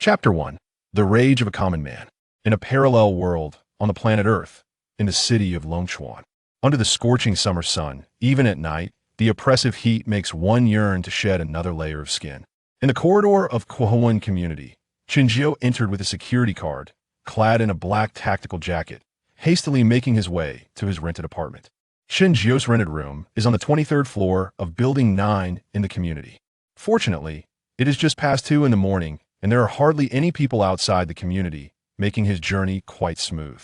Chapter 1. The Rage of a Common Man. In a parallel world, on the planet Earth, in the city of Longchuan. Under the scorching summer sun, even at night, the oppressive heat makes one yearn to shed another layer of skin. In the corridor of Kwahuan community, Chinjio entered with a security card, clad in a black tactical jacket, hastily making his way to his rented apartment. Chinjio's rented room is on the 23rd floor of Building 9 in the community. Fortunately, it is just past 2 in the morning, and there are hardly any people outside the community, making his journey quite smooth.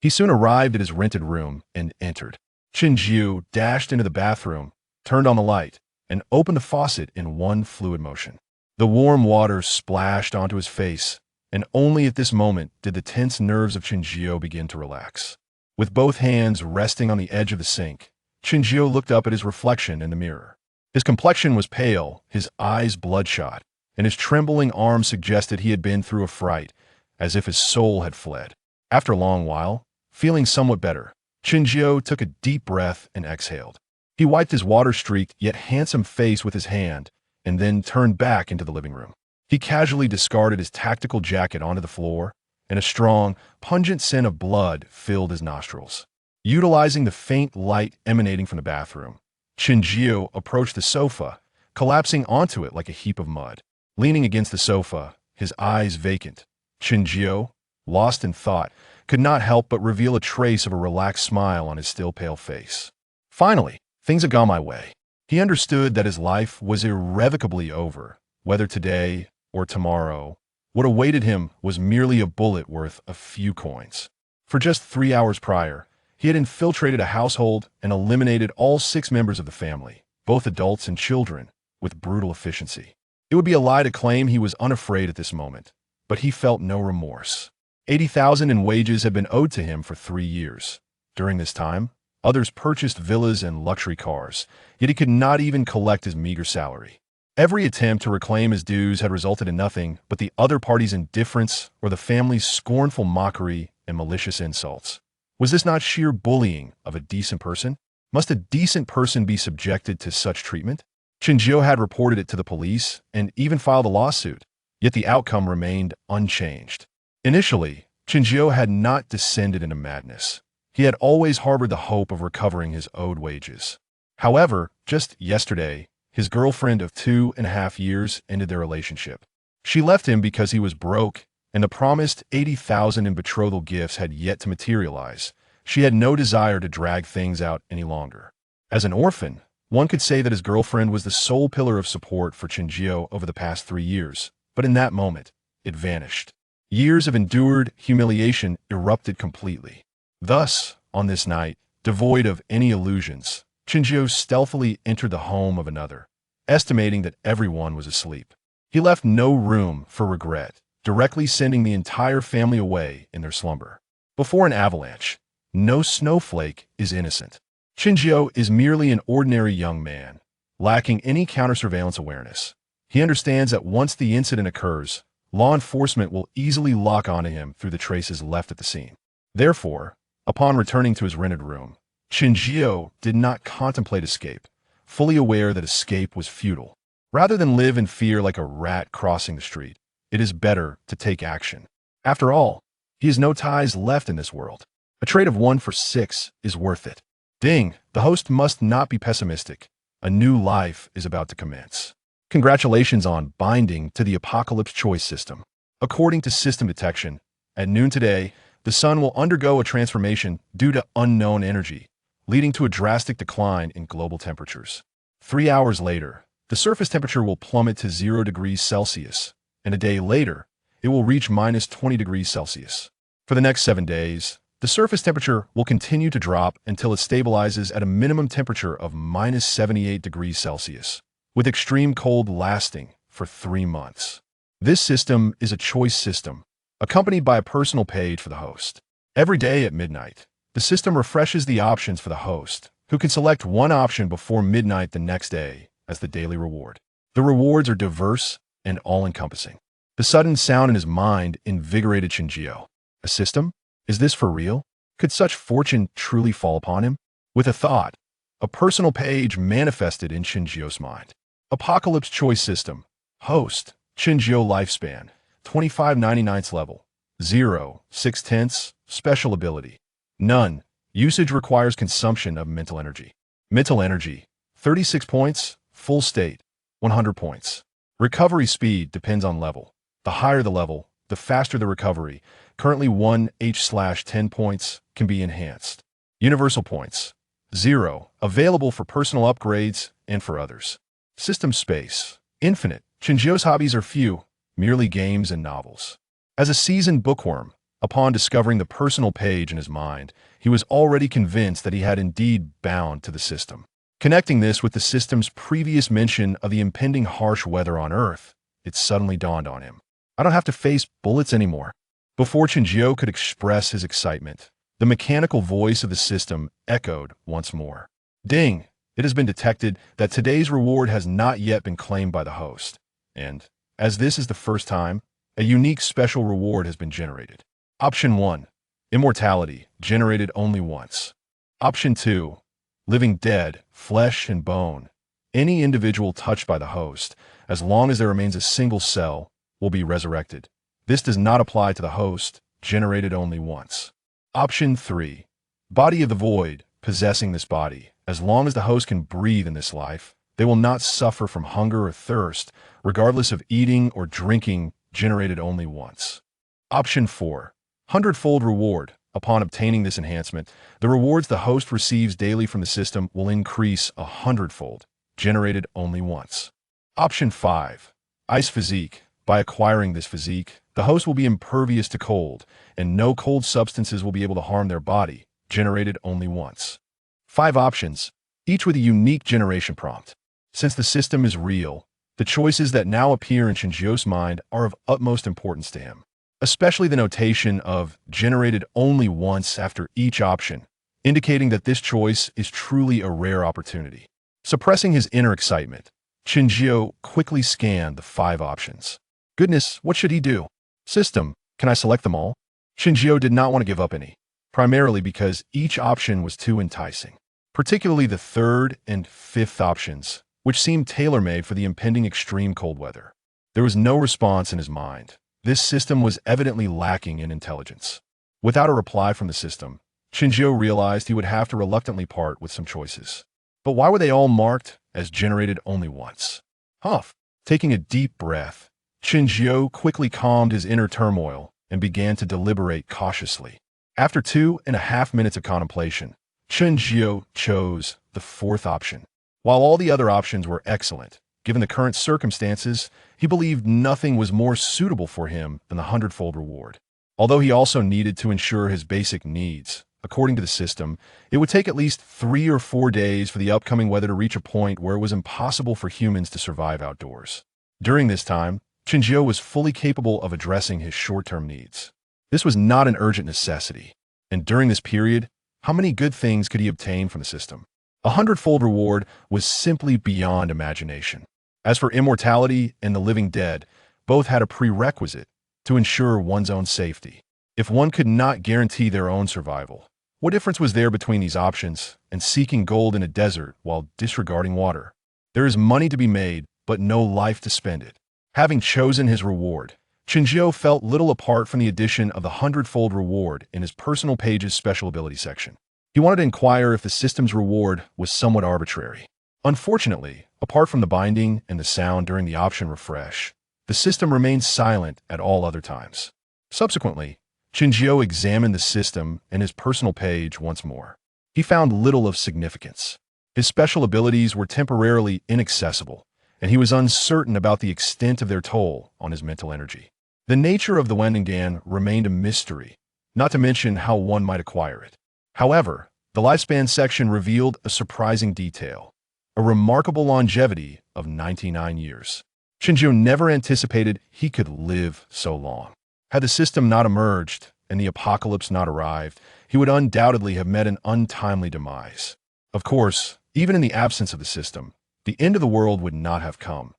He soon arrived at his rented room and entered. Chinjiu dashed into the bathroom, turned on the light, and opened the faucet in one fluid motion. The warm water splashed onto his face, and only at this moment did the tense nerves of Chinjiu begin to relax. With both hands resting on the edge of the sink, Chinjiu looked up at his reflection in the mirror. His complexion was pale, his eyes bloodshot, and his trembling arms suggested he had been through a fright, as if his soul had fled. After a long while, feeling somewhat better, Chinjiu took a deep breath and exhaled. He wiped his water-streaked yet handsome face with his hand, and then turned back into the living room. He casually discarded his tactical jacket onto the floor, and a strong, pungent scent of blood filled his nostrils. Utilizing the faint light emanating from the bathroom, Chinjiu approached the sofa, collapsing onto it like a heap of mud. Leaning against the sofa, his eyes vacant, Chinjiu, lost in thought, could not help but reveal a trace of a relaxed smile on his still pale face. Finally, things had gone my way. He understood that his life was irrevocably over, whether today or tomorrow. What awaited him was merely a bullet worth a few coins. For just 3 hours prior, he had infiltrated a household and eliminated all 6 members of the family, both adults and children, with brutal efficiency. It would be a lie to claim he was unafraid at this moment, but he felt no remorse. 80,000 in wages had been owed to him for 3 years. During this time, others purchased villas and luxury cars, yet he could not even collect his meager salary. Every attempt to reclaim his dues had resulted in nothing but the other party's indifference or the family's scornful mockery and malicious insults. Was this not sheer bullying of a decent person? Must a decent person be subjected to such treatment? Chinjiu had reported it to the police and even filed a lawsuit, yet the outcome remained unchanged. Initially, Chinjiu had not descended into madness. He had always harbored the hope of recovering his owed wages. However, just yesterday, his girlfriend of 2.5 years ended their relationship. She left him because he was broke, and the promised 80,000 in betrothal gifts had yet to materialize. She had no desire to drag things out any longer. As an orphan, one could say that his girlfriend was the sole pillar of support for Chinjiu over the past 3 years, but in that moment, it vanished. Years of endured humiliation erupted completely. Thus, on this night, devoid of any illusions, Chinjiu stealthily entered the home of another, estimating that everyone was asleep. He left no room for regret, directly sending the entire family away in their slumber. Before an avalanche, no snowflake is innocent. Chinjiu is merely an ordinary young man, lacking any counter-surveillance awareness. He understands that once the incident occurs, law enforcement will easily lock onto him through the traces left at the scene. Therefore, upon returning to his rented room, Chinjiu did not contemplate escape, fully aware that escape was futile. Rather than live in fear like a rat crossing the street, it is better to take action. After all, he has no ties left in this world. A trade of 1 for 6 is worth it. Ding, the host must not be pessimistic. A new life is about to commence. Congratulations on binding to the Apocalypse Choice System. According to system detection, at noon today, the sun will undergo a transformation due to unknown energy, leading to a drastic decline in global temperatures. 3 hours later, the surface temperature will plummet to 0 degrees Celsius, and a day later, it will reach minus 20 degrees Celsius. For the next 7 days, the surface temperature will continue to drop until it stabilizes at a minimum temperature of minus 78 degrees Celsius, with extreme cold lasting for 3 months. This system is a choice system, accompanied by a personal page for the host. Every day at midnight, the system refreshes the options for the host, who can select one option before midnight the next day as the daily reward. The rewards are diverse and all-encompassing. The sudden sound in his mind invigorated Chinjiu. A system? Is this for real? Could such fortune truly fall upon him? With a thought, a personal page manifested in Chinjiu's mind. Apocalypse Choice System. Host, Chinjiu Lifespan, 25/99 level. 0, 6/10, special ability. None. Usage requires consumption of mental energy. Mental energy, 36 points, full state, 100 points. Recovery speed depends on level. The higher the level, the faster the recovery. Currently 1h/10 points can be enhanced. Universal points, 0, available for personal upgrades and for others. System space, infinite. Shinjio's hobbies are few, merely games and novels. As a seasoned bookworm, upon discovering the personal page in his mind, he was already convinced that he had indeed bound to the system. Connecting this with the system's previous mention of the impending harsh weather on Earth, it suddenly dawned on him. I don't have to face bullets anymore. Before Shinjio could express his excitement, the mechanical voice of the system echoed once more. Ding! It has been detected that today's reward has not yet been claimed by the host. And, as this is the first time, a unique special reward has been generated. Option 1. Immortality, generated only once. Option 2. Living dead, flesh and bone. Any individual touched by the host, as long as there remains a single cell, will be resurrected. This does not apply to the host, generated only once. Option 3. Body of the void, possessing this body. As long as the host can breathe in this life, they will not suffer from hunger or thirst, regardless of eating or drinking, generated only once. Option 4. 100-fold reward. Upon obtaining this enhancement, the rewards the host receives daily from the system will increase 100-fold, generated only once. Option 5. Ice physique. By acquiring this physique, the host will be impervious to cold, and no cold substances will be able to harm their body, generated only once. 5 options, each with a unique generation prompt. Since the system is real, the choices that now appear in Shinjio's mind are of utmost importance to him, especially the notation of generated only once after each option, indicating that this choice is truly a rare opportunity. Suppressing his inner excitement, Shinjio quickly scanned the 5 options. Goodness, what should he do? System, can I select them all? Shinjio did not want to give up any, primarily because each option was too enticing, particularly the 3rd and 5th options, which seemed tailor-made for the impending extreme cold weather. There was no response in his mind. This system was evidently lacking in intelligence. Without a reply from the system, Shinjio realized he would have to reluctantly part with some choices. But why were they all marked as generated only once? Huff. Taking a deep breath, Shinjio quickly calmed his inner turmoil and began to deliberate cautiously. After 2.5 minutes of contemplation, Shinjio chose the 4th option. While all the other options were excellent, given the current circumstances, he believed nothing was more suitable for him than the 100-fold reward. Although he also needed to ensure his basic needs, according to the system, it would take at least 3 or 4 days for the upcoming weather to reach a point where it was impossible for humans to survive outdoors. During this time, Shinjio was fully capable of addressing his short-term needs. This was not an urgent necessity, and during this period, how many good things could he obtain from the system? A 100-fold reward was simply beyond imagination. As for immortality and the living dead, both had a prerequisite to ensure one's own safety. If one could not guarantee their own survival, what difference was there between these options and seeking gold in a desert while disregarding water? There is money to be made, but no life to spend it. Having chosen his reward, Shinjio felt little apart from the addition of the 100-fold reward in his personal page's special ability section. He wanted to inquire if the system's reward was somewhat arbitrary. Unfortunately, apart from the binding and the sound during the option refresh, the system remained silent at all other times. Subsequently, Shinjio examined the system and his personal page once more. He found little of significance. His special abilities were temporarily inaccessible, and he was uncertain about the extent of their toll on his mental energy. The nature of the Wendigan remained a mystery, not to mention how one might acquire it. However, the lifespan section revealed a surprising detail, a remarkable longevity of 99 years. Shinjio never anticipated he could live so long. Had the system not emerged and the apocalypse not arrived, he would undoubtedly have met an untimely demise. Of course, even in the absence of the system, the end of the world would not have come.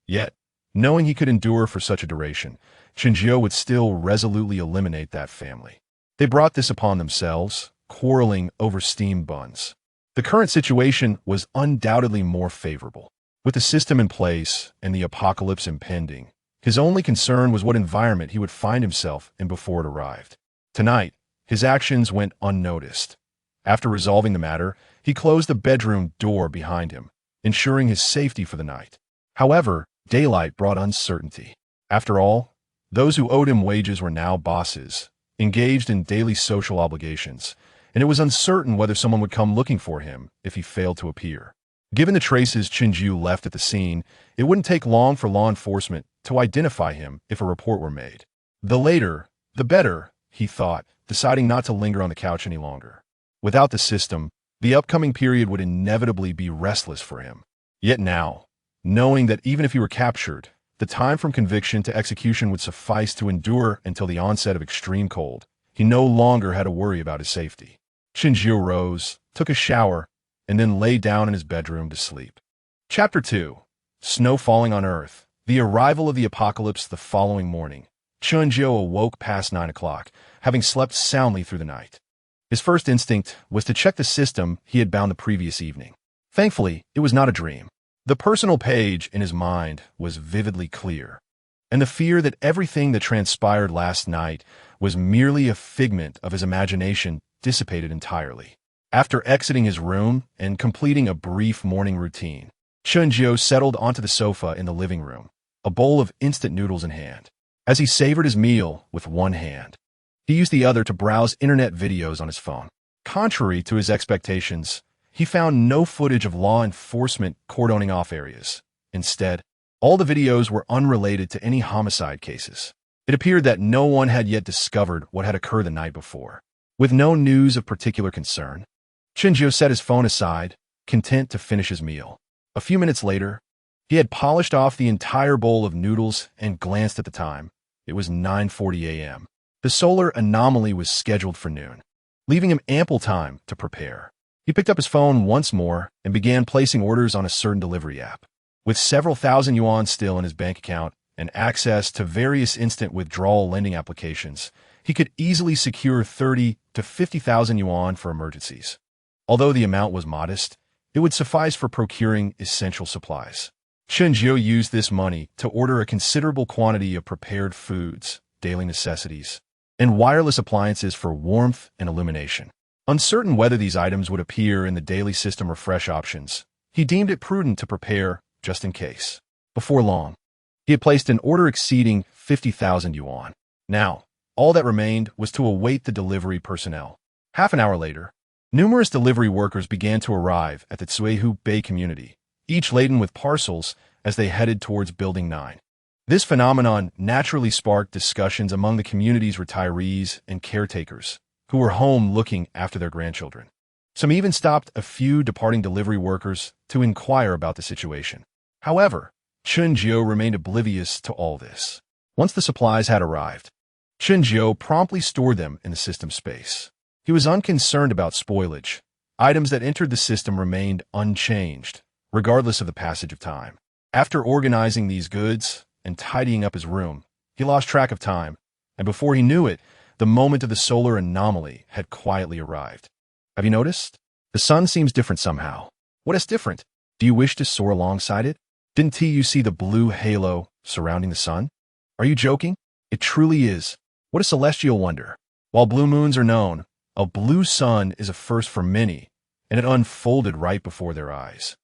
Yet, knowing he could endure for such a duration, Shinjio would still resolutely eliminate that family. They brought this upon themselves, quarreling over steamed buns. The current situation was undoubtedly more favorable. With the system in place and the apocalypse impending, His only concern was what environment he would find himself in before it arrived. Tonight, his actions went unnoticed. After resolving the matter, he closed the bedroom door behind him, ensuring his safety for the night. However, daylight brought uncertainty. After all, those who owed him wages were now bosses, engaged in daily social obligations, and it was uncertain whether someone would come looking for him if he failed to appear. Given the traces Chinju left at the scene, it wouldn't take long for law enforcement to identify him if a report were made. The later, the better, he thought, deciding not to linger on the couch any longer. Without the system, the upcoming period would inevitably be restless for him. Yet now, knowing that even if he were captured, the time from conviction to execution would suffice to endure until the onset of extreme cold, he no longer had to worry about his safety. Chinju rose, took a shower, and then lay down in his bedroom to sleep. Chapter 2. Snow falling on Earth. The arrival of the apocalypse the following morning. Chinju awoke past 9 o'clock, having slept soundly through the night. His first instinct was to check the system he had bound the previous evening. Thankfully, it was not a dream. The personal page in his mind was vividly clear, and the fear that everything that transpired last night was merely a figment of his imagination dissipated entirely. After exiting his room and completing a brief morning routine, Chinju settled onto the sofa in the living room, a bowl of instant noodles in hand. As he savored his meal with one hand, he used the other to browse internet videos on his phone. Contrary to his expectations, he found no footage of law enforcement cordoning off areas. Instead, all the videos were unrelated to any homicide cases. It appeared that no one had yet discovered what had occurred the night before. With no news of particular concern, Chinju set his phone aside, content to finish his meal. A few minutes later, he had polished off the entire bowl of noodles and glanced at the time. It was 9:40 a.m. The solar anomaly was scheduled for noon, leaving him ample time to prepare. He picked up his phone once more and began placing orders on a certain delivery app. With several thousand yuan still in his bank account and access to various instant withdrawal lending applications, he could easily secure 30 to 50,000 yuan for emergencies. Although the amount was modest, it would suffice for procuring essential supplies. Chinju used this money to order a considerable quantity of prepared foods, daily necessities, and wireless appliances for warmth and illumination. Uncertain whether these items would appear in the daily system or fresh options, he deemed it prudent to prepare just in case. Before long, he had placed an order exceeding 50,000 yuan. Now, all that remained was to await the delivery personnel. Half an hour later, numerous delivery workers began to arrive at the Tsuehu Bay community, each laden with parcels as they headed towards Building 9. This phenomenon naturally sparked discussions among the community's retirees and caretakers, who were home looking after their grandchildren. Some even stopped a few departing delivery workers to inquire about the situation. However, Chinju remained oblivious to all this. Once the supplies had arrived, Chinju promptly stored them in the system space. He was unconcerned about spoilage. Items that entered the system remained unchanged, regardless of the passage of time. After organizing these goods and tidying up his room, he lost track of time, and before he knew it, the moment of the solar anomaly had quietly arrived. Have you noticed? The sun seems different somehow. What is different? Do you wish to soar alongside it? Didn't you see the blue halo surrounding the sun? Are you joking? It truly is. What a celestial wonder. While blue moons are known, a blue sun is a first for many, and it unfolded right before their eyes.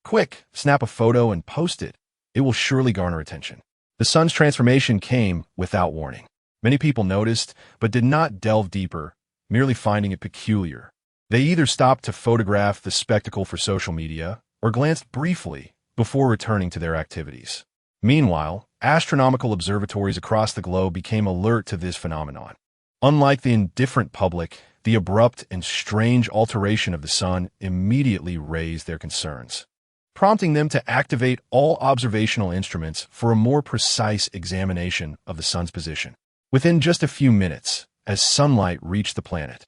Quick, snap a photo and post it. It will surely garner attention. The sun's transformation came without warning. Many people noticed, but did not delve deeper, merely finding it peculiar. They either stopped to photograph the spectacle for social media or glanced briefly before returning to their activities. Meanwhile, astronomical observatories across the globe became alert to this phenomenon. Unlike the indifferent public, the abrupt and strange alteration of the sun immediately raised their concerns, prompting them to activate all observational instruments for a more precise examination of the sun's position. Within just a few minutes, as sunlight reached the planet,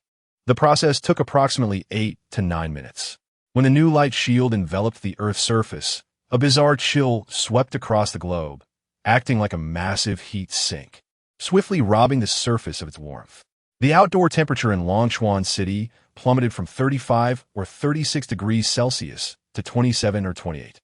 the process took approximately 8 to 9 minutes. When the new light shield enveloped the Earth's surface, a bizarre chill swept across the globe, acting like a massive heat sink, swiftly robbing the surface of its warmth. The outdoor temperature in Longchuan City plummeted from 35 or 36 degrees Celsius to 27 or 28.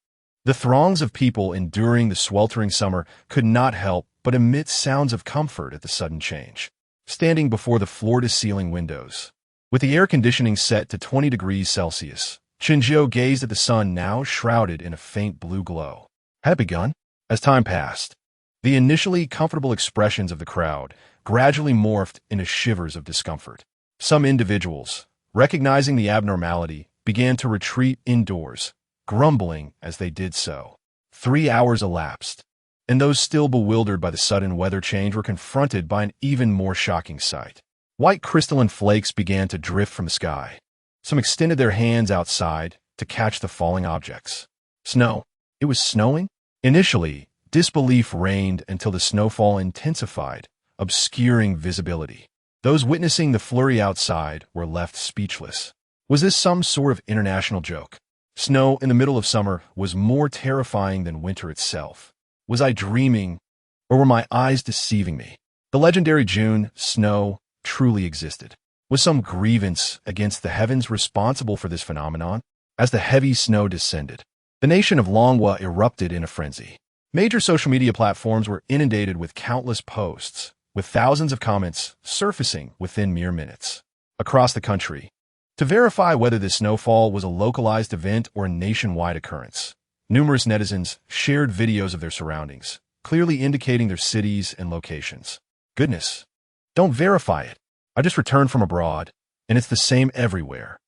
The throngs of people enduring the sweltering summer could not help but emit sounds of comfort at the sudden change. Standing before the floor-to-ceiling windows, with the air conditioning set to 20 degrees Celsius, Chinjiu gazed at the sun now shrouded in a faint blue glow. Had it begun? As time passed, the initially comfortable expressions of the crowd gradually morphed into shivers of discomfort. Some individuals, recognizing the abnormality, began to retreat indoors, grumbling as they did so. 3 hours elapsed, and those still bewildered by the sudden weather change were confronted by an even more shocking sight. White crystalline flakes began to drift from the sky. Some extended their hands outside to catch the falling objects. Snow. It was snowing? Initially, disbelief reigned until the snowfall intensified, obscuring visibility. Those witnessing the flurry outside were left speechless. Was this some sort of international joke? Snow in the middle of summer was more terrifying than winter itself. Was I dreaming, or were my eyes deceiving me? The legendary June snow truly existed. Was some grievance against the heavens responsible for this phenomenon? As the heavy snow descended, the nation of Longhua erupted in a frenzy. Major social media platforms were inundated with countless posts, with thousands of comments surfacing within mere minutes. Across the country, to verify whether this snowfall was a localized event or a nationwide occurrence, numerous netizens shared videos of their surroundings, clearly indicating their cities and locations. Goodness, don't verify it. I just returned from abroad, and it's the same everywhere.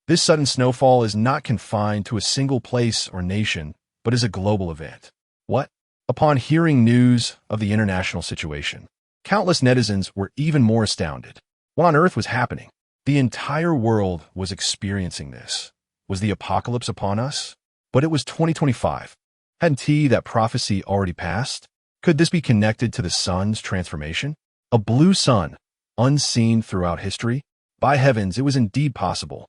This sudden snowfall is not confined to a single place or nation, but is a global event. What? Upon hearing news of the international situation, countless netizens were even more astounded. What on earth was happening? The entire world was experiencing this. Was the apocalypse upon us? But it was 2025. Hadn't that prophecy already passed? Could this be connected to the sun's transformation? A blue sun, unseen throughout history? By heavens, it was indeed possible.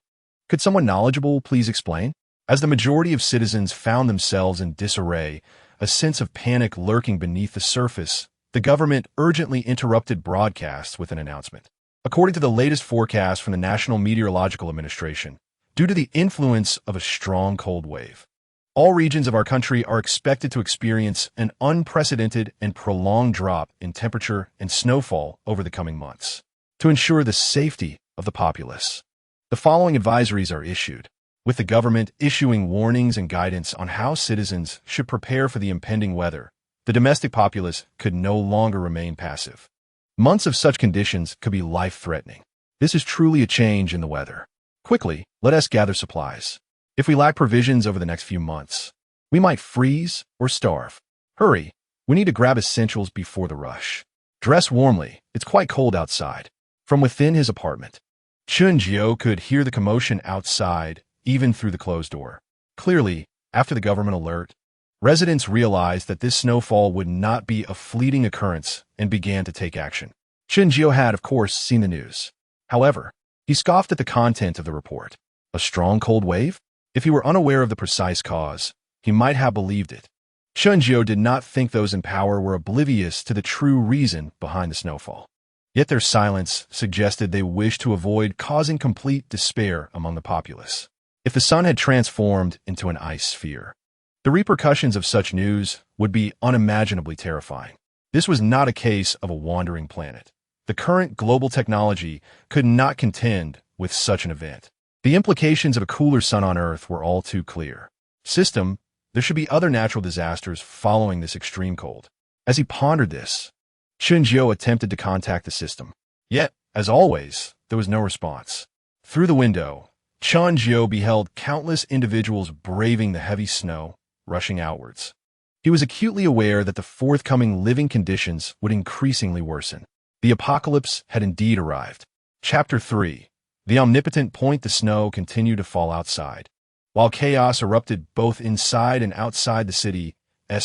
Could someone knowledgeable please explain? As the majority of citizens found themselves in disarray, a sense of panic lurking beneath the surface, the government urgently interrupted broadcasts with an announcement. According to the latest forecast from the National Meteorological Administration, due to the influence of a strong cold wave, all regions of our country are expected to experience an unprecedented and prolonged drop in temperature and snowfall over the coming months. To ensure the safety of the populace, the following advisories are issued, with the government issuing warnings and guidance on how citizens should prepare for the impending weather. The domestic populace could no longer remain passive. Months of such conditions could be life-threatening. This is truly a change in the weather. Quickly, let us gather supplies. If we lack provisions over the next few months, we might freeze or starve. Hurry, we need to grab essentials before the rush. Dress warmly, it's quite cold outside. From within his apartment, Chun Jio could hear the commotion outside, even through the closed door. Clearly, after the government alert, residents realized that this snowfall would not be a fleeting occurrence and began to take action. Chun Jio had, of course, seen the news. However, he scoffed at the content of the report. A strong cold wave? If he were unaware of the precise cause, he might have believed it. Chun Jio did not think those in power were oblivious to the true reason behind the snowfall. Yet their silence suggested they wished to avoid causing complete despair among the populace. If the sun had transformed into an ice sphere, the repercussions of such news would be unimaginably terrifying. This was not a case of a wandering planet. The current global technology could not contend with such an event. The implications of a cooler sun on Earth were all too clear. System, there should be other natural disasters following this extreme cold. As he pondered this, Chun Jio attempted to contact the system. Yet, as always, there was no response. Through the window, Chun Jio beheld countless individuals braving the heavy snow, rushing outwards. He was acutely aware that the forthcoming living conditions would increasingly worsen. The apocalypse had indeed arrived. Chapter 3. The omnipotent point the snow continued to fall outside, while chaos erupted both inside and outside the city's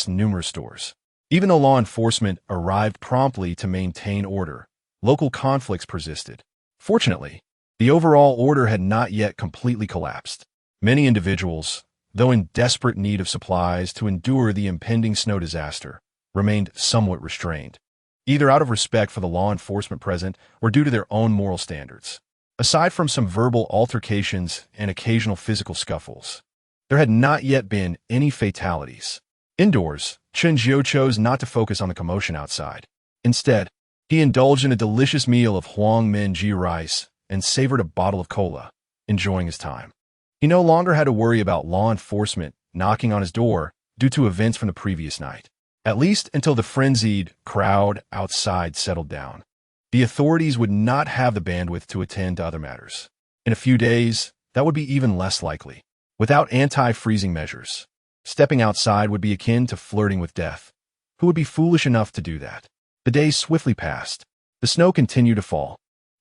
numerous stores. Even though law enforcement arrived promptly to maintain order, local conflicts persisted. Fortunately, the overall order had not yet completely collapsed. Many individuals, though in desperate need of supplies to endure the impending snow disaster, remained somewhat restrained, either out of respect for the law enforcement present or due to their own moral standards. Aside from some verbal altercations and occasional physical scuffles, There had not yet been any fatalities. Indoors, Chunjiu chose not to focus on the commotion outside. Instead, he indulged in a delicious meal of Huang Min Ji rice and savored a bottle of cola, enjoying his time. He no longer had to worry about law enforcement knocking on his door due to events from the previous night, at least until the frenzied crowd outside settled down. The authorities would not have the bandwidth to attend to other matters. In a few days, that would be even less likely. Without anti-freezing measures, stepping outside would be akin to flirting with death. Who would be foolish enough to do that? The days swiftly passed. The snow continued to fall,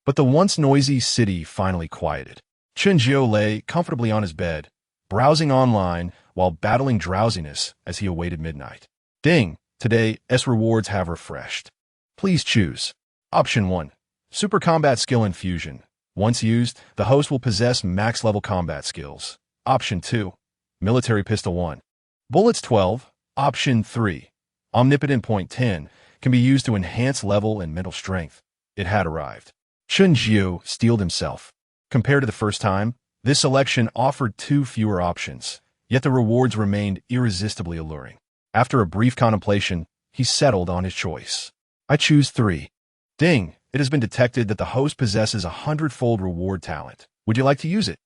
but the once noisy city finally quieted. Chunjiu lay comfortably on his bed, browsing online while battling drowsiness as he awaited midnight. Ding! Today's rewards have refreshed. Please choose. Option 1. Super Combat Skill Infusion. Once used, the host will possess max-level combat skills. Option 2. Military Pistol 1. Bullets 12. Option 3. Omnipotent Point 10 can be used to enhance level and mental strength. It had arrived. Chunjiu steeled himself. Compared to the first time, this selection offered 2 fewer options, yet the rewards remained irresistibly alluring. After a brief contemplation, he settled on his choice. I choose 3. Ding! It has been detected that the host possesses a 100-fold reward talent. Would you like to use it?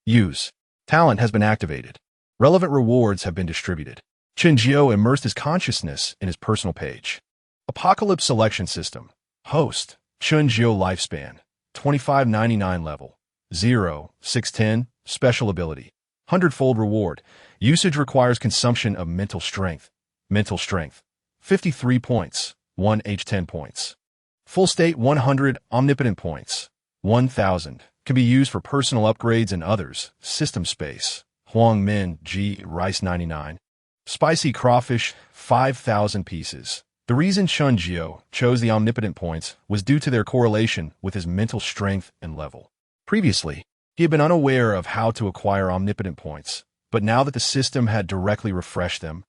Use. Talent has been activated. Relevant rewards have been distributed. Chunjiu immersed his consciousness in his personal page. Apocalypse Selection System. Host. Chunjiu Lifespan. 2599 level. 0. 610. Special ability. 100-fold reward. Usage requires consumption of mental strength. Mental strength. 53 points. 1 H10 points. Full state 100 omnipotent points. 1000. Can be used for personal upgrades and others. System space. Huang Min Ji rice 99. Spicy crawfish 5,000 pieces. The reason Chunjiu chose the omnipotent points was due to their correlation with his mental strength and level. Previously, he had been unaware of how to acquire omnipotent points, but now that the system had directly refreshed them,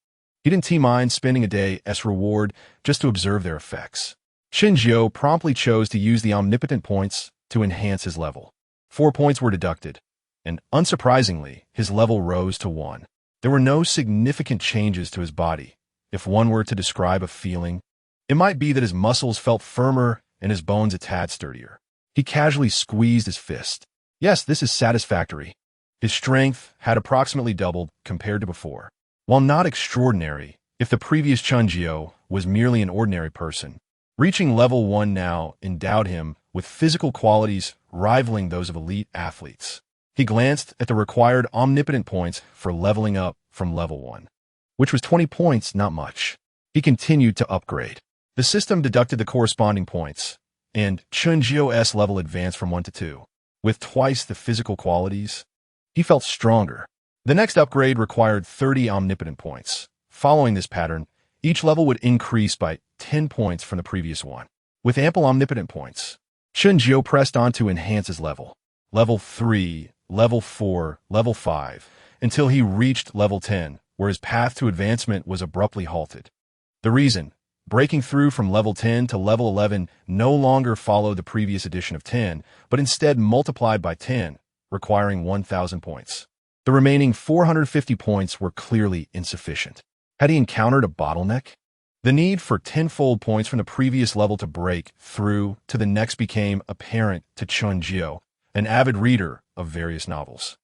he didn't mind spending a day's reward just to observe their effects. Chunjiu promptly chose to use the omnipotent points to enhance his level. 4 points were deducted, and unsurprisingly, his level rose to 1. There were no significant changes to his body. If one were to describe a feeling, it might be that his muscles felt firmer and his bones a tad sturdier. He casually squeezed his fist. Yes, this is satisfactory. His strength had approximately doubled compared to before. While not extraordinary, if the previous Chunjiu was merely an ordinary person, reaching level 1 now endowed him with physical qualities rivaling those of elite athletes. He glanced at the required omnipotent points for leveling up from level 1, which was 20 points, not much. He continued to upgrade. The system deducted the corresponding points, and Chunjiu's level advanced from 1 to 2. With twice the physical qualities, he felt stronger. The next upgrade required 30 omnipotent points. Following this pattern, each level would increase by 10 points from the previous one. With ample omnipotent points, Chunjiu pressed on to enhance his level. Level 3, Level 4, Level 5, until he reached Level 10, where his path to advancement was abruptly halted. The reason, breaking through from Level 10 to Level 11 no longer followed the previous addition of 10, but instead multiplied by 10, requiring 1,000 points. The remaining 450 points were clearly insufficient. Had he encountered a bottleneck? The need for 10-fold points from the previous level to break through to the next became apparent to Chunjiu, an avid reader of various novels.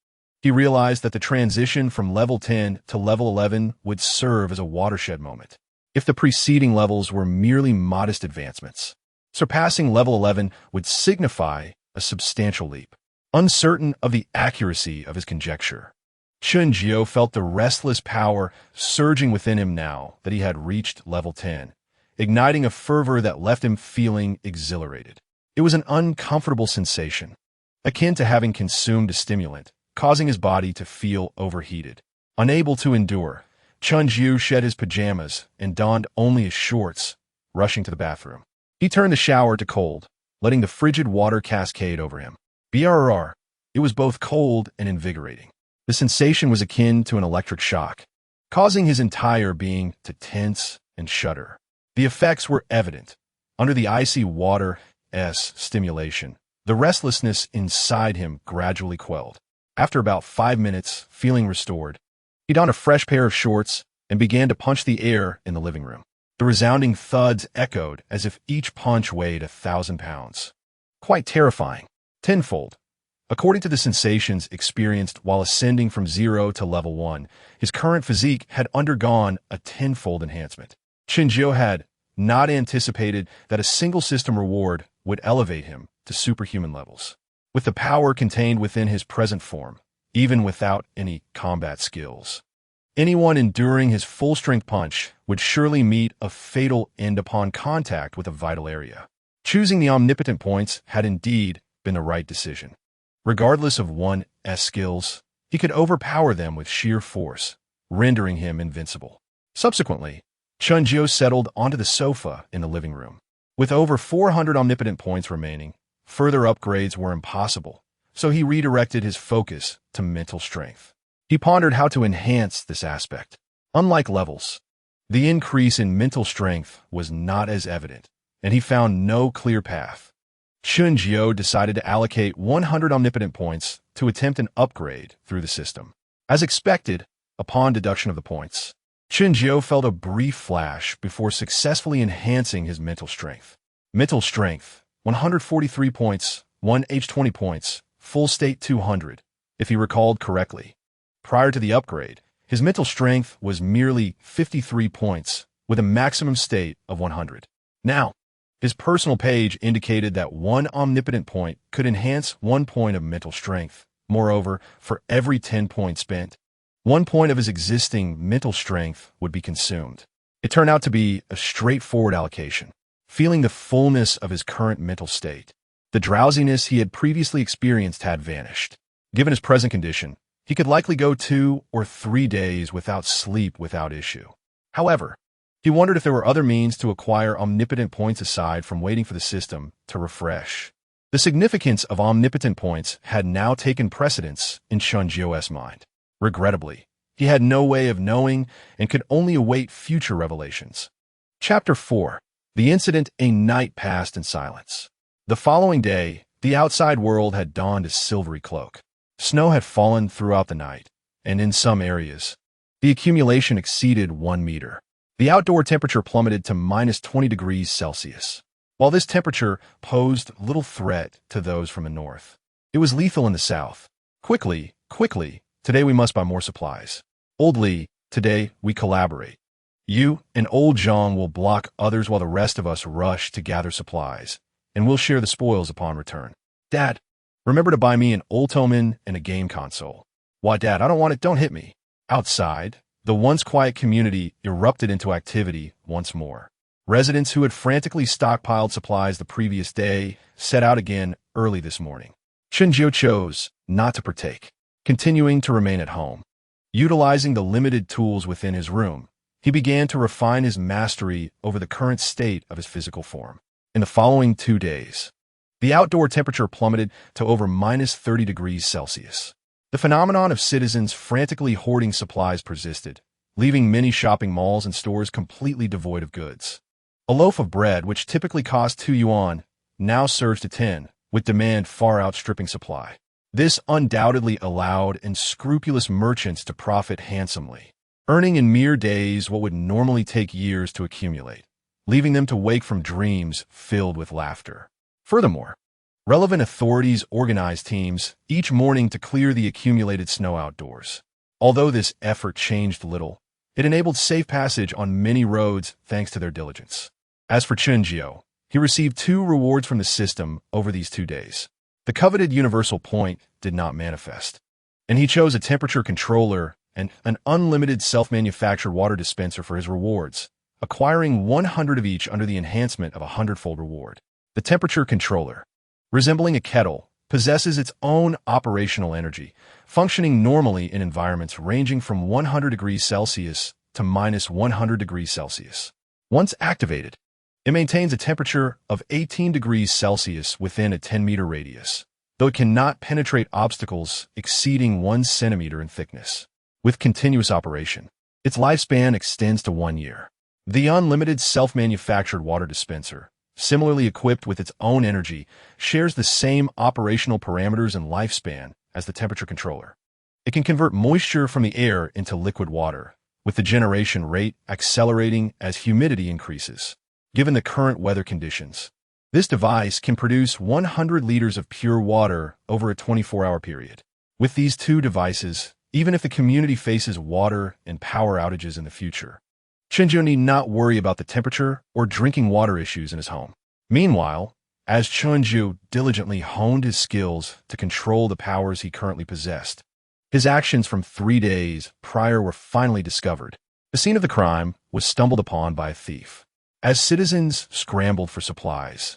He realized that the transition from level 10 to level 11 would serve as a watershed moment. If the preceding levels were merely modest advancements, surpassing level 11 would signify a substantial leap. Uncertain of the accuracy of his conjecture, Chunjiu felt the restless power surging within him now that he had reached level 10, igniting a fervor that left him feeling exhilarated. It was an uncomfortable sensation, akin to having consumed a stimulant, causing his body to feel overheated. Unable to endure, Chunjiu shed his pajamas and donned only his shorts, rushing to the bathroom. He turned the shower to cold, letting the frigid water cascade over him. Brrr! It was both cold and invigorating. The sensation was akin to an electric shock, causing his entire being to tense and shudder. The effects were evident. Under the icy water's stimulation, the restlessness inside him gradually quelled. After about 5 minutes, feeling restored, He donned a fresh pair of shorts and began to punch the air in the living room. The resounding thuds echoed as if each punch weighed 1,000 pounds. Quite terrifying. Tenfold. According to the sensations experienced while ascending from 0 to level 1, his current physique had undergone a tenfold enhancement. Shinjio had not anticipated that a single system reward would elevate him to superhuman levels. With the power contained within his present form, even without any combat skills, anyone enduring his full-strength punch would surely meet a fatal end upon contact with a vital area. Choosing the omnipotent points had indeed been the right decision. Regardless of one's skills, he could overpower them with sheer force, rendering him invincible. Subsequently, Chunjio settled onto the sofa in the living room. With over 400 omnipotent points remaining, further upgrades were impossible, so he redirected his focus to mental strength. He pondered how to enhance this aspect. Unlike levels, the increase in mental strength was not as evident, and he found no clear path. Chunjio decided to allocate 100 omnipotent points to attempt an upgrade through the system. As expected, upon deduction of the points, Chunjio felt a brief flash before successfully enhancing his mental strength. Mental strength, 143 points, 1H20 points, full state 200, if he recalled correctly. Prior to the upgrade, his mental strength was merely 53 points, with a maximum state of 100. Now, his personal page indicated that one omnipotent point could enhance 1 point of mental strength. Moreover, for every 10 points spent, 1 point of his existing mental strength would be consumed. It turned out to be a straightforward allocation. Feeling the fullness of his current mental state, the drowsiness he had previously experienced had vanished. Given his present condition, he could likely go 2 or 3 days without sleep without issue. However, he wondered if there were other means to acquire omnipotent points aside from waiting for the system to refresh. The significance of omnipotent points had now taken precedence in Chunjio's mind. Regrettably, he had no way of knowing and could only await future revelations. Chapter 4. The incident. A night passed in silence. The following day, the outside world had donned a silvery cloak. Snow had fallen throughout the night, and in some areas, the accumulation exceeded 1 meter. The outdoor temperature plummeted to -20 degrees Celsius. While this temperature posed little threat to those from the north, it was lethal in the south. Quickly, today we must buy more supplies. Old Li, today we collaborate. You and Old Zhang will block others while the rest of us rush to gather supplies, and we'll share the spoils upon return. Dad, remember to buy me an Ultoman and a game console. Why, Dad, I don't want it, don't hit me. Outside, the once quiet community erupted into activity once more. Residents who had frantically stockpiled supplies the previous day set out again early this morning. Chunjio chose not to partake, continuing to remain at home. Utilizing the limited tools within his room, he began to refine his mastery over the current state of his physical form. In the following 2 days, the outdoor temperature plummeted to over -30 degrees Celsius. The phenomenon of citizens frantically hoarding supplies persisted, leaving many shopping malls and stores completely devoid of goods. A loaf of bread, which typically cost 2 yuan, now surged to 10, with demand far outstripping supply. This undoubtedly allowed unscrupulous merchants to profit handsomely, earning in mere days what would normally take years to accumulate, leaving them to wake from dreams filled with laughter. Furthermore, relevant authorities organized teams each morning to clear the accumulated snow outdoors. Although this effort changed little, it enabled safe passage on many roads thanks to their diligence. As for Chunjio, he received 2 rewards from the system over these 2 days. The coveted universal point did not manifest, and he chose a temperature controller and an unlimited self-manufactured water dispenser for his rewards, acquiring 100 of each under the enhancement of a 100-fold reward. The temperature controller, resembling a kettle, possesses its own operational energy, functioning normally in environments ranging from 100 degrees Celsius to -100 degrees Celsius. Once activated, it maintains a temperature of 18 degrees Celsius within a 10-meter radius, though it cannot penetrate obstacles exceeding 1 centimeter in thickness. With continuous operation, its lifespan extends to 1 year. The unlimited self-manufactured water dispenser, similarly equipped with its own energy, shares the same operational parameters and lifespan as the temperature controller. It can convert moisture from the air into liquid water, with the generation rate accelerating as humidity increases. Given the current weather conditions, this device can produce 100 liters of pure water over a 24-hour period. With these two devices, even if the community faces water and power outages in the future, Chunjio need not worry about the temperature or drinking water issues in his home. Meanwhile, as Chunjio diligently honed his skills to control the powers he currently possessed, his actions from 3 days prior were finally discovered. The scene of the crime was stumbled upon by a thief. As citizens scrambled for supplies,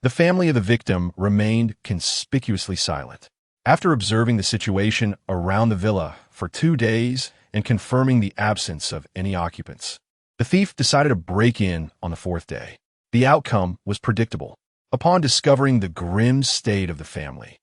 the family of the victim remained conspicuously silent. After observing the situation around the villa for 2 days and confirming the absence of any occupants, the thief decided to break in on the 4th day. The outcome was predictable. Upon discovering the grim state of the family,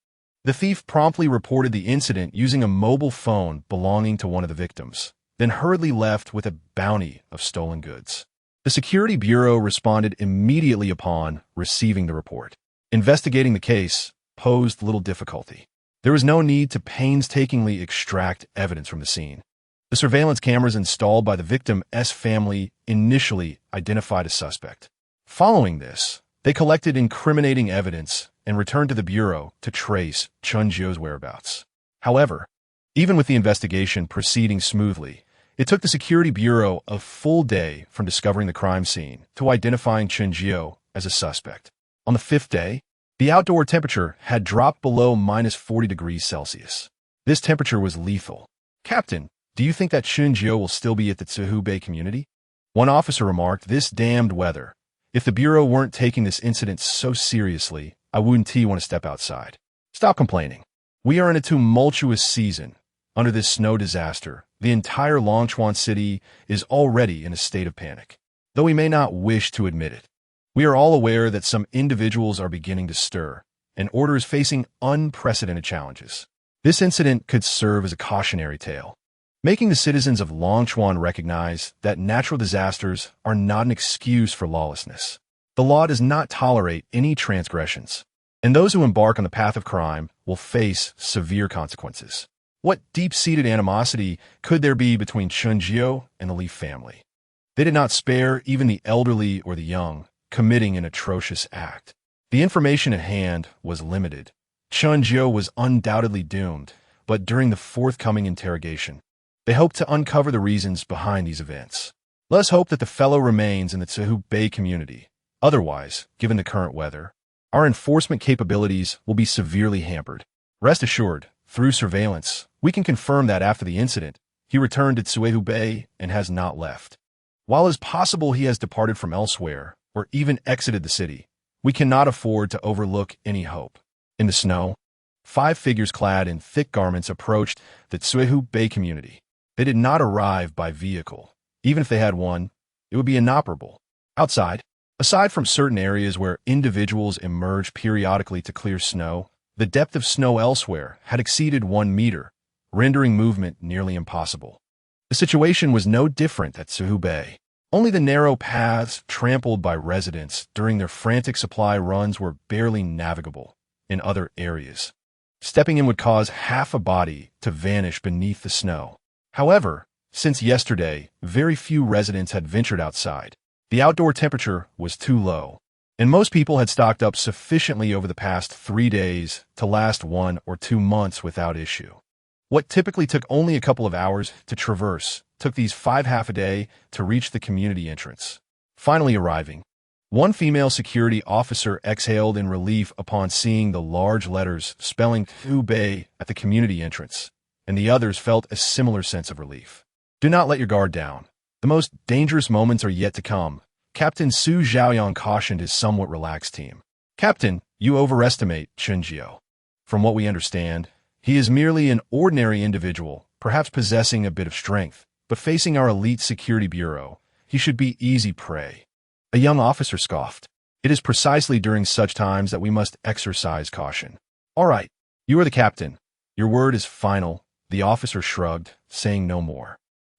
the thief promptly reported the incident using a mobile phone belonging to one of the victims, then hurriedly left with a bounty of stolen goods. The Security Bureau responded immediately upon receiving the report. Investigating the case posed little difficulty. There was no need to painstakingly extract evidence from the scene. The surveillance cameras installed by the victim's family initially identified a suspect. Following this, they collected incriminating evidence and returned to the Bureau to trace Chunjio's whereabouts. However, even with the investigation proceeding smoothly, it took the Security Bureau a full day from discovering the crime scene to identifying Chunjio as a suspect. On the 5th day, the outdoor temperature had dropped below minus 40 degrees Celsius. This temperature was lethal. "Captain, do you think that Chunjio will still be at the Tsuhu Bay community?" One officer remarked, "This damned weather. If the Bureau weren't taking this incident so seriously, I wouldn't want to step outside." "Stop complaining. We are in a tumultuous season. Under this snow disaster, the entire Longchuan city is already in a state of panic. Though we may not wish to admit it, we are all aware that some individuals are beginning to stir, and order is facing unprecedented challenges. This incident could serve as a cautionary tale, making the citizens of Longchuan recognize that natural disasters are not an excuse for lawlessness. The law does not tolerate any transgressions, and those who embark on the path of crime will face severe consequences." What deep-seated animosity could there be between Chunjio and the Li family? They did not spare even the elderly or the young, committing an atrocious act. The information at hand was limited. Chunjio was undoubtedly doomed, but during the forthcoming interrogation, they hoped to uncover the reasons behind these events. Let us hope that the fellow remains in the Tsuhu Bay community. Otherwise, given the current weather, our enforcement capabilities will be severely hampered. Rest assured, through surveillance, we can confirm that after the incident, he returned to Tsuhu Bay and has not left. While it is possible he has departed from elsewhere or even exited the city, we cannot afford to overlook any hope. In the snow, 5 figures clad in thick garments approached the Tsuhu Bay community. They did not arrive by vehicle. Even if they had one, it would be inoperable. Outside, aside from certain areas where individuals emerge periodically to clear snow, the depth of snow elsewhere had exceeded 1 meter, rendering movement nearly impossible. The situation was no different at Tsuhu Bay. Only the narrow paths trampled by residents during their frantic supply runs were barely navigable in other areas. Stepping in would cause half a body to vanish beneath the snow. However, since yesterday, very few residents had ventured outside. The outdoor temperature was too low, and most people had stocked up sufficiently over the past 3 days to last 1 or 2 months without issue. What typically took only a couple of hours to traverse took these 5 half a day to reach the community entrance. Finally arriving, one female security officer exhaled in relief upon seeing the large letters spelling Tsuhu Bay at the community entrance, and the others felt a similar sense of relief. Do not let your guard down. The most dangerous moments are yet to come, Captain Su Zhaoyang cautioned his somewhat relaxed team. "Captain, you overestimate Chunjio. From what we understand, he is merely an ordinary individual, perhaps possessing a bit of strength, but facing our elite security bureau, he should be easy prey." A young officer scoffed. "It is precisely during such times that we must exercise caution." "All right, you are the captain. Your word is final," the officer shrugged, saying no more.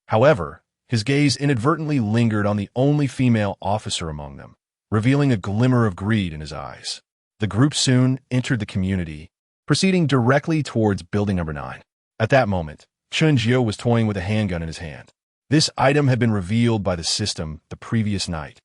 However, his gaze inadvertently lingered on the only female officer among them, revealing a glimmer of greed in his eyes. The group soon entered the community, proceeding directly towards building number 9. At that moment, Chun-jio was toying with a handgun in his hand. This item had been revealed by the system the previous night,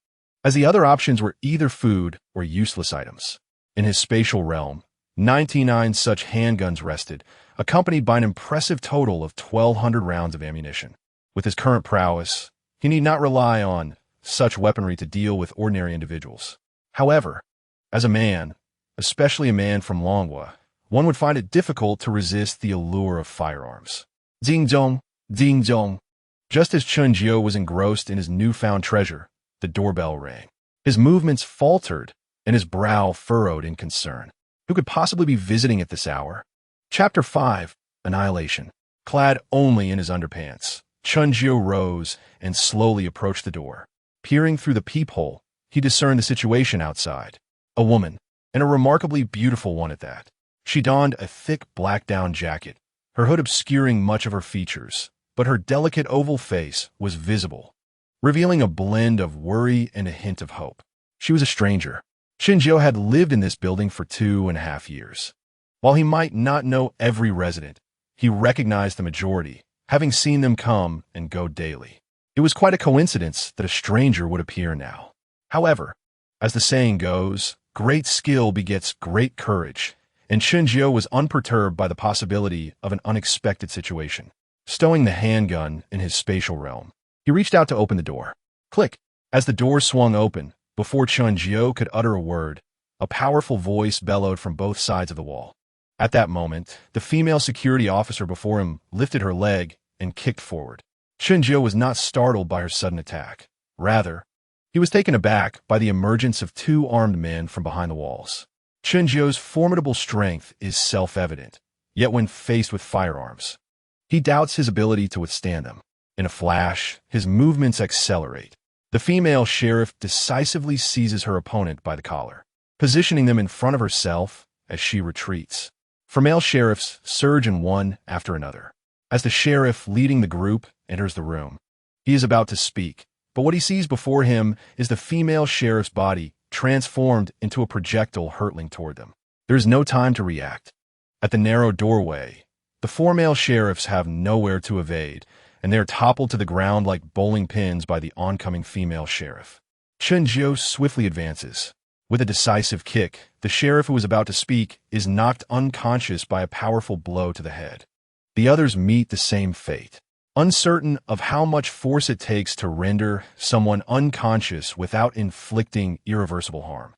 as the other options were either food or useless items. In his spatial realm, 99 such handguns rested, accompanied by an impressive total of 1,200 rounds of ammunition. With his current prowess, he need not rely on such weaponry to deal with ordinary individuals. However, as a man, especially a man from Longwa, one would find it difficult to resist the allure of firearms. Ding dong, ding dong. Just as Chun-jio was engrossed in his newfound treasure, the doorbell rang. His movements faltered, and his brow furrowed in concern. Who could possibly be visiting at this hour? Chapter 5, Annihilation. Clad only in his underpants, Chun-jio rose and slowly approached the door. Peering through the peephole, he discerned the situation outside. A woman, and a remarkably beautiful one at that. She donned a thick black down jacket, her hood obscuring much of her features, but her delicate oval face was visible, revealing a blend of worry and a hint of hope. She was a stranger. Chun-jio had lived in this building for 2.5 years. While he might not know every resident, he recognized the majority, having seen them come and go daily. It was quite a coincidence that a stranger would appear now. However, as the saying goes, great skill begets great courage, and Chun-jio was unperturbed by the possibility of an unexpected situation. Stowing the handgun in his spatial realm, he reached out to open the door. Click! As the door swung open, before Chun-jio could utter a word, a powerful voice bellowed from both sides of the wall. At that moment, the female security officer before him lifted her leg and kicked forward. Chun-jio was not startled by her sudden attack. Rather, he was taken aback by the emergence of 2 armed men from behind the walls. Chun-jio's formidable strength is self-evident, yet when faced with firearms, he doubts his ability to withstand them. In a flash, his movements accelerate. The female sheriff decisively seizes her opponent by the collar, positioning them in front of herself as she retreats. 4 male sheriffs surge in one after another. As the sheriff leading the group enters the room, he is about to speak, but what he sees before him is the female sheriff's body transformed into a projectile hurtling toward them. There is no time to react. At the narrow doorway, the 4 male sheriffs have nowhere to evade, and they are toppled to the ground like bowling pins by the oncoming female sheriff. Chun-jio swiftly advances. With a decisive kick, the sheriff who was about to speak is knocked unconscious by a powerful blow to the head. The others meet the same fate. Uncertain of how much force it takes to render someone unconscious without inflicting irreversible harm,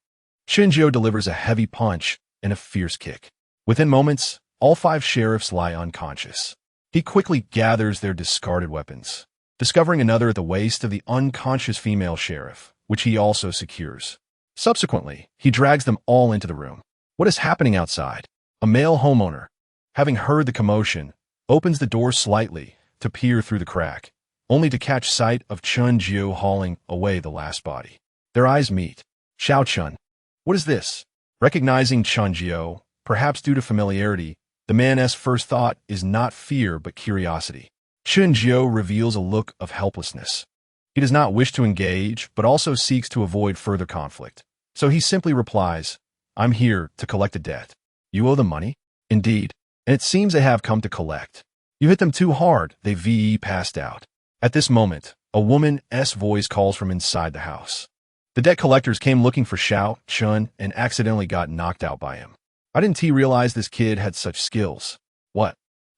Chun-jio delivers a heavy punch and a fierce kick. Within moments, all 5 sheriffs lie unconscious. He quickly gathers their discarded weapons, discovering another at the waist of the unconscious female sheriff, which he also secures. Subsequently, he drags them all into the room. What is happening outside? A male homeowner, having heard the commotion, opens the door slightly to peer through the crack, only to catch sight of Chun-jio hauling away the last body. Their eyes meet. Xiao Chun. What is this? Recognizing Chun-jio, perhaps due to familiarity, the man's first thought is not fear but curiosity. Chun-jio reveals a look of helplessness. He does not wish to engage, but also seeks to avoid further conflict. So he simply replies, "I'm here to collect a debt." "You owe them money?" "Indeed. And it seems they have come to collect." "You hit them too hard, they passed out." At this moment, a woman's voice calls from inside the house. The debt collectors came looking for Xiao Chun and accidentally got knocked out by him. "I didn't realize this kid had such skills." "What?"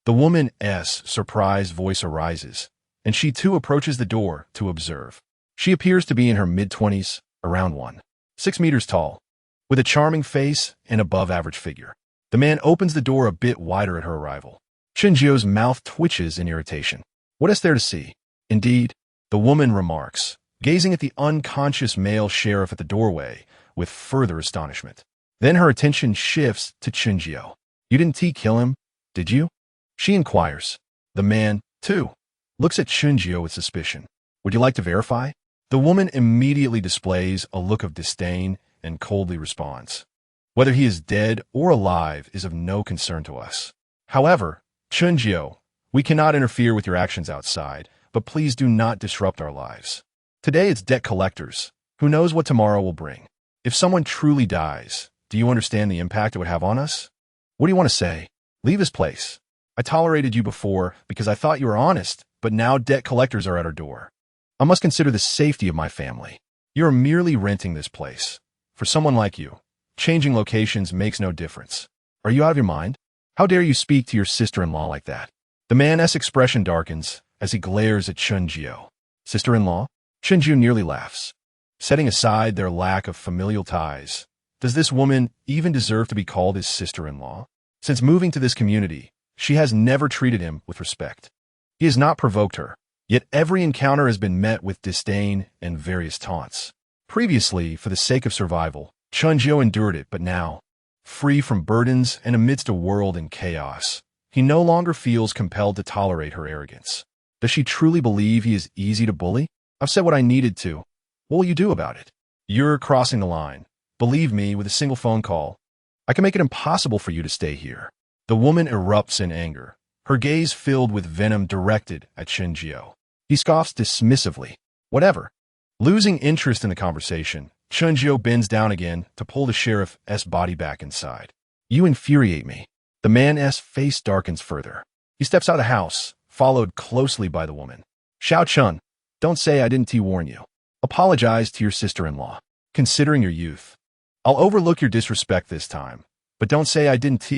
The woman's surprised voice arises, and she too approaches the door to observe. She appears to be in her mid-20s, around 1.6 meters tall, with a charming face and above-average figure. The man opens the door a bit wider at her arrival. Chun-jio's mouth twitches in irritation. "What is there to see?" "Indeed," the woman remarks, gazing at the unconscious male sheriff at the doorway with further astonishment. Then her attention shifts to Chun-jio. "You didn't kill him, did you?" she inquires. The man, too, looks at Chun-jio with suspicion. "Would you like to verify?" The woman immediately displays a look of disdain and coldly responds, "Whether he is dead or alive is of no concern to us. However, Chun-jio, we cannot interfere with your actions outside, but please do not disrupt our lives. Today it's debt collectors. Who knows what tomorrow will bring? If someone truly dies, do you understand the impact it would have on us? What do you want to say? Leave this place." I tolerated you before because I thought you were honest, but now debt collectors are at our door. I must consider the safety of my family. You are merely renting this place. For someone like you, changing locations makes no difference. Are you out of your mind? How dare you speak to your sister-in-law like that? The man's expression darkens as he glares at Chunjio. Sister-in-law? Chunjio nearly laughs. Setting aside their lack of familial ties, does this woman even deserve to be called his sister-in-law? Since moving to this community, she has never treated him with respect. He has not provoked her, yet every encounter has been met with disdain and various taunts. Previously, for the sake of survival, Chunjio endured it, but now, free from burdens and amidst a world in chaos, he no longer feels compelled to tolerate her arrogance. Does she truly believe he is easy to bully? I've said what I needed to. What will you do about it? You're crossing the line. Believe me, with a single phone call, I can make it impossible for you to stay here. The woman erupts in anger, her gaze filled with venom directed at Chunjio. He scoffs dismissively. Whatever. Losing interest in the conversation, Chunjio bends down again to pull the sheriff's body back inside. You infuriate me. The man's face darkens further. He steps out of the house, followed closely by the woman. Xiao Chun, don't say I didn't warn you. Apologize to your sister-in-law. Considering your youth, I'll overlook your disrespect this time, but don't say I didn't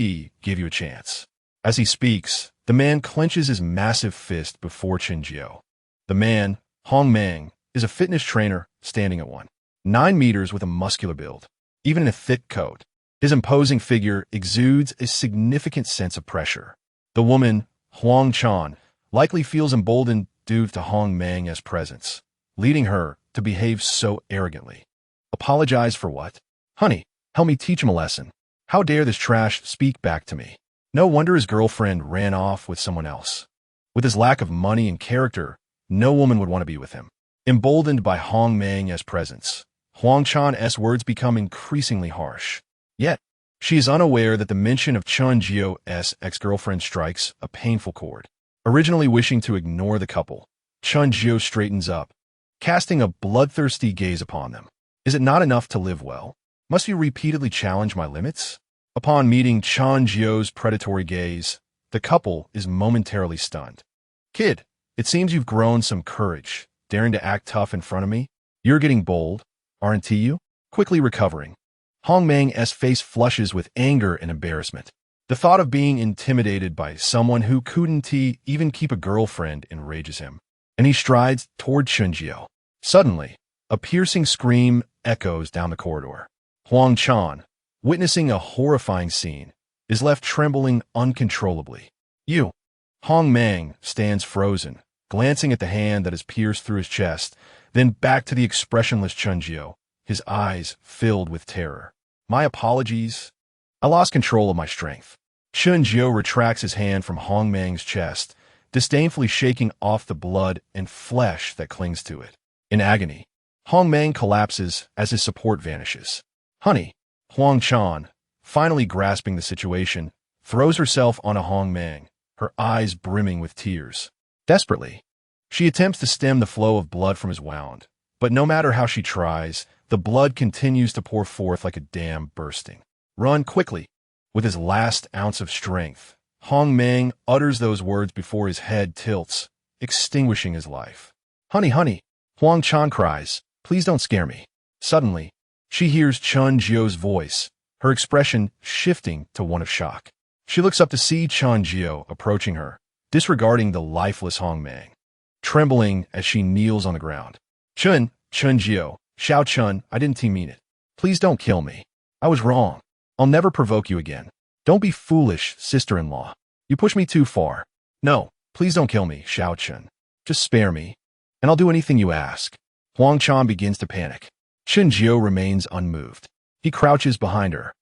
give you a chance. As he speaks, the man clenches his massive fist before Chunjio. The man, Hong Mang, is a fitness trainer standing at 1.9 meters with a muscular build. Even in a thick coat, his imposing figure exudes a significant sense of pressure. The woman, Huang Chan, likely feels emboldened due to Hong Mang's presence, leading her to behave so arrogantly. Apologize for what? Honey, help me teach him a lesson. How dare this trash speak back to me? No wonder his girlfriend ran off with someone else. With his lack of money and character, no woman would want to be with him. Emboldened by Hong Mang's presence, Huang Chan's words become increasingly harsh. Yet, she is unaware that the mention of Chunjio's ex-girlfriend strikes a painful chord. Originally wishing to ignore the couple, Chunjio straightens up, casting a bloodthirsty gaze upon them. Is it not enough to live well? Must you repeatedly challenge my limits? Upon meeting Chunjio's predatory gaze, the couple is momentarily stunned. Kid, it seems you've grown some courage, daring to act tough in front of me. You're getting bold, aren't you? Quickly recovering, Hong Mang's face flushes with anger and embarrassment. The thought of being intimidated by someone who couldn't even keep a girlfriend enrages him, and he strides toward Chunjio. Suddenly, a piercing scream echoes down the corridor. Huang Chan, witnessing a horrifying scene, is left trembling uncontrollably. You! Hong Mang stands frozen, glancing at the hand that has pierced through his chest, then back to the expressionless Chunjio, his eyes filled with terror. My apologies. I lost control of my strength. Chunjio retracts his hand from Hong Mang's chest, disdainfully shaking off the blood and flesh that clings to it. In agony, Hong Mang collapses as his support vanishes. Honey, Huang Chan, finally grasping the situation, throws herself onto Hong Mang, her eyes brimming with tears. Desperately, she attempts to stem the flow of blood from his wound, but no matter how she tries, the blood continues to pour forth like a dam bursting. Run quickly! With his last ounce of strength, Hong Mang utters those words before his head tilts, extinguishing his life. Honey, honey, Huang Chan cries, please don't scare me. Suddenly, she hears Chunjio's voice, her expression shifting to one of shock. She looks up to see Chunjio approaching her, disregarding the lifeless Hong Mang, trembling as she kneels on the ground. Chunjio, Xiao Chun, I didn't mean it. Please don't kill me. I was wrong. I'll never provoke you again. Don't be foolish, sister-in-law. You pushed me too far. No, please don't kill me, Xiao Chun. Just spare me, and I'll do anything you ask. Huang Chan begins to panic. Chunjio remains unmoved. He crouches behind her,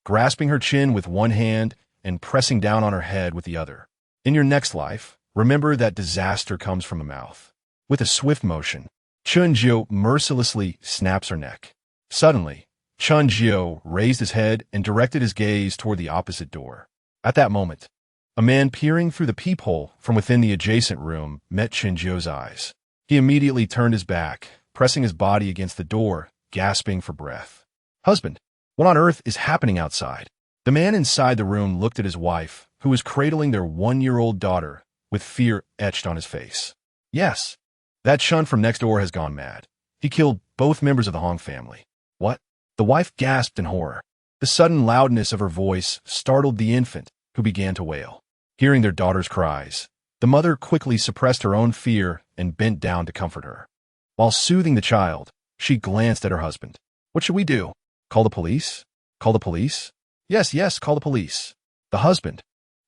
grasping her chin with one hand and pressing down on her head with the other. In your next life, remember that disaster comes from the mouth. With a swift motion, Chunjio mercilessly snaps her neck. Suddenly, Chunjio raised his head and directed his gaze toward the opposite door. At that moment, a man peering through the peephole from within the adjacent room met Chunjio's eyes. He immediately turned his back, pressing his body against the door, gasping for breath. Husband, what on earth is happening outside? The man inside the room looked at his wife, who was cradling their 1-year-old daughter with fear etched on his face. Yes, that Chun from next door has gone mad. He killed both members of the Hong family. What? The wife gasped in horror. The sudden loudness of her voice startled the infant, who began to wail. Hearing their daughter's cries, the mother quickly suppressed her own fear and bent down to comfort her. While soothing the child, she glanced at her husband. What should we do? Call the police? Call the police? Yes, yes, call the police. The husband,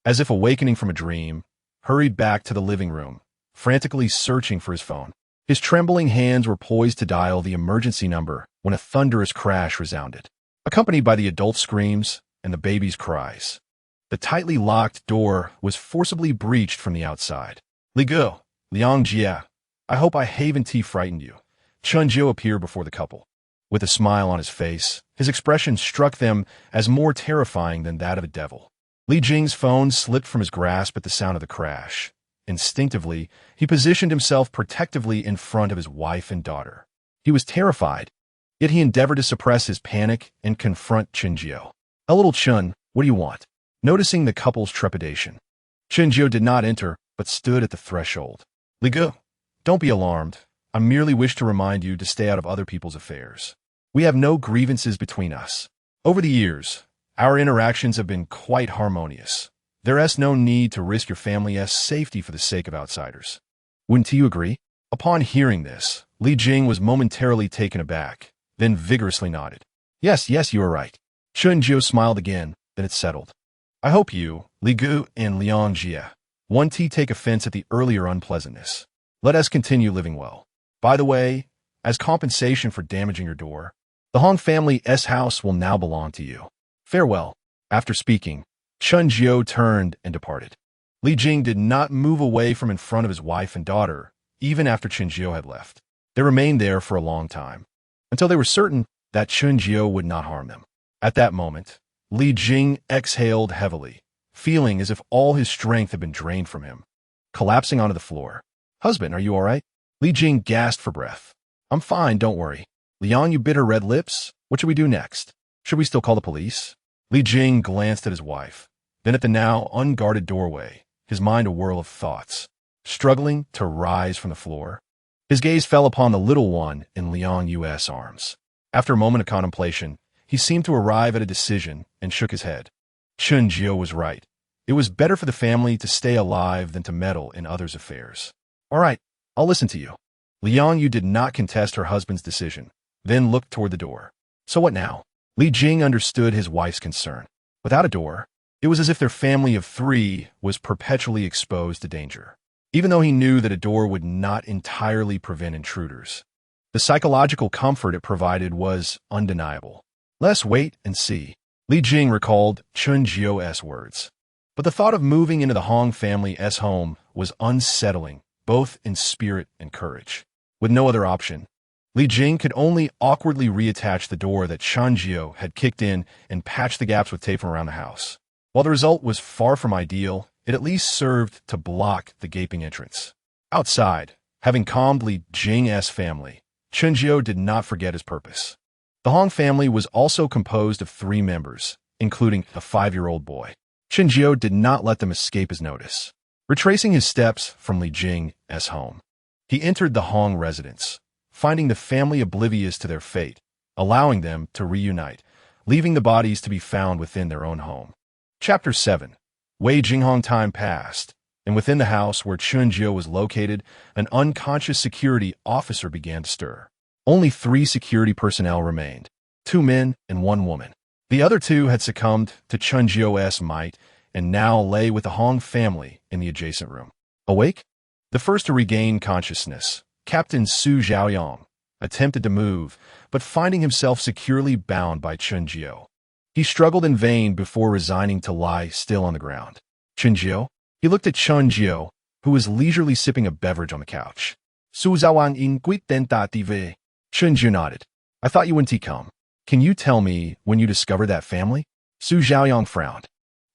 as if awakening from a dream, hurried back to the living room, frantically searching for his phone. His trembling hands were poised to dial the emergency number when a thunderous crash resounded, accompanied by the adult's screams and the baby's cries. The tightly locked door was forcibly breached from the outside. Li Gu, Liang Jia, I hope I haven't frightened you. Chun Jiu appeared before the couple. With a smile on his face, his expression struck them as more terrifying than that of a devil. Li Jing's phone slipped from his grasp at the sound of the crash. Instinctively, he positioned himself protectively in front of his wife and daughter. He was terrified, yet he endeavored to suppress his panic and confront Chunjiu. A little Chun, what do you want? Noticing the couple's trepidation, Chunjiu did not enter, but stood at the threshold. Li Gu, don't be alarmed. I merely wish to remind you to stay out of other people's affairs. We have no grievances between us. Over the years, our interactions have been quite harmonious. There is no need to risk your family's safety for the sake of outsiders. Wouldn't you agree? Upon hearing this, Li Jing was momentarily taken aback, then vigorously nodded. Yes, yes, you are right. Chunjiu smiled again, then it settled. I hope you, Li Gu and Liang Jia, won't take offense at the earlier unpleasantness. Let us continue living well. By the way, as compensation for damaging your door, the Hong family's house will now belong to you. Farewell. After speaking, Chunjiu turned and departed. Li Jing did not move away from in front of his wife and daughter, even after Chunjiu had left. They remained there for a long time, until they were certain that Chunjiu would not harm them. At that moment, Li Jing exhaled heavily, feeling as if all his strength had been drained from him. Collapsing onto the floor. Husband, are you all right? Li Jing gasped for breath. I'm fine, don't worry. Liang, you bit her red lips? What should we do next? Should we still call the police? Li Jing glanced at his wife, then at the now unguarded doorway, his mind a whirl of thoughts. Struggling to rise from the floor, his gaze fell upon the little one in Liang Yu's arms. After a moment of contemplation, he seemed to arrive at a decision and shook his head. Chunjiu was right. It was better for the family to stay alive than to meddle in others' affairs. All right, I'll listen to you. Liang Yu did not contest her husband's decision, then looked toward the door. So what now? Li Jing understood his wife's concern. Without a door, it was as if their family of 3 was perpetually exposed to danger, even though he knew that a door would not entirely prevent intruders. The psychological comfort it provided was undeniable. Let's wait and see. Li Jing recalled Chunjiu's words. But the thought of moving into the Hong family's home was unsettling, both in spirit and courage. With no other option, Li Jing could only awkwardly reattach the door that Chunjiu had kicked in and patch the gaps with tape from around the house. While the result was far from ideal, it at least served to block the gaping entrance. Outside, having calmed Li Jing's family, Chunjiu did not forget his purpose. The Hong family was also composed of 3 members, including a 5-year-old boy. Chunjiu did not let them escape his notice. Retracing his steps from Li Jing's home, he entered the Hong residence, finding the family oblivious to their fate, allowing them to reunite, leaving the bodies to be found within their own home. Chapter 7. Wei Jinghong. Time passed, and within the house where Chunjiu was located, an unconscious security officer began to stir. Only 3 security personnel remained, 2 men and 1 woman. The other 2 had succumbed to Chunjiu's might and now lay with the Hong family in the adjacent room. Awake? The first to regain consciousness, Captain Su Zhaoyong, attempted to move, but finding himself securely bound by Chunjiu, he struggled in vain before resigning to lie still on the ground. Chunjiu? He looked at Chunjiu, who was leisurely sipping a beverage on the couch. Su Zhaoyong in quit tentative. Chunjiu nodded. I thought you wouldn't come. Can you tell me when you discovered that family? Su Zhaoyong frowned.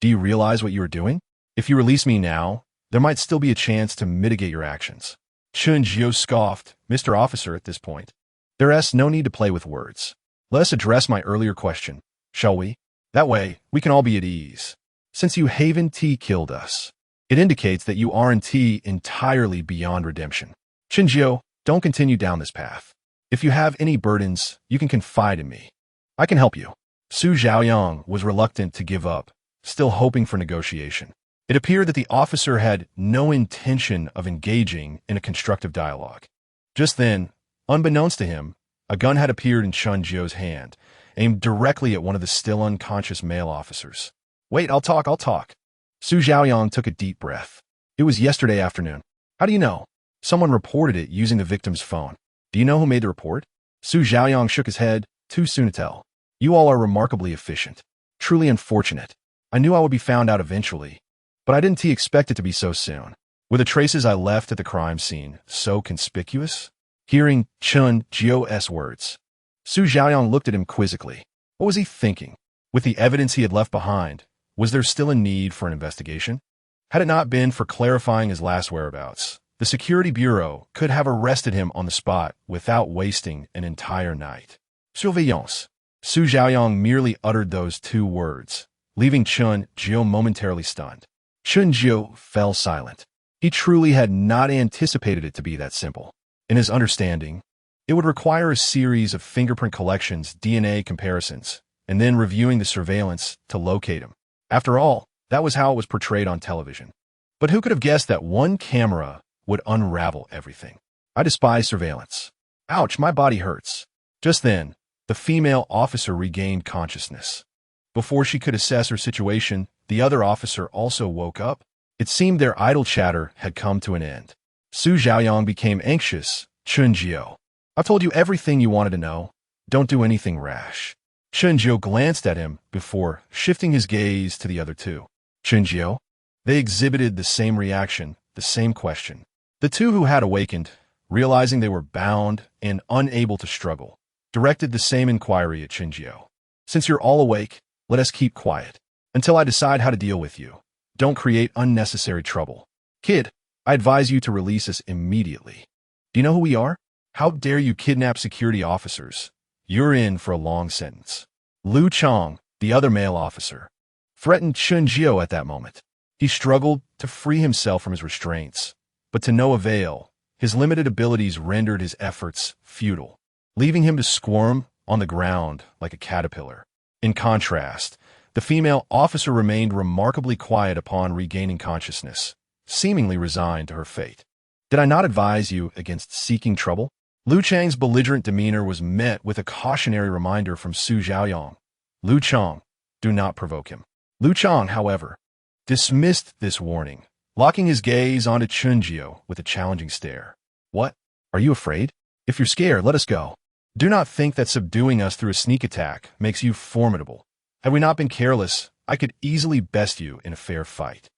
Do you realize what you are doing? If you release me now, there might still be a chance to mitigate your actions. Chunjiu scoffed. Mr. Officer, at this point, there is no need to play with words. Let us address my earlier question, shall we? That way, we can all be at ease. Since you haven't killed us, it indicates that you aren't entirely beyond redemption. Chinjiu, don't continue down this path. If you have any burdens, you can confide in me. I can help you. Su Zhaoyang was reluctant to give up, still hoping for negotiation. It appeared that the officer had no intention of engaging in a constructive dialogue. Just then, unbeknownst to him, a gun had appeared in Chun Jiu's hand, aimed directly at one of the still unconscious male officers. Wait, I'll talk. Su Zhaoyang took a deep breath. It was yesterday afternoon. How do you know? Someone reported it using the victim's phone. Do you know who made the report? Su Zhaoyang shook his head. Too soon to tell. You all are remarkably efficient. Truly unfortunate. I knew I would be found out eventually, but I didn't expect it to be so soon. Were the traces I left at the crime scene so conspicuous? Hearing Chun Jiu's words, Su Zhaoyang looked at him quizzically. What was he thinking? With the evidence he had left behind, was there still a need for an investigation? Had it not been for clarifying his last whereabouts, the Security Bureau could have arrested him on the spot without wasting an entire night. Surveillance. Su Zhaoyang merely uttered those two words, leaving Chun Jiu momentarily stunned. Chun Jiu fell silent. He truly had not anticipated it to be that simple. In his understanding, it would require a series of fingerprint collections, DNA comparisons, and then reviewing the surveillance to locate him. After all, that was how it was portrayed on television. But who could have guessed that one camera would unravel everything? I despise surveillance. Ouch, my body hurts. Just then, the female officer regained consciousness. Before she could assess her situation, the other officer also woke up. It seemed their idle chatter had come to an end. Su Zhaoyang became anxious. Chun Jiu, I've told you everything you wanted to know. Don't do anything rash. Chun Jiu glanced at him before shifting his gaze to the other two. Chun Jiu? They exhibited the same reaction, the same question. The two who had awakened, realizing they were bound and unable to struggle, directed the same inquiry at Chun Jiu. Since you're all awake, let us keep quiet until I decide how to deal with you. Don't create unnecessary trouble. Kid, I advise you to release us immediately. Do you know who we are? How dare you kidnap security officers? You're in for a long sentence. Lu Chong, the other male officer, threatened Chun Jiu at that moment. He struggled to free himself from his restraints, but to no avail. His limited abilities rendered his efforts futile, leaving him to squirm on the ground like a caterpillar. In contrast, the female officer remained remarkably quiet upon regaining consciousness, seemingly resigned to her fate. Did I not advise you against seeking trouble? Lu Chang's belligerent demeanor was met with a cautionary reminder from Su Zhaoyang. Lu Chang, do not provoke him. Lu Chang, however, dismissed this warning, locking his gaze onto Chun Jiu with a challenging stare. What? Are you afraid? If you're scared, let us go. Do not think that subduing us through a sneak attack makes you formidable. Had we not been careless, I could easily best you in a fair fight.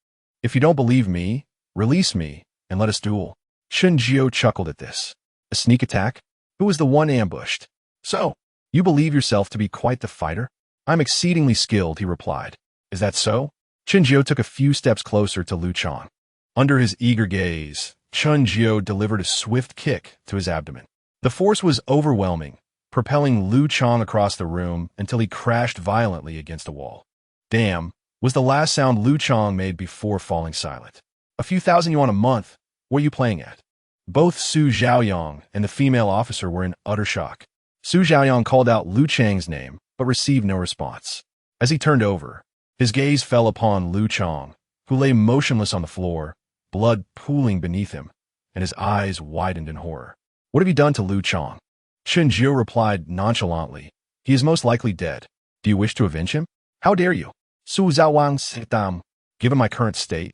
If you don't believe me, release me and let us duel. Chun Jiu chuckled at this. A sneak attack? Who was the one ambushed? So, you believe yourself to be quite the fighter? I'm exceedingly skilled, he replied. Is that so? Chun Jiu took a few steps closer to Lu Chang. Under his eager gaze, Chun Jiu delivered a swift kick to his abdomen. The force was overwhelming, propelling Lu Chang across the room until he crashed violently against a wall. Damn, was the last sound Lu Chang made before falling silent. A few thousand yuan a month? What are you playing at? Both Su Zhaoyang and the female officer were in utter shock. Su Zhaoyang called out Lu Chang's name, but received no response. As he turned over, his gaze fell upon Lu Chang, who lay motionless on the floor, blood pooling beneath him, and his eyes widened in horror. What have you done to Lu Chang? Chun Jiu replied nonchalantly. He is most likely dead. Do you wish to avenge him? How dare you? Su Zhaoyang Sitam. Given my current state,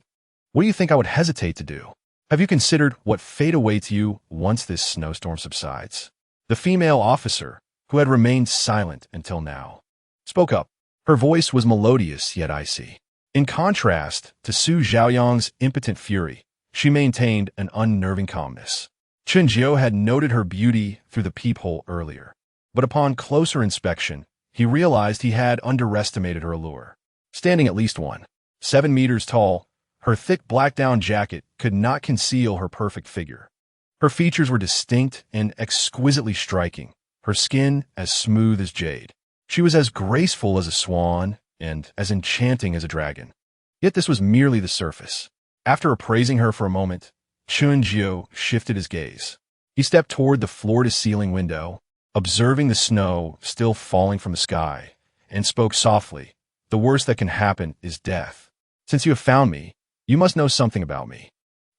what do you think I would hesitate to do? Have you considered what fate awaits you once this snowstorm subsides? The female officer, who had remained silent until now, spoke up. Her voice was melodious yet icy. In contrast to Su Zhaoyang's impotent fury, she maintained an unnerving calmness. Chun Jiu had noted her beauty through the peephole earlier, but upon closer inspection, he realized he had underestimated her allure. Standing at least 7 meters tall, her thick black down jacket could not conceal her perfect figure. Her features were distinct and exquisitely striking, her skin as smooth as jade. She was as graceful as a swan and as enchanting as a dragon. Yet this was merely the surface. After appraising her for a moment, Chun-Jio shifted his gaze. He stepped toward the floor-to-ceiling window, observing the snow still falling from the sky, and spoke softly. The worst that can happen is death. Since you have found me, you must know something about me.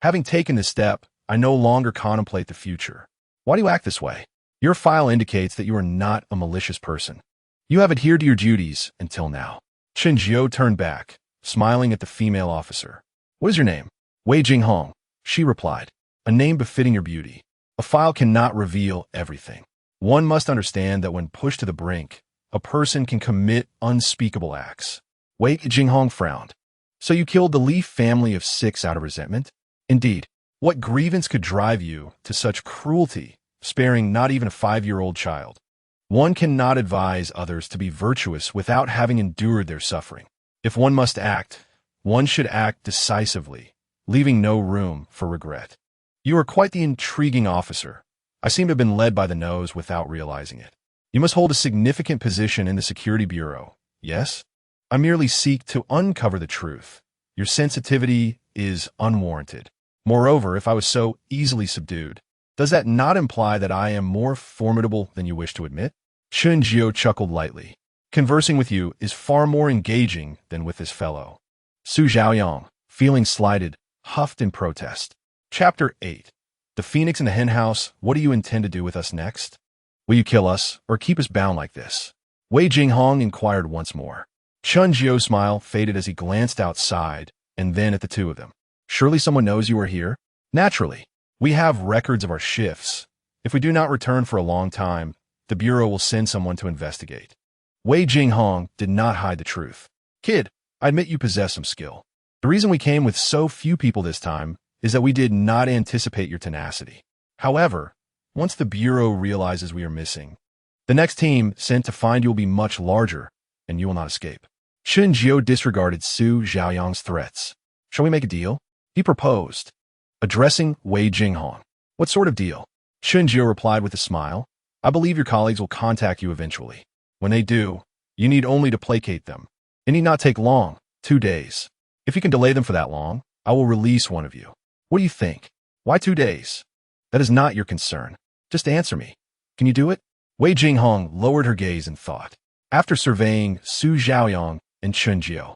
Having taken this step, I no longer contemplate the future. Why do you act this way? Your file indicates that you are not a malicious person. You have adhered to your duties until now. Chun-Jio turned back, smiling at the female officer. What is your name? Wei Jinghong, she replied. A name befitting your beauty. A file cannot reveal everything. One must understand that when pushed to the brink, a person can commit unspeakable acts. Wei Jinghong frowned. So you killed the Li family of 6 out of resentment? Indeed. What grievance could drive you to such cruelty, sparing not even a 5-year-old child? One cannot advise others to be virtuous without having endured their suffering. If one must act, one should act decisively, leaving no room for regret. You are quite the intriguing officer. I seem to have been led by the nose without realizing it. You must hold a significant position in the Security Bureau, yes? I merely seek to uncover the truth. Your sensitivity is unwarranted. Moreover, if I was so easily subdued, does that not imply that I am more formidable than you wish to admit? Chun-Jio chuckled lightly. Conversing with you is far more engaging than with this fellow. Su Zhaoyang, feeling slighted, huffed in protest. Chapter 8. The Phoenix in the Henhouse. What do you intend to do with us next? Will you kill us, or keep us bound like this? Wei Jinghong inquired once more. Chun-Jio's smile faded as he glanced outside, and then at the two of them. Surely someone knows you are here? Naturally. We have records of our shifts. If we do not return for a long time, the Bureau will send someone to investigate. Wei Jinghong did not hide the truth. Kid, I admit you possess some skill. The reason we came with so few people this time is that we did not anticipate your tenacity. However, once the Bureau realizes we are missing, the next team sent to find you will be much larger, and you will not escape. Chun-Jio disregarded Su Zhaoyang's threats. Shall we make a deal? He proposed, addressing Wei Jinghong. What sort of deal? Chun-Jio replied with a smile. I believe your colleagues will contact you eventually. When they do, you need only to placate them. It need not take long, 2 days. If you can delay them for that long, I will release one of you. What do you think? Why 2 days? That is not your concern. Just answer me. Can you do it? Wei Jinghong lowered her gaze in thought. After surveying Su Zhaoyang and Chun-Jio,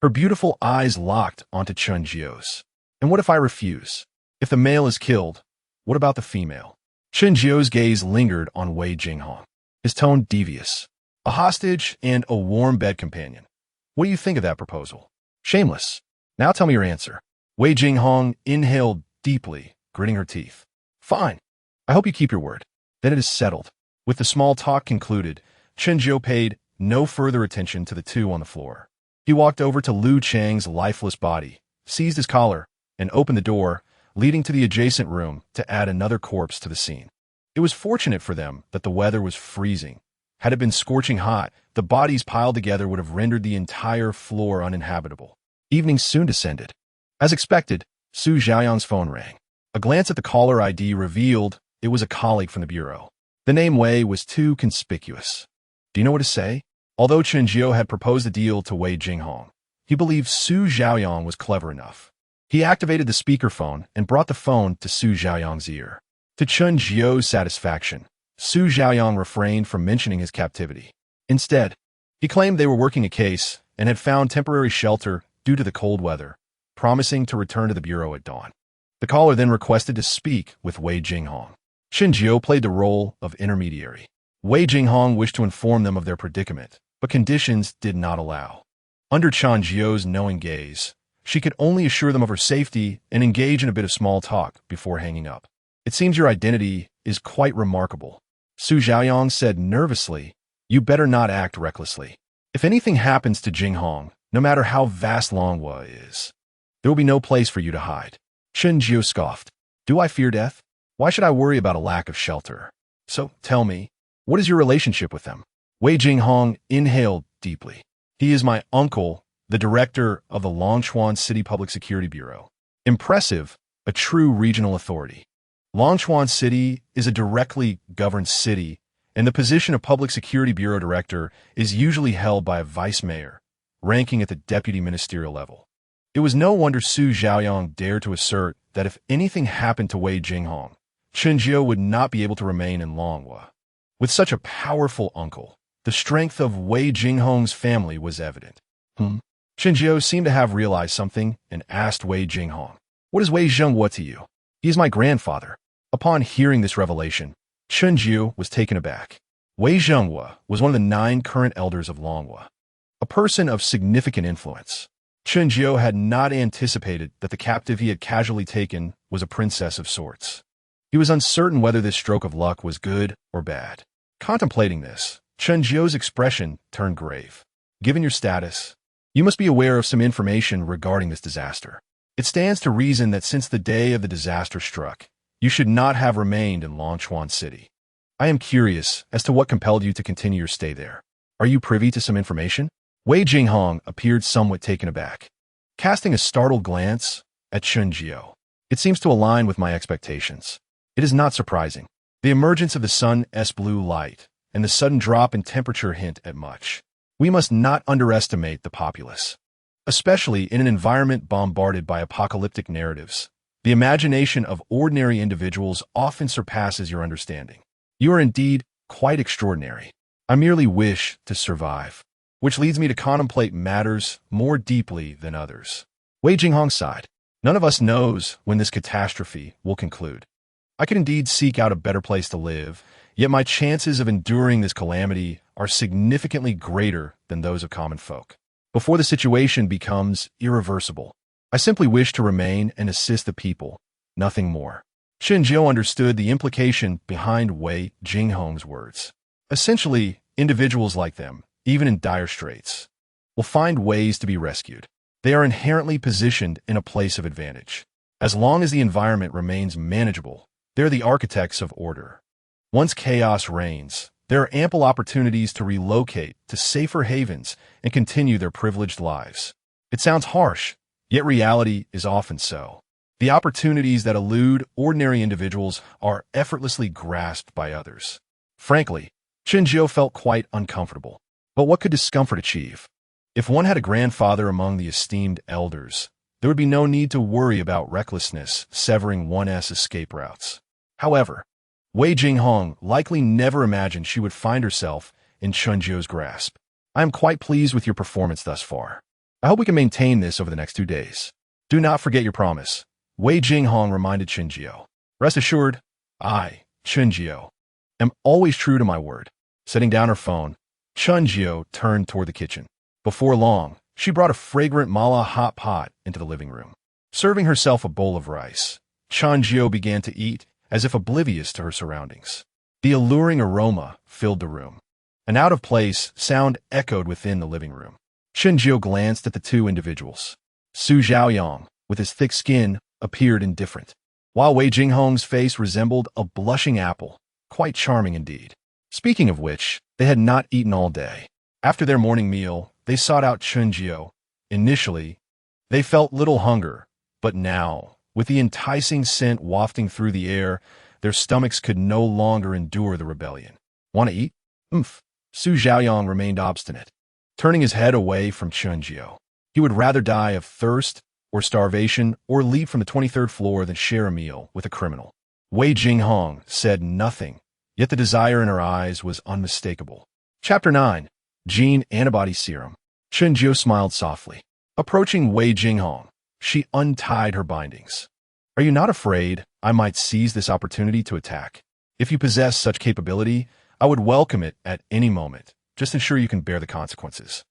her beautiful eyes locked onto Chun-Jio's. And what if I refuse? If the male is killed, what about the female? Chun-Jio's gaze lingered on Wei Jinghong, his tone devious. A hostage and a warm bed companion. What do you think of that proposal? Shameless. Now tell me your answer. Wei Jinghong inhaled deeply, gritting her teeth. Fine. I hope you keep your word. Then it is settled. With the small talk concluded, Chun-Jio paid no further attention to the two on the floor. He walked over to Lu Chang's lifeless body, seized his collar, and opened the door, leading to the adjacent room to add another corpse to the scene. It was fortunate for them that the weather was freezing. Had it been scorching hot, the bodies piled together would have rendered the entire floor uninhabitable. Evening soon descended. As expected, Su Zhaoyang's phone rang. A glance at the caller ID revealed it was a colleague from the Bureau. The name Wei was too conspicuous. Do you know what to say? Although Chun-Jio had proposed a deal to Wei Jinghong, he believed Su Zhaoyang was clever enough. He activated the speakerphone and brought the phone to Su Zhaoyang's ear. To Chun-Jio's satisfaction, Su Zhaoyang refrained from mentioning his captivity. Instead, he claimed they were working a case and had found temporary shelter due to the cold weather, promising to return to the Bureau at dawn. The caller then requested to speak with Wei Jinghong. Chun-Jio played the role of intermediary. Wei Jinghong wished to inform them of their predicament, but conditions did not allow. Under Chun-Jio's knowing gaze, she could only assure them of her safety and engage in a bit of small talk before hanging up. It seems your identity is quite remarkable. Su Zhaoyang said nervously, you better not act recklessly. If anything happens to Jinghong, no matter how vast Longhua is, there will be no place for you to hide. Chun-Jio scoffed. Do I fear death? Why should I worry about a lack of shelter? So, tell me, what is your relationship with them? Wei Jinghong inhaled deeply. He is my uncle, the director of the Longchuan City Public Security Bureau. Impressive, a true regional authority. Longchuan City is a directly governed city, and the position of Public Security Bureau Director is usually held by a vice mayor, ranking at the deputy ministerial level. It was no wonder Su Zhaoyang dared to assert that if anything happened to Wei Jinghong, Chen would not be able to remain in Longhua. With such a powerful uncle, the strength of Wei Jinghong's family was evident. Chen seemed to have realized something and asked Wei Jinghong, "What is Wei Zhenghua to you?" "He is my grandfather." Upon hearing this revelation, Chen was taken aback. Wei Zhenghua was one of the 9 current elders of Longhua, a person of significant influence. Chen had not anticipated that the captive he had casually taken was a princess of sorts. He was uncertain whether this stroke of luck was good or bad. Contemplating this, Chen expression turned grave. "Given your status, you must be aware of some information regarding this disaster. It stands to reason that since the day of the disaster struck, you should not have remained in Longchuan City. I am curious as to what compelled you to continue your stay there. Are you privy to some information?" Wei Jinghong appeared somewhat taken aback, casting a startled glance at Chen. "It seems to align with my expectations. It is not surprising. The emergence of the sun's blue light and the sudden drop in temperature hint at much. We must not underestimate the populace. Especially in an environment bombarded by apocalyptic narratives, the imagination of ordinary individuals often surpasses your understanding. You are indeed quite extraordinary. I merely wish to survive, which leads me to contemplate matters more deeply than others." Wei Jinghong sighed. "None of us knows when this catastrophe will conclude. I could indeed seek out a better place to live, yet my chances of enduring this calamity are significantly greater than those of common folk. Before the situation becomes irreversible, I simply wish to remain and assist the people, nothing more." Chen understood the implication behind Wei Jinghong's words. Essentially, individuals like them, even in dire straits, will find ways to be rescued. They are inherently positioned in a place of advantage. As long as the environment remains manageable, they're the architects of order. Once chaos reigns, there are ample opportunities to relocate to safer havens and continue their privileged lives. It sounds harsh, yet reality is often so. The opportunities that elude ordinary individuals are effortlessly grasped by others. Frankly, Chen felt quite uncomfortable. But what could discomfort achieve? If one had a grandfather among the esteemed elders, there would be no need to worry about recklessness severing one's escape routes. However, Wei Jinghong likely never imagined she would find herself in Chen grasp. "I am quite pleased with your performance thus far. I hope we can maintain this over the next 2 days. Do not forget your promise," Wei Jinghong reminded Chen. "Rest assured, I, Chen, am always true to my word." Setting down her phone, Chen turned toward the kitchen. Before long, she brought a fragrant mala hot pot into the living room. Serving herself a bowl of rice, Chen began to eat as if oblivious to her surroundings. The alluring aroma filled the room. An out-of-place sound echoed within the living room. Chen glanced at the 2 individuals. Su Zhaoyang, with his thick skin, appeared indifferent, while Wei Jinghong's face resembled a blushing apple, quite charming indeed. Speaking of which, they had not eaten all day. After their morning meal, they sought out Chen. Initially, they felt little hunger, but now, with the enticing scent wafting through the air, their stomachs could no longer endure the rebellion. "Want to eat?" Su Zhaoyang remained obstinate, turning his head away from Chen. He would rather die of thirst or starvation or leap from the 23rd floor than share a meal with a criminal. Wei Jinghong said nothing, yet the desire in her eyes was unmistakable. Chapter 9. Gene Antibody Serum. Chen smiled softly. Approaching Wei Jinghong, she untied her bindings. "Are you not afraid I might seize this opportunity to attack? If you possess such capability, I would welcome it at any moment. Just ensure you can bear the consequences."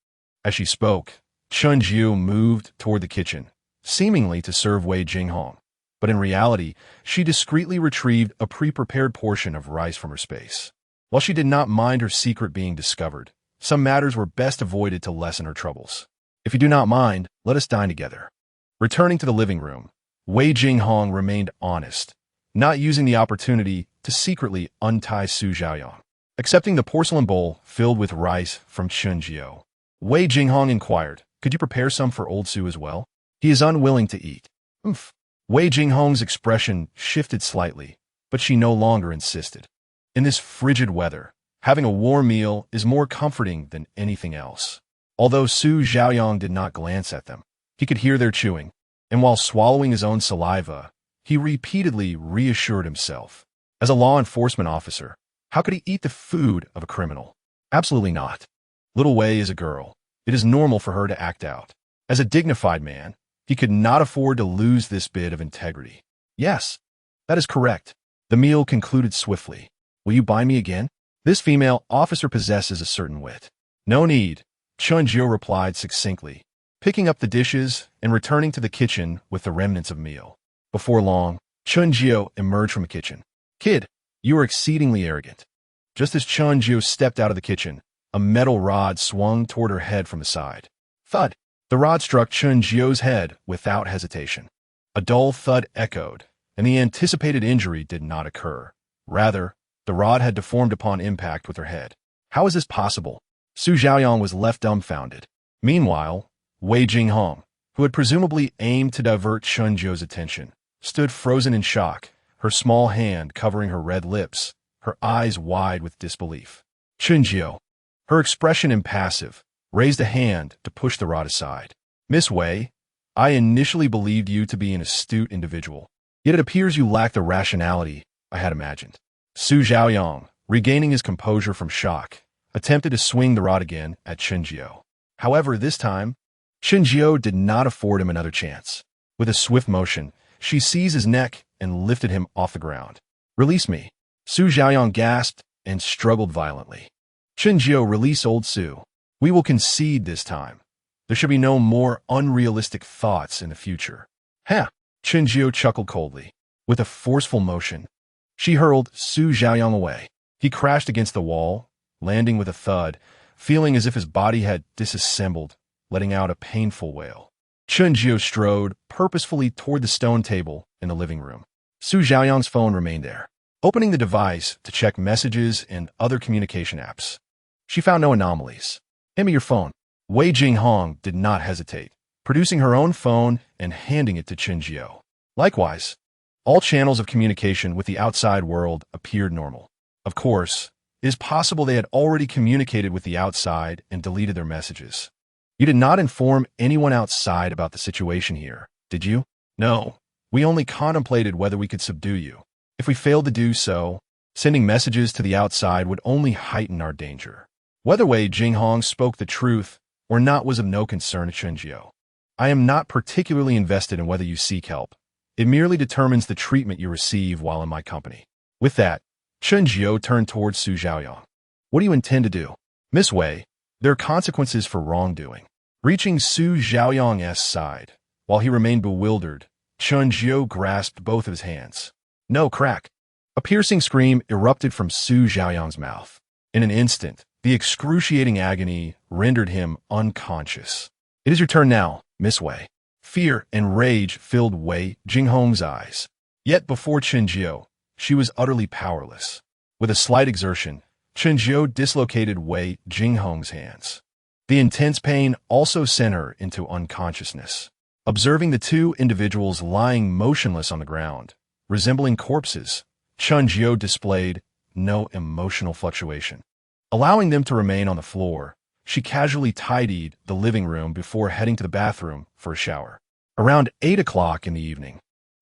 As she spoke, Chen moved toward the kitchen, seemingly to serve Wei Jinghong, but in reality, she discreetly retrieved a pre-prepared portion of rice from her space. While she did not mind her secret being discovered, some matters were best avoided to lessen her troubles. "If you do not mind, let us dine together." Returning to the living room, Wei Jinghong remained honest, not using the opportunity to secretly untie Su Zhaoyang. Accepting the porcelain bowl filled with rice from Chen, Wei Jinghong inquired, "Could you prepare some for old Su as well? He is unwilling to eat." Wei Jinghong's expression shifted slightly, but she no longer insisted. In this frigid weather, having a warm meal is more comforting than anything else. Although Su Zhaoyang did not glance at them, He could hear their chewing, and while swallowing his own saliva, he repeatedly reassured himself. As a law enforcement officer, how could he eat the food of a criminal? Absolutely not. Little Wei is a girl. It is normal for her to act out. As a dignified man, he could not afford to lose this bit of integrity. Yes, that is correct. The meal concluded swiftly. Will you buy me again? This female officer possesses a certain wit. No need, Chun Jio replied succinctly, picking up the dishes and returning to the kitchen with the remnants of meal. Before long, Chun Jio emerged from the kitchen. Kid, you are exceedingly arrogant. Just as Chun Jio stepped out of the kitchen, a metal rod swung toward her head from the side. Thud! The rod struck Chun Jio's head without hesitation. A dull thud echoed, and the anticipated injury did not occur. Rather, the rod had deformed upon impact with her head. How is this possible? Su Xiaoyang was left dumbfounded. Meanwhile, Wei Jinghong, who had presumably aimed to divert Chun Jio's attention, stood frozen in shock, her small hand covering her red lips, her eyes wide with disbelief. Chun Jio, her expression impassive, raised a hand to push the rod aside. Miss Wei, I initially believed you to be an astute individual, yet it appears you lack the rationality I had imagined. Su Xiaoyang, regaining his composure from shock, attempted to swing the rod again at Chun Jio. However, this time, Chun Jio did not afford him another chance. With a swift motion, she seized his neck and lifted him off the ground. Release me. Su Xiaoyang gasped and struggled violently. Chun Jio, release old Su. We will concede this time. There should be no more unrealistic thoughts in the future. Ha! Chun Jio chuckled coldly. With a forceful motion, she hurled Su Xiaoyang away. He crashed against the wall, landing with a thud, feeling as if his body had disassembled, letting out a painful wail. Chun Jio strode purposefully toward the stone table in the living room. Su Xiaoyang's phone remained there. Opening the device to check messages and other communication apps, she found no anomalies. Hand me your phone. Wei Jinghong did not hesitate, producing her own phone and handing it to Chun Jio. Likewise, all channels of communication with the outside world appeared normal. Of course, it is possible they had already communicated with the outside and deleted their messages. You did not inform anyone outside about the situation here, did you? No, we only contemplated whether we could subdue you. If we failed to do so, sending messages to the outside would only heighten our danger. Whether Wei Jinghong spoke the truth or not was of no concern to Chun Jio. I am not particularly invested in whether you seek help. It merely determines the treatment you receive while in my company. With that, Chun Jio turned towards Su Xiaoyang. What do you intend to do? Miss Wei, there are consequences for wrongdoing. Reaching Su Xiaoyang's side, while he remained bewildered, Chun Jio grasped both of his hands. No, crack. A piercing scream erupted from Su Xiaoyang's mouth. In an instant, the excruciating agony rendered him unconscious. It is your turn now, Miss Wei. Fear and rage filled Wei Jinghong's eyes. Yet before Chun Jio, she was utterly powerless. With a slight exertion, Chun Jio dislocated Wei Jinghong's hands. The intense pain also sent her into unconsciousness. Observing the two individuals lying motionless on the ground, resembling corpses, Chun Jio displayed no emotional fluctuation. Allowing them to remain on the floor, she casually tidied the living room before heading to the bathroom for a shower. Around 8 o'clock in the evening,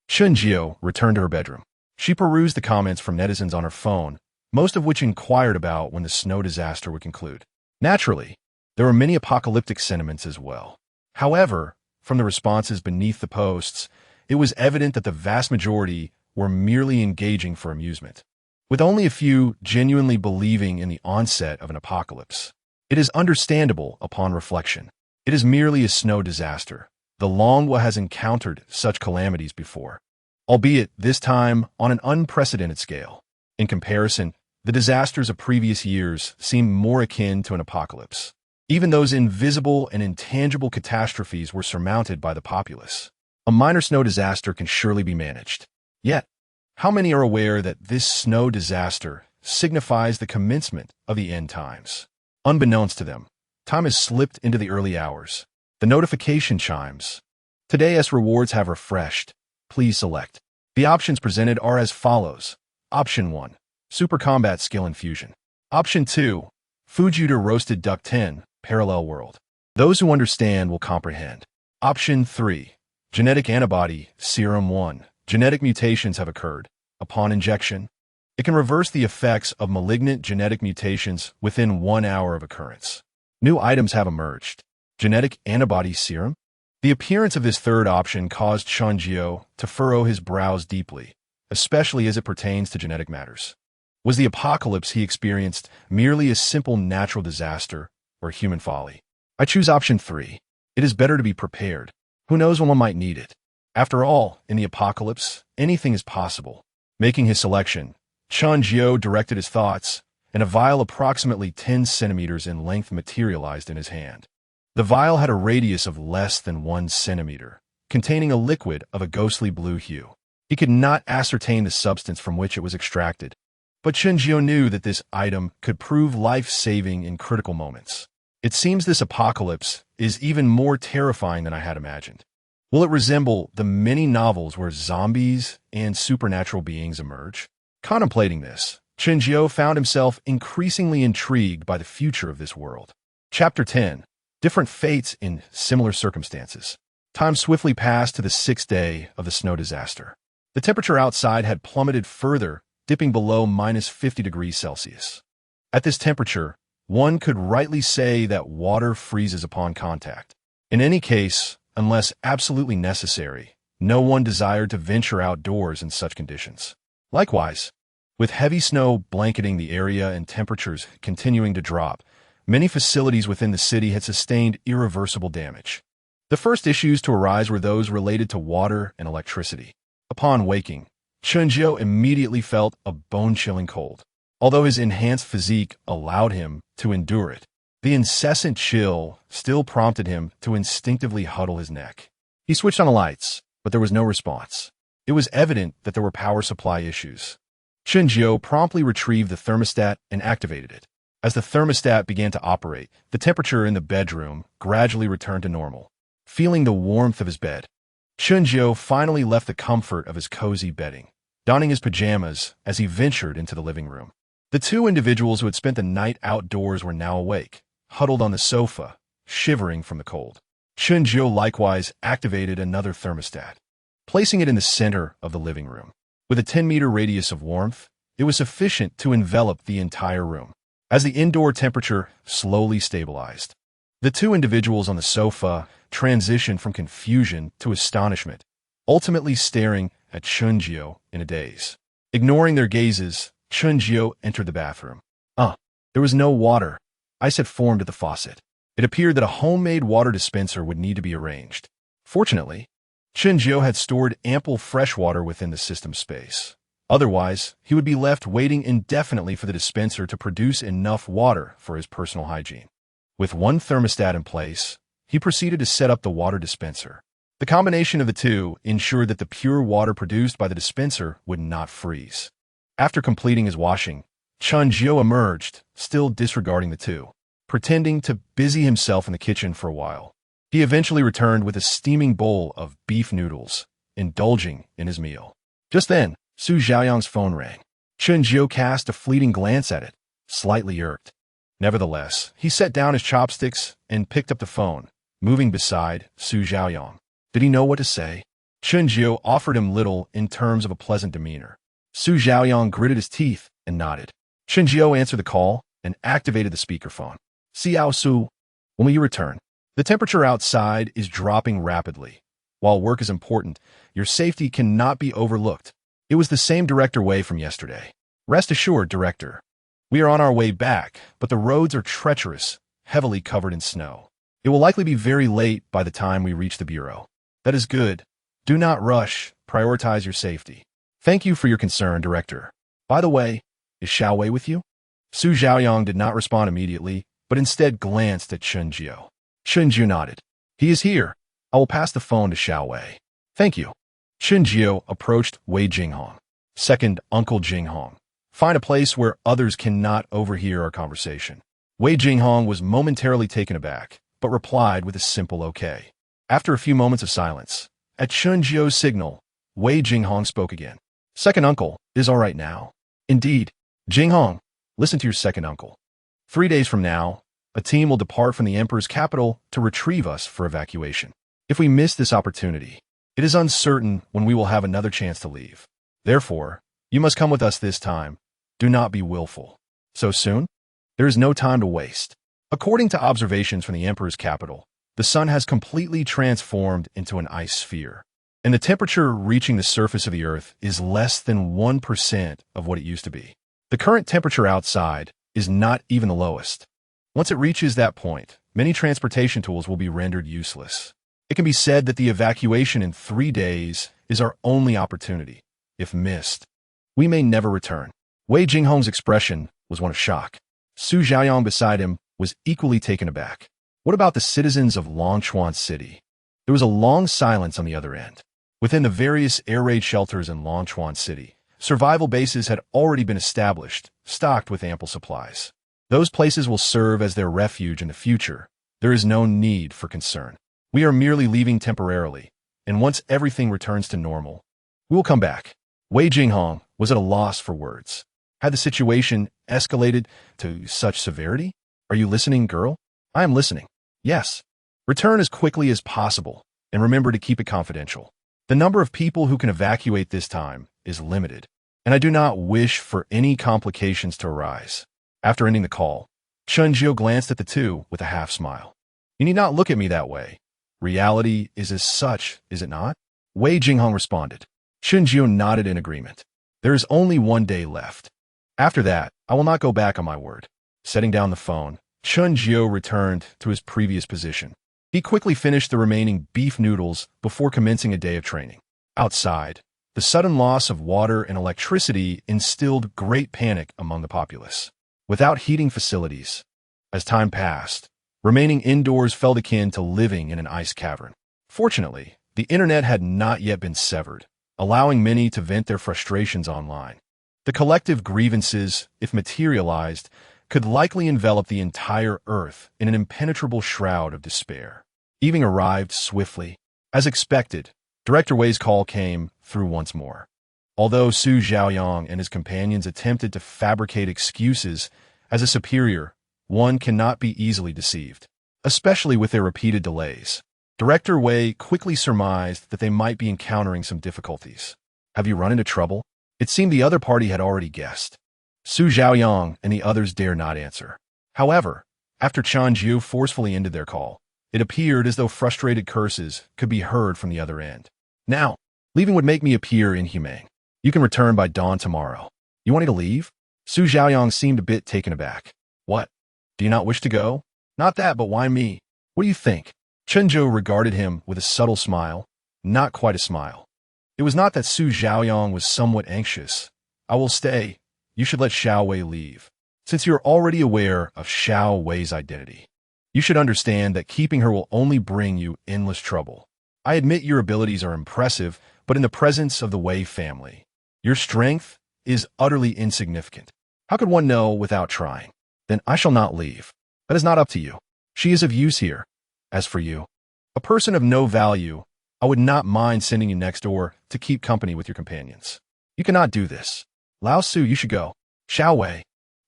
Chun Jio returned to her bedroom. She perused the comments from netizens on her phone, most of which inquired about when the snow disaster would conclude. Naturally, there were many apocalyptic sentiments as well. However, from the responses beneath the posts, it was evident that the vast majority were merely engaging for amusement, with only a few genuinely believing in the onset of an apocalypse. It is understandable upon reflection. It is merely a snow disaster. The Longwa has encountered such calamities before, albeit this time on an unprecedented scale. In comparison, the disasters of previous years seem more akin to an apocalypse. Even those invisible and intangible catastrophes were surmounted by the populace. A minor snow disaster can surely be managed. Yet, how many are aware that this snow disaster signifies the commencement of the end times? Unbeknownst to them, time has slipped into the early hours. The notification chimes. Today's rewards have refreshed. Please select. The options presented are as follows. Option 1. Super Combat Skill Infusion. Option 2. Fujiuter Roasted Duck 10, Parallel World. Those who understand will comprehend. Option 3. Genetic antibody, serum 1. Genetic mutations have occurred. Upon injection, it can reverse the effects of malignant genetic mutations within 1 hour of occurrence. New items have emerged. Genetic antibody serum? The appearance of this third option caused Chunjio to furrow his brows deeply, especially as it pertains to genetic matters. Was the apocalypse he experienced merely a simple natural disaster or human folly? I choose option 3. It is better to be prepared. Who knows when one might need it? After all, in the apocalypse, anything is possible. Making his selection, Chunjio directed his thoughts, and a vial approximately 10 centimeters in length materialized in his hand. The vial had a radius of less than 1 centimeter, containing a liquid of a ghostly blue hue. He could not ascertain the substance from which it was extracted, but Chunjio knew that this item could prove life-saving in critical moments. It seems this apocalypse is even more terrifying than I had imagined. Will it resemble the many novels where zombies and supernatural beings emerge? Contemplating this, Chunjio found himself increasingly intrigued by the future of this world. Chapter 10. Different fates in similar circumstances. Time swiftly passed to the 6th day of the snow disaster. The temperature outside had plummeted further, dipping below minus 50 degrees Celsius. At this temperature, one could rightly say that water freezes upon contact. In any case, unless absolutely necessary, no one desired to venture outdoors in such conditions. Likewise, with heavy snow blanketing the area and temperatures continuing to drop, many facilities within the city had sustained irreversible damage. The first issues to arise were those related to water and electricity. Upon waking, Chunjio immediately felt a bone-chilling cold. Although his enhanced physique allowed him to endure it, the incessant chill still prompted him to instinctively huddle his neck. He switched on the lights, but there was no response. It was evident that there were power supply issues. Chunjio promptly retrieved the thermostat and activated it. As the thermostat began to operate, the temperature in the bedroom gradually returned to normal. Feeling the warmth of his bed, Chunjio finally left the comfort of his cozy bedding, donning his pajamas as he ventured into the living room. The two individuals who had spent the night outdoors were now awake, huddled on the sofa, shivering from the cold. Chunjio likewise activated another thermostat, placing it in the center of the living room. With a 10-meter radius of warmth, it was sufficient to envelop the entire room. As the indoor temperature slowly stabilized, the two individuals on the sofa transitioned from confusion to astonishment, ultimately staring at Chunjio in a daze. Ignoring their gazes, Chunjio entered the bathroom. There was no water. Ice had formed at the faucet. It appeared that a homemade water dispenser would need to be arranged. Fortunately, Chunjio had stored ample fresh water within the system space. Otherwise, he would be left waiting indefinitely for the dispenser to produce enough water for his personal hygiene. With one thermostat in place, he proceeded to set up the water dispenser. The combination of the two ensured that the pure water produced by the dispenser would not freeze. After completing his washing, Chunjio emerged, still disregarding the two, pretending to busy himself in the kitchen for a while. He eventually returned with a steaming bowl of beef noodles, indulging in his meal. Just then, Su Xiaoyang's phone rang. Chunjio cast a fleeting glance at it, slightly irked. Nevertheless, he set down his chopsticks and picked up the phone, moving beside Su Xiaoyang. Did he know what to say? Chunjio offered him little in terms of a pleasant demeanor. Su Xiaoyang gritted his teeth and nodded. Chunjio answered the call and activated the speakerphone. Xiao Su, when will you return? The temperature outside is dropping rapidly. While work is important, your safety cannot be overlooked. It was the same director Wei from yesterday. Rest assured, Director. We are on our way back, but the roads are treacherous, heavily covered in snow. It will likely be very late by the time we reach the bureau. That is good. Do not rush. Prioritize your safety. Thank you for your concern, Director. By the way, is Xiao Wei with you? Su Xiaoyang did not respond immediately, but instead glanced at Chunjio. Chunjio nodded. He is here. I will pass the phone to Xiao Wei. Thank you. Chunjio approached Wei Jinghong. Second Uncle Jinghong. Find a place where others cannot overhear our conversation. Wei Jinghong was momentarily taken aback, but replied with a simple okay. After a few moments of silence, at Chunjio's signal, Wei Jinghong spoke again. Second uncle is all right now. Indeed. Jinghong, listen to your second uncle. 3 days from now, a team will depart from the emperor's capital to retrieve us for evacuation. If we miss this opportunity, it is uncertain when we will have another chance to leave. Therefore, you must come with us this time. Do not be willful. So soon? There is no time to waste. According to observations from the Emperor's capital, the sun has completely transformed into an ice sphere, and the temperature reaching the surface of the Earth is less than 1% of what it used to be. The current temperature outside is not even the lowest. Once it reaches that point, many transportation tools will be rendered useless. It can be said that the evacuation in 3 days is our only opportunity. If missed, we may never return. Wei Jinghong's expression was one of shock. Su Xiaoyang beside him was equally taken aback. What about the citizens of Longchuan City? There was a long silence on the other end. Within the various air raid shelters in Longchuan City, survival bases had already been established, stocked with ample supplies. Those places will serve as their refuge in the future. There is no need for concern. We are merely leaving temporarily, and once everything returns to normal, we will come back. Wei Jinghong was at a loss for words. Had the situation escalated to such severity? Are you listening, girl? I am listening. Yes. Return as quickly as possible, and remember to keep it confidential. The number of people who can evacuate this time is limited, and I do not wish for any complications to arise. After ending the call, Chen Jiu glanced at the two with a half-smile. You need not look at me that way. Reality is as such, is it not? Wei Jinghong responded. Chen Jiu nodded in agreement. There is only 1 day left. After that, I will not go back on my word. Setting down the phone, Chen Jiu returned to his previous position. He quickly finished the remaining beef noodles before commencing a day of training. Outside, the sudden loss of water and electricity instilled great panic among the populace. Without heating facilities, as time passed, remaining indoors felt akin to living in an ice cavern. Fortunately, the internet had not yet been severed, allowing many to vent their frustrations online. The collective grievances, if materialized, could likely envelop the entire Earth in an impenetrable shroud of despair. Evening arrived swiftly. As expected, Director Wei's call came through once more. Although Su Xiaoyang and his companions attempted to fabricate excuses, as a superior, one cannot be easily deceived, especially with their repeated delays. Director Wei quickly surmised that they might be encountering some difficulties. Have you run into trouble? It seemed the other party had already guessed. Su Xiaoyang and the others dare not answer. However, after Chen Jiu forcefully ended their call, it appeared as though frustrated curses could be heard from the other end. Now, leaving would make me appear inhumane. You can return by dawn tomorrow. You want me to leave? Su Xiaoyang seemed a bit taken aback. What? Do you not wish to go? Not that, but why me? What do you think? Chen Jiu regarded him with a subtle smile, not quite a smile. It was not that Su Xiaoyang was somewhat anxious. I will stay. You should let Xiao Wei leave. Since you're already aware of Xiao Wei's identity, you should understand that keeping her will only bring you endless trouble. I admit your abilities are impressive, but in the presence of the Wei family, your strength is utterly insignificant. How could one know without trying? Then I shall not leave. That is not up to you. She is of use here. As for you, a person of no value, I would not mind sending you next door to keep company with your companions. You cannot do this. Lao Su, you should go. Xiao Wei.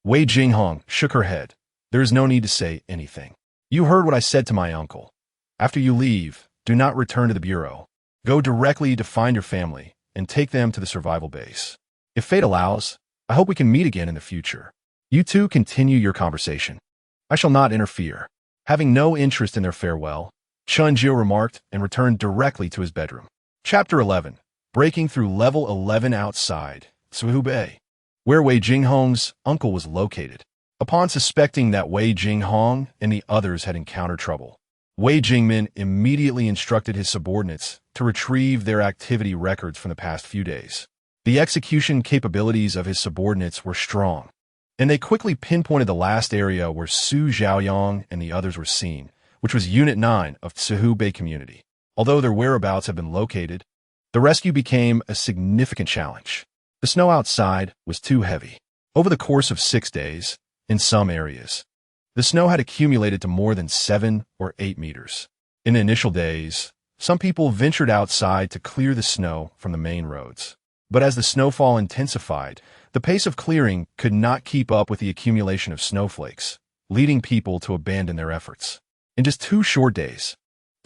Wei Jinghong shook her head. There is no need to say anything. You heard what I said to my uncle. After you leave, do not return to the bureau. Go directly to find your family and take them to the survival base. If fate allows, I hope we can meet again in the future. You two continue your conversation. I shall not interfere. Having no interest in their farewell, Chen Jiu remarked and returned directly to his bedroom. Chapter 11. Breaking through level 11 outside Suhubei, where Wei Jinghong's uncle was located. Upon suspecting that Wei Jinghong and the others had encountered trouble, Wei Jingmin immediately instructed his subordinates to retrieve their activity records from the past few days. The execution capabilities of his subordinates were strong, and they quickly pinpointed the last area where Su Xiaoyang and the others were seen, which was Unit 9 of Suhubei Community. Although their whereabouts had been located, the rescue became a significant challenge. The snow outside was too heavy. Over the course of 6 days, in some areas, the snow had accumulated to more than 7 or 8 meters. In the initial days, some people ventured outside to clear the snow from the main roads. But as the snowfall intensified, the pace of clearing could not keep up with the accumulation of snowflakes, leading people to abandon their efforts. In just 2 short days,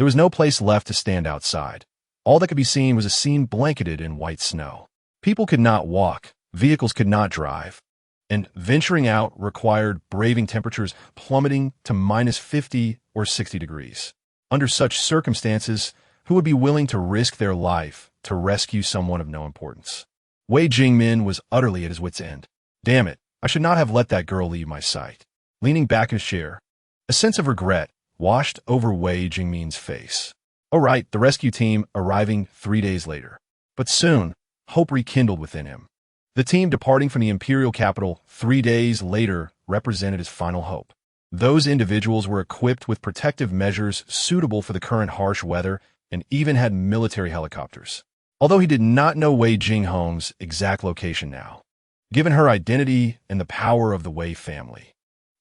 There was no place left to stand outside. All that could be seen was a scene blanketed in white snow. People could not walk, vehicles could not drive, and venturing out required braving temperatures plummeting to -50 or 60 degrees. Under such circumstances, who would be willing to risk their life to rescue someone of no importance? Wei Jingmin was utterly at his wit's end. Damn it, I should not have let that girl leave my sight. Leaning back in his chair, a sense of regret washed over Wei Jingmin's face. All right, the rescue team arriving 3 days later. But soon, hope rekindled within him. The team departing from the imperial capital 3 days later represented his final hope. Those individuals were equipped with protective measures suitable for the current harsh weather and even had military helicopters. Although he did not know Wei Jinghong's exact location now, given her identity and the power of the Wei family,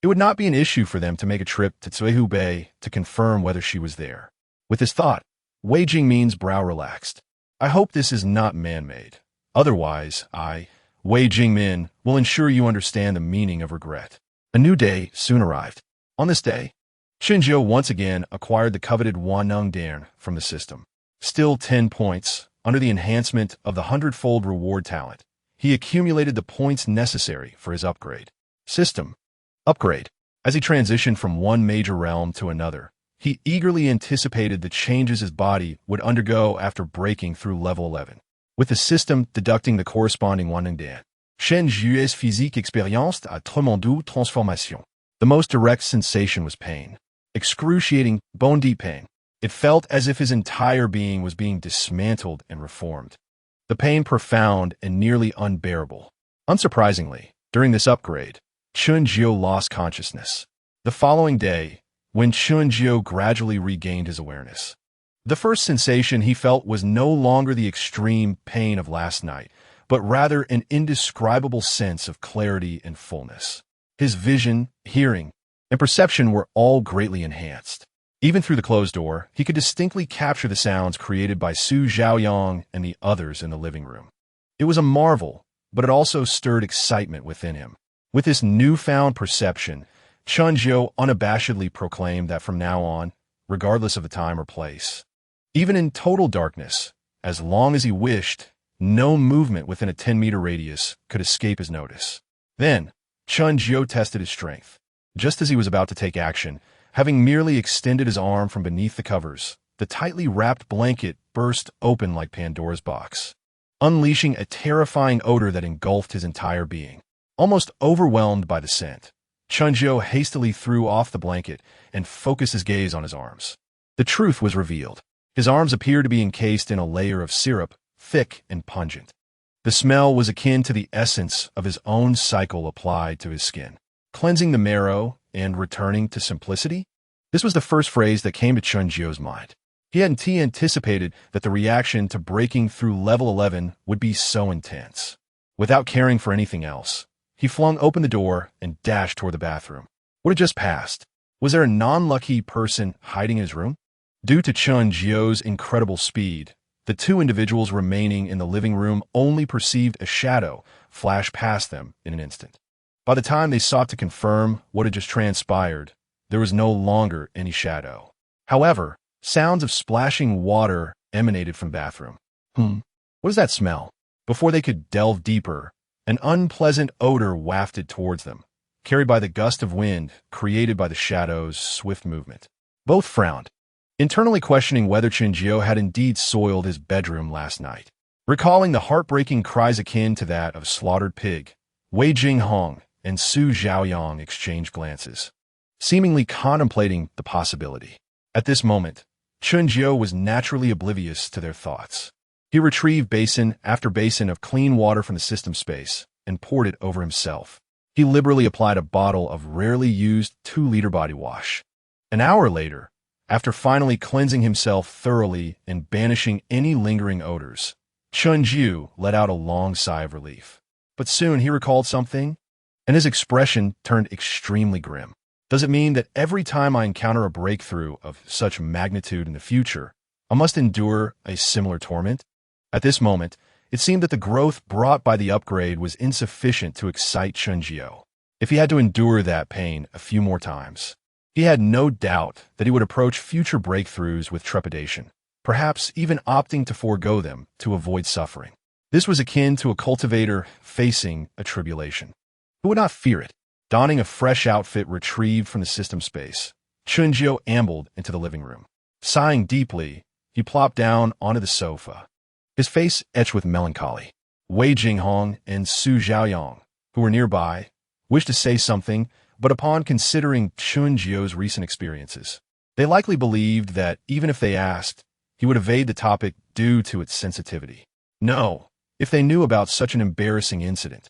it would not be an issue for them to make a trip to Cuihu Bay to confirm whether she was there. With this thought, Wei Jingmin's brow relaxed. I hope this is not man-made. Otherwise, Wei Jingmin, will ensure you understand the meaning of regret. A new day soon arrived. On this day, Qinzhou once again acquired the coveted Waneng Daern from the system. Still 10 points, under the enhancement of the 100-fold reward talent, he accumulated the points necessary for his upgrade. System upgrade. As he transitioned from one major realm to another, he eagerly anticipated the changes his body would undergo after breaking through level 11. With the system deducting the corresponding Waneng Daern, Qinzhou's physique experienced a tremendous transformation. The most direct sensation was pain. Excruciating, bone-deep pain. It felt as if his entire being was being dismantled and reformed. The pain profound and nearly unbearable. Unsurprisingly, during this upgrade, Qinzhou lost consciousness. The following day, when Qinzhou gradually regained his awareness, the first sensation he felt was no longer the extreme pain of last night, but rather an indescribable sense of clarity and fullness. His vision, hearing, and perception were all greatly enhanced. Even through the closed door, he could distinctly capture the sounds created by Su Zhaoyang and the others in the living room. It was a marvel, but it also stirred excitement within him. With this newfound perception, Qinzhou unabashedly proclaimed that from now on, regardless of the time or place, even in total darkness, as long as he wished, no movement within a 10-meter radius could escape his notice. Then, Qinzhou tested his strength. Just as he was about to take action, having merely extended his arm from beneath the covers, the tightly wrapped blanket burst open like Pandora's box, unleashing a terrifying odor that engulfed his entire being. Almost overwhelmed by the scent, Qinzhou hastily threw off the blanket and focused his gaze on his arms. The truth was revealed. His arms appeared to be encased in a layer of syrup, thick and pungent. The smell was akin to the essence of his own cycle applied to his skin, cleansing the marrow and returning to simplicity. This was the first phrase that came to Qinzhou's mind. He hadn't anticipated that the reaction to breaking through level 11 would be so intense. Without caring for anything else, he flung open the door and dashed toward the bathroom. What had just passed? Was there a non-lucky person hiding in his room? Due to Qinzhou's incredible speed, the two individuals remaining in the living room only perceived a shadow flash past them in an instant. By the time they sought to confirm what had just transpired, there was no longer any shadow. However, sounds of splashing water emanated from the bathroom. What is that smell? Before they could delve deeper, an unpleasant odor wafted towards them, carried by the gust of wind created by the shadow's swift movement. Both frowned, internally questioning whether Qinzhou had indeed soiled his bedroom last night. Recalling the heartbreaking cries akin to that of a slaughtered pig, Wei Jinghong and Su Zhaoyang exchanged glances, seemingly contemplating the possibility. At this moment, Qinzhou was naturally oblivious to their thoughts. He retrieved basin after basin of clean water from the system space and poured it over himself. He liberally applied a bottle of rarely used 2-liter body wash. An hour later, after finally cleansing himself thoroughly and banishing any lingering odors, Qinzhou let out a long sigh of relief. But soon he recalled something, and his expression turned extremely grim. Does it mean that every time I encounter a breakthrough of such magnitude in the future, I must endure a similar torment? At this moment, it seemed that the growth brought by the upgrade was insufficient to excite Qinzhou. If he had to endure that pain a few more times, He had no doubt that he would approach future breakthroughs with trepidation, perhaps even opting to forego them to avoid suffering. This was akin to a cultivator facing a tribulation. Who would not fear it? Donning a fresh outfit retrieved from the system space, Chunjiu ambled into the living room. Sighing deeply, he plopped down onto the sofa, his face etched with melancholy. Wei Jinghong and Su Zhaoyang, who were nearby, wished to say something, but upon considering Chunjiu's recent experiences, they likely believed that even if they asked, he would evade the topic due to its sensitivity. No, if they knew about such an embarrassing incident,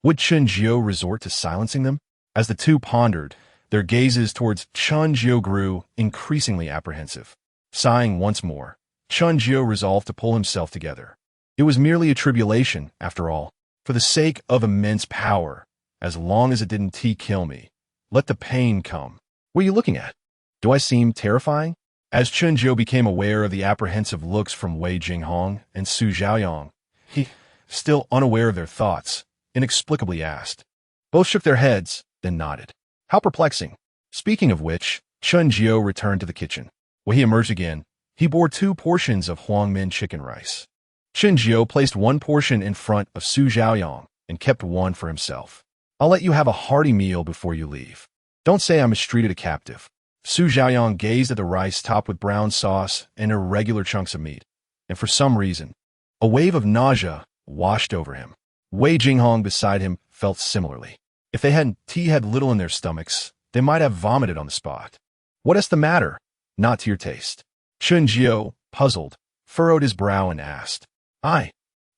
would Chunjiu resort to silencing them? As the two pondered, their gazes towards Chunjiu grew increasingly apprehensive. Sighing once more, Chunjiu resolved to pull himself together. It was merely a tribulation, after all. For the sake of immense power, as long as it didn't kill me, let the pain come. What are you looking at? Do I seem terrifying? As Chunjiu became aware of the apprehensive looks from Wei Jinghong and Su Zhaoyang, he, still unaware of their thoughts, inexplicably asked. Both shook their heads, then nodded. How perplexing. Speaking of which, Chunjiu returned to the kitchen. When he emerged again, he bore 2 portions of Huangmin chicken rice. Chunjiu placed 1 portion in front of Su Zhaoyang and kept 1 for himself. I'll let you have a hearty meal before you leave. Don't say I mistreated a captive. Su Zhaoyang gazed at the rice topped with brown sauce and irregular chunks of meat, and for some reason, a wave of nausea washed over him. Wei Jinghong beside him felt similarly. If they had little in their stomachs, they might have vomited on the spot. What is the matter? Not to your taste. Chunjiu, puzzled, furrowed his brow and asked. I'm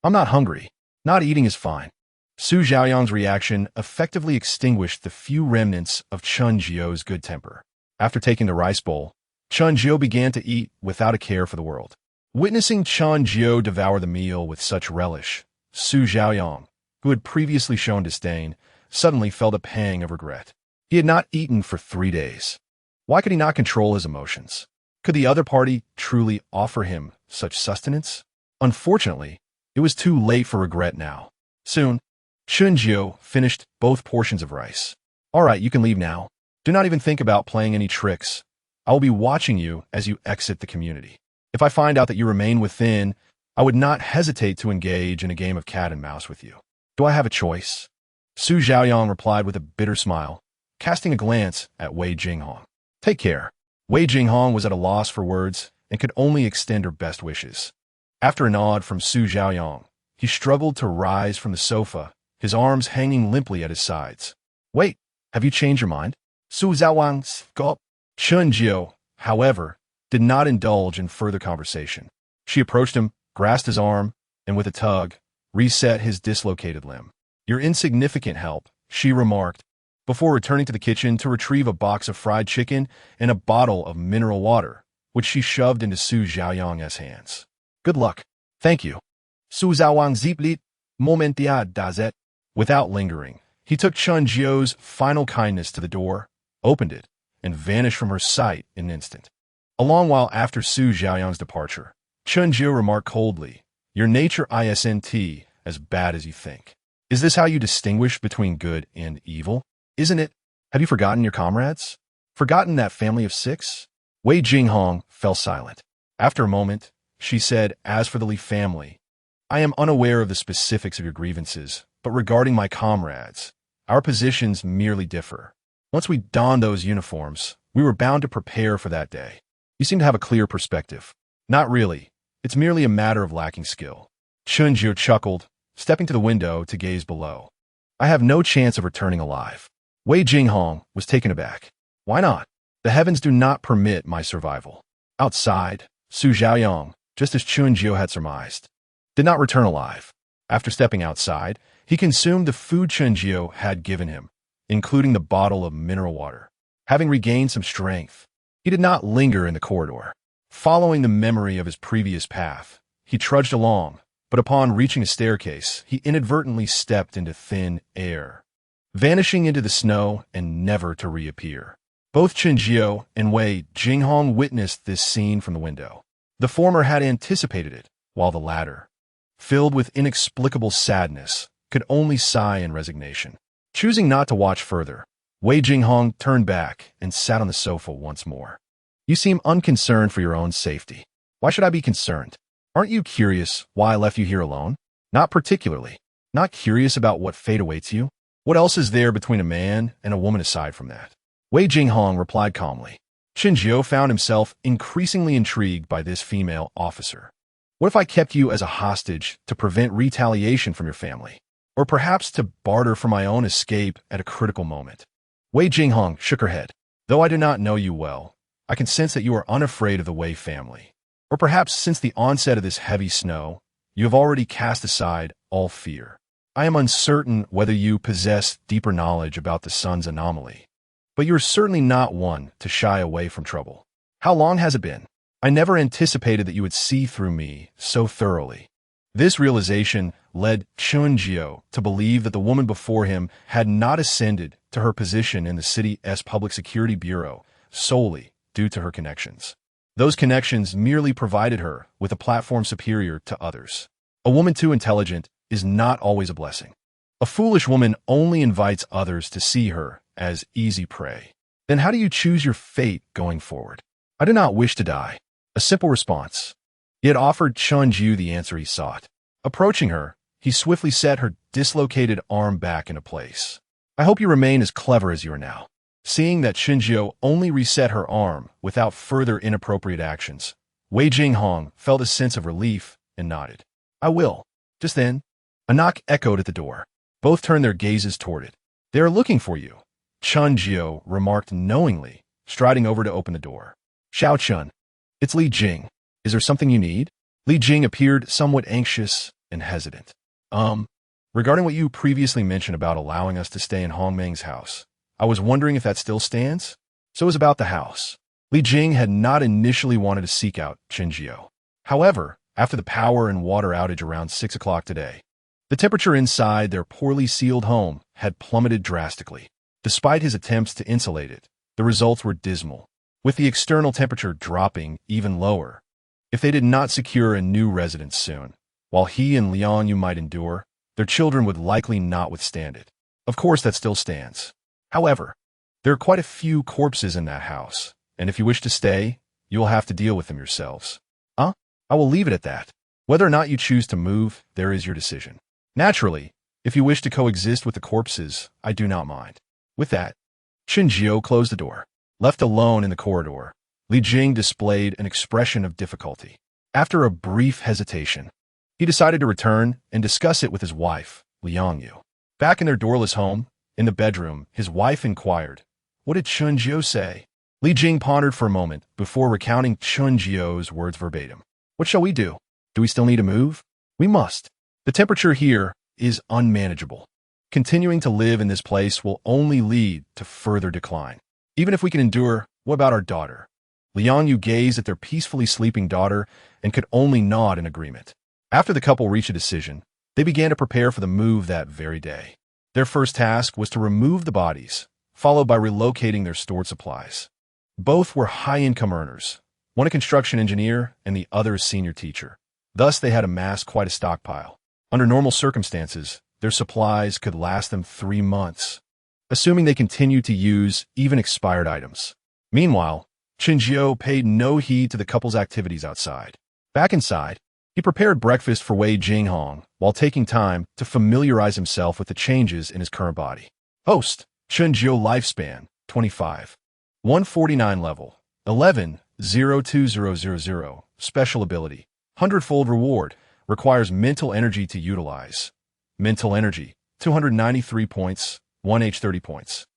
not hungry. Not eating is fine. Su Zhaoyang's reaction effectively extinguished the few remnants of Chunjiu's good temper. After taking the rice bowl, Chunjiu began to eat without a care for the world. Witnessing Chunjiu devour the meal with such relish, Su Zhaoyang, who had previously shown disdain, suddenly felt a pang of regret. He had not eaten for 3 days. Why could he not control his emotions? Could the other party truly offer him such sustenance? Unfortunately, it was too late for regret now. Soon, Chunjiu finished both portions of rice. All right, you can leave now. Do not even think about playing any tricks. I will be watching you as you exit the community. If I find out that you remain within, I would not hesitate to engage in a game of cat and mouse with you. Do I have a choice? Su Zhaoyang replied with a bitter smile, casting a glance at Wei Jinghong. Take care. Wei Jinghong was at a loss for words and could only extend her best wishes. After a nod from Su Zhaoyang, he struggled to rise from the sofa, his arms hanging limply at his sides. Wait, have you changed your mind? Su Zhaoyang's gulp. Chunjiu, however, did not indulge in further conversation. She approached him, grasped his arm, and with a tug, reset his dislocated limb. Your insignificant help, she remarked, before returning to the kitchen to retrieve a box of fried chicken and a bottle of mineral water, which she shoved into Su Zhaoyang's hands. Good luck. Thank you. Su Zhaoyang ziplit, momentia dazet. Without lingering, he took Chunjiu's final kindness to the door, opened it, and vanished from her sight in an instant. A long while after Su Zhaoyang's departure, Chunjiu remarked coldly, Your nature isn't as bad as you think. Is this how you distinguish between good and evil? Isn't it? Have you forgotten your comrades? Forgotten that family of 6? Wei Jinghong fell silent. After a moment, she said, As for the Li family, I am unaware of the specifics of your grievances, but regarding my comrades, our positions merely differ. Once we donned those uniforms, we were bound to prepare for that day. You seem to have a clear perspective. Not really. It's merely a matter of lacking skill. Chunjiu chuckled, stepping to the window to gaze below. I have no chance of returning alive. Wei Jinghong was taken aback. Why not? The heavens do not permit my survival. Outside, Su Zhaoyang, just as Chunjiu had surmised, did not return alive. After stepping outside, he consumed the food Chunjiu had given him, including the bottle of mineral water. Having regained some strength, he did not linger in the corridor. Following the memory of his previous path, he trudged along, but upon reaching a staircase, he inadvertently stepped into thin air, vanishing into the snow and never to reappear. Both Chunjiu and Wei Jinghong witnessed this scene from the window. The former had anticipated it, while the latter, filled with inexplicable sadness, could only sigh in resignation. Choosing not to watch further, Wei Jinghong turned back and sat on the sofa once more. You seem unconcerned for your own safety. Why should I be concerned? Aren't you curious why I left you here alone? Not particularly. Not curious about what fate awaits you? What else is there between a man and a woman aside from that? Wei Jinghong replied calmly. Qinjiu found himself increasingly intrigued by this female officer. What if I kept you as a hostage to prevent retaliation from your family? Or perhaps to barter for my own escape at a critical moment? Wei Jinghong shook her head. Though I do not know you well, I can sense that you are unafraid of the Wei family. Or perhaps since the onset of this heavy snow, you have already cast aside all fear. I am uncertain whether you possess deeper knowledge about the sun's anomaly, but you are certainly not one to shy away from trouble. How long has it been? I never anticipated that you would see through me so thoroughly. This realization led Qinjiu to believe that the woman before him had not ascended to her position in the city's Public Security Bureau solely due to her connections. Those connections merely provided her with a platform superior to others. A woman too intelligent is not always a blessing. A foolish woman only invites others to see her as easy prey. Then how do you choose your fate going forward? I do not wish to die. A simple response. He had offered Qinjiu the answer he sought. Approaching her, he swiftly set her dislocated arm back into place. I hope you remain as clever as you are now. Seeing that Qinjiu only reset her arm without further inappropriate actions, Wei Jinghong felt a sense of relief and nodded. I will. Just then, a knock echoed at the door. Both turned their gazes toward it. They are looking for you, Qinjiu remarked knowingly, striding over to open the door. Xiao Chun. It's Li Jing. Is there something you need? Li Jing appeared somewhat anxious and hesitant. Regarding what you previously mentioned about allowing us to stay in Hongmeng's house, I was wondering if that still stands? So it was about the house. Li Jing had not initially wanted to seek out Qinjiu. However, after the power and water outage around 6 o'clock today, the temperature inside their poorly sealed home had plummeted drastically. Despite his attempts to insulate it, the results were dismal, with the external temperature dropping even lower. If they did not secure a new residence soon, while he and Liang Yu might endure, their children would likely not withstand it. Of course, that still stands. However, there are quite a few corpses in that house, and if you wish to stay, you will have to deal with them yourselves. I will leave it at that. Whether or not you choose to move, there is your decision. Naturally, if you wish to coexist with the corpses, I do not mind. With that, Qinjiu closed the door. Left alone in the corridor, Li Jing displayed an expression of difficulty. After a brief hesitation, he decided to return and discuss it with his wife, Liang Yu. Back in their doorless home, in the bedroom, his wife inquired, "What did Qinjiu say?" Li Jing pondered for a moment before recounting Qinjiu's words verbatim. What shall we do? Do we still need to move? We must. The temperature here is unmanageable. Continuing to live in this place will only lead to further decline. Even if we can endure, what about our daughter? Liang Yu gazed at their peacefully sleeping daughter and could only nod in agreement. After the couple reached a decision, they began to prepare for the move that very day. Their first task was to remove the bodies, followed by relocating their stored supplies. Both were high-income earners, one a construction engineer and the other a senior teacher. Thus, they had amassed quite a stockpile. Under normal circumstances, their supplies could last them 3 months, assuming they continued to use even expired items. Meanwhile, Qinjiu paid no heed to the couple's activities outside. Back inside, he prepared breakfast for Wei Jinghong while taking time to familiarize himself with the changes in his current body. Host, Qinjiu lifespan, 25. 149 level, 11-02000, special ability, 100-fold reward, requires mental energy to utilize. Mental energy, 293 points, 1H 30 points.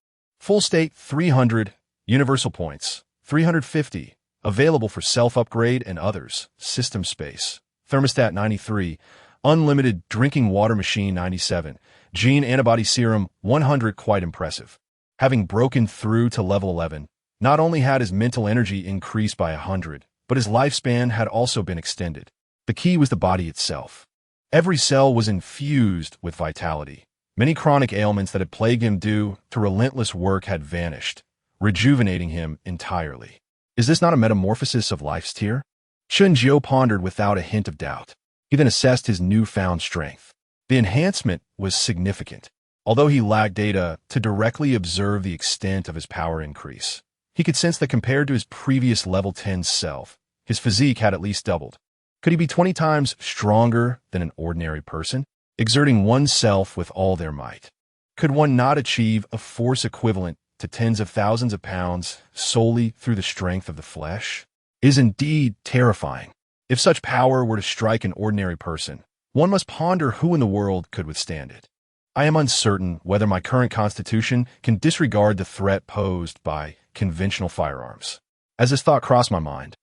Full state, 300, universal points, 350, available for self-upgrade and others, system space. Thermostat 93, unlimited drinking water machine 97, gene antibody serum 100. Quite impressive. Having broken through to level 11, not only had his mental energy increased by 100, but his lifespan had also been extended. The key was the body itself. Every cell was infused with vitality. Many chronic ailments that had plagued him due to relentless work had vanished, rejuvenating him entirely. Is this not a metamorphosis of life's tier? Qinjiu pondered without a hint of doubt. He then assessed his newfound strength. The enhancement was significant. Although he lacked data to directly observe the extent of his power increase, he could sense that compared to his previous level 10 self, his physique had at least doubled. Could he be 20 times stronger than an ordinary person, exerting oneself with all their might? Could one not achieve a force equivalent to tens of thousands of pounds solely through the strength of the flesh? It is indeed terrifying. If such power were to strike an ordinary person, one must ponder who in the world could withstand it. I am uncertain whether my current constitution can disregard the threat posed by conventional firearms. As this thought crossed my mind,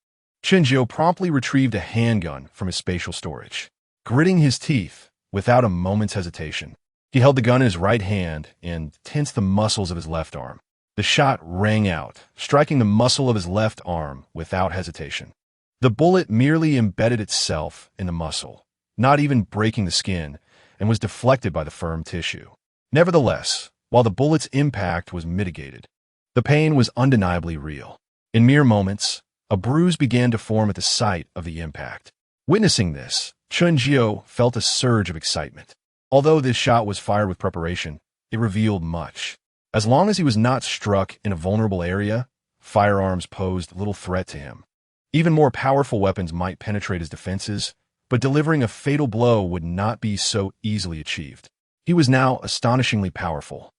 Chenjiu promptly retrieved a handgun from his spatial storage. Gritting his teeth, without a moment's hesitation, he held the gun in his right hand and tensed the muscles of his left arm. The shot rang out, striking the muscle of his left arm without hesitation. The bullet merely embedded itself in the muscle, not even breaking the skin, and was deflected by the firm tissue. Nevertheless, while the bullet's impact was mitigated, the pain was undeniably real. In mere moments, a bruise began to form at the site of the impact. Witnessing this, Chenjiu felt a surge of excitement. Although this shot was fired with preparation, it revealed much. As long as he was not struck in a vulnerable area, firearms posed little threat to him. Even more powerful weapons might penetrate his defenses, but delivering a fatal blow would not be so easily achieved. He was now astonishingly powerful.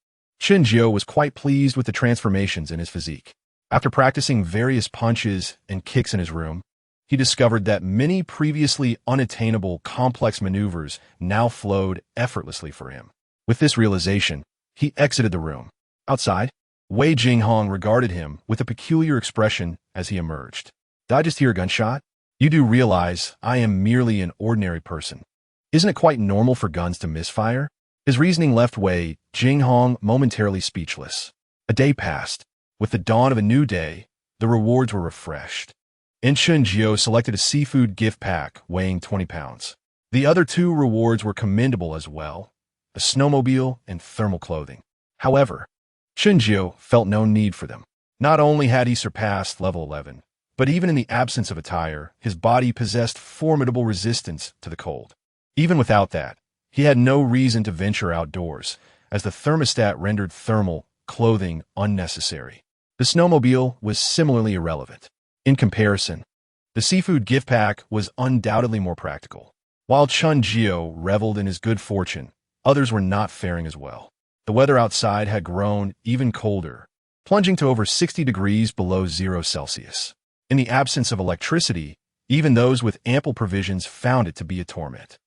Chenjiu was quite pleased with the transformations in his physique. After practicing various punches and kicks in his room, he discovered that many previously unattainable complex maneuvers now flowed effortlessly for him. With this realization, he exited the room. Outside, Wei Jinghong regarded him with a peculiar expression as he emerged. "Did I just hear a gunshot? You do realize I am merely an ordinary person. Isn't it quite normal for guns to misfire?" His reasoning left Wei Jinghong momentarily speechless. A day passed. With the dawn of a new day, the rewards were refreshed. Chenjiu selected a seafood gift pack weighing 20 pounds. The other two rewards were commendable as well, a snowmobile and thermal clothing. However, Chenjiu felt no need for them. Not only had he surpassed level 11, but even in the absence of attire, his body possessed formidable resistance to the cold. Even without that, he had no reason to venture outdoors, as the thermostat rendered thermal clothing unnecessary. The snowmobile was similarly irrelevant. In comparison, the seafood gift pack was undoubtedly more practical. While Chenjiu reveled in his good fortune, others were not faring as well. The weather outside had grown even colder, plunging to over 60 degrees below 0 Celsius. In the absence of electricity, even those with ample provisions found it to be a torment.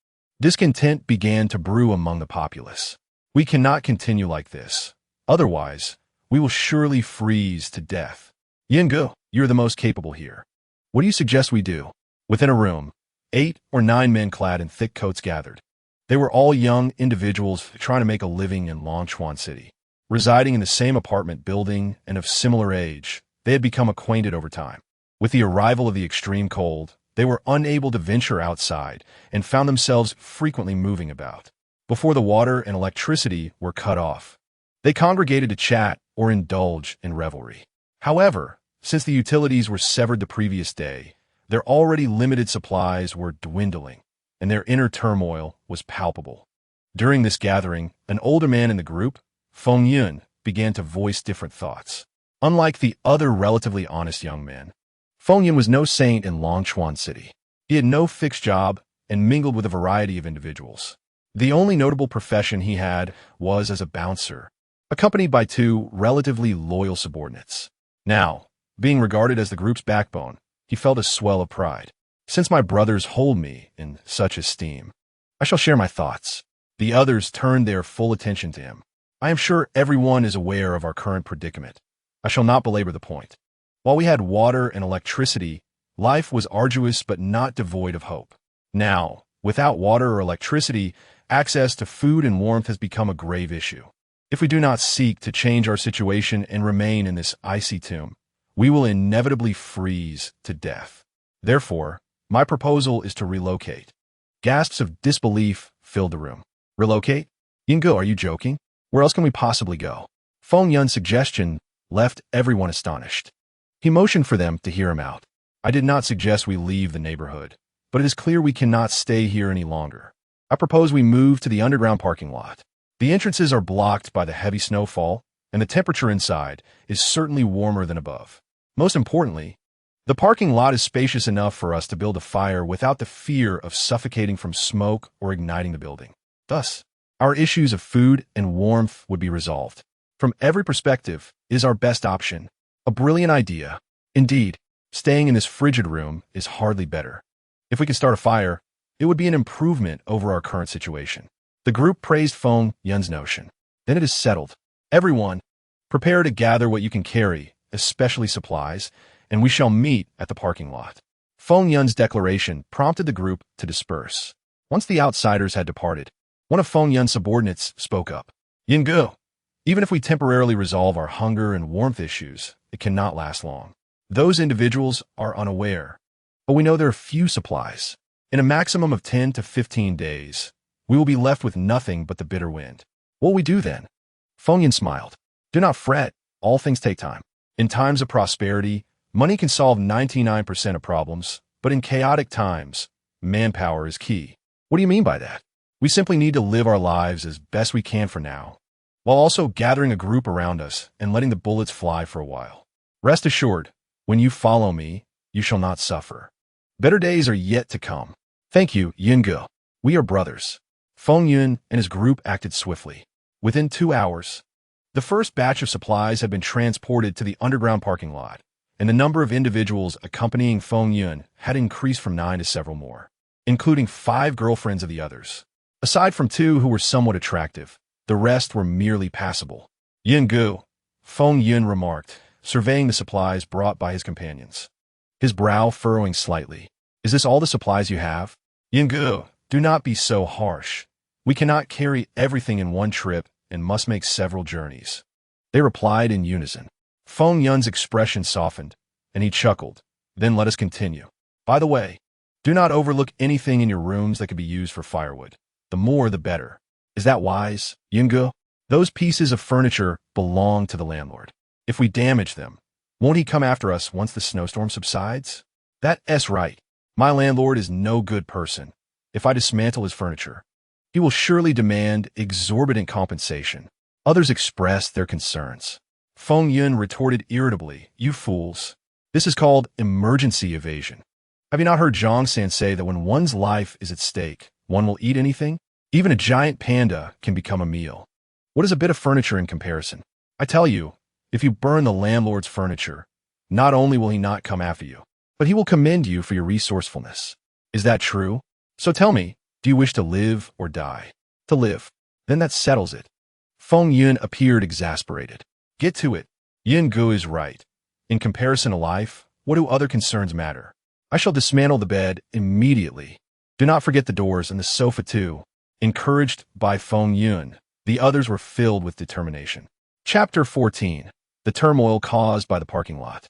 Discontent began to brew among the populace. "We cannot continue like this. Otherwise, we will surely freeze to death. Yingu, you're the most capable here. What do you suggest we do?" Within a room, 8 or 9 men clad in thick coats gathered. They were all young individuals trying to make a living in Longchuan City. Residing in the same apartment building and of similar age, they had become acquainted over time. With the arrival of the extreme cold, they were unable to venture outside and found themselves frequently moving about. Before the water and electricity were cut off, they congregated to chat or indulge in revelry. However, since the utilities were severed the previous day, their already limited supplies were dwindling, and their inner turmoil was palpable. During this gathering, an older man in the group, Feng Yun, began to voice different thoughts. Unlike the other relatively honest young men, Feng Yun was no saint in Longchuan City. He had no fixed job and mingled with a variety of individuals. The only notable profession he had was as a bouncer, accompanied by 2 relatively loyal subordinates. Now, being regarded as the group's backbone, he felt a swell of pride. "Since my brothers hold me in such esteem, I shall share my thoughts." The others turned their full attention to him. "I am sure everyone is aware of our current predicament. I shall not belabor the point. While we had water and electricity, life was arduous but not devoid of hope. Now, without water or electricity, access to food and warmth has become a grave issue. If we do not seek to change our situation and remain in this icy tomb, we will inevitably freeze to death. Therefore, my proposal is to relocate." Gasps of disbelief filled the room. "Relocate? Yingu, are you joking? Where else can we possibly go?" Feng Yun's suggestion left everyone astonished. He motioned for them to hear him out. "I did not suggest we leave the neighborhood, but it is clear we cannot stay here any longer. I propose we move to the underground parking lot." The entrances are blocked by the heavy snowfall, and the temperature inside is certainly warmer than above. Most importantly, the parking lot is spacious enough for us to build a fire without the fear of suffocating from smoke or igniting the building. Thus, our issues of food and warmth would be resolved. From every perspective, it is our best option. A brilliant idea. Indeed, staying in this frigid room is hardly better. If we could start a fire, it would be an improvement over our current situation. The group praised Feng Yun's notion. Then it is settled. Everyone, prepare to gather what you can carry, especially supplies, and we shall meet at the parking lot. Feng Yun's declaration prompted the group to disperse. Once the outsiders had departed, one of Feng Yun's subordinates spoke up. Yingu, even if we temporarily resolve our hunger and warmth issues, it cannot last long. Those individuals are unaware, but we know there are few supplies. In a maximum of 10 to 15 days, we will be left with nothing but the bitter wind. What will we do then? Feng Yun smiled. Do not fret, all things take time. In times of prosperity, money can solve 99% of problems, but in chaotic times, manpower is key. What do you mean by that? We simply need to live our lives as best we can for now, while also gathering a group around us and letting the bullets fly for a while. Rest assured, when you follow me, you shall not suffer. Better days are yet to come. Thank you, Yingu. We are brothers. Feng Yun and his group acted swiftly. Within 2 hours, the first batch of supplies had been transported to the underground parking lot, and the number of individuals accompanying Feng Yun had increased from 9 to several more, including 5 girlfriends of the others. Aside from 2 who were somewhat attractive, the rest were merely passable. Yingu, Feng Yun remarked, surveying the supplies brought by his companions, his brow furrowing slightly. Is this all the supplies you have? Yingu, do not be so harsh. We cannot carry everything in one trip and must make several journeys. They replied in unison. Feng Yun's expression softened, and he chuckled. Then let us continue. By the way, do not overlook anything in your rooms that could be used for firewood. The more, the better. Is that wise, Yingu? Those pieces of furniture belong to the landlord. If we damage them, won't he come after us once the snowstorm subsides? That's right. My landlord is no good person. If I dismantle his furniture, he will surely demand exorbitant compensation. Others expressed their concerns. Feng Yun retorted irritably, You fools. This is called emergency evasion. Have you not heard Zhang-san say that when one's life is at stake, one will eat anything? Even a giant panda can become a meal. What is a bit of furniture in comparison? I tell you, if you burn the landlord's furniture, not only will he not come after you, but he will commend you for your resourcefulness. Is that true? So tell me, do you wish to live or die? To live. Then that settles it. Feng Yun appeared exasperated. Get to it. Yingu is right. In comparison to life, what do other concerns matter? I shall dismantle the bed immediately. Do not forget the doors and the sofa too. Encouraged by Feng Yun, the others were filled with determination. Chapter 14. The turmoil caused by the parking lot.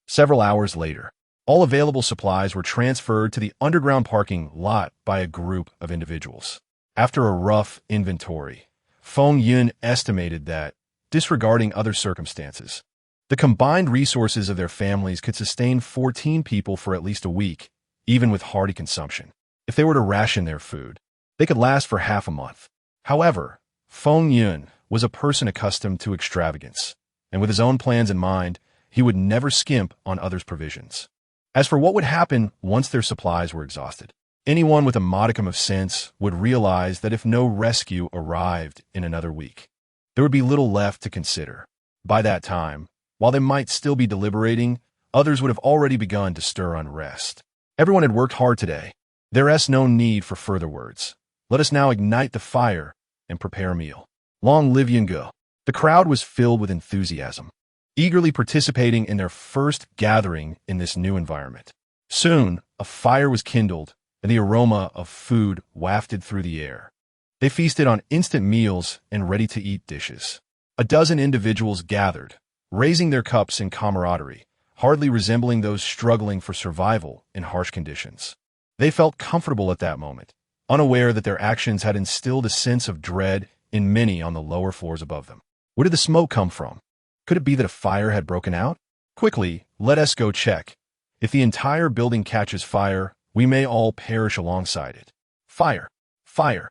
Several hours later, all available supplies were transferred to the underground parking lot by a group of individuals. After a rough inventory, Feng Yun estimated that, disregarding other circumstances, the combined resources of their families could sustain 14 people for at least a week, even with hearty consumption. If they were to ration their food, they could last for half a month. However, Feng Yun was a person accustomed to extravagance, and with his own plans in mind, he would never skimp on others' provisions. As for what would happen once their supplies were exhausted, anyone with a modicum of sense would realize that if no rescue arrived in another week, there would be little left to consider. By that time, while they might still be deliberating, others would have already begun to stir unrest. Everyone had worked hard today. There is no need for further words. Let us now ignite the fire and prepare a meal. Long live Yingu. The crowd was filled with enthusiasm, eagerly participating in their first gathering in this new environment. Soon, a fire was kindled, and the aroma of food wafted through the air. They feasted on instant meals and ready-to-eat dishes. A dozen individuals gathered, raising their cups in camaraderie, hardly resembling those struggling for survival in harsh conditions. They felt comfortable at that moment, unaware that their actions had instilled a sense of dread in many on the lower floors above them. Where did the smoke come from? Could it be that a fire had broken out? Quickly, let us go check. If the entire building catches fire, we may all perish alongside it. Fire! Fire!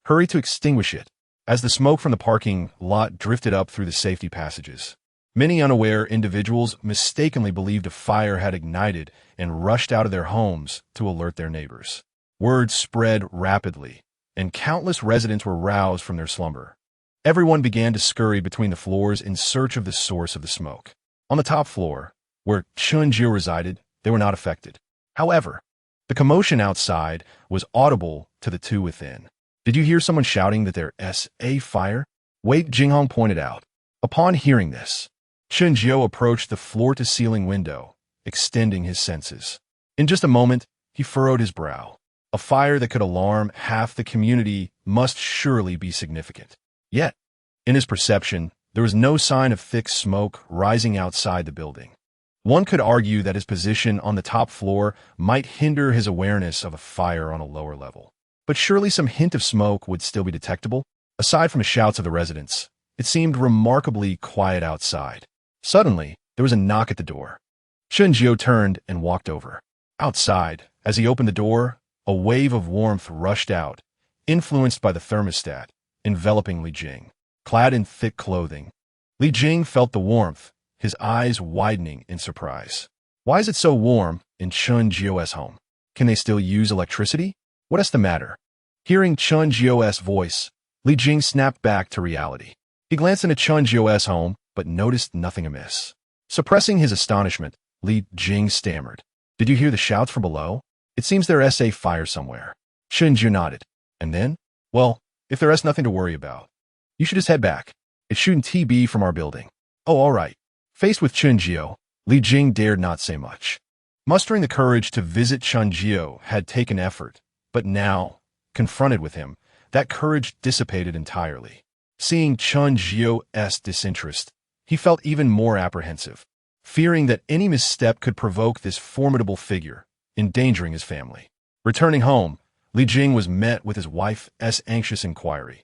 Hurry to extinguish it. as the smoke from the parking lot drifted up through the safety passages. Many unaware individuals mistakenly believed a fire had ignited and rushed out of their homes to alert their neighbors. Word spread rapidly, and countless residents were roused from their slumber. Everyone began to scurry between the floors in search of the source of the smoke. On the top floor, where Chun-Jio resided, they were not affected. However, the commotion outside was audible to the two within. "Did you hear someone shouting that there's a fire?" Wei Jinghong pointed out. Upon hearing this, Chun-Jio approached the floor-to-ceiling window, extending his senses. In just a moment, he furrowed his brow. A fire that could alarm half the community must surely be significant. Yet, in his perception, there was no sign of thick smoke rising outside the building. One could argue that his position on the top floor might hinder his awareness of a fire on a lower level. But surely some hint of smoke would still be detectable. Aside from the shouts of the residents, it seemed remarkably quiet outside. Suddenly, there was a knock at the door. Chun-Jio turned and walked over. Outside, as he opened the door, a wave of warmth rushed out, influenced by the thermostat, enveloping Li Jing. Clad in thick clothing, Li Jing felt the warmth, his eyes widening in surprise. Why is it so warm in Chun-Jio's home? Can they still use electricity? What is the matter? Hearing Chun-Jio's voice, Li Jing snapped back to reality. He glanced into Chun-Jio's home, but noticed nothing amiss. Suppressing his astonishment, Li Jing stammered. "Did you hear the shouts from below? It seems there is a fire somewhere." Chun-Jio nodded. "And then? Well, if there is nothing to worry about, you should just head back. It shouldn't be from our building." "Oh, all right." Faced with Chun-Jio, Li Jing dared not say much. Mustering the courage to visit Chun-Jio had taken effort, but now, confronted with him, that courage dissipated entirely. Seeing Chun-Jio's disinterest, he felt even more apprehensive, fearing that any misstep could provoke this formidable figure, endangering his family. Returning home, Li Jing was met with his wife's anxious inquiry.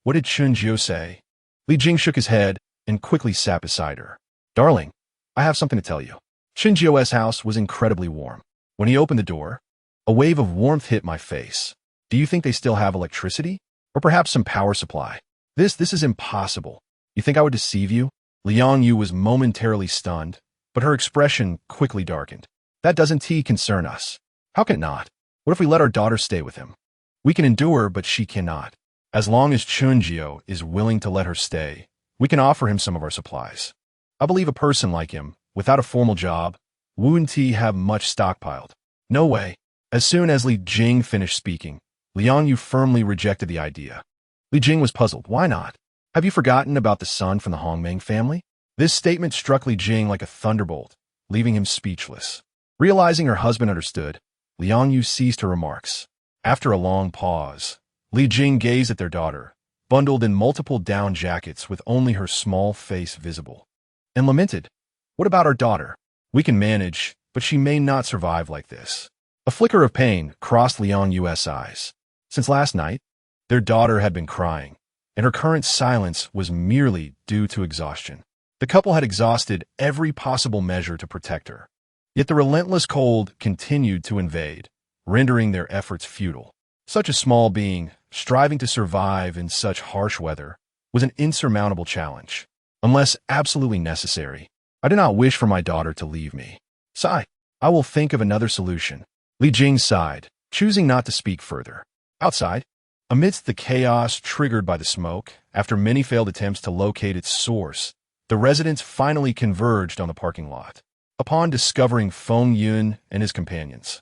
"What did Chun-Jio say?" Li Jing shook his head and quickly sat beside her. "Darling, I have something to tell you." Chun-Jio's house was incredibly warm. When he opened the door, a wave of warmth hit my face. "Do you think they still have electricity? Or perhaps some power supply?" This is impossible. You think I would deceive you?" Liang Yu was momentarily stunned, but her expression quickly darkened. "That doesn't concern us." "How can it not? What if we let our daughter stay with him?" "We can endure, but she cannot. As long as Chun-Jio is willing to let her stay, we can offer him some of our supplies. I believe a person like him, without a formal job, wouldn't have much stockpiled." "No way." As soon as Li Jing finished speaking, Liang Yu firmly rejected the idea. Li Jing was puzzled. "Why not? Have you forgotten about the son from the Hongmeng family?" This statement struck Li Jing like a thunderbolt, leaving him speechless. Realizing her husband understood, Liang Yu ceased her remarks. After a long pause, Li Jing gazed at their daughter, bundled in multiple down jackets with only her small face visible, and lamented, "What about our daughter? We can manage, but she may not survive like this." A flicker of pain crossed Liang Yu's eyes. Since last night, their daughter had been crying, and her current silence was merely due to exhaustion. The couple had exhausted every possible measure to protect her. Yet the relentless cold continued to invade, rendering their efforts futile. Such a small being, striving to survive in such harsh weather, was an insurmountable challenge. Unless absolutely necessary, I do not wish for my daughter to leave me. Sigh, I will think of another solution. Li Jing sighed, choosing not to speak further. Outside, amidst the chaos triggered by the smoke, after many failed attempts to locate its source, the residents finally converged on the parking lot. Upon discovering Feng Yun and his companions,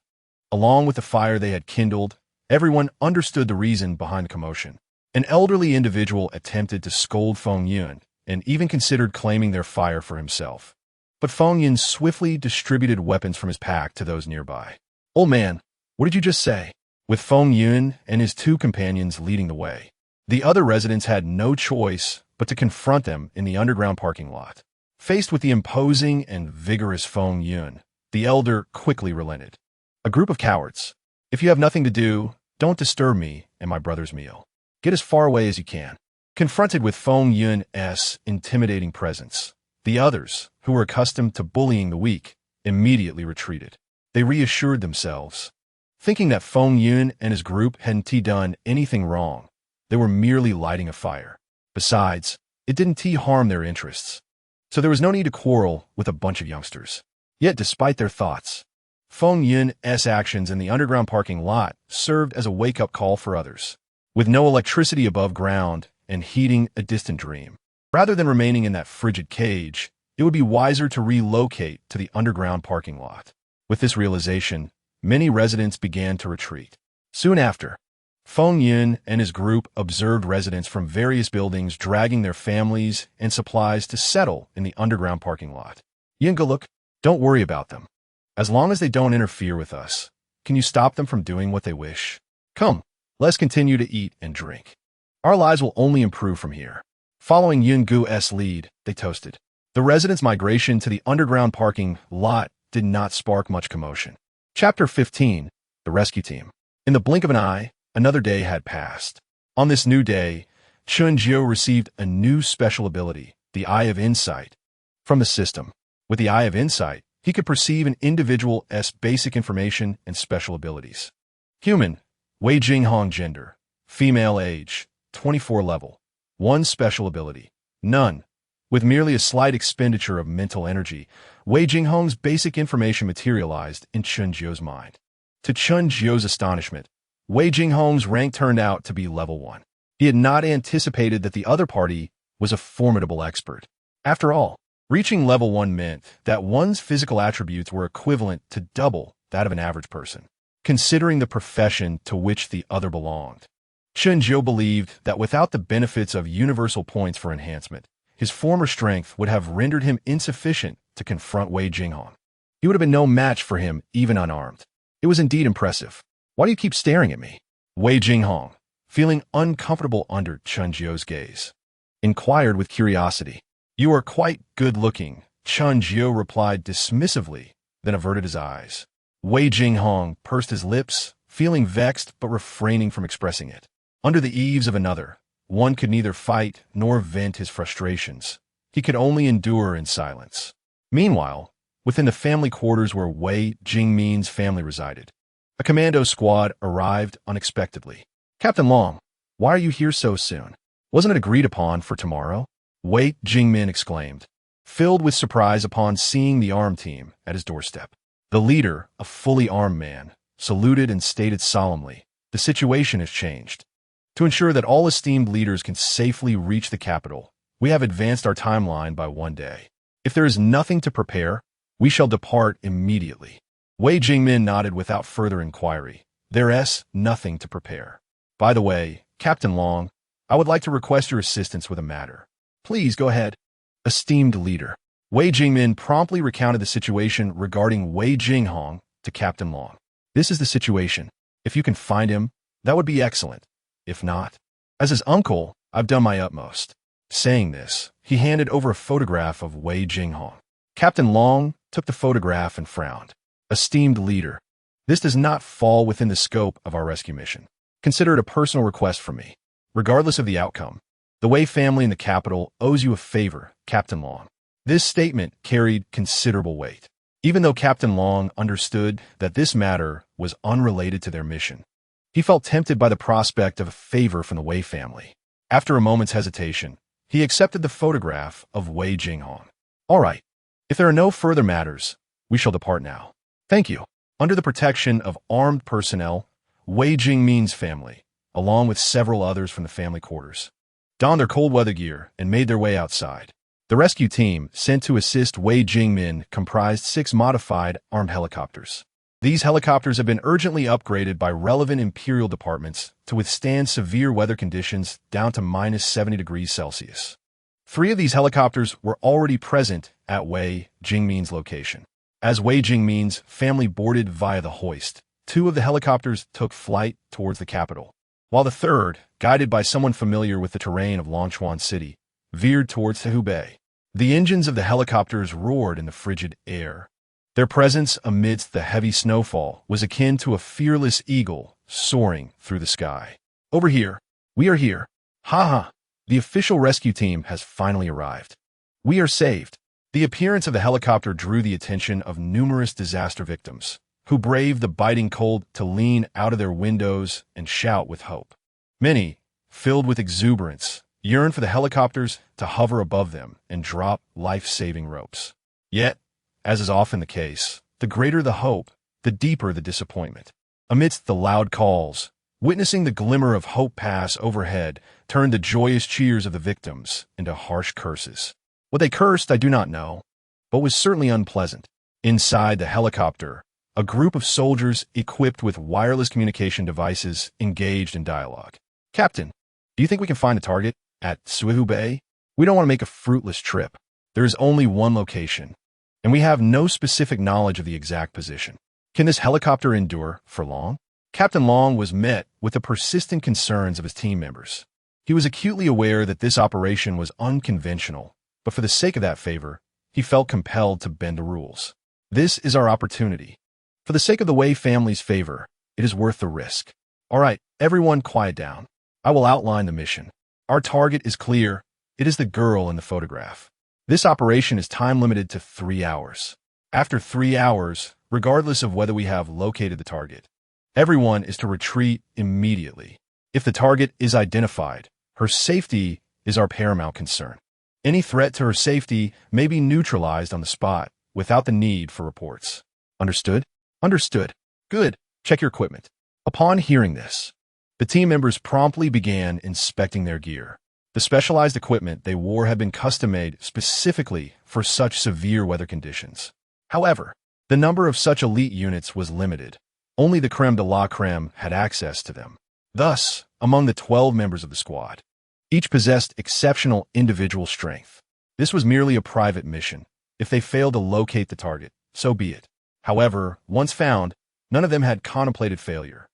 along with the fire they had kindled, everyone understood the reason behind the commotion. An elderly individual attempted to scold Feng Yun and even considered claiming their fire for himself. But Feng Yun swiftly distributed weapons from his pack to those nearby. "Old man, what did you just say?" With Feng Yun and his two companions leading the way, the other residents had no choice but to confront them in the underground parking lot. Faced with the imposing and vigorous Feng Yun, the elder quickly relented. "A group of cowards. If you have nothing to do, don't disturb me and my brother's meal. Get as far away as you can." Confronted with Feng Yun's intimidating presence, the others, who were accustomed to bullying the weak, immediately retreated. They reassured themselves, thinking that Feng Yun and his group hadn't done anything wrong, They were merely lighting a fire. Besides, it didn't harm their interests. So there was no need to quarrel with a bunch of youngsters. Yet despite their thoughts, Feng Yun's actions in the underground parking lot served as a wake-up call for others. With no electricity above ground and heating a distant dream, rather than remaining in that frigid cage, it would be wiser to relocate to the underground parking lot. With this realization, many residents began to retreat. Soon after, Feng Yun and his group observed residents from various buildings dragging their families and supplies to settle in the underground parking lot. Look, don't worry about them. As long as they don't interfere with us, can you stop them from doing what they wish? Come, let's continue to eat and drink. Our lives will only improve from here. Following Yungu's lead, they toasted. The residents' migration to the underground parking lot did not spark much commotion. Chapter 15, The Rescue Team. In the blink of an eye, another day had passed. On this new day, Chunjiu received a new special ability, the Eye of Insight, from the system. With the Eye of Insight, he could perceive an individual's basic information and special abilities. Human, Wei Jinghong gender, female age, 24 level, 1 special ability, none. With merely a slight expenditure of mental energy, Wei Jinghong's basic information materialized in Chunjiu's mind. To Chunjiu's astonishment, Wei Jinghong's rank turned out to be level 1. He had not anticipated that the other party was a formidable expert. After all, reaching level 1 meant that one's physical attributes were equivalent to double that of an average person, considering the profession to which the other belonged. Chunjiu believed that without the benefits of universal points for enhancement, his former strength would have rendered him insufficient to confront Wei Jinghong. He would have been no match for him, even unarmed. It was indeed impressive. Why do you keep staring at me? Wei Jinghong, feeling uncomfortable under Chunjiu's gaze, inquired with curiosity. You are quite good-looking, Chunjiu replied dismissively, then averted his eyes. Wei Jinghong pursed his lips, feeling vexed but refraining from expressing it. Under the eaves of another, one could neither fight nor vent his frustrations. He could only endure in silence. Meanwhile, within the family quarters where Wei Jingmin's family resided, a commando squad arrived unexpectedly. Captain Long, why are you here so soon? Wasn't it agreed upon for tomorrow? Wei Jingmin exclaimed, filled with surprise upon seeing the armed team at his doorstep. The leader, a fully armed man, saluted and stated solemnly, the situation has changed. To ensure that all esteemed leaders can safely reach the capital, we have advanced our timeline by 1 day. If there is nothing to prepare, we shall depart immediately. Wei Jingmin nodded without further inquiry. There's nothing to prepare. By the way, Captain Long, I would like to request your assistance with a matter. Please go ahead. Esteemed leader. Wei Jingmin promptly recounted the situation regarding Wei Jinghong to Captain Long. This is the situation. If you can find him, that would be excellent. If not, as his uncle, I've done my utmost. Saying this, he handed over a photograph of Wei Jinghong. Captain Long took the photograph and frowned. Esteemed leader, this does not fall within the scope of our rescue mission. Consider it a personal request from me. Regardless of the outcome, the Wei family in the capital owes you a favor, Captain Long. This statement carried considerable weight. Even though Captain Long understood that this matter was unrelated to their mission, he felt tempted by the prospect of a favor from the Wei family. After a moment's hesitation, he accepted the photograph of Wei Jinghong. All right, if there are no further matters, we shall depart now. Thank you. Under the protection of armed personnel, Wei Jingmin's family, along with several others from the family quarters, donned their cold weather gear and made their way outside. The rescue team sent to assist Wei Jingmin comprised 6 modified armed helicopters. These helicopters have been urgently upgraded by relevant imperial departments to withstand severe weather conditions down to -70°C. 3 of these helicopters were already present at Wei Jingmin's location. As Wei Jingmin's family boarded via the hoist, 2 of the helicopters took flight towards the capital, while the third, guided by someone familiar with the terrain of Longchuan City, veered towards Hubei. The engines of the helicopters roared in the frigid air. Their presence amidst the heavy snowfall was akin to a fearless eagle soaring through the sky. Over here. We are here. Ha ha. The official rescue team has finally arrived. We are saved. The appearance of the helicopter drew the attention of numerous disaster victims, who braved the biting cold to lean out of their windows and shout with hope. Many, filled with exuberance, yearned for the helicopters to hover above them and drop life-saving ropes. Yet, as is often the case, the greater the hope, the deeper the disappointment. Amidst the loud calls, witnessing the glimmer of hope pass overhead turned the joyous cheers of the victims into harsh curses. What they cursed I do not know, but was certainly unpleasant. Inside the helicopter, a group of soldiers equipped with wireless communication devices engaged in dialogue. "Captain, do you think we can find a target at Suihu Bay? We don't want to make a fruitless trip. There is only one location, and we have no specific knowledge of the exact position. Can this helicopter endure for long?" Captain Long was met with the persistent concerns of his team members. He was acutely aware that this operation was unconventional, but for the sake of that favor, he felt compelled to bend the rules. "This is our opportunity. For the sake of the Wei family's favor, it is worth the risk. All right, everyone quiet down. I will outline the mission. Our target is clear. It is the girl in the photograph. This operation is time-limited to 3 hours. After 3 hours, regardless of whether we have located the target, everyone is to retreat immediately. If the target is identified, her safety is our paramount concern. Any threat to her safety may be neutralized on the spot without the need for reports. Understood? Understood. Good. Check your equipment." Upon hearing this, the team members promptly began inspecting their gear. The specialized equipment they wore had been custom-made specifically for such severe weather conditions. However, the number of such elite units was limited. Only the creme de la creme had access to them. Thus, among the 12 members of the squad, each possessed exceptional individual strength. This was merely a private mission. If they failed to locate the target, so be it. However, once found, none of them had contemplated failure.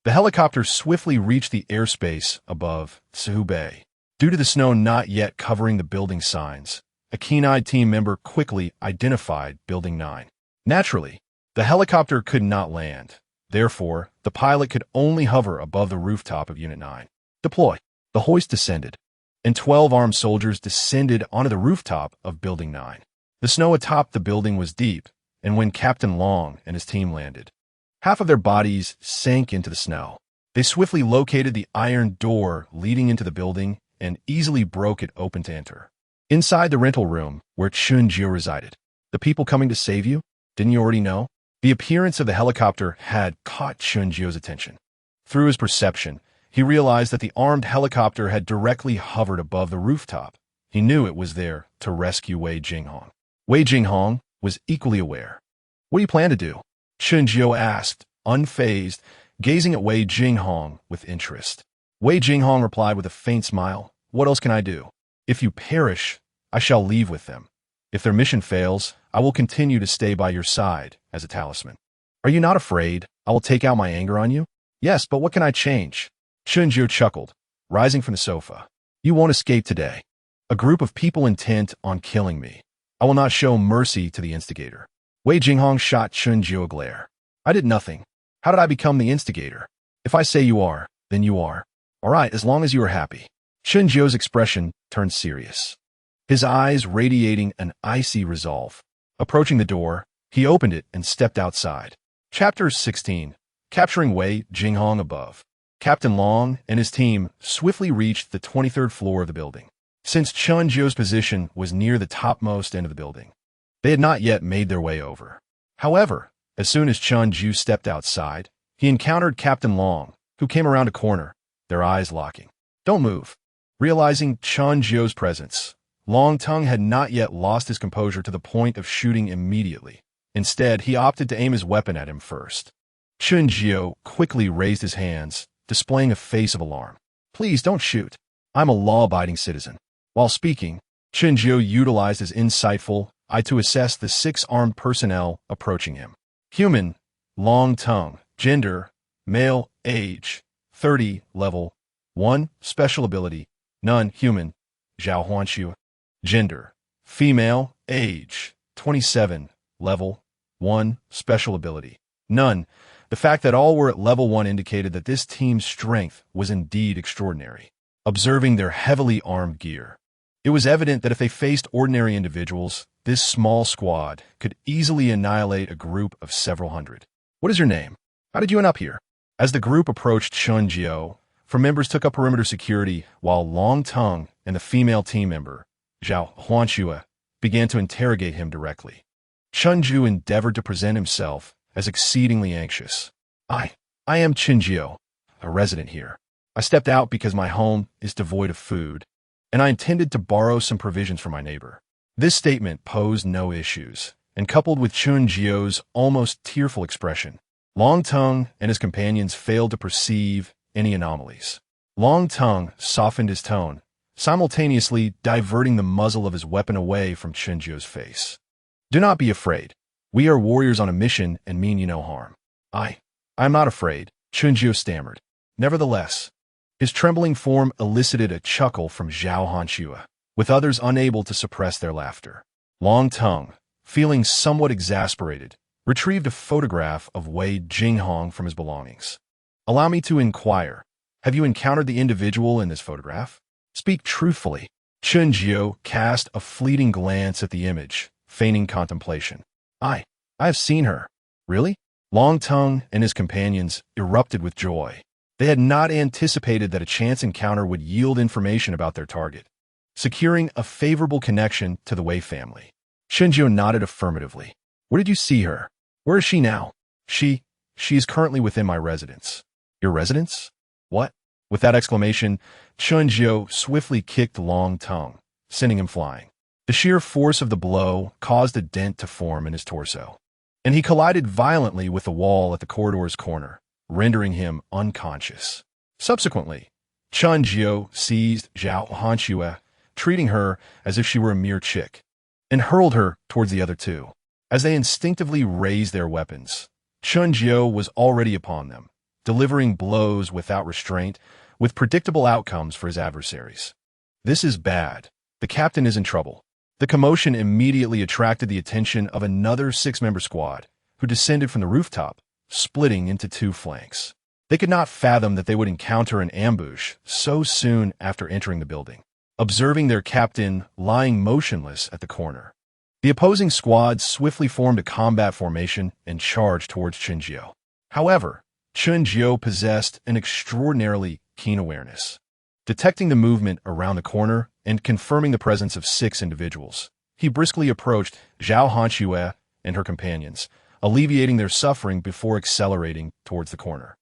The helicopter swiftly reached the airspace above Suihu Bay. Due to the snow not yet covering the building signs, a keen-eyed team member quickly identified Building 9. Naturally, the helicopter could not land. Therefore, the pilot could only hover above the rooftop of Unit 9. "Deploy." The hoist descended, and 12 armed soldiers descended onto the rooftop of Building 9. The snow atop the building was deep, and when Captain Long and his team landed, half of their bodies sank into the snow. They swiftly located the iron door leading into the building and easily broke it open to enter. Inside the rental room where Chun-Jio resided, "The people coming to save you? Didn't you already know?" The appearance of the helicopter had caught Chun-Jio's attention. Through his perception, he realized that the armed helicopter had directly hovered above the rooftop. He knew it was there to rescue Wei Jinghong. Wei Jinghong was equally aware. "What do you plan to do?" Chun-Jio asked, unfazed, gazing at Wei Jinghong with interest. Wei Jinghong replied with a faint smile, "What else can I do? If you perish, I shall leave with them. If their mission fails, I will continue to stay by your side as a talisman. Are you not afraid I will take out my anger on you?" "Yes, but what can I change?" Chun-Jio chuckled, rising from the sofa. "You won't escape today. A group of people intent on killing me. I will not show mercy to the instigator." Wei Jinghong shot Chun-Jio a glare. "I did nothing. How did I become the instigator? If I say you are, then you are. All right, as long as you are happy." Chun-Jio's expression turned serious, his eyes radiating an icy resolve. Approaching the door, he opened it and stepped outside. Chapter 16. Capturing Wei Jinghong above. Captain Long and his team swiftly reached the 23rd floor of the building. Since Chun-Jio's position was near the topmost end of the building, they had not yet made their way over. However, as soon as Chun-Jio stepped outside, he encountered Captain Long, who came around a corner, their eyes locking. "Don't move." Realizing Chun-Jio's presence, Long Tongue had not yet lost his composure to the point of shooting immediately. Instead, he opted to aim his weapon at him first. Chun-Jio quickly raised his hands, displaying a face of alarm. "Please don't shoot. I'm a law-abiding citizen." While speaking, Chun-Jio utilized his insightful eye to assess the 6 armed personnel approaching him. Human, Long Tongue, gender, male, age, 30, level 1, special ability, none, human, Zhao Huanshu, gender, female, age, 27, level 1, special ability, none. The fact that all were at level 1 indicated that this team's strength was indeed extraordinary. Observing their heavily armed gear, it was evident that if they faced ordinary individuals, this small squad could easily annihilate a group of several hundred. "What is your name? How did you end up here?" As the group approached Chun-Jio, members took up perimeter security while Long Tongue and the female team member, Zhao Huanxue, began to interrogate him directly. Chunju endeavored to present himself as exceedingly anxious. I am Chinjiu, a resident here. I stepped out because my home is devoid of food, and I intended to borrow some provisions from my neighbor. This statement posed no issues, and coupled with Chunjiu's almost tearful expression, Long Tongue and his companions failed to perceive any anomalies. Long Tongue softened his tone, simultaneously diverting the muzzle of his weapon away from Chunjiu's face. Do not be afraid. We are warriors on a mission and mean you no harm. I am not afraid, Chunjiu stammered. Nevertheless, his trembling form elicited a chuckle from Zhao Hanxue, with others unable to suppress their laughter. Long Tongue, feeling somewhat exasperated, retrieved a photograph of Wei Jinghong from his belongings. Allow me to inquire, have you encountered the individual in this photograph? Speak truthfully. Chunjiu cast a fleeting glance at the image, feigning contemplation. I have seen her. Really? Long Tongue and his companions erupted with joy. They had not anticipated that a chance encounter would yield information about their target, securing a favorable connection to the Wei family. Chunjiu nodded affirmatively. Where did you see her? Where is she now? She is currently within my residence. Your residence? What? With that exclamation, Chunjiu swiftly kicked Long Tongue, sending him flying. The sheer force of the blow caused a dent to form in his torso, and he collided violently with the wall at the corridor's corner, rendering him unconscious. Subsequently, Chunjiu seized Zhao Hanxue, treating her as if she were a mere chick, and hurled her towards the other two. As they instinctively raised their weapons, Chunjiu was already upon them, delivering blows without restraint, with predictable outcomes for his adversaries. This is bad. The captain is in trouble. The commotion immediately attracted the attention of another 6-member squad, who descended from the rooftop, splitting into 2 flanks. They could not fathom that they would encounter an ambush so soon after entering the building, observing their captain lying motionless at the corner. The opposing squad swiftly formed a combat formation and charged towards Chunjiu. However, Chunjiu possessed an extraordinarily keen awareness. Detecting the movement around the corner and confirming the presence of 6 individuals, he briskly approached Zhao Hanxue and her companions, alleviating their suffering before accelerating towards the corner.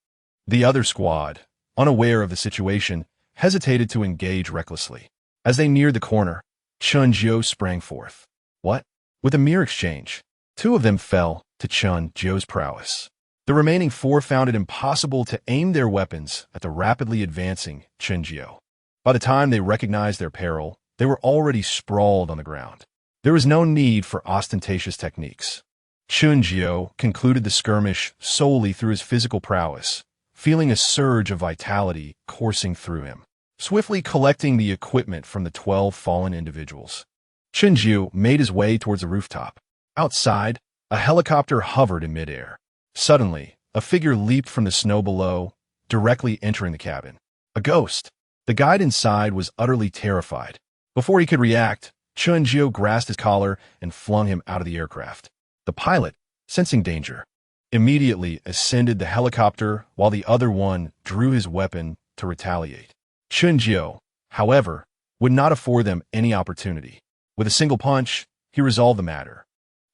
The other squad, unaware of the situation, hesitated to engage recklessly. As they neared the corner, Chunjiu sprang forth. What? With a mere exchange, 2 of them fell to Chunjiu's prowess. The remaining 4 found it impossible to aim their weapons at the rapidly advancing Chunjiu. By the time they recognized their peril, they were already sprawled on the ground. There was no need for ostentatious techniques. Chunjiu concluded the skirmish solely through his physical prowess, feeling a surge of vitality coursing through him. Swiftly collecting the equipment from the 12 fallen individuals, Chunjiu made his way towards the rooftop. Outside, a helicopter hovered in midair. Suddenly, a figure leaped from the snow below, directly entering the cabin. A ghost. The guide inside was utterly terrified. Before he could react, Chunjiu grasped his collar and flung him out of the aircraft. The pilot, sensing danger, immediately ascended the helicopter while the other one drew his weapon to retaliate. Chunjiu, however, would not afford them any opportunity. With a single punch, he resolved the matter.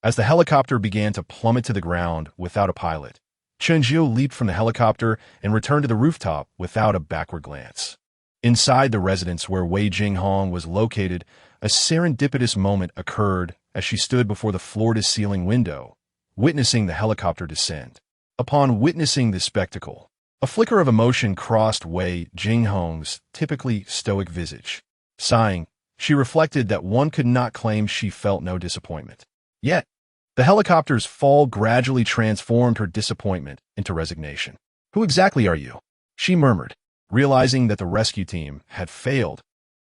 As the helicopter began to plummet to the ground without a pilot, Chunjiu leaped from the helicopter and returned to the rooftop without a backward glance. Inside the residence where Wei Jinghong was located, a serendipitous moment occurred as she stood before the floor-to-ceiling window, witnessing the helicopter descend. Upon witnessing this spectacle, a flicker of emotion crossed Wei Jinghong's typically stoic visage. Sighing, she reflected that one could not claim she felt no disappointment. Yet, the helicopter's fall gradually transformed her disappointment into resignation. "Who exactly are you?" she murmured, realizing that the rescue team had failed.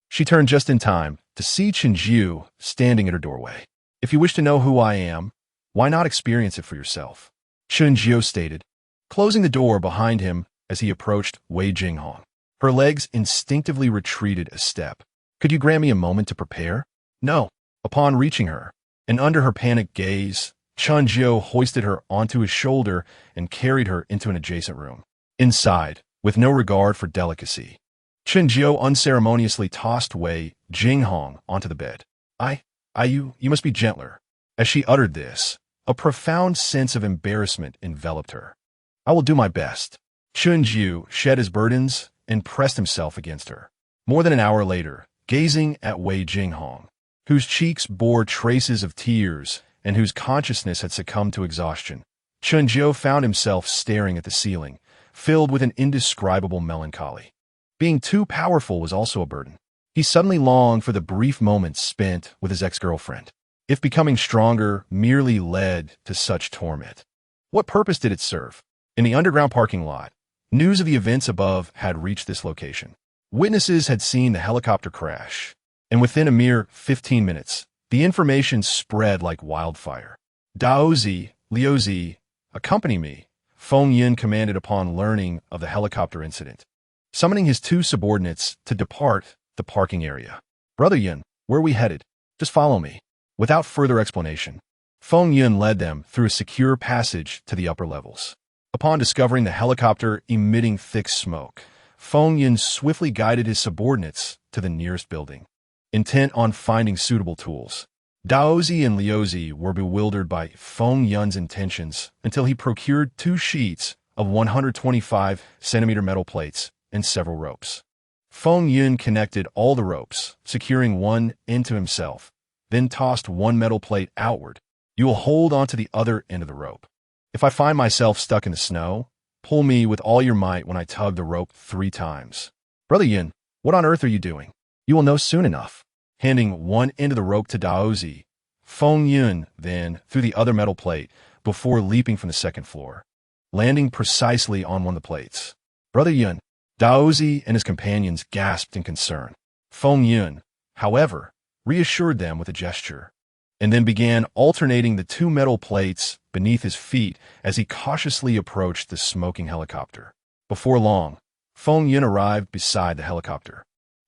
She turned just in time to see Chunjiu standing at her doorway. "If you wish to know who I am, why not experience it for yourself?" Chunjiu stated, closing the door behind him as he approached Wei Jinghong. Her legs instinctively retreated a step. "Could you grant me a moment to prepare?" "No." Upon reaching her, and under her panicked gaze, Chunjiu hoisted her onto his shoulder and carried her into an adjacent room. Inside, with no regard for delicacy. Chen Jiu unceremoniously tossed Wei Jinghong onto the bed. You must be gentler. As she uttered this, a profound sense of embarrassment enveloped her. I will do my best. Chen Jiu shed his burdens and pressed himself against her. More than an hour later, gazing at Wei Jinghong, whose cheeks bore traces of tears and whose consciousness had succumbed to exhaustion, Chen Jiu found himself staring at the ceiling, filled with an indescribable melancholy. Being too powerful was also a burden. He suddenly longed for the brief moments spent with his ex-girlfriend. If becoming stronger merely led to such torment, what purpose did it serve? In the underground parking lot, news of the events above had reached this location. Witnesses had seen the helicopter crash, and within a mere 15 minutes, the information spread like wildfire. Daozi, Liuzi, accompany me, Feng Yin commanded upon learning of the helicopter incident, summoning his two subordinates to depart the parking area. Brother Yin, where are we headed? Just follow me. Without further explanation, Feng Yin led them through a secure passage to the upper levels. Upon discovering the helicopter emitting thick smoke, Feng Yin swiftly guided his subordinates to the nearest building. Intent on finding suitable tools, Daozi and Liuzi were bewildered by Feng Yin's intentions until he procured 2 sheets of 125-centimeter metal plates and several ropes. Feng Yin connected all the ropes, securing one end to himself, then tossed one metal plate outward. You will hold onto the other end of the rope. If I find myself stuck in the snow, pull me with all your might when I tug the rope 3 times. Brother Yin, what on earth are you doing? You will know soon enough. Handing one end of the rope to Daozi, Feng Yin then threw the other metal plate before leaping from the second floor, landing precisely on one of the plates. Brother Yin, Daozi and his companions gasped in concern. Feng Yin, however, reassured them with a gesture, and then began alternating the 2 metal plates beneath his feet as he cautiously approached the smoking helicopter. Before long, Feng Yin arrived beside the helicopter.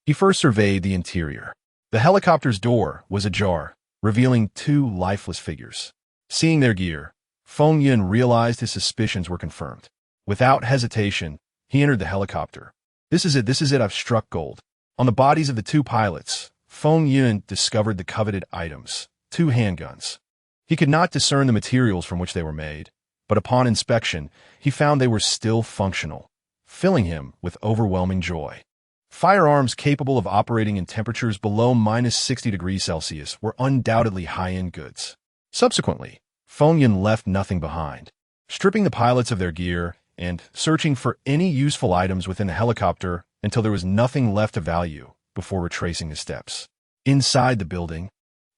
He first surveyed the interior. The helicopter's door was ajar, revealing 2 lifeless figures. Seeing their gear, Feng Yin realized his suspicions were confirmed. Without hesitation, he entered the helicopter. This is it, I've struck gold. On the bodies of the 2 pilots, Feng Yin discovered the coveted items, 2 handguns. He could not discern the materials from which they were made, but upon inspection, he found they were still functional, filling him with overwhelming joy. Firearms capable of operating in temperatures below -60 degrees Celsius were undoubtedly high-end goods. Subsequently, Feng Yin left nothing behind, stripping the pilots of their gear and searching for any useful items within the helicopter until there was nothing left of value before retracing his steps. Inside the building,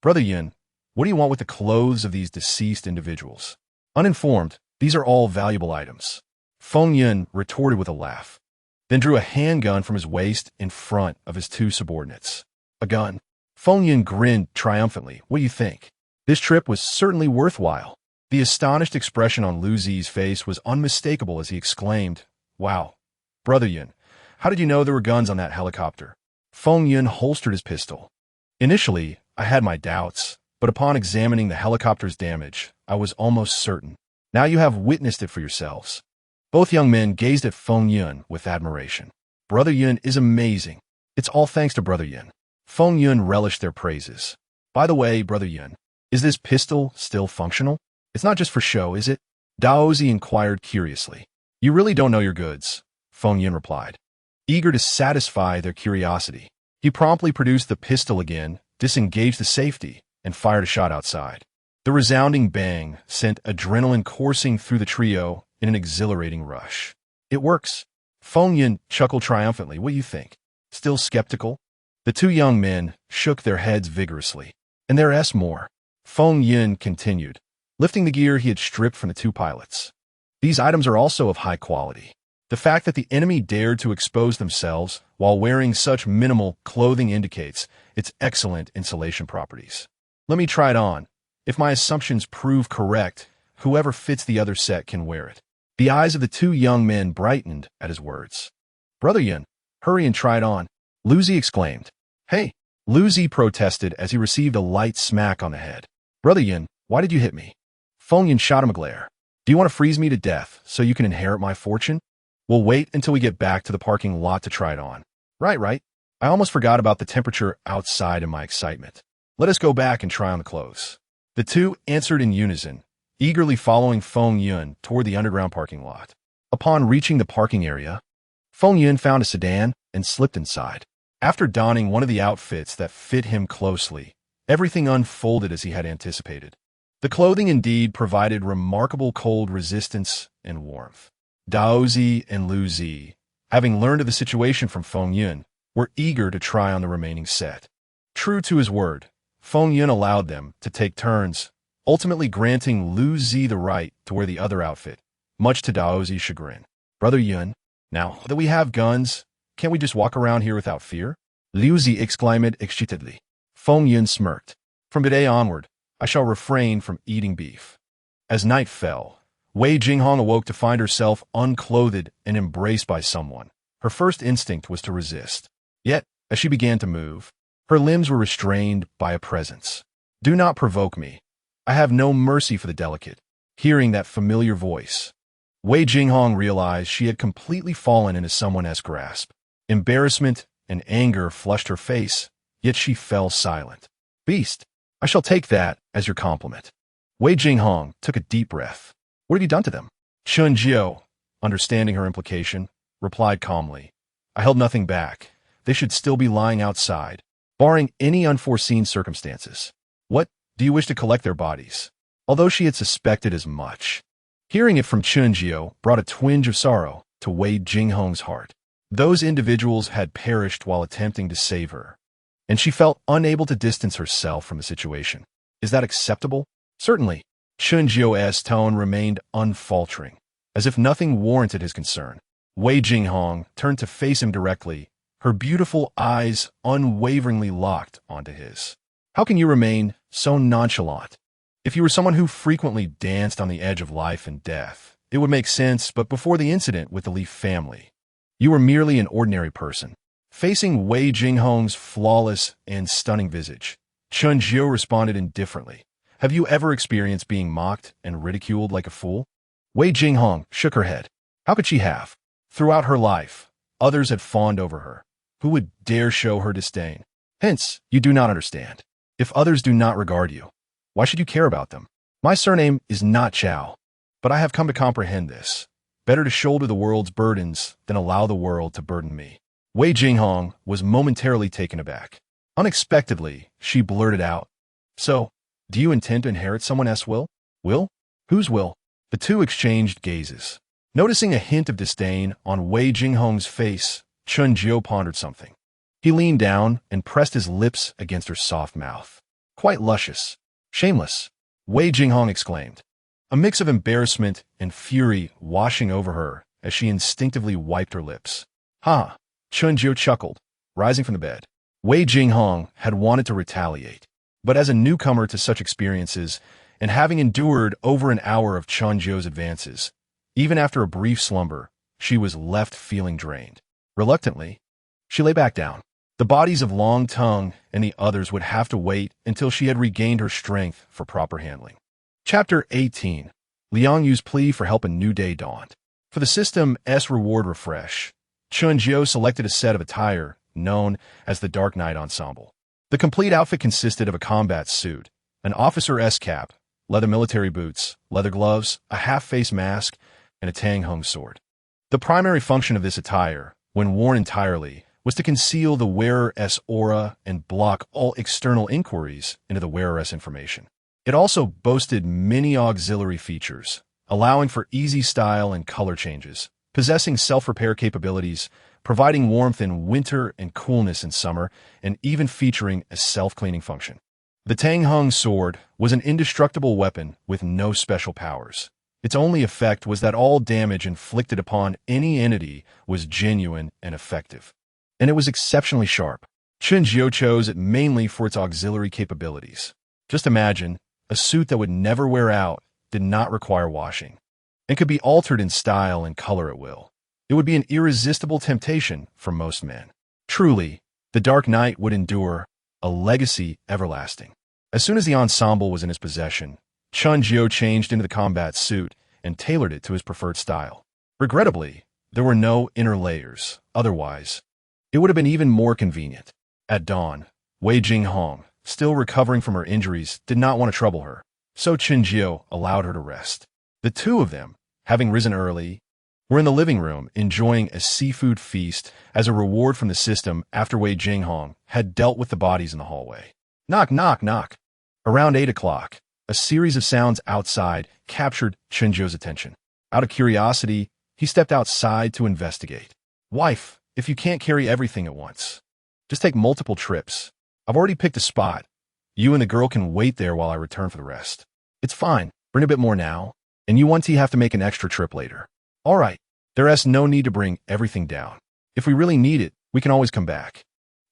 Brother Yin, what do you want with the clothes of these deceased individuals? Uninformed, these are all valuable items. Feng Yin retorted with a laugh, then drew a handgun from his waist in front of his 2 subordinates. A gun. Feng Yin grinned triumphantly. What do you think? This trip was certainly worthwhile. The astonished expression on Lu Zi's face was unmistakable as he exclaimed, Wow, Brother Yin, how did you know there were guns on that helicopter? Feng Yin holstered his pistol. Initially, I had my doubts, but upon examining the helicopter's damage, I was almost certain. Now you have witnessed it for yourselves. Both young men gazed at Feng Yin with admiration. Brother Yin is amazing. It's all thanks to Brother Yin. Feng Yin relished their praises. By the way, Brother Yin, is this pistol still functional? It's not just for show, is it? Daozi inquired curiously. You really don't know your goods, Feng Yin replied, eager to satisfy their curiosity. He promptly produced the pistol again, disengaged the safety, and fired a shot outside. The resounding bang sent adrenaline coursing through the trio in an exhilarating rush. It works. Feng Yin chuckled triumphantly. What do you think? Still skeptical? The 2 young men shook their heads vigorously. And there's more. Feng Yin continued, lifting the gear he had stripped from the 2 pilots. These items are also of high quality. The fact that the enemy dared to expose themselves while wearing such minimal clothing indicates its excellent insulation properties. Let me try it on. If my assumptions prove correct, whoever fits the other set can wear it. The eyes of the 2 young men brightened at his words. Brother Yin, hurry and try it on, Lu Zi exclaimed. Hey, Lu Zi protested as he received a light smack on the head. Brother Yin, why did you hit me? Feng Yin shot him a glare. Do you want to freeze me to death so you can inherit my fortune? We'll wait until we get back to the parking lot to try it on. Right. I almost forgot about the temperature outside in my excitement. Let us go back and try on the clothes. The two answered in unison, eagerly following Feng Yun toward the underground parking lot. Upon reaching the parking area, Feng Yun found a sedan and slipped inside. After donning one of the outfits that fit him closely, everything unfolded as he had anticipated. The clothing indeed provided remarkable cold resistance and warmth. Daozi and Lu Zi, having learned of the situation from Feng Yun, were eager to try on the remaining set. True to his word, Feng Yun allowed them to take turns, ultimately granting Lu Zi the right to wear the other outfit, much to Daozi's chagrin. Brother Yun, now that we have guns, can't we just walk around here without fear? Liu Zi exclaimed excitedly. Feng Yun smirked. From today onward, I shall refrain from eating beef. As night fell, Wei Jinghong awoke to find herself unclothed and embraced by someone. Her first instinct was to resist. Yet, as she began to move, her limbs were restrained by a presence. Do not provoke me. I have no mercy for the delicate. Hearing that familiar voice, Wei Jinghong realized she had completely fallen into someone else's grasp. Embarrassment and anger flushed her face, yet she fell silent. Beast, I shall take that as your compliment. Wei Jinghong took a deep breath. What have you done to them? Chun Jiao, understanding her implication, replied calmly. I held nothing back. They should still be lying outside, barring any unforeseen circumstances. What, do you wish to collect their bodies? Although she had suspected as much. Hearing it from Chun Jiao brought a twinge of sorrow to Wei Jinghong's heart. Those individuals had perished while attempting to save her, and she felt unable to distance herself from the situation. Is that acceptable? Certainly. Chun Jiao's tone remained unfaltering, as if nothing warranted his concern. Wei Jinghong turned to face him directly, her beautiful eyes unwaveringly locked onto his. How can you remain so nonchalant? If you were someone who frequently danced on the edge of life and death, it would make sense, but before the incident with the Li family, you were merely an ordinary person. Facing Wei Jinghong's flawless and stunning visage, Chun Jiao responded indifferently. Have you ever experienced being mocked and ridiculed like a fool? Wei Jinghong shook her head. How could she have? Throughout her life, others had fawned over her. Who would dare show her disdain? Hence, you do not understand. If others do not regard you, why should you care about them? My surname is not Chao, but I have come to comprehend this. Better to shoulder the world's burdens than allow the world to burden me. Wei Jinghong was momentarily taken aback. Unexpectedly, she blurted out, So, do you intend to inherit someone else's will? Will? Whose will? The two exchanged gazes. Noticing a hint of disdain on Wei Jinghong's face, Chun Jiao pondered something. He leaned down and pressed his lips against her soft mouth. Quite luscious. Shameless. Wei Jinghong exclaimed, a mix of embarrassment and fury washing over her as she instinctively wiped her lips. Ha! Chun Jiao chuckled, rising from the bed. Wei Jinghong had wanted to retaliate, but as a newcomer to such experiences, and having endured over an hour of Chun Jiao's advances, even after a brief slumber, she was left feeling drained. Reluctantly, she lay back down. The bodies of Long Tongue and the others would have to wait until she had regained her strength for proper handling. Chapter 18. Liang Yu's plea for help. A new day dawned. For the system's reward refresh, Chun Jiao selected a set of attire known as the Dark Knight Ensemble. The complete outfit consisted of a combat suit, an officer's cap, leather military boots, leather gloves, a half-face mask, and a Tang Hung sword. The primary function of this attire, when worn entirely, was to conceal the wearer's aura and block all external inquiries into the wearer's information. It also boasted many auxiliary features, allowing for easy style and color changes, possessing self-repair capabilities, providing warmth in winter and coolness in summer, and even featuring a self-cleaning function. The Tang Hung sword was an indestructible weapon with no special powers. Its only effect was that all damage inflicted upon any entity was genuine and effective. And it was exceptionally sharp. Chun Jiao chose it mainly for its auxiliary capabilities. Just imagine, a suit that would never wear out, did not require washing, and could be altered in style and color at will. It would be an irresistible temptation for most men. Truly, the Dark Knight would endure a legacy everlasting. As soon as the ensemble was in his possession, Chun Jiao changed into the combat suit and tailored it to his preferred style. Regrettably, There were no inner layers. Otherwise, it would have been even more convenient. At dawn, Wei Jinghong, still recovering from her injuries, did not want to trouble her, so Chenjiu allowed her to rest. The two of them, having risen early, were in the living room enjoying a seafood feast as a reward from the system after Wei Jinghong had dealt with the bodies in the hallway. Knock, knock, knock. Around 8 o'clock, a series of sounds outside captured Chenjiu's attention. Out of curiosity, he stepped outside to investigate. Wife, if you can't carry everything at once, just take multiple trips. I've already picked a spot. You and the girl can wait there while I return for the rest. It's fine. Bring a bit more now. And you want to have to make an extra trip later. All right. There is no need to bring everything down. If we really need it, we can always come back.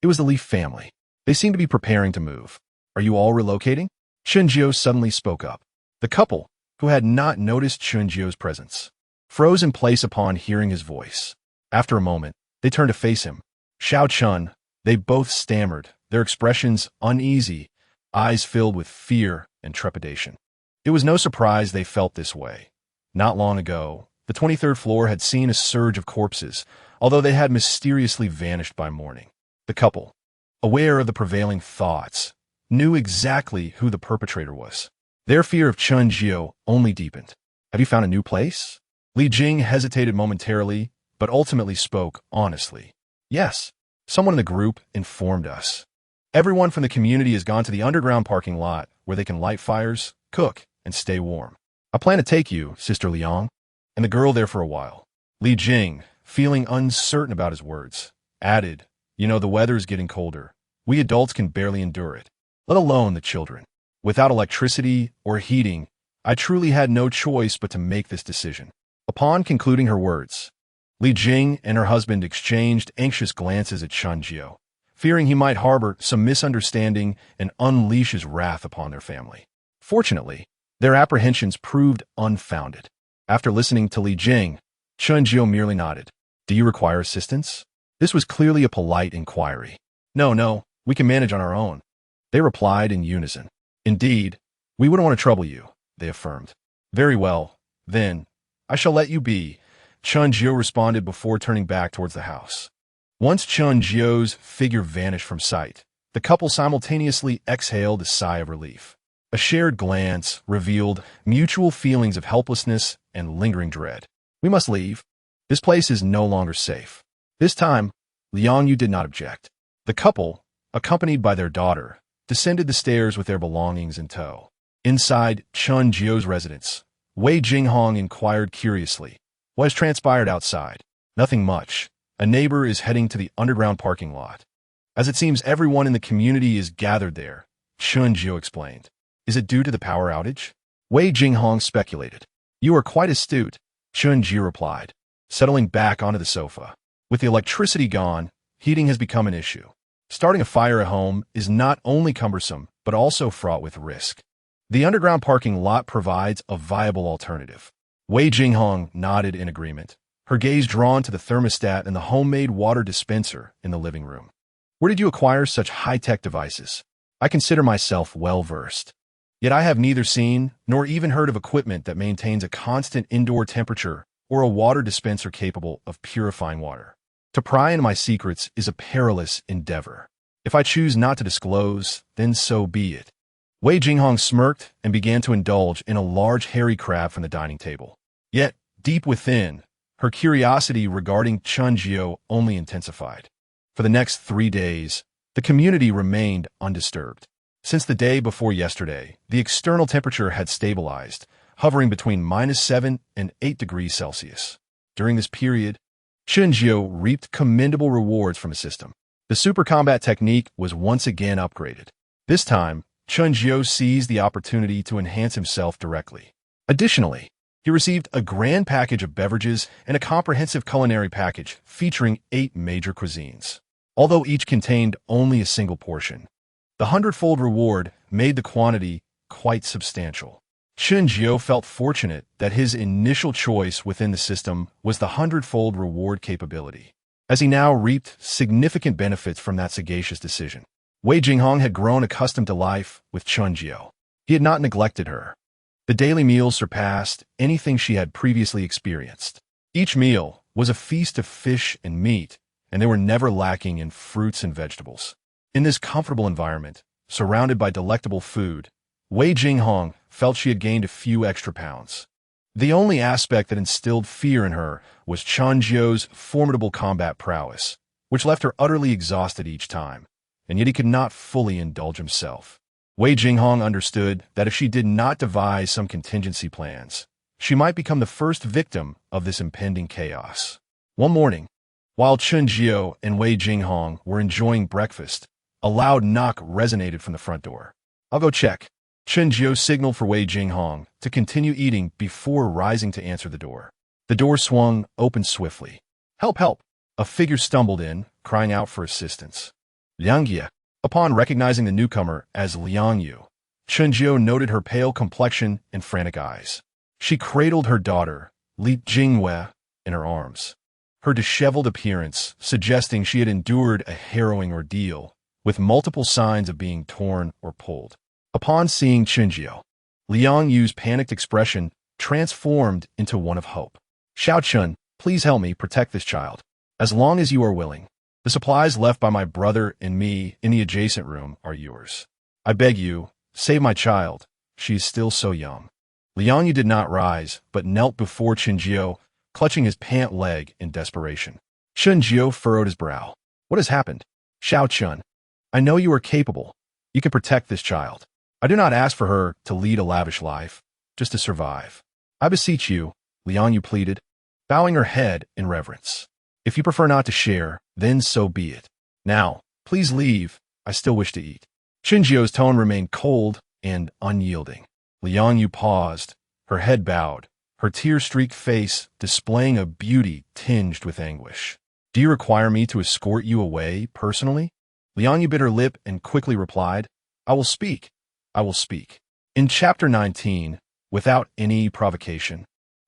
It was the Leaf family. They seemed to be preparing to move. Are you all relocating? Chenjiu suddenly spoke up. The couple, who had not noticed Chenjiu's presence, froze in place upon hearing his voice. After a moment, they turned to face him. Xiao Chun, they both stammered, their expressions uneasy, eyes filled with fear and trepidation. It was no surprise they felt this way. Not long ago, the 23rd floor had seen a surge of corpses, although they had mysteriously vanished by morning. The couple, aware of the prevailing thoughts, knew exactly who the perpetrator was. Their fear of Chenjiu only deepened. Have you found a new place? Li Jing hesitated momentarily, but ultimately spoke honestly. Yes, someone in the group informed us. Everyone from the community has gone to the underground parking lot where they can light fires, cook, and stay warm. I plan to take you, Sister Liang, and the girl there for a while. Li Jing, feeling uncertain about his words, added, the weather's getting colder. We adults can barely endure it, let alone the children. Without electricity or heating, I truly had no choice but to make this decision. Upon concluding her words, Li Jing and her husband exchanged anxious glances at Chenjiu, fearing he might harbor some misunderstanding and unleash his wrath upon their family. Fortunately, their apprehensions proved unfounded. After listening to Li Jing, Chenjiu merely nodded. Do you require assistance? This was clearly a polite inquiry. No, we can manage on our own. They replied in unison. Indeed, we wouldn't want to trouble you, they affirmed. Very well, then, I shall let you be, Chenjiu responded before turning back towards the house. Once Chenjiu's figure vanished from sight, the couple simultaneously exhaled a sigh of relief. A shared glance revealed mutual feelings of helplessness and lingering dread. We must leave. This place is no longer safe. This time, Liang Yu did not object. The couple, accompanied by their daughter, descended the stairs with their belongings in tow. Inside Chenjiu's residence, Wei Jinghong inquired curiously, what has transpired outside? Nothing much. A neighbor is heading to the underground parking lot. As it seems everyone in the community is gathered there, Chenjiu explained. Is it due to the power outage? Wei Jinghong speculated. You are quite astute, Chenjiu replied, settling back onto the sofa. With the electricity gone, heating has become an issue. Starting a fire at home is not only cumbersome, but also fraught with risk. The underground parking lot provides a viable alternative. Wei Jinghong nodded in agreement, her gaze drawn to the thermostat and the homemade water dispenser in the living room. Where did you acquire such high-tech devices? I consider myself well-versed. Yet I have neither seen nor even heard of equipment that maintains a constant indoor temperature or a water dispenser capable of purifying water. To pry into my secrets is a perilous endeavor. If I choose not to disclose, then so be it. Wei Jinghong smirked and began to indulge in a large hairy crab from the dining table. Yet, deep within, her curiosity regarding Chenjiu only intensified. For the next 3 days, the community remained undisturbed. Since the day before yesterday, the external temperature had stabilized, hovering between -7 and 8 degrees Celsius. During this period, Chenjiu reaped commendable rewards from his system. The super combat technique was once again upgraded. This time, Chenjiu seized the opportunity to enhance himself directly. Additionally, he received a grand package of beverages and a comprehensive culinary package featuring 8 major cuisines. Although each contained only a single portion, the 100-fold reward made the quantity quite substantial. Chenjiu felt fortunate that his initial choice within the system was the 100-fold reward capability, as he now reaped significant benefits from that sagacious decision. Wei Jinghong had grown accustomed to life with Chenjiu. He had not neglected her. The daily meals surpassed anything she had previously experienced. Each meal, was a feast of fish and meat, and they were never lacking in fruits and vegetables. In this comfortable environment, surrounded by delectable food, Wei Jinghong felt she had gained a few extra pounds. The only aspect that instilled fear in her was Chen Jiu's formidable combat prowess, which left her utterly exhausted each time, and yet he could not fully indulge himself. Wei Jinghong understood that if she did not devise some contingency plans, she might become the first victim of this impending chaos. One morning, while Chen Jiu and Wei Jinghong were enjoying breakfast, a loud knock resonated from the front door. "I'll go check." Chen Jiu signaled for Wei Jinghong to continue eating before rising to answer the door. The door swung open swiftly. "Help, help!" A figure stumbled in, crying out for assistance. Liang Ye. Upon recognizing the newcomer as Liang Yu, Chen Jiu noted her pale complexion and frantic eyes. She cradled her daughter, Li Jingwei, in her arms, her disheveled appearance suggesting she had endured a harrowing ordeal, with multiple signs of being torn or pulled. Upon seeing Chen Jiu, Liang Yu's panicked expression transformed into one of hope. "Xiao Chun, please help me protect this child. As long as you are willing, the supplies left by my brother and me in the adjacent room are yours. I beg you, save my child. She is still so young." Liang Yu did not rise, but knelt before Chen Jiu, clutching his pant leg in desperation. Chen Jiu furrowed his brow. "What has happened?" "Xiao Chun, I know you are capable. You can protect this child. I do not ask for her to lead a lavish life, just to survive. I beseech you," Liang Yu pleaded, bowing her head in reverence. "If you prefer not to share, then so be it. Now, please leave. I still wish to eat." Chen Jiu's tone remained cold and unyielding. Liang Yu paused, her head bowed, her tear-streaked face displaying a beauty tinged with anguish. "Do you require me to escort you away personally?" Liang Yu bit her lip and quickly replied, "I will speak. I will speak." In Chapter 19, without any provocation,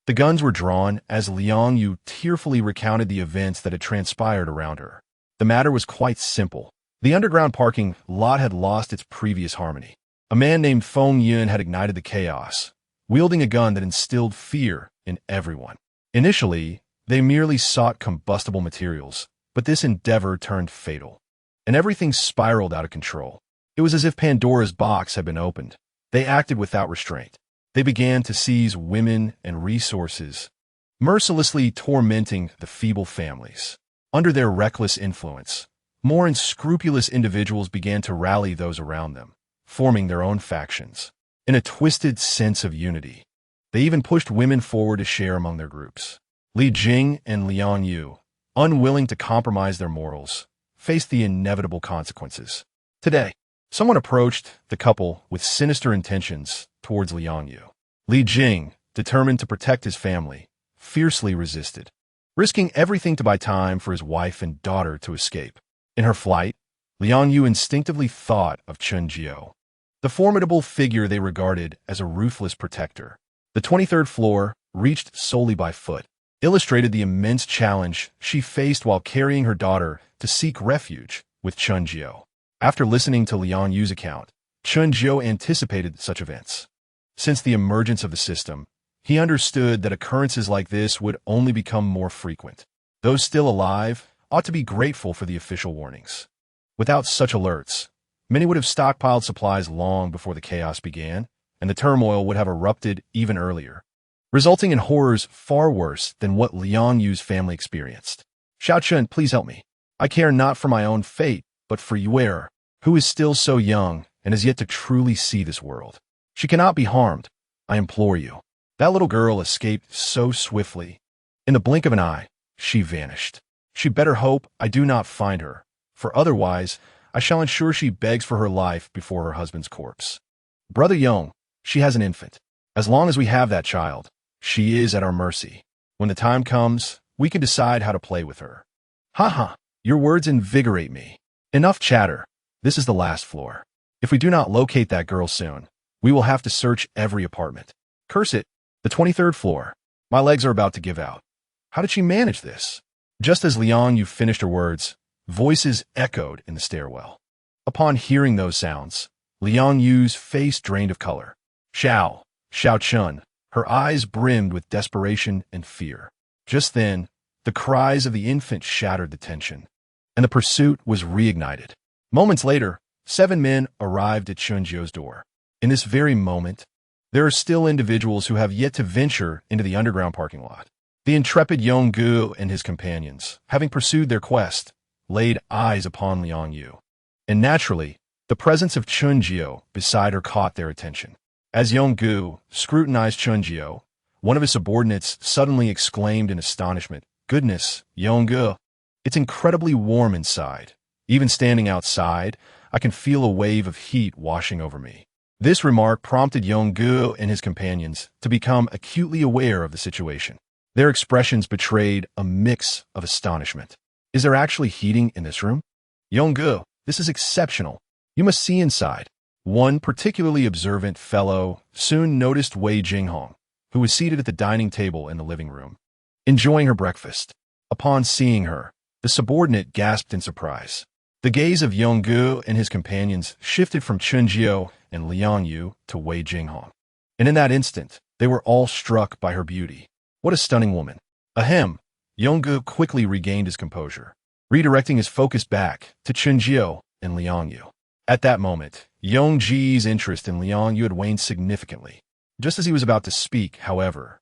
the guns were drawn as Liang Yu tearfully recounted the events that had transpired around her. The matter was quite simple. The underground parking lot had lost its previous harmony. A man named Feng Yun had ignited the chaos, wielding a gun that instilled fear in everyone. Initially, they merely sought combustible materials, but this endeavor turned fatal, and everything spiraled out of control. It was as if Pandora's box had been opened. They acted without restraint. They began to seize women and resources, mercilessly tormenting the feeble families. Under their reckless influence, more unscrupulous individuals began to rally those around them, forming their own factions. In a twisted sense of unity, they even pushed women forward to share among their groups. Li Jing and Liang Yu, unwilling to compromise their morals, faced the inevitable consequences. Today, someone approached the couple with sinister intentions towards Liang Yu. Li Jing, determined to protect his family, fiercely resisted, risking everything to buy time for his wife and daughter to escape. In her flight, Liang Yu instinctively thought of Chen Jiu, the formidable figure they regarded as a ruthless protector. The 23rd floor, reached solely by foot, illustrated the immense challenge she faced while carrying her daughter to seek refuge with Chen Jiu. After listening to Liang Yu's account, Chen Jiu anticipated such events. Since the emergence of the system, he understood that occurrences like this would only become more frequent. Those still alive ought to be grateful for the official warnings. Without such alerts, many would have stockpiled supplies long before the chaos began, and the turmoil would have erupted even earlier, resulting in horrors far worse than what Liang Yu's family experienced. "Xiao Chun, please help me. I care not for my own fate, but for Yuer, who is still so young and has yet to truly see this world. She cannot be harmed. I implore you." That little girl escaped so swiftly. In the blink of an eye, she vanished. She better hope I do not find her, for otherwise I shall ensure she begs for her life before her husband's corpse. "Brother Yong, she has an infant. As long as we have that child, she is at our mercy. When the time comes, we can decide how to play with her." "Ha, your words invigorate me. Enough chatter. This is the last floor. If we do not locate that girl soon, we will have to search every apartment. Curse it, the 23rd floor. My legs are about to give out. How did she manage this?" Just as Liang Yu finished her words, voices echoed in the stairwell. Upon hearing those sounds, Liang Yu's face drained of color. Xiao Chun, her eyes brimmed with desperation and fear. Just then, The cries of the infant shattered the tension, and the pursuit was reignited. Moments later, 7 men arrived at Chunjio's door. In this very moment, there are still individuals who have yet to venture into the underground parking lot. The intrepid Yonggu and his companions, having pursued their quest, laid eyes upon Liang Yu. And naturally, the presence of Chunjio beside her caught their attention. As Yonggu scrutinized Chunjio, one of his subordinates suddenly exclaimed in astonishment, "Goodness, Yonggu, it's incredibly warm inside. Even standing outside, I can feel a wave of heat washing over me." This remark prompted Yonggu and his companions to become acutely aware of the situation. Their expressions betrayed a mix of astonishment. "Is there actually heating in this room? Yonggu, this is exceptional. You must see inside." One particularly observant fellow soon noticed Wei Jinghong, who was seated at the dining table in the living room, enjoying her breakfast. Upon seeing her, the subordinate gasped in surprise. The gaze of Yonggu and his companions shifted from Chunjio and Liang Yu to Wei Jinghong. And in that instant, they were all struck by her beauty. What a stunning woman. Ahem. Yonggu quickly regained his composure, redirecting his focus back to Chunjio and Liang Yu. At that moment, Yongji's interest in Liang Yu had waned significantly. Just as he was about to speak, however,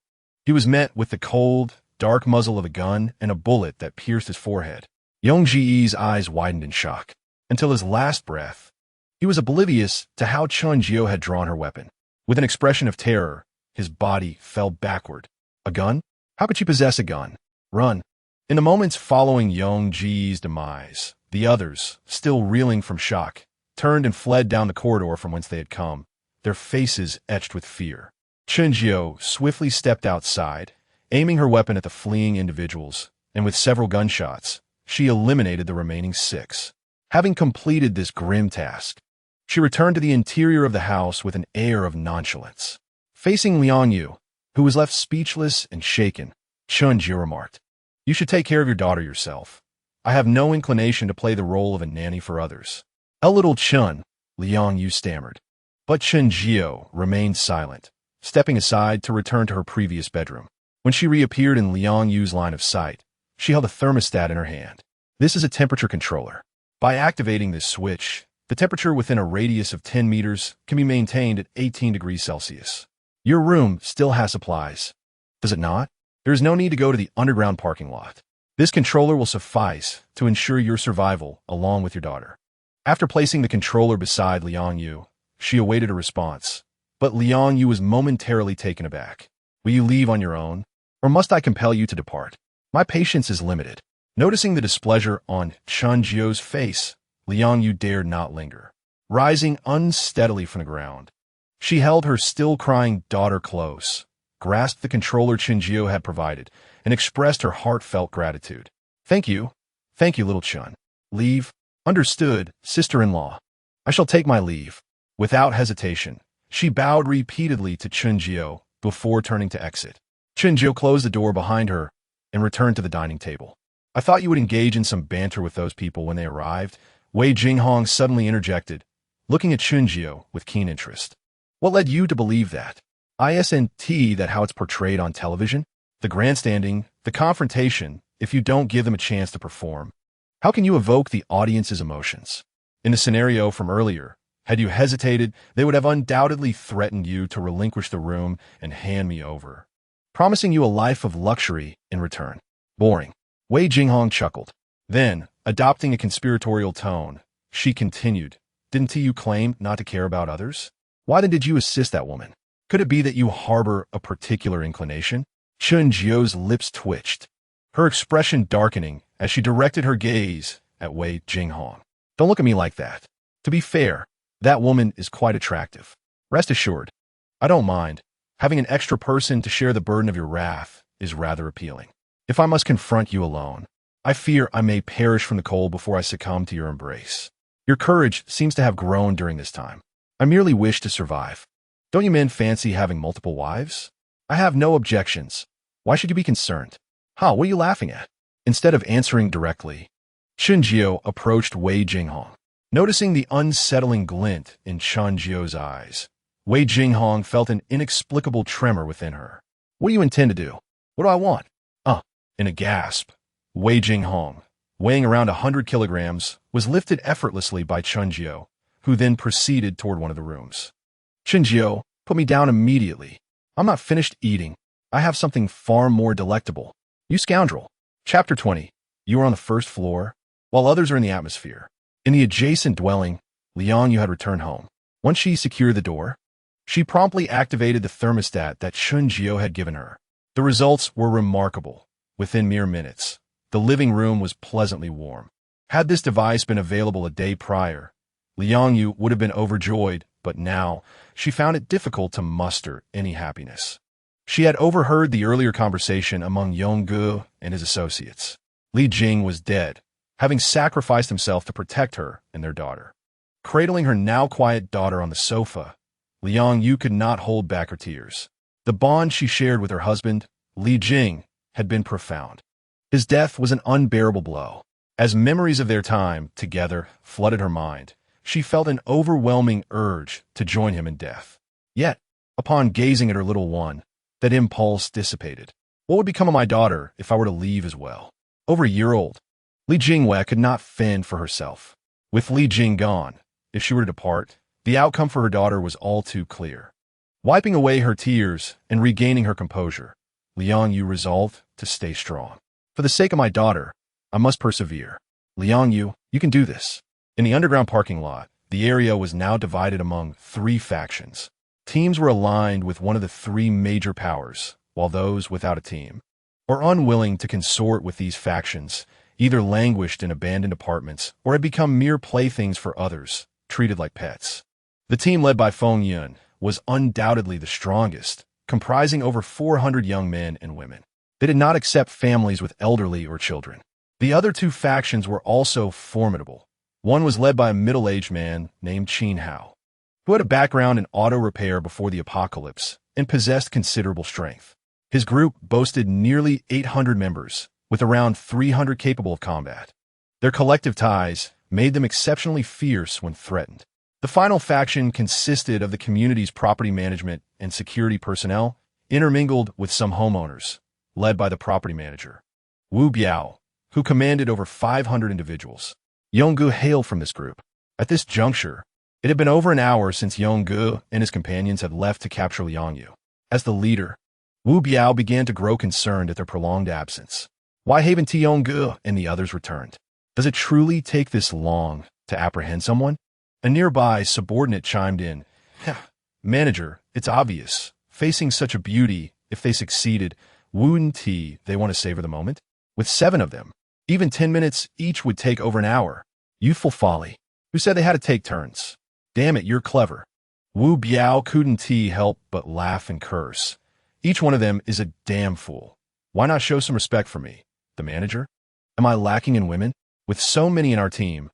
he was met with the cold, dark muzzle of a gun and a bullet that pierced his forehead. Yongji's eyes widened in shock. Until his last breath, he was oblivious to how Chunjio had drawn her weapon. With an expression of terror, his body fell backward. A gun? How could she possess a gun? Run. In the moments following Yongji's demise, the others, still reeling from shock, turned and fled down the corridor from whence they had come, their faces etched with fear. Chunjio swiftly stepped outside, aiming her weapon at the fleeing individuals, and with several gunshots, she eliminated the remaining 6. Having completed this grim task, she returned to the interior of the house with an air of nonchalance. Facing Liang Yu, who was left speechless and shaken, Chunjio remarked, "You should take care of your daughter yourself. I have no inclination to play the role of a nanny for others." "A little Chun," Liang Yu stammered. But Chunjio remained silent, stepping aside to return to her previous bedroom. When she reappeared in Liang Yu's line of sight, she held a thermostat in her hand. This is a temperature controller. By activating this switch, the temperature within a radius of 10 meters can be maintained at 18 degrees Celsius. Your room still has supplies, does it not? There is no need to go to the underground parking lot. This controller will suffice to ensure your survival along with your daughter. After placing the controller beside Liang Yu, she awaited a response, but Liang Yu was momentarily taken aback. "Will you leave on your own, or must I compel you to depart? My patience is limited." Noticing the displeasure on Chunjio's face, Liang Yu dared not linger. Rising unsteadily from the ground, she held her still-crying daughter close, grasped the controller Chunjio had provided, and expressed her heartfelt gratitude. Thank you, little Chun. Leave. Understood, sister-in-law. I shall take my leave." Without hesitation, she bowed repeatedly to Chunjio before turning to exit. Chunjio closed the door behind her and returned to the dining table. "I thought you would engage in some banter with those people when they arrived," Wei Jinghong suddenly interjected, looking at Chunjio with keen interest. "What led you to believe that? Isn't that how it's portrayed on television? The grandstanding, the confrontation, if you don't give them a chance to perform. How can you evoke the audience's emotions? In the scenario from earlier, had you hesitated, they would have undoubtedly threatened you to relinquish the room and hand me over, promising you a life of luxury in return." "Boring." Wei Jinghong chuckled. Then, adopting a conspiratorial tone, she continued, "Didn't you claim not to care about others? Why then did you assist that woman? Could it be that you harbor a particular inclination?" Chunjio's lips twitched, her expression darkening as she directed her gaze at Wei Jinghong. "Don't look at me like that. To be fair, that woman is quite attractive. Rest assured, I don't mind. Having an extra person to share the burden of your wrath is rather appealing. If I must confront you alone, I fear I may perish from the cold before I succumb to your embrace. Your courage seems to have grown during this time. I merely wish to survive. Don't you men fancy having multiple wives? I have no objections. Why should you be concerned? What are you laughing at?" Instead of answering directly, Chunjio approached Wei Jinghong. Noticing the unsettling glint in Chunjio's eyes, Wei Jinghong felt an inexplicable tremor within her. "What do you intend to do? What do I want?" In a gasp, Wei Jinghong, weighing around 100 kilograms, was lifted effortlessly by Chunjiu, who then proceeded toward one of the rooms. Chunjiu, put me down immediately. I'm not finished eating. I have something far more delectable. You scoundrel. Chapter 20. You are on the first floor, while others are in the atmosphere. In the adjacent dwelling, Liang Yu had returned home. Once she secured the door, she promptly activated the thermostat that Chunjiu had given her. The results were remarkable. Within mere minutes, the living room was pleasantly warm. Had this device been available a day prior, Liang Yu would have been overjoyed, but now she found it difficult to muster any happiness. She had overheard the earlier conversation among Yonggu and his associates. Li Jing was dead, having sacrificed himself to protect her and their daughter. Cradling her now quiet daughter on the sofa, Liang Yu could not hold back her tears. The bond she shared with her husband, Li Jing, had been profound. His death was an unbearable blow. As memories of their time together flooded her mind, she felt an overwhelming urge to join him in death. Yet, upon gazing at her little one, that impulse dissipated. What would become of my daughter if I were to leave as well? Over a year old, Li Jingwei could not fend for herself. With Li Jing gone, if she were to depart, the outcome for her daughter was all too clear. Wiping away her tears and regaining her composure, Liang Yu resolved to stay strong. For the sake of my daughter, I must persevere. Liang Yu, you can do this. In the underground parking lot, the area was now divided among 3 factions. Teams were aligned with one of the 3 major powers, while those without a team, or unwilling to consort with these factions, either languished in abandoned apartments or had become mere playthings for others, treated like pets. The team led by Feng Yun was undoubtedly the strongest, comprising over 400 young men and women. They did not accept families with elderly or children. The other 2 factions were also formidable. One was led by a middle-aged man named Qin Hao, who had a background in auto repair before the apocalypse and possessed considerable strength. His group boasted nearly 800 members, with around 300 capable of combat. Their collective ties made them exceptionally fierce when threatened. The final faction consisted of the community's property management and security personnel, intermingled with some homeowners, led by the property manager, Wu Biao, who commanded over 500 individuals. Yonggu hailed from this group. At this juncture, it had been over an hour since Yonggu and his companions had left to capture Liang Yu. As the leader, Wu Biao began to grow concerned at their prolonged absence. Why haven't Yonggu and the others returned? Does it truly take this long to apprehend someone? A nearby subordinate chimed in. Manager, it's obvious. Facing such a beauty, if they succeeded, wouldn't they want to savor the moment? With 7 of them, even 10 minutes each would take over an hour. Youthful folly. Who said they had to take turns? Damn it, you're clever. Wu Biao couldn't help but laugh and curse. Each one of them is a damn fool. Why not show some respect for me, the manager? Am I lacking in women? With so many in our team,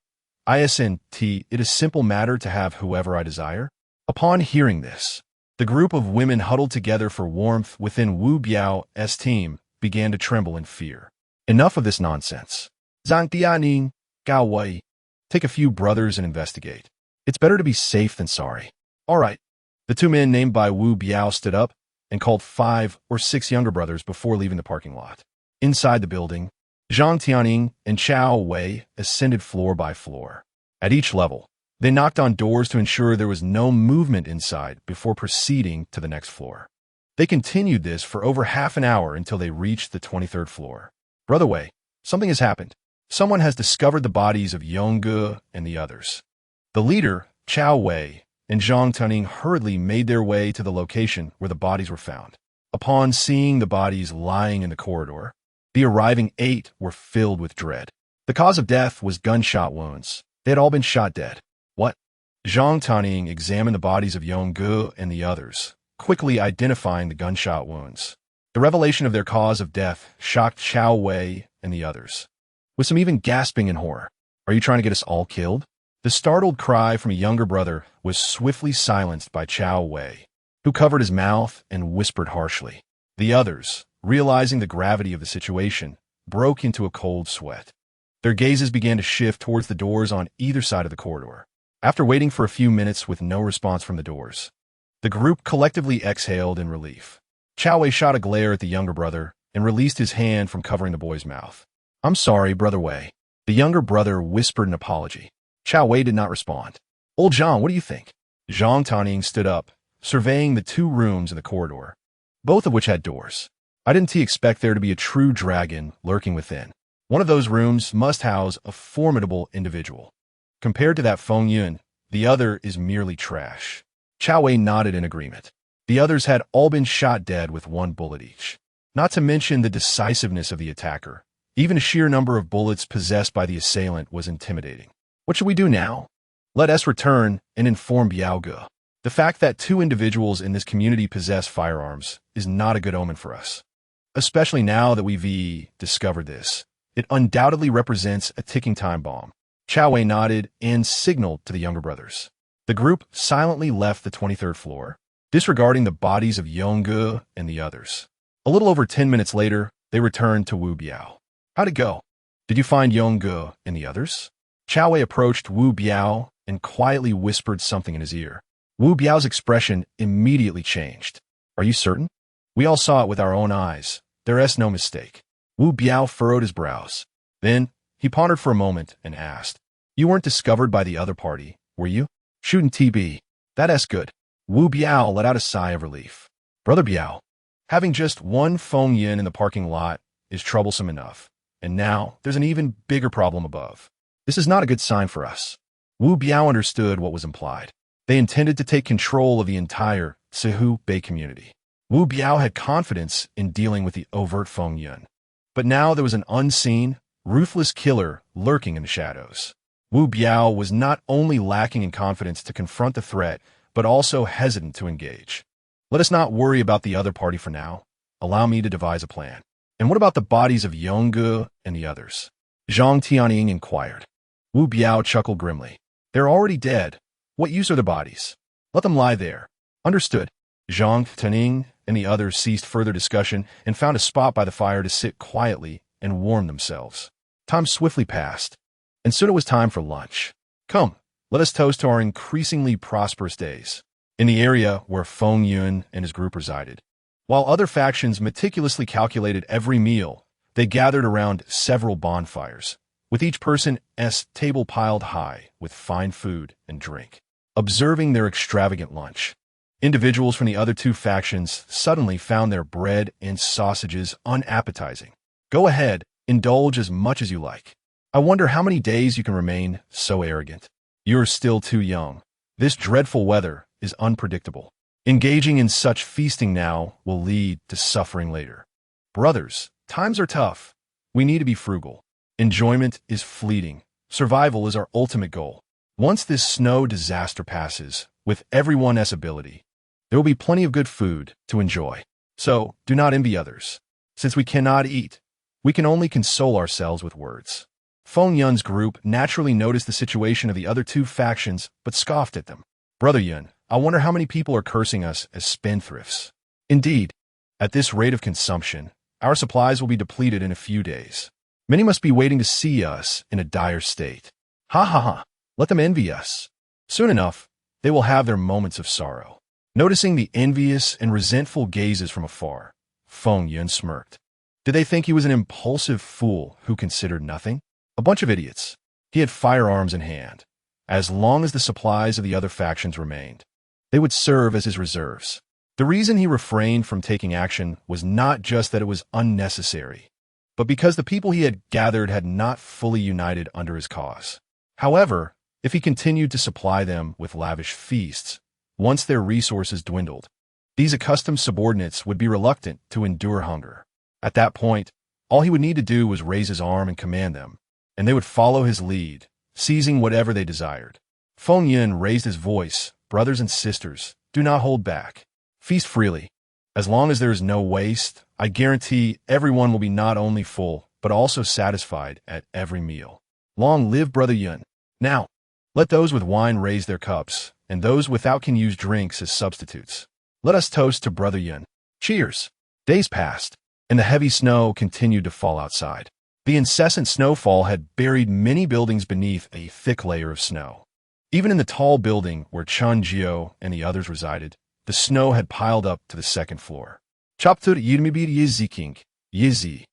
it is a simple matter to have whoever I desire. Upon hearing this, the group of women huddled together for warmth within Wu Biao's team began to tremble in fear. Enough of this nonsense. Zhang Dianing, Gao Wei, take a few brothers and investigate. It's better to be safe than sorry. All right. The 2 men named by Wu Biao stood up and called 5 or 6 younger brothers before leaving the parking lot. Inside the building, Zhang Tianing and Chao Wei ascended floor by floor. At each level, they knocked on doors to ensure there was no movement inside before proceeding to the next floor. They continued this for over half an hour until they reached the 23rd floor. Brother Wei, something has happened. Someone has discovered the bodies of Yonggu and the others. The leader, Chao Wei, and Zhang Tianing hurriedly made their way to the location where the bodies were found. Upon seeing the bodies lying in the corridor, the arriving 8 were filled with dread. The cause of death was gunshot wounds. They had all been shot dead. What? Zhang Tianing examined the bodies of Yonggu and the others, quickly identifying the gunshot wounds. The revelation of their cause of death shocked Chao Wei and the others, with some even gasping in horror. Are you trying to get us all killed? The startled cry from a younger brother was swiftly silenced by Chao Wei, who covered his mouth and whispered harshly. The others, realizing the gravity of the situation, broke into a cold sweat. Their gazes began to shift towards the doors on either side of the corridor. After waiting for a few minutes with no response from the doors, the group collectively exhaled in relief. Chao Wei shot a glare at the younger brother and released his hand from covering the boy's mouth. "I'm sorry, Brother Wei." The younger brother whispered an apology. Chao Wei did not respond. "Old Zhang, what do you think?" Zhang Taning stood up, surveying the two rooms in the corridor, both of which had doors. "I didn't expect there to be a true dragon lurking within. One of those rooms must house a formidable individual. Compared to that Feng Yun, the other is merely trash." Chao Wei nodded in agreement. The others had all been shot dead with one bullet each. Not to mention the decisiveness of the attacker. Even a sheer number of bullets possessed by the assailant was intimidating. "What should we do now?" "Let us return and inform Biaoge. The fact that two individuals in this community possess firearms is not a good omen for us. Especially now that we've discovered this. It undoubtedly represents a ticking time bomb." Chao Wei nodded and signaled to the younger brothers. The group silently left the 23rd floor, disregarding the bodies of Yongge and the others. A little over 10 minutes later, they returned to Wu Biao. "How'd it go? Did you find Yongge and the others?" Chao Wei approached Wu Biao and quietly whispered something in his ear. Wu Biao's expression immediately changed. "Are you certain? We all saw it with our own eyes. There is no mistake." Wu Biao furrowed his brows. Then, he pondered for a moment and asked, "You weren't discovered by the other party, were you?" "Shooting TB. That's good." Wu Biao let out a sigh of relief. "Brother Biao, having just one Feng Yin in the parking lot is troublesome enough. And now, there's an even bigger problem above. This is not a good sign for us." Wu Biao understood what was implied. They intended to take control of the entire Sihu Bay community. Wu Biao had confidence in dealing with the overt Feng Yun. But now there was an unseen, ruthless killer lurking in the shadows. Wu Biao was not only lacking in confidence to confront the threat, but also hesitant to engage. "Let us not worry about the other party for now. Allow me to devise a plan." "And what about the bodies of Yongge and the others?" Zhang Tianying inquired. Wu Biao chuckled grimly. "They're already dead. What use are their bodies? Let them lie there." "Understood." Zhang Tianying and the others ceased further discussion and found a spot by the fire to sit quietly and warm themselves. Time swiftly passed, and soon it was time for lunch. "Come, let us toast to our increasingly prosperous days." In the area where Feng Yun and his group resided, while other factions meticulously calculated every meal, they gathered around several bonfires, with each person's table piled high with fine food and drink. Observing their extravagant lunch, individuals from the other two factions suddenly found their bread and sausages unappetizing. "Go ahead, indulge as much as you like. I wonder how many days you can remain so arrogant. You're still too young. This dreadful weather is unpredictable. Engaging in such feasting now will lead to suffering later. Brothers, times are tough. We need to be frugal. Enjoyment is fleeting. Survival is our ultimate goal. Once this snow disaster passes, with everyone's ability, there will be plenty of good food to enjoy. So, do not envy others. Since we cannot eat, we can only console ourselves with words." Feng Yun's group naturally noticed the situation of the other two factions, but scoffed at them. "Brother Yun, I wonder how many people are cursing us as spendthrifts. Indeed, at this rate of consumption, our supplies will be depleted in a few days. Many must be waiting to see us in a dire state. Ha ha ha, let them envy us. Soon enough, they will have their moments of sorrow." Noticing the envious and resentful gazes from afar, Feng Yun smirked. Did they think he was an impulsive fool who considered nothing? A bunch of idiots. He had firearms in hand. As long as the supplies of the other factions remained, they would serve as his reserves. The reason he refrained from taking action was not just that it was unnecessary, but because the people he had gathered had not fully united under his cause. However, if he continued to supply them with lavish feasts, once their resources dwindled, these accustomed subordinates would be reluctant to endure hunger. At that point, all he would need to do was raise his arm and command them, and they would follow his lead, seizing whatever they desired. Feng Yun raised his voice. "Brothers and sisters, do not hold back. Feast freely. As long as there is no waste, I guarantee everyone will be not only full, but also satisfied at every meal. Long live Brother Yun. Now, let those with wine raise their cups, and those without can use drinks as substitutes. Let us toast to Brother Yun. Cheers." Days passed, and the heavy snow continued to fall outside. The incessant snowfall had buried many buildings beneath a thick layer of snow. Even in the tall building where Chun Jio and the others resided, the snow had piled up to the second floor. "Chapter Yirmibir Yiziking." Yizi.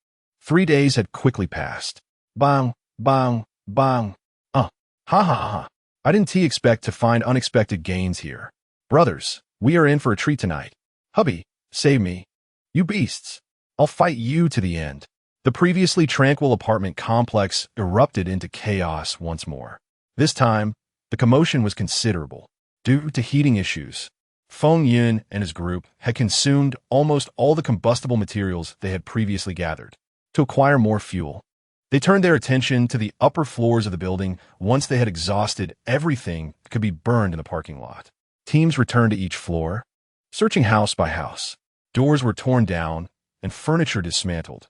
3 days had quickly passed. Bang, bang, bang. Ha ha ha. I didn't expect to find unexpected gains here. Brothers, we are in for a treat tonight. Hubby, save me. You beasts. I'll fight you to the end. The previously tranquil apartment complex erupted into chaos once more. This time, the commotion was considerable. Due to heating issues, Feng Yun and his group had consumed almost all the combustible materials they had previously gathered. To acquire more fuel, they turned their attention to the upper floors of the building once they had exhausted everything that could be burned in the parking lot. Teams returned to each floor, searching house by house. Doors were torn down and furniture dismantled.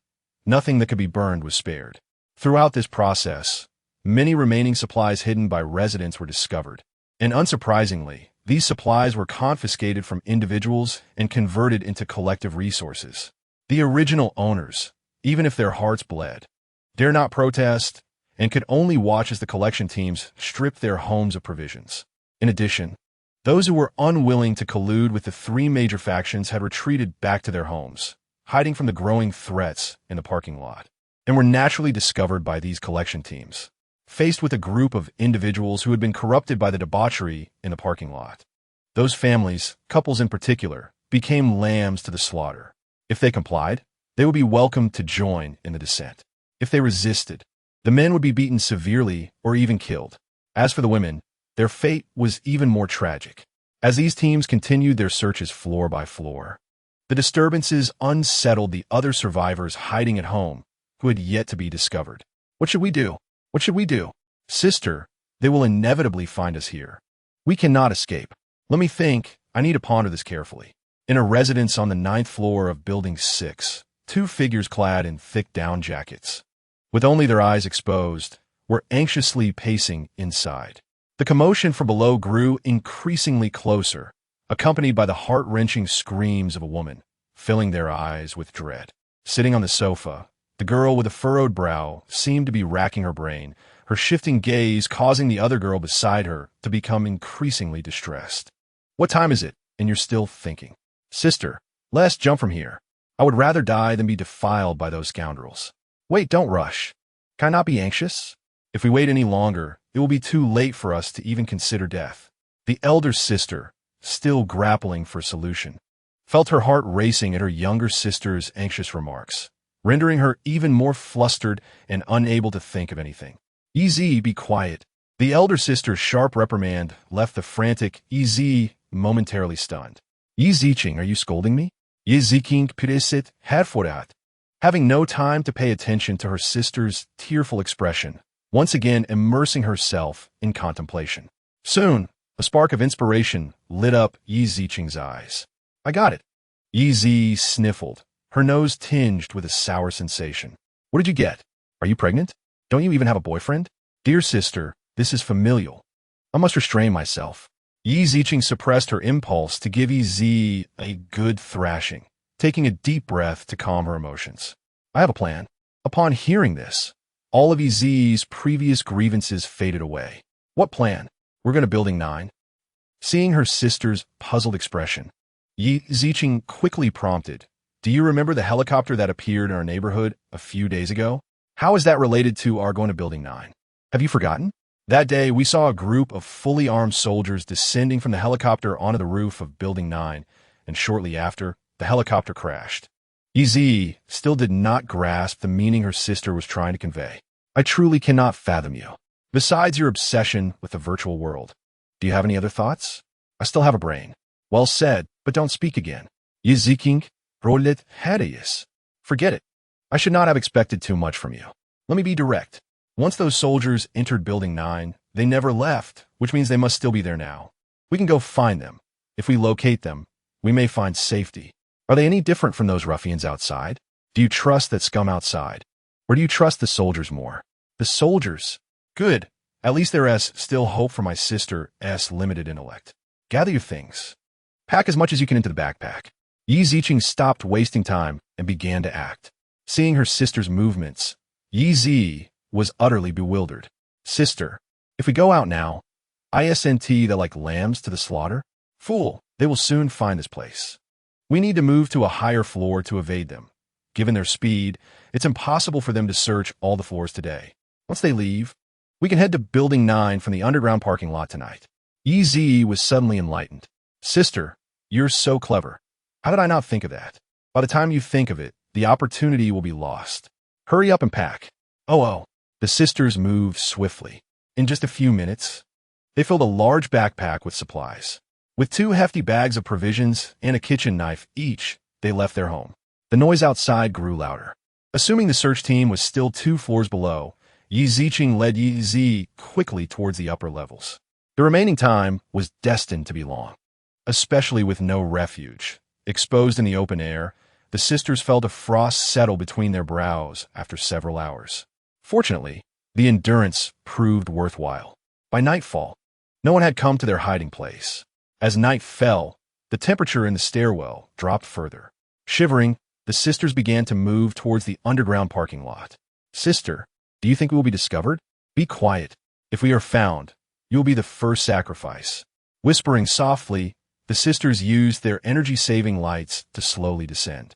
Nothing that could be burned was spared. Throughout this process, many remaining supplies hidden by residents were discovered. And unsurprisingly, these supplies were confiscated from individuals and converted into collective resources. The original owners, even if their hearts bled, dare not protest and could only watch as the collection teams stripped their homes of provisions. In addition, those who were unwilling to collude with the three major factions had retreated back to their homes, hiding from the growing threats in the parking lot, and were naturally discovered by these collection teams. Faced with a group of individuals who had been corrupted by the debauchery in the parking lot, those families, couples in particular, became lambs to the slaughter. If they complied, they would be welcomed to join in the descent. If they resisted, the men would be beaten severely or even killed. As for the women, their fate was even more tragic. As these teams continued their searches floor by floor, the disturbances unsettled the other survivors hiding at home who had yet to be discovered. What should we do? What should we do? Sister, they will inevitably find us here. We cannot escape. Let me think. I need to ponder this carefully. In a residence on the 9th floor of Building 6, two figures clad in thick down jackets, with only their eyes exposed, were anxiously pacing inside. The commotion from below grew increasingly closer, accompanied by the heart-wrenching screams of a woman, filling their eyes with dread. Sitting on the sofa, the girl with a furrowed brow seemed to be racking her brain, her shifting gaze causing the other girl beside her to become increasingly distressed. What time is it, and you're still thinking? Sister, let us jump from here. I would rather die than be defiled by those scoundrels. Wait, don't rush. Can I not be anxious? If we wait any longer, it will be too late for us to even consider death. The elder sister, still grappling for a solution, felt her heart racing at her younger sister's anxious remarks, rendering her even more flustered and unable to think of anything. Easy, be quiet. The elder sister's sharp reprimand left the frantic Easy momentarily stunned. Yiziching, are you scolding me? Yiziking pidisit hadforat. Having no time to pay attention to her sister's tearful expression, once again immersing herself in contemplation. Soon, a spark of inspiration lit up Yiziching's eyes. I got it. Yizi sniffled, her nose tinged with a sour sensation. What did you get? Are you pregnant? Don't you even have a boyfriend? Dear sister, this is familial. I must restrain myself. Yiziching suppressed her impulse to give Yizi a good thrashing, taking a deep breath to calm her emotions. I have a plan. Upon hearing this, all of Yizi's previous grievances faded away. What plan? We're going to Building 9. Seeing her sister's puzzled expression, Yiziching quickly prompted, do you remember the helicopter that appeared in our neighborhood a few days ago? How is that related to our going to Building 9? Have you forgotten? That day, we saw a group of fully armed soldiers descending from the helicopter onto the roof of Building 9, and shortly after, the helicopter crashed. Yizi still did not grasp the meaning her sister was trying to convey. I truly cannot fathom you. Besides your obsession with the virtual world, do you have any other thoughts? I still have a brain. Well said, but don't speak again. Yiziking rolet hadeus. Forget it. I should not have expected too much from you. Let me be direct. Once those soldiers entered Building 9, they never left, which means they must still be there now. We can go find them. If we locate them, we may find safety. Are they any different from those ruffians outside? Do you trust that scum outside? Or do you trust the soldiers more? The soldiers? Good. At least there is still hope for my sister's limited intellect. Gather your things. Pack as much as you can into the backpack. Yiziching stopped wasting time and began to act. Seeing her sister's movements, Yizi was utterly bewildered. Sister, if we go out now, isn't they like lambs to the slaughter? Fool, they will soon find this place. We need to move to a higher floor to evade them. Given their speed, it's impossible for them to search all the floors today. Once they leave, we can head to Building 9 from the underground parking lot tonight. EZ was suddenly enlightened. Sister, you're so clever. How did I not think of that? By the time you think of it, the opportunity will be lost. Hurry up and pack. Oh. The sisters moved swiftly. In just a few minutes, they filled a large backpack with supplies. With 2 hefty bags of provisions and a kitchen knife each, they left their home. The noise outside grew louder. Assuming the search team was still 2 floors below, Yi Ziqing led Yi Zi quickly towards the upper levels. The remaining time was destined to be long. Especially with no refuge. Exposed in the open air, the sisters felt a frost settle between their brows after several hours. Fortunately, the endurance proved worthwhile. By nightfall, no one had come to their hiding place. As night fell, the temperature in the stairwell dropped further. Shivering, the sisters began to move towards the underground parking lot. Sister, do you think we will be discovered? Be quiet. If we are found, you will be the first sacrifice. Whispering softly, the sisters used their energy-saving lights to slowly descend.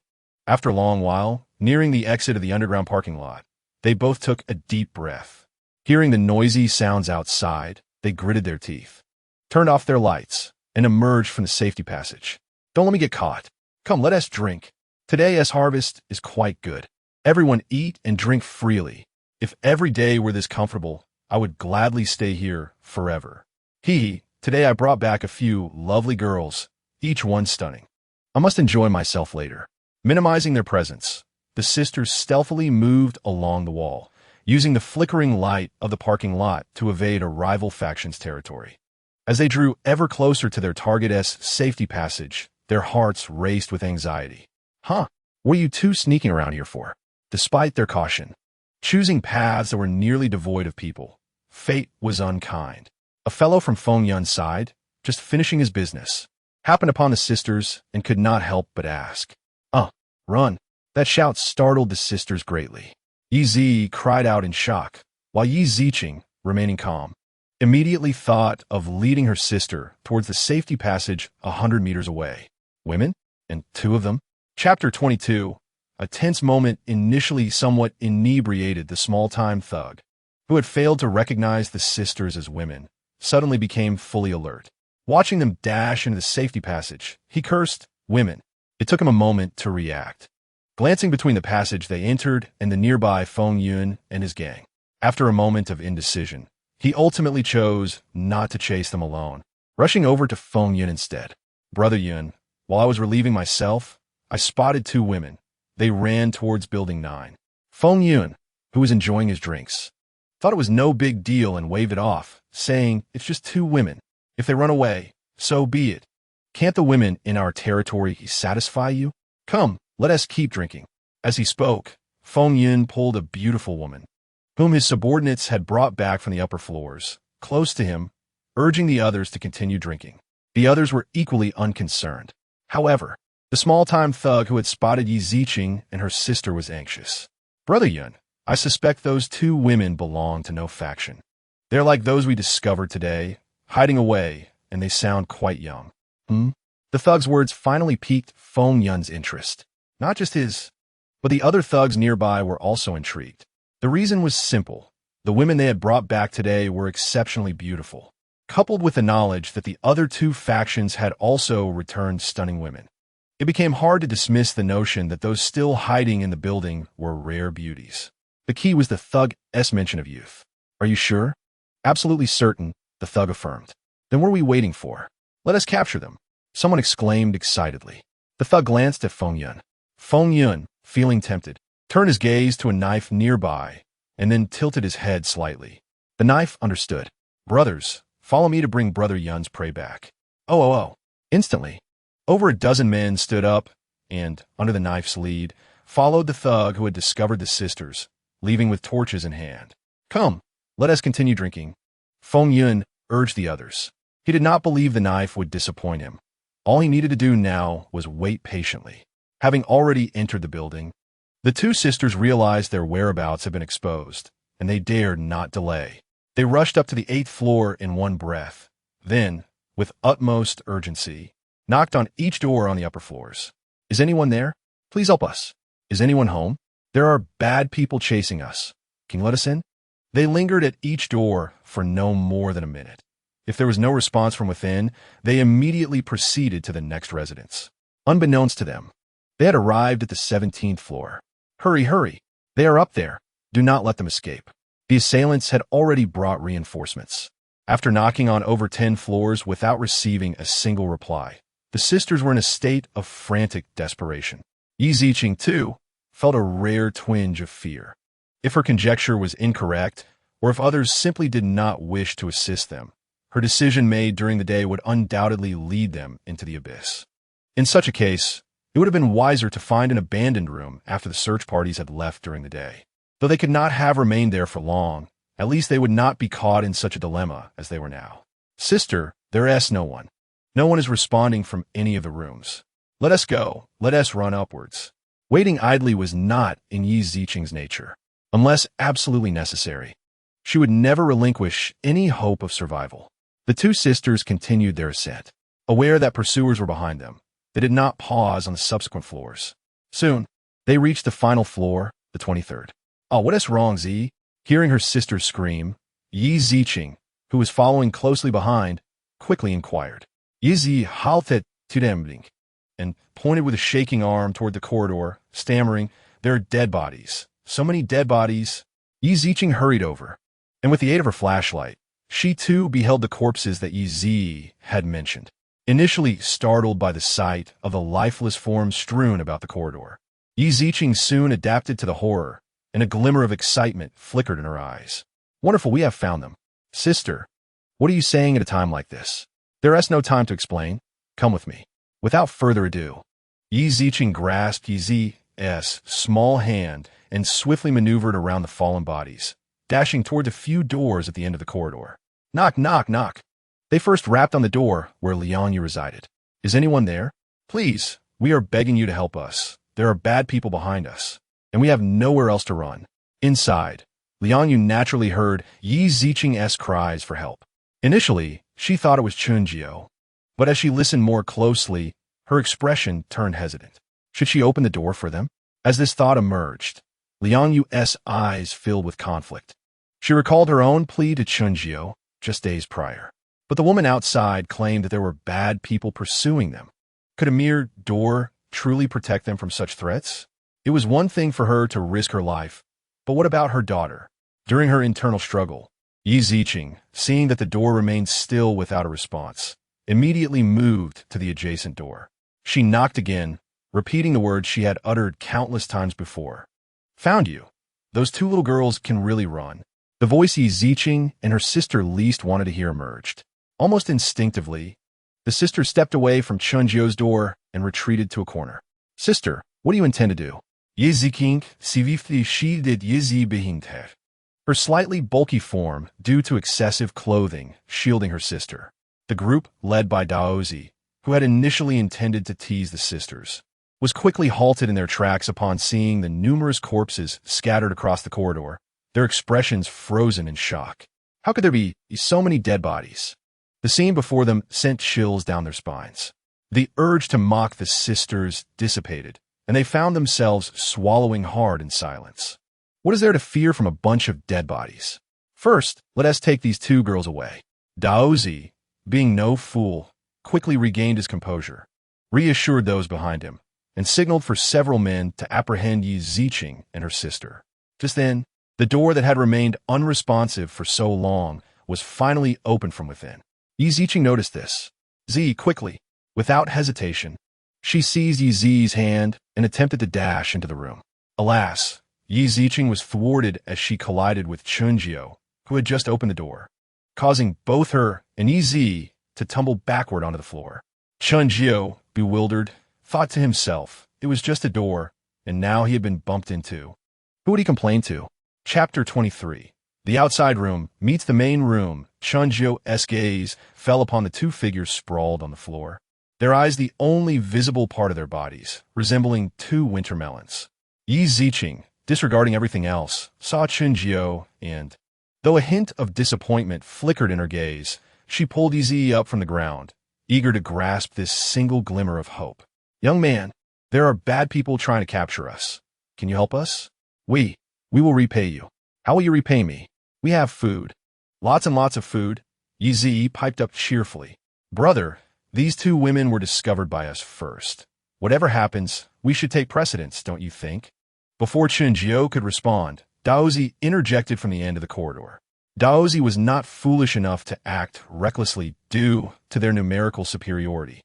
After a long while, nearing the exit of the underground parking lot, they both took a deep breath. Hearing the noisy sounds outside, they gritted their teeth, turned off their lights, and emerged from the safety passage. Don't let me get caught. Come, let us drink. Today's harvest is quite good. Everyone eat and drink freely. If every day were this comfortable, I would gladly stay here forever. Today I brought back a few lovely girls, each one stunning. I must enjoy myself later. Minimizing their presence, the sisters stealthily moved along the wall, using the flickering light of the parking lot to evade a rival faction's territory. As they drew ever closer to their target's safety passage, their hearts raced with anxiety. What are you two sneaking around here for? Despite their caution, choosing paths that were nearly devoid of people, fate was unkind. A fellow from Feng Yun's side, just finishing his business, happened upon the sisters and could not help but ask, run. That shout startled the sisters greatly. Yi Zi cried out in shock, while Yi Ziqing, remaining calm, immediately thought of leading her sister towards the safety passage 100 meters away. Women? And 2 of them? Chapter 22. A tense moment initially somewhat inebriated the small-time thug, who had failed to recognize the sisters as women, suddenly became fully alert. Watching them dash into the safety passage, he cursed, "Women." It took him a moment to react. Glancing between the passage they entered and the nearby Feng Yun and his gang. After a moment of indecision, he ultimately chose not to chase them alone, rushing over to Feng Yun instead. "Brother Yun, while I was relieving myself, I spotted 2 women. They ran towards Building 9. Feng Yun, who was enjoying his drinks, thought it was no big deal and waved it off, saying, "It's just 2 women. If they run away, so be it. Can't the women in our territory satisfy you? Come, let us keep drinking." As he spoke, Feng Yun pulled a beautiful woman, whom his subordinates had brought back from the upper floors, close to him, urging the others to continue drinking. The others were equally unconcerned. However, the small-time thug who had spotted Yi Ziqing and her sister was anxious. "Brother Yun, I suspect those 2 women belong to no faction. They're like those we discovered today, hiding away, and they sound quite young." The thug's words finally piqued Feng Yun's interest. Not just his, but the other thugs nearby were also intrigued. The reason was simple. The women they had brought back today were exceptionally beautiful, coupled with the knowledge that the other 2 factions had also returned stunning women. It became hard to dismiss the notion that those still hiding in the building were rare beauties. The key was the thug's mention of youth. "Are you sure?" "Absolutely certain," the thug affirmed. "Then what are we waiting for? Let us capture them," someone exclaimed excitedly. The thug glanced at Feng Yun. Feng Yun, feeling tempted, turned his gaze to a knife nearby and then tilted his head slightly. The knife understood. "Brothers, follow me to bring Brother Yun's prey back." Oh. Instantly, over a dozen men stood up and, under the knife's lead, followed the thug who had discovered the sisters, leaving with torches in hand. "Come, let us continue drinking." Feng Yun urged the others. He did not believe the knife would disappoint him. All he needed to do now was wait patiently. Having already entered the building, the 2 sisters realized their whereabouts had been exposed, and they dared not delay. They rushed up to the 8th floor in one breath, then, with utmost urgency, knocked on each door on the upper floors. "Is anyone there? Please help us." Is anyone home? There are bad people chasing us. Can you let us in? They lingered at each door for no more than a minute. If there was no response from within, they immediately proceeded to the next residence. Unbeknownst to them, they had arrived at the 17th floor. Hurry, hurry. They are up there. Do not let them escape. The assailants had already brought reinforcements. After knocking on over 10 floors without receiving a single reply, the sisters were in a state of frantic desperation. Yi Ziqing, too, felt a rare twinge of fear. If her conjecture was incorrect, or if others simply did not wish to assist them, her decision made during the day would undoubtedly lead them into the abyss. In such a case, it would have been wiser to find an abandoned room after the search parties had left during the day. Though they could not have remained there for long, at least they would not be caught in such a dilemma as they were now. Sister, there is no one. No one is responding from any of the rooms. Let us go. Let us run upwards. Waiting idly was not in Yi Ziqing's nature. Unless absolutely necessary, she would never relinquish any hope of survival. The two sisters continued their ascent. Aware that pursuers were behind them, they did not pause on the subsequent floors. Soon, they reached the final floor, the 23rd. Oh, what is wrong, Z? Hearing her sister scream, Yi Ziqing, who was following closely behind, quickly inquired. Yi Zi halted to them, and pointed with a shaking arm toward the corridor, stammering, there are dead bodies. So many dead bodies. Yi Ziqing hurried over, and with the aid of her flashlight, she too beheld the corpses that Yi Zi had mentioned. Initially startled by the sight of the lifeless forms strewn about the corridor, Yi Ziqing soon adapted to the horror, and a glimmer of excitement flickered in her eyes. Wonderful, we have found them. Sister, what are you saying at a time like this? There is no time to explain. Come with me. Without further ado, Yi Ziqing grasped Yi Zi's small hand and swiftly maneuvered around the fallen bodies, dashing toward the few doors at the end of the corridor. Knock, knock, knock. They first rapped on the door where Liang Yu resided. Is anyone there? Please, we are begging you to help us. There are bad people behind us, and we have nowhere else to run. Inside, Liang Yu naturally heard Yi Ziqing's cries for help. Initially, she thought it was Chunjiu, but as she listened more closely, her expression turned hesitant. Should she open the door for them? As this thought emerged, Liang Yu's eyes filled with conflict. She recalled her own plea to Chunjiu just days prior, but the woman outside claimed that there were bad people pursuing them. Could a mere door truly protect them from such threats? It was one thing for her to risk her life, but what about her daughter? During her internal struggle, Yi Ziqing, seeing that the door remained still without a response, immediately moved to the adjacent door. She knocked again, repeating the words she had uttered countless times before. Found you. Those two little girls can really run. The voice Yi Ziqing and her sister least wanted to hear emerged. Almost instinctively, the sister stepped away from Chunjiu's door and retreated to a corner. Sister, what do you intend to do? Yi Ziqing sivifti she did Yi Zi behind her. Her slightly bulky form, due to excessive clothing, shielding her sister. The group, led by Daozi, who had initially intended to tease the sisters, was quickly halted in their tracks upon seeing the numerous corpses scattered across the corridor, their expressions frozen in shock. How could there be so many dead bodies? The scene before them sent chills down their spines. The urge to mock the sisters dissipated, and they found themselves swallowing hard in silence. What is there to fear from a bunch of dead bodies? First, let us take these two girls away. Daozi, being no fool, quickly regained his composure, reassured those behind him, and signaled for several men to apprehend Yi Ziqing and her sister. Just then, the door that had remained unresponsive for so long was finally opened from within. Yi Ziqing noticed this. Z, quickly, without hesitation, she seized Yi Zi's hand and attempted to dash into the room. Alas, Yi Ziqing was thwarted as she collided with Chunjiu, who had just opened the door, causing both her and Yi Zi to tumble backward onto the floor. Chunjiu, bewildered, thought to himself, it was just a door, and now he had been bumped into. Who would he complain to? Chapter 23. The outside room meets the main room. Chunjiu's gaze fell upon the two figures sprawled on the floor, their eyes the only visible part of their bodies, resembling two winter melons. Yi Ziqing, disregarding everything else, saw Chunjiu and, though a hint of disappointment flickered in her gaze, she pulled Yi Zi up from the ground, eager to grasp this single glimmer of hope. Young man, there are bad people trying to capture us. Can you help us? We will repay you. How will you repay me? We have food. Lots and lots of food, Yi piped up cheerfully. Brother, these two women were discovered by us first. Whatever happens, we should take precedence, don't you think? Before Chinjiu could respond, Daozi interjected from the end of the corridor. Daozi was not foolish enough to act recklessly due to their numerical superiority.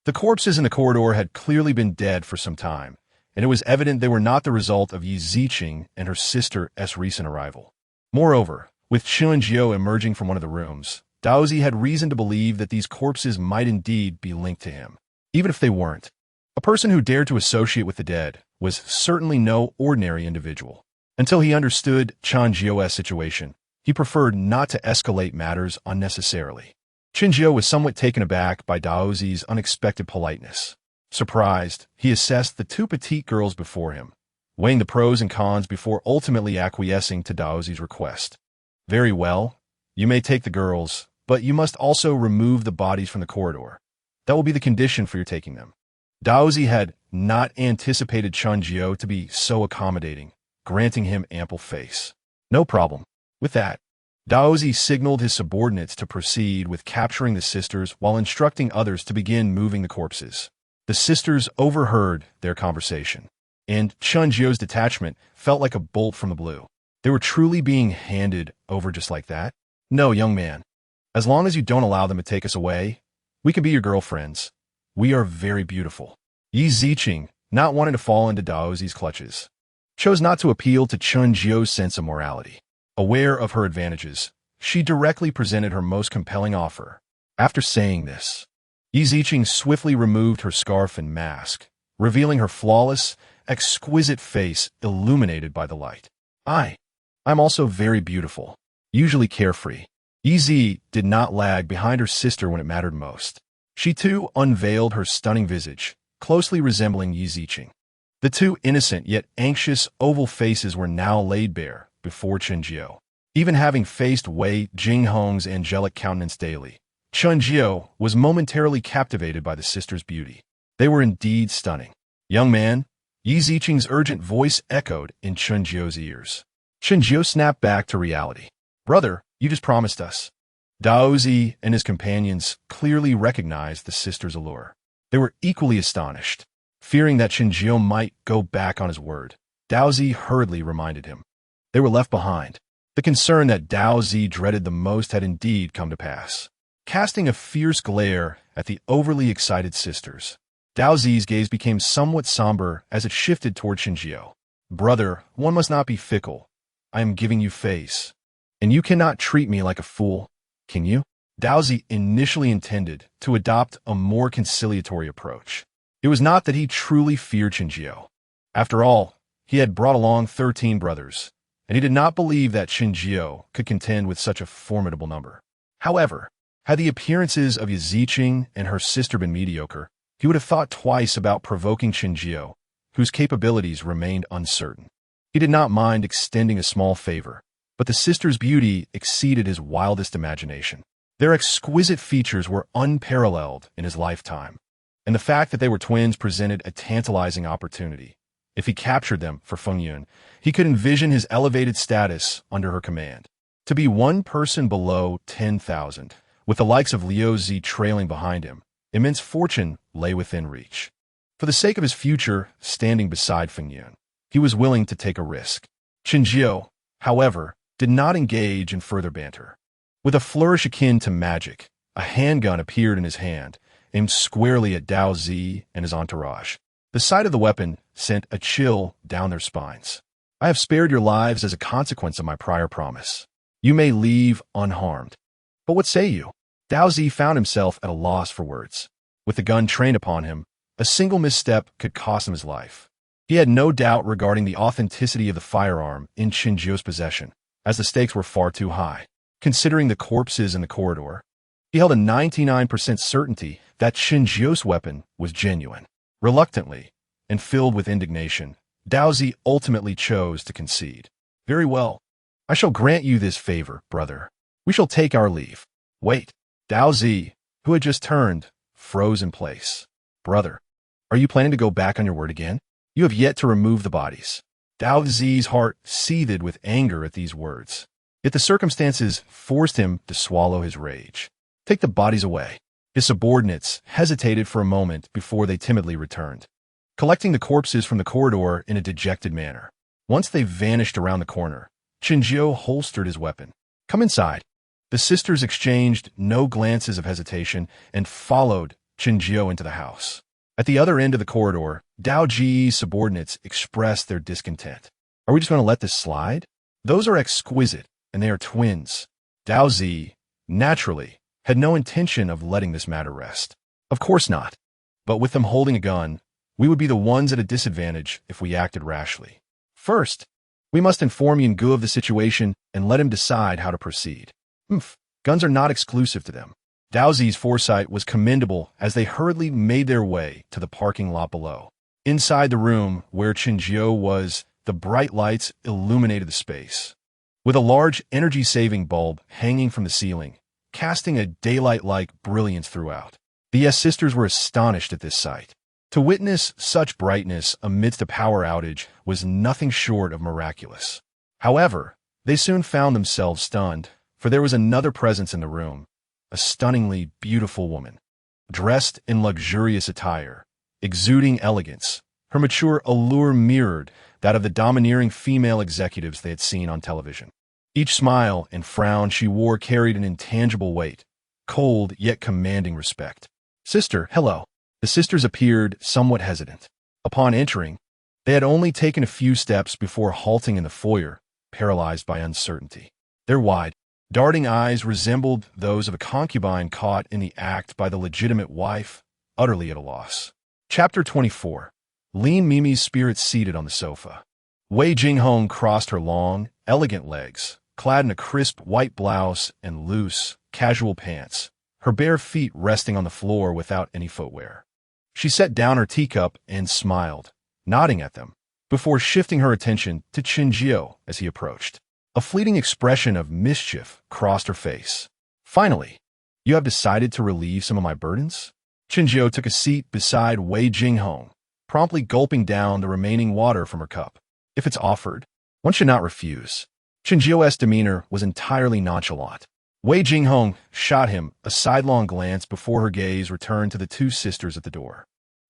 The corpses in the corridor had clearly been dead for some time, and it was evident they were not the result of Yi Ziqing and her sister's recent arrival. Moreover, with Chinjiu emerging from one of the rooms, Daozi had reason to believe that these corpses might indeed be linked to him. Even if they weren't, a person who dared to associate with the dead was certainly no ordinary individual. Until he understood Chinjiu's situation, he preferred not to escalate matters unnecessarily. Chinjiu was somewhat taken aback by Daozi's unexpected politeness. Surprised, he assessed the two petite girls before him, weighing the pros and cons before ultimately acquiescing to Daozi's request. Very well, you may take the girls, but you must also remove the bodies from the corridor. That will be the condition for your taking them. Daozi had not anticipated Chinjiu to be so accommodating, granting him ample face. No problem. With that, Daozi signaled his subordinates to proceed with capturing the sisters while instructing others to begin moving the corpses. The sisters overheard their conversation, and Chinjiu's detachment felt like a bolt from the blue. They were truly being handed over just like that? No, young man. As long as you don't allow them to take us away, we can be your girlfriends. We are very beautiful. Yi Ziqing, not wanting to fall into Daozi's clutches, chose not to appeal to Chinjiu's sense of morality. Aware of her advantages, she directly presented her most compelling offer. After saying this, Yi Ziqing swiftly removed her scarf and mask, revealing her flawless, exquisite face illuminated by the light. I'm also very beautiful, usually carefree. Yi did not lag behind her sister when it mattered most. She too unveiled her stunning visage, closely resembling Yi Ziqing. The two innocent yet anxious oval faces were now laid bare before Chinjiu. Even having faced Wei Jinghong's angelic countenance daily, Chinjiu was momentarily captivated by the sisters' beauty. They were indeed stunning. Young man, Yi Ziqing's urgent voice echoed in Chinjiu's ears. Chinjiu snapped back to reality. Brother, you just promised us. Daozi and his companions clearly recognized the sisters' allure. They were equally astonished. Fearing that Chinjiu might go back on his word, Daozi hurriedly reminded him. They were left behind. The concern that Daozi dreaded the most had indeed come to pass. Casting a fierce glare at the overly excited sisters, Daozi's gaze became somewhat somber as it shifted toward Chinjiu. Brother, one must not be fickle. I am giving you face. And you cannot treat me like a fool, can you? Daozi initially intended to adopt a more conciliatory approach. It was not that he truly feared Chinjiu. After all, he had brought along 13 brothers, and he did not believe that Chinjiu could contend with such a formidable number. However, had the appearances of Yi Ziqing and her sister been mediocre, he would have thought twice about provoking Chinjiu, whose capabilities remained uncertain. He did not mind extending a small favor, but the sisters' beauty exceeded his wildest imagination. Their exquisite features were unparalleled in his lifetime, and the fact that they were twins presented a tantalizing opportunity. If he captured them for Fengyun, he could envision his elevated status under her command. To be one person below 10,000, with the likes of Liu Zi trailing behind him, immense fortune lay within reach. For the sake of his future standing beside Fengyun, he was willing to take a risk. Chinjiu, however, did not engage in further banter. With a flourish akin to magic, a handgun appeared in his hand, aimed squarely at Daozi and his entourage. The sight of the weapon sent a chill down their spines. I have spared your lives as a consequence of my prior promise. You may leave unharmed. But what say you? Daozi found himself at a loss for words. With the gun trained upon him, a single misstep could cost him his life. He had no doubt regarding the authenticity of the firearm in Chinjiu's possession, as the stakes were far too high. Considering the corpses in the corridor, he held a 99% certainty that Chinjiu's weapon was genuine. Reluctantly, and filled with indignation, Daozi ultimately chose to concede. Very well. I shall grant you this favor, brother. We shall take our leave. Wait. Daozi, who had just turned, froze in place. Brother, are you planning to go back on your word again? You have yet to remove the bodies. Dao Zi's heart seethed with anger at these words. Yet the circumstances forced him to swallow his rage. Take the bodies away. His subordinates hesitated for a moment before they timidly returned, collecting the corpses from the corridor in a dejected manner. Once they vanished around the corner, Qinjiu holstered his weapon. Come inside. The sisters exchanged no glances of hesitation and followed Qinjiu into the house. At the other end of the corridor, Dao Ji's subordinates expressed their discontent. Are we just going to let this slide? Those are exquisite, and they are twins. Dao Zi, naturally, had no intention of letting this matter rest. Of course not. But with them holding a gun, we would be the ones at a disadvantage if we acted rashly. First, we must inform Yingu of the situation and let him decide how to proceed. Guns are not exclusive to them. Dao Zi's foresight was commendable as they hurriedly made their way to the parking lot below. Inside the room where Qinjiu was, the bright lights illuminated the space. With a large energy-saving bulb hanging from the ceiling, casting a daylight-like brilliance throughout. The sisters were astonished at this sight. To witness such brightness amidst a power outage was nothing short of miraculous. However, they soon found themselves stunned, for there was another presence in the room, a stunningly beautiful woman, dressed in luxurious attire, exuding elegance. Her mature allure mirrored that of the domineering female executives they had seen on television. Each smile and frown she wore carried an intangible weight, cold yet commanding respect. Sister, hello. The sisters appeared somewhat hesitant. Upon entering, they had only taken a few steps before halting in the foyer, paralyzed by uncertainty. Their wide, darting eyes resembled those of a concubine caught in the act by the legitimate wife, utterly at a loss. Chapter 24. Lean Mimi's spirit seated on the sofa. Wei Jinghong crossed her long, elegant legs, clad in a crisp white blouse and loose, casual pants, her bare feet resting on the floor without any footwear. She set down her teacup and smiled, nodding at them, before shifting her attention to Qinjiu as he approached. A fleeting expression of mischief crossed her face. Finally, you have decided to relieve some of my burdens? Qinjiu took a seat beside Wei Jinghong, promptly gulping down the remaining water from her cup. If it's offered, one should not refuse. Qinjiu's demeanor was entirely nonchalant. Wei Jinghong shot him a sidelong glance before her gaze returned to the two sisters at the door.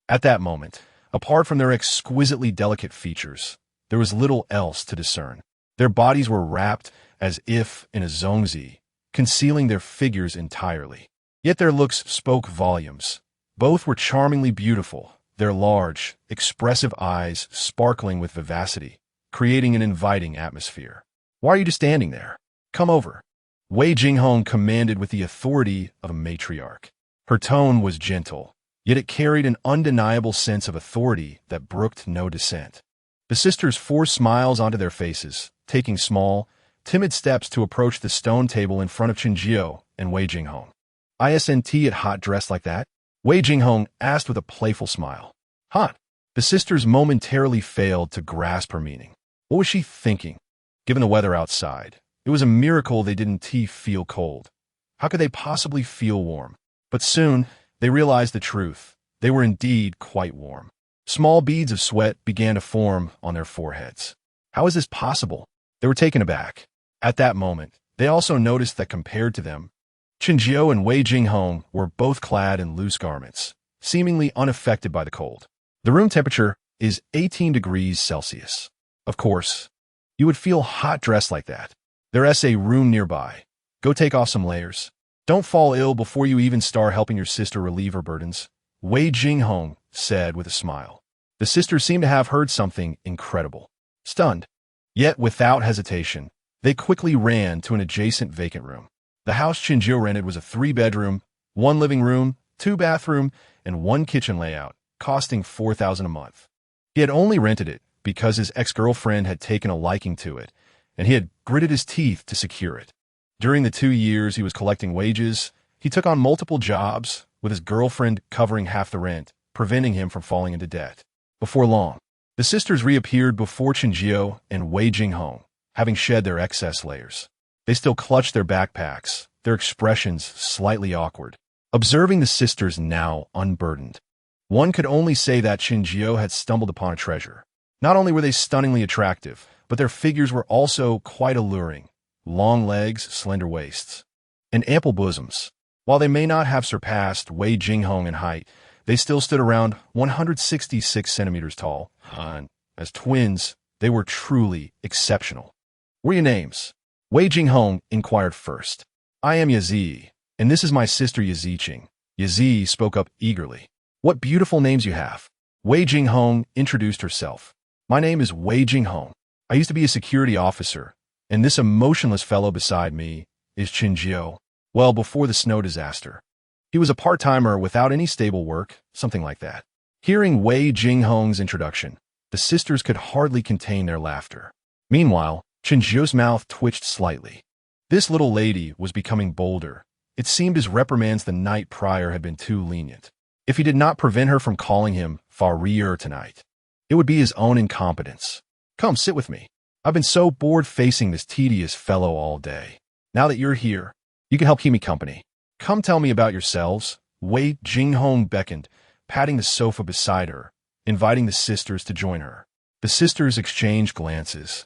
At that moment, apart from their exquisitely delicate features, there was little else to discern. Their bodies were wrapped as if in a zongzi, concealing their figures entirely. Yet their looks spoke volumes. Both were charmingly beautiful, their large, expressive eyes sparkling with vivacity, creating an inviting atmosphere. Why are you just standing there? Come over. Wei Jinghong commanded with the authority of a matriarch. Her tone was gentle, yet it carried an undeniable sense of authority that brooked no dissent. The sisters forced smiles onto their faces, taking small, timid steps to approach the stone table in front of Qinjiu and Wei Jinghong. Isn't it hot dressed like that? Wei Jinghong asked with a playful smile. Hot? The sisters momentarily failed to grasp her meaning. What was she thinking? Given the weather outside, it was a miracle they didn't feel cold. How could they possibly feel warm? But soon, they realized the truth. They were indeed quite warm. Small beads of sweat began to form on their foreheads. How is this possible? They were taken aback. At that moment, they also noticed that compared to them, Qinjiu and Wei Jinghong were both clad in loose garments, seemingly unaffected by the cold. The room temperature is 18 degrees Celsius. Of course, you would feel hot dressed like that. There's a room nearby. Go take off some layers. Don't fall ill before you even start helping your sister relieve her burdens, Wei Jinghong said with a smile. The sisters seemed to have heard something incredible. Stunned, yet without hesitation, they quickly ran to an adjacent vacant room. The house Qinjiu rented was a 3-bedroom, 1 living room, 2 bathroom, and 1 kitchen layout, costing $4,000 a month. He had only rented it because his ex-girlfriend had taken a liking to it, and he had gritted his teeth to secure it. During the 2 years he was collecting wages, he took on multiple jobs, with his girlfriend covering half the rent, preventing him from falling into debt. Before long, the sisters reappeared before Qinjiu and Wei Jinghong, having shed their excess layers. They still clutched their backpacks, their expressions slightly awkward. Observing the sisters now unburdened, one could only say that Qinjiu had stumbled upon a treasure. Not only were they stunningly attractive, but their figures were also quite alluring. Long legs, slender waists, and ample bosoms. While they may not have surpassed Wei Jinghong in height, they still stood around 166 centimeters tall. And as twins, they were truly exceptional. What are your names? Wei Jinghong inquired first. I am Yazi, and this is my sister Yaziqing. Yazi spoke up eagerly. What beautiful names you have. Wei Jinghong introduced herself. My name is Wei Jinghong. I used to be a security officer, and this emotionless fellow beside me is Qin Jiao. Well, before the snow disaster. He was a part-timer without any stable work, something like that. Hearing Wei Jinghong's introduction, the sisters could hardly contain their laughter. Meanwhile, Qin Jiao's mouth twitched slightly. This little lady was becoming bolder. It seemed his reprimands the night prior had been too lenient. If he did not prevent her from calling him Farrier tonight, it would be his own incompetence. Come, sit with me. I've been so bored facing this tedious fellow all day. Now that you're here, you can help keep me company. Come tell me about yourselves. Wei Jinghong beckoned, patting the sofa beside her, inviting the sisters to join her. The sisters exchanged glances,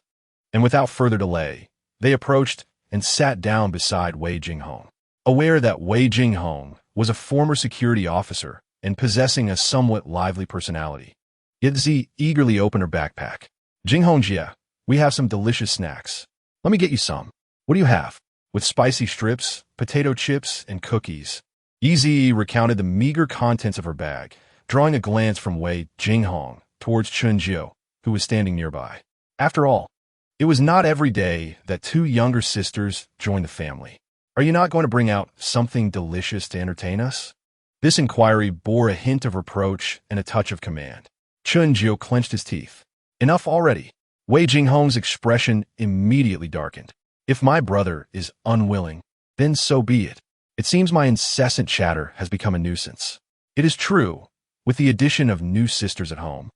and without further delay, they approached and sat down beside Wei Jinghong. Aware that Wei Jinghong was a former security officer and possessing a somewhat lively personality, Yazi eagerly opened her backpack. Jinghong Jia, we have some delicious snacks. Let me get you some. What do you have? With spicy strips, potato chips, and cookies. Yazi recounted the meager contents of her bag, drawing a glance from Wei Jinghong towards Qin Jiao, who was standing nearby. After all, it was not every day that two younger sisters joined the family. Are you not going to bring out something delicious to entertain us? This inquiry bore a hint of reproach and a touch of command. Qin Jiao clenched his teeth. Enough already. Wei Jinghong's expression immediately darkened. If my brother is unwilling, then so be it. It seems my incessant chatter has become a nuisance. It is true, with the addition of new sisters at home.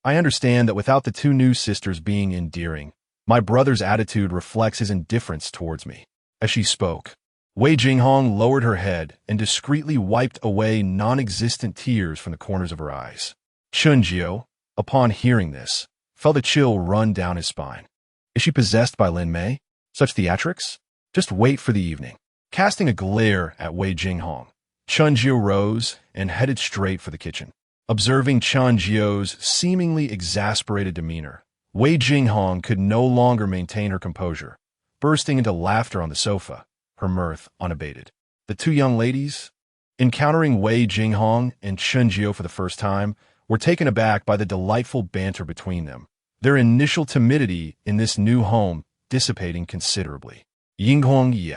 I understand that without the two new sisters being endearing, my brother's attitude reflects his indifference towards me. As she spoke, Wei Jinghong lowered her head and discreetly wiped away non-existent tears from the corners of her eyes. Qin Jiao, upon hearing this, felt a chill run down his spine. Is she possessed by Lin Mei? Such theatrics? Just wait for the evening. Casting a glare at Wei Jinghong, Qin Jiao rose and headed straight for the kitchen. Observing Qin Jiao's seemingly exasperated demeanor, Wei Jinghong could no longer maintain her composure, bursting into laughter on the sofa, her mirth unabated. The two young ladies, encountering Wei Jinghong and Qin Jiao for the first time, were taken aback by the delightful banter between them, their initial timidity in this new home dissipating considerably. Yinghong Ye,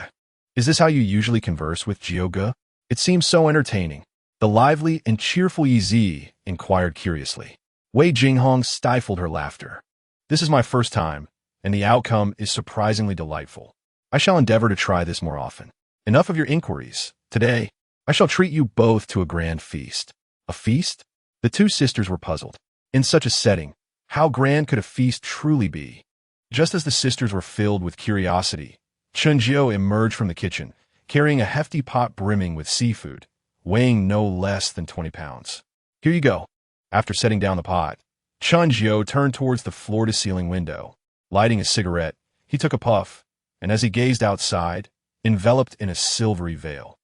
is this how you usually converse with Jiao? It seems so entertaining. The lively and cheerful Yizi inquired curiously. Wei Jinghong stifled her laughter. This is my first time, and the outcome is surprisingly delightful. I shall endeavor to try this more often. Enough of your inquiries. Today, I shall treat you both to a grand feast. A feast? The two sisters were puzzled. In such a setting, how grand could a feast truly be? Just as the sisters were filled with curiosity, Qin Jiao emerged from the kitchen, carrying a hefty pot brimming with seafood, weighing no less than 20 pounds. Here you go. After setting down the pot, Qin Jiao turned towards the floor-to-ceiling window. Lighting a cigarette, he took a puff, and as he gazed outside, enveloped in a silvery veil,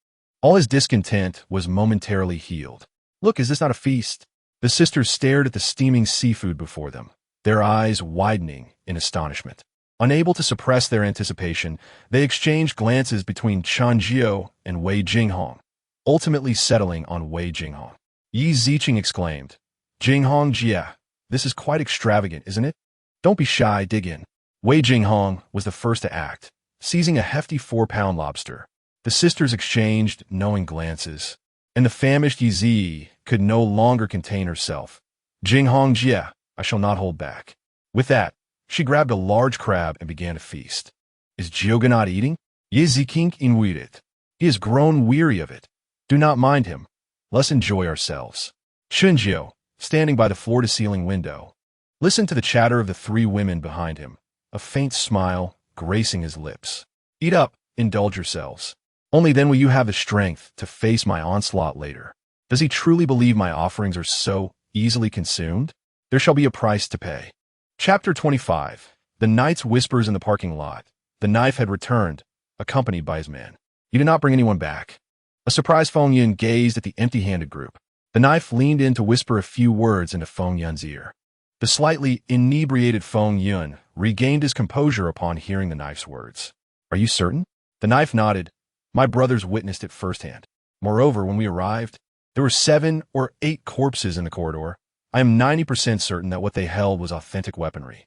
all his discontent was momentarily healed. Look, is this not a feast? The sisters stared at the steaming seafood before them, their eyes widening in astonishment. Unable to suppress their anticipation, they exchanged glances between Qin Jiao and Wei Jinghong, ultimately settling on Wei Jinghong. Yi Ziqing exclaimed, Jinghong Jia, this is quite extravagant, isn't it? Don't be shy, dig in. Wei Jinghong was the first to act, seizing a hefty 4-pound lobster. The sisters exchanged knowing glances, and the famished Yizi could no longer contain herself. Jinghong Jia, I shall not hold back. With that, she grabbed a large crab and began to feast. Is Jiao not eating? Ye Ziqing inwit it. He has grown weary of it. Do not mind him. Let's enjoy ourselves. Qin Jiao, standing by the floor-to-ceiling window, listened to the chatter of the three women behind him, a faint smile gracing his lips. Eat up, indulge yourselves. Only then will you have the strength to face my onslaught later. Does he truly believe my offerings are so easily consumed? There shall be a price to pay. Chapter 25. The knight's whispers in the parking lot. The knife had returned, accompanied by his man. He did not bring anyone back. A surprised Feng Yun gazed at the empty-handed group. The knife leaned in to whisper a few words into Feng Yun's ear. The slightly inebriated Feng Yun regained his composure upon hearing the knife's words. "Are you certain?" The knife nodded. "My brothers witnessed it firsthand. Moreover, when we arrived, there were 7 or 8 corpses in the corridor. I am 90% certain that what they held was authentic weaponry."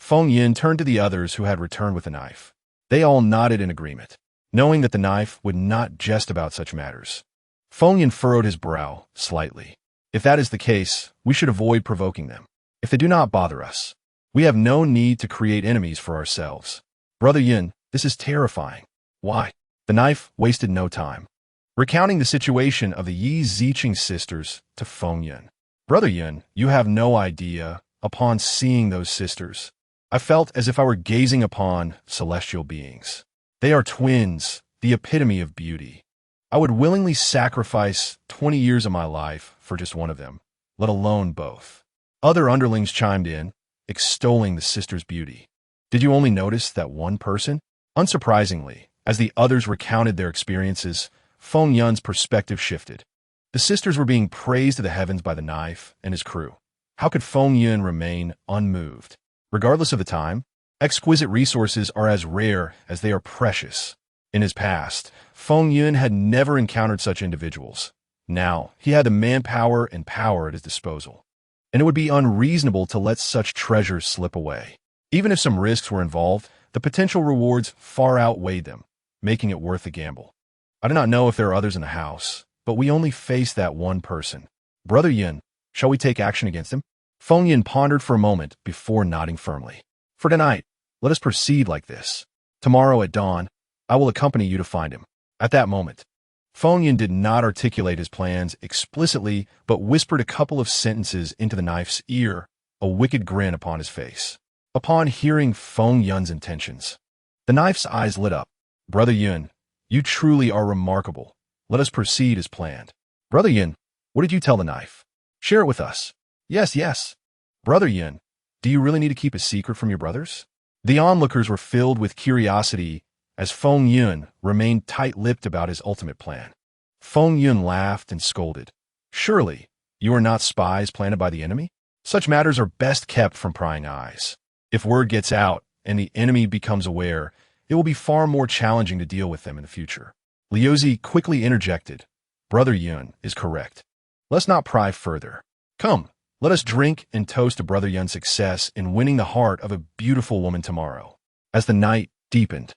Feng Yin turned to the others who had returned with the knife. They all nodded in agreement, knowing that the knife would not jest about such matters. Feng Yin furrowed his brow slightly. "If that is the case, we should avoid provoking them. If they do not bother us, we have no need to create enemies for ourselves. Brother Yin, this is terrifying." "Why?" The knife wasted no time, recounting the situation of the Yi Ziqing sisters to Feng Yin. "Brother Yin, you have no idea. Upon seeing those sisters, I felt as if I were gazing upon celestial beings. They are twins, the epitome of beauty. I would willingly sacrifice 20 years of my life for just one of them, let alone both." Other underlings chimed in, extolling the sisters' beauty. "Did you only notice that one person?" Unsurprisingly, as the others recounted their experiences, Feng Yun's perspective shifted. The sisters were being praised to the heavens by the knife and his crew. How could Feng Yun remain unmoved? Regardless of the time, exquisite resources are as rare as they are precious. In his past, Feng Yun had never encountered such individuals. Now, he had the manpower and power at his disposal, and it would be unreasonable to let such treasures slip away. Even if some risks were involved, the potential rewards far outweighed them, making it worth the gamble. "I do not know if there are others in the house, but we only face that one person. Brother Yin, shall we take action against him?" Feng Yin pondered for a moment before nodding firmly. "For tonight, let us proceed like this. Tomorrow at dawn, I will accompany you to find him." At that moment, Feng Yin did not articulate his plans explicitly, but whispered a couple of sentences into the knife's ear, a wicked grin upon his face. Upon hearing Feng Yun's intentions, the knife's eyes lit up. "Brother Yun, you truly are remarkable. Let us proceed as planned." "Brother Yin, what did you tell the knife? Share it with us." Yes. "Brother Yin, do you really need to keep a secret from your brothers?" The onlookers were filled with curiosity as Feng Yun remained tight-lipped about his ultimate plan. Feng Yun laughed and scolded. "Surely, you are not spies planted by the enemy? Such matters are best kept from prying eyes. If word gets out and the enemy becomes aware, it will be far more challenging to deal with them in the future." Liuzi quickly interjected. "Brother Yun is correct. Let's not pry further. Come, let us drink and toast to Brother Yun's success in winning the heart of a beautiful woman tomorrow." As the night deepened,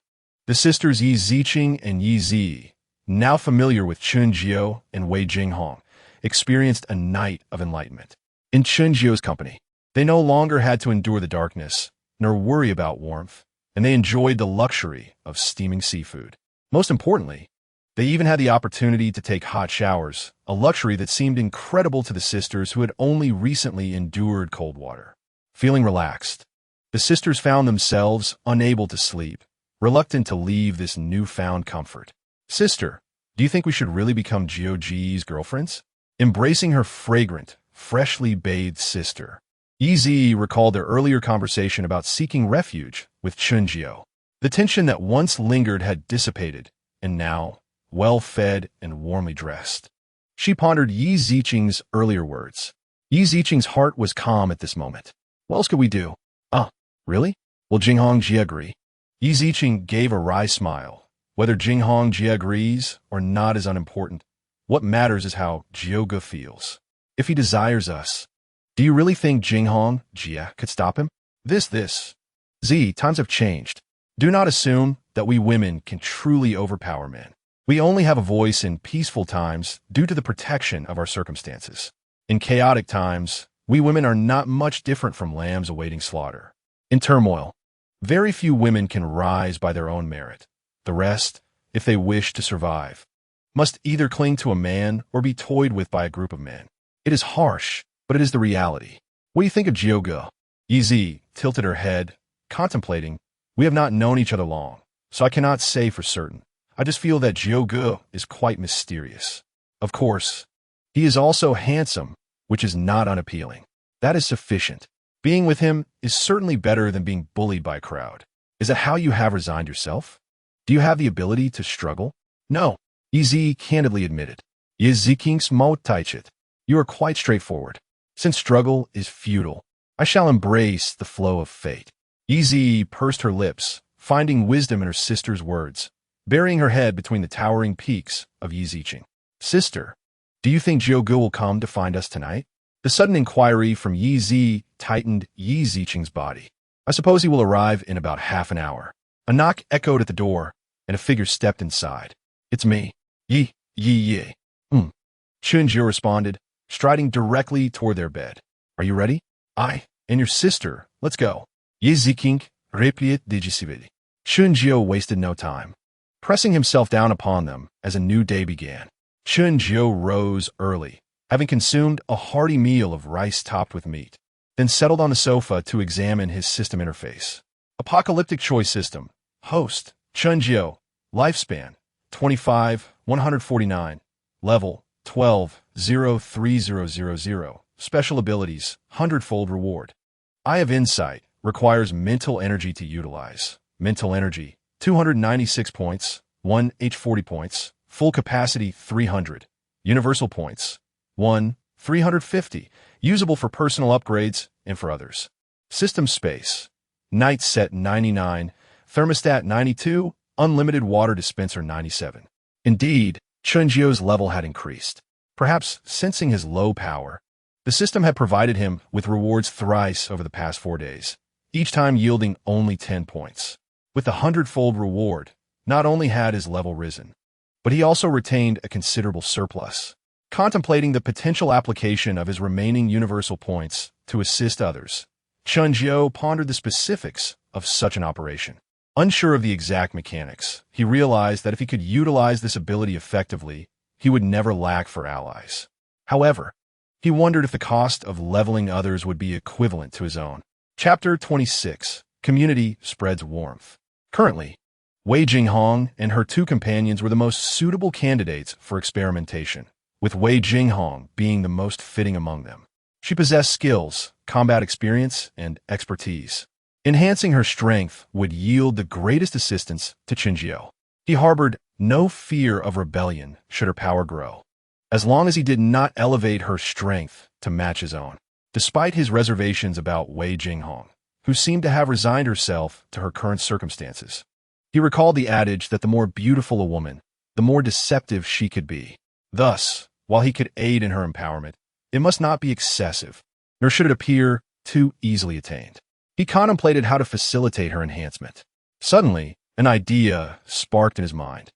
the sisters Yi Ziqing and Yi Zi, now familiar with Chun Jiao and Wei Jinghong, experienced a night of enlightenment. In Chun Jiao's company, they no longer had to endure the darkness, nor worry about warmth, and they enjoyed the luxury of steaming seafood. Most importantly, they even had the opportunity to take hot showers, a luxury that seemed incredible to the sisters who had only recently endured cold water. Feeling relaxed, the sisters found themselves unable to sleep, reluctant to leave this newfound comfort. "Sister, do you think we should really become Jiao Ji's girlfriends?" Embracing her fragrant, freshly bathed sister, Yi recalled their earlier conversation about seeking refuge with Chun Jiao. The tension that once lingered had dissipated, and now, well-fed and warmly dressed, she pondered Yi Ziqing's earlier words. Yi Ziqing's heart was calm at this moment. "What else could we do?" "Ah, really? Will Jinghong Jie agree?" Yi Ziqing gave a wry smile. "Whether Jinghong Jie agrees or not is unimportant. What matters is how Jiao feels. If he desires us, do you really think Jinghong Jie could stop him?" This. Z, times have changed. Do not assume that we women can truly overpower men. We only have a voice in peaceful times due to the protection of our circumstances. In chaotic times, we women are not much different from lambs awaiting slaughter. In turmoil, very few women can rise by their own merit. The rest, if they wish to survive, must either cling to a man or be toyed with by a group of men. It is harsh, but it is the reality. What do you think of Jiao? Yi tilted her head, contemplating. "We have not known each other long, so I cannot say for certain. I just feel that Jiao is quite mysterious. Of course, he is also handsome, which is not unappealing. That is sufficient." Being with him is certainly better than being bullied by a crowd. Is that how you have resigned yourself? Do you have the ability to struggle? No, Ez candidly admitted. Yezikings motaichet. You are quite straightforward. Since struggle is futile, I shall embrace the flow of fate. Ez pursed her lips, finding wisdom in her sister's words, burying her head between the towering peaks of Yiziching. Sister, do you think Jiogu will come to find us tonight? The sudden inquiry from Yi tightened Yiziching's body. I suppose he will arrive in about half an hour. A knock echoed at the door, and a figure stepped inside. It's me. Yi. Chunjiu responded, striding directly toward their bed. Are you ready? I and your sister. Let's go. Yiziking replied digisividi. Chunjiu wasted no time, pressing himself down upon them as a new day began. Chunjiu rose early, having consumed a hearty meal of rice topped with meat, then settled on the sofa to examine his system interface. Apocalyptic choice system. Host, Chunjiu. Lifespan, 25, 149. Level, 12, 03000. Special abilities, 100-fold reward. Eye of Insight, requires mental energy to utilize. Mental energy, 296 points, 1 H40 points, full capacity 300. Universal points, 1, 350, usable for personal upgrades and for others. System space, night set 99, thermostat 92, unlimited water dispenser 97. Indeed, Chunjiu's level had increased. Perhaps sensing his low power, the system had provided him with rewards thrice over the past 4 days, each time yielding only 10 points. With the 100-fold reward, not only had his level risen, but he also retained a considerable surplus. Contemplating the potential application of his remaining universal points to assist others, Chunjiu pondered the specifics of such an operation. Unsure of the exact mechanics, he realized that if he could utilize this ability effectively, he would never lack for allies. However, he wondered if the cost of leveling others would be equivalent to his own. Chapter 26. Community spreads warmth. Currently, Wei Jinghong and her 2 companions were the most suitable candidates for experimentation, with Wei Jinghong being the most fitting among them. She possessed skills, combat experience, and expertise. Enhancing her strength would yield the greatest assistance to Chunjiu. He harbored no fear of rebellion should her power grow, as long as he did not elevate her strength to match his own. Despite his reservations about Wei Jinghong, who seemed to have resigned herself to her current circumstances, he recalled the adage that the more beautiful a woman, the more deceptive she could be. Thus, while he could aid in her empowerment, it must not be excessive, nor should it appear too easily attained. He contemplated how to facilitate her enhancement. Suddenly, an idea sparked in his mind.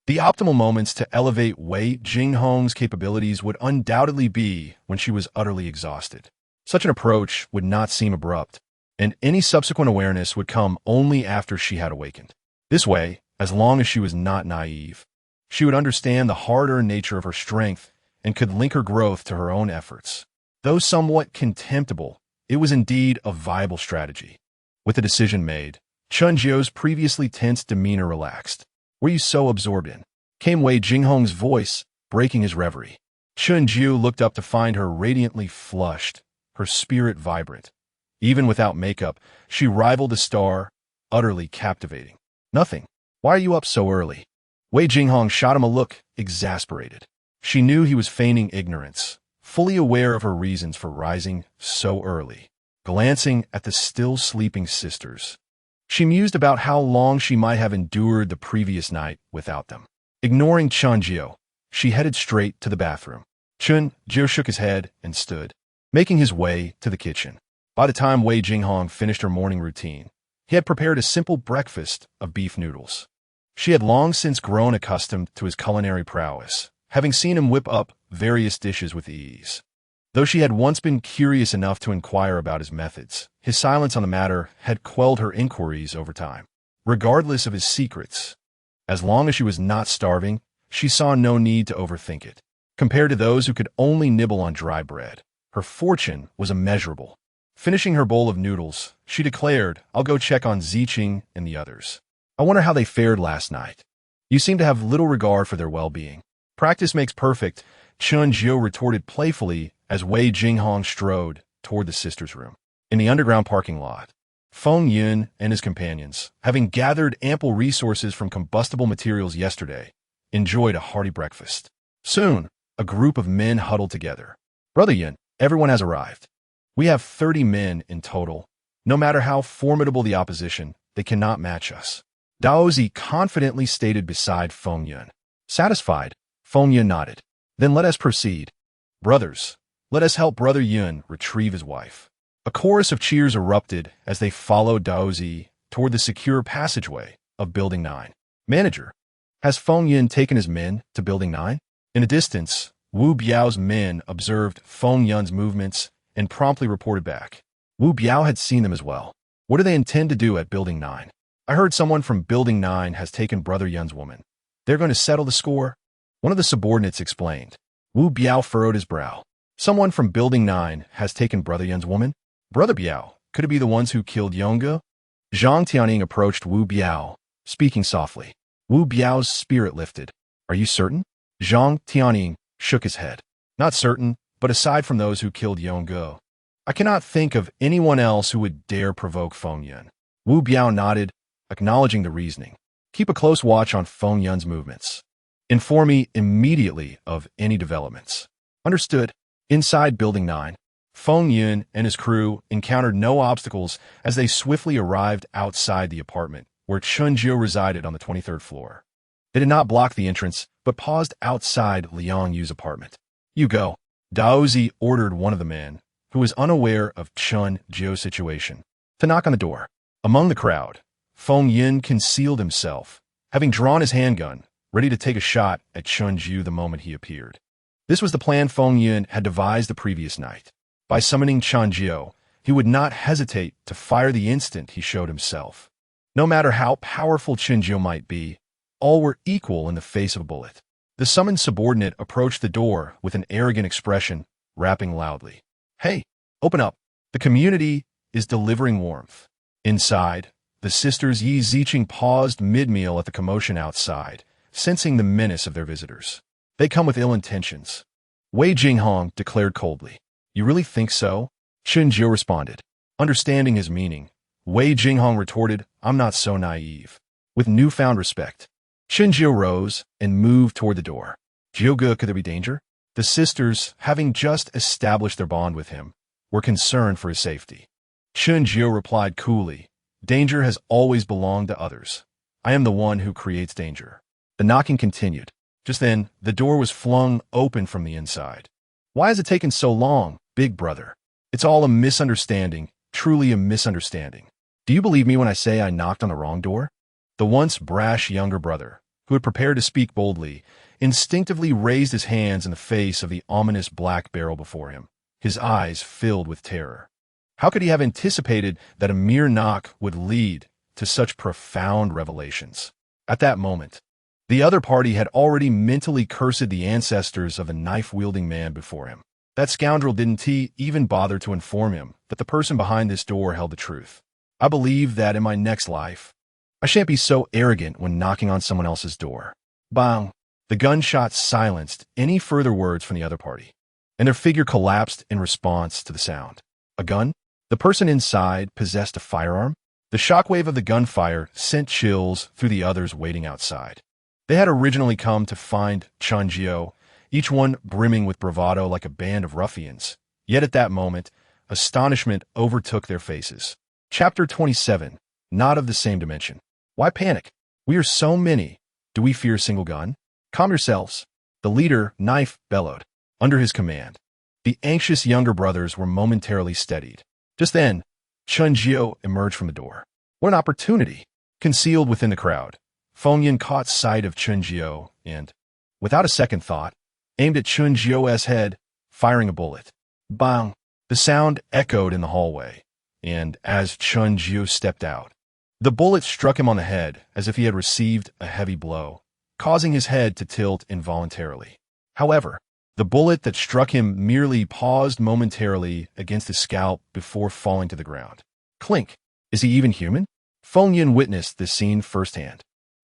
The optimal moments to elevate Wei Jinghong's capabilities would undoubtedly be when she was utterly exhausted. Such an approach would not seem abrupt, and any subsequent awareness would come only after she had awakened. This way, as long as she was not naive, she would understand the hard-earned nature of her strength and could link her growth to her own efforts. Though somewhat contemptible, it was indeed a viable strategy. With the decision made, Chunjiu's previously tense demeanor relaxed. Were you so absorbed in? Came Wei Jinghong's voice, breaking his reverie. Chunjiu looked up to find her radiantly flushed, her spirit vibrant. Even without makeup, she rivaled a star, utterly captivating. Nothing. Why are you up so early? Wei Jinghong shot him a look, exasperated. She knew he was feigning ignorance, fully aware of her reasons for rising so early. Glancing at the still sleeping sisters, she mused about how long she might have endured the previous night without them. Ignoring Chunjiu, she headed straight to the bathroom. Chunjiu shook his head and stood, making his way to the kitchen. By the time Wei Jinghong finished her morning routine, he had prepared a simple breakfast of beef noodles. She had long since grown accustomed to his culinary prowess, having seen him whip up various dishes with ease. Though she had once been curious enough to inquire about his methods, his silence on the matter had quelled her inquiries over time. Regardless of his secrets, as long as she was not starving, she saw no need to overthink it. Compared to those who could only nibble on dry bread, her fortune was immeasurable. Finishing her bowl of noodles, she declared, "I'll go check on Ziqing and the others. I wonder how they fared last night. You seem to have little regard for their well-being." "Practice makes perfect," Chunjiu retorted playfully as Wei Jinghong strode toward the sisters' room. In the underground parking lot, Feng Yun and his companions, having gathered ample resources from combustible materials yesterday, enjoyed a hearty breakfast. Soon, a group of men huddled together. Brother Yun, everyone has arrived. We have 30 men in total. No matter how formidable the opposition, they cannot match us. Daozi confidently stated beside Feng Yun. Satisfied, Feng Yun nodded. Then let us proceed. Brothers, let us help Brother Yun retrieve his wife. A chorus of cheers erupted as they followed Daozi toward the secure passageway of Building 9. Manager, has Feng Yun taken his men to Building 9? In the distance, Wu Biao's men observed Feng Yun's movements and promptly reported back. Wu Biao had seen them as well. What do they intend to do at Building 9? I heard someone from Building 9 has taken Brother Yun's woman. They're going to settle the score? One of the subordinates explained. Wu Biao furrowed his brow. Someone from Building 9 has taken Brother Yun's woman? Brother Biao, could it be the ones who killed Yonge? Zhang Tianing approached Wu Biao, speaking softly. Wu Biao's spirit lifted. Are you certain? Zhang Tianing shook his head. Not certain, but aside from those who killed Yonge, I cannot think of anyone else who would dare provoke Feng Yun. Wu Biao nodded, acknowledging the reasoning. Keep a close watch on Feng Yun's movements. Inform me immediately of any developments. Understood. Inside Building 9, Feng Yun and his crew encountered no obstacles as they swiftly arrived outside the apartment where Chun Jiu resided on the 23rd floor. They did not block the entrance, but paused outside Liang Yu's apartment. You go. Daozi ordered one of the men, who was unaware of Chun Jiu's situation, to knock on the door. Among the crowd, Feng Yun concealed himself, having drawn his handgun, ready to take a shot at Chun Jiu the moment he appeared. This was the plan Feng Yun had devised the previous night. By summoning Chun Jiu, he would not hesitate to fire the instant he showed himself. No matter how powerful Chun Jiu might be, all were equal in the face of a bullet. The summoned subordinate approached the door with an arrogant expression, rapping loudly. Hey, open up. The community is delivering warmth. Inside, the sisters Yi Ziqing paused mid-meal at the commotion outside, sensing the menace of their visitors. They come with ill intentions. Wei Jinghong declared coldly. You really think so? Chun Jiu responded. Understanding his meaning, Wei Jinghong retorted, I'm not so naive. With newfound respect, Chun Jiu rose and moved toward the door. Jiuge, could there be danger? The sisters, having just established their bond with him, were concerned for his safety. Chun Jiu replied coolly, Danger has always belonged to others. I am the one who creates danger. The knocking continued. Just then, the door was flung open from the inside. Why has it taken so long, big brother? It's all a misunderstanding, truly a misunderstanding. Do you believe me when I say I knocked on the wrong door? The once brash younger brother, who had prepared to speak boldly, instinctively raised his hands in the face of the ominous black barrel before him, his eyes filled with terror. How could he have anticipated that a mere knock would lead to such profound revelations? At that moment, the other party had already mentally cursed the ancestors of the knife-wielding man before him. That scoundrel didn't even bother to inform him that the person behind this door held the truth. I believe that in my next life, I shan't be so arrogant when knocking on someone else's door. Bang! The gunshot silenced any further words from the other party, and their figure collapsed in response to the sound. A gun? The person inside possessed a firearm? The shockwave of the gunfire sent chills through the others waiting outside. They had originally come to find Chun Jiu, each one brimming with bravado like a band of ruffians. Yet at that moment, astonishment overtook their faces. Chapter 27. Not of the same dimension. Why panic? We are so many. Do we fear a single gun? Calm yourselves. The leader, Knife, bellowed. Under his command, the anxious younger brothers were momentarily steadied. Just then, Chun Jiu emerged from the door. What an opportunity! Concealed within the crowd, Feng Yun caught sight of Chun Jiu and, without a second thought, aimed at Chun Jiu's head, firing a bullet. Bang! The sound echoed in the hallway, and as Chun Jiu stepped out, the bullet struck him on the head as if he had received a heavy blow, causing his head to tilt involuntarily. However, the bullet that struck him merely paused momentarily against his scalp before falling to the ground. Clink! Is he even human? Feng Yun witnessed this scene firsthand,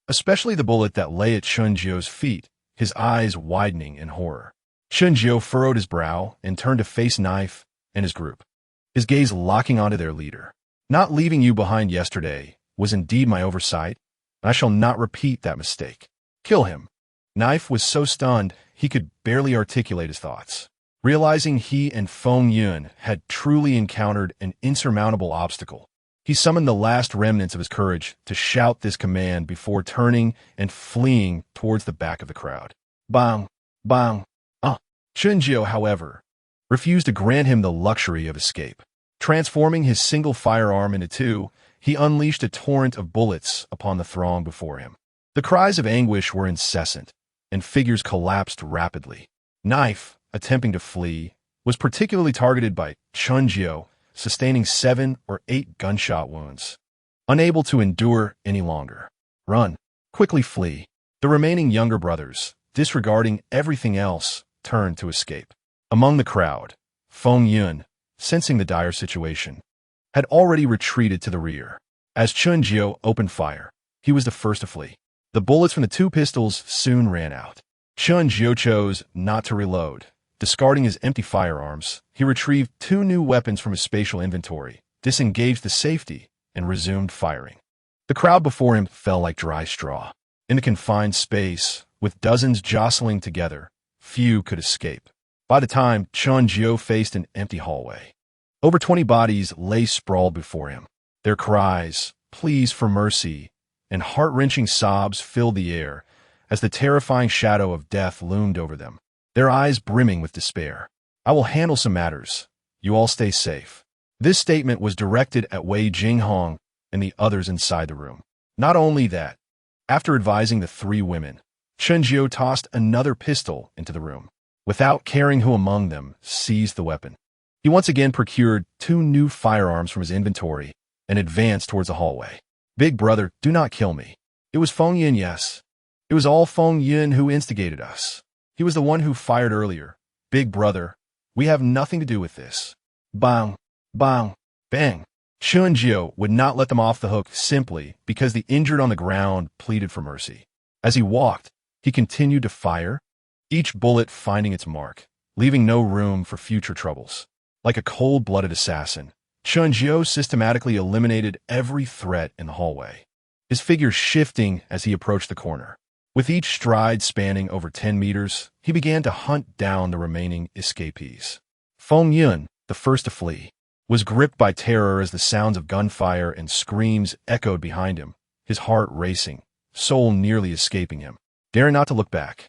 especially the bullet that lay at Chun Jiu's feet, his eyes widening in horror. Chun Jiu furrowed his brow and turned to face Knife and his group. his gaze locking onto their leader. Not leaving you behind yesterday was indeed my oversight, and I shall not repeat that mistake. Kill him. Knife was so stunned he could barely articulate his thoughts. Realizing he and Feng Yun had truly encountered an insurmountable obstacle, he summoned the last remnants of his courage to shout this command before turning and fleeing towards the back of the crowd. Bang! Bang! Chunjio, however, refused to grant him the luxury of escape. Transforming his single firearm into two, he unleashed a torrent of bullets upon the throng before him. The cries of anguish were incessant, and figures collapsed rapidly. Knife, attempting to flee, was particularly targeted by Chunjio, sustaining 7 or 8 gunshot wounds. Unable to endure any longer. Run. Quickly flee. The remaining younger brothers, disregarding everything else, turned to escape. Among the crowd, Feng Yun, sensing the dire situation, had already retreated to the rear. As Chunjio opened fire, he was the first to flee. The bullets from the 2 pistols soon ran out. Chunjio chose not to reload. Discarding his empty firearms, he retrieved 2 new weapons from his spatial inventory, disengaged the safety, and resumed firing. The crowd before him fell like dry straw. In the confined space, with dozens jostling together, few could escape. By the time Chunjio faced an empty hallway, over 20 bodies lay sprawled before him. Their cries, pleas for mercy, and heart-wrenching sobs filled the air as the terrifying shadow of death loomed over them, their eyes brimming with despair. I will handle some matters. You all stay safe. This statement was directed at Wei Jinghong and the others inside the room. Not only that, after advising the 3 women, Chunjio tossed another pistol into the room. Without caring who among them seized the weapon, he once again procured 2 new firearms from his inventory and advanced towards the hallway. Big brother, do not kill me. It was Feng Yun, yes. It was all Feng Yun who instigated us. He was the one who fired earlier. Big brother, we have nothing to do with this. Bang, bang, bang. Chunjio would not let them off the hook simply because the injured on the ground pleaded for mercy. As he walked, he continued to fire, each bullet finding its mark, leaving no room for future troubles. Like a cold-blooded assassin, Chunjio systematically eliminated every threat in the hallway, his figure shifting as he approached the corner. With each stride spanning over 10 meters, he began to hunt down the remaining escapees. Feng Yun, the first to flee, was gripped by terror as the sounds of gunfire and screams echoed behind him, his heart racing, soul nearly escaping him. Daring not to look back,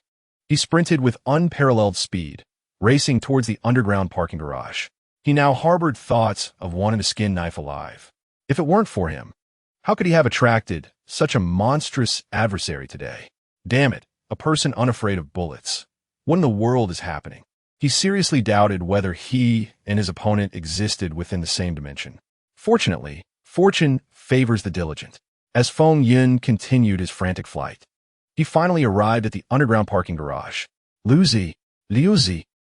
he sprinted with unparalleled speed, racing towards the underground parking garage. He now harbored thoughts of wanting to skin Knife alive. If it weren't for him, how could he have attracted such a monstrous adversary today? Damn it, a person unafraid of bullets. What in the world is happening? He seriously doubted whether he and his opponent existed within the same dimension. Fortunately, fortune favors the diligent. As Feng Yun continued his frantic flight, he finally arrived at the underground parking garage. Liu Zi,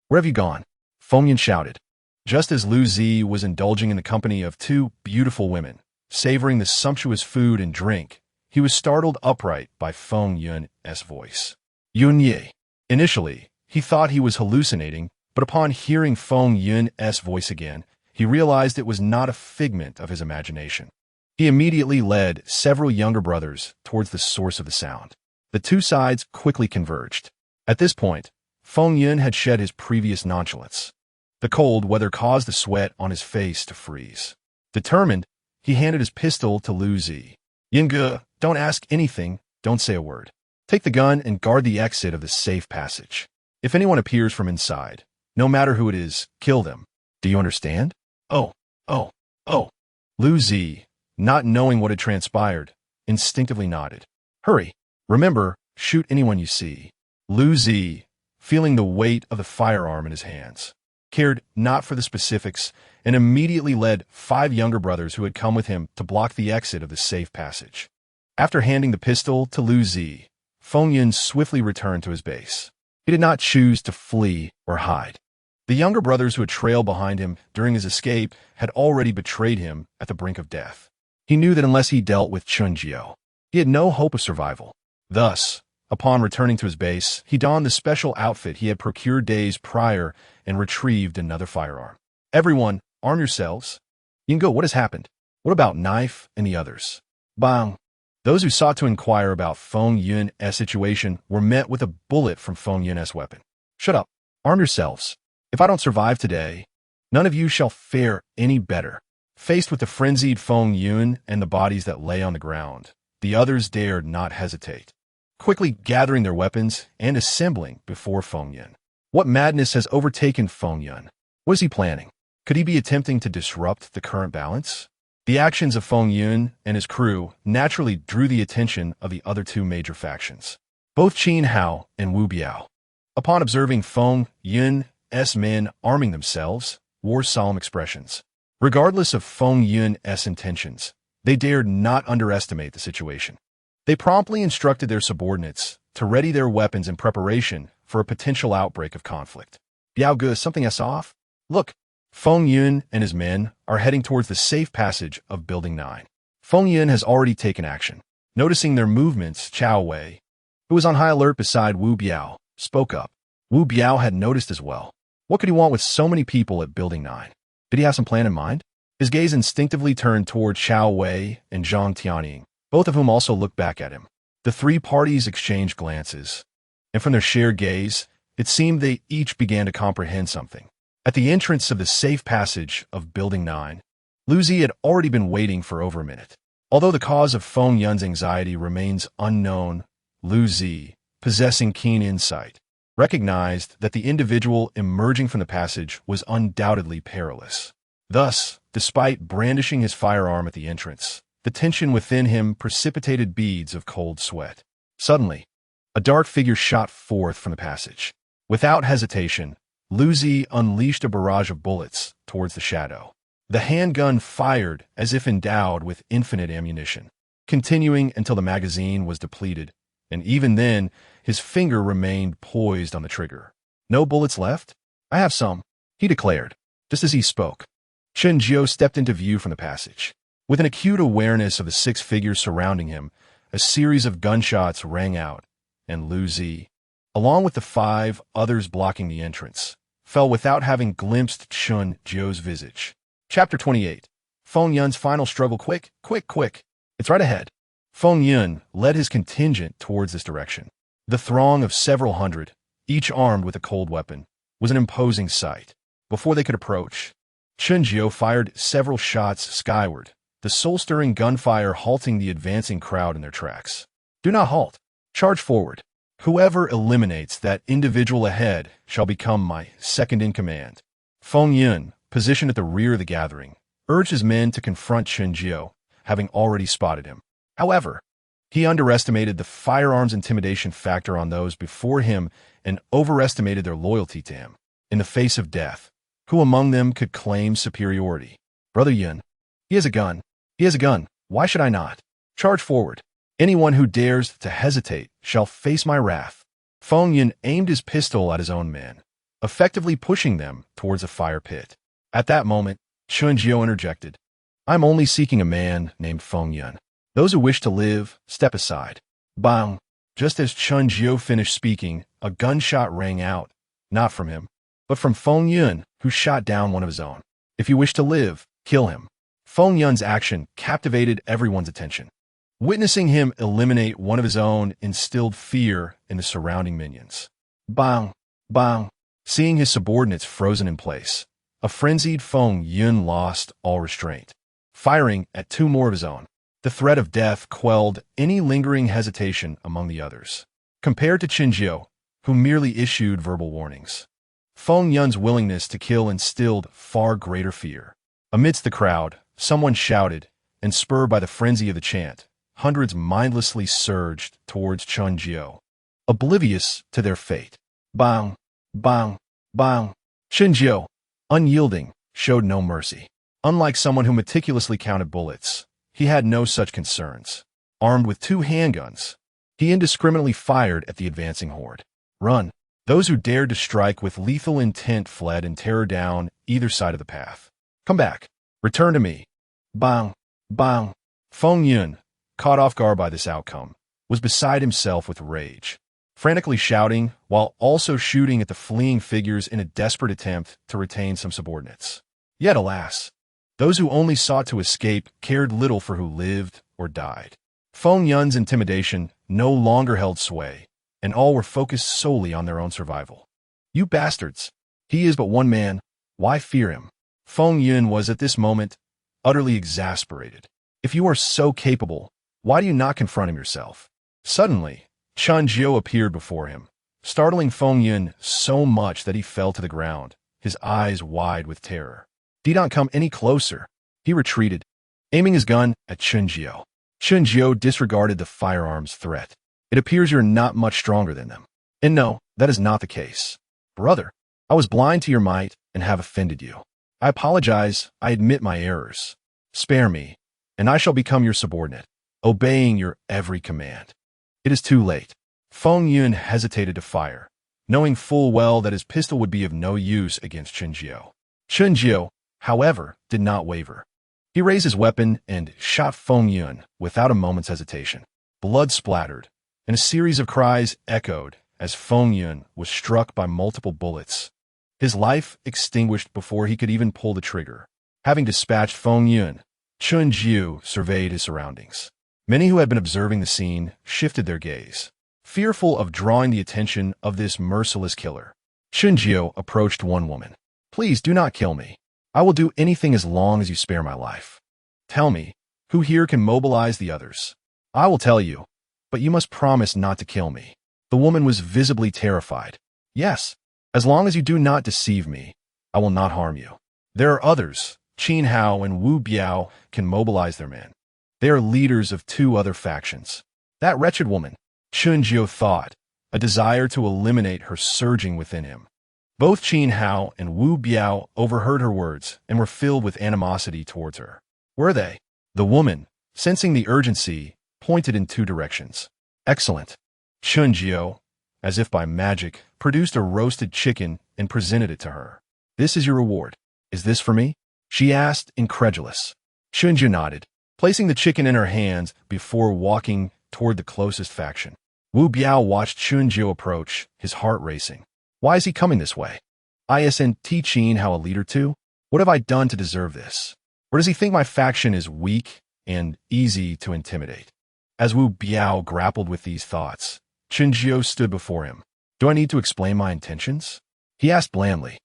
where have you gone? Feng Yun shouted. Just as Liu Zi was indulging in the company of 2 beautiful women, savoring the sumptuous food and drink, he was startled upright by Feng Yun's voice. Yun Ye. Initially, he thought he was hallucinating, but upon hearing Feng Yun's voice again, he realized it was not a figment of his imagination. He immediately led several younger brothers towards the source of the sound. The 2 sides quickly converged. At this point, Feng Yun had shed his previous nonchalance. The cold weather caused the sweat on his face to freeze. Determined, he handed his pistol to Liu Zi. Yinge, don't ask anything, don't say a word. Take the gun and guard the exit of the safe passage. If anyone appears from inside, no matter who it is, kill them. Do you understand? Oh. Liu Zi, not knowing what had transpired, instinctively nodded. Hurry. Remember, shoot anyone you see. Liu Zi, feeling the weight of the firearm in his hands, cared not for the specifics and immediately led 5 younger brothers who had come with him to block the exit of the safe passage. After handing the pistol to Liu Zi, Feng Yun swiftly returned to his base. He did not choose to flee or hide. The younger brothers who had trailed behind him during his escape had already betrayed him at the brink of death. He knew that unless he dealt with Chunjio, he had no hope of survival. Thus, upon returning to his base, he donned the special outfit he had procured days prior and retrieved another firearm. Everyone, Arm yourselves. Yingo, what has happened? What about Knife and the others? Bang. Those who sought to inquire about Feng Yun's situation were met with a bullet from Feng Yun's weapon. Shut up. Arm yourselves. If I don't survive today, none of you shall fare any better. Faced with the frenzied Feng Yun and the bodies that lay on the ground, the others dared not hesitate, quickly gathering their weapons and assembling before Feng Yun. What madness has overtaken Feng Yun? What is he planning? Could he be attempting to disrupt the current balance? The actions of Feng Yun and his crew naturally drew the attention of the other two major factions, both Qin Hao and Wu Biao. Upon observing Feng Yun's men arming themselves, wore solemn expressions. Regardless of Feng Yun's intentions, they dared not underestimate the situation. They promptly instructed their subordinates to ready their weapons in preparation for a potential outbreak of conflict. Biao Ge, something us off? Look, Feng Yun and his men are heading towards the safe passage of Building 9. Feng Yun has already taken action. Noticing their movements, Chao Wei, who was on high alert beside Wu Biao, spoke up. Wu Biao had noticed as well. What could he want with so many people at Building 9? Did he have some plan in mind? His gaze instinctively turned toward Chao Wei and Zhang Tianying, both of whom also looked back at him. The three parties exchanged glances, and from their shared gaze, it seemed they each began to comprehend something. At the entrance of the safe passage of Building 9, Lu Zi had already been waiting for over a minute. Although the cause of Feng Yun's anxiety remains unknown, Lu Zi, possessing keen insight, recognized that the individual emerging from the passage was undoubtedly perilous. Thus, despite brandishing his firearm at the entrance, the tension within him precipitated beads of cold sweat. Suddenly, a dark figure shot forth from the passage. Without hesitation, Lu Zi unleashed a barrage of bullets towards the shadow. The handgun fired as if endowed with infinite ammunition, continuing until the magazine was depleted, and even then, his finger remained poised on the trigger. No bullets left? I have some, he declared. Just as he spoke, Chen Jiao stepped into view from the passage. With an acute awareness of the 6 figures surrounding him, a series of gunshots rang out, and Lu Zi, along with the 5 others blocking the entrance, fell without having glimpsed Chen Jiao's visage. Chapter 28. Feng Yun's final struggle. Quick, quick, quick. It's right ahead. Feng Yun led his contingent towards this direction. The throng of several hundred, each armed with a cold weapon, was an imposing sight. Before they could approach, Chen Jiao fired several shots skyward, the soul-stirring gunfire halting the advancing crowd in their tracks. Do not halt. Charge forward. Whoever eliminates that individual ahead shall become my second-in-command. Feng Yun, positioned at the rear of the gathering, urged his men to confront Chen Jiao, having already spotted him. However, he underestimated the firearms intimidation factor on those before him and overestimated their loyalty to him. In the face of death, who among them could claim superiority? Brother Yun, he has a gun. He has a gun. Why should I not? Charge forward. Anyone who dares to hesitate shall face my wrath. Feng Yun aimed his pistol at his own men, effectively pushing them towards a fire pit. At that moment, Chen Jiao interjected. I'm only seeking a man named Feng Yun. Those who wish to live, step aside. Bang! Just as Chen Jiao finished speaking, a gunshot rang out, not from him, but from Feng Yun, who shot down one of his own. If you wish to live, kill him. Feng Yun's action captivated everyone's attention. Witnessing him eliminate one of his own instilled fear in the surrounding minions. Bang! Bang! Seeing his subordinates frozen in place, a frenzied Feng Yun lost all restraint, firing at 2 more of his own. The threat of death quelled any lingering hesitation among the others. Compared to Chen Jiao, who merely issued verbal warnings, Feng Yun's willingness to kill instilled far greater fear. Amidst the crowd, someone shouted, and spurred by the frenzy of the chant, hundreds mindlessly surged towards Chen Jiao, oblivious to their fate. Bang! Bang! Bang! Chen Jiao, unyielding, showed no mercy. Unlike someone who meticulously counted bullets, he had no such concerns. Armed with 2 handguns, he indiscriminately fired at the advancing horde. Run! Those who dared to strike with lethal intent fled in terror down either side of the path. Come back. Return to me. Bang! Bang! Feng Yun, caught off guard by this outcome, was beside himself with rage, frantically shouting while also shooting at the fleeing figures in a desperate attempt to retain some subordinates. Yet alas, those who only sought to escape cared little for who lived or died. Feng Yun's intimidation no longer held sway, and all were focused solely on their own survival. You bastards! He is but one man. Why fear him? Feng Yun was at this moment utterly exasperated. If you are so capable, why do you not confront him yourself? Suddenly, Chun Jiu appeared before him, startling Feng Yun so much that he fell to the ground, his eyes wide with terror. Do not come any closer. He retreated, aiming his gun at Chun Jiu. Chun Jiu disregarded the firearm's threat. It appears you're not much stronger than them. And no, that is not the case. Brother, I was blind to your might and have offended you. I apologize. I admit my errors. Spare me, and I shall become your subordinate, obeying your every command. It is too late. Feng Yun hesitated to fire, knowing full well that his pistol would be of no use against Chun Jiu. Chun Jiu, however, did not waver. He raised his weapon and shot Feng Yun without a moment's hesitation. Blood splattered, and a series of cries echoed as Feng Yun was struck by multiple bullets. His life extinguished before he could even pull the trigger. Having dispatched Feng Yun, Chun Jiu surveyed his surroundings. Many who had been observing the scene shifted their gaze, fearful of drawing the attention of this merciless killer. Chun Jiu approached one woman. Please do not kill me. I will do anything as long as you spare my life. Tell me, who here can mobilize the others? I will tell you, but you must promise not to kill me. The woman was visibly terrified. Yes, as long as you do not deceive me, I will not harm you. There are others. Qin Hao and Wu Biao can mobilize their men. They are leaders of two other factions. That wretched woman, Chun Jiu thought, a desire to eliminate her surging within him. Both Qin Hao and Wu Biao overheard her words and were filled with animosity towards her. Were they? The woman, sensing the urgency, pointed in two directions. Excellent. Chun Jiu, as if by magic, produced a roasted chicken and presented it to her. This is your reward. Is this for me? She asked, incredulous. Chun Jiu nodded, placing the chicken in her hands before walking toward the closest faction. Wu Biao watched Chun Jiu approach, his heart racing. Why is he coming this way? Isn't Qin Hao a leader too? What have I done to deserve this? Or does he think my faction is weak and easy to intimidate? As Wu Biao grappled with these thoughts, Chun Jiu stood before him. Do I need to explain my intentions? He asked blandly.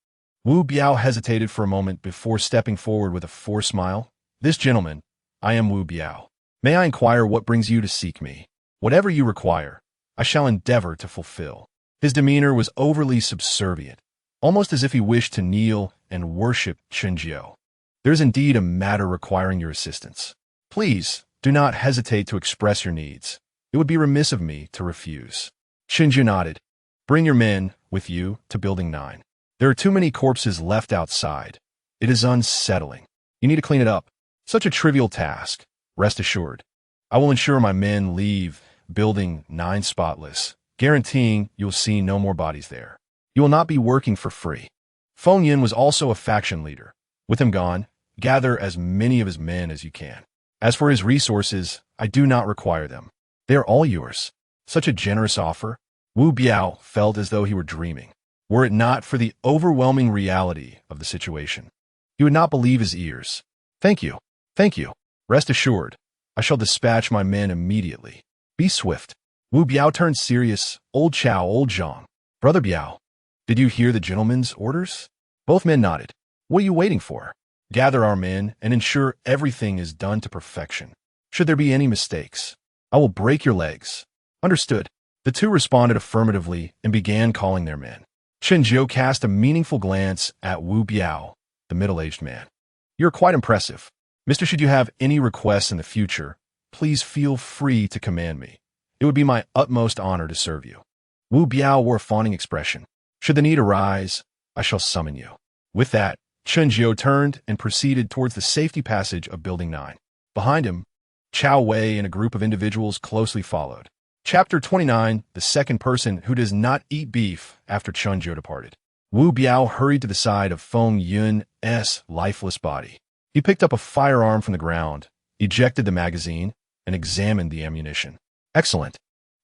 Wu Biao hesitated for a moment before stepping forward with a forced smile. This gentleman, I am Wu Biao. May I inquire what brings you to seek me? Whatever you require, I shall endeavor to fulfill. His demeanor was overly subservient, almost as if he wished to kneel and worship Chun Jiu. There is indeed a matter requiring your assistance. Please, do not hesitate to express your needs. It would be remiss of me to refuse. Chun Jiu nodded. Bring your men with you to Building 9. There are too many corpses left outside. It is unsettling. You need to clean it up. Such a trivial task. Rest assured. I will ensure my men leave Building 9 spotless, guaranteeing you will see no more bodies there. You will not be working for free. Feng Yun was also a faction leader. With him gone, gather as many of his men as you can. As for his resources, I do not require them. They are all yours. Such a generous offer. Wu Biao felt as though he were dreaming. Were it not for the overwhelming reality of the situation, he would not believe his ears. Thank you. Thank you. Rest assured, I shall dispatch my men immediately. Be swift. Wu Biao turned serious. Old Chow, old Zhang. Brother Biao, did you hear the gentleman's orders? Both men nodded. What are you waiting for? Gather our men and ensure everything is done to perfection. Should there be any mistakes, I will break your legs. Understood. The two responded affirmatively and began calling their men. Chun Jiu cast a meaningful glance at Wu Biao, the middle-aged man. You're quite impressive. Mister, should you have any requests in the future, please feel free to command me. It would be my utmost honor to serve you. Wu Biao wore a fawning expression. Should the need arise, I shall summon you. With that, Chun Jiu turned and proceeded towards the safety passage of Building 9. Behind him, Chao Wei and a group of individuals closely followed. Chapter 29, the second person who does not eat beef after Chun Jiu departed. Wu Biao hurried to the side of Feng Yun's lifeless body. He picked up a firearm from the ground, ejected the magazine, and examined the ammunition. Excellent.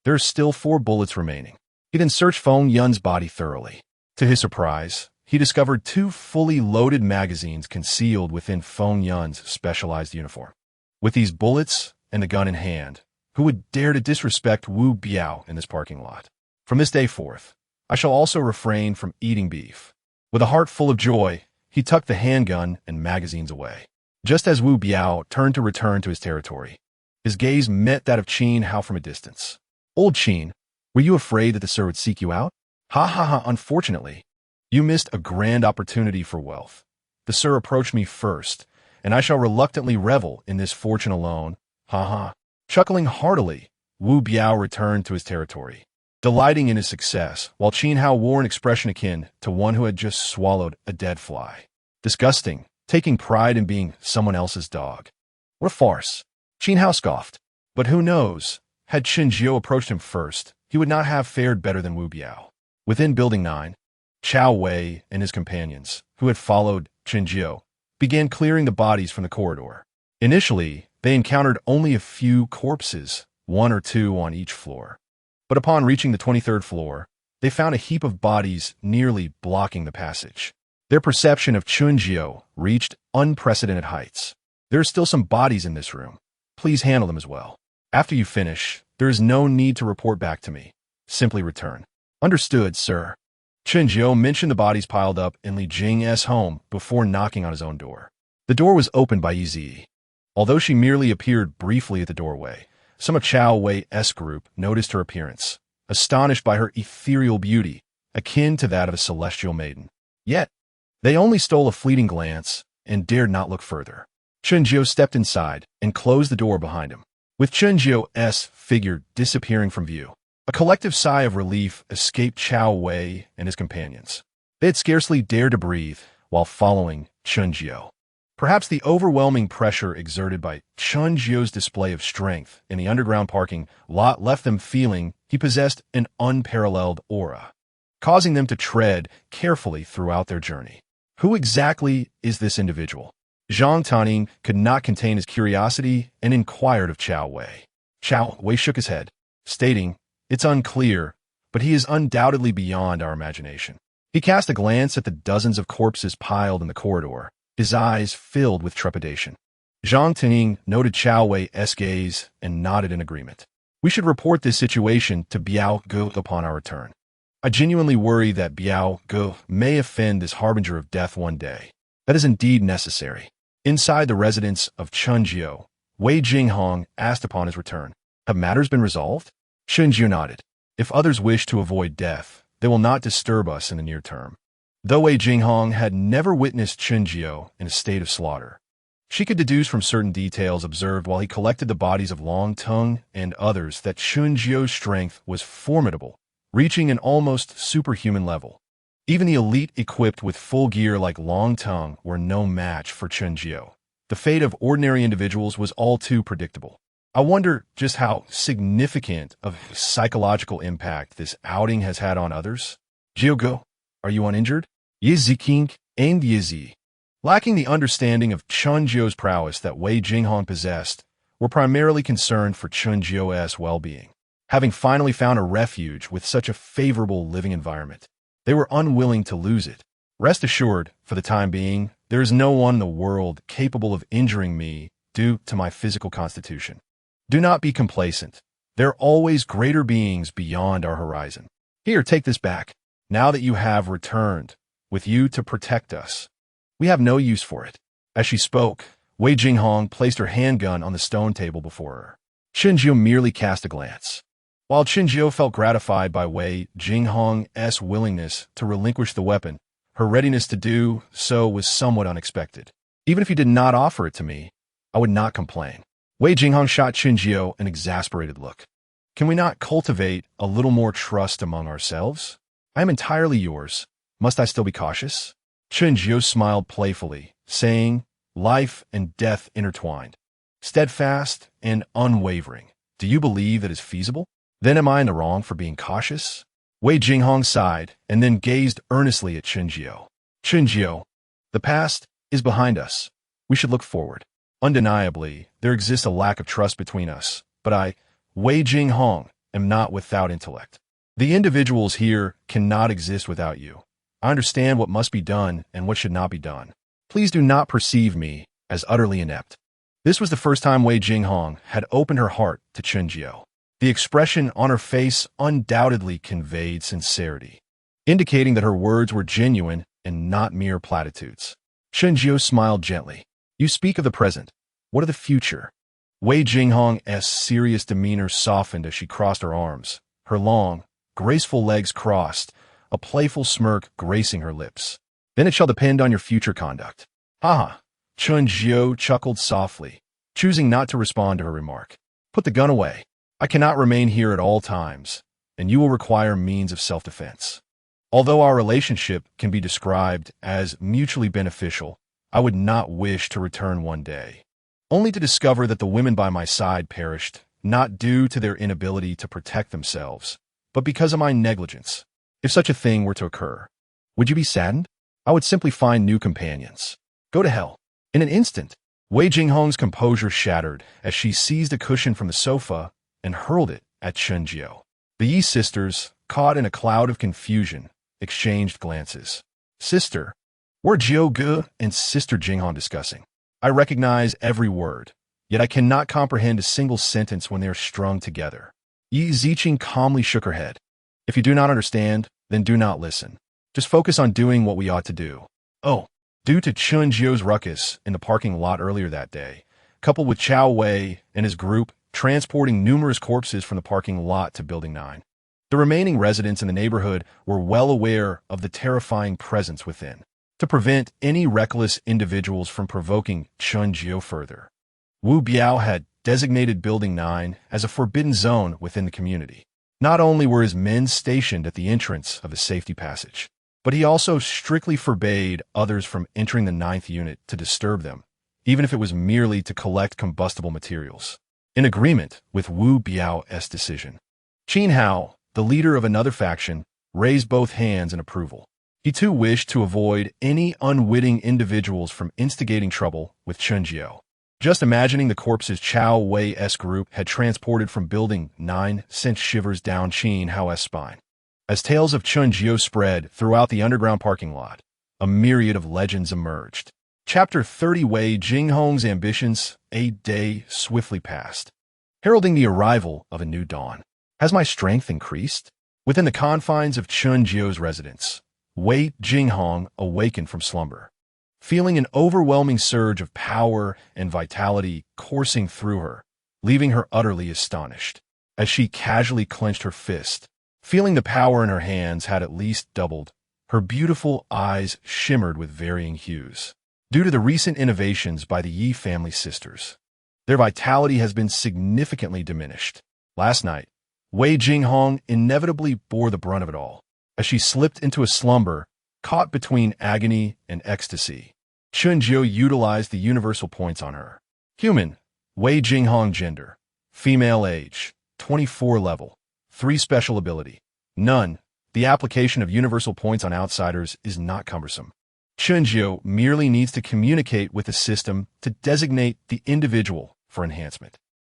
There are still 4 bullets remaining. He then searched Feng Yun's body thoroughly. To his surprise, he discovered two fully loaded magazines concealed within Feng Yun's specialized uniform. With these bullets and the gun in hand, who would dare to disrespect Wu Biao in this parking lot? From this day forth, I shall also refrain from eating beef. With a heart full of joy, he tucked the handgun and magazines away. Just as Wu Biao turned to return to his territory, his gaze met that of Qin Hao from a distance. Old Qin, were you afraid that the sir would seek you out? Ha ha ha, unfortunately, you missed a grand opportunity for wealth. The sir approached me first, and I shall reluctantly revel in this fortune alone. Ha ha. Chuckling heartily, Wu Biao returned to his territory, delighting in his success, while Qin Hao wore an expression akin to one who had just swallowed a dead fly. Disgusting, taking pride in being someone else's dog. What a farce. Qin Hao scoffed. But who knows, had Chen Jiu approached him first, he would not have fared better than Wu Biao. Within Building 9, Chao Wei and his companions, who had followed Chen Jiu, began clearing the bodies from the corridor. Initially, they encountered only a few corpses, 1 or 2 on each floor. But upon reaching the 23rd floor, they found a heap of bodies nearly blocking the passage. Their perception of Chunjiu reached unprecedented heights. There are still some bodies in this room. Please handle them as well. After you finish, there is no need to report back to me. Simply return. Understood, sir. Chunjiu mentioned the bodies piled up in Li Jing's home before knocking on his own door. The door was opened by Yi. Although she merely appeared briefly at the doorway, some of Chao Wei's group noticed her appearance, astonished by her ethereal beauty, akin to that of a celestial maiden. Yet, they only stole a fleeting glance and dared not look further. Chunjiu stepped inside and closed the door behind him. With Chunjiu's figure disappearing from view, a collective sigh of relief escaped Chao Wei and his companions. They had scarcely dared to breathe while following Chunjiu. Perhaps the overwhelming pressure exerted by Chunjiu's display of strength in the underground parking lot left them feeling he possessed an unparalleled aura, causing them to tread carefully throughout their journey. Who exactly is this individual? Zhang Taning could not contain his curiosity and inquired of Chao Wei. Chao Wei shook his head, stating, "It's unclear, but he is undoubtedly beyond our imagination." He cast a glance at the dozens of corpses piled in the corridor, his eyes filled with trepidation. Zhang Taning noted Chao Wei's gaze and nodded in agreement. We should report this situation to Biao Gu upon our return. I genuinely worry that Biao Gu may offend this harbinger of death one day. That is indeed necessary. Inside the residence of Chunjiu, Wei Jinghong asked upon his return, "Have matters been resolved?" Chunjiu nodded. "If others wish to avoid death, they will not disturb us in the near term." Though Wei Jinghong had never witnessed Chunjiu in a state of slaughter, she could deduce from certain details observed while he collected the bodies of Long Tongue and others that Chunjiu's strength was formidable, reaching an almost superhuman level. Even the elite equipped with full gear like Long Tongue were no match for Chunjiu. The fate of ordinary individuals was all too predictable. I wonder just how significant of psychological impact this outing has had on others. Jiugo, are you uninjured? Yizi King and Yizi, lacking the understanding of Chunjiu's prowess that Wei Jinghong possessed, were primarily concerned for Chunjiu's well-being. Having finally found a refuge with such a favorable living environment, they were unwilling to lose it. Rest assured, for the time being, there is no one in the world capable of injuring me due to my physical constitution. Do not be complacent. There are always greater beings beyond our horizon. Here, take this back. Now that you have returned, with you to protect us, we have no use for it. As she spoke, Wei Jinghong placed her handgun on the stone table before her. Chunjiu merely cast a glance. While Chunjiu felt gratified by Wei Jinghong's willingness to relinquish the weapon, her readiness to do so was somewhat unexpected. Even if you did not offer it to me, I would not complain. Wei Jinghong shot Chunjiu an exasperated look. Can we not cultivate a little more trust among ourselves? I am entirely yours. Must I still be cautious? Chunjiu smiled playfully, saying, "Life and death intertwined. Steadfast and unwavering. Do you believe that is feasible? Then am I in the wrong for being cautious?" Wei Jinghong sighed and then gazed earnestly at Chunjiu. "Chunjiu, the past is behind us. We should look forward. Undeniably, there exists a lack of trust between us, but I, Wei Jinghong, am not without intellect. The individuals here cannot exist without you. I understand what must be done and what should not be done. Please do not perceive me as utterly inept. This was the first time Wei Jinghong had opened her heart to Chunjiu. The expression on her face undoubtedly conveyed sincerity, indicating that her words were genuine and not mere platitudes. Chunjiu smiled gently. You speak of the present. What of the future? Wei Jinghong's serious demeanor softened as she crossed her arms, her long, graceful legs crossed, a playful smirk gracing her lips. Then it shall depend on your future conduct. Ha! Chunjiu chuckled softly, choosing not to respond to her remark. Put the gun away. I cannot remain here at all times, and you will require means of self-defense. Although our relationship can be described as mutually beneficial, I would not wish to return one day, only to discover that the women by my side perished, not due to their inability to protect themselves, but because of my negligence. If such a thing were to occur, would you be saddened? I would simply find new companions. Go to hell. In an instant, Wei Jinghong's composure shattered as she seized a cushion from the sofa and hurled it at Chunjiu. The Yi sisters, caught in a cloud of confusion, exchanged glances. Sister, were Jiu and Sister Jinghong discussing? I recognize every word, yet I cannot comprehend a single sentence when they are strung together. Yi Ziqing calmly shook her head. If you do not understand, then do not listen. Just focus on doing what we ought to do. Oh, due to Chunjiu's ruckus in the parking lot earlier that day, coupled with Chao Wei and his group transporting numerous corpses from the parking lot to Building 9, the remaining residents in the neighborhood were well aware of the terrifying presence within. To prevent any reckless individuals from provoking Chunjiu further, Wu Biao had designated Building 9 as a forbidden zone within the community. Not only were his men stationed at the entrance of the safety passage, but he also strictly forbade others from entering the 9th unit to disturb them, even if it was merely to collect combustible materials. In agreement with Wu Biao's decision, Qin Hao, the leader of another faction, raised both hands in approval. He too wished to avoid any unwitting individuals from instigating trouble with Chunjiu. Just imagining the corpses Chao Wei's group had transported from Building 9 sent shivers down Qin Hao's spine. As tales of Chunjiu spread throughout the underground parking lot, a myriad of legends emerged. Chapter 30 Wei Jinghong's ambitions, a day swiftly passed, heralding the arrival of a new dawn. Has my strength increased? Within the confines of Chunjiu's residence, Wei Jinghong awakened from slumber, feeling an overwhelming surge of power and vitality coursing through her, leaving her utterly astonished. As she casually clenched her fist, feeling the power in her hands had at least doubled, her beautiful eyes shimmered with varying hues. Due to the recent innovations by the Yi family sisters, their vitality has been significantly diminished. Last night, Wei Jinghong inevitably bore the brunt of it all, as she slipped into a slumber caught between agony and ecstasy. Chunjiu utilized the universal points on her. Human, Wei Jinghong gender, female age, 24 level, 3 special ability, none. The application of universal points on outsiders is not cumbersome. Chunjiu merely needs to communicate with the system to designate the individual for enhancement.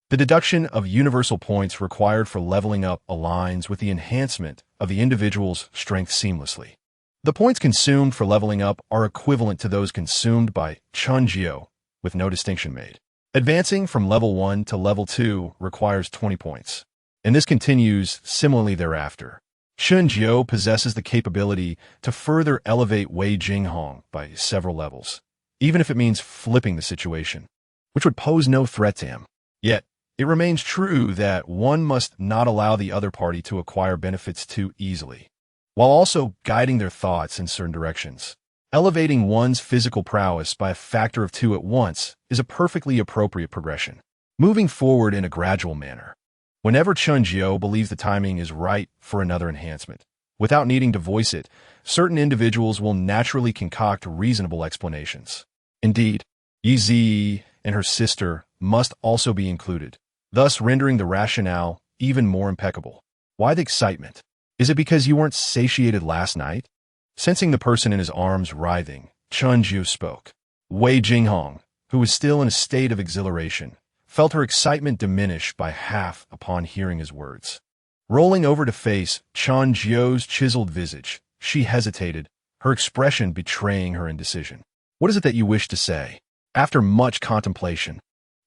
The deduction of universal points required for leveling up aligns with the enhancement of the individual's strength seamlessly. The points consumed for leveling up are equivalent to those consumed by Chunjiu, with no distinction made. Advancing from level 1 to level 2 requires 20 points, and this continues similarly thereafter. Chunjiu possesses the capability to further elevate Wei Jinghong by several levels, even if it means flipping the situation, which would pose no threat to him. Yet, it remains true that one must not allow the other party to acquire benefits too easily, while also guiding their thoughts in certain directions. Elevating one's physical prowess by a factor of 2 at once is a perfectly appropriate progression, moving forward in a gradual manner. Whenever Chunjiu believes the timing is right for another enhancement, without needing to voice it, certain individuals will naturally concoct reasonable explanations. Indeed, Yi Zi and her sister must also be included, thus rendering the rationale even more impeccable. Why the excitement? Is it because you weren't satiated last night? Sensing the person in his arms writhing, Chunjiu spoke. Wei Jinghong, who was still in a state of exhilaration, felt her excitement diminish by half upon hearing his words. Rolling over to face Chunjiu's chiseled visage, she hesitated, her expression betraying her indecision. What is it that you wish to say? After much contemplation,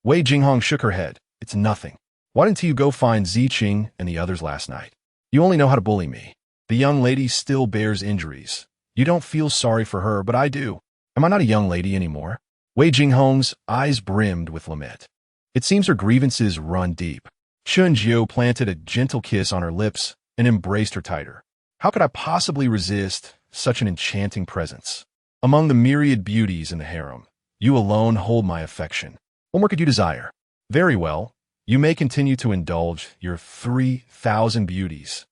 Wei Jinghong shook her head. It's nothing. Why didn't you go find Ziqing and the others last night? You only know how to bully me. The young lady still bears injuries. You don't feel sorry for her, but I do. Am I not a young lady anymore? Wei Jinghong's eyes brimmed with lament. It seems her grievances run deep. Chunjiu planted a gentle kiss on her lips and embraced her tighter. How could I possibly resist such an enchanting presence? Among the myriad beauties in the harem, you alone hold my affection. What more could you desire? Very well. You may continue to indulge your 3,000 beauties.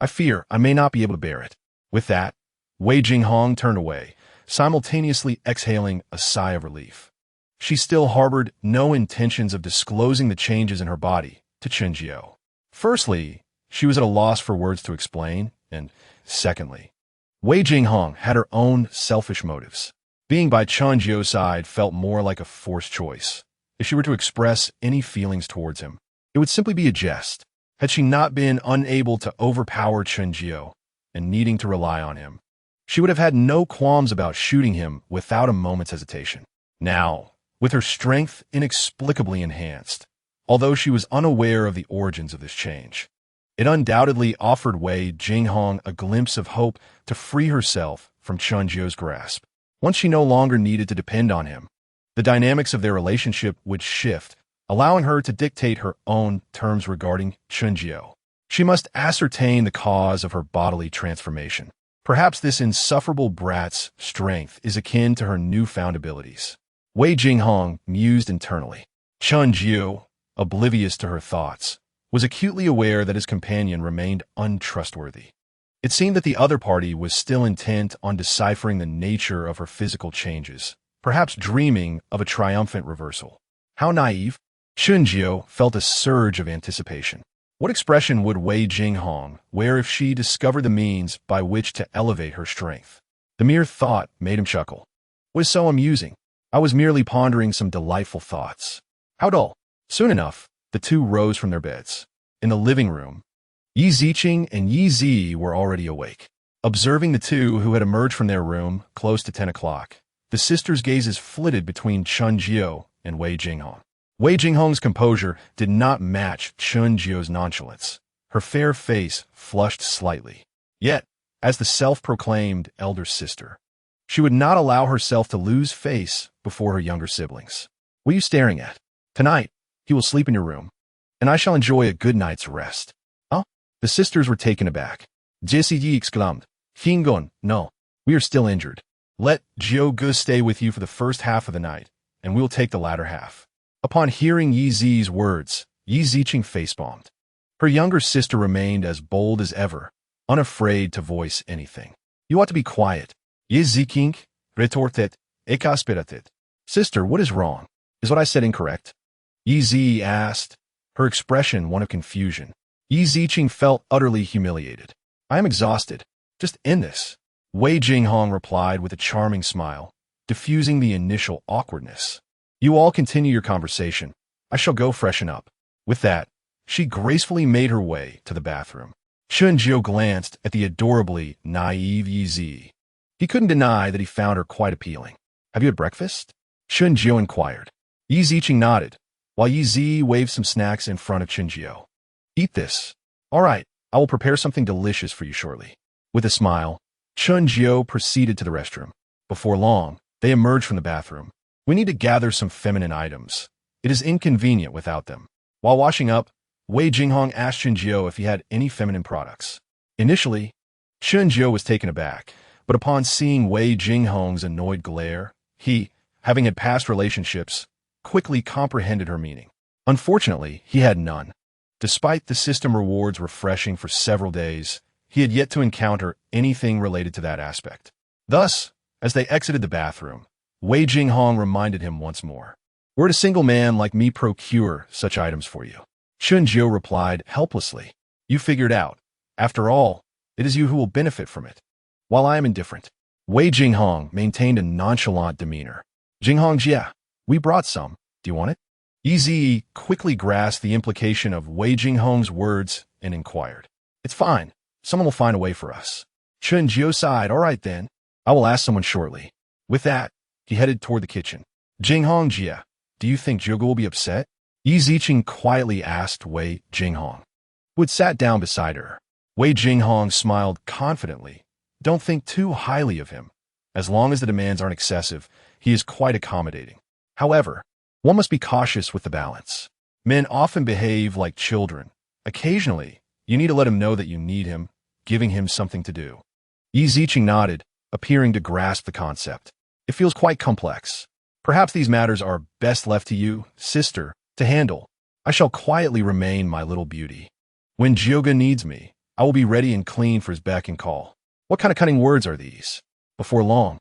I fear I may not be able to bear it. With that, Wei Jinghong turned away, simultaneously exhaling a sigh of relief. She still harbored no intentions of disclosing the changes in her body to Chunjiu. Firstly, she was at a loss for words to explain, and secondly, Wei Jinghong had her own selfish motives. Being by Chunjiu's side felt more like a forced choice. If she were to express any feelings towards him, it would simply be a jest. Had she not been unable to overpower Chunjiu and needing to rely on him, she would have had no qualms about shooting him without a moment's hesitation. Now, with her strength inexplicably enhanced, although she was unaware of the origins of this change, it undoubtedly offered Wei Jinghong a glimpse of hope to free herself from Chunjiu's grasp. Once she no longer needed to depend on him, the dynamics of their relationship would shift, allowing her to dictate her own terms regarding Chunjiu. She must ascertain the cause of her bodily transformation. Perhaps this insufferable brat's strength is akin to her newfound abilities. Wei Jinghong mused internally. Chunjiu, oblivious to her thoughts, was acutely aware that his companion remained untrustworthy. It seemed that the other party was still intent on deciphering the nature of her physical changes, perhaps dreaming of a triumphant reversal. How naive! Chunjiu felt a surge of anticipation. What expression would Wei Jinghong wear if she discovered the means by which to elevate her strength? The mere thought made him chuckle. What is so amusing? I was merely pondering some delightful thoughts. How dull! Soon enough, the two rose from their beds. In the living room, Yi Ziqing and Yi Zi were already awake. Observing the two who had emerged from their room close to 10 o'clock, the sisters' gazes flitted between Chunjiu and Wei Jinghong. Wei Jinghong's composure did not match Chunjiu's nonchalance. Her fair face flushed slightly. Yet, as the self-proclaimed elder sister, she would not allow herself to lose face before her younger siblings. What are you staring at? Tonight, he will sleep in your room, and I shall enjoy a good night's rest. Huh? The sisters were taken aback. Jesse Yi exclaimed, Hingon, no, we are still injured. Let Jiu Gu stay with you for the first half of the night, and we'll take the latter half. Upon hearing Yi Zi's words, Yi Ziqing facepalmed. Her younger sister remained as bold as ever, unafraid to voice anything. You ought to be quiet. Yi Ziqing retorted, exasperated. Sister, what is wrong? Is what I said incorrect? Yi Zi asked, her expression one of confusion. Yi Ziqing felt utterly humiliated. I am exhausted. Just end this. Wei Jinghong replied with a charming smile, diffusing the initial awkwardness. You all continue your conversation. I shall go freshen up. With that, she gracefully made her way to the bathroom. Chunjiu glanced at the adorably naive Yi Zi. He couldn't deny that he found her quite appealing. Have you had breakfast? Chunjiu inquired. Yi Ziqing nodded, while Yi Zi waved some snacks in front of Chunjiu. Eat this. All right, I will prepare something delicious for you shortly. With a smile, Chunjiu proceeded to the restroom. Before long, they emerged from the bathroom. We need to gather some feminine items. It is inconvenient without them. While washing up, Wei Jinghong asked Chunjiu if he had any feminine products. Initially, Chunjiu was taken aback, but upon seeing Wei Jinghong's annoyed glare, he, having had past relationships, quickly comprehended her meaning. Unfortunately, he had none. Despite the system rewards refreshing for several days, he had yet to encounter anything related to that aspect. Thus, as they exited the bathroom, Wei Jinghong reminded him once more. Where'd a single man like me procure such items for you? Chunjiu replied helplessly. You figured out. After all, it is you who will benefit from it. While I am indifferent. Wei Jinghong maintained a nonchalant demeanor. Jinghong Jia, we brought some. Do you want it? Yi Zi quickly grasped the implication of Wei Jinghong's words and inquired. It's fine. Someone will find a way for us. Chunjiu sighed. All right then. I will ask someone shortly. With that, he headed toward the kitchen. Jinghong Jia, do you think Zhuge will be upset? Yi Ziqing quietly asked Wei Jinghong, who had sat down beside her. Wei Jinghong smiled confidently. Don't think too highly of him. As long as the demands aren't excessive, he is quite accommodating. However, one must be cautious with the balance. Men often behave like children. Occasionally, you need to let him know that you need him, giving him something to do. Yi Ziqing nodded, appearing to grasp the concept. It feels quite complex. Perhaps these matters are best left to you, sister, to handle. I shall quietly remain my little beauty. When Zhuge needs me, I will be ready and clean for his beck and call. What kind of cunning words are these? Before long,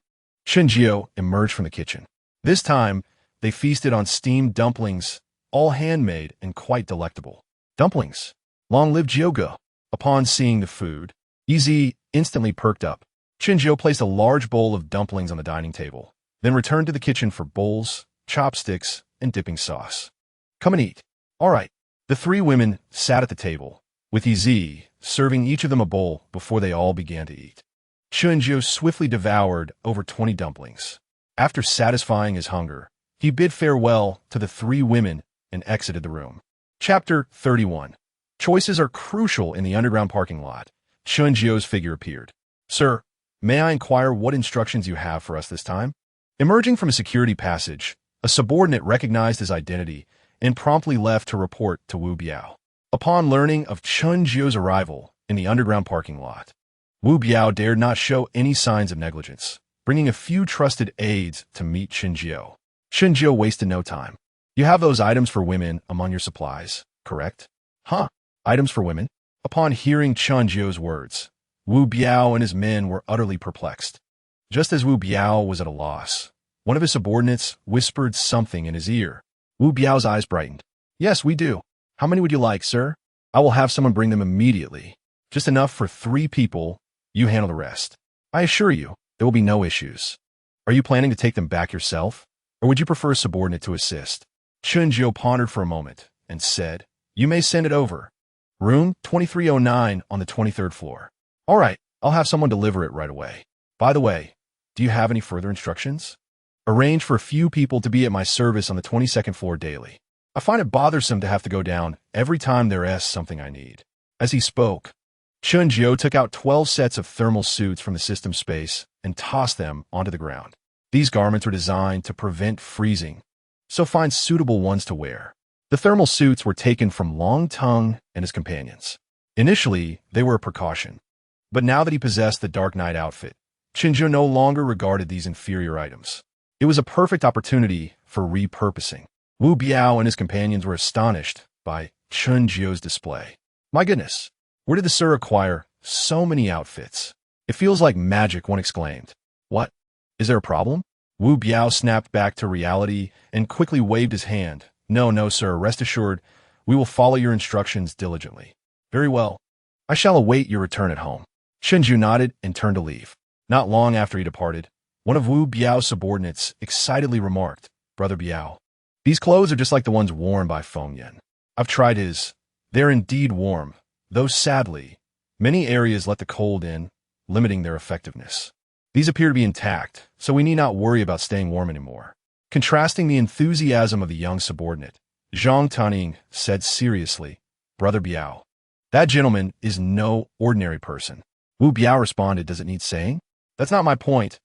Chenjiu emerged from the kitchen. This time, they feasted on steamed dumplings, all handmade and quite delectable. Dumplings. Long live Zhuge. Upon seeing the food, Yi instantly perked up. Chenjiu placed a large bowl of dumplings on the dining table, then returned to the kitchen for bowls, chopsticks, and dipping sauce. Come and eat. All right. The three women sat at the table, with Yi serving each of them a bowl before they all began to eat. Chenjiu swiftly devoured over 20 dumplings. After satisfying his hunger, he bid farewell to the three women and exited the room. Chapter 31. Choices are crucial in the underground parking lot. Chenjiu's figure appeared. Sir, may I inquire what instructions you have for us this time? Emerging from a security passage, a subordinate recognized his identity and promptly left to report to Wu Biao. Upon learning of Chenjiu's arrival in the underground parking lot, Wu Biao dared not show any signs of negligence, bringing a few trusted aides to meet Chenjiu. Chenjiu wasted no time. You have those items for women among your supplies, correct? Huh? Items for women? Upon hearing Chenjiu's words, Wu Biao and his men were utterly perplexed. Just as Wu Biao was at a loss, one of his subordinates whispered something in his ear. Wu Biao's eyes brightened. Yes, we do. How many would you like, sir? I will have someone bring them immediately. Just enough for 3 people. You handle the rest. I assure you, there will be no issues. Are you planning to take them back yourself? Or would you prefer a subordinate to assist? Chenjiu pondered for a moment and said, You may send it over. Room 2309 on the 23rd floor. All right, I'll have someone deliver it right away. By the way, do you have any further instructions? Arrange for a few people to be at my service on the 22nd floor daily. I find it bothersome to have to go down every time there is something I need. As he spoke, Chenjiu took out 12 sets of thermal suits from the system space and tossed them onto the ground. These garments were designed to prevent freezing, so find suitable ones to wear. The thermal suits were taken from Long Tongue and his companions. Initially, they were a precaution, but now that he possessed the Dark Knight outfit, Chenjiu no longer regarded these inferior items. It was a perfect opportunity for repurposing. Wu Biao and his companions were astonished by Chenjiu's display. My goodness, where did the sir acquire so many outfits? It feels like magic, one exclaimed. What? Is there a problem? Wu Biao snapped back to reality and quickly waved his hand. No, sir, rest assured, we will follow your instructions diligently. Very well. I shall await your return at home. Chenjiu nodded and turned to leave. Not long after he departed, one of Wu Biao's subordinates excitedly remarked, Brother Biao, these clothes are just like the ones worn by Feng Yan. I've tried his. They're indeed warm, though sadly, many areas let the cold in, limiting their effectiveness. These appear to be intact, so we need not worry about staying warm anymore. Contrasting the enthusiasm of the young subordinate, Zhang Taning said seriously, Brother Biao, that gentleman is no ordinary person. Wu Biao responded, does it need saying? That's not my point.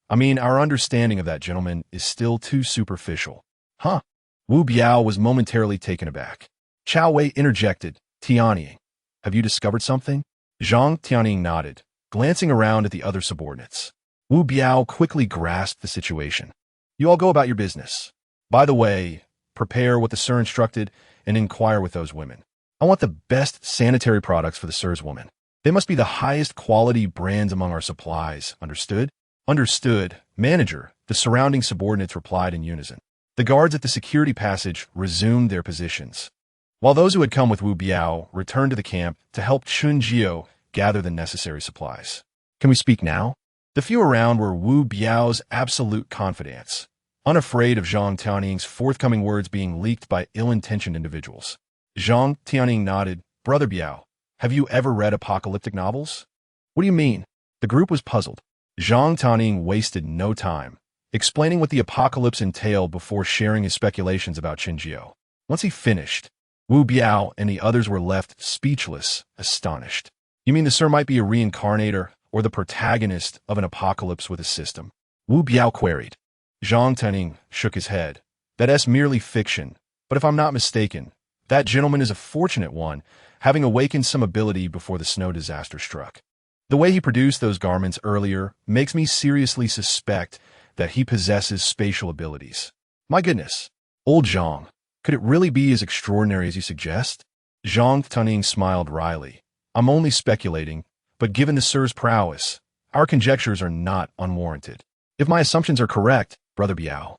I mean, our understanding of that gentleman is still too superficial. Huh? Wu Biao was momentarily taken aback. Chao Wei interjected, Tianying, have you discovered something? Zhang Tianying nodded, glancing around at the other subordinates. Wu Biao quickly grasped the situation. You all go about your business. By the way, prepare what the sir instructed and inquire with those women. I want the best sanitary products for the sir's women. They must be the highest quality brands among our supplies, understood? Understood, manager, the surrounding subordinates replied in unison. The guards at the security passage resumed their positions, while those who had come with Wu Biao returned to the camp to help Chenjiu gather the necessary supplies. Can we speak now? The few around were Wu Biao's absolute confidants, unafraid of Zhang Tianing's forthcoming words being leaked by ill-intentioned individuals. Zhang Tianing nodded, Brother Biao, have you ever read apocalyptic novels? What do you mean? The group was puzzled. Zhang Taning wasted no time, explaining what the apocalypse entailed before sharing his speculations about Qinjiao. Once he finished, Wu Biao and the others were left speechless, astonished. You mean the Sir might be a reincarnator or the protagonist of an apocalypse with a system? Wu Biao queried. Zhang Taning shook his head. That's merely fiction, but if I'm not mistaken, that gentleman is a fortunate one, having awakened some ability before the snow disaster struck. The way he produced those garments earlier makes me seriously suspect that he possesses spatial abilities. My goodness, old Zhang, could it really be as extraordinary as you suggest? Zhang Taning smiled wryly. I'm only speculating, but given the Sir's prowess, our conjectures are not unwarranted. If my assumptions are correct, Brother Biao,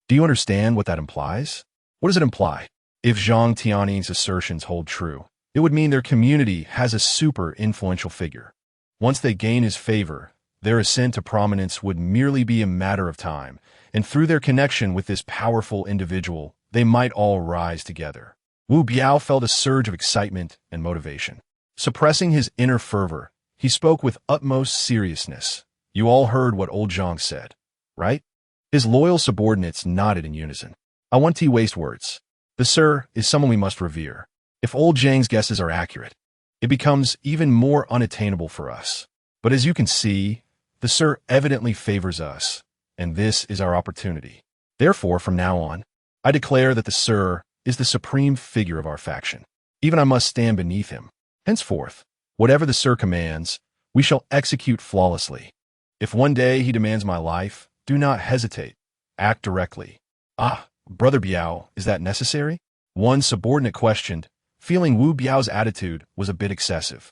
do you understand what that implies? What does it imply? If Zhang Tianing's assertions hold true, it would mean their community has a super influential figure. Once they gain his favor, their ascent to prominence would merely be a matter of time, and through their connection with this powerful individual, they might all rise together. Wu Biao felt a surge of excitement and motivation. Suppressing his inner fervor, he spoke with utmost seriousness. You all heard what old Zhang said, right? His loyal subordinates nodded in unison. I want to waste words. The Sir is someone we must revere. If old Zhang's guesses are accurate, it becomes even more unattainable for us. But as you can see, the Sir evidently favors us, and this is our opportunity. Therefore, from now on, I declare that the Sir is the supreme figure of our faction. Even I must stand beneath him. Henceforth, whatever the Sir commands, we shall execute flawlessly. If one day he demands my life, do not hesitate. Act directly. Ah, Brother Biao, is that necessary? One subordinate questioned, feeling Wu Biao's attitude was a bit excessive.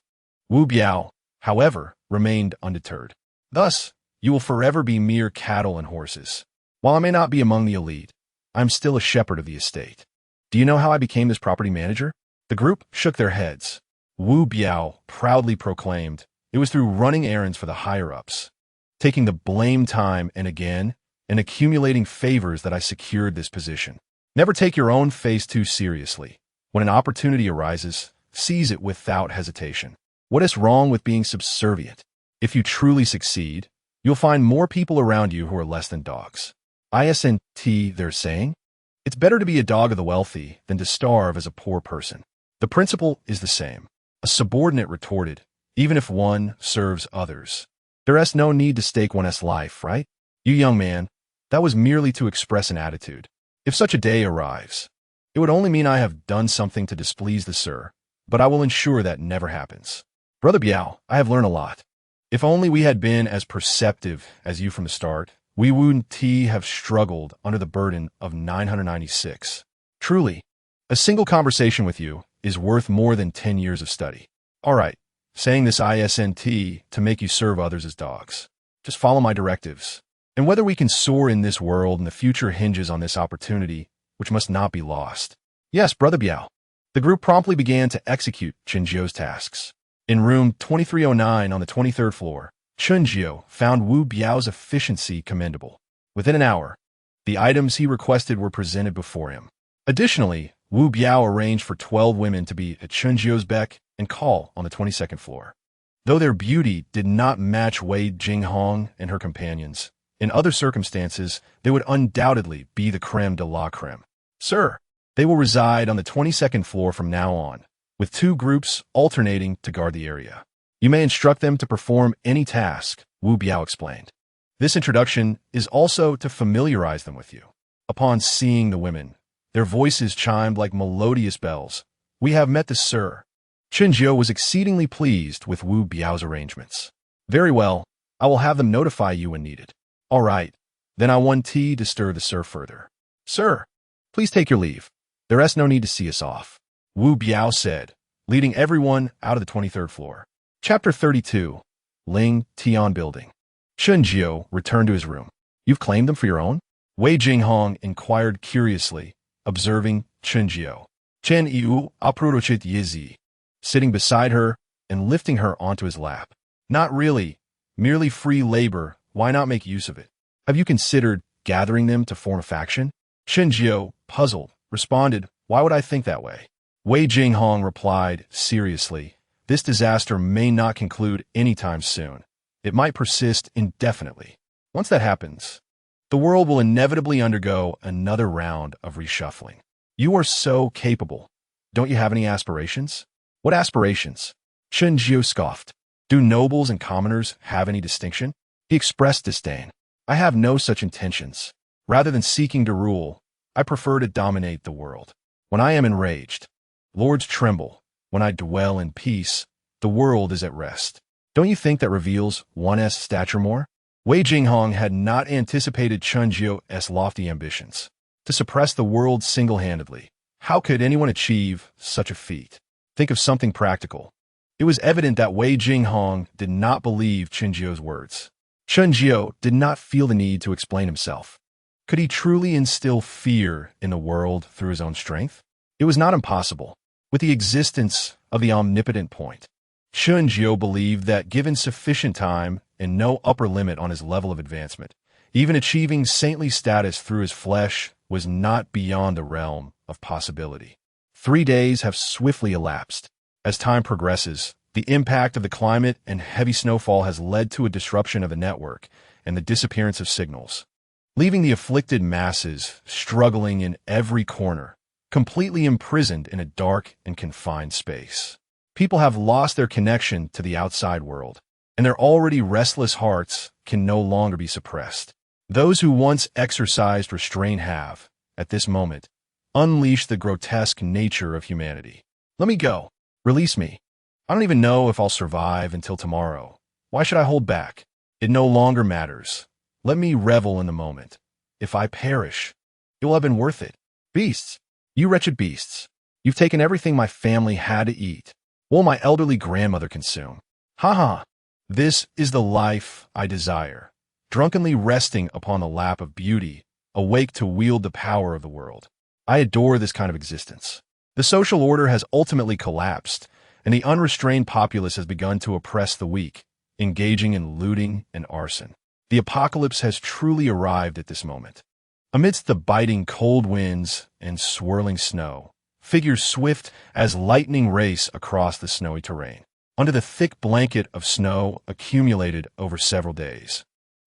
Wu Biao, however, remained undeterred. Thus, you will forever be mere cattle and horses. While I may not be among the elite, I am still a shepherd of the estate. Do you know how I became this property manager? The group shook their heads. Wu Biao proudly proclaimed, it was through running errands for the higher-ups, taking the blame time and again, and accumulating favors that I secured this position. Never take your own face too seriously. When an opportunity arises, seize it without hesitation. What is wrong with being subservient? If you truly succeed, you'll find more people around you who are less than dogs. Isn't they're saying? It's better to be a dog of the wealthy than to starve as a poor person. The principle is the same. A subordinate retorted, even if one serves others. There's no need to stake one's life, right? You young man, that was merely to express an attitude. If such a day arrives, it would only mean I have done something to displease the Sir, but I will ensure that never happens. Brother Biao, I have learned a lot. If only we had been as perceptive as you from the start, we wouldn't have struggled under the burden of 996. Truly, a single conversation with you is worth more than 10 years of study. All right, saying this isn't to make you serve others as dogs. Just follow my directives. And whether we can soar in this world and the future hinges on this opportunity, which must not be lost. Yes, Brother Biao. The group promptly began to execute Qinjiao's tasks. In room 2309 on the 23rd floor, Qinjiao found Wu Biao's efficiency commendable. Within an hour, the items he requested were presented before him. Additionally, Wu Biao arranged for 12 women to be at Qinjiao's beck and call on the 22nd floor. Though their beauty did not match Wei Jinghong and her companions, in other circumstances, they would undoubtedly be the creme de la creme. Sir, they will reside on the 22nd floor from now on, with 2 groups alternating to guard the area. You may instruct them to perform any task, Wu Biao explained. This introduction is also to familiarize them with you. Upon seeing the women, their voices chimed like melodious bells. We have met the Sir. Qinjiao was exceedingly pleased with Wu Biao's arrangements. Very well, I will have them notify you when needed. All right, then I want to disturb the Sir further. Sir, please take your leave. There's no need to see us off, Wu Biao said, leading everyone out of the 23rd floor. Chapter 32, Ling Tian Building. Qinjiao returned to his room. You've claimed them for your own? Wei Jinghong inquired curiously, observing Qinjiao. Chen Yu approached Yizi, sitting beside her and lifting her onto his lap. Not really, merely free labor. Why not make use of it? Have you considered gathering them to form a faction? Qinjiao, puzzled, responded, why would I think that way? Wei Jinghong replied seriously, this disaster may not conclude anytime soon. It might persist indefinitely. Once that happens, the world will inevitably undergo another round of reshuffling. You are so capable. Don't you have any aspirations? What aspirations? Chen Jiu scoffed. Do nobles and commoners have any distinction? He expressed disdain. I have no such intentions. Rather than seeking to rule, I prefer to dominate the world. When I am enraged, lords tremble. When I dwell in peace, the world is at rest. Don't you think that reveals one's stature more? Wei Jinghong had not anticipated Chen Jiu's lofty ambitions. To suppress the world single-handedly. How could anyone achieve such a feat? Think of something practical. It was evident that Wei Jinghong did not believe Chen Jiu's words. Chen Jiu did not feel the need to explain himself. Could he truly instill fear in the world through his own strength? It was not impossible. With the existence of the omnipotent point, Chen Jiu believed that given sufficient time and no upper limit on his level of advancement, even achieving saintly status through his flesh was not beyond the realm of possibility. 3 days have swiftly elapsed. As time progresses, the impact of the climate and heavy snowfall has led to a disruption of the network and the disappearance of signals, leaving the afflicted masses struggling in every corner, completely imprisoned in a dark and confined space. People have lost their connection to the outside world, and their already restless hearts can no longer be suppressed. Those who once exercised restraint have, at this moment, unleashed the grotesque nature of humanity. Let me go. Release me. I don't even know if I'll survive until tomorrow. Why should I hold back? It no longer matters. Let me revel in the moment. If I perish, it will have been worth it. Beasts, you wretched beasts, you've taken everything my family had to eat. What will my elderly grandmother consume? Ha ha! This is the life I desire, drunkenly resting upon the lap of beauty, awake to wield the power of the world. I adore this kind of existence. The social order has ultimately collapsed, and the unrestrained populace has begun to oppress the weak, engaging in looting and arson. The apocalypse has truly arrived at this moment. Amidst the biting cold winds and swirling snow, figures swift as lightning race across the snowy terrain, under the thick blanket of snow accumulated over several days.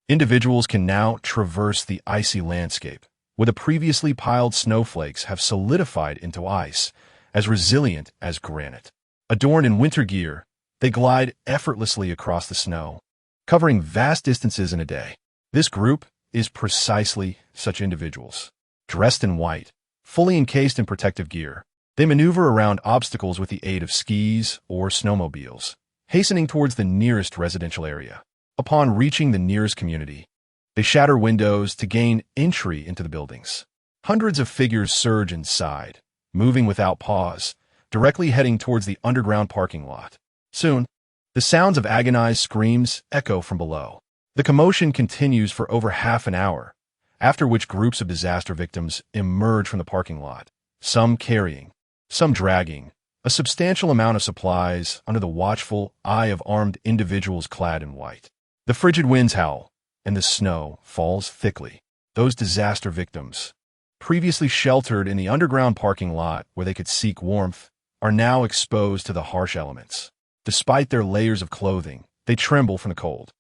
Individuals can now traverse the icy landscape, where the previously piled snowflakes have solidified into ice, as resilient as granite. Adorned in winter gear, they glide effortlessly across the snow, covering vast distances in a day. This group is precisely such individuals. Dressed in white, fully encased in protective gear, they maneuver around obstacles with the aid of skis or snowmobiles, hastening towards the nearest residential area. Upon reaching the nearest community, they shatter windows to gain entry into the buildings. Hundreds of figures surge inside, moving without pause, directly heading towards the underground parking lot. Soon, the sounds of agonized screams echo from below. The commotion continues for over half an hour, after which groups of disaster victims emerge from the parking lot, some carrying, some dragging, a substantial amount of supplies under the watchful eye of armed individuals clad in white. The frigid winds howl, and the snow falls thickly. Those disaster victims, previously sheltered in the underground parking lot where they could seek warmth, are now exposed to the harsh elements. Despite their layers of clothing, they tremble from the cold.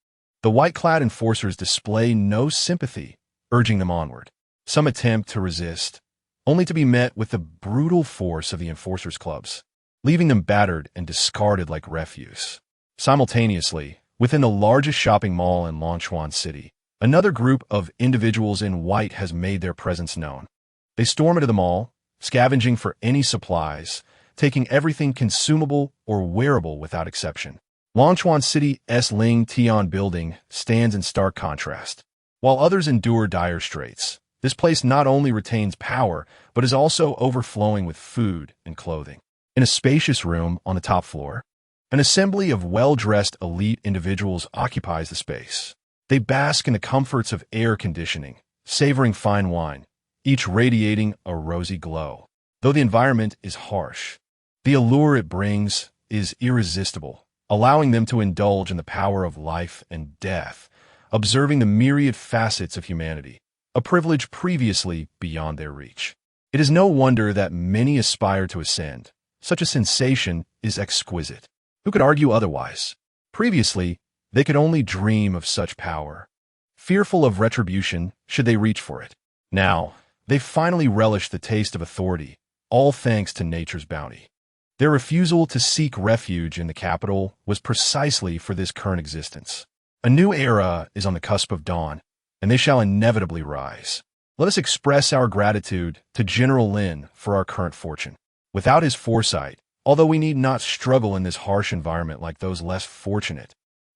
The white-clad enforcers display no sympathy, urging them onward. Some attempt to resist, only to be met with the brutal force of the enforcers' clubs, leaving them battered and discarded like refuse. Simultaneously, within the largest shopping mall in Longchuan City, another group of individuals in white has made their presence known. They storm into the mall, scavenging for any supplies, taking everything consumable or wearable without exception. Longchuan City's Ling Tian building stands in stark contrast. While others endure dire straits, this place not only retains power, but is also overflowing with food and clothing. In a spacious room on the top floor, an assembly of well-dressed elite individuals occupies the space. They bask in the comforts of air conditioning, savoring fine wine, each radiating a rosy glow. Though the environment is harsh, the allure it brings is irresistible, allowing them to indulge in the power of life and death, observing the myriad facets of humanity, a privilege previously beyond their reach. It is no wonder that many aspire to ascend. Such a sensation is exquisite. Who could argue otherwise? Previously, They could only dream of such power, fearful of retribution should they reach for it. Now, they finally relished the taste of authority, all thanks to nature's bounty. Their refusal to seek refuge in the capital was precisely for this current existence. A new era is on the cusp of dawn, and they shall inevitably rise. Let us express our gratitude to General Lin for our current fortune. Without his foresight, although we need not struggle in this harsh environment like those less fortunate,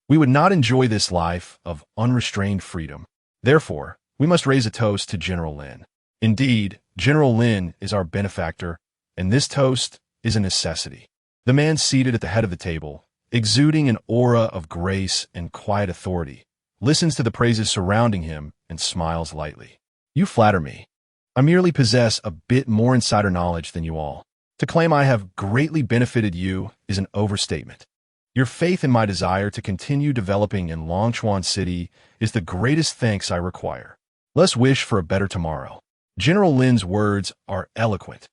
we would not enjoy this life of unrestrained freedom. Therefore, we must raise a toast to General Lin. Indeed, General Lin is our benefactor, and this toast is a necessity. The man seated at the head of the table, exuding an aura of grace and quiet authority, listens to the praises surrounding him and smiles lightly. You flatter me. I merely possess a bit more insider knowledge than you all. To claim I have greatly benefited you is an overstatement. Your faith in my desire to continue developing in Longchuan City is the greatest thanks I require. Let's wish for a better tomorrow. General Lin's words are eloquent,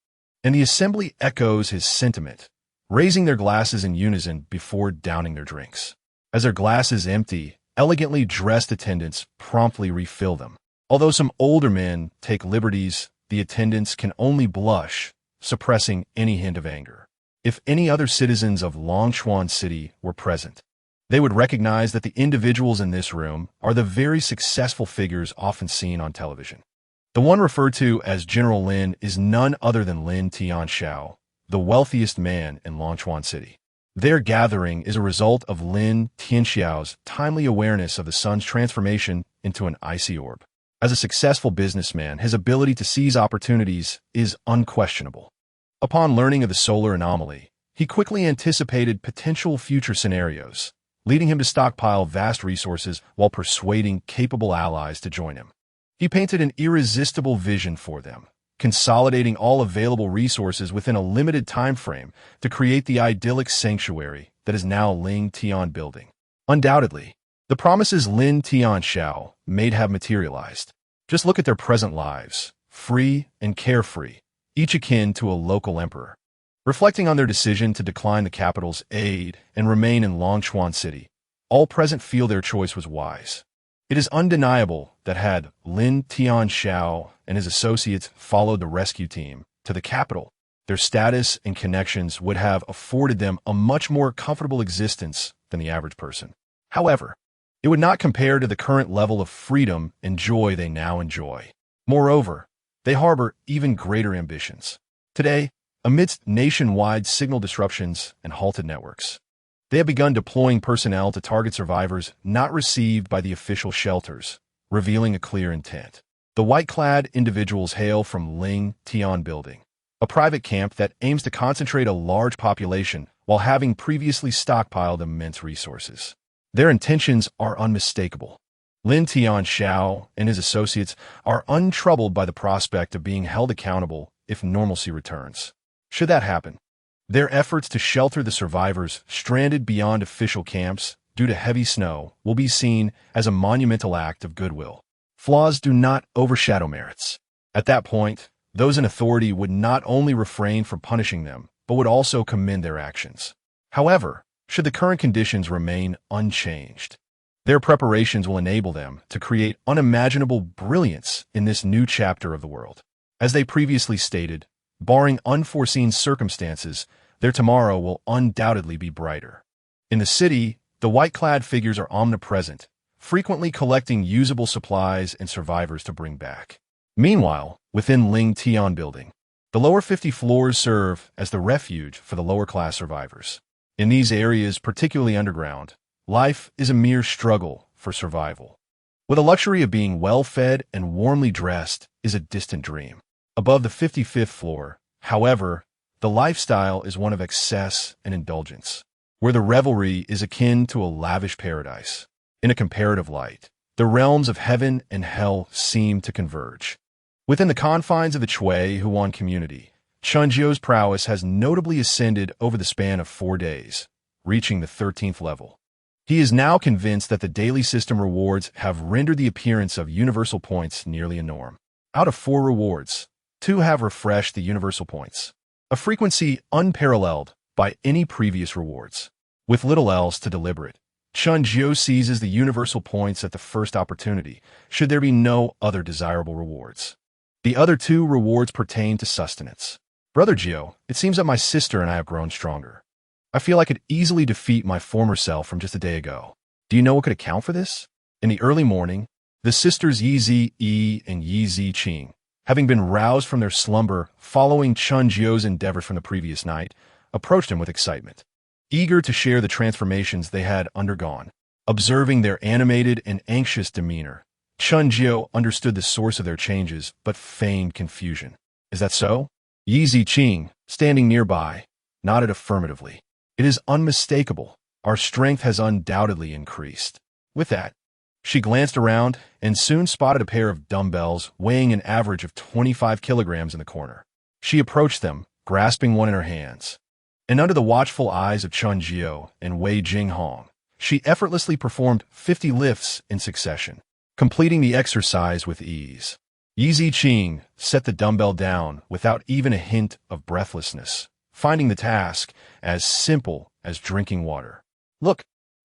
and the assembly echoes his sentiment, raising their glasses in unison before downing their drinks. As their glasses empty, elegantly dressed attendants promptly refill them. Although some older men take liberties, the attendants can only blush, suppressing any hint of anger. If any other citizens of Longchuan City were present, they would recognize that the individuals in this room are the very successful figures often seen on television. The one referred to as General Lin is none other than Lin Tianxiao, the wealthiest man in Longchuan City. Their gathering is a result of Lin Tianxiao's timely awareness of the sun's transformation into an icy orb. As a successful businessman, his ability to seize opportunities is unquestionable. Upon learning of the solar anomaly, he quickly anticipated potential future scenarios, leading him to stockpile vast resources while persuading capable allies to join him. He painted an irresistible vision for them, consolidating all available resources within a limited time frame to create the idyllic sanctuary that is now Ling Tian Building. Undoubtedly, the promises Lin Tianxiao made have materialized. Just look at their present lives, free and carefree, each akin to a local emperor. Reflecting on their decision to decline the capital's aid and remain in Longchuan City, all present feel their choice was wise. It is undeniable that had Lin Tianxiao and his associates followed the rescue team to the capital, their status and connections would have afforded them a much more comfortable existence than the average person. However, it would not compare to the current level of freedom and joy they now enjoy. Moreover, they harbor even greater ambitions. Today, amidst nationwide signal disruptions and halted networks, they have begun deploying personnel to target survivors not received by the official shelters, revealing a clear intent. The white-clad individuals hail from Ling Tian Building, a private camp that aims to concentrate a large population while having previously stockpiled immense resources. Their intentions are unmistakable. Lin Tianxiao and his associates are untroubled by the prospect of being held accountable if normalcy returns. Should that happen, their efforts to shelter the survivors stranded beyond official camps due to heavy snow will be seen as a monumental act of goodwill. Flaws do not overshadow merits. At that point, those in authority would not only refrain from punishing them, but would also commend their actions. However, should the current conditions remain unchanged, their preparations will enable them to create unimaginable brilliance in this new chapter of the world. As they previously stated, barring unforeseen circumstances, their tomorrow will undoubtedly be brighter. In the city, the white-clad figures are omnipresent, frequently collecting usable supplies and survivors to bring back. Meanwhile, within Ling Tian Building, the lower 50 floors serve as the refuge for the lower-class survivors. In these areas, particularly underground, life is a mere struggle for survival. With the luxury of being well-fed and warmly dressed is a distant dream. Above the 55th floor, however, the lifestyle is one of excess and indulgence, where the revelry is akin to a lavish paradise. In a comparative light, the realms of heaven and hell seem to converge. Within the confines of the Chui Huan community, Chunjiu's prowess has notably ascended over the span of 4 days, reaching the 13th level. He is now convinced that the daily system rewards have rendered the appearance of universal points nearly a norm. Out of 4 rewards, 2 have refreshed the universal points, a frequency unparalleled by any previous rewards. With little else to deliberate, Chun Jio seizes the universal points at the first opportunity, should there be no other desirable rewards. The other two rewards pertain to sustenance. Brother Jio, it seems that my sister and I have grown stronger. I feel I could easily defeat my former self from just a day ago. Do you know what could account for this? In the early morning, the sisters Yi Zi and Yi Zi Qing, having been roused from their slumber following Chun Jio's endeavors from the previous night, approached him with excitement, eager to share the transformations they had undergone. Observing their animated and anxious demeanor, Chun Jio understood the source of their changes but feigned confusion. Is that so? Yi Zi Qing, standing nearby, nodded affirmatively. It is unmistakable. Our strength has undoubtedly increased. With that, she glanced around and soon spotted a pair of dumbbells weighing an average of 25 kilograms in the corner. She approached them, grasping one in her hands. And under the watchful eyes of Chun Jio and Wei Jinghong, she effortlessly performed 50 lifts in succession, completing the exercise with ease. Yi Zi Qing set the dumbbell down without even a hint of breathlessness, finding the task as simple as drinking water. Look,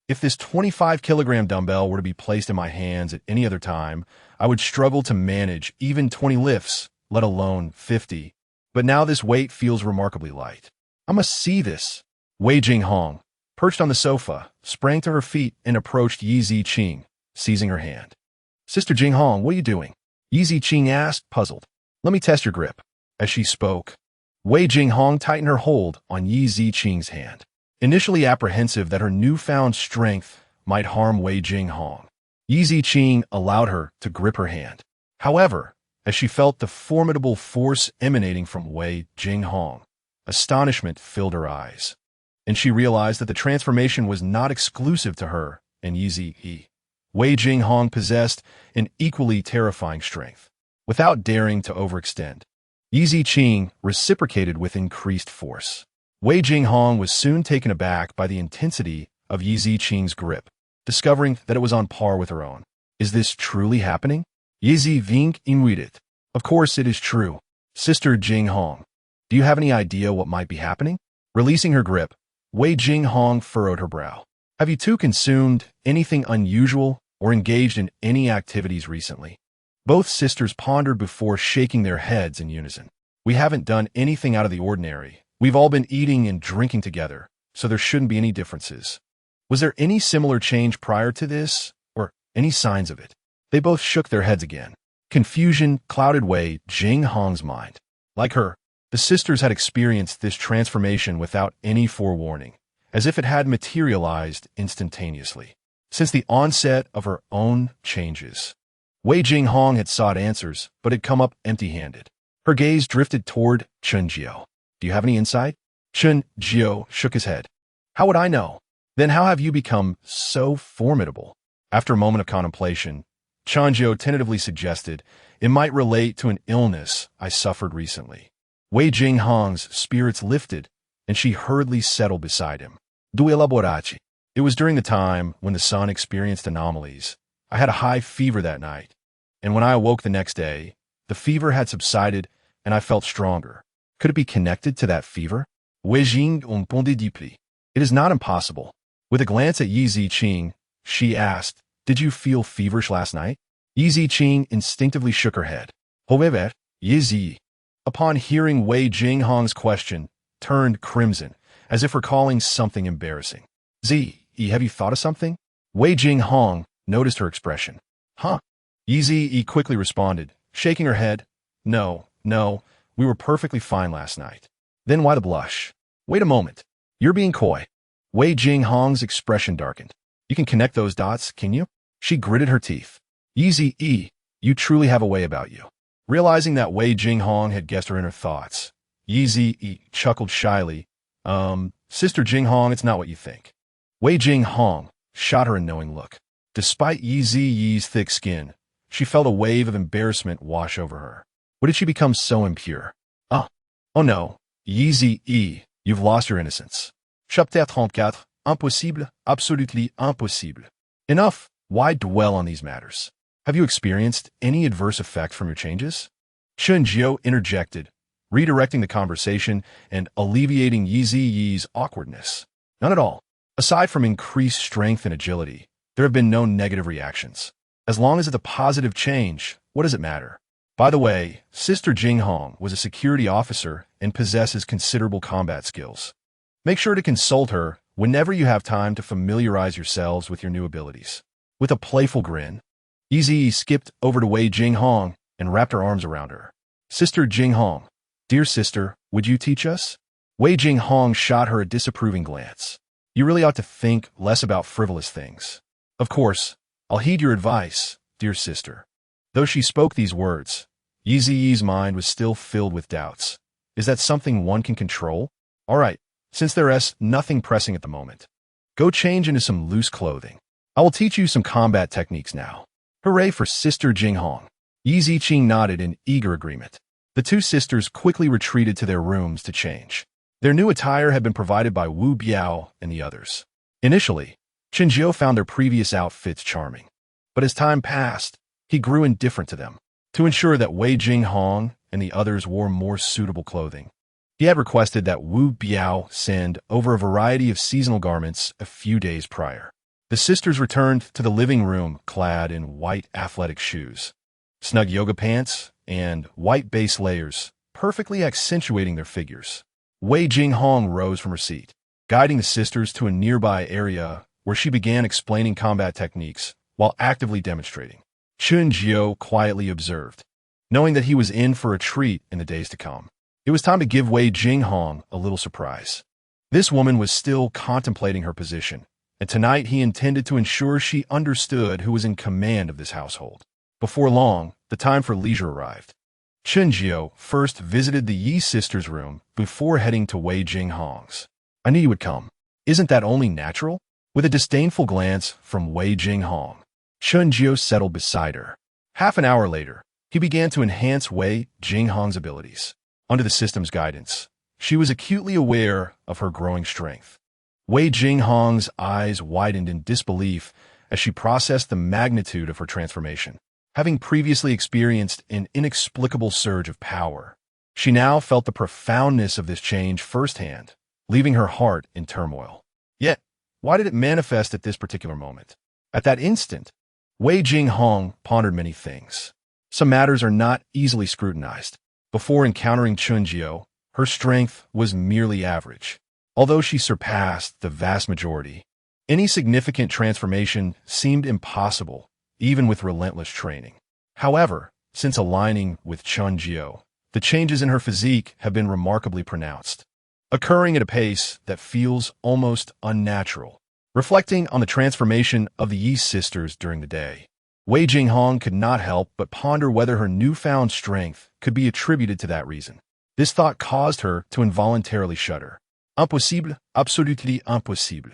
if this 25-kilogram dumbbell were to be placed in my hands at any other time, I would struggle to manage even 20 lifts, let alone 50. But now this weight feels remarkably light. I must see this. Wei Jinghong, perched on the sofa, sprang to her feet and approached Yi Zi Qing, seizing her hand. Sister Jinghong, what are you doing? Yi Zi Qing asked, puzzled. Let me test your grip. As she spoke, Wei Jinghong tightened her hold on Yi Zi Qing's hand. Initially apprehensive that her newfound strength might harm Wei Jinghong, Yi Zi Qing allowed her to grip her hand. However, as she felt the formidable force emanating from Wei Jinghong, astonishment filled her eyes, and she realized that the transformation was not exclusive to her and Yi Zi. Wei Jinghong possessed an equally terrifying strength. Without daring to overextend, Yi Zi Qing reciprocated with increased force. Wei Jinghong was soon taken aback by the intensity of Yi Zi Qing's grip, discovering that it was on par with her own. Is this truly happening? Yi Zi Vink invited. Of course it is true. Sister Jinghong, do you have any idea what might be happening? Releasing her grip, Wei Jinghong furrowed her brow. Have you two consumed anything unusual or engaged in any activities recently? Both sisters pondered before shaking their heads in unison. We haven't done anything out of the ordinary. We've all been eating and drinking together, so there shouldn't be any differences. Was there any similar change prior to this, or any signs of it? They both shook their heads again. Confusion clouded Wei Jinghong's mind. Like her, the sisters had experienced this transformation without any forewarning, as if it had materialized instantaneously. Since the onset of her own changes, Wei Jinghong had sought answers, but had come up empty-handed. Her gaze drifted toward Chun Jio. Do you have any insight? Chun Jio shook his head. How would I know? Then how have you become so formidable? After a moment of contemplation, Chun Jio tentatively suggested it might relate to an illness I suffered recently. Wei Jinghong's spirits lifted, and she hurriedly settled beside him. Due elaboraci. It was during the time when the sun experienced anomalies. I had a high fever that night, and when I awoke the next day, the fever had subsided and I felt stronger. Could it be connected to that fever? Wei Jing répondit deeply. It is not impossible. With a glance at Yi Zi Qing, she asked, Did you feel feverish last night? Yi Zi Qing instinctively shook her head. However, Yi Zi, upon hearing Wei Jinghong's question, turned crimson, as if recalling something embarrassing. Zi, have you thought of something? Wei Jinghong noticed her expression. Huh? Yi Zi quickly responded, shaking her head. No, we were perfectly fine last night. Then why the blush? Wait a moment. You're being coy. Wei Jinghong's expression darkened. You can connect those dots, can you? She gritted her teeth. Yi Zi, you truly have a way about you. Realizing that Wei Jinghong had guessed her inner thoughts, Yi Zi chuckled shyly. Sister Jinghong, it's not what you think. Wei Jinghong shot her a knowing look. Despite Yi Zi's thick skin, she felt a wave of embarrassment wash over her. What did she become so impure? Oh no, Yi Zi, you've lost your innocence. Chapitre 34, impossible, absolutely impossible. Enough, why dwell on these matters? Have you experienced any adverse effect from your changes? Chun Jio interjected, redirecting the conversation and alleviating Yi Zi's awkwardness. None at all. Aside from increased strength and agility, there have been no negative reactions. As long as it's a positive change, what does it matter? By the way, Sister Jinghong was a security officer and possesses considerable combat skills. Make sure to consult her whenever you have time to familiarize yourselves with your new abilities. With a playful grin, Easy skipped over to Wei Jinghong and wrapped her arms around her. Sister Jinghong, dear sister, would you teach us? Wei Jinghong shot her a disapproving glance. You really ought to think less about frivolous things. Of course, I'll heed your advice, dear sister. Though she spoke these words, Yi Ziyi's mind was still filled with doubts. Is that something one can control? All right, since there's nothing pressing at the moment, go change into some loose clothing. I will teach you some combat techniques now. Hooray for Sister Jinghong. Yi Ziqing nodded in eager agreement. The two sisters quickly retreated to their rooms to change. Their new attire had been provided by Wu Biao and the others. Initially, Chen Jiao found their previous outfits charming, but as time passed, he grew indifferent to them. To ensure that Wei Jinghong and the others wore more suitable clothing, he had requested that Wu Biao send over a variety of seasonal garments a few days prior. The sisters returned to the living room clad in white athletic shoes, snug yoga pants, and white base layers, perfectly accentuating their figures. Wei Jinghong rose from her seat, guiding the sisters to a nearby area where she began explaining combat techniques while actively demonstrating. Chen Jiao quietly observed, knowing that he was in for a treat in the days to come. It was time to give Wei Jinghong a little surprise. This woman was still contemplating her position, and tonight he intended to ensure she understood who was in command of this household. Before long, the time for leisure arrived. Chen Jiao first visited the Yi sisters' room before heading to Wei Jinghong's. I knew you would come. Isn't that only natural? With a disdainful glance from Wei Jinghong, Chen Jiao settled beside her. Half an hour later, he began to enhance Wei Jinghong's abilities. Under the system's guidance, she was acutely aware of her growing strength. Wei Jinghong's eyes widened in disbelief as she processed the magnitude of her transformation. Having previously experienced an inexplicable surge of power, she now felt the profoundness of this change firsthand, leaving her heart in turmoil. Yet, why did it manifest at this particular moment? At that instant, Wei Jinghong pondered many things. Some matters are not easily scrutinized. Before encountering Chen Jiao, her strength was merely average. Although she surpassed the vast majority, any significant transformation seemed impossible, even with relentless training. However, since aligning with Chen Jiao, the changes in her physique have been remarkably pronounced, occurring at a pace that feels almost unnatural. Reflecting on the transformation of the Yi sisters during the day, Wei Jinghong could not help but ponder whether her newfound strength could be attributed to that reason. This thought caused her to involuntarily shudder. Impossible, absolutely impossible.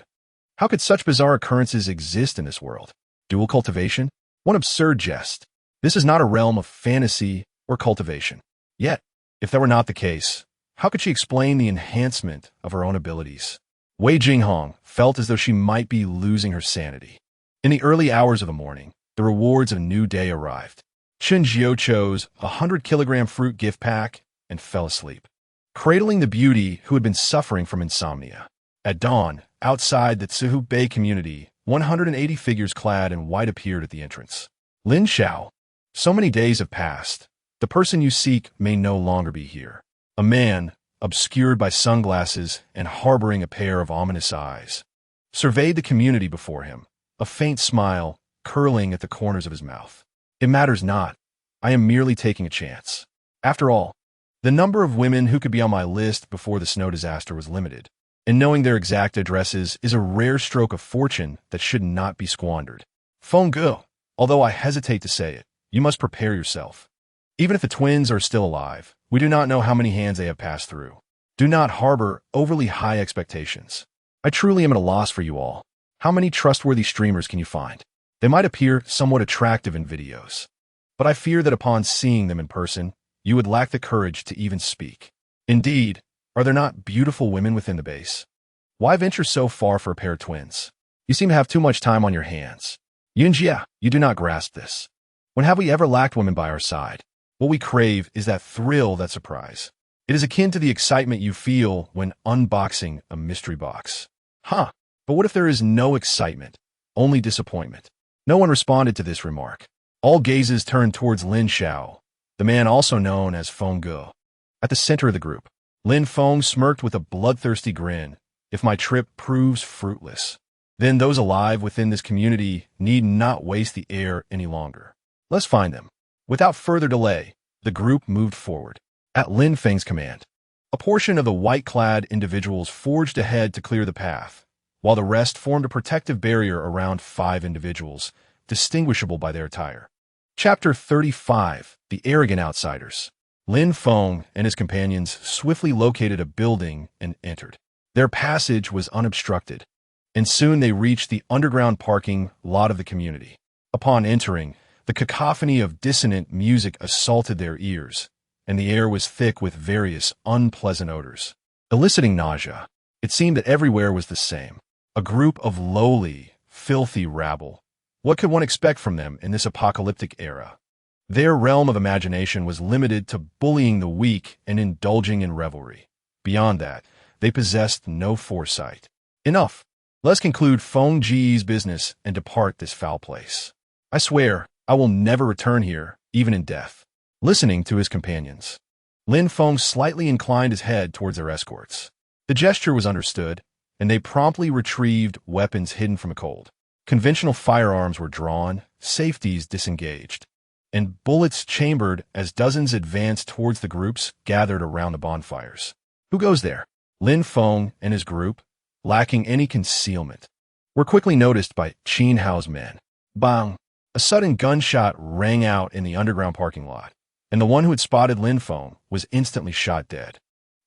How could such bizarre occurrences exist in this world? Dual cultivation? One absurd jest. This is not a realm of fantasy or cultivation. Yet, if that were not the case, how could she explain the enhancement of her own abilities? Wei Jinghong felt as though she might be losing her sanity. In the early hours of the morning, the rewards of a new day arrived. Chen Jiao chose a 100-kilogram fruit gift pack and fell asleep, cradling the beauty who had been suffering from insomnia. At dawn, outside the Tsuhu Bay community, 180 figures clad in white appeared at the entrance. Lin Xiao, so many days have passed. The person you seek may no longer be here. A man, obscured by sunglasses and harboring a pair of ominous eyes, surveyed the community before him, a faint smile curling at the corners of his mouth. It matters not. I am merely taking a chance. After all, the number of women who could be on my list before the snow disaster was limited, and knowing their exact addresses is a rare stroke of fortune that should not be squandered. Feng Ge, although I hesitate to say it, you must prepare yourself. Even if the twins are still alive, we do not know how many hands they have passed through. Do not harbor overly high expectations. I truly am at a loss for you all. How many trustworthy streamers can you find? They might appear somewhat attractive in videos, but I fear that upon seeing them in person, you would lack the courage to even speak. Indeed, are there not beautiful women within the base? Why venture so far for a pair of twins? You seem to have too much time on your hands. Yunjia, you do not grasp this. When have we ever lacked women by our side? What we crave is that thrill, that surprise. It is akin to the excitement you feel when unboxing a mystery box. Huh, But what if there is no excitement, only disappointment? No one responded to this remark. All gazes turned towards Lin Xiao, the man also known as Feng Ge. At the center of the group, Lin Feng smirked with a bloodthirsty grin. If my trip proves fruitless, then those alive within this community need not waste the air any longer. Let's find them. Without further delay, the group moved forward. At Lin Feng's command, a portion of the white-clad individuals forged ahead to clear the path, while the rest formed a protective barrier around 5 individuals, distinguishable by their attire. Chapter 35: The Arrogant Outsiders. Lin Feng and his companions swiftly located a building and entered. Their passage was unobstructed, and soon they reached the underground parking lot of the community. Upon entering, the cacophony of dissonant music assaulted their ears, and the air was thick with various unpleasant odors, eliciting nausea. It seemed that everywhere was the same. A group of lowly, filthy rabble. What could one expect from them in this apocalyptic era? Their realm of imagination was limited to bullying the weak and indulging in revelry. Beyond that, they possessed no foresight. Enough. Let's conclude Feng Ji's business and depart this foul place. I swear, I will never return here, even in death. Listening to his companions, Lin Feng slightly inclined his head towards their escorts. The gesture was understood, and they promptly retrieved weapons hidden from a cold. Conventional firearms were drawn, safeties disengaged, and bullets chambered as dozens advanced towards the groups gathered around the bonfires. Who goes there? Lin Feng and his group, lacking any concealment, were quickly noticed by Qin Hao's men. Bang! A sudden gunshot rang out in the underground parking lot, and the one who had spotted Lin Feng was instantly shot dead.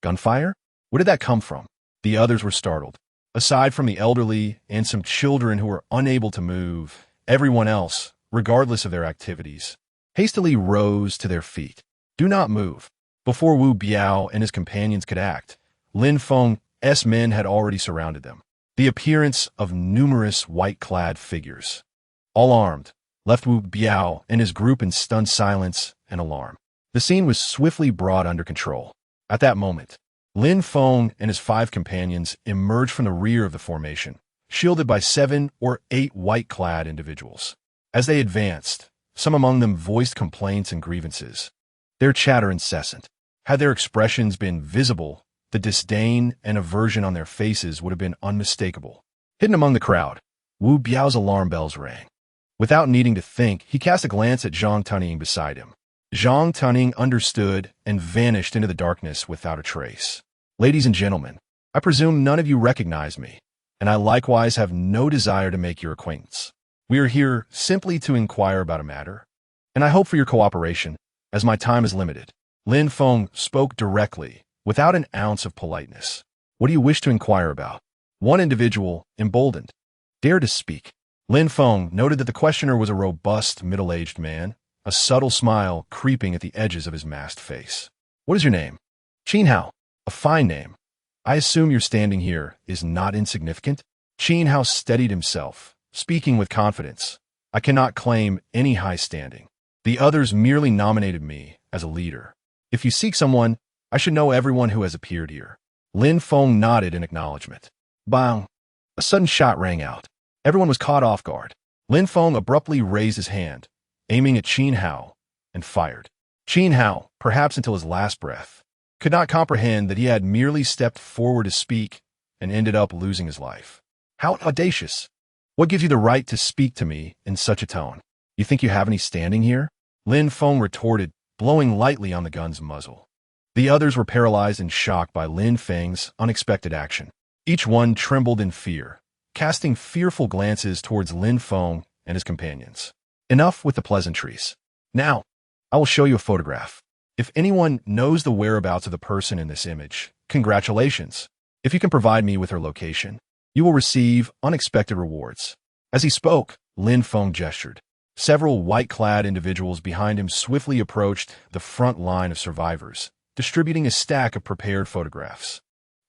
Gunfire? Where did that come from? The others were startled. Aside from the elderly and some children who were unable to move, everyone else, regardless of their activities, hastily rose to their feet. Do not move. Before Wu Biao and his companions could act, Lin Feng's men had already surrounded them. The appearance of numerous white-clad figures, all armed, left Wu Biao and his group in stunned silence and alarm. The scene was swiftly brought under control. At that moment, Lin Feng and his 5 companions emerged from the rear of the formation, shielded by 7 or 8 white-clad individuals. As they advanced, some among them voiced complaints and grievances, their chatter incessant. Had their expressions been visible, the disdain and aversion on their faces would have been unmistakable. Hidden among the crowd, Wu Biao's alarm bells rang. Without needing to think, he cast a glance at Zhang Tunning beside him. Zhang Tunning understood and vanished into the darkness without a trace. Ladies and gentlemen, I presume none of you recognize me, and I likewise have no desire to make your acquaintance. We are here simply to inquire about a matter, and I hope for your cooperation, as my time is limited. Lin Feng spoke directly, without an ounce of politeness. What do you wish to inquire about? One individual, emboldened, dared to speak. Lin Feng noted that the questioner was a robust, middle-aged man, a subtle smile creeping at the edges of his masked face. What is your name? Qin Hao. A fine name. I assume your standing here is not insignificant? Qin Hao steadied himself, speaking with confidence. I cannot claim any high standing. The others merely nominated me as a leader. If you seek someone, I should know everyone who has appeared here. Lin Feng nodded in acknowledgement. Bang! A sudden shot rang out. Everyone was caught off guard. Lin Feng abruptly raised his hand, aiming at Qin Hao, and fired. Qin Hao, perhaps until his last breath, could not comprehend that he had merely stepped forward to speak and ended up losing his life. How audacious! What gives you the right to speak to me in such a tone? You think you have any standing here? Lin Feng retorted, blowing lightly on the gun's muzzle. The others were paralyzed and shocked by Lin Feng's unexpected action. Each one trembled in fear, casting fearful glances towards Lin Feng and his companions. Enough with the pleasantries. Now, I will show you a photograph. If anyone knows the whereabouts of the person in this image, congratulations. If you can provide me with her location, you will receive unexpected rewards. As he spoke, Lin Feng gestured. Several white-clad individuals behind him swiftly approached the front line of survivors, distributing a stack of prepared photographs.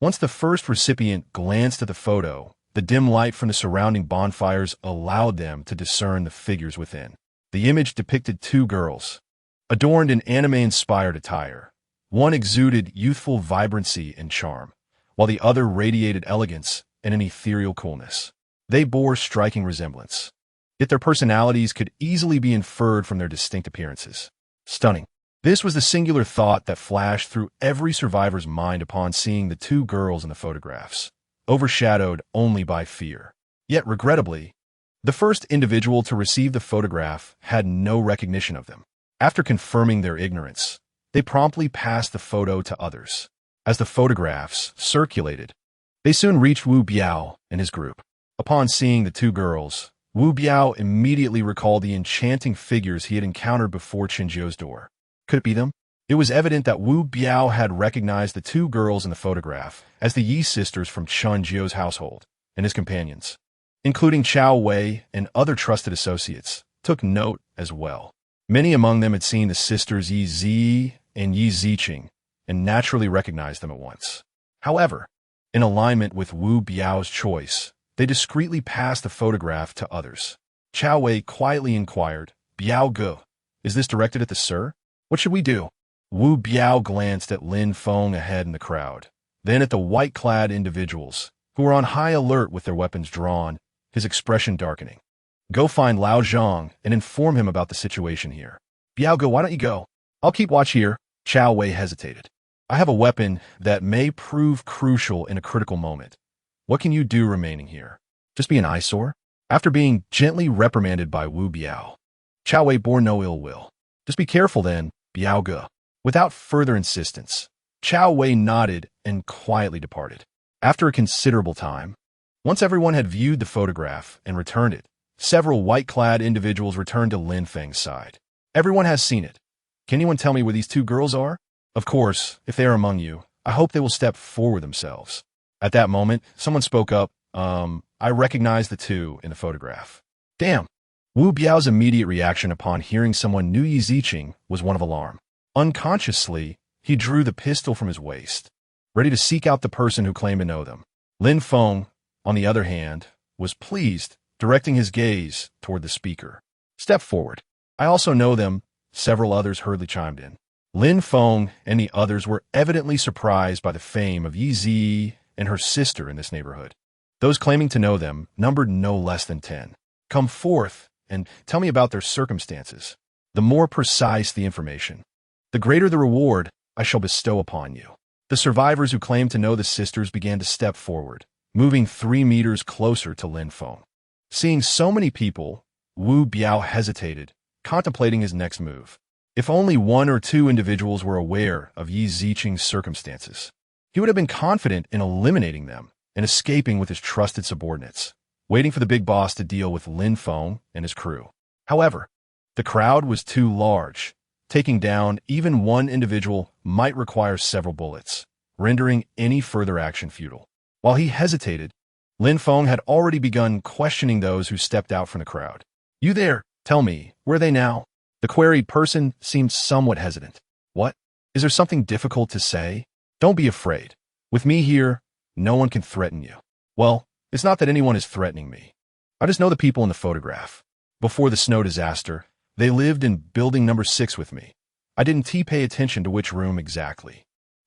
Once the first recipient glanced at the photo, the dim light from the surrounding bonfires allowed them to discern the figures within. The image depicted 2 girls, adorned in anime-inspired attire. One exuded youthful vibrancy and charm, while the other radiated elegance and an ethereal coolness. They bore striking resemblance, yet their personalities could easily be inferred from their distinct appearances. Stunning. This was the singular thought that flashed through every survivor's mind upon seeing the two girls in the photographs, overshadowed only by fear. Yet, regrettably, the first individual to receive the photograph had no recognition of them. After confirming their ignorance, they promptly passed the photo to others. As the photographs circulated, they soon reached Wu Biao and his group. Upon seeing the two girls, Wu Biao immediately recalled the enchanting figures he had encountered before Qinzhou's door. Could it be them? It was evident that Wu Biao had recognized the two girls in the photograph as the Yi sisters from Qinzhou's household, and his companions, including Chao Wei and other trusted associates, took note as well. Many among them had seen the sisters Yi Zi and Yi Ziqing and naturally recognized them at once. However, in alignment with Wu Biao's choice, they discreetly passed the photograph to others. Chao Wei quietly inquired, "Biao Ge, is this directed at the sir? What should we do?" Wu Biao glanced at Lin Feng ahead in the crowd, then at the white-clad individuals, who were on high alert with their weapons drawn, his expression darkening. "Go find Lao Zhang and inform him about the situation here." "Biao Ge, why don't you go? I'll keep watch here." Chao Wei hesitated. "I have a weapon that may prove crucial in a critical moment. What can you do remaining here? Just be an eyesore?" After being gently reprimanded by Wu Biao, Chao Wei bore no ill will. "Just be careful then, Biao Ge." Without further insistence, Chao Wei nodded and quietly departed. After a considerable time, once everyone had viewed the photograph and returned it, several white-clad individuals returned to Lin Feng's side. "Everyone has seen it. Can anyone tell me where these two girls are? Of course, if they are among you, I hope they will step forward themselves." At that moment, someone spoke up, I recognize the two in the photograph." "Damn." Wu Biao's immediate reaction upon hearing someone knew Yi Ziqing was one of alarm. Unconsciously, he drew the pistol from his waist, ready to seek out the person who claimed to know them. Lin Feng, on the other hand, was pleased, directing his gaze toward the speaker. "Step forward. I also know them," several others hurriedly chimed in. Lin Feng and the others were evidently surprised by the fame of Yi Zi and her sister in this neighborhood. Those claiming to know them numbered no less than 10. "Come forth and tell me about their circumstances. The more precise the information, the greater the reward I shall bestow upon you." The survivors who claimed to know the sisters began to step forward, moving 3 meters closer to Lin Feng. Seeing so many people, Wu Biao hesitated, contemplating his next move. If only 1 or 2 individuals were aware of Yi Ziqing's circumstances, he would have been confident in eliminating them and escaping with his trusted subordinates, waiting for the big boss to deal with Lin Feng and his crew. However, the crowd was too large. Taking down even one individual might require several bullets, rendering any further action futile. While he hesitated, Lin Feng had already begun questioning those who stepped out from the crowd. "You there, tell me, where are they now?" The queried person seemed somewhat hesitant. "What? Is there something difficult to say? Don't be afraid. With me here, no one can threaten you." "Well, it's not that anyone is threatening me. I just know the people in the photograph. Before the snow disaster, they lived in building number 6 with me. I didn't pay attention to which room exactly.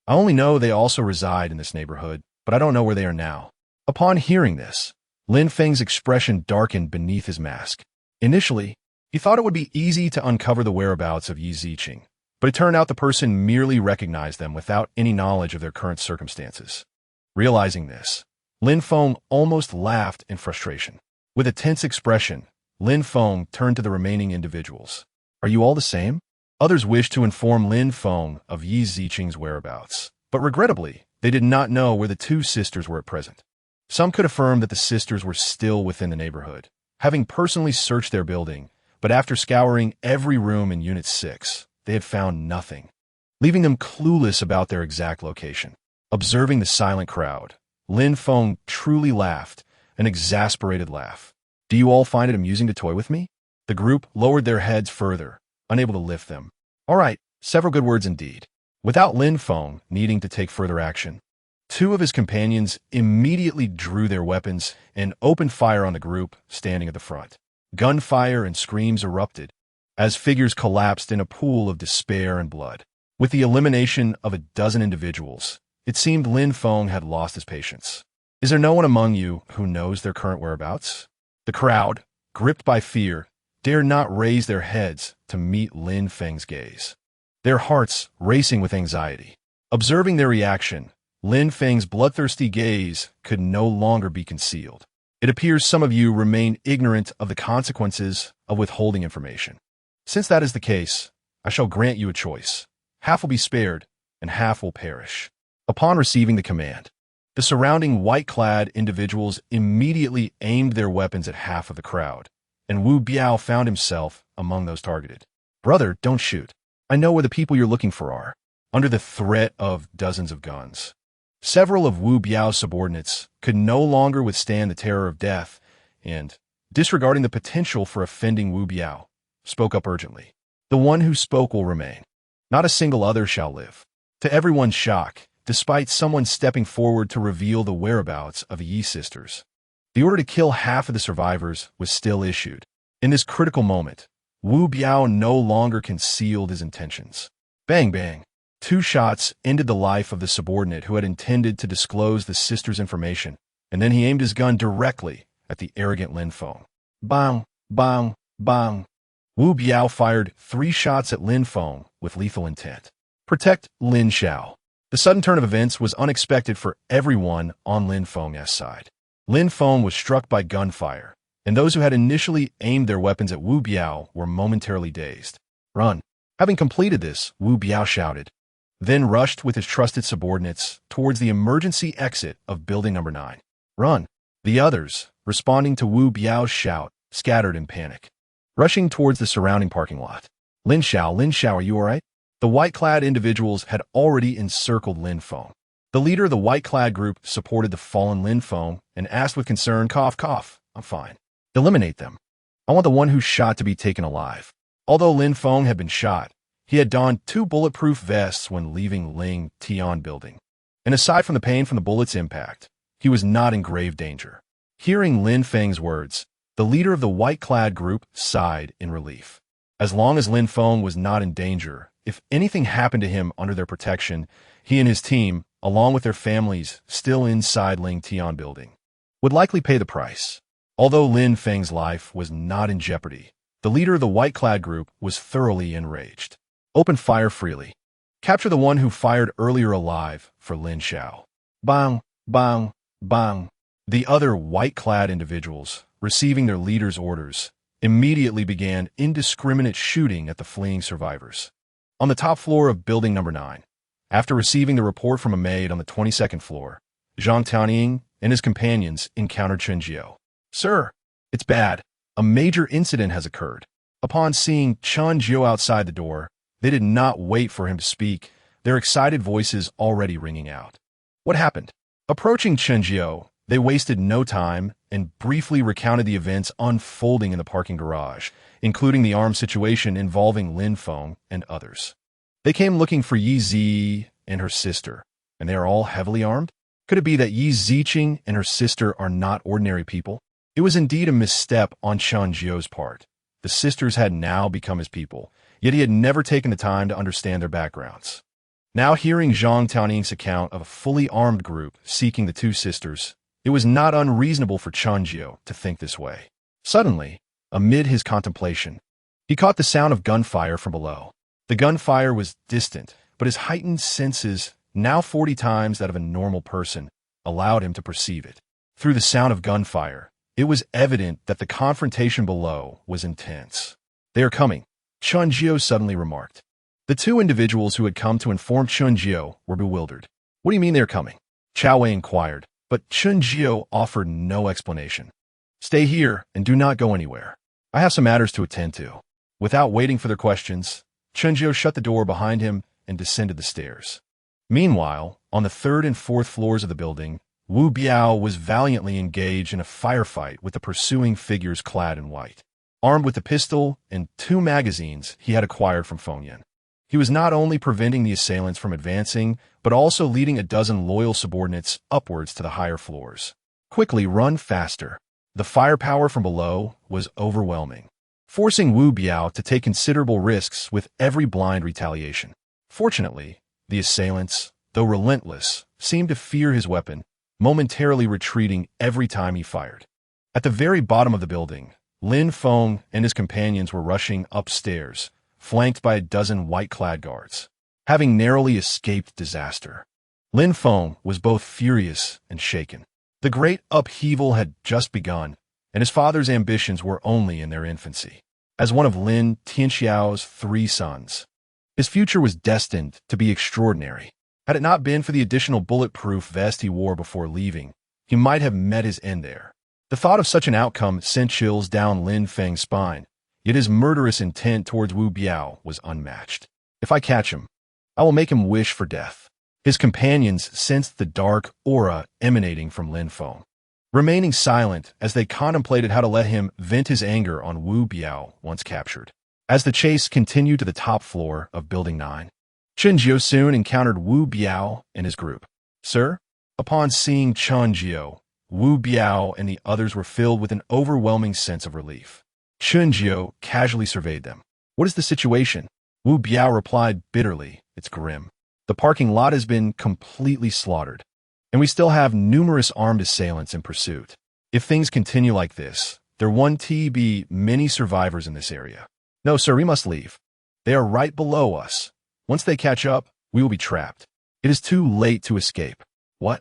I only know they also reside in this neighborhood, but I don't know where they are now." Upon hearing this, Lin Feng's expression darkened beneath his mask. Initially, he thought it would be easy to uncover the whereabouts of Yi Ziqing, but it turned out the person merely recognized them without any knowledge of their current circumstances. Realizing this, Lin Feng almost laughed in frustration. With a tense expression, Lin Feng turned to the remaining individuals. "Are you all the same?" Others wished to inform Lin Feng of Yi Ziqing's whereabouts, but regrettably, they did not know where the two sisters were at present. Some could affirm that the sisters were still within the neighborhood, having personally searched their building, but after scouring every room in Unit 6, they had found nothing, leaving them clueless about their exact location. Observing the silent crowd, Lin Feng truly laughed, an exasperated laugh. "Do you all find it amusing to toy with me?" The group lowered their heads further, unable to lift them. "All right, several good words indeed." Without Lin Feng needing to take further action, 2 of his companions immediately drew their weapons and opened fire on the group standing at the front. Gunfire and screams erupted as figures collapsed in a pool of despair and blood. With the elimination of a dozen individuals, it seemed Lin Feng had lost his patience. Is there no one among you who knows their current whereabouts? The crowd, gripped by fear, dared not raise their heads to meet Lin Feng's gaze, their hearts racing with anxiety. Observing their reaction, Lin Feng's bloodthirsty gaze could no longer be concealed. It appears some of you remain ignorant of the consequences of withholding information. Since that is the case, I shall grant you a choice. Half will be spared, and half will perish. Upon receiving the command, the surrounding white-clad individuals immediately aimed their weapons at half of the crowd, and Wu Biao found himself among those targeted. Brother, don't shoot. I know where the people you're looking for are, under the threat of dozens of guns. Several of Wu Biao's subordinates could no longer withstand the terror of death and, disregarding the potential for offending Wu Biao, spoke up urgently. The one who spoke will remain. Not a single other shall live. To everyone's shock, despite someone stepping forward to reveal the whereabouts of Yi sisters, the order to kill half of the survivors was still issued. In this critical moment, Wu Biao no longer concealed his intentions. Bang, bang. 2 shots ended the life of the subordinate who had intended to disclose the sister's information, and then he aimed his gun directly at the arrogant Lin Feng. Bang, bang, bang. Wu Biao fired 3 shots at Lin Feng with lethal intent. Protect Lin Xiao. The sudden turn of events was unexpected for everyone on Lin Feng's side. Lin Feng was struck by gunfire, and those who had initially aimed their weapons at Wu Biao were momentarily dazed. Run. Having completed this, Wu Biao shouted, then rushed with his trusted subordinates towards the emergency exit of building number 9. Run. The others, responding to Wu Biao's shout, scattered in panic, rushing towards the surrounding parking lot. Lin Xiao, are you all right? The white-clad individuals had already encircled Lin Feng. The leader of the white-clad group supported the fallen Lin Feng and asked with concern, cough, cough, I'm fine. Eliminate them. I want the one who shot to be taken alive. Although Lin Feng had been shot, he had donned 2 bulletproof vests when leaving Ling Tian building. And aside from the pain from the bullet's impact, he was not in grave danger. Hearing Lin Feng's words, the leader of the white-clad group sighed in relief. As long as Lin Feng was not in danger, if anything happened to him under their protection, he and his team, along with their families still inside Ling Tian building, would likely pay the price. Although Lin Feng's life was not in jeopardy, the leader of the white-clad group was thoroughly enraged. Open fire freely. Capture the one who fired earlier alive for Lin Xiao. Bang, bang, bang. The other white-clad individuals, receiving their leader's orders, immediately began indiscriminate shooting at the fleeing survivors. On the top floor of building number 9, after receiving the report from a maid on the 22nd floor, Zhang Tianying and his companions encountered Chen Jiao. Sir, it's bad. A major incident has occurred. Upon seeing Chen Jiao outside the door, they did not wait for him to speak, their excited voices already ringing out. What happened? Approaching Chen Jiao, they wasted no time and briefly recounted the events unfolding in the parking garage, including the armed situation involving Lin Feng and others. They came looking for Yi Zi and her sister, and they are all heavily armed? Could it be that Yi Ziqing and her sister are not ordinary people? It was indeed a misstep on Chen Jiao's part. The sisters had now become his people, yet he had never taken the time to understand their backgrounds. Now hearing Zhang Tianying's account of a fully armed group seeking the 2 sisters, it was not unreasonable for Chen Jiao to think this way. Suddenly, amid his contemplation, he caught the sound of gunfire from below. The gunfire was distant, but his heightened senses, now 40 times that of a normal person, allowed him to perceive it. Through the sound of gunfire, it was evident that the confrontation below was intense. They are coming, Chen Jiao suddenly remarked. The 2 individuals who had come to inform Chen Jiao were bewildered. What do you mean they are coming? Chao Wei inquired, but Chen Jiao offered no explanation. Stay here and do not go anywhere. I have some matters to attend to. Without waiting for their questions, Chen Jiao shut the door behind him and descended the stairs. Meanwhile, on the 3rd and 4th floors of the building, Wu Biao was valiantly engaged in a firefight with the pursuing figures clad in white, armed with the pistol and 2 magazines he had acquired from Feng Yan. He was not only preventing the assailants from advancing, but also leading a dozen loyal subordinates upwards to the higher floors. Quickly, run faster. The firepower from below was overwhelming, forcing Wu Biao to take considerable risks with every blind retaliation. Fortunately, the assailants, though relentless, seemed to fear his weapon, momentarily retreating every time he fired. At the very bottom of the building, Lin Feng and his companions were rushing upstairs, flanked by a dozen white-clad guards. Having narrowly escaped disaster, Lin Feng was both furious and shaken. The great upheaval had just begun, and his father's ambitions were only in their infancy. As one of Lin Tianxiao's 3 sons, his future was destined to be extraordinary. Had it not been for the additional bulletproof vest he wore before leaving, he might have met his end there. The thought of such an outcome sent chills down Lin Feng's spine, yet his murderous intent towards Wu Biao was unmatched. If I catch him, I will make him wish for death. His companions sensed the dark aura emanating from Lin Feng, remaining silent as they contemplated how to let him vent his anger on Wu Biao once captured. As the chase continued to the top floor of Building 9, Chen Jiao soon encountered Wu Biao and his group. Sir? Upon seeing Chen Jiao, Wu Biao and the others were filled with an overwhelming sense of relief. Chen Jiao casually surveyed them. What is the situation? Wu Biao replied bitterly, it's grim. The parking lot has been completely slaughtered, and we still have numerous armed assailants in pursuit. If things continue like this, there won't be many survivors in this area. No, sir, we must leave. They are right below us. Once they catch up, we will be trapped. It is too late to escape. What?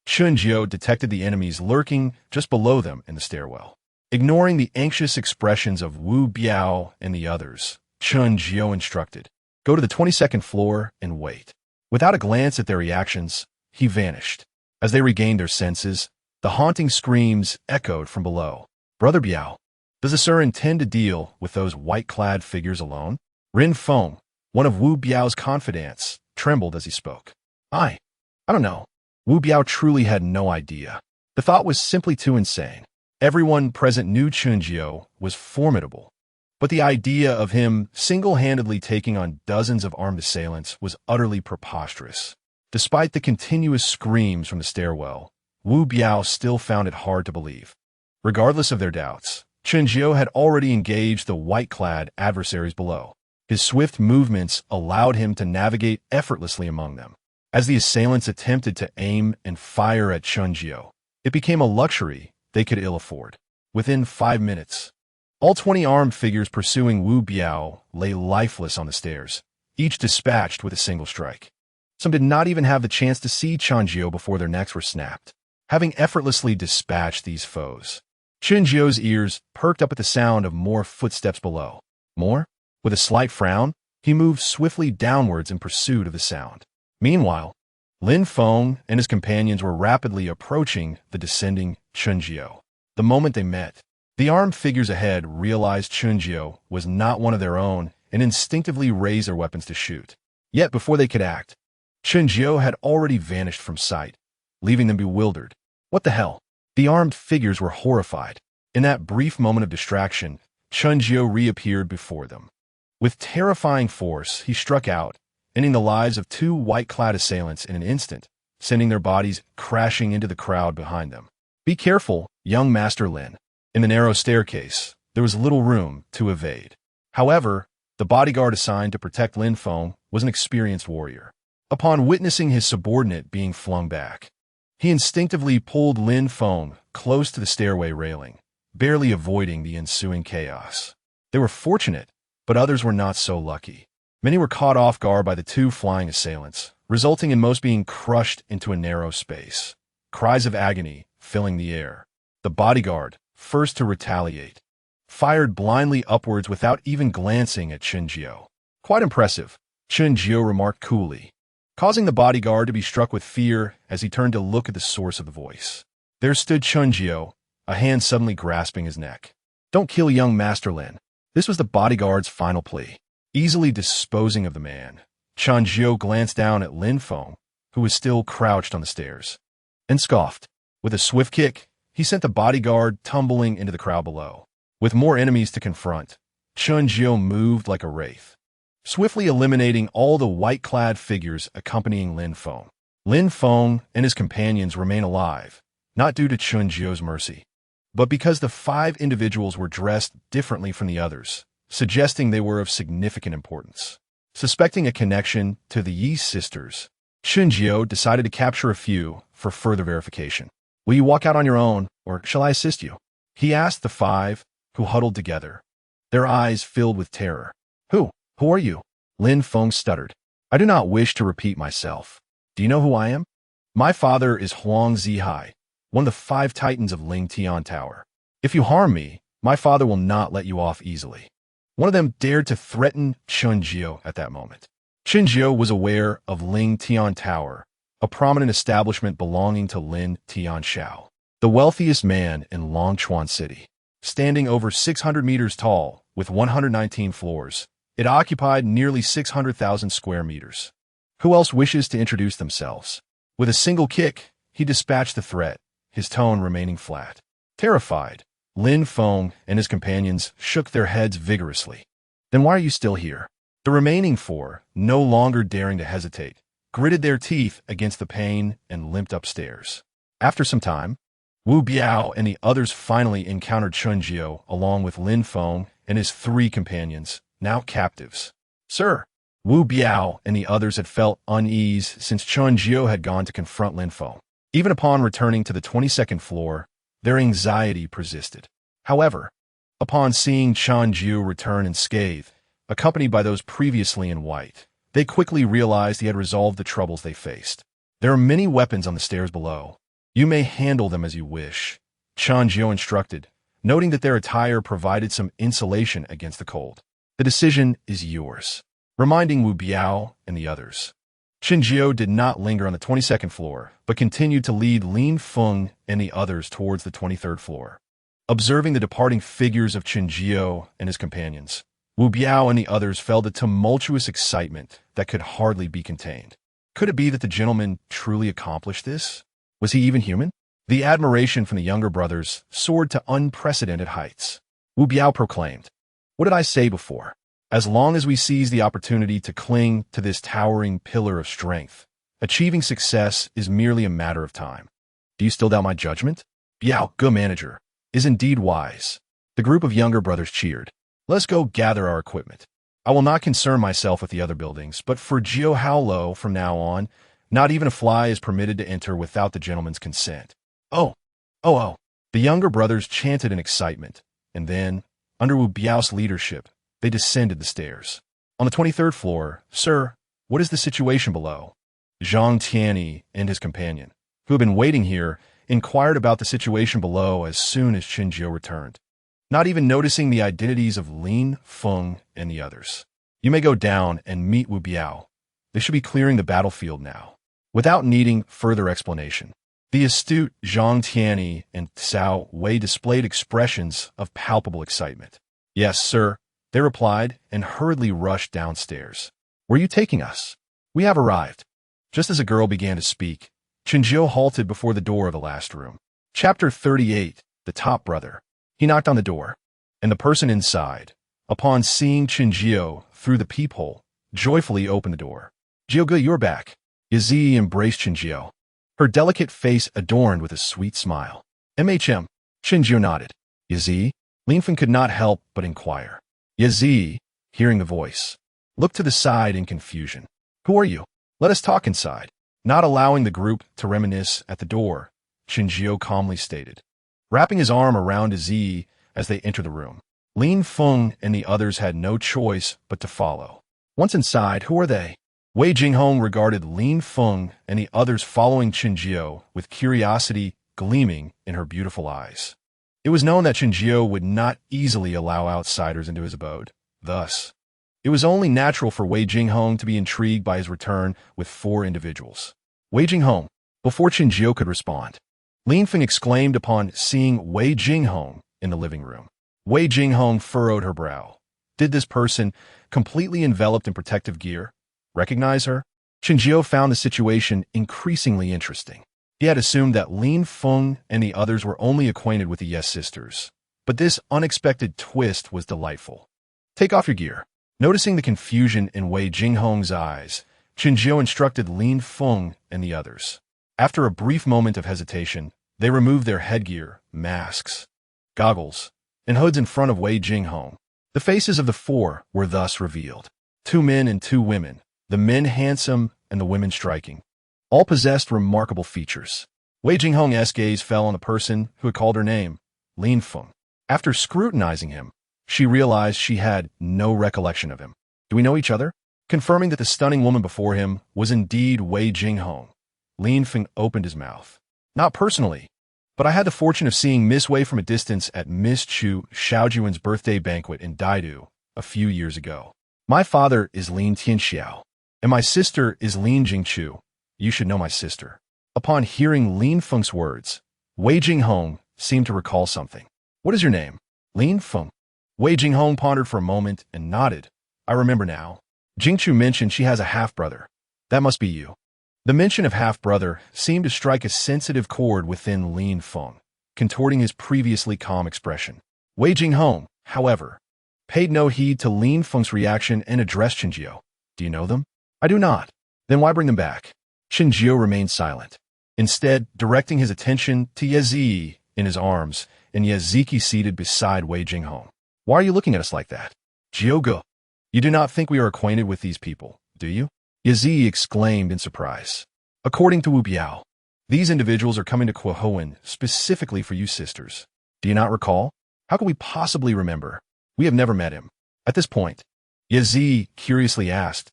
Chen Jiao detected the enemies lurking just below them in the stairwell. Ignoring the anxious expressions of Wu Biao and the others, Chen Jiao instructed, go to the 22nd floor and wait. Without a glance at their reactions, he vanished. As they regained their senses, the haunting screams echoed from below. Brother Biao, does the sir intend to deal with those white-clad figures alone? Rin Feng, one of Wu Biao's confidants, trembled as he spoke. I don't know. Wu Biao truly had no idea. The thought was simply too insane. Everyone present knew Chen Jiao was formidable, but the idea of him single-handedly taking on dozens of armed assailants was utterly preposterous. Despite the continuous screams from the stairwell, Wu Biao still found it hard to believe. Regardless of their doubts, Chen Jiao had already engaged the white-clad adversaries below. His swift movements allowed him to navigate effortlessly among them. As the assailants attempted to aim and fire at Chen Jiao, it became a luxury they could ill afford. Within 5 minutes, all 20 armed figures pursuing Wu Biao lay lifeless on the stairs, each dispatched with a single strike. Some did not even have the chance to see Chen Jiao before their necks were snapped. Having effortlessly dispatched these foes, Chen Jiao's ears perked up at the sound of more footsteps below. More? With a slight frown, he moved swiftly downwards in pursuit of the sound. Meanwhile, Lin Feng and his companions were rapidly approaching the descending Chen Jiao. The moment they met, the armed figures ahead realized Chen Jiao was not one of their own and instinctively raised their weapons to shoot. Yet before they could act, Chen Jiao had already vanished from sight, leaving them bewildered. What the hell? The armed figures were horrified. In that brief moment of distraction, Chen Jiao reappeared before them. With terrifying force, he struck out, ending the lives of 2 white-clad assailants in an instant, sending their bodies crashing into the crowd behind them. Be careful, young Master Lin. In the narrow staircase, there was little room to evade. However, the bodyguard assigned to protect Lin Feng was an experienced warrior. Upon witnessing his subordinate being flung back, he instinctively pulled Lin Feng close to the stairway railing, barely avoiding the ensuing chaos. They were fortunate, but others were not so lucky. Many were caught off guard by the 2 flying assailants, resulting in most being crushed into a narrow space. Cries of agony filling the air. The bodyguard, first to retaliate, fired blindly upwards without even glancing at Chen Jiao. Quite impressive, Chen Jiao remarked coolly, causing the bodyguard to be struck with fear as he turned to look at the source of the voice. There stood Chen Jiao, a hand suddenly grasping his neck. Don't kill young Master Lin. This was the bodyguard's final plea. Easily disposing of the man, Chen Jiao glanced down at Lin Feng, who was still crouched on the stairs, and scoffed. With a swift kick, he sent the bodyguard tumbling into the crowd below. With more enemies to confront, Chen Jiao moved like a wraith, swiftly eliminating all the white-clad figures accompanying Lin Feng. Lin Feng and his companions remain alive, not due to Chen Jiao's mercy, but because the 5 individuals were dressed differently from the others, suggesting they were of significant importance. Suspecting a connection to the Yi sisters, Chinjiu decided to capture a few for further verification. Will you walk out on your own, or shall I assist you? He asked the five, who huddled together, their eyes filled with terror. Who are you? Lin Feng stuttered. I do not wish to repeat myself. Do you know who I am? My father is Huang Zihai, one of the 5 titans of Ling Tian Tower. If you harm me, my father will not let you off easily. One of them dared to threaten Chinjiu at that moment. Chinjiu was aware of Ling Tian Tower, a prominent establishment belonging to Lin Tianxiao, the wealthiest man in Longchuan City. Standing over 600 meters tall, with 119 floors, it occupied nearly 600,000 square meters. Who else wishes to introduce themselves? With a single kick, he dispatched the threat, his tone remaining flat. Terrified, Lin Feng and his companions shook their heads vigorously. Then why are you still here? The remaining 4, no longer daring to hesitate, gritted their teeth against the pain and limped upstairs. After some time, Wu Biao and the others finally encountered Chinjiu along with Lin Feng and his 3 companions, now captives. Sir, Wu Biao and the others had felt unease since Chinjiu had gone to confront Lin Feng. Even upon returning to the 22nd floor, their anxiety persisted. However, upon seeing Chinjiu return unscathed, accompanied by those previously in white, they quickly realized he had resolved the troubles they faced. There are many weapons on the stairs below. You may handle them as you wish, Chinjiu instructed, noting that their attire provided some insulation against the cold. The decision is yours, reminding Wu Biao and the others. Chinjiu did not linger on the 22nd floor, but continued to lead Lin Feng and the others towards the 23rd floor. Observing the departing figures of Chinjiu and his companions, Wu Biao and the others felt a tumultuous excitement that could hardly be contained. Could it be that the gentleman truly accomplished this? Was he even human? The admiration from the younger brothers soared to unprecedented heights. Wu Biao proclaimed, "What did I say before? As long as we seize the opportunity to cling to this towering pillar of strength, achieving success is merely a matter of time. Do you still doubt my judgment? Biao, good manager, is indeed wise." The group of younger brothers cheered. "Let's go gather our equipment. I will not concern myself with the other buildings, but for Jiu Haolo from now on, not even a fly is permitted to enter without the gentleman's consent." Oh. The younger brothers chanted in excitement, and then, under Wu Biao's leadership, they descended the stairs. On the 23rd floor, "Sir, what is the situation below?" Zhang Tianyi and his companion, who had been waiting here, inquired about the situation below as soon as Chinjiu returned, not even noticing the identities of Lin Feng and the others. "You may go down and meet Wu Biao. They should be clearing the battlefield now." Without needing further explanation, the astute Zhang Tianyi and Cao Wei displayed expressions of palpable excitement. "Yes, sir," they replied and hurriedly rushed downstairs. "Where are you taking us?" "We have arrived." Just as a girl began to speak, Chinjiu halted before the door of the last room. Chapter 38, The Top Brother. He knocked on the door, and the person inside, upon seeing Chinjiu through the peephole, joyfully opened the door. "Jiuge, you're back." Yazi embraced Chinjiu, her delicate face adorned with a sweet smile. "MHM." Chinjiu nodded. "Yazi?" Linfen could not help but inquire. Yazi, hearing the voice, looked to the side in confusion. "Who are you? Let us talk inside." Not allowing the group to reminisce at the door, Chinjiu calmly stated, wrapping his arm around Yazi as they entered the room. Lin Feng and the others had no choice but to follow. Once inside, who are they? Wei Jinghong regarded Lin Feng and the others following Chinjiu with curiosity gleaming in her beautiful eyes. It was known that Chinjiu would not easily allow outsiders into his abode. Thus, it was only natural for Wei Jinghong to be intrigued by his return with 4 individuals. Wei Jinghong, before Chinjiu could respond, Lin Feng exclaimed upon seeing Wei Jinghong in the living room. Wei Jinghong furrowed her brow. Did this person, completely enveloped in protective gear, recognize her? Chinjiu found the situation increasingly interesting. He had assumed that Lin Feng and the others were only acquainted with the Yes sisters, but this unexpected twist was delightful. "Take off your gear." Noticing the confusion in Wei Jinghong's eyes, Chinjiu instructed Lin Feng and the others. After a brief moment of hesitation, they removed their headgear, masks, goggles, and hoods in front of Wei Jinghong. The faces of the 4 were thus revealed. 2 men and 2 women, the men handsome and the women striking. all possessed remarkable features. Wei Jinghong's gaze fell on the person who had called her name, Lin Feng. After scrutinizing him, she realized she had no recollection of him. Do we know each other? Confirming that the stunning woman before him was indeed Wei Jinghong, Lin Feng opened his mouth. Not personally, but I had the fortune of seeing Miss Wei from a distance at Miss Chu Xiaojuan's birthday banquet in Daidu a few years ago. My father is Lin Tianxiao, and my sister is Lin Jingchu. You should know my sister. Upon hearing Lin Feng's words, Wei Jinghong seemed to recall something. What is your name? Lin Feng. Wei Jinghong pondered for a moment and nodded. I remember now. Jingchu mentioned she has a half-brother. That must be you. The mention of half-brother seemed to strike a sensitive chord within Lin Feng, contorting his previously calm expression. Wei Jinghong, however, paid no heed to Lin Feng's reaction and addressed Qinjiao. Do you know them? I do not. Then why bring them back? Qinjiao remained silent, instead directing his attention to Yazhi in his arms and Yaziki seated beside Wei Jinghong. Why are you looking at us like that? Jiuge, you do not think we are acquainted with these people, do you? Yazhi exclaimed in surprise. According to Wu Biao, these individuals are coming to Quohoan specifically for you sisters. Do you not recall? How could we possibly remember? We have never met him. At this point, Yazhi curiously asked,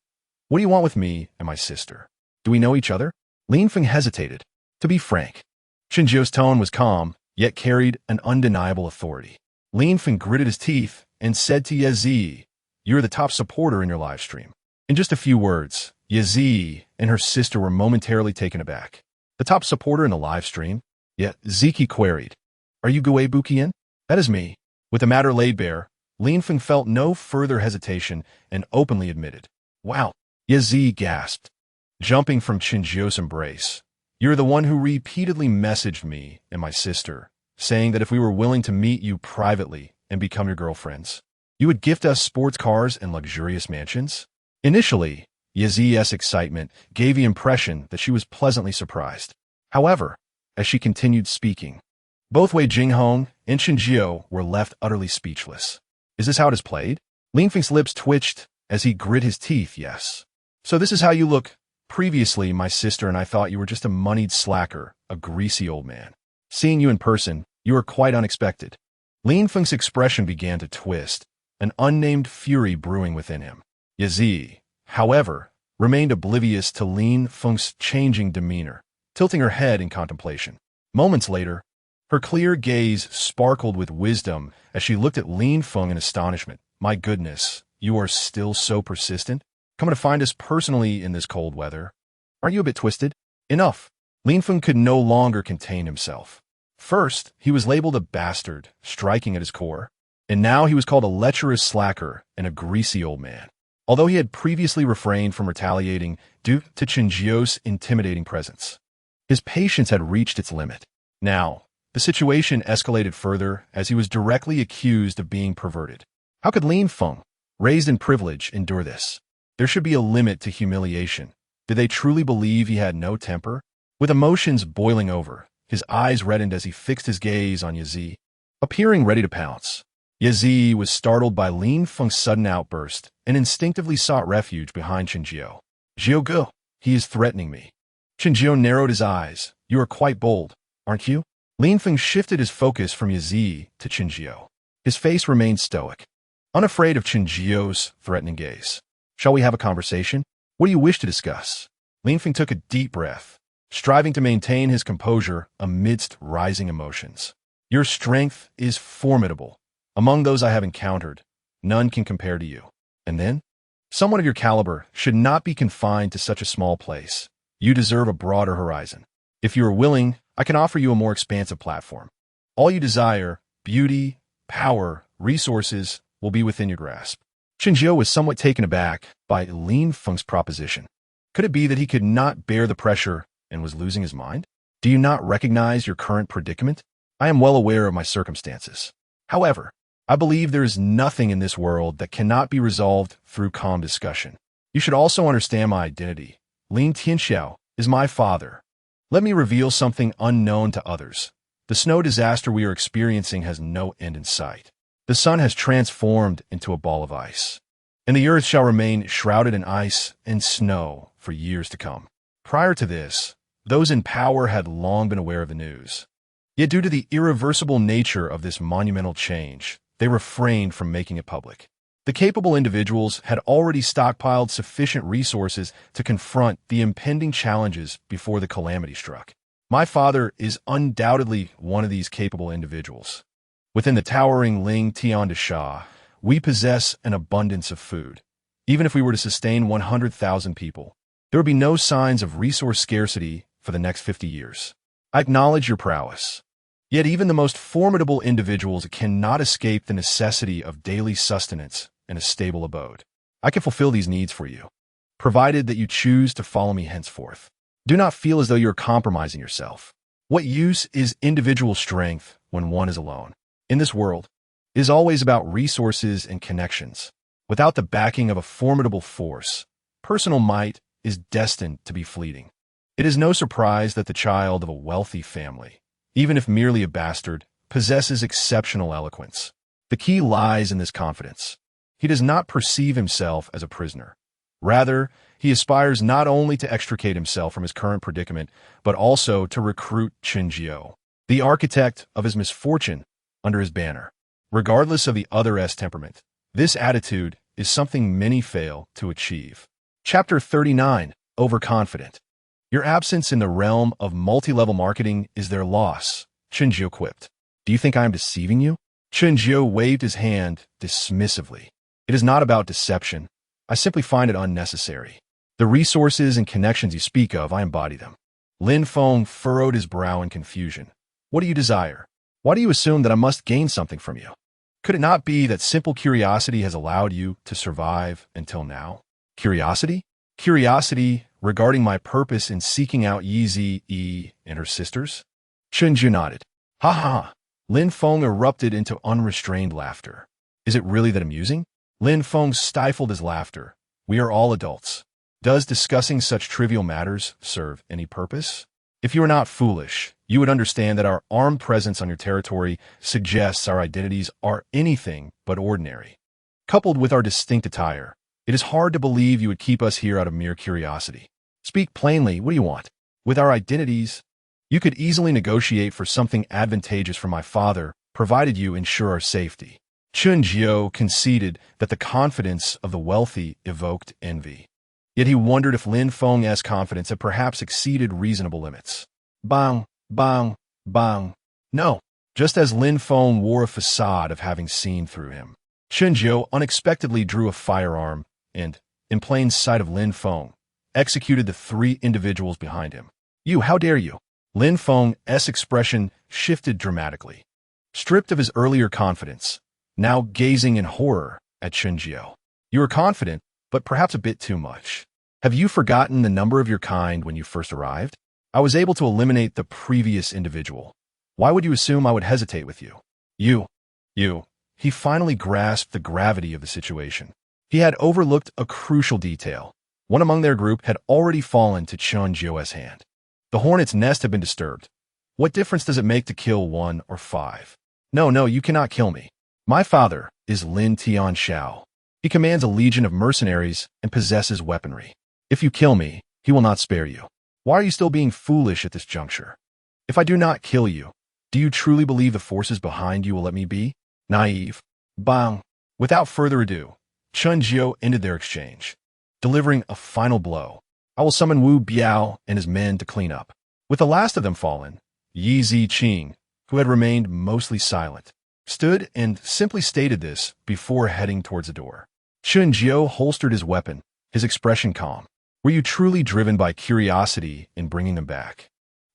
what do you want with me and my sister? Do we know each other? Lin Feng hesitated. To be frank, Qinjiao's tone was calm, yet carried an undeniable authority. Lin Feng gritted his teeth and said to Yazhi, you're the top supporter in your live stream. In just a few words, Yazhi and her sister were momentarily taken aback. The top supporter in the live stream? Yet Ziki queried, are you Gui Buqian? That is me. With the matter laid bare, Lin Feng felt no further hesitation and openly admitted. Wow, Yazhi gasped, jumping from Qinjiao's embrace. You're the one who repeatedly messaged me and my sister, saying that if we were willing to meet you privately and become your girlfriends, you would gift us sports cars and luxurious mansions? Initially, Yazhi's excitement gave the impression that she was pleasantly surprised. However, as she continued speaking, both Wei Jinghong and Qinjiao were left utterly speechless. Is this how it is played? Lin Feng's lips twitched as he grit his teeth, yes. So this is how you look. Previously, my sister and I thought you were just a moneyed slacker, a greasy old man. Seeing you in person, you were quite unexpected. Lin Feng's expression began to twist, an unnamed fury brewing within him. Yazhi, however, remained oblivious to Lin Feng's changing demeanor, tilting her head in contemplation. Moments later, her clear gaze sparkled with wisdom as she looked at Lin Feng in astonishment. My goodness, you are still so persistent? Coming to find us personally in this cold weather? Aren't you a bit twisted? Enough. Lin Feng could no longer contain himself. First, he was labeled a bastard, striking at his core, and now he was called a lecherous slacker and a greasy old man. Although he had previously refrained from retaliating due to Qinjiao's intimidating presence, his patience had reached its limit. Now, the situation escalated further as he was directly accused of being perverted. How could Lin Feng, raised in privilege, endure this? There should be a limit to humiliation. Did they truly believe he had no temper? With emotions boiling over, his eyes reddened as he fixed his gaze on Yazhi, appearing ready to pounce. Yazhi was startled by Lin Feng's sudden outburst and instinctively sought refuge behind Qinjiao. Jiuge, he is threatening me. Qinjiao narrowed his eyes. You are quite bold, aren't you? Lin Feng shifted his focus from Yazhi to Qinjiao. His face remained stoic, unafraid of Qinjiao's threatening gaze. Shall we have a conversation? What do you wish to discuss? Lin Feng took a deep breath, striving to maintain his composure amidst rising emotions. Your strength is formidable. Among those I have encountered, none can compare to you. And then? Someone of your caliber should not be confined to such a small place. You deserve a broader horizon. If you are willing, I can offer you a more expansive platform. All you desire, beauty, power, resources, will be within your grasp. Qinjiao was somewhat taken aback by Lin Feng's proposition. Could it be that he could not bear the pressure and was losing his mind? Do you not recognize your current predicament? I am well aware of my circumstances. However, I believe there is nothing in this world that cannot be resolved through calm discussion. You should also understand my identity. Lin Tianxiao is my father. Let me reveal something unknown to others. The snow disaster we are experiencing has no end in sight. The sun has transformed into a ball of ice, and the earth shall remain shrouded in ice and snow for years to come. Prior to this, those in power had long been aware of the news. Yet due to the irreversible nature of this monumental change, they refrained from making it public. The capable individuals had already stockpiled sufficient resources to confront the impending challenges before the calamity struck. My father is undoubtedly one of these capable individuals. Within the towering Ling Tian de Sha, we possess an abundance of food. Even if we were to sustain 100,000 people, there would be no signs of resource scarcity for the next 50 years. I acknowledge your prowess. Yet even the most formidable individuals cannot escape the necessity of daily sustenance and a stable abode. I can fulfill these needs for you, provided that you choose to follow me henceforth. Do not feel as though you are compromising yourself. What use is individual strength when one is alone? In this world, it is always about resources and connections. Without the backing of a formidable force, personal might is destined to be fleeting. It is no surprise that the child of a wealthy family, even if merely a bastard, possesses exceptional eloquence. The key lies in this confidence. He does not perceive himself as a prisoner. Rather, he aspires not only to extricate himself from his current predicament, but also to recruit Chenjiu, the architect of his misfortune, under his banner. Regardless of the other's temperament, this attitude is something many fail to achieve. Chapter 39, Overconfident. Your absence in the realm of multi-level marketing is their loss, Chenjiu quipped. Do you think I am deceiving you? Chenjiu waved his hand dismissively. It is not about deception. I simply find it unnecessary. The resources and connections you speak of, I embody them. Lin Feng furrowed his brow in confusion. What do you desire? Why do you assume that I must gain something from you? Could it not be that simple curiosity has allowed you to survive until now? Curiosity? Curiosity regarding my purpose in seeking out Yi and her sisters? Chenjiu nodded. Ha ha! Lin Feng erupted into unrestrained laughter. Is it really that amusing? Lin Feng stifled his laughter. We are all adults. Does discussing such trivial matters serve any purpose? If you are not foolish, you would understand that our armed presence on your territory suggests our identities are anything but ordinary. Coupled with our distinct attire, it is hard to believe you would keep us here out of mere curiosity. Speak plainly, what do you want? With our identities, you could easily negotiate for something advantageous for my father, provided you ensure our safety. Chenjiu conceded that the confidence of the wealthy evoked envy. Yet he wondered if Lin Feng's confidence had perhaps exceeded reasonable limits. Bang, bang, bang. No, just as Lin Feng wore a facade of having seen through him. Chenjiu unexpectedly drew a firearm and, in plain sight of Lin Feng, executed the three individuals behind him. You, how dare you? Lin Feng's expression shifted dramatically. Stripped of his earlier confidence, now gazing in horror at Chenjiu. You are confident, but perhaps a bit too much. Have you forgotten the number of your kind when you first arrived? I was able to eliminate the previous individual. Why would you assume I would hesitate with you? You. He finally grasped the gravity of the situation. He had overlooked a crucial detail. One among their group had already fallen to Chenjiu's hand. The hornet's nest had been disturbed. What difference does it make to kill 1 or 5? No, you cannot kill me. My father is Lin Tian Shao. He commands a legion of mercenaries and possesses weaponry. If you kill me, he will not spare you. Why are you still being foolish at this juncture? If I do not kill you, do you truly believe the forces behind you will let me be? Naive. Bang. Without further ado, Chenjiu ended their exchange, delivering a final blow. I will summon Wu Biao and his men to clean up. With the last of them fallen, Yi Ziqing, who had remained mostly silent, stood and simply stated this before heading towards the door. Chenjiu holstered his weapon, his expression calm. Were you truly driven by curiosity in bringing them back?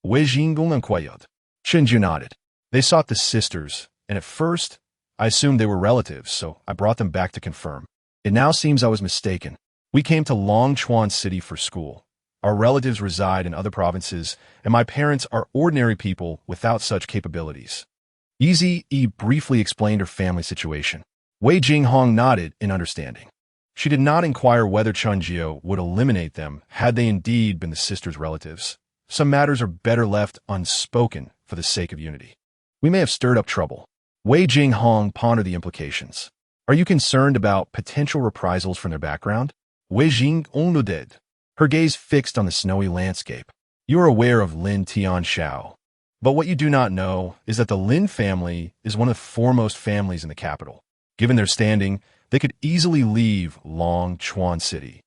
Chenjiu nodded. They sought the sisters, and at first, I assumed they were relatives, so I brought them back to confirm. It now seems I was mistaken. We came to Longchuan City for school. Our relatives reside in other provinces, and my parents are ordinary people without such capabilities. Yi briefly explained her family situation. Wei Jinghong nodded in understanding. She did not inquire whether Chenjiu would eliminate them had they indeed been the sisters' relatives. Some matters are better left unspoken for the sake of unity. We may have stirred up trouble. Wei Jinghong pondered the implications. Are you concerned about potential reprisals from their background? Wei Jinghong nodded. her gaze fixed on the snowy landscape. You are aware of Lin Tianxiao, but what you do not know is that the Lin family is one of the foremost families in the capital. Given their standing, they could easily leave Longchuan City.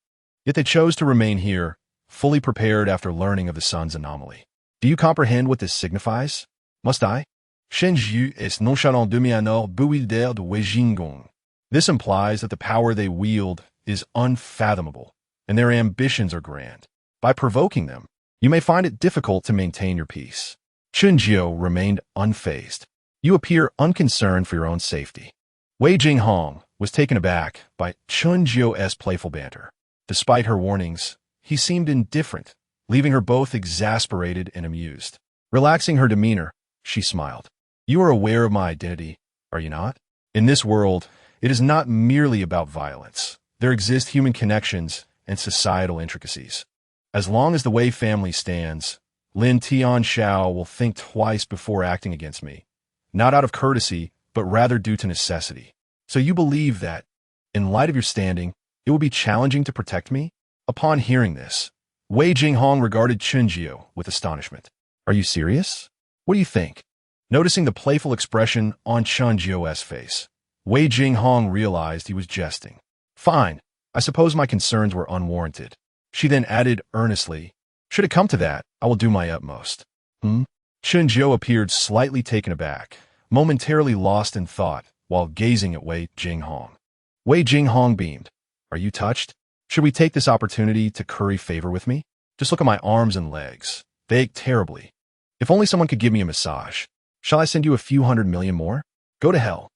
Yet they chose to remain here, fully prepared after learning of the sun's anomaly. Do you comprehend what this signifies? Must I? Shenju est nonchalant demi-anor bewilder de Weijingong. This implies that the power they wield is unfathomable, and their ambitions are grand. By provoking them, you may find it difficult to maintain your peace. Chunjiu remained unfazed. You appear unconcerned for your own safety. Wei Jinghong was taken aback by Chunjiu's playful banter. Despite her warnings, he seemed indifferent, leaving her both exasperated and amused. Relaxing her demeanor, she smiled. You are aware of my identity, are you not? In this world, it is not merely about violence. There exist human connections and societal intricacies. As long as the Wei family stands, Lin Tianxiao will think twice before acting against me, not out of courtesy, but rather due to necessity. So you believe that, in light of your standing, it will be challenging to protect me? Upon hearing this, Wei Jinghong regarded Chunjiu with astonishment. Are you serious? What do you think? Noticing the playful expression on Chunjiu's face, Wei Jinghong realized he was jesting. Fine, I suppose my concerns were unwarranted. She then added earnestly, should it come to that, I will do my utmost. Chunjiu appeared slightly taken aback, momentarily lost in thought, while gazing at Wei Jinghong. Wei Jinghong beamed. Are you touched? Should we take this opportunity to curry favor with me? Just look at my arms and legs. They ache terribly. If only someone could give me a massage. Shall I send you a few 100 million more? Go to hell.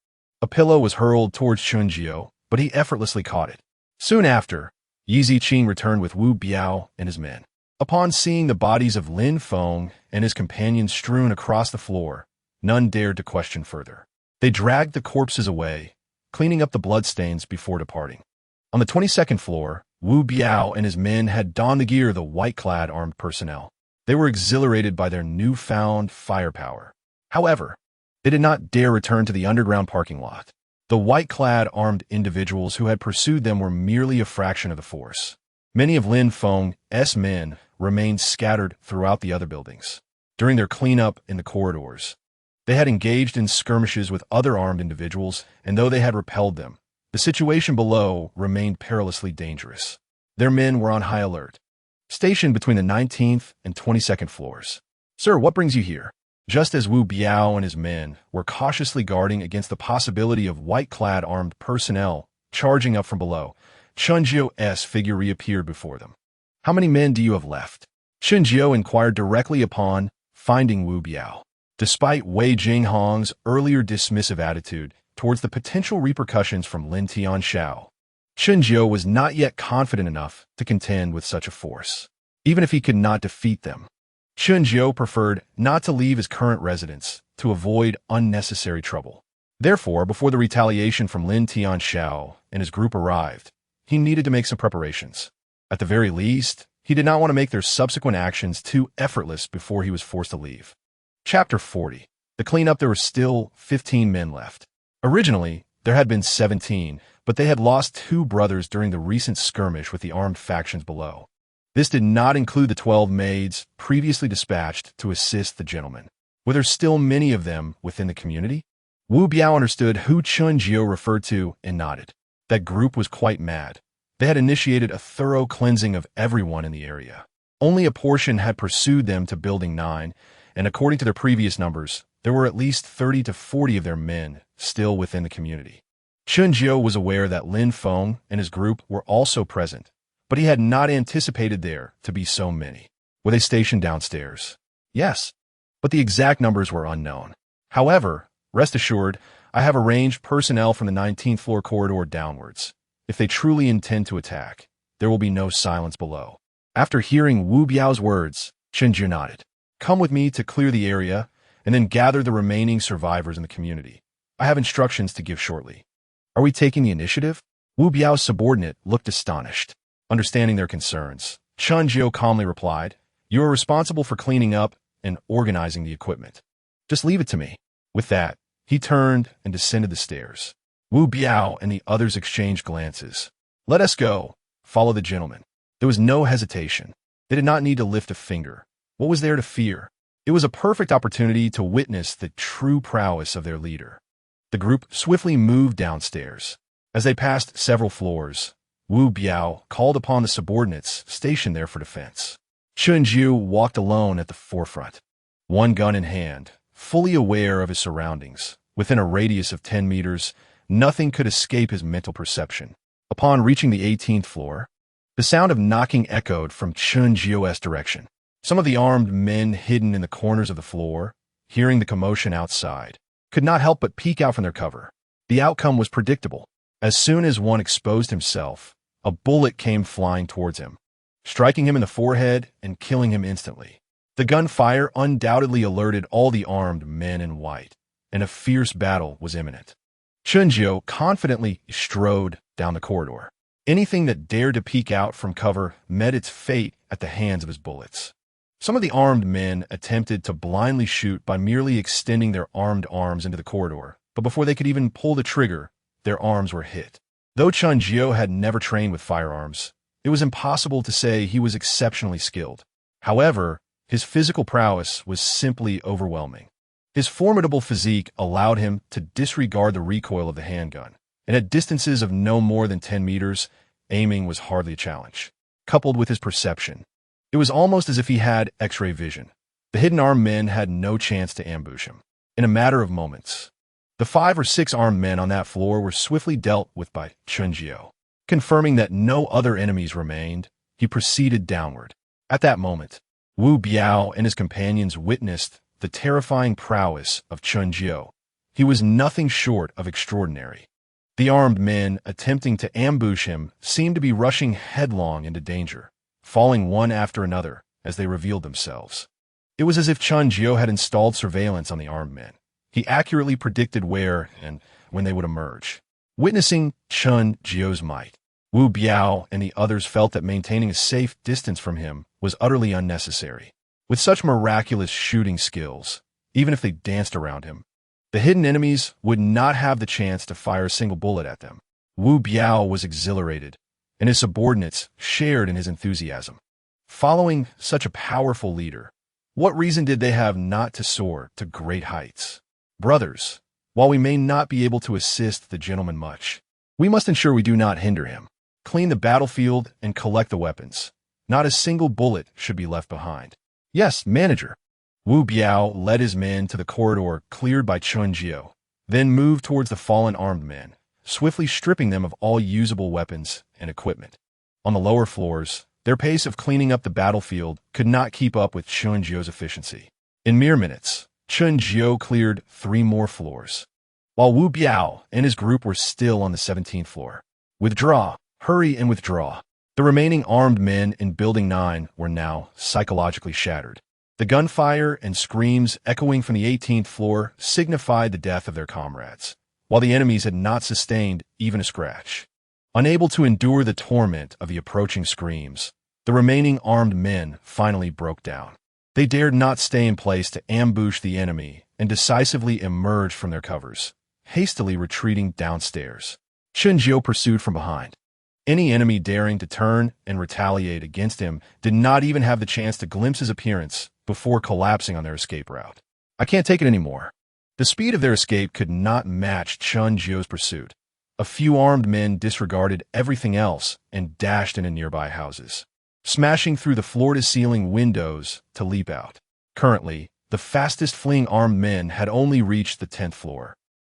A pillow was hurled towards Chunjiu, but he effortlessly caught it. Soon after, Yi Ziqing returned with Wu Biao and his men. Upon seeing the bodies of Lin Feng and his companions strewn across the floor, none dared to question further. They dragged the corpses away, cleaning up the bloodstains before departing. On the 22nd floor, Wu Biao and his men had donned the gear of the white-clad armed personnel. They were exhilarated by their newfound firepower. However, they did not dare return to the underground parking lot. The white-clad armed individuals who had pursued them were merely a fraction of the force. Many of Lin Feng's men remained scattered throughout the other buildings. During their cleanup in the corridors, they had engaged in skirmishes with other armed individuals, and though they had repelled them, the situation below remained perilously dangerous. Their men were on high alert, stationed between the 19th and 22nd floors. Sir, what brings you here? Just as Wu Biao and his men were cautiously guarding against the possibility of white-clad armed personnel charging up from below, Chunjiu's figure reappeared before them. How many men do you have left? Chunjiu inquired directly upon finding Wu Biao. Despite Wei Jinghong's earlier dismissive attitude towards the potential repercussions from Lin Tianxiao, Chunjiu was not yet confident enough to contend with such a force. Even if he could not defeat them, Chunjiu preferred not to leave his current residence to avoid unnecessary trouble. Therefore, before the retaliation from Lin Tianxiao and his group arrived, he needed to make some preparations. At the very least, he did not want to make their subsequent actions too effortless before he was forced to leave. Chapter 40. The cleanup. There were still 15 men left. Originally, there had been 17, but they had lost 2 brothers during the recent skirmish with the armed factions below. This did not include the 12 maids previously dispatched to assist the gentlemen. Were there still many of them within the community? Wu Biao understood who Chunjiu referred to and nodded. That group was quite mad. They had initiated a thorough cleansing of everyone in the area. Only a portion had pursued them to Building 9, and according to their previous numbers, there were at least 30 to 40 of their men still within the community. Chunjiu was aware that Lin Feng and his group were also present, but he had not anticipated there to be so many. Were they stationed downstairs? Yes, but the exact numbers were unknown. However, rest assured, I have arranged personnel from the 19th floor corridor downwards. If they truly intend to attack, there will be no silence below. After hearing Wu Biao's words, Chunjiu nodded. Come with me to clear the area, and then gather the remaining survivors in the community. I have instructions to give shortly. Are we taking the initiative? Wu Biao's subordinate looked astonished. Understanding their concerns, Chunjiu calmly replied, You are responsible for cleaning up and organizing the equipment. Just leave it to me. With that, he turned and descended the stairs. Wu Biao and the others exchanged glances. Let us go. Follow the gentleman. There was no hesitation. They did not need to lift a finger. What was there to fear? It was a perfect opportunity to witness the true prowess of their leader. The group swiftly moved downstairs. As they passed several floors, Wu Biao called upon the subordinates stationed there for defense. Chun Jiu walked alone at the forefront, one gun in hand, fully aware of his surroundings. Within a radius of 10 meters, nothing could escape his mental perception. Upon reaching the 18th floor, the sound of knocking echoed from Chun Jiu's direction. Some of the armed men hidden in the corners of the floor, hearing the commotion outside, could not help but peek out from their cover. The outcome was predictable. As soon as one exposed himself, a bullet came flying towards him, striking him in the forehead and killing him instantly. The gunfire undoubtedly alerted all the armed men in white, and a fierce battle was imminent. Chun Jiu confidently strode down the corridor. Anything that dared to peek out from cover met its fate at the hands of his bullets. Some of the armed men attempted to blindly shoot by merely extending their armed arms into the corridor, but before they could even pull the trigger, their arms were hit. Though Chun Jiu had never trained with firearms, it was impossible to say he was exceptionally skilled. However, his physical prowess was simply overwhelming. His formidable physique allowed him to disregard the recoil of the handgun, and at distances of no more than 10 meters, aiming was hardly a challenge. Coupled with his perception, it was almost as if he had X-ray vision. The hidden armed men had no chance to ambush him. In a matter of moments, the 5 or 6 armed men on that floor were swiftly dealt with by Chun Jiu. Confirming that no other enemies remained, he proceeded downward. At that moment, Wu Biao and his companions witnessed the terrifying prowess of Chun Jiu. He was nothing short of extraordinary. The armed men attempting to ambush him seemed to be rushing headlong into danger, falling one after another as they revealed themselves. It was as if Chun Jiu had installed surveillance on the armed men. He accurately predicted where and when they would emerge. Witnessing Chun Jiu's might, Wu Biao and the others felt that maintaining a safe distance from him was utterly unnecessary. With such miraculous shooting skills, even if they danced around him, the hidden enemies would not have the chance to fire a single bullet at them. Wu Biao was exhilarated, and his subordinates shared in his enthusiasm. Following such a powerful leader, what reason did they have not to soar to great heights? Brothers, while we may not be able to assist the gentleman much, we must ensure we do not hinder him. Clean the battlefield and collect the weapons. Not a single bullet should be left behind. Yes, manager. Wu Biao led his men to the corridor cleared by Chun Jiu, then moved towards the fallen armed men, swiftly stripping them of all usable weapons and equipment. On the lower floors, their pace of cleaning up the battlefield could not keep up with Chun Jiu's efficiency. In mere minutes, Chun Jiu cleared 3 more floors, while Wu Biao and his group were still on the 17th floor. Withdraw, hurry and withdraw. The remaining armed men in Building 9 were now psychologically shattered. The gunfire and screams echoing from the 18th floor signified the death of their comrades, while the enemies had not sustained even a scratch. Unable to endure the torment of the approaching screams, the remaining armed men finally broke down. They dared not stay in place to ambush the enemy and decisively emerged from their covers, hastily retreating downstairs. Chun Jiu pursued from behind. Any enemy daring to turn and retaliate against him did not even have the chance to glimpse his appearance before collapsing on their escape route. I can't take it anymore. The speed of their escape could not match Chun Jiu's pursuit. A few armed men disregarded everything else and dashed into nearby houses, smashing through the floor-to-ceiling windows to leap out. Currently, the fastest fleeing armed men had only reached the 10th floor,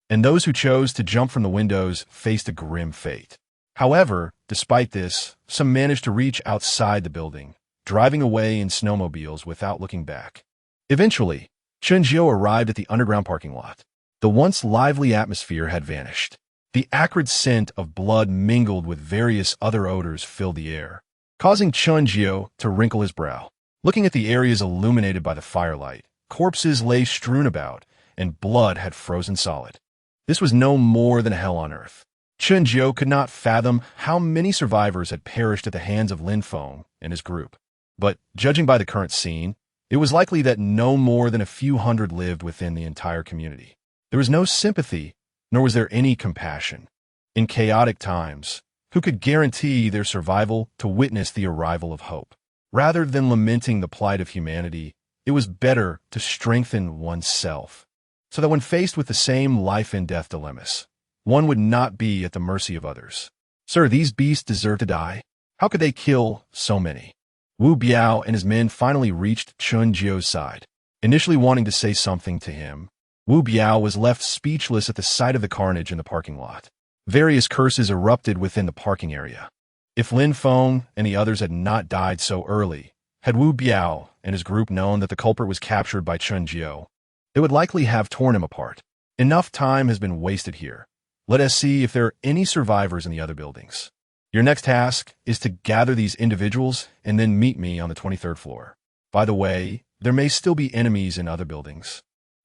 and those who chose to jump from the windows faced a grim fate. However, despite this, some managed to reach outside the building, driving away in snowmobiles without looking back. Eventually, Chun Jiu arrived at the underground parking lot. The once lively atmosphere had vanished. The acrid scent of blood mingled with various other odors filled the air, causing Chun Jiu to wrinkle his brow. Looking at the areas illuminated by the firelight, corpses lay strewn about, and blood had frozen solid. This was no more than hell on earth. Chun Jiu could not fathom how many survivors had perished at the hands of Lin Feng and his group. But, judging by the current scene, it was likely that no more than a few hundred lived within the entire community. There was no sympathy, nor was there any compassion. In chaotic times, who could guarantee their survival to witness the arrival of hope. Rather than lamenting the plight of humanity, it was better to strengthen oneself, so that when faced with the same life and death dilemmas, one would not be at the mercy of others. Sir, these beasts deserve to die. How could they kill so many? Wu Biao and his men finally reached Chun Jio's side. Initially wanting to say something to him, Wu Biao was left speechless at the sight of the carnage in the parking lot. Various curses erupted within the parking area. If Lin Feng and the others had not died so early, had Wu Biao and his group known that the culprit was captured by Chun Jio, they would likely have torn him apart. Enough time has been wasted here. Let us see if there are any survivors in the other buildings. Your next task is to gather these individuals and then meet me on the 23rd floor. By the way, there may still be enemies in other buildings,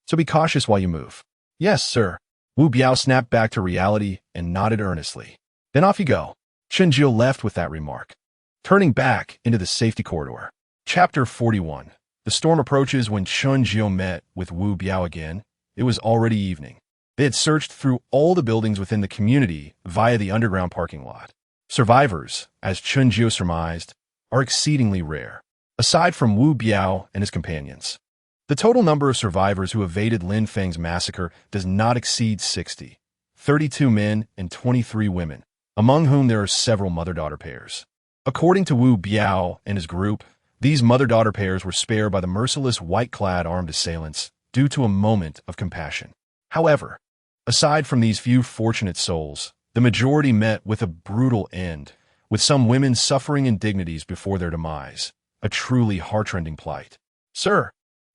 so be cautious while you move. Yes, sir. Wu Biao snapped back to reality and nodded earnestly. Then off you go. Chun Jio left with that remark, turning back into the safety corridor. Chapter 41. The storm approaches. When Chun Jio met with Wu Biao again, it was already evening. They had searched through all the buildings within the community via the underground parking lot. Survivors, as Chun Jio surmised, are exceedingly rare, aside from Wu Biao and his companions. The total number of survivors who evaded Lin Feng's massacre does not exceed 60, 32 men and 23 women, among whom there are several mother-daughter pairs. According to Wu Biao and his group, these mother-daughter pairs were spared by the merciless white-clad armed assailants due to a moment of compassion. However, aside from these few fortunate souls, the majority met with a brutal end, with some women suffering indignities before their demise, a truly heartrending plight. Sir,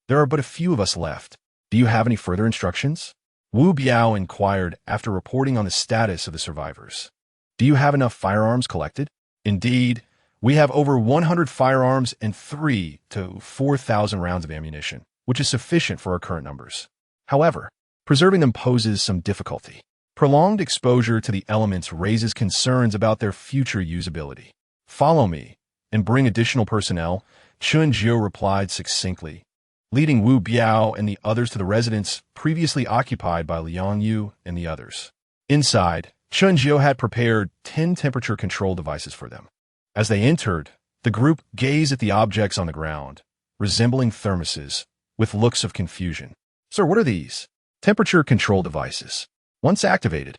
there are but a few of us left. Do you have any further instructions? Wu Biao inquired after reporting on the status of the survivors. Do you have enough firearms collected? Indeed, we have over 100 firearms and 3,000 to 4,000 rounds of ammunition, which is sufficient for our current numbers. However, preserving them poses some difficulty. Prolonged exposure to the elements raises concerns about their future usability. Follow me and bring additional personnel, Chun Jio replied succinctly, leading Wu Biao and the others to the residence previously occupied by Liang Yu and the others. Inside, Chun Jio had prepared 10 temperature control devices for them. As they entered, the group gazed at the objects on the ground, resembling thermoses, with looks of confusion. Sir, what are these? Temperature control devices. Once activated,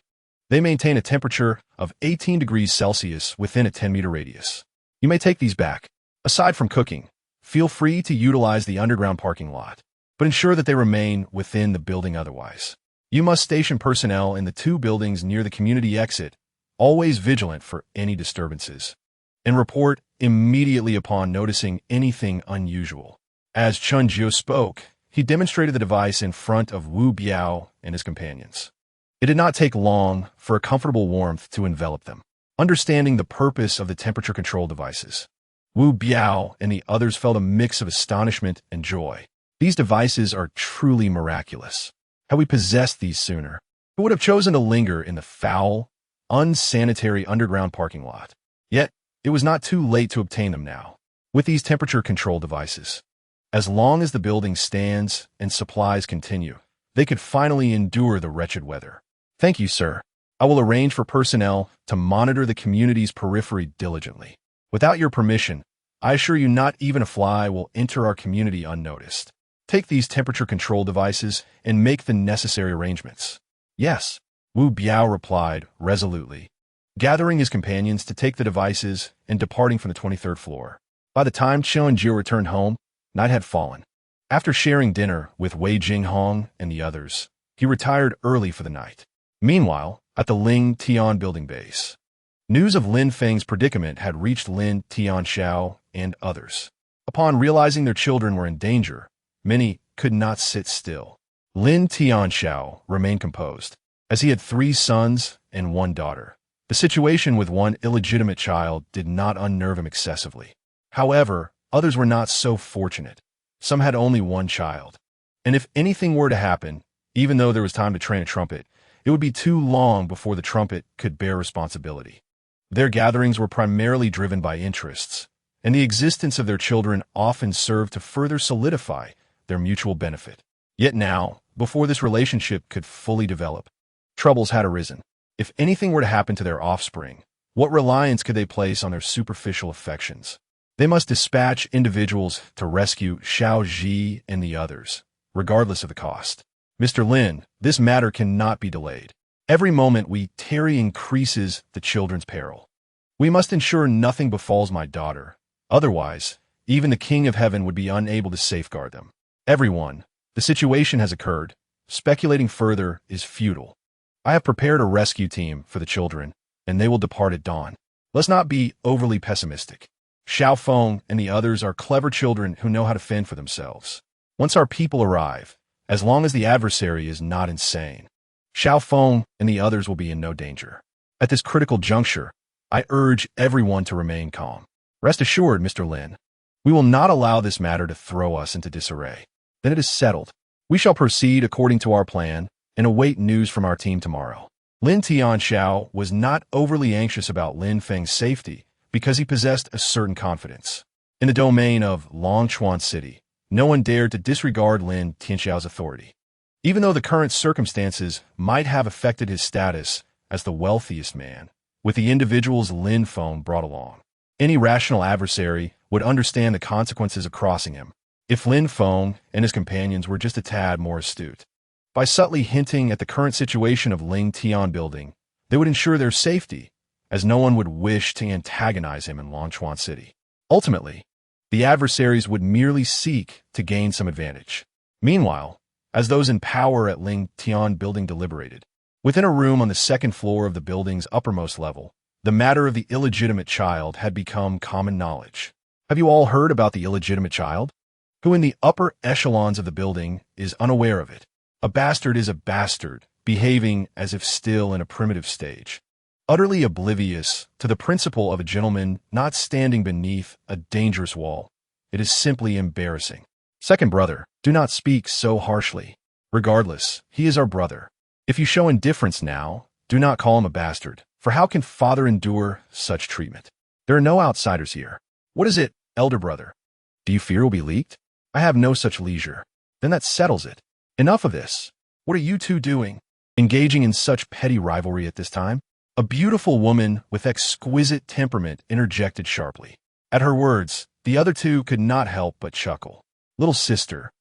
they maintain a temperature of 18 degrees Celsius within a 10-meter radius. You may take these back. Aside from cooking, feel free to utilize the underground parking lot, but ensure that they remain within the building otherwise. You must station personnel in the 2 buildings near the community exit, always vigilant for any disturbances, and report immediately upon noticing anything unusual. As Chun Jio spoke, he demonstrated the device in front of Wu Biao and his companions. It did not take long for a comfortable warmth to envelop them. Understanding the purpose of the temperature control devices, Wu Biao and the others felt a mix of astonishment and joy. These devices are truly miraculous. Had we possessed these sooner, we would have chosen to linger in the foul, unsanitary underground parking lot. Yet, it was not too late to obtain them now. With these temperature control devices, as long as the building stands and supplies continue, they could finally endure the wretched weather. Thank you, sir. I will arrange for personnel to monitor the community's periphery diligently. Without your permission, I assure you not even a fly will enter our community unnoticed. Take these temperature control devices and make the necessary arrangements. Yes, Wu Biao replied resolutely, gathering his companions to take the devices and departing from the 23rd floor. By the time Chun Jio returned home, night had fallen. After sharing dinner with Wei Jinghong and the others, he retired early for the night. Meanwhile, at the Ling Tian building base, news of Lin Feng's predicament had reached Lin Tianxiao and others. Upon realizing their children were in danger, many could not sit still. Lin Tianxiao remained composed, as he had 3 sons and 1 daughter. The situation with 1 illegitimate child did not unnerve him excessively. However, others were not so fortunate. Some had only 1 child. And if anything were to happen, even though there was time to train a trumpet, it would be too long before the trumpet could bear responsibility. Their gatherings were primarily driven by interests, and the existence of their children often served to further solidify their mutual benefit. Yet now, before this relationship could fully develop, troubles had arisen. If anything were to happen to their offspring, What reliance could they place on their superficial affections? They must dispatch individuals to rescue Xiao Ji and the others, regardless of the cost. Mr. Lin, this matter cannot be delayed. Every moment we tarry increases the children's peril. We must ensure nothing befalls my daughter. Otherwise, even the King of Heaven would be unable to safeguard them. Everyone, the situation has occurred. Speculating further is futile. I have prepared a rescue team for the children, and they will depart at dawn. Let's not be overly pessimistic. Xiao Feng and the others are clever children who know how to fend for themselves. Once our people arrive, as long as the adversary is not insane, Xiao Feng and the others will be in no danger. At this critical juncture, I urge everyone to remain calm. Rest assured, Mr. Lin, we will not allow this matter to throw us into disarray. Then it is settled. We shall proceed according to our plan and await news from our team tomorrow. Lin Tianxiao was not overly anxious about Lin Feng's safety because he possessed a certain confidence. In the domain of Longchuan City, no one dared to disregard Lin Tianxiao's authority. Even though the current circumstances might have affected his status as the wealthiest man, with the individuals Lin Feng brought along, any rational adversary would understand the consequences of crossing him. If Lin Feng and his companions were just a tad more astute, by subtly hinting at the current situation of Ling Tian building, they would ensure their safety, as no one would wish to antagonize him in Longchuan City. Ultimately, the adversaries would merely seek to gain some advantage. Meanwhile, as those in power at Ling Tian building deliberated, within a room on the second floor of the building's uppermost level, the matter of the illegitimate child had become common knowledge. Have you all heard about the illegitimate child? Who in the upper echelons of the building is unaware of it? A bastard is a bastard, behaving as if still in a primitive stage, utterly oblivious to the principle of a gentleman not standing beneath a dangerous wall. It is simply embarrassing. Second brother, do not speak so harshly. Regardless, he is our brother. If you show indifference now, do not call him a bastard, for how can father endure such treatment? There are no outsiders here. What is it, elder brother? Do you fear it will be leaked? I have no such leisure. Then that settles it. Enough of this. What are you two doing? Engaging in such petty rivalry at this time? A beautiful woman with exquisite temperament interjected sharply. At her words, the other two could not help but chuckle. Little sister,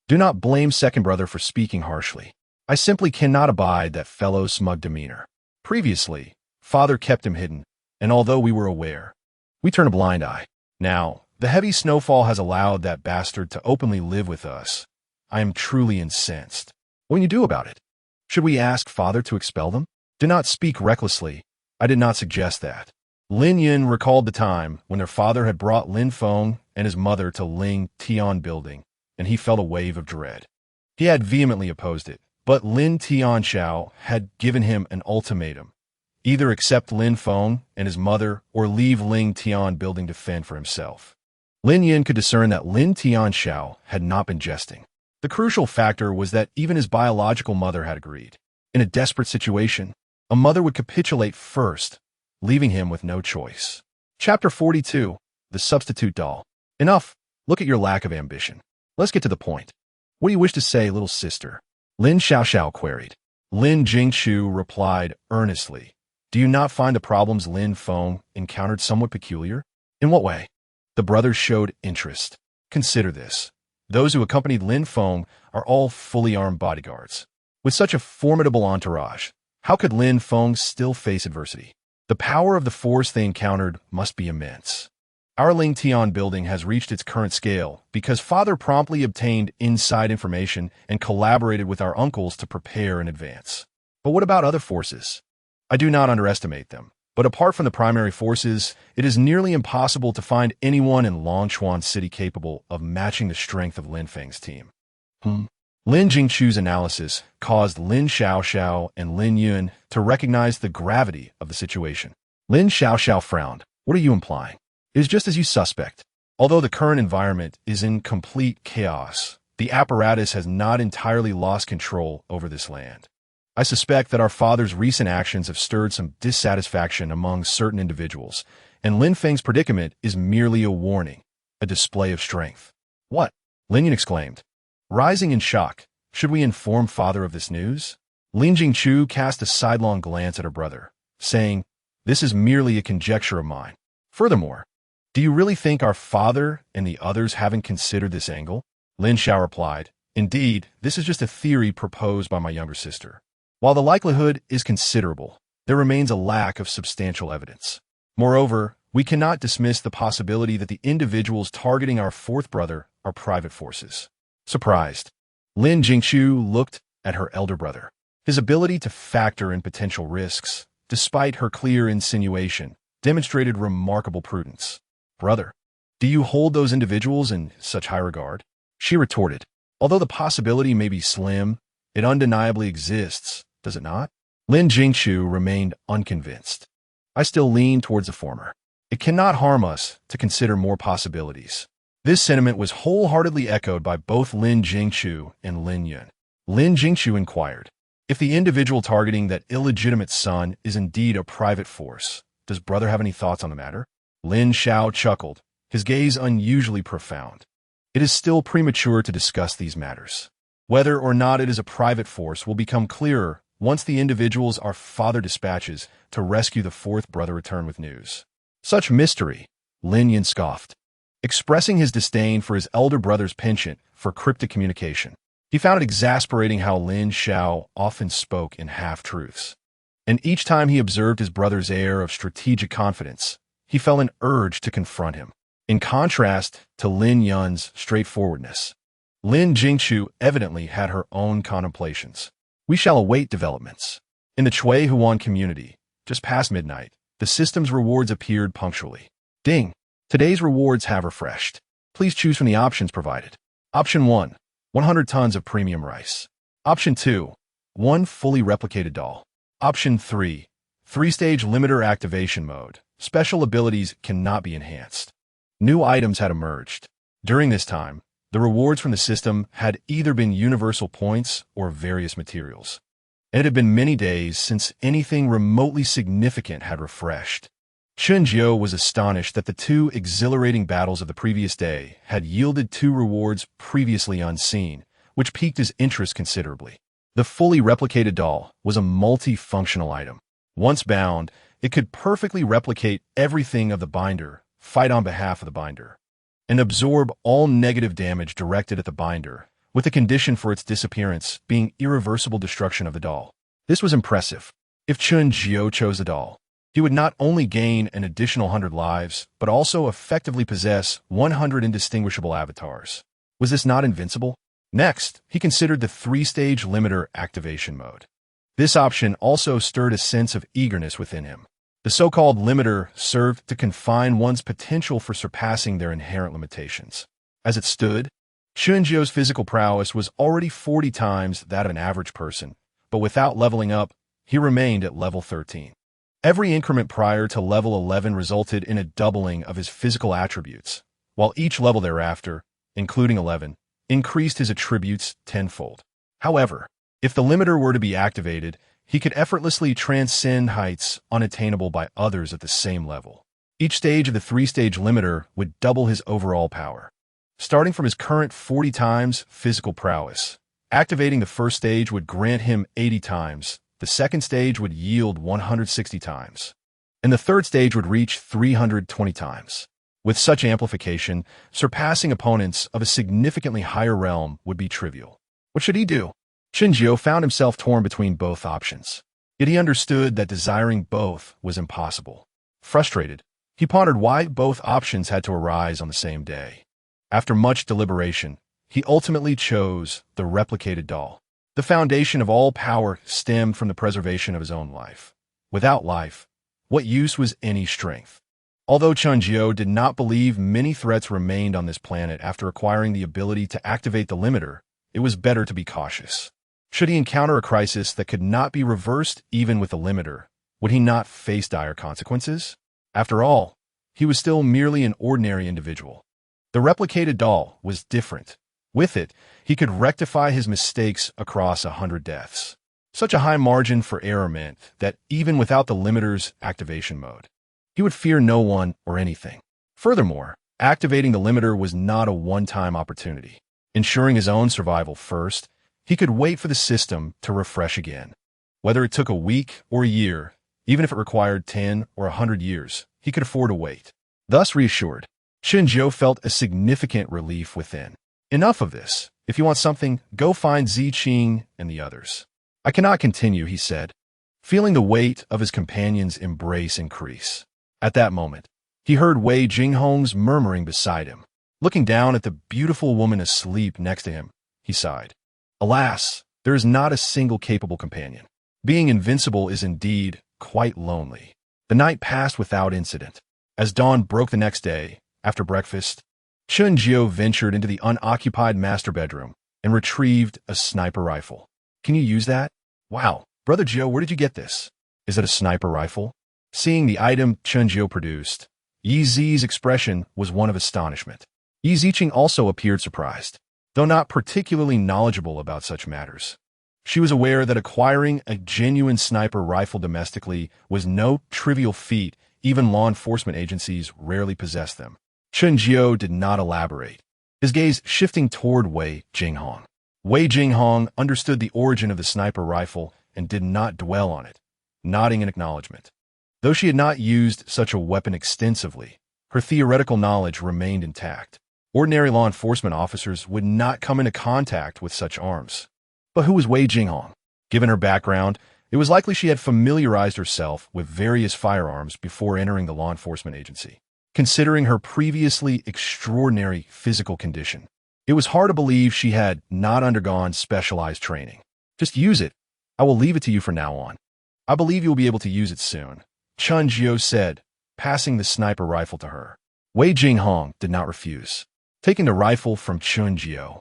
do not blame second brother for speaking harshly. I simply cannot abide that fellow's smug demeanor. Previously, father kept him hidden, and although we were aware, we turned a blind eye. Now, the heavy snowfall has allowed that bastard to openly live with us. I am truly incensed. What can you do about it? Should we ask father to expel them? Do not speak recklessly. I did not suggest that. Lin Yin recalled the time when their father had brought Lin Feng and his mother to Ling Tian building, and he felt a wave of dread. He had vehemently opposed it, but Lin Tianxiao had given him an ultimatum. Either accept Lin Feng and his mother or leave Ling Tian building to fend for himself. Lin Yin could discern that Lin Tianxiao had not been jesting. The crucial factor was that even his biological mother had agreed. In a desperate situation, a mother would capitulate first, leaving him with no choice. Chapter 42, The Substitute Doll. Enough. Look at your lack of ambition. Let's get to the point. What do you wish to say, little sister? Lin Xiaoxiao queried. Lin Jingchu replied earnestly. Do you not find the problems Lin Feng encountered somewhat peculiar? In what way? The brothers showed interest. Consider this. Those who accompanied Lin Feng are all fully armed bodyguards. With such a formidable entourage, how could Lin Feng still face adversity? The power of the force they encountered must be immense. Our Ling Tian building has reached its current scale because father promptly obtained inside information and collaborated with our uncles to prepare in advance. But what about other forces? I do not underestimate them, but apart from the primary forces, it is nearly impossible to find anyone in Longchuan City capable of matching the strength of Lin Feng's team. Lin Jingchu's analysis caused Lin Xiaoxiao and Lin Yun to recognize the gravity of the situation. Lin Xiaoxiao frowned. What are you implying? It is just as you suspect. Although the current environment is in complete chaos, the apparatus has not entirely lost control over this land. I suspect that our father's recent actions have stirred some dissatisfaction among certain individuals, and Lin Feng's predicament is merely a warning, a display of strength. What? Lin Yun exclaimed. Rising in shock, should we inform father of this news? Lin Jingchu cast a sidelong glance at her brother, saying, This is merely a conjecture of mine. Furthermore, do you really think our father and the others haven't considered this angle? Lin Xiao replied, indeed, this is just a theory proposed by my younger sister. While the likelihood is considerable, there remains a lack of substantial evidence. Moreover, we cannot dismiss the possibility that the individuals targeting our fourth brother are private forces. Surprised, Lin Jingqiu looked at her elder brother. His ability to factor in potential risks, despite her clear insinuation, demonstrated remarkable prudence. Brother, do you hold those individuals in such high regard? She retorted, although the possibility may be slim, it undeniably exists, does it not? Lin Jingqiu remained unconvinced. I still lean towards the former. It cannot harm us to consider more possibilities. This sentiment was wholeheartedly echoed by both Lin Jingqiu and Lin Yun. Lin Jingqiu inquired, if the individual targeting that illegitimate son is indeed a private force, does brother have any thoughts on the matter? Lin Xiao chuckled, his gaze unusually profound. It is still premature to discuss these matters. Whether or not it is a private force will become clearer once the individuals our father dispatches to rescue the fourth brother return with news. Such mystery, Lin Yun scoffed, expressing his disdain for his elder brother's penchant for cryptic communication. He found it exasperating how Lin Xiao often spoke in half-truths. And each time he observed his brother's air of strategic confidence, he felt an urge to confront him. In contrast to Lin Yun's straightforwardness, Lin Jingqiu evidently had her own contemplations. We shall await developments. In the Chui Huan community, just past midnight, the system's rewards appeared punctually. Ding! Today's rewards have refreshed. Please choose from the options provided. Option 1, 100 tons of premium rice. Option 2, 1 fully replicated doll. Option 3, 3-stage limiter activation mode. Special abilities cannot be enhanced. New items had emerged. During this time, the rewards from the system had either been universal points or various materials. It had been many days since anything remotely significant had refreshed. Chun Jiu was astonished that the 2 exhilarating battles of the previous day had yielded 2 rewards previously unseen, which piqued his interest considerably. The fully replicated doll was a multifunctional item. Once bound, it could perfectly replicate everything of the binder, fight on behalf of the binder, and absorb all negative damage directed at the binder, with the condition for its disappearance being irreversible destruction of the doll. This was impressive. If Chun Jiu chose the doll, he would not only gain an additional 100 lives, but also effectively possess 100 indistinguishable avatars. Was this not invincible? Next, he considered the 3-stage limiter activation mode. This option also stirred a sense of eagerness within him. The so-called limiter served to confine one's potential for surpassing their inherent limitations. As it stood, Chun Jiu's physical prowess was already 40 times that of an average person, but without leveling up, he remained at level 13. Every increment prior to level 11 resulted in a doubling of his physical attributes, while each level thereafter, including 11, increased his attributes tenfold. However, if the limiter were to be activated, he could effortlessly transcend heights unattainable by others at the same level. Each stage of the 3-stage limiter would double his overall power. Starting from his current 40 times physical prowess, activating the first stage would grant him 80 times, the second stage would yield 160 times, and the third stage would reach 320 times. With such amplification, surpassing opponents of a significantly higher realm would be trivial. What should he do? Chun Jiu found himself torn between both options. Yet he understood that desiring both was impossible. Frustrated, he pondered why both options had to arise on the same day. After much deliberation, he ultimately chose the replicated doll. The foundation of all power stemmed from the preservation of his own life. Without life, what use was any strength? Although Chun Jiu did not believe many threats remained on this planet after acquiring the ability to activate the limiter, it was better to be cautious. Should he encounter a crisis that could not be reversed even with the limiter, would he not face dire consequences? After all, he was still merely an ordinary individual. The replicated doll was different. With it, he could rectify his mistakes across 100 deaths. Such a high margin for error meant that even without the limiter's activation mode, he would fear no one or anything. Furthermore, activating the limiter was not a one-time opportunity. Ensuring his own survival first, he could wait for the system to refresh again. Whether it took a week or a year, Even if it required 10 or 100 years, he could afford to wait. Thus reassured, Chunjiu felt a significant relief within. Enough of this. If you want something, go find Ziqing and the others. I cannot continue, he said, feeling the weight of his companion's embrace increase. At that moment, he heard Wei Jinghong's murmuring beside him. Looking down at the beautiful woman asleep next to him, he sighed. Alas, there is not a single capable companion. Being invincible is indeed quite lonely. The night passed without incident. As dawn broke the next day, after breakfast, Chunjiu ventured into the unoccupied master bedroom and retrieved a sniper rifle. Can you use that? Wow, Brother Jiu, where did you get this? Is it a sniper rifle? Seeing the item Chunjiu produced, Yi Zi's expression was one of astonishment. Yi Ziqing also appeared surprised, though not particularly knowledgeable about such matters. She was aware that acquiring a genuine sniper rifle domestically was no trivial feat. Even law enforcement agencies rarely possess them. Chunjiu did not elaborate, his gaze shifting toward Wei Jinghong. Wei Jinghong understood the origin of the sniper rifle and did not dwell on it, nodding in acknowledgement. Though she had not used such a weapon extensively, her theoretical knowledge remained intact. Ordinary law enforcement officers would not come into contact with such arms. But who was Wei Jinghong? Given her background, it was likely she had familiarized herself with various firearms before entering the law enforcement agency. Considering her previously extraordinary physical condition, it was hard to believe she had not undergone specialized training. Just use it. I will leave it to you from now on. I believe you will be able to use it soon, Chunjiu said, passing the sniper rifle to her. Wei Jinghong did not refuse. Taking the rifle from Chunjiu,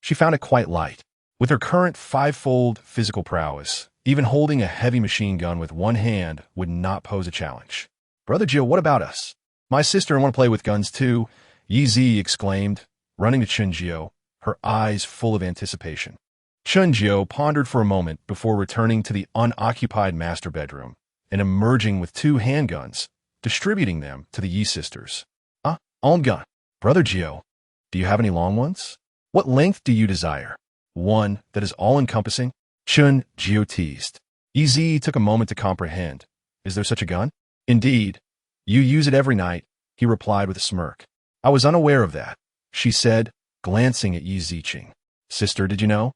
she found it quite light. With her current five-fold physical prowess, even holding a heavy machine gun with one hand would not pose a challenge. Brother Jiu, what about us? My sister want to play with guns too, Yi Zi exclaimed, running to Chunjiu, her eyes full of anticipation. Chunjiu pondered for a moment before returning to the unoccupied master bedroom and emerging with two handguns, distributing them to the Yi sisters. Armed gun. Brother Jiu, do you have any long ones? What length do you desire? One that is all-encompassing? Chunjiu teased. Yi Zi took a moment to comprehend. Is there such a gun? Indeed. You use it every night, he replied with a smirk. I was unaware of that, she said, glancing at Yi Ziqing. Sister, did you know?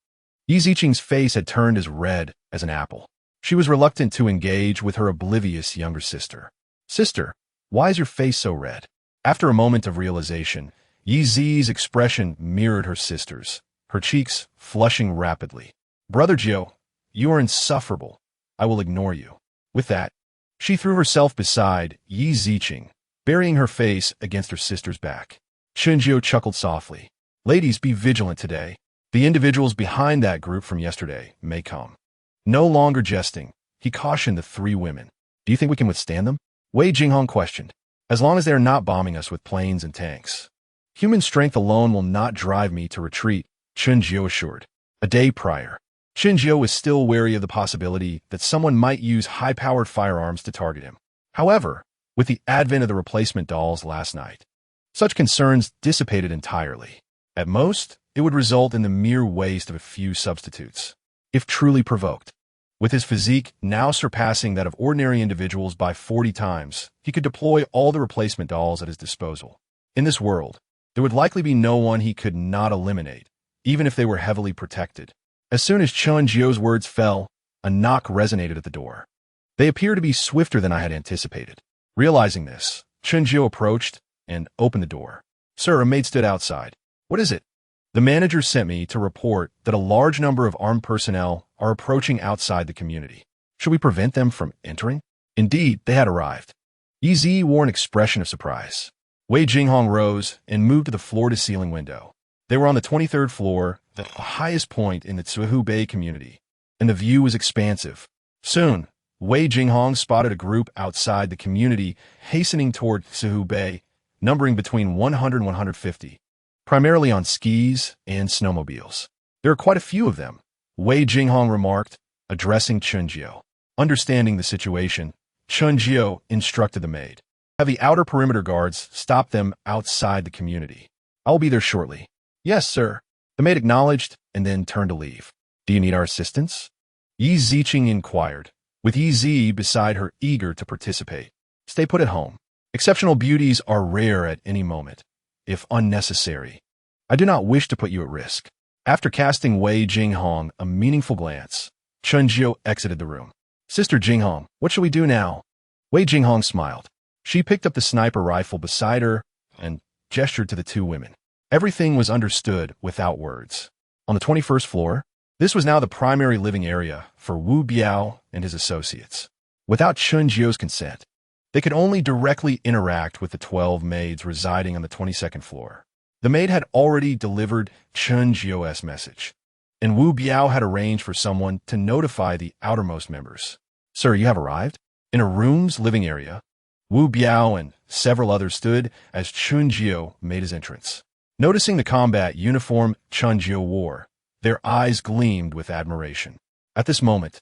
Yi Ziqing's face had turned as red as an apple. She was reluctant to engage with her oblivious younger sister. Sister, why is your face so red? After a moment of realization, Yi Zi's expression mirrored her sister's, her cheeks flushing rapidly. Brother Jiu, you are insufferable. I will ignore you. With that, she threw herself beside Yi Ziqing, burying her face against her sister's back. Chunjiu chuckled softly. Ladies, be vigilant today. The individuals behind that group from yesterday may come. No longer jesting, he cautioned the three women. Do you think we can withstand them? Wei Jinghong questioned. As long as they are not bombing us with planes and tanks. Human strength alone will not drive me to retreat, Chunjiu assured. A day prior, Chunjiu was still wary of the possibility that someone might use high-powered firearms to target him. However, with the advent of the replacement dolls last night, such concerns dissipated entirely. At most, it would result in the mere waste of a few substitutes, if truly provoked. With his physique now surpassing that of ordinary individuals by 40 times, he could deploy all the replacement dolls at his disposal. In this world, there would likely be no one he could not eliminate, even if they were heavily protected. As soon as Chunjiu's words fell, a knock resonated at the door. They appeared to be swifter than I had anticipated. Realizing this, Chunjiu approached and opened the door. Sir, a maid stood outside. What is it? The manager sent me to report that a large number of armed personnel are approaching outside the community. Should we prevent them from entering? Indeed, they had arrived. Yi Zi wore an expression of surprise. Wei Jinghong rose and moved to the floor-to-ceiling window. They were on the 23rd floor, the highest point in the Tsuhu Bay community, and the view was expansive. Soon, Wei Jinghong spotted a group outside the community hastening toward Tsuhu Bay, numbering between 100 and 150, primarily on skis and snowmobiles. There are quite a few of them, Wei Jinghong remarked, addressing Chunjiu. Understanding the situation, Chunjiu instructed the maid. Have the outer perimeter guards stop them outside the community. I will be there shortly. Yes, sir. The maid acknowledged and then turned to leave. Do you need our assistance? Yi Ziqing inquired, with EZ beside her eager to participate. Stay put at home. Exceptional beauties are rare at any moment, if unnecessary. I do not wish to put you at risk. After casting Wei Jinghong a meaningful glance, Chunjiu exited the room. Sister Jinghong, what shall we do now? Wei Jinghong smiled. She picked up the sniper rifle beside her and gestured to the two women. Everything was understood without words. On the 21st floor, this was now the primary living area for Wu Biao and his associates. Without Chunjiu's consent, they could only directly interact with the 12 maids residing on the 22nd floor. The maid had already delivered Chunjiu's message, and Wu Biao had arranged for someone to notify the outermost members. Sir, you have arrived? In a room's living area, Wu Biao and several others stood as Chunjiu made his entrance. Noticing the combat uniform Chunjiu wore, their eyes gleamed with admiration. At this moment,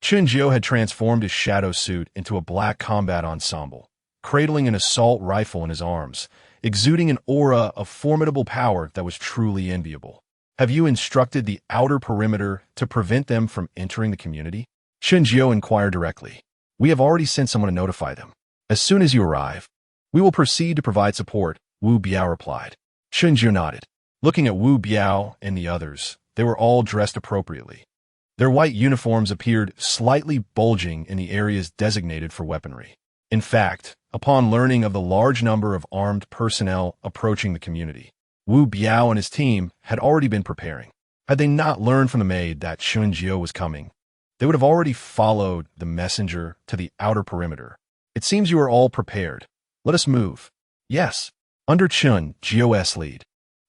Chunjiu had transformed his shadow suit into a black combat ensemble, cradling an assault rifle in his arms, exuding an aura of formidable power that was truly enviable. Have you instructed the outer perimeter to prevent them from entering the community? Chunjiu inquired directly. We have already sent someone to notify them. As soon as you arrive, we will proceed to provide support, Wu Biao replied. Chunjiu nodded. Looking at Wu Biao and the others, they were all dressed appropriately. Their white uniforms appeared slightly bulging in the areas designated for weaponry. In fact, upon learning of the large number of armed personnel approaching the community, Wu Biao and his team had already been preparing. Had they not learned from the maid that Chunjiu was coming, they would have already followed the messenger to the outer perimeter. It seems you are all prepared. Let us move. Yes. Under Chunjiu's lead,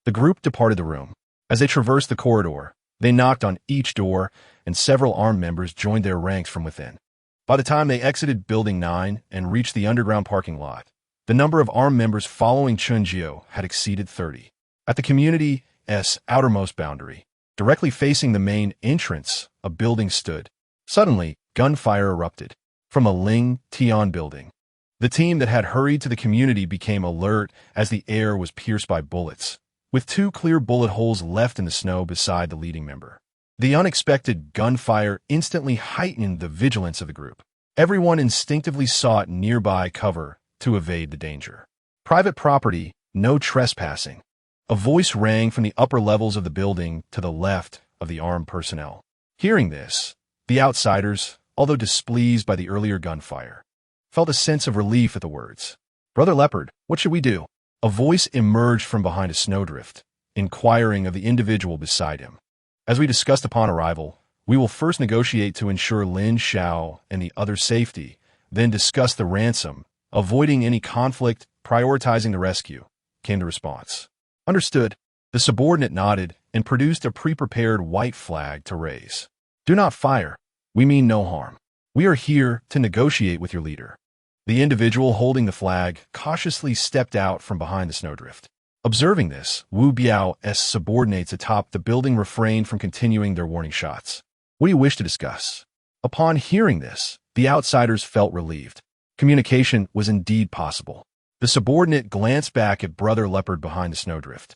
the group departed the room. As they traversed the corridor, they knocked on each door, and several armed members joined their ranks from within. By the time they exited Building 9 and reached the underground parking lot, the number of armed members following Chunjiu had exceeded 30. At the community's outermost boundary, directly facing the main entrance, a building stood. Suddenly, gunfire erupted from a Ling Tian building. The team that had hurried to the community became alert as the air was pierced by bullets, with 2 clear bullet holes left in the snow beside the leading member. The unexpected gunfire instantly heightened the vigilance of the group. Everyone instinctively sought nearby cover to evade the danger. Private property, no trespassing. A voice rang from the upper levels of the building to the left of the armed personnel. Hearing this, the outsiders, although displeased by the earlier gunfire, felt a sense of relief at the words. Brother Leopard, what should we do? A voice emerged from behind a snowdrift, inquiring of the individual beside him. As we discussed upon arrival, we will first negotiate to ensure Lin Xiao and the other's safety, then discuss the ransom, avoiding any conflict, prioritizing the rescue, came the response. Understood. The subordinate nodded and produced a pre-prepared white flag to raise. Do not fire. We mean no harm. We are here to negotiate with your leader. The individual holding the flag cautiously stepped out from behind the snowdrift. Observing this, Wu Biao's subordinates atop the building refrained from continuing their warning shots. What do you wish to discuss? Upon hearing this, the outsiders felt relieved. Communication was indeed possible. The subordinate glanced back at Brother Leopard behind the snowdrift,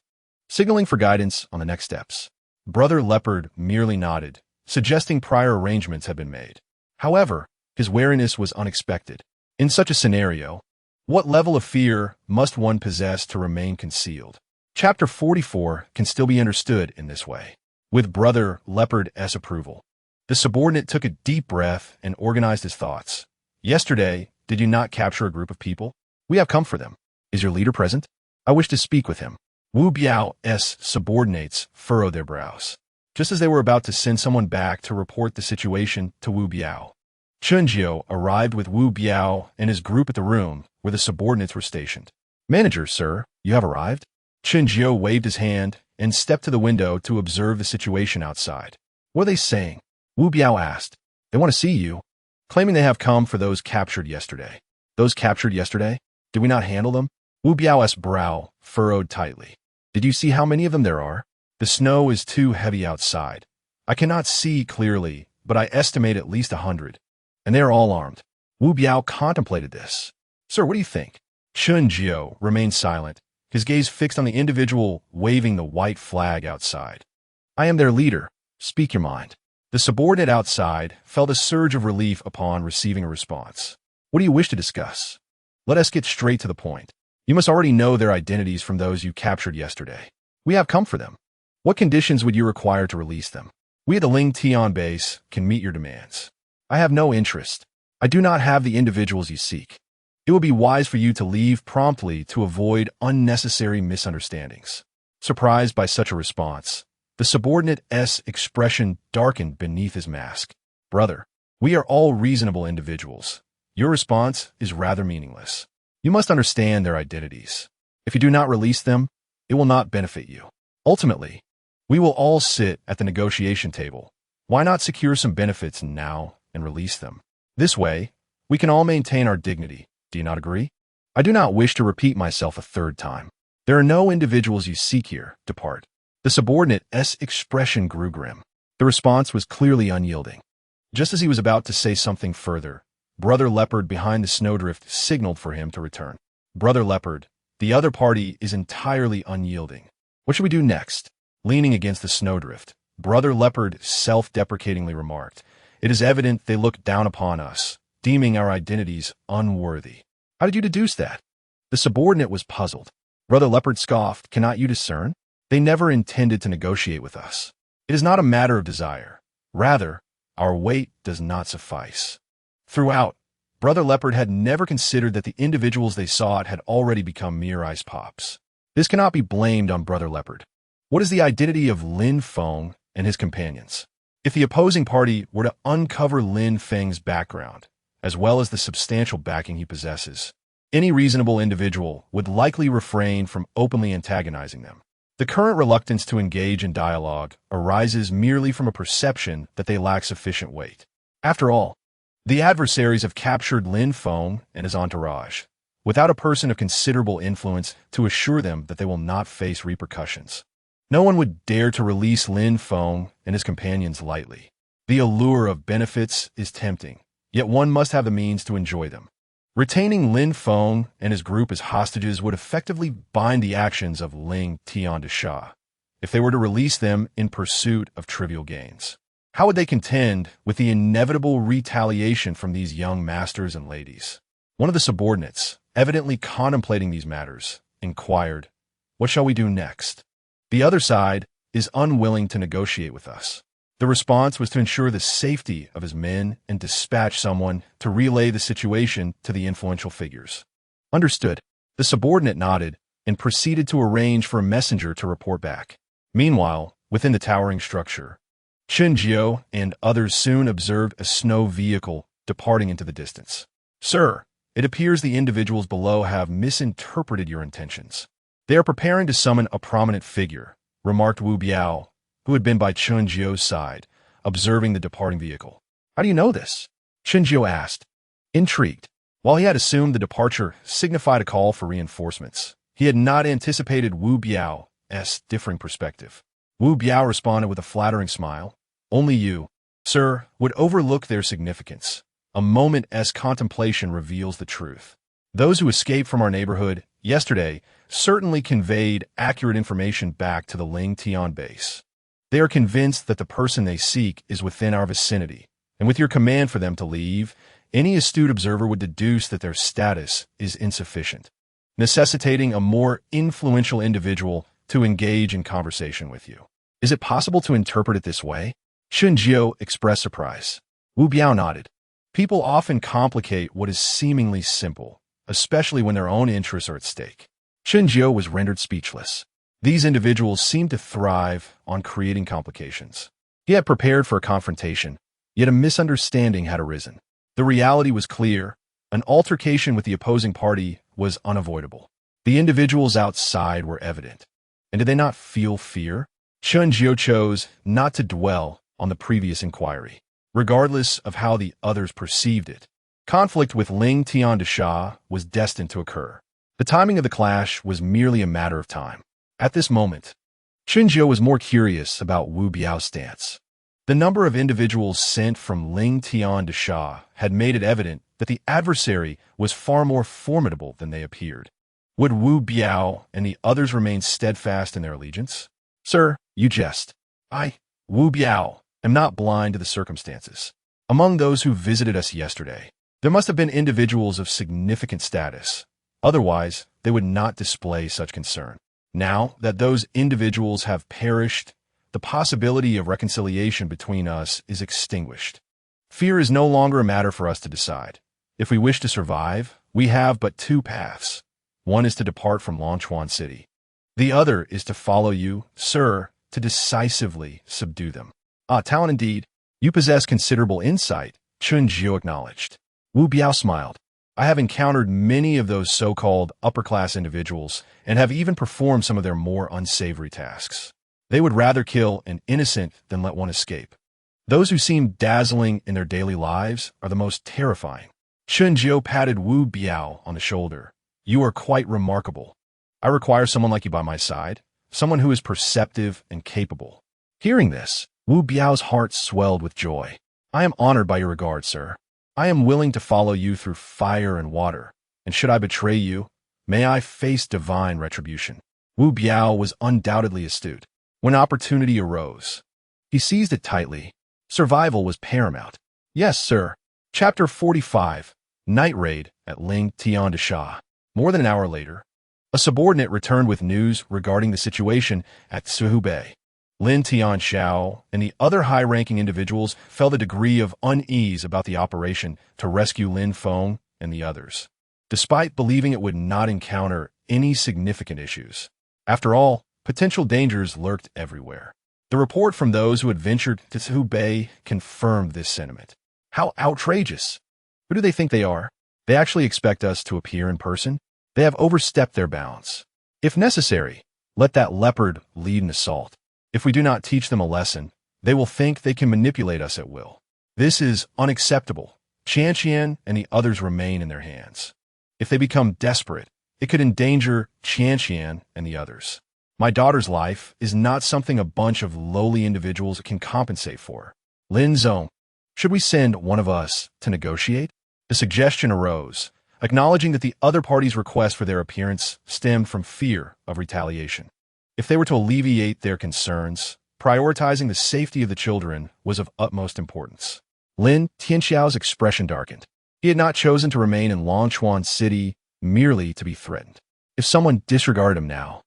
signaling for guidance on the next steps. Brother Leopard merely nodded, suggesting prior arrangements had been made. However, his wariness was unexpected. In such a scenario, what level of fear must one possess to remain concealed? Chapter 44 can still be understood in this way. With Brother Leopard's approval, the subordinate took a deep breath and organized his thoughts. Yesterday, did you not capture a group of people? We have come for them. Is your leader present? I wish to speak with him. Wu Biao's subordinates furrowed their brows, just as they were about to send someone back to report the situation to Wu Biao. Chunjiu arrived with Wu Biao and his group at the room where the subordinates were stationed. Manager, sir, you have arrived? Chunjiu waved his hand and stepped to the window to observe the situation outside. What are they saying? Wu Biao asked. They want to see you, claiming they have come for those captured yesterday. Those captured yesterday? Did we not handle them? Wu Biao's brow furrowed tightly. Did you see how many of them there are? The snow is too heavy outside. I cannot see clearly, but I estimate at least 100. And they are all armed. Wu Biao contemplated this. Sir, what do you think? Chunjiu remained silent, his gaze fixed on the individual waving the white flag outside. I am their leader. Speak your mind. The subordinate outside felt a surge of relief upon receiving a response. What do you wish to discuss? Let us get straight to the point. You must already know their identities from those you captured yesterday. We have come for them. What conditions would you require to release them? We at the Ling Tian base can meet your demands. I have no interest. I do not have the individuals you seek. It would be wise for you to leave promptly to avoid unnecessary misunderstandings. Surprised by such a response, the subordinate's expression darkened beneath his mask. Brother, we are all reasonable individuals. Your response is rather meaningless. You must understand their identities. If you do not release them, it will not benefit you. Ultimately, we will all sit at the negotiation table. Why not secure some benefits now and release them? This way, we can all maintain our dignity. Do you not agree? I do not wish to repeat myself a third time. There are no individuals you seek here. Depart. The subordinate's expression grew grim. The response was clearly unyielding. Just as he was about to say something further, Brother Leopard behind the snowdrift signaled for him to return. Brother Leopard, the other party is entirely unyielding. What should we do next? Leaning against the snowdrift, Brother Leopard self-deprecatingly remarked, It is evident they look down upon us, deeming our identities unworthy. How did you deduce that? The subordinate was puzzled. Brother Leopard scoffed, Cannot you discern? They never intended to negotiate with us. It is not a matter of desire. Rather, our weight does not suffice. Throughout, Brother Leopard had never considered that the individuals they sought had already become mere ice pops. This cannot be blamed on Brother Leopard. What is the identity of Lin Feng and his companions? If the opposing party were to uncover Lin Feng's background, as well as the substantial backing he possesses, any reasonable individual would likely refrain from openly antagonizing them. The current reluctance to engage in dialogue arises merely from a perception that they lack sufficient weight. After all, the adversaries have captured Lin Feng and his entourage, without a person of considerable influence to assure them that they will not face repercussions. No one would dare to release Lin Feng and his companions lightly. The allure of benefits is tempting, yet one must have the means to enjoy them. Retaining Lin Feng and his group as hostages would effectively bind the actions of Ling Tian de Sha, if they were to release them in pursuit of trivial gains. How would they contend with the inevitable retaliation from these young masters and ladies? One of the subordinates, evidently contemplating these matters, inquired, What shall we do next? The other side is unwilling to negotiate with us. The response was to ensure the safety of his men and dispatch someone to relay the situation to the influential figures. Understood. The subordinate nodded and proceeded to arrange for a messenger to report back. Meanwhile, within the towering structure, Chen Jiao and others soon observed a snow vehicle departing into the distance. Sir, it appears the individuals below have misinterpreted your intentions. They are preparing to summon a prominent figure, remarked Wu Biao, who had been by Chen Jiao's side, observing the departing vehicle. How do you know this? Chen Jiao asked, intrigued. While he had assumed the departure signified a call for reinforcements, he had not anticipated Wu Biao's differing perspective. Wu Biao responded with a flattering smile. Only you, sir, would overlook their significance. A moment's contemplation reveals the truth. Those who escaped from our neighborhood yesterday certainly conveyed accurate information back to the Ling Tian base. They are convinced that the person they seek is within our vicinity, and with your command for them to leave, any astute observer would deduce that their status is insufficient, necessitating a more influential individual to engage in conversation with you. Is it possible to interpret it this way? Chen Jiao expressed surprise. Wu Biao nodded. People often complicate what is seemingly simple, especially when their own interests are at stake. Chen Jiao was rendered speechless. These individuals seemed to thrive on creating complications. He had prepared for a confrontation, yet a misunderstanding had arisen. The reality was clear. An altercation with the opposing party was unavoidable. The individuals outside were evident. And did they not feel fear? Chen Jiao chose not to dwell on the previous inquiry, regardless of how the others perceived it. Conflict with Ling Tian de Sha was destined to occur. The timing of the clash was merely a matter of time. At this moment, Chen Jiao was more curious about Wu Biao's stance. The number of individuals sent from Ling Tian de Sha had made it evident that the adversary was far more formidable than they appeared. Would Wu Biao and the others remain steadfast in their allegiance? Sir, you jest. Wu Biao, am not blind to the circumstances. Among those who visited us yesterday, there must have been individuals of significant status. Otherwise, they would not display such concern. Now that those individuals have perished, the possibility of reconciliation between us is extinguished. Fear is no longer a matter for us to decide. If we wish to survive, we have but two paths. One is to depart from Longchuan City. The other is to follow you, sir, to decisively subdue them. Ah, talent indeed. You possess considerable insight, Chun Jiu acknowledged. Wu Biao smiled. I have encountered many of those so-called upper-class individuals and have even performed some of their more unsavory tasks. They would rather kill an innocent than let one escape. Those who seem dazzling in their daily lives are the most terrifying. Chun Jiu patted Wu Biao on the shoulder. You are quite remarkable. I require someone like you by my side, someone who is perceptive and capable. Hearing this, Wu Biao's heart swelled with joy. I am honored by your regard, sir. I am willing to follow you through fire and water, and should I betray you, may I face divine retribution. Wu Biao was undoubtedly astute. When opportunity arose, he seized it tightly. Survival was paramount. Yes, sir. Chapter 45, Night Raid at Ling Tian de Sha. More than an hour later, a subordinate returned with news regarding the situation at Suhubei. Lin Tianxiao and the other high-ranking individuals felt a degree of unease about the operation to rescue Lin Feng and the others, despite believing it would not encounter any significant issues. After all, potential dangers lurked everywhere. The report from those who had ventured to Suhubei confirmed this sentiment. How outrageous! Who do they think they are? They actually expect us to appear in person? They have overstepped their bounds. If necessary, let that leopard lead an assault. If we do not teach them a lesson, they will think they can manipulate us at will. This is unacceptable. Qianqian and the others remain in their hands. If they become desperate, it could endanger Qianqian and the others. My daughter's life is not something a bunch of lowly individuals can compensate for. Lin Zong, should we send one of us to negotiate? The suggestion arose, acknowledging that the other party's request for their appearance stemmed from fear of retaliation. If they were to alleviate their concerns, prioritizing the safety of the children was of utmost importance. Lin Tianxiao's expression darkened. He had not chosen to remain in Longchuan City merely to be threatened. If someone disregarded him now,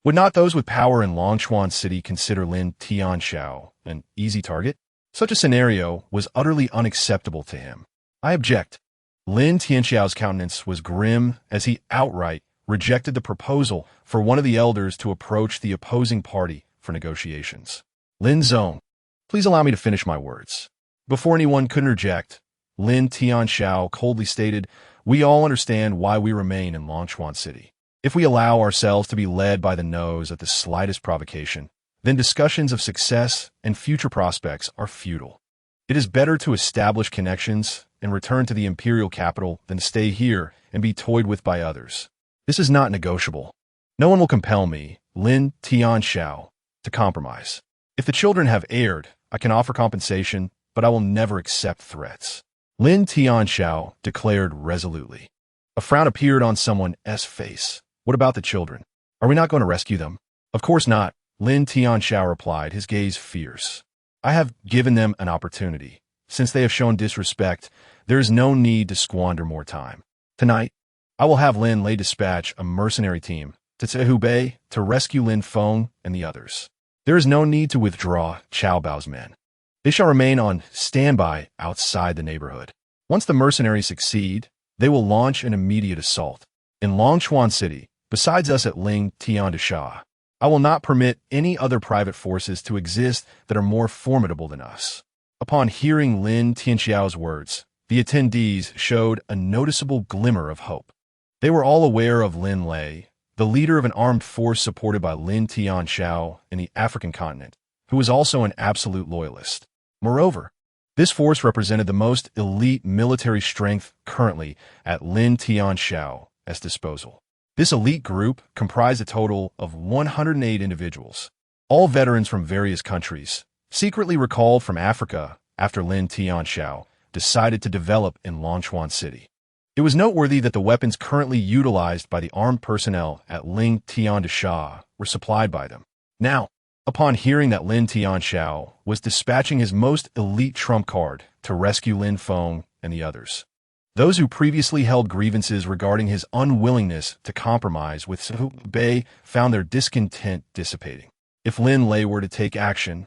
would not those with power in Longchuan City consider Lin Tianxiao an easy target? Such a scenario was utterly unacceptable to him. I object. Lin Tianxiao's countenance was grim as he outright rejected the proposal for one of the elders to approach the opposing party for negotiations. Lin Zong, please allow me to finish my words. Before anyone could interject, Lin Tianxiao coldly stated, we all understand why we remain in Longchuan City. If we allow ourselves to be led by the nose at the slightest provocation, then discussions of success and future prospects are futile. It is better to establish connections and return to the imperial capital than stay here and be toyed with by others. This is not negotiable. No one will compel me, Lin Tianxiao, to compromise. If the children have erred, I can offer compensation, but I will never accept threats. Lin Tianxiao declared resolutely. A frown appeared on someone's face. What about the children? Are we not going to rescue them? Of course not, Lin Tianxiao replied, his gaze fierce. I have given them an opportunity. Since they have shown disrespect, there is no need to squander more time. Tonight, I will have Lin Lei dispatch a mercenary team to Suhubei to rescue Lin Feng and the others. There is no need to withdraw Chao Bao's men. They shall remain on standby outside the neighborhood. Once the mercenaries succeed, they will launch an immediate assault. In Longchuan City, besides us at Ling Tian de Sha, I will not permit any other private forces to exist that are more formidable than us. Upon hearing Lin Tianxiao's words, the attendees showed a noticeable glimmer of hope. They were all aware of Lin Lei, the leader of an armed force supported by Lin Tianxiao in the African continent, who was also an absolute loyalist. Moreover, this force represented the most elite military strength currently at Lin Tianxiao's disposal. This elite group comprised a total of 108 individuals, all veterans from various countries, secretly recalled from Africa after Lin Tianxiao decided to develop in Longchuan City. It was noteworthy that the weapons currently utilized by the armed personnel at Ling Tian de Sha were supplied by them. Now, Upon hearing that Lin Tianxiao was dispatching his most elite trump card to rescue Lin Feng and the others, those who previously held grievances regarding his unwillingness to compromise with Su Bei found their discontent dissipating. If Lin Lei were to take action,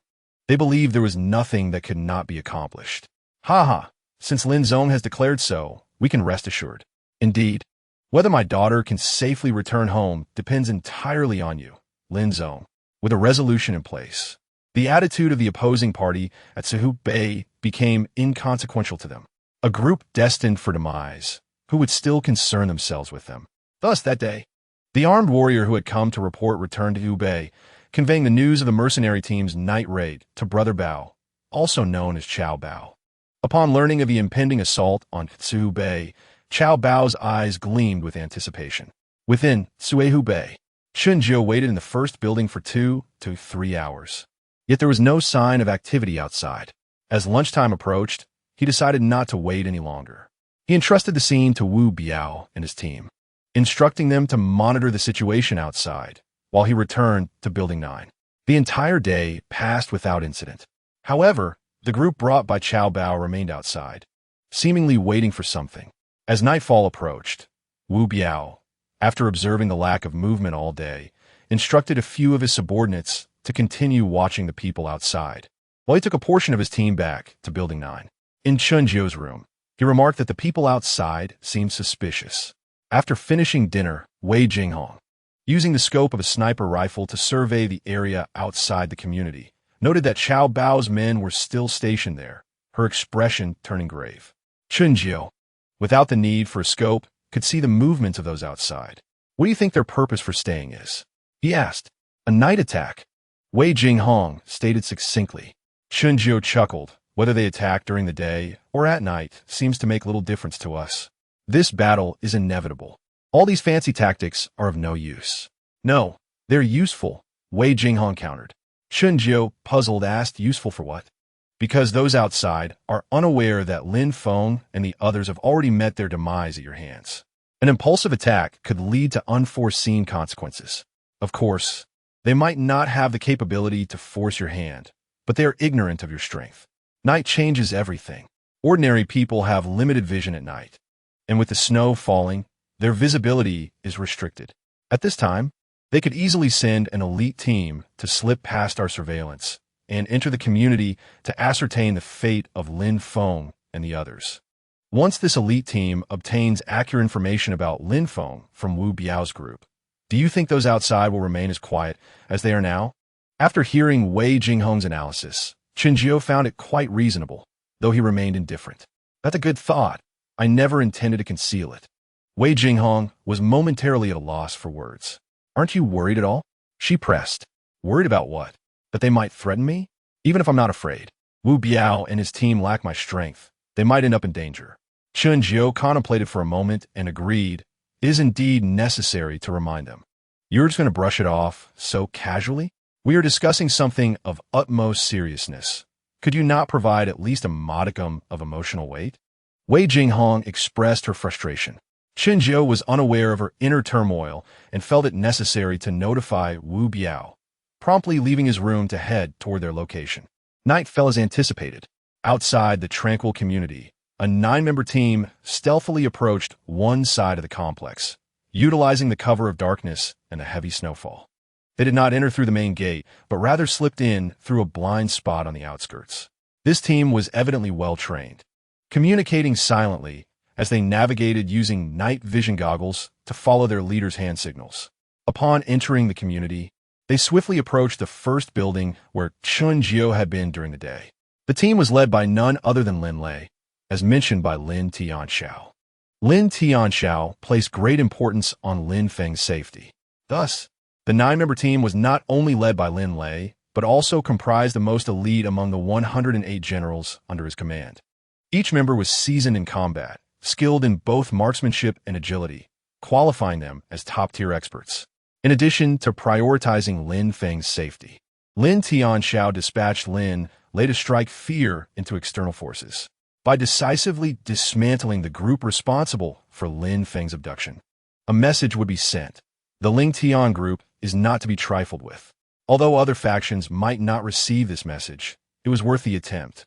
they believed there was nothing that could not be accomplished. Haha, since Lin Zong has declared so, we can rest assured. Indeed, whether my daughter can safely return home depends entirely on you, Lin Zong. With a resolution in place, the attitude of the opposing party at Su Bei became inconsequential to them. A group destined for demise, who would still concern themselves with them. Thus, that day, the armed warrior who had come to report returned to Hubei, conveying the news of the mercenary team's night raid to Brother Bao, also known as Chao Bao. Upon learning of the impending assault on Su Bei, Chao Bao's eyes gleamed with anticipation. Within Sui Hubei, Chun Jiu waited in the first building for 2 to 3 hours. Yet there was no sign of activity outside. As lunchtime approached, he decided not to wait any longer. He entrusted the scene to Wu Biao and his team, instructing them to monitor the situation outside while he returned to Building 9. The entire day passed without incident. However, the group brought by Chao Bao remained outside, seemingly waiting for something. As nightfall approached, Wu Biao, after observing the lack of movement all day, instructed a few of his subordinates to continue watching the people outside, while he took a portion of his team back to Building 9. In Chun Jiu's room, he remarked that the people outside seemed suspicious. After finishing dinner, Wei Jinghong, using the scope of a sniper rifle to survey the area outside the community, noted that Chao Bao's men were still stationed there, her expression turning grave. Chun Jiu, without the need for a scope, could see the movements of those outside. What do you think their purpose for staying is? He asked. A night attack. Wei Jinghong stated succinctly. Chun Jiu chuckled. Whether they attack during the day or at night seems to make little difference to us. This battle is inevitable. All these fancy tactics are of no use. No, they're useful, Wei Jinghong countered. Chun Jiu, puzzled, asked, useful for what? Because those outside are unaware that Lin Feng and the others have already met their demise at your hands. An impulsive attack could lead to unforeseen consequences. Of course, they might not have the capability to force your hand, but they are ignorant of your strength. Night changes everything. Ordinary people have limited vision at night, and with the snow falling, their visibility is restricted. At this time, they could easily send an elite team to slip past our surveillance and enter the community to ascertain the fate of Lin Feng and the others. Once this elite team obtains accurate information about Lin Feng from Wu Biao's group, do you think those outside will remain as quiet as they are now? After hearing Wei Jinghong's analysis, Chun Jiu found it quite reasonable, though he remained indifferent. That's a good thought. I never intended to conceal it. Wei Jinghong was momentarily at a loss for words. Aren't you worried at all? She pressed. Worried about what? That they might threaten me? Even if I'm not afraid. Wu Biao and his team lack my strength. They might end up in danger. Chun Jiu contemplated for a moment and agreed. It is indeed necessary to remind them. You're just going to brush it off so casually? We are discussing something of utmost seriousness. Could you not provide at least a modicum of emotional weight? Wei Jinghong expressed her frustration. Chun Jiu was unaware of her inner turmoil and felt it necessary to notify Wu Biao, promptly leaving his room to head toward their location. Night fell as anticipated. Outside the tranquil community, a 9-member team stealthily approached one side of the complex, utilizing the cover of darkness and a heavy snowfall. They did not enter through the main gate, but rather slipped in through a blind spot on the outskirts. This team was evidently well-trained, communicating silently as they navigated using night vision goggles to follow their leader's hand signals. Upon entering the community, they swiftly approached the first building where Chun Jiu had been during the day. The team was led by none other than Lin Lei, as mentioned by Lin Tianxiao. Lin Tianxiao placed great importance on Lin Feng's safety. Thus, the 9-member team was not only led by Lin Lei, but also comprised the most elite among the 108 generals under his command. Each member was seasoned in combat, skilled in both marksmanship and agility, qualifying them as top-tier experts. In addition to prioritizing Lin Feng's safety, Lin Tianxiao dispatched Lin Lei to strike fear into external forces by decisively dismantling the group responsible for Lin Feng's abduction. A message would be sent. The Ling Tian group is not to be trifled with. Although other factions might not receive this message, it was worth the attempt.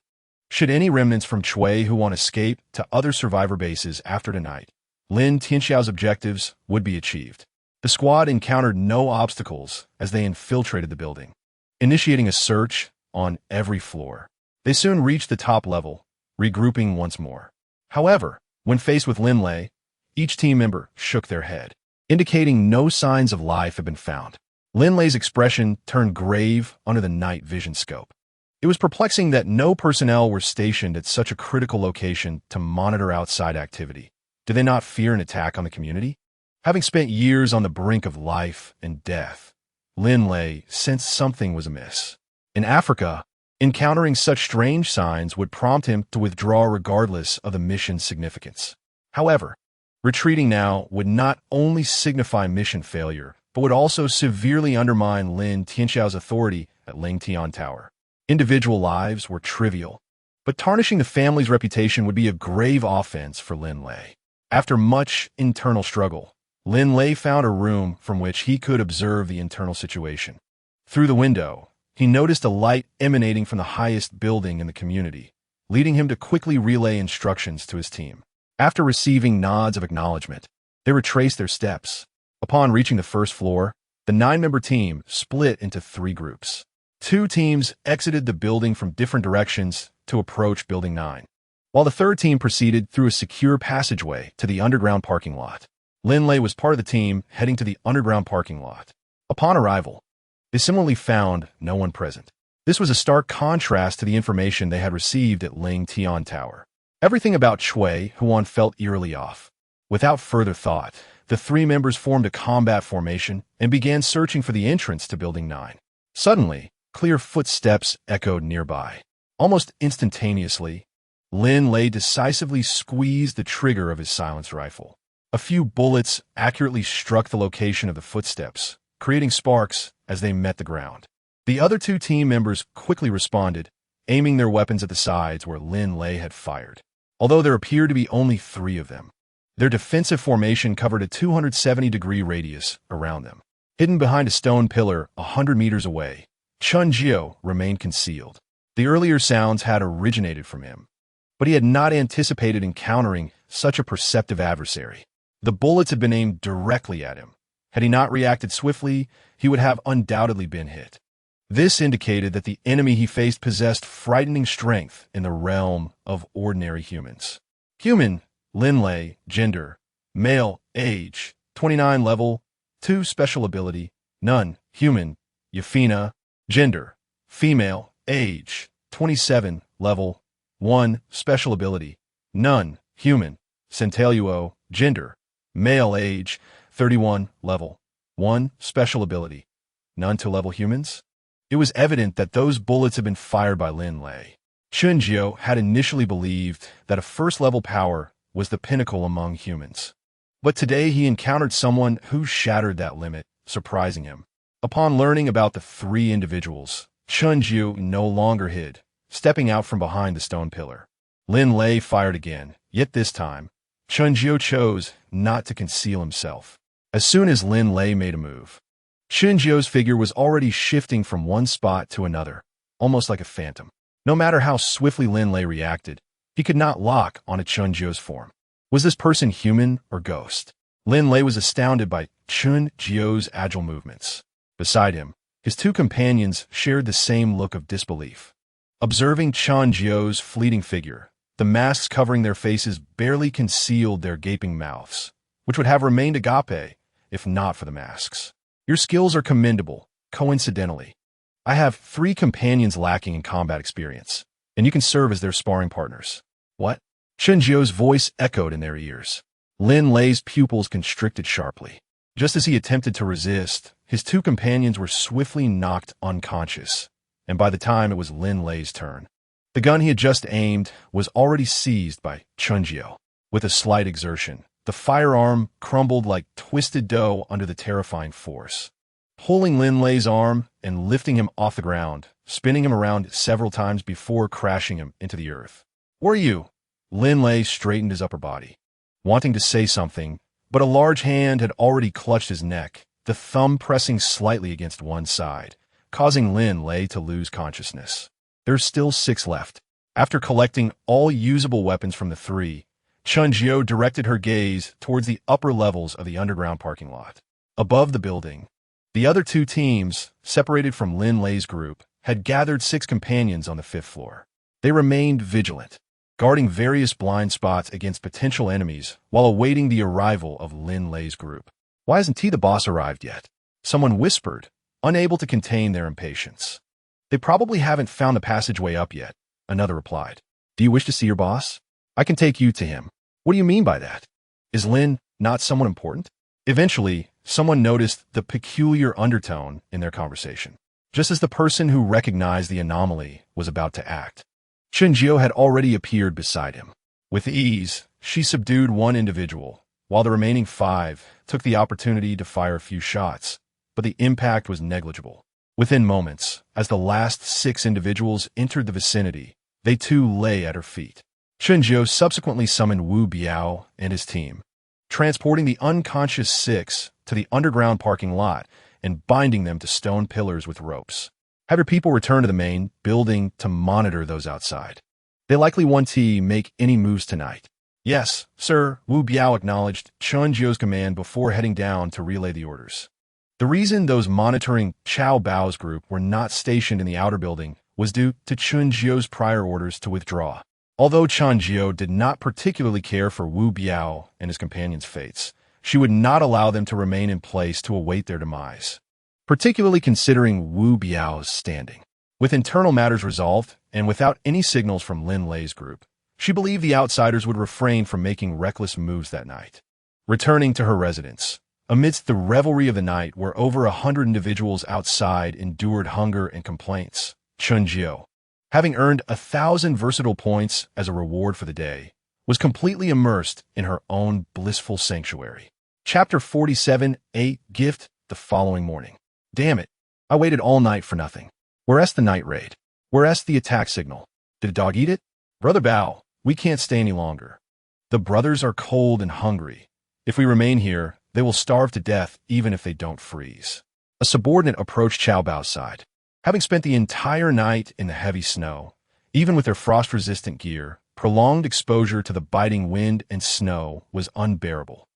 Should any remnants from Chui who want escape to other survivor bases after tonight, Lin Tianxiao's objectives would be achieved. The squad encountered no obstacles as they infiltrated the building, initiating a search on every floor. They soon reached the top level, regrouping once more. However, when faced with Lin Lei, each team member shook their head, indicating no signs of life had been found. Lin Lei's expression turned grave under the night vision scope. It was perplexing that no personnel were stationed at such a critical location to monitor outside activity. Did they not fear an attack on the community? Having spent years on the brink of life and death, Lin Lei sensed something was amiss. In Africa, encountering such strange signs would prompt him to withdraw regardless of the mission's significance. However, retreating now would not only signify mission failure, but would also severely undermine Lin Tianxiao's authority at Lingtian Tower. Individual lives were trivial, but tarnishing the family's reputation would be a grave offense for Lin Lei. After much internal struggle, Lin Lei found a room from which he could observe the internal situation. Through the window, he noticed a light emanating from the highest building in the community, leading him to quickly relay instructions to his team. After receiving nods of acknowledgement, they retraced their steps. Upon reaching the first floor, the 9-member team split into 3 groups. 2 teams exited the building from different directions to approach Building 9, while the 3rd team proceeded through a secure passageway to the underground parking lot. Lin Lei was part of the team heading to the underground parking lot. Upon arrival, they similarly found no one present. This was a stark contrast to the information they had received at Lingtian Tower. Everything about Chui Huan felt eerily off. Without further thought, the 3 members formed a combat formation and began searching for the entrance to Building 9. Suddenly, clear footsteps echoed nearby. Almost instantaneously, Lin Lei decisively squeezed the trigger of his silenced rifle. A few bullets accurately struck the location of the footsteps, creating sparks as they met the ground. The other 2 team members quickly responded, aiming their weapons at the sides where Lin Lei had fired. Although there appeared to be only 3 of them, their defensive formation covered a 270-degree radius around them. Hidden behind a stone pillar 100 meters away, Chun Jiao remained concealed. The earlier sounds had originated from him, but he had not anticipated encountering such a perceptive adversary. The bullets had been aimed directly at him. Had he not reacted swiftly, he would have undoubtedly been hit. This indicated that the enemy he faced possessed frightening strength in the realm of ordinary humans. Human, Lin Lei, gender, male, age, 29 level, 2 special ability, none, human, Yafina, gender, female, age, 27 level, 1 special ability, none, human, Centelluo, gender, male, age, 31 level, 1 special ability, none to level humans. It was evident that those bullets had been fired by Lin Lei. Chun Jiao had initially believed that a first-level power was the pinnacle among humans. But today he encountered someone who shattered that limit, surprising him. Upon learning about the 3 individuals, Chun Jiao no longer hid, stepping out from behind the stone pillar. Lin Lei fired again, yet this time, Chun Jiao chose not to conceal himself. As soon as Lin Lei made a move, Chun Jiao's figure was already shifting from one spot to another, almost like a phantom. No matter how swiftly Lin Lei reacted, he could not lock onto Chun Jiao's form. Was this person human or ghost? Lin Lei was astounded by Chun Jiao's agile movements. Beside him, his 2 companions shared the same look of disbelief. Observing Chun Jiao's fleeting figure, the masks covering their faces barely concealed their gaping mouths, which would have remained agape if not for the masks. Your skills are commendable, coincidentally. I have 3 companions lacking in combat experience, and you can serve as their sparring partners. What? Chun Jiao's voice echoed in their ears. Lin Lei's pupils constricted sharply. Just as he attempted to resist, his 2 companions were swiftly knocked unconscious, and by the time it was Lin Lei's turn, the gun he had just aimed was already seized by Chun Jiao. With a slight exertion, the firearm crumbled like twisted dough under the terrifying force. Pulling Lin Lei's arm and lifting him off the ground, spinning him around several times before crashing him into the earth. "Who are you?" Lin Lei straightened his upper body, wanting to say something, but a large hand had already clutched his neck, the thumb pressing slightly against one side, causing Lin Lei to lose consciousness. There's still 6 left. After collecting all usable weapons from the 3, Chun Jiao directed her gaze towards the upper levels of the underground parking lot. Above the building, the other 2 teams, separated from Lin Lei's group, had gathered 6 companions on the 5th floor. They remained vigilant, guarding various blind spots against potential enemies while awaiting the arrival of Lin Lei's group. "Why hasn't the boss arrived yet?" someone whispered, unable to contain their impatience. "They probably haven't found the passageway up yet," another replied. "Do you wish to see your boss? I can take you to him." "What do you mean by that? Is Lin not someone important?" Eventually, someone noticed the peculiar undertone in their conversation, just as the person who recognized the anomaly was about to act. Chun Jiao had already appeared beside him. With ease, she subdued 1 individual, while the remaining 5 took the opportunity to fire a few shots, but the impact was negligible. Within moments, as the last 6 individuals entered the vicinity, they too lay at her feet. Chun Jiao subsequently summoned Wu Biao and his team, transporting the unconscious 6 to the underground parking lot and binding them to stone pillars with ropes. "Have your people return to the main building to monitor those outside. They likely won't make any moves tonight." "Yes, sir," Wu Biao acknowledged Chun Jiao's command before heading down to relay the orders. The reason those monitoring Chao Bao's group were not stationed in the outer building was due to Chun Jiao's prior orders to withdraw. Although Chun Jiao did not particularly care for Wu Biao and his companions' fates, she would not allow them to remain in place to await their demise, particularly considering Wu Biao's standing. With internal matters resolved, and without any signals from Lin Lei's group, she believed the outsiders would refrain from making reckless moves that night. Returning to her residence, amidst the revelry of the night where over 100 individuals outside endured hunger and complaints, Chun Jiao, having earned 1,000 versatile points as a reward for the day, was completely immersed in her own blissful sanctuary. Chapter 47, A Gift, the following morning. "Damn it, I waited all night for nothing. Where's the night raid? Where's the attack signal? Did a dog eat it? Brother Bao, we can't stay any longer. The brothers are cold and hungry. If we remain here, they will starve to death even if they don't freeze." A subordinate approached Chao Bao's side. Having spent the entire night in the heavy snow, even with their frost-resistant gear, prolonged exposure to the biting wind and snow was unbearable.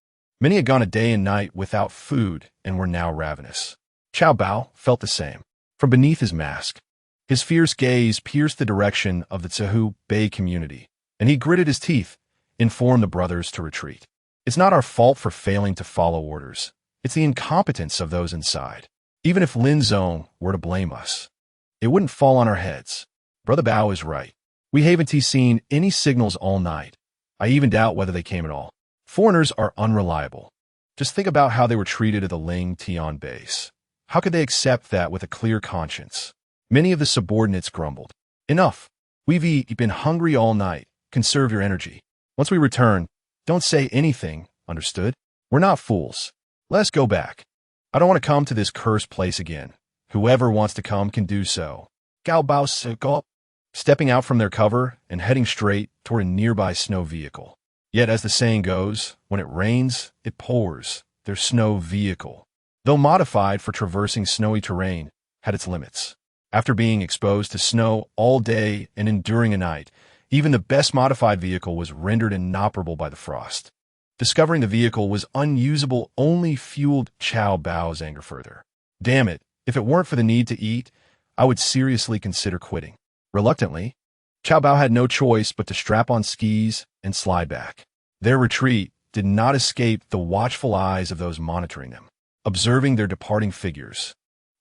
Many had gone a day and night without food and were now ravenous. Chao Bao felt the same. From beneath his mask, his fierce gaze pierced the direction of the Tsehu Bay community, and he gritted his teeth, informed the brothers to retreat. "It's not our fault for failing to follow orders. It's the incompetence of those inside. Even if Lin Zong were to blame us, it wouldn't fall on our heads. Brother Bao is right. We haven't seen any signals all night. I even doubt whether they came at all. Foreigners are unreliable. Just think about how they were treated at the Ling Tian base. How could they accept that with a clear conscience?" Many of the subordinates grumbled. "Enough. We've been hungry all night. Conserve your energy. Once we return, don't say anything, understood? We're not fools. Let's go back. I don't want to come to this cursed place again. Whoever wants to come can do so." Gao Bao Seko, stepping out from their cover and heading straight toward a nearby snow vehicle. Yet as the saying goes, when it rains, it pours. Their snow vehicle, though modified for traversing snowy terrain, had its limits. After being exposed to snow all day and enduring a night, even the best modified vehicle was rendered inoperable by the frost. Discovering the vehicle was unusable only fueled Chao Bao's anger further. "Damn it, if it weren't for the need to eat, I would seriously consider quitting." Reluctantly, Chao Bao had no choice but to strap on skis and slide back. Their retreat did not escape the watchful eyes of those monitoring them, observing their departing figures.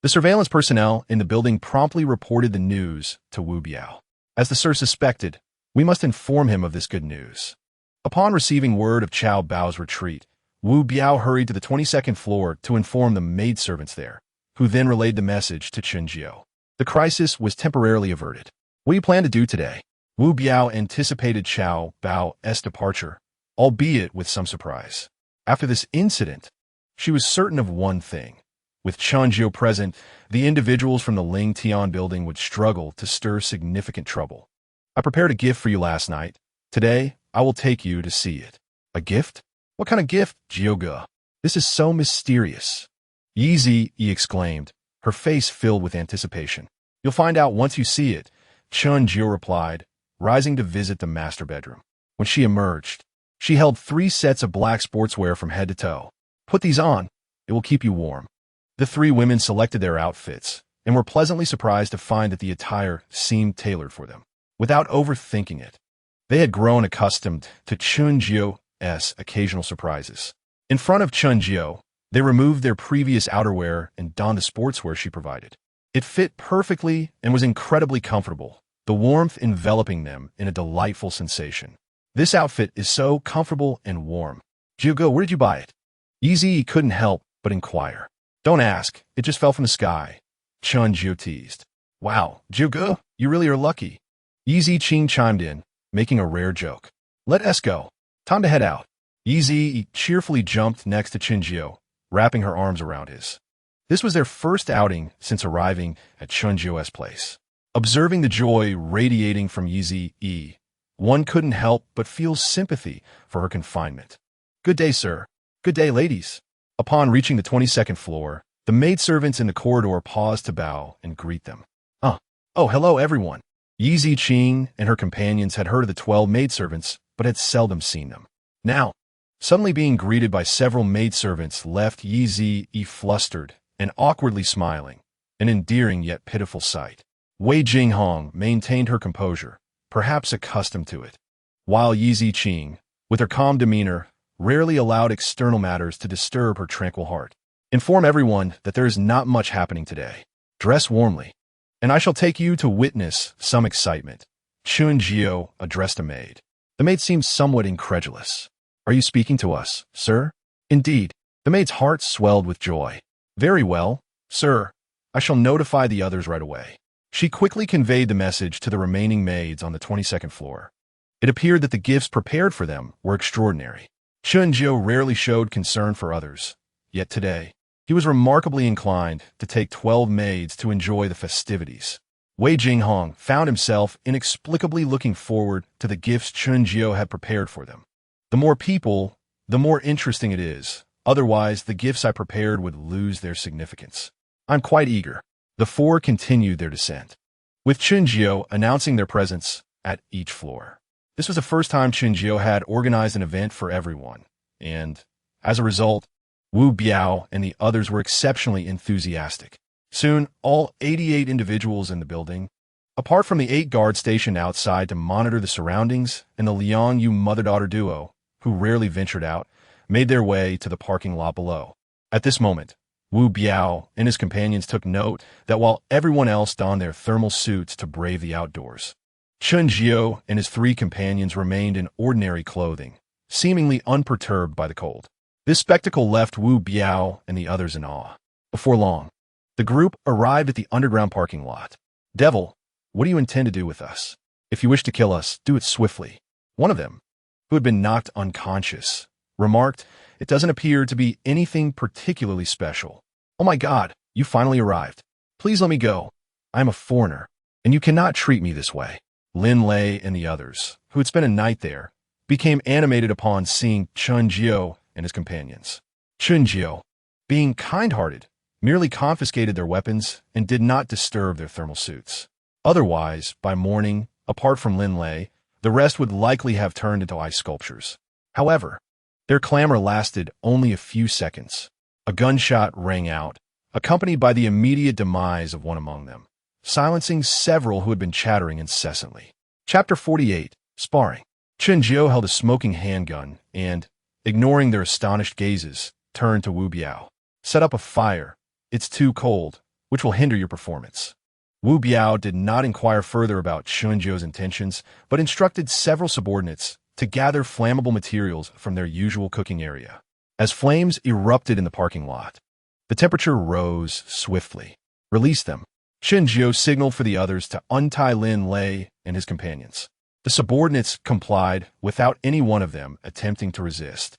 The surveillance personnel in the building promptly reported the news to Wu Biao. As the sir suspected, we must inform him of this good news. Upon receiving word of Chao Bao's retreat, Wu Biao hurried to the 22nd floor to inform the maidservants there, who then relayed the message to Chun Jiao. The crisis was temporarily averted. "What do you plan to do today?" Wu Biao anticipated Chao Bao's departure, albeit with some surprise. After this incident, she was certain of one thing. With Chun Jiao present, the individuals from the Ling Tian building would struggle to stir significant trouble. "I prepared a gift for you last night. Today, I will take you to see it." "A gift? What kind of gift, Jiao Ge? This is so mysterious." "Yeezy," he exclaimed, her face filled with anticipation. You'll find out once you see it, Chun-Jio replied, rising to visit the master bedroom. When she emerged, she held 3 sets of black sportswear from head to toe. Put these on. It will keep you warm. The 3 women selected their outfits and were pleasantly surprised to find that the attire seemed tailored for them. Without overthinking it, they had grown accustomed to Chun-Jio's occasional surprises. In front of Chun-Jio, they removed their previous outerwear and donned the sportswear she provided. It fit perfectly and was incredibly comfortable, the warmth enveloping them in a delightful sensation. This outfit is so comfortable and warm. Jiogo, where did you buy it? Yi couldn't help but inquire. Don't ask, it just fell from the sky. Chun-Jio teased. Wow, Jiogo, you really are lucky. Yi chimed in, making a rare joke. Let us go. Time to head out. Yi cheerfully jumped next to Chun-Jio, wrapping her arms around his. This was their first outing since arriving at Chun-Jio's place. Observing the joy radiating from Yi, one couldn't help but feel sympathy for her confinement. Good day, sir. Good day, ladies. Upon reaching the 22nd floor, the maidservants in the corridor paused to bow and greet them. Oh, hello, everyone. Yi Qing and her companions had heard of the 12 maidservants, but had seldom seen them. Now, suddenly being greeted by several maidservants left Yi flustered and awkwardly smiling, an endearing yet pitiful sight. Wei Jinghong maintained her composure, perhaps accustomed to it, while Yi Qing, with her calm demeanor, rarely allowed external matters to disturb her tranquil heart. Inform everyone that there is not much happening today. Dress warmly, and I shall take you to witness some excitement. Chun-Jio addressed a maid. The maid seemed somewhat incredulous. Are you speaking to us, sir? Indeed. The maid's heart swelled with joy. Very well, sir. I shall notify the others right away. She quickly conveyed the message to the remaining maids on the 22nd floor. It appeared that the gifts prepared for them were extraordinary. Chun-Jio rarely showed concern for others, yet today, he was remarkably inclined to take 12 maids to enjoy the festivities. Wei Jinghong found himself inexplicably looking forward to the gifts Chun-Jio had prepared for them. The more people, the more interesting it is. Otherwise, the gifts I prepared would lose their significance. I'm quite eager. The 4 continued their descent, with Chun-Jio announcing their presence at each floor. This was the first time Chun-Jio had organized an event for everyone, and, as a result, Wu Biao and the others were exceptionally enthusiastic. Soon, all 88 individuals in the building, apart from the 8 guards stationed outside to monitor the surroundings and the Liang Yu mother-daughter duo, who rarely ventured out, made their way to the parking lot below. At this moment, Wu Biao and his companions took note that while everyone else donned their thermal suits to brave the outdoors, Chun-Jio and his 3 companions remained in ordinary clothing, seemingly unperturbed by the cold. This spectacle left Wu Biao and the others in awe. Before long, the group arrived at the underground parking lot. Devil, what do you intend to do with us? If you wish to kill us, do it swiftly. One of them, who had been knocked unconscious, remarked, it doesn't appear to be anything particularly special. Oh my God, you finally arrived. Please let me go. I am a foreigner, and you cannot treat me this way. Lin Lei and the others, who had spent a night there, became animated upon seeing Chun-Jio and his companions. Chun-Jio, being kind-hearted, merely confiscated their weapons and did not disturb their thermal suits. Otherwise, by morning, apart from Lin Lei, the rest would likely have turned into ice sculptures. However, their clamor lasted only a few seconds. A gunshot rang out, accompanied by the immediate demise of one among them, silencing several who had been chattering incessantly. Chapter 48, Sparring. Chun-Jio held a smoking handgun and, ignoring their astonished gazes, turned to Wu Biao. Set up a fire. It's too cold, which will hinder your performance. Wu Biao did not inquire further about Chun-Jio's intentions, but instructed several subordinates to gather flammable materials from their usual cooking area. As flames erupted in the parking lot, the temperature rose swiftly. Release them. Chun-Jio signaled for the others to untie Lin Lei and his companions. The subordinates complied without any one of them attempting to resist,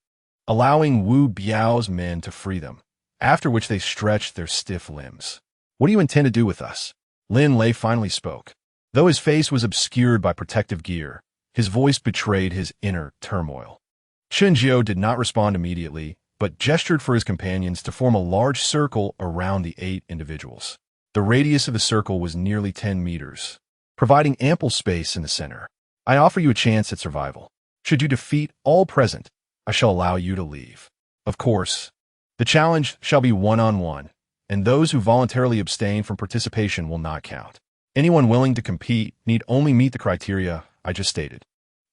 allowing Wu Biao's men to free them, after which they stretched their stiff limbs. What do you intend to do with us? Lin Lei finally spoke. Though his face was obscured by protective gear, his voice betrayed his inner turmoil. Chun-Jio did not respond immediately, but gestured for his companions to form a large circle around the 8 individuals. The radius of the circle was nearly 10 meters, providing ample space in the center. I offer you a chance at survival. Should you defeat all present, I shall allow you to leave. Of course, the challenge shall be one-on-one, and those who voluntarily abstain from participation will not count. Anyone willing to compete need only meet the criteria I just stated.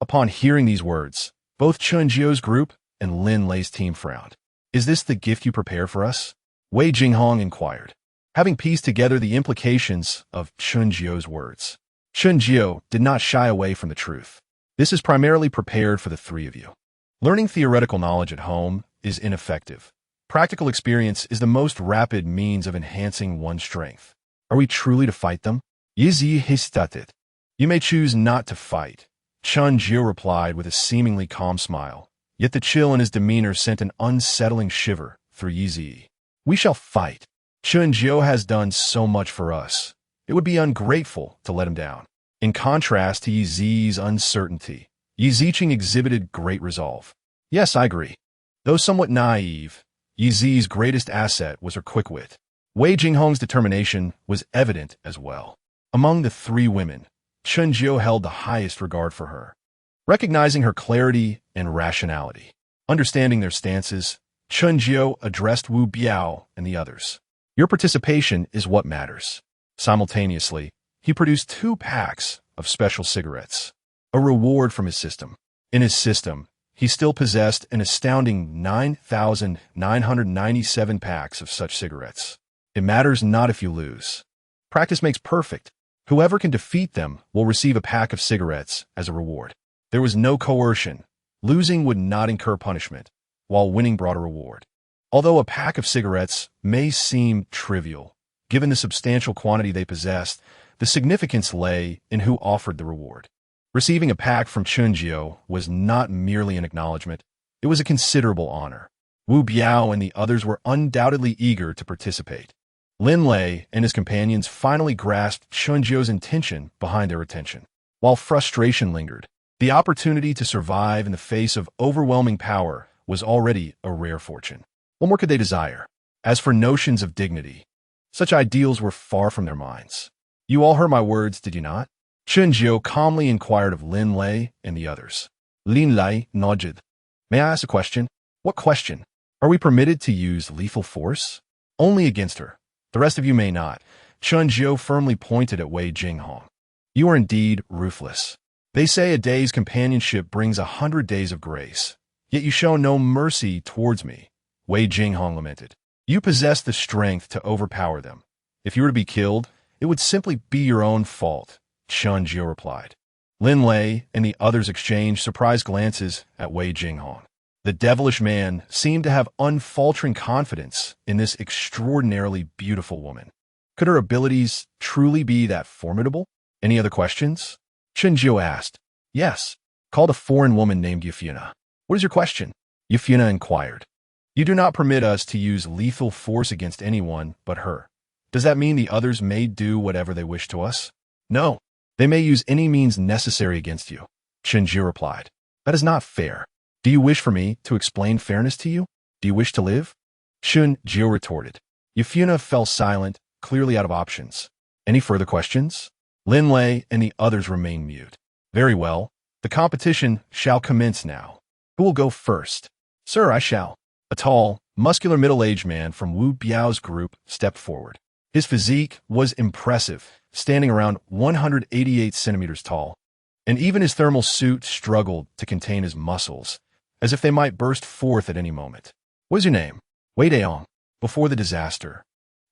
Upon hearing these words, both Chun Jio's group and Lin Lei's team frowned. Is this the gift you prepare for us? Wei Jinghong inquired, having pieced together the implications of Chun Jio's words. Chun Jio did not shy away from the truth. This is primarily prepared for the 3 of you. Learning theoretical knowledge at home is ineffective. Practical experience is the most rapid means of enhancing one's strength. Are we truly to fight them? Yizi hesitated. You may choose not to fight, Chun Jio replied with a seemingly calm smile. Yet the chill in his demeanor sent an unsettling shiver through Yizi. We shall fight. Chun Jio has done so much for us. It would be ungrateful to let him down. In contrast to Yizi's uncertainty, Yizicheng exhibited great resolve. Yes, I agree. Though somewhat naive, Yizi's greatest asset was her quick wit. Wei Jinghong's determination was evident as well. Among the 3 women, Chun Jio held the highest regard for her. Recognizing her clarity and rationality, understanding their stances, Chun Jio addressed Wu Biao and the others. Your participation is what matters. Simultaneously, he produced 2 packs of special cigarettes, a reward from his system. In his system, he still possessed an astounding 9,997 packs of such cigarettes. It matters not if you lose. Practice makes perfect. Whoever can defeat them will receive a pack of cigarettes as a reward. There was no coercion. Losing would not incur punishment, while winning brought a reward. Although a pack of cigarettes may seem trivial, given the substantial quantity they possessed, the significance lay in who offered the reward. Receiving a pack from Chun Jio was not merely an acknowledgement, it was a considerable honor. Wu Biao and the others were undoubtedly eager to participate. Lin Lei and his companions finally grasped Chun Jio's intention behind their attention. While frustration lingered, the opportunity to survive in the face of overwhelming power was already a rare fortune. What more could they desire? As for notions of dignity, such ideals were far from their minds. You all heard my words, did you not? Chun Jio calmly inquired of Lin Lei and the others. Lin Lei nodded. May I ask a question? What question? Are we permitted to use lethal force? Only against her. The rest of you may not. Chun Jio firmly pointed at Wei Jinghong. You are indeed ruthless. They say a day's companionship brings 100 days of grace. Yet you show no mercy towards me, Wei Jinghong lamented. You possess the strength to overpower them. If you were to be killed, it would simply be your own fault, Chun Jio replied. Lin Lei and the others exchanged surprised glances at Wei Jinghong. The devilish man seemed to have unfaltering confidence in this extraordinarily beautiful woman. Could her abilities truly be that formidable? Any other questions? Chun Jio asked. Yes. Called a foreign woman named Yufuna. What is your question? Yufuna inquired. You do not permit us to use lethal force against anyone but her. Does that mean the others may do whatever they wish to us? No. They may use any means necessary against you, Chun Jio replied. That is not fair. Do you wish for me to explain fairness to you? Do you wish to live? Chun Jio retorted. Yufuna fell silent, clearly out of options. Any further questions? Lin Lei and the others remained mute. Very well. The competition shall commence now. Who will go first? Sir, I shall. A tall, muscular middle-aged man from Wu Biao's group stepped forward. His physique was impressive, standing around 188 centimeters tall, and even his thermal suit struggled to contain his muscles, as if they might burst forth at any moment. What is your name? Wei Daong. Before the disaster,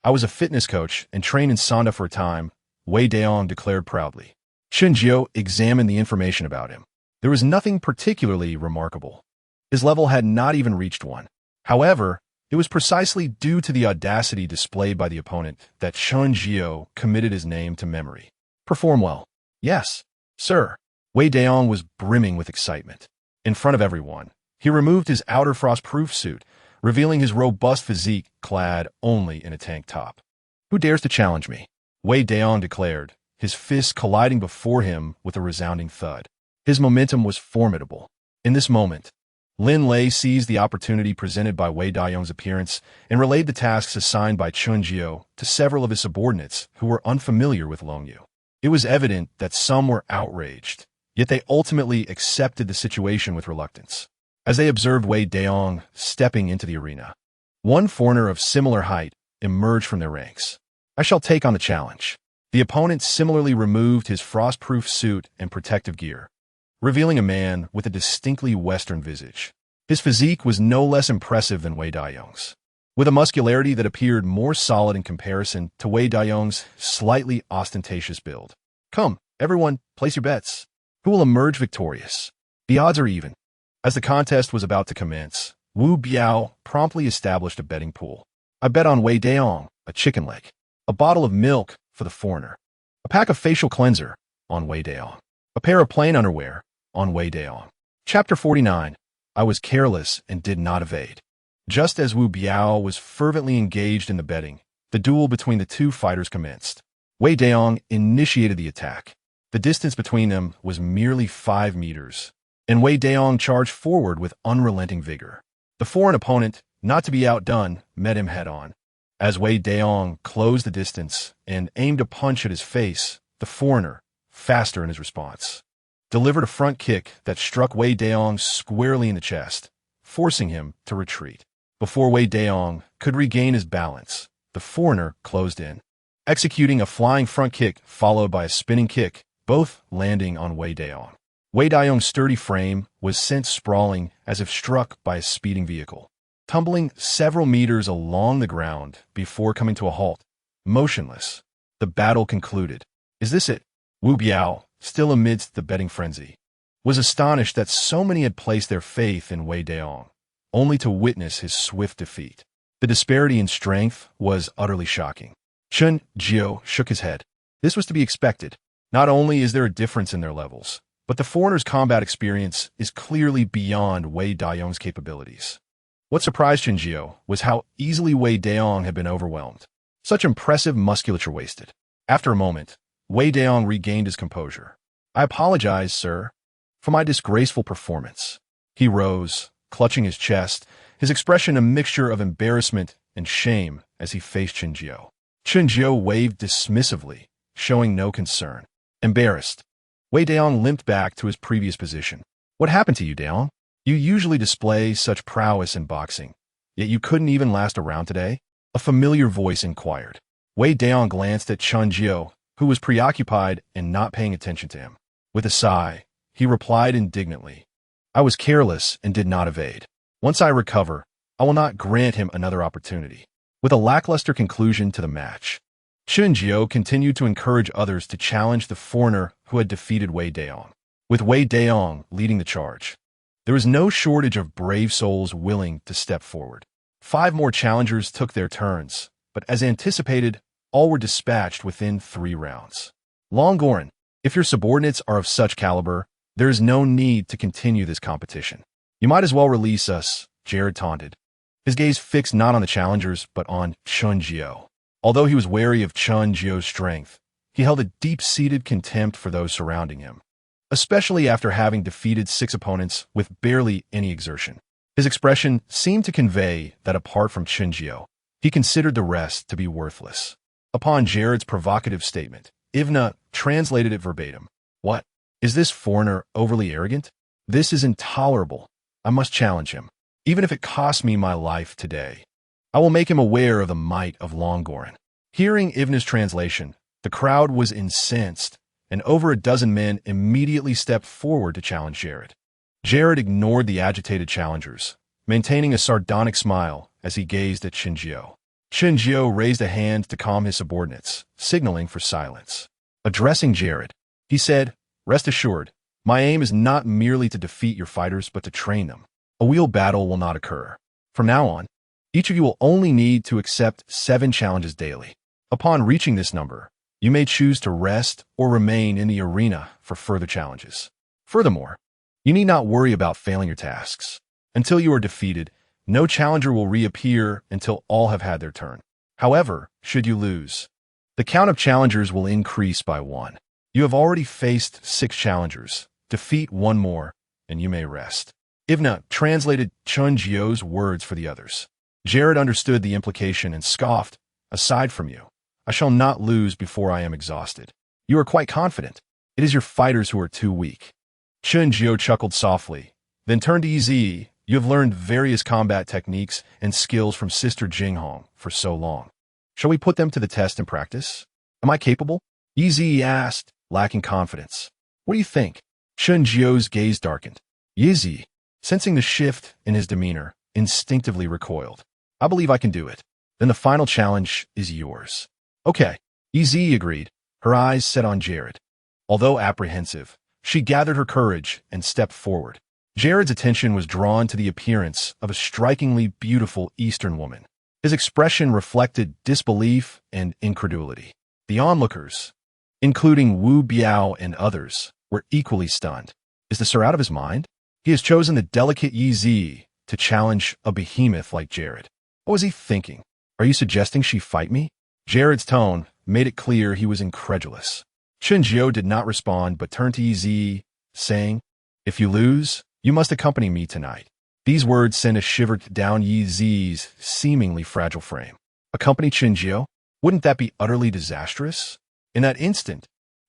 I was a fitness coach and trained in Sanda for a time, Wei Daong declared proudly. Chun Jio examined the information about him. There was nothing particularly remarkable. His level had not even reached 1. However, it was precisely due to the audacity displayed by the opponent that Chun Jio committed his name to memory. Perform well. Yes, sir. Wei Daong was brimming with excitement. In front of everyone, he removed his outer frost-proof suit, revealing his robust physique clad only in a tank top. Who dares to challenge me? Wei Daong declared, his fists colliding before him with a resounding thud. His momentum was formidable. In this moment, Lin Lei seized the opportunity presented by Wei Daiyong's appearance and relayed the tasks assigned by Chun Jio to several of his subordinates who were unfamiliar with Long Yu. It was evident that some were outraged, yet they ultimately accepted the situation with reluctance. As they observed Wei Daiyong stepping into the arena, one foreigner of similar height emerged from their ranks. "I shall take on the challenge." The opponent similarly removed his frost-proof suit and protective gear, revealing a man with a distinctly Western visage. His physique was no less impressive than Wei Daiyong's, with a muscularity that appeared more solid in comparison to Wei Daiyong's slightly ostentatious build. "Come, everyone, place your bets. Who will emerge victorious? The odds are even." As the contest was about to commence, Wu Biao promptly established a betting pool. "I bet on Wei Daiyong, a chicken leg, a bottle of milk for the foreigner, a pack of facial cleanser on Wei Daiyong, a pair of plain underwear on Wei Daiyong." Chapter 49. I was careless and did not evade. Just as Wu Biao was fervently engaged in the betting, the duel between the two fighters commenced. Wei Daiyong initiated the attack. The distance between them was merely 5 meters, and Wei Daiyong charged forward with unrelenting vigor. The foreign opponent, not to be outdone, met him head-on. As Wei Daiyong closed the distance and aimed a punch at his face, the foreigner, faster in his response, delivered a front kick that struck Wei Daiyong squarely in the chest, forcing him to retreat. Before Wei Daiyong could regain his balance, the foreigner closed in, executing a flying front kick followed by a spinning kick, both landing on Wei Daiyong. Wei Daiyong's sturdy frame was sent sprawling as if struck by a speeding vehicle, tumbling several meters along the ground before coming to a halt, motionless. The battle concluded. "Is this it?" Wu Biao, still amidst the betting frenzy, was astonished that so many had placed their faith in Wei Daiyong, only to witness his swift defeat. The disparity in strength was utterly shocking. Chun Jio shook his head. This was to be expected. Not only is there a difference in their levels, but the foreigner's combat experience is clearly beyond Wei Daiyong's capabilities. What surprised Chun Jio was how easily Wei Daiyong had been overwhelmed. Such impressive musculature wasted. After a moment, Wei Daiyong regained his composure. "I apologize, sir, for my disgraceful performance." He rose, clutching his chest, his expression a mixture of embarrassment and shame as he faced Chun Jio. Chun Jio waved dismissively, showing no concern. Embarrassed, Wei Daiyong limped back to his previous position. "What happened to you, Daiyong? You usually display such prowess in boxing, yet you couldn't even last a round today?" A familiar voice inquired. Wei Daiyong glanced at Chun Jio, who was preoccupied and not paying attention to him. With a sigh, he replied indignantly, "I was careless and did not evade. Once I recover, I will not grant him another opportunity." With a lackluster conclusion to the match, Chun Jio continued to encourage others to challenge the foreigner who had defeated Wei Daiyong. With Wei Daiyong leading the charge, there was no shortage of brave souls willing to step forward. 5 more challengers took their turns, but as anticipated, all were dispatched within 3 rounds. "Longgoran, if your subordinates are of such caliber, there is no need to continue this competition. You might as well release us," Jared taunted, his gaze fixed not on the challengers but on Chun Jio. Although he was wary of Chun Jio's strength, he held a deep-seated contempt for those surrounding him, especially after having defeated 6 opponents with barely any exertion. His expression seemed to convey that apart from Chun Jio, he considered the rest to be worthless. Upon Jared's provocative statement, Ivna translated it verbatim. "What? Is this foreigner overly arrogant? This is intolerable. I must challenge him, even if it costs me my life today. I will make him aware of the might of Longgoran." Hearing Ivna's translation, the crowd was incensed, and over a dozen men immediately stepped forward to challenge Jared. Jared ignored the agitated challengers, maintaining a sardonic smile as he gazed at Chun Jio. Chun Jio raised a hand to calm his subordinates, signaling for silence. Addressing Jared, he said, "Rest assured, my aim is not merely to defeat your fighters but to train them. A real battle will not occur. From now on, each of you will only need to accept 7 challenges daily. Upon reaching this number, you may choose to rest or remain in the arena for further challenges. Furthermore, you need not worry about failing your tasks. Until you are defeated, no challenger will reappear until all have had their turn. However, should you lose, the count of challengers will increase by 1. You have already faced 6 challengers. Defeat 1 more, and you may rest." Ivna translated Chun Jio's words for the others. Jared understood the implication and scoffed. Aside from you, I shall not lose before I am exhausted. You are quite confident. It is your fighters who are too weak. Chun Jio chuckled softly, then turned to Yi. You have learned various combat techniques and skills from Sister Jinghong for so long. Shall we put them to the test in practice? Am I capable? Yi asked, lacking confidence. What do you think? Chun Jio's gaze darkened. Yi, sensing the shift in his demeanor, instinctively recoiled. I believe I can do it. Then the final challenge is yours. Okay, Yi agreed, her eyes set on Jared. Although apprehensive, she gathered her courage and stepped forward. Jared's attention was drawn to the appearance of a strikingly beautiful Eastern woman. His expression reflected disbelief and incredulity. The onlookers, including Wu Biao and others, were equally stunned. Is the sir out of his mind? He has chosen the delicate Yi to challenge a behemoth like Jared. What was he thinking? Are you suggesting she fight me? Jared's tone made it clear he was incredulous. Chun Jio did not respond but turned to Yi, saying, If you lose, you must accompany me tonight. These words sent a shiver down Yi's seemingly fragile frame. Accompany Chun Jio? Wouldn't that be utterly disastrous? In that instant,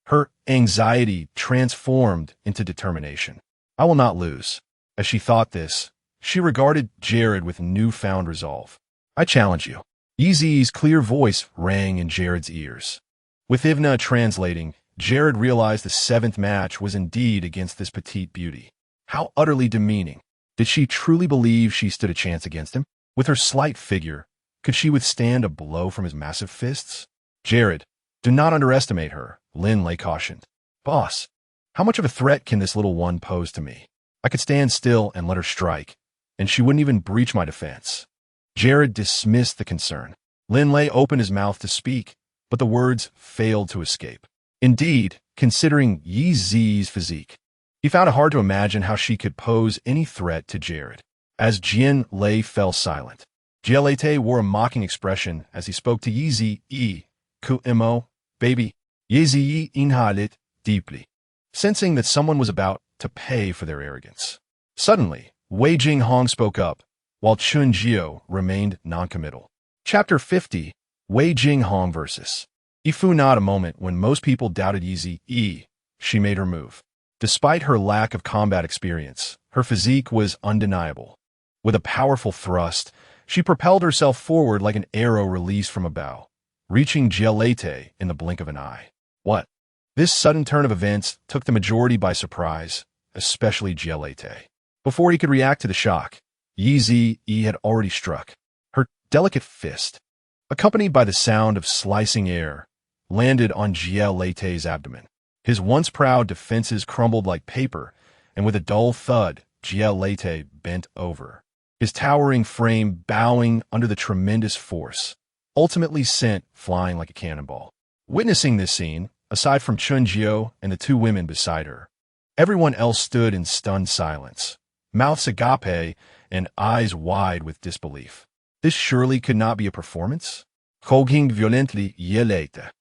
her anxiety transformed into determination. I will not lose. As she thought this, she regarded Jared with newfound resolve. I challenge you. Yi's clear voice rang in Jared's ears. With Ivna translating, Jared realized the seventh match was indeed against this petite beauty. How utterly demeaning. Did she truly believe she stood a chance against him? With her slight figure, could she withstand a blow from his massive fists? Jared, do not underestimate her, Lin Lei cautioned. Boss, how much of a threat can this little one pose to me? I could stand still and let her strike, and she wouldn't even breach my defense. Jared dismissed the concern. Lin Lei opened his mouth to speak, but the words failed to escape. Indeed, considering Yi's physique, he found it hard to imagine how she could pose any threat to Jared. As Jian Lei fell silent, Jia Leite wore a mocking expression as he spoke to Yi. Ku mo, baby. Yi inhaled deeply, sensing that someone was about to pay for their arrogance. Suddenly, Wei Jinghong spoke up, while Chun Jio remained noncommittal. Chapter 50, Wei Jinghong versus. Ifu not a moment when most people doubted Yi. She made her move. Despite her lack of combat experience, her physique was undeniable. With a powerful thrust, she propelled herself forward like an arrow released from a bow, reaching Jia Leite in the blink of an eye. What? This sudden turn of events took the majority by surprise, especially Jia Leite. Before he could react to the shock, Yi had already struck. Her delicate fist, accompanied by the sound of slicing air, landed on Jia Leite's abdomen. His once proud defenses crumbled like paper, and with a dull thud, Jia Leite bent over. His towering frame bowing under the tremendous force, ultimately sent flying like a cannonball. Witnessing this scene, aside from Chun Jio and the two women beside her, everyone else stood in stunned silence, mouths agape and eyes wide with disbelief. This surely could not be a performance? Hogging violently Jia Leite,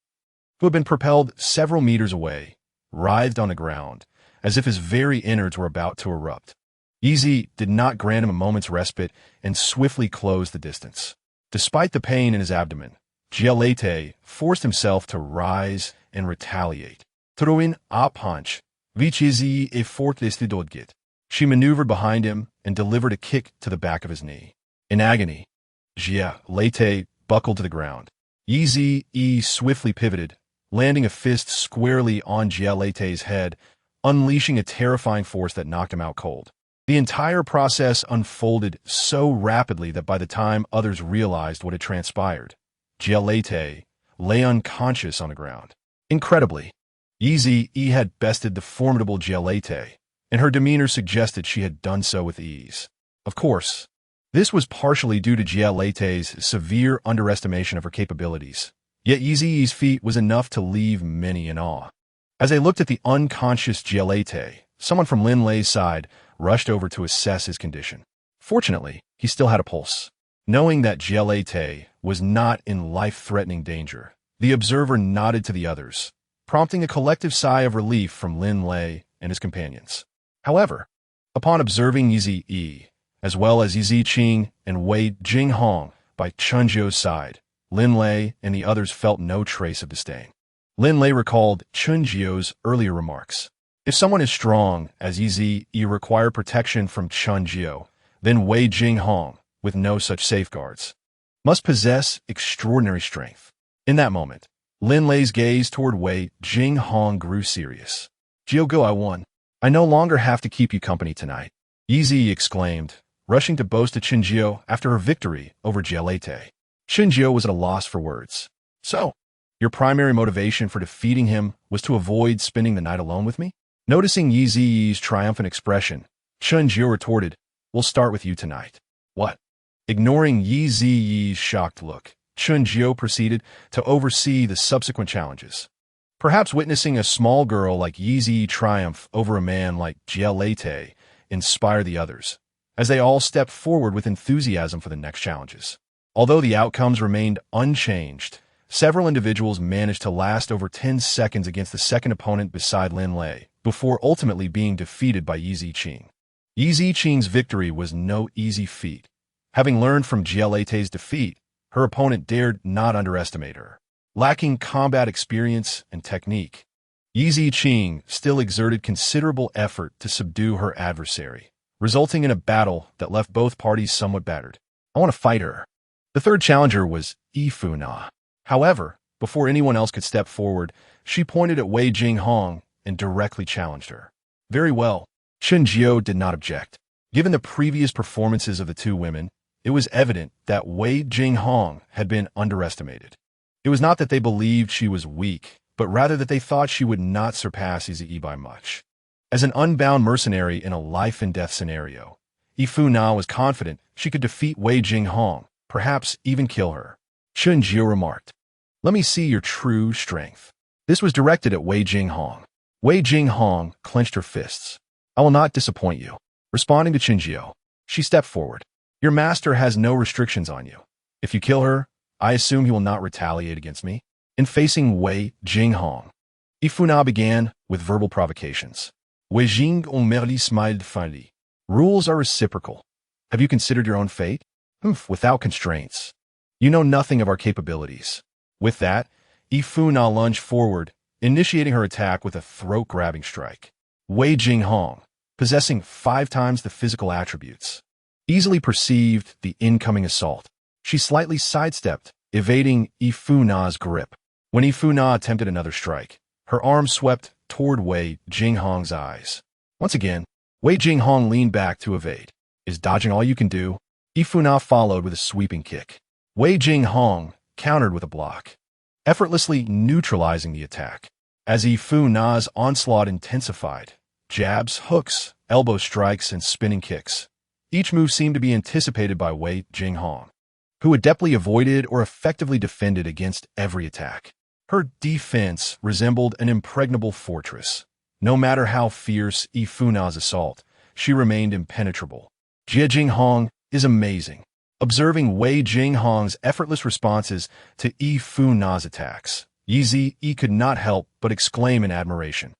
who had been propelled several meters away, writhed on the ground, as if his very innards were about to erupt. Yi did not grant him a moment's respite and swiftly closed the distance. Despite the pain in his abdomen, Jia Leite forced himself to rise and retaliate. Throwing a punch, which Yi a fortlisted dodgit. She maneuvered behind him and delivered a kick to the back of his knee. In agony, Jia Leite buckled to the ground. Yi swiftly pivoted, landing a fist squarely on Jia Leite's head, unleashing a terrifying force that knocked him out cold. The entire process unfolded so rapidly that by the time others realized what had transpired, Jia Leite lay unconscious on the ground. Incredibly, Yi had bested the formidable Jia Leite, and her demeanor suggested she had done so with ease. Of course, this was partially due to Jia Leite's severe underestimation of her capabilities, yet Yi's feat was enough to leave many in awe. As they looked at the unconscious Jia Leite, someone from Lin Lei's side rushed over to assess his condition. Fortunately, he still had a pulse. Knowing that Jia Leite was not in life-threatening danger, the observer nodded to the others, prompting a collective sigh of relief from Lin Lei and his companions. However, Upon observing Yi, as well as Yi Qing and Wei Jinghong by Chen Jiu's side, Lin Lei and the others felt no trace of disdain. Lin Lei recalled Chen Jiu's earlier remarks. If someone as strong as Yi require protection from Chen Jiu, then Wei Jinghong, with no such safeguards, must possess extraordinary strength. In that moment, Lin Lei's gaze toward Wei Jinghong grew serious. Jiugo, I won. I no longer have to keep you company tonight, Yi exclaimed, rushing to boast to Chen Jiu after her victory over Jialete. Chen Jiu was at a loss for words. So, your primary motivation for defeating him was to avoid spending the night alone with me? Noticing Yi's triumphant expression, Chen Jiu retorted, we'll start with you tonight. What? Ignoring Yi's shocked look, Chen Jiu proceeded to oversee the subsequent challenges. Perhaps witnessing a small girl like Yi triumph over a man like Jialete inspired the others, as they all stepped forward with enthusiasm for the next challenges. Although the outcomes remained unchanged, several individuals managed to last over 10 seconds against the second opponent beside Lin Lei, before ultimately being defeated by Yi Qing. Yi Qing's victory was no easy feat. Having learned from Jialete's defeat, her opponent dared not underestimate her. Lacking combat experience and technique, Yi Qing still exerted considerable effort to subdue her adversary, resulting in a battle that left both parties somewhat battered. I want to fight her. The third challenger was Fu Na. However, before anyone else could step forward, she pointed at Wei Jinghong and directly challenged her. Very well, Chen Jiu did not object. Given the previous performances of the two women, it was evident that Wei Jinghong had been underestimated. It was not that they believed she was weak, but rather that they thought she would not surpass Yi by much. As an unbound mercenary in a life-and-death scenario, Fu Na was confident she could defeat Wei Jinghong, perhaps even kill her. Chen Jiu remarked, let me see your true strength. This was directed at Wei Jinghong. Wei Jinghong clenched her fists. I will not disappoint you. Responding to Chen Jiu, she stepped forward. Your master has no restrictions on you. If you kill her, I assume he will not retaliate against me. In facing Wei Jinghong, Fu Na began with verbal provocations. Wei Jing merli smiled finally. Rules are reciprocal. Have you considered your own fate? Without constraints. You know nothing of our capabilities. With that, Fu Na lunged forward, initiating her attack with a throat-grabbing strike. Wei Jinghong, possessing 5 times the physical attributes, easily perceived the incoming assault. She slightly sidestepped, evading Fu Na's grip. When Fu Na attempted another strike, her arm swept toward Wei Jinghong's eyes. Once again, Wei Jinghong leaned back to evade. Is dodging all you can do? Fu Na followed with a sweeping kick. Wei Jinghong countered with a block, effortlessly neutralizing the attack. As Fu Na's onslaught intensified, jabs, hooks, elbow strikes, and spinning kicks, each move seemed to be anticipated by Wei Jinghong, who adeptly avoided or effectively defended against every attack. Her defense resembled an impregnable fortress. No matter how fierce Fu Na's assault, she remained impenetrable. Jie Jinghong is amazing. Observing Wei Jinghong's effortless responses to Fu Na's attacks, Yi could not help but exclaim in admiration.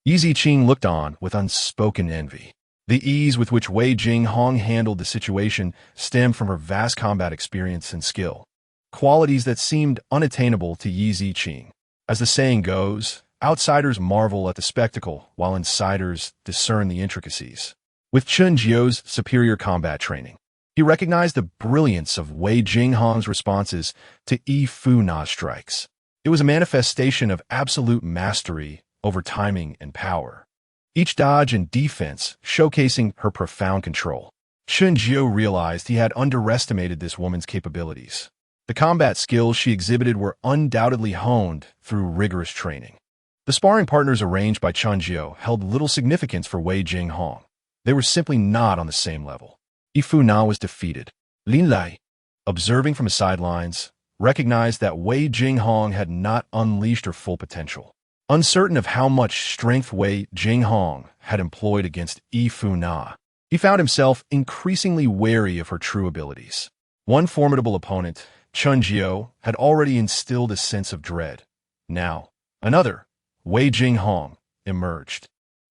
Yi Qing looked on with unspoken envy. The ease with which Wei Jinghong handled the situation stemmed from her vast combat experience and skill, qualities that seemed unattainable to Yi Qing. As the saying goes, outsiders marvel at the spectacle while insiders discern the intricacies. With Chen Jiu's superior combat training, he recognized the brilliance of Wei Jinghong's responses to Fu Na's strikes. It was a manifestation of absolute mastery over timing and power, each dodge and defense showcasing her profound control. Chen Jiu realized he had underestimated this woman's capabilities. The combat skills she exhibited were undoubtedly honed through rigorous training. The sparring partners arranged by Chen Jiu held little significance for Wei Jinghong. They were simply not on the same level. Fu Na was defeated. Lin Lei, observing from the sidelines, recognized that Wei Jinghong had not unleashed her full potential. Uncertain of how much strength Wei Jinghong had employed against Fu Na, he found himself increasingly wary of her true abilities. One formidable opponent, Chen Jiu, had already instilled a sense of dread. Now, another, Wei Jinghong, emerged.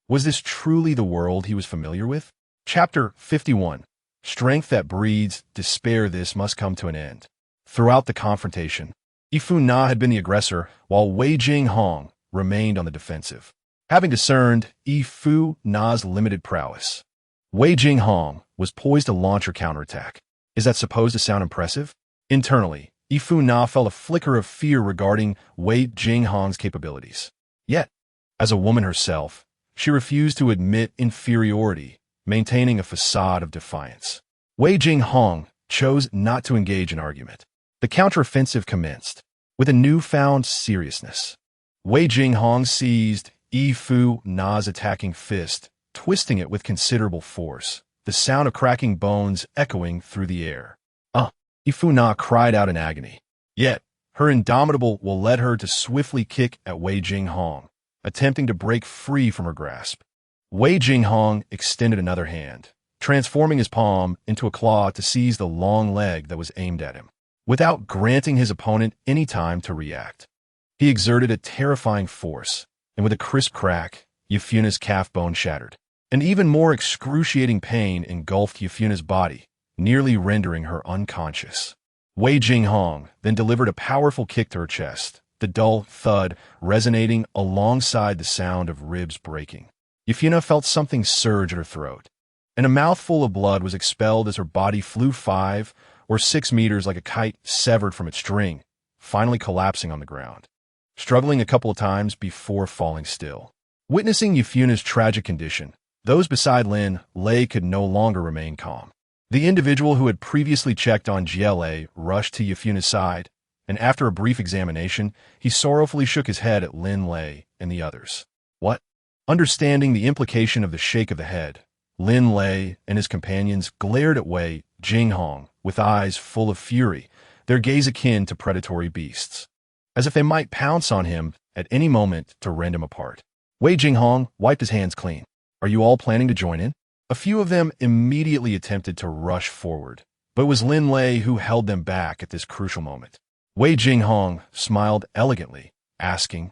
Was this truly the world he was familiar with? Chapter 51. Strength that breeds despair. This must come to an end. Throughout the confrontation, Ifu Na had been the aggressor, while Wei Jinghong remained on the defensive. Having discerned Ifu Na's limited prowess, Wei Jinghong was poised to launch her counterattack. Is that supposed to sound impressive? Internally, Ifu Na felt a flicker of fear regarding Wei Jinghong's capabilities. Yet, as a woman herself, she refused to admit inferiority, maintaining a facade of defiance. Wei Jinghong chose not to engage in argument. The counteroffensive commenced. With a newfound seriousness, Wei Jinghong seized Ifu Na's attacking fist, twisting it with considerable force, the sound of cracking bones echoing through the air. Ifu Na cried out in agony. Yet, her indomitable will led her to swiftly kick at Wei Jinghong, attempting to break free from her grasp. Wei Jinghong extended another hand, transforming his palm into a claw to seize the long leg that was aimed at him. Without granting his opponent any time to react, he exerted a terrifying force, and with a crisp crack, Yofuna's calf bone shattered. An even more excruciating pain engulfed Yofuna's body, nearly rendering her unconscious. Wei Jinghong then delivered a powerful kick to her chest, the dull thud resonating alongside the sound of ribs breaking. Yofuna felt something surge at her throat, and a mouthful of blood was expelled as her body flew 5 or 6 meters like a kite severed from its string, finally collapsing on the ground, struggling a couple of times before falling still. Witnessing Yofuna's tragic condition, those beside Lin Lei could no longer remain calm. The individual who had previously checked on GLA rushed to Yofuna's side, and after a brief examination, he sorrowfully shook his head at Lin Lei and the others. What? Understanding the implication of the shake of the head, Lin Lei and his companions glared at Wei Jinghong with eyes full of fury, their gaze akin to predatory beasts, as if they might pounce on him at any moment to rend him apart. Wei Jinghong wiped his hands clean. Are you all planning to join in? A few of them immediately attempted to rush forward, but it was Lin Lei who held them back at this crucial moment. Wei Jinghong smiled elegantly, asking,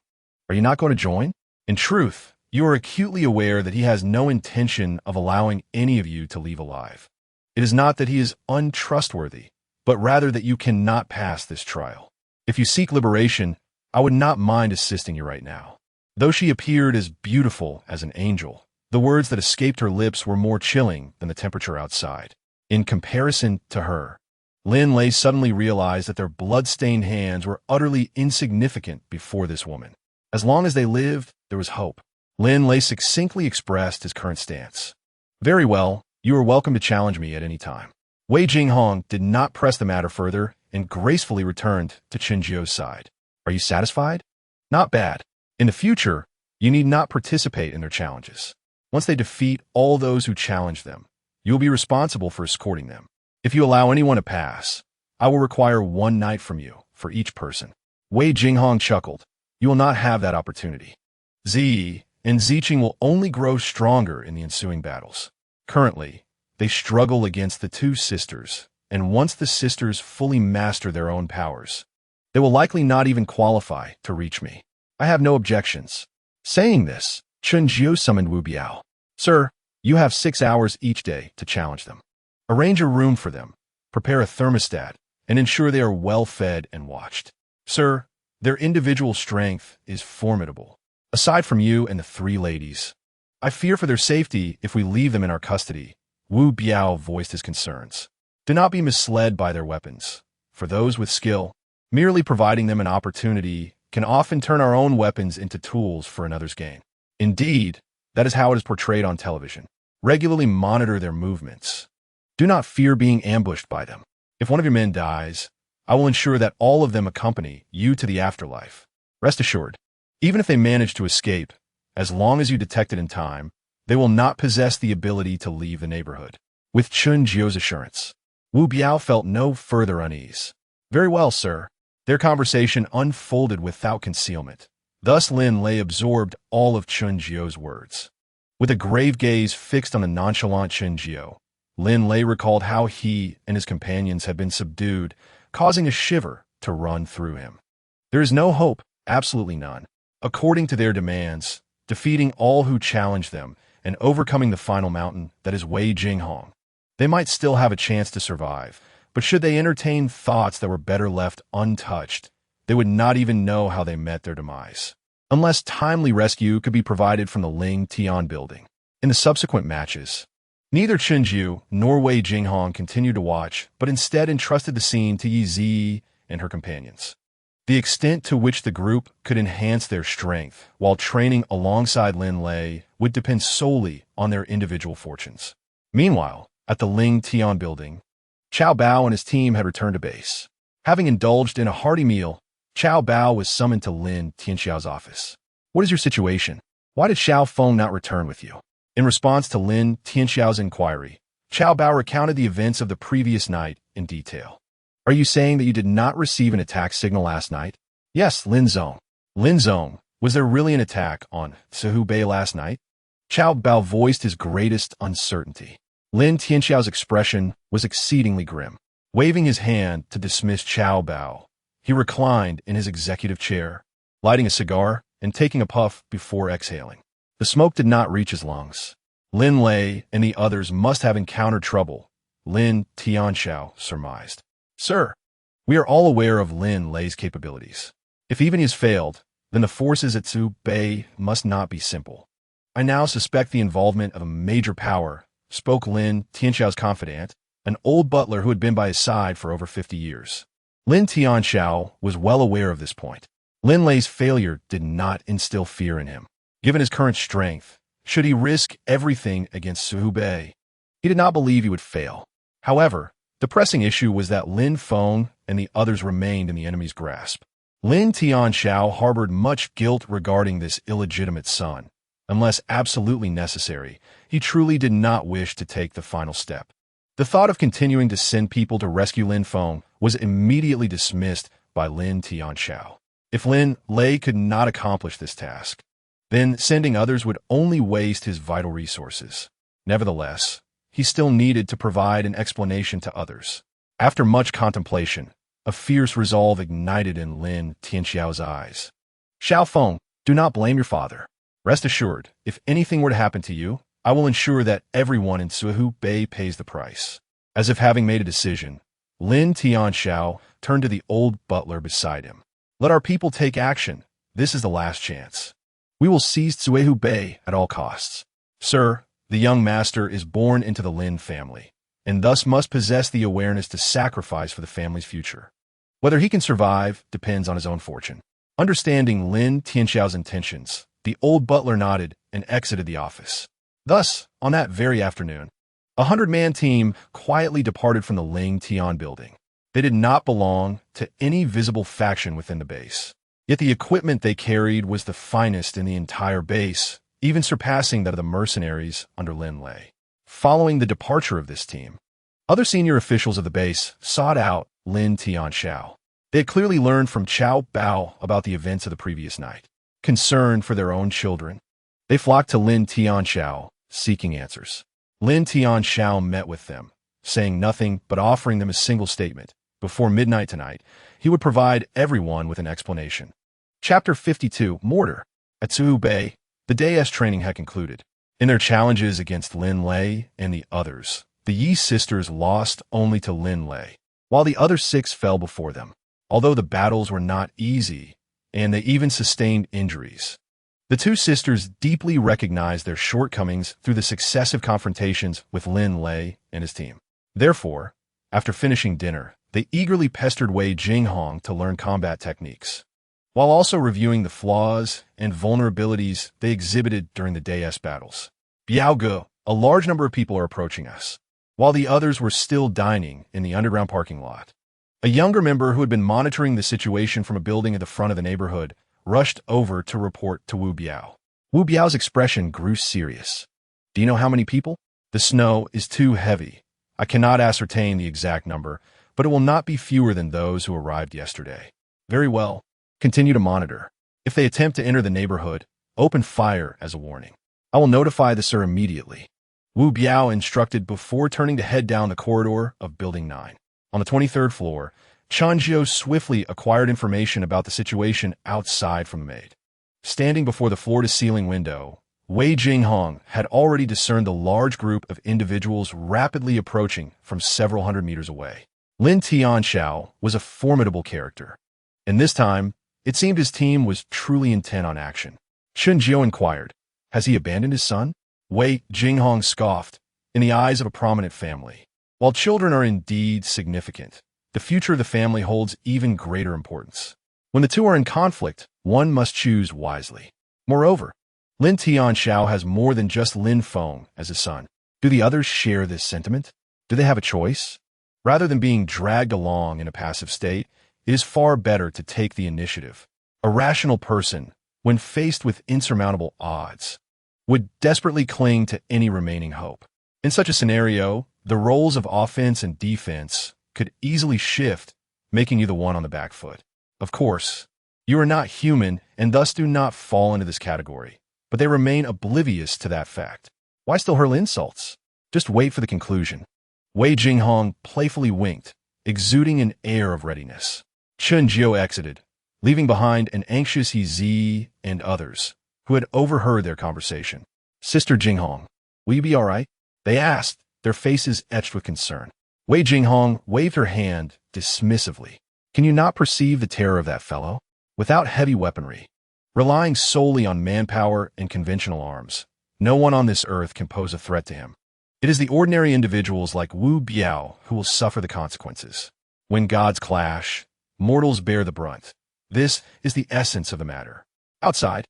"Are you not going to join?" In truth, you are acutely aware that he has no intention of allowing any of you to leave alive. It is not that he is untrustworthy, but rather that you cannot pass this trial. If you seek liberation, I would not mind assisting you right now. Though she appeared as beautiful as an angel, the words that escaped her lips were more chilling than the temperature outside. In comparison to her, Lin Lei suddenly realized that their blood-stained hands were utterly insignificant before this woman. As long as they lived, there was hope. Lin Lei succinctly expressed his current stance. Very well, you are welcome to challenge me at any time. Wei Jinghong did not press the matter further and gracefully returned to Chenjiu's side. Are you satisfied? Not bad. In the future, you need not participate in their challenges. Once they defeat all those who challenge them, you will be responsible for escorting them. If you allow anyone to pass, I will require 1 night from you for each person. Wei Jinghong chuckled. You will not have that opportunity. Ziyi and Ziqing will only grow stronger in the ensuing battles. Currently, they struggle against the 2 sisters, and once the sisters fully master their own powers, they will likely not even qualify to reach me. I have no objections. Saying this, Chenjiu summoned Wu Biao. Sir, you have 6 hours each day to challenge them. Arrange a room for them, prepare a thermostat, and ensure they are well fed and watched. Sir, their individual strength is formidable. Aside from you and the 3 ladies, I fear for their safety if we leave them in our custody. Wu Biao voiced his concerns. Do not be misled by their weapons. For those with skill, merely providing them an opportunity can often turn our own weapons into tools for another's gain. Indeed, that is how it is portrayed on television. Regularly monitor their movements. Do not fear being ambushed by them. If one of your men dies, I will ensure that all of them accompany you to the afterlife. Rest assured, even if they manage to escape, as long as you detect it in time, they will not possess the ability to leave the neighborhood. With Chun Jiu's assurance, Wu Biao felt no further unease. Very well, sir. Their conversation unfolded without concealment. Thus Lin Lei absorbed all of Chun Jiu's words. With a grave gaze fixed on the nonchalant Chun Jiu, Lin Lei recalled how he and his companions had been subdued, causing a shiver to run through him. There is no hope, absolutely none. According to their demands, defeating all who challenge them and overcoming the final mountain that is Wei Jinghong. They might still have a chance to survive, but should they entertain thoughts that were better left untouched, they would not even know how they met their demise, unless timely rescue could be provided from the Ling Tian building. In the subsequent matches, neither Chenju nor Wei Jinghong continued to watch, but instead entrusted the scene to Yi Zi and her companions. The extent to which the group could enhance their strength while training alongside Lin Lei would depend solely on their individual fortunes. Meanwhile, at the Ling Tian building, Qiao Bao and his team had returned to base. Having indulged in a hearty meal, Qiao Bao was summoned to Lin Tianxiao's office. "What is your situation? Why did Xiao Feng not return with you?" In response to Lin Tianxiao's inquiry, Qiao Bao recounted the events of the previous night in detail. "Are you saying that you did not receive an attack signal last night?" "Yes, Lin Zong." "Lin Zong, was there really an attack on Suhu Bei last night?" Qiao Bao voiced his greatest uncertainty. Lin Tianxiao's expression was exceedingly grim. Waving his hand to dismiss Qiao Bao, he reclined in his executive chair, lighting a cigar and taking a puff before exhaling. The smoke did not reach his lungs. Lin Lei and the others must have encountered trouble, Lin Tianxiao surmised. "Sir, we are all aware of Lin Lei's capabilities. If even he has failed, then the forces at Suhu Bei must not be simple. I now suspect the involvement of a major power," spoke Lin Tianxiao's confidant, an old butler who had been by his side for over 50 years. Lin Tianxiao was well aware of this point. Lin Lei's failure did not instill fear in him. Given his current strength, should he risk everything against Suhu Bei? He did not believe he would fail. However, the pressing issue was that Lin Feng and the others remained in the enemy's grasp. Lin Tianxiao harbored much guilt regarding this illegitimate son. Unless absolutely necessary, he truly did not wish to take the final step. The thought of continuing to send people to rescue Lin Feng was immediately dismissed by Lin Tianxiao. If Lin Lei could not accomplish this task, then sending others would only waste his vital resources. Nevertheless, he still needed to provide an explanation to others. After much contemplation, a fierce resolve ignited in Lin Tianxiao's eyes. "Xiao Feng, do not blame your father. Rest assured, if anything were to happen to you, I will ensure that everyone in Suhu Bei pays the price." As if having made a decision, Lin Tianxiao turned to the old butler beside him. "Let our people take action. This is the last chance. We will seize Suhu Bei at all costs. Sir, the young master is born into the Lin family, and thus must possess the awareness to sacrifice for the family's future. Whether he can survive depends on his own fortune." Understanding Lin Tianxiao's intentions, the old butler nodded and exited the office. Thus, on that very afternoon, a 100-man team quietly departed from the Ling Tian building. They did not belong to any visible faction within the base. Yet the equipment they carried was the finest in the entire base, even surpassing that of the mercenaries under Lin Lei. Following the departure of this team, other senior officials of the base sought out Lin Tianxiao. They had clearly learned from Qiao Bao about the events of the previous night. Concerned for their own children, they flocked to Lin Tianxiao, seeking answers. Lin Tianxiao met with them, saying nothing but offering them a single statement. Before midnight tonight, he would provide everyone with an explanation. Chapter 52, Mortar. At Suhu Bei, the day-S training had concluded. In their challenges against Lin Lei and the others, the Yi sisters lost only to Lin Lei, while the other 6 fell before them. Although the battles were not easy, and they even sustained injuries, the 2 sisters deeply recognized their shortcomings through the successive confrontations with Lin Lei and his team. Therefore, after finishing dinner, they eagerly pestered Wei Jinghong to learn combat techniques, while also reviewing the flaws and vulnerabilities they exhibited during the day-S battles. "Biaoge, a large number of people are approaching us," while the others were still dining in the underground parking lot. A younger member who had been monitoring the situation from a building at the front of the neighborhood rushed over to report to Wu Biao. Wu Biao's expression grew serious. "Do you know how many people?" "The snow is too heavy. I cannot ascertain the exact number, but it will not be fewer than those who arrived yesterday." "Very well. Continue to monitor. If they attempt to enter the neighborhood, open fire as a warning. I will notify the sir immediately," Wu Biao instructed before turning to head down the corridor of Building 9. On the 23rd floor, Chanjiu swiftly acquired information about the situation outside from the maid. Standing before the floor-to-ceiling window, Wei Jinghong had already discerned the large group of individuals rapidly approaching from several hundred meters away. Lin Tianxiao was a formidable character, and this time, it seemed his team was truly intent on action. Chen Jiu inquired, "Has he abandoned his son?" Wei Jinghong scoffed, in the eyes of a prominent family. While children are indeed significant, the future of the family holds even greater importance. When the two are in conflict, one must choose wisely. Moreover, Lin Tianxiao has more than just Lin Feng as a son. Do the others share this sentiment? Do they have a choice? Rather than being dragged along in a passive state, it is far better to take the initiative. A rational person, when faced with insurmountable odds, would desperately cling to any remaining hope. In such a scenario, the roles of offense and defense could easily shift, making you the one on the back foot. Of course, you are not human and thus do not fall into this category, but they remain oblivious to that fact. Why still hurl insults? Just wait for the conclusion. Wei Jinghong playfully winked, exuding an air of readiness. Chen Jiu exited, leaving behind an anxious He and others, who had overheard their conversation. "Sister Jinghong, will you be all right?" they asked, their faces etched with concern. Wei Jinghong waved her hand dismissively. "Can you not perceive the terror of that fellow? Without heavy weaponry, relying solely on manpower and conventional arms, no one on this earth can pose a threat to him. It is the ordinary individuals like Wu Biao who will suffer the consequences. When gods clash, mortals bear the brunt. This is the essence of the matter." Outside,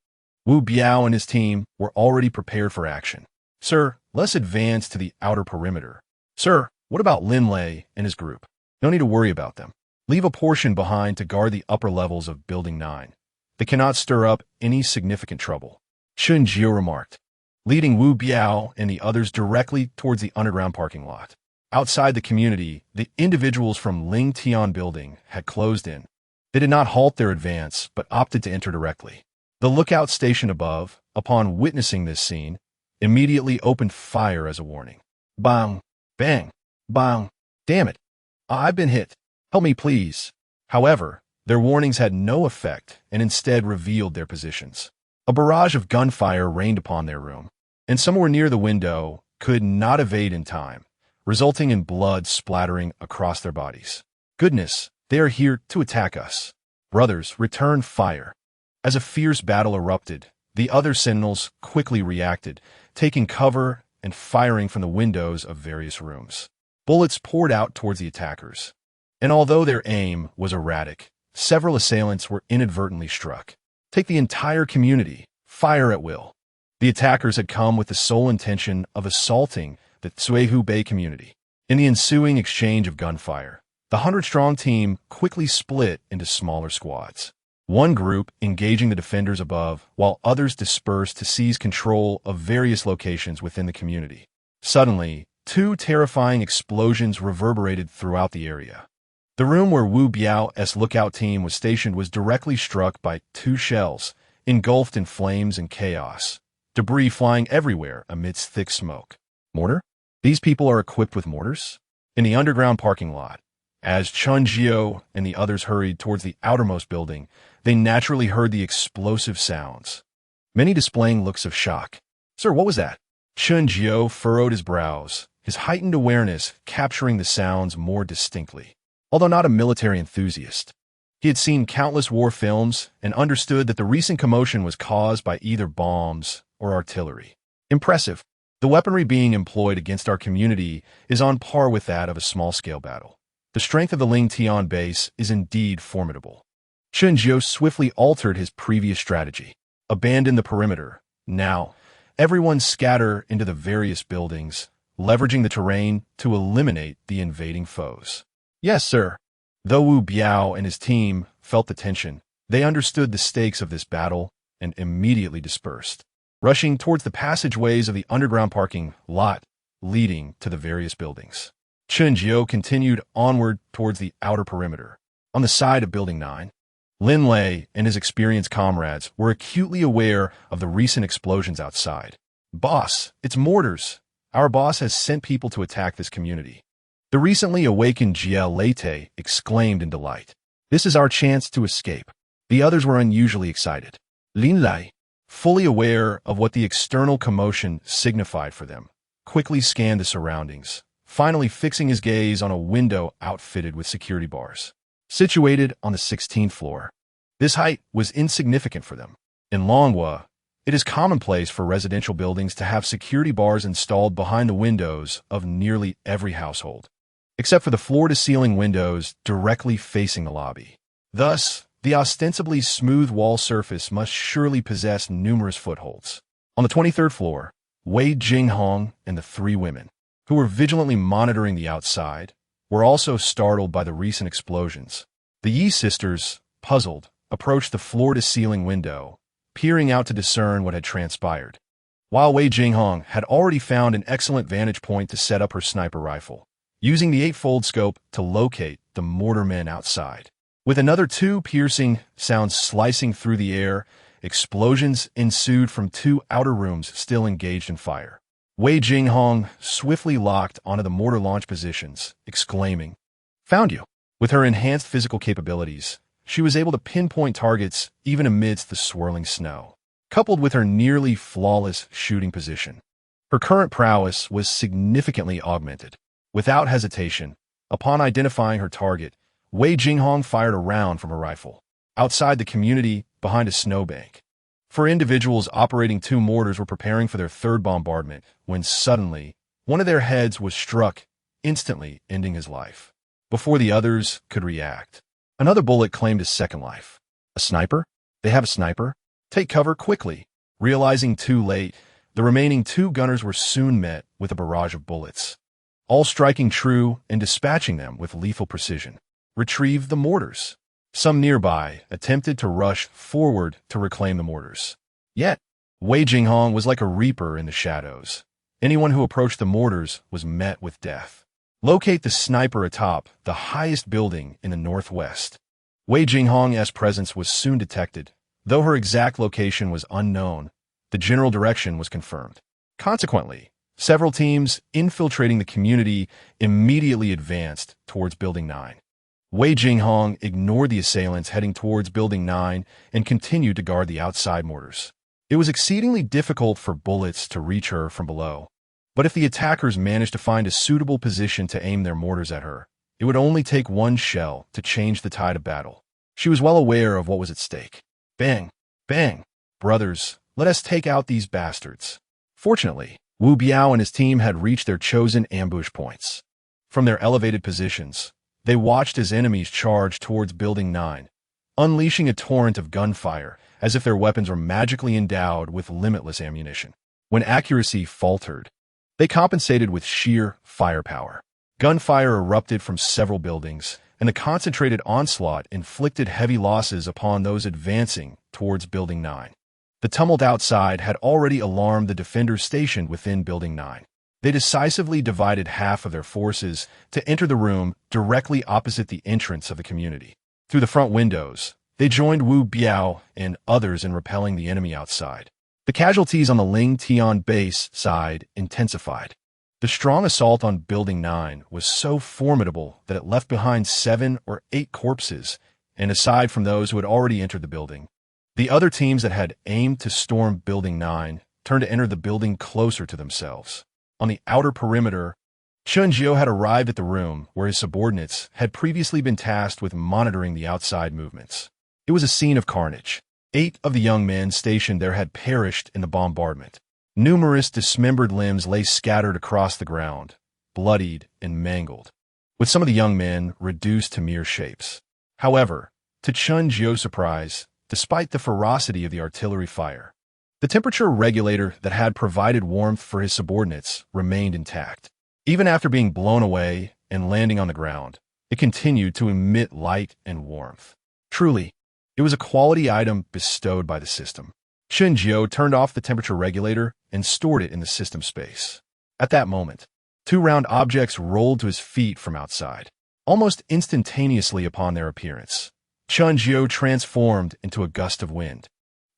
Wu Biao and his team were already prepared for action. "Sir, let's advance to the outer perimeter." "Sir, what about Lin Lei and his group?" "No need to worry about them. Leave a portion behind to guard the upper levels of Building 9. They cannot stir up any significant trouble," Chen Jiu remarked, leading Wu Biao and the others directly towards the underground parking lot. Outside the community, the individuals from Ling Tian Building had closed in. They did not halt their advance, but opted to enter directly. The lookout station above, upon witnessing this scene, immediately opened fire as a warning. Bang! Bang! Bang! "Damn it! I've been hit. Help me, please." However, their warnings had no effect and instead revealed their positions. A barrage of gunfire rained upon their room, and some who were near the window could not evade in time, resulting in blood splattering across their bodies. "Goodness, they are here to attack us." Brothers, return fire. As a fierce battle erupted, the other sentinels quickly reacted, taking cover and firing from the windows of various rooms. Bullets poured out towards the attackers, and although their aim was erratic, several assailants were inadvertently struck. Take the entire community, fire at will. The attackers had come with the sole intention of assaulting the Cuihu Bay community. In the ensuing exchange of gunfire, the 100-strong team quickly split into smaller squads. One group engaging the defenders above, while others dispersed to seize control of various locations within the community. Suddenly, two terrifying explosions reverberated throughout the area. The room where Wu Biao's lookout team was stationed was directly struck by two shells, engulfed in flames and chaos, debris flying everywhere amidst thick smoke. Mortar? These people are equipped with mortars? In the underground parking lot, as Chun Jiu and the others hurried towards the outermost building, they naturally heard the explosive sounds, many displaying looks of shock. "Sir, what was that?" Chun Jiu furrowed his brows, his heightened awareness capturing the sounds more distinctly. Although not a military enthusiast, he had seen countless war films and understood that the recent commotion was caused by either bombs or artillery. "Impressive. The weaponry being employed against our community is on par with that of a small-scale battle. The strength of the Ling Tian base is indeed formidable." Chen Jiu swiftly altered his previous strategy. Abandon the perimeter. Now, everyone scatter into the various buildings, leveraging the terrain to eliminate the invading foes. "Yes, sir." Though Wu Biao and his team felt the tension, they understood the stakes of this battle and immediately dispersed, rushing towards the passageways of the underground parking lot leading to the various buildings. Chen Jiu continued onward towards the outer perimeter. On the side of Building 9, Lin Lei and his experienced comrades were acutely aware of the recent explosions outside. "Boss, it's mortars. Our boss has sent people to attack this community." The recently awakened Jiao Leite exclaimed in delight. "This is our chance to escape." The others were unusually excited. "Lin Lei, fully aware of what the external commotion signified for them, quickly scanned the surroundings, finally fixing his gaze on a window outfitted with security bars. Situated on the 16th floor, this height was insignificant for them. In Longhua, it is commonplace for residential buildings to have security bars installed behind the windows of nearly every household, except for the floor-to-ceiling windows directly facing the lobby. Thus, the ostensibly smooth wall surface must surely possess numerous footholds. On the 23rd floor, Wei Jinghong and the three women, who were vigilantly monitoring the outside, were also startled by the recent explosions. The Yi sisters, puzzled, approached the floor-to-ceiling window, peering out to discern what had transpired. While Wei Jinghong had already found an excellent vantage point to set up her sniper rifle, using the 8-fold scope to locate the mortar men outside. With another 2 piercing sounds slicing through the air, explosions ensued from 2 outer rooms still engaged in fire. Wei Jinghong swiftly locked onto the mortar launch positions, exclaiming, "Found you!" With her enhanced physical capabilities, she was able to pinpoint targets even amidst the swirling snow. Coupled with her nearly flawless shooting position, her current prowess was significantly augmented. Without hesitation, upon identifying her target, Wei Jinghong fired a round from her rifle, outside the community behind a snowbank. 4 individuals operating 2 mortars were preparing for their 3rd bombardment when suddenly one of their heads was struck, instantly ending his life. Before the others could react, another bullet claimed his 2nd life. A sniper? They have a sniper? Take cover quickly. Realizing too late, the remaining 2 gunners were soon met with a barrage of bullets, all striking true and dispatching them with lethal precision. Retrieve the mortars. Some nearby attempted to rush forward to reclaim the mortars. Yet, Wei Jinghong was like a reaper in the shadows. Anyone who approached the mortars was met with death. Locate the sniper atop the highest building in the northwest. Wei Jinghong's presence was soon detected. Though her exact location was unknown, the general direction was confirmed. Consequently, several teams infiltrating the community immediately advanced towards Building 9. Wei Jinghong ignored the assailants heading towards Building 9 and continued to guard the outside mortars. It was exceedingly difficult for bullets to reach her from below, but if the attackers managed to find a suitable position to aim their mortars at her, it would only take one shell to change the tide of battle. She was well aware of what was at stake. Bang! Bang! Brothers, let us take out these bastards. Fortunately, Wu Biao and his team had reached their chosen ambush points. From their elevated positions, they watched as enemies charged towards Building 9, unleashing a torrent of gunfire as if their weapons were magically endowed with limitless ammunition. When accuracy faltered, they compensated with sheer firepower. Gunfire erupted from several buildings, and the concentrated onslaught inflicted heavy losses upon those advancing towards Building 9. The tumult outside had already alarmed the defenders stationed within Building 9. They decisively divided half of their forces to enter the room directly opposite the entrance of the community. Through the front windows, they joined Wu Biao and others in repelling the enemy outside. The casualties on the Ling Tian base side intensified. The strong assault on Building 9 was so formidable that it left behind 7 or 8 corpses, and aside from those who had already entered the building, the other teams that had aimed to storm Building 9 turned to enter the building closer to themselves. On the outer perimeter, Chun Jiu had arrived at the room where his subordinates had previously been tasked with monitoring the outside movements. It was a scene of carnage. 8 of the young men stationed there had perished in the bombardment. Numerous dismembered limbs lay scattered across the ground, bloodied and mangled, with some of the young men reduced to mere shapes. However, to Chun Jiu's surprise, despite the ferocity of the artillery fire, the temperature regulator that had provided warmth for his subordinates remained intact. Even after being blown away and landing on the ground, it continued to emit light and warmth. Truly, it was a quality item bestowed by the system. Chun Jiu turned off the temperature regulator and stored it in the system space. At that moment, 2 round objects rolled to his feet from outside. Almost instantaneously upon their appearance, Chun Jiu transformed into a gust of wind,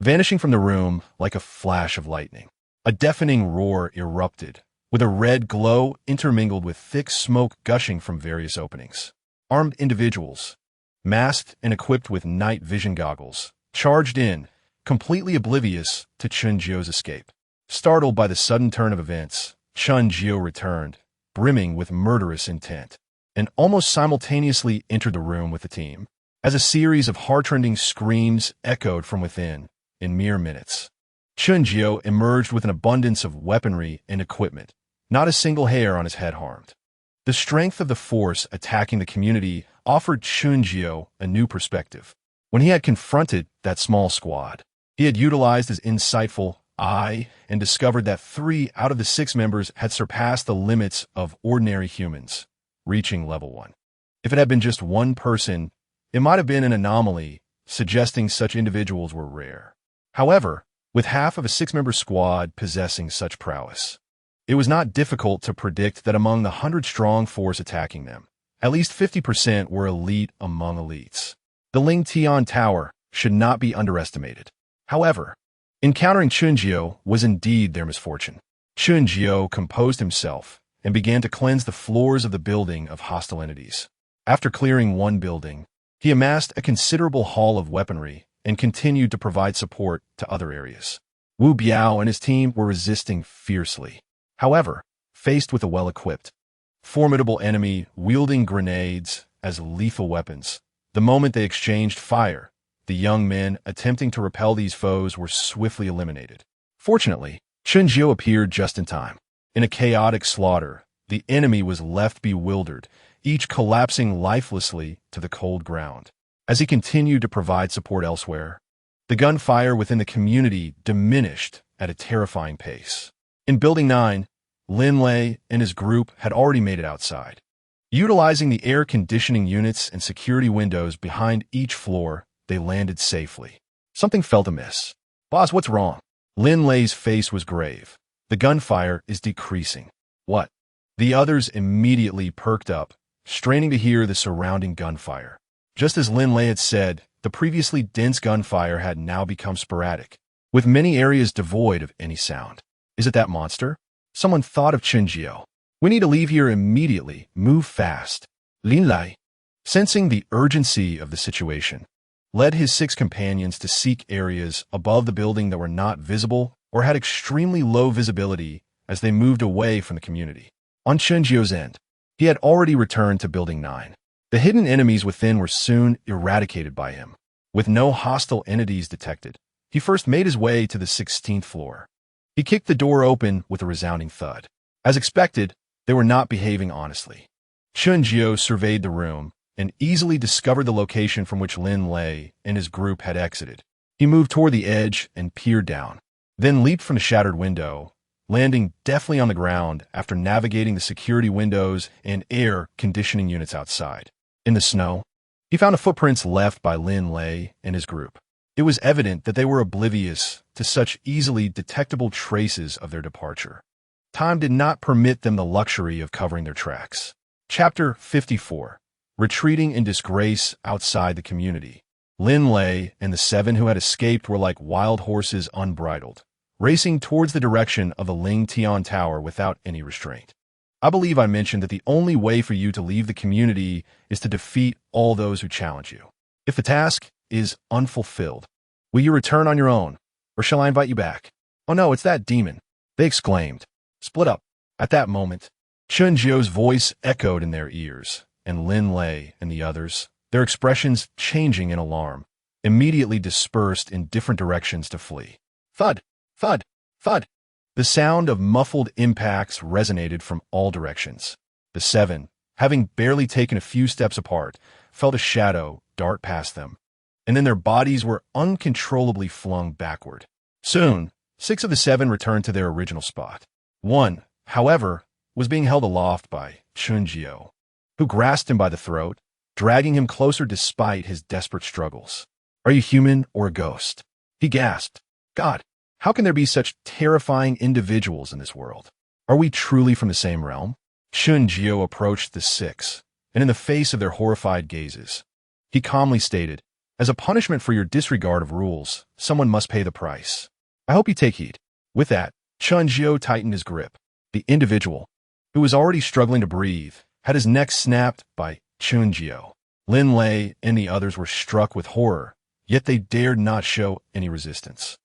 vanishing from the room like a flash of lightning. A deafening roar erupted, with a red glow intermingled with thick smoke gushing from various openings. Armed individuals, masked and equipped with night vision goggles, charged in, completely oblivious to Chunjio's escape. Startled by the sudden turn of events, Chunjio returned, brimming with murderous intent, and almost simultaneously entered the room with the team. As a series of heart-rending screams echoed from within, in mere minutes, Chunjio emerged with an abundance of weaponry and equipment, not a single hair on his head harmed. The strength of the force attacking the community offered Chunjio a new perspective. When he had confronted that small squad, he had utilized his insightful eye and discovered that 3 out of the 6 members had surpassed the limits of ordinary humans, reaching level 1. If it had been just one person, it might have been an anomaly, suggesting such individuals were rare. However, with half of a 6-member squad possessing such prowess, it was not difficult to predict that among the 100-strong force attacking them, at least 50% were elite among elites. The Ling Tian Tower should not be underestimated. However, encountering Chunjio was indeed their misfortune. Chunjio composed himself and began to cleanse the floors of the building of hostile entities. After clearing one building, he amassed a considerable haul of weaponry and continued to provide support to other areas. Wu Biao and his team were resisting fiercely. However, faced with a well-equipped, formidable enemy wielding grenades as lethal weapons, the moment they exchanged fire, the young men attempting to repel these foes were swiftly eliminated. Fortunately, Chunjio appeared just in time. In a chaotic slaughter, the enemy was left bewildered, each collapsing lifelessly to the cold ground. As he continued to provide support elsewhere, the gunfire within the community diminished at a terrifying pace. In Building 9, Lin Lei and his group had already made it outside. Utilizing the air conditioning units and security windows behind each floor, they landed safely. Something felt amiss. "Boss, what's wrong?" Lin Lei's face was grave. "The gunfire is decreasing." "What?" The others immediately perked up, straining to hear the surrounding gunfire. Just as Lin Lei had said, the previously dense gunfire had now become sporadic, with many areas devoid of any sound. "Is it that monster?" Someone thought of Chunjio. "We need to leave here immediately. Move fast." Lin Lei, sensing the urgency of the situation, led his 6 companions to seek areas above the building that were not visible or had extremely low visibility as they moved away from the community. On Chunjio's end, he had already returned to Building 9. The hidden enemies within were soon eradicated by him. With no hostile entities detected, he first made his way to the 16th floor. He kicked the door open with a resounding thud. As expected, they were not behaving honestly. Chunjio surveyed the room and easily discovered the location from which Lin Lei and his group had exited. He moved toward the edge and peered down, then leaped from the shattered window, landing deftly on the ground after navigating the security windows and air conditioning units outside. In the snow, he found the footprints left by Lin Lei and his group. It was evident that they were oblivious to such easily detectable traces of their departure. Time did not permit them the luxury of covering their tracks. Chapter 54. Retreating in disgrace outside the community. Lin Lei and the 7 who had escaped were like wild horses unbridled, racing towards the direction of the Ling Tian Tower without any restraint. I believe I mentioned that the only way for you to leave the community is to defeat all those who challenge you. If the task is unfulfilled, will you return on your own, or shall I invite you back? "Oh no, it's that demon," they exclaimed. "Split up." At that moment, Chunjio's voice echoed in their ears, and Lin Lei and the others, their expressions changing in alarm, immediately dispersed in different directions to flee. Thud, thud, thud. The sound of muffled impacts resonated from all directions. The 7, having barely taken a few steps apart, felt a shadow dart past them, and then their bodies were uncontrollably flung backward. Soon, 6 of the 7 returned to their original spot. One, however, was being held aloft by Chunjio, who grasped him by the throat, dragging him closer despite his desperate struggles. "Are you human or a ghost?" he gasped. "God, how can there be such terrifying individuals in this world? Are we truly from the same realm?" Chunjio approached the 6, and in the face of their horrified gazes, he calmly stated, "As a punishment for your disregard of rules, someone must pay the price. I hope you take heed." With that, Chunjio tightened his grip. The individual, who was already struggling to breathe, had his neck snapped by Chunjio. Lin Lei and the others were struck with horror yet they dared not show any resistance.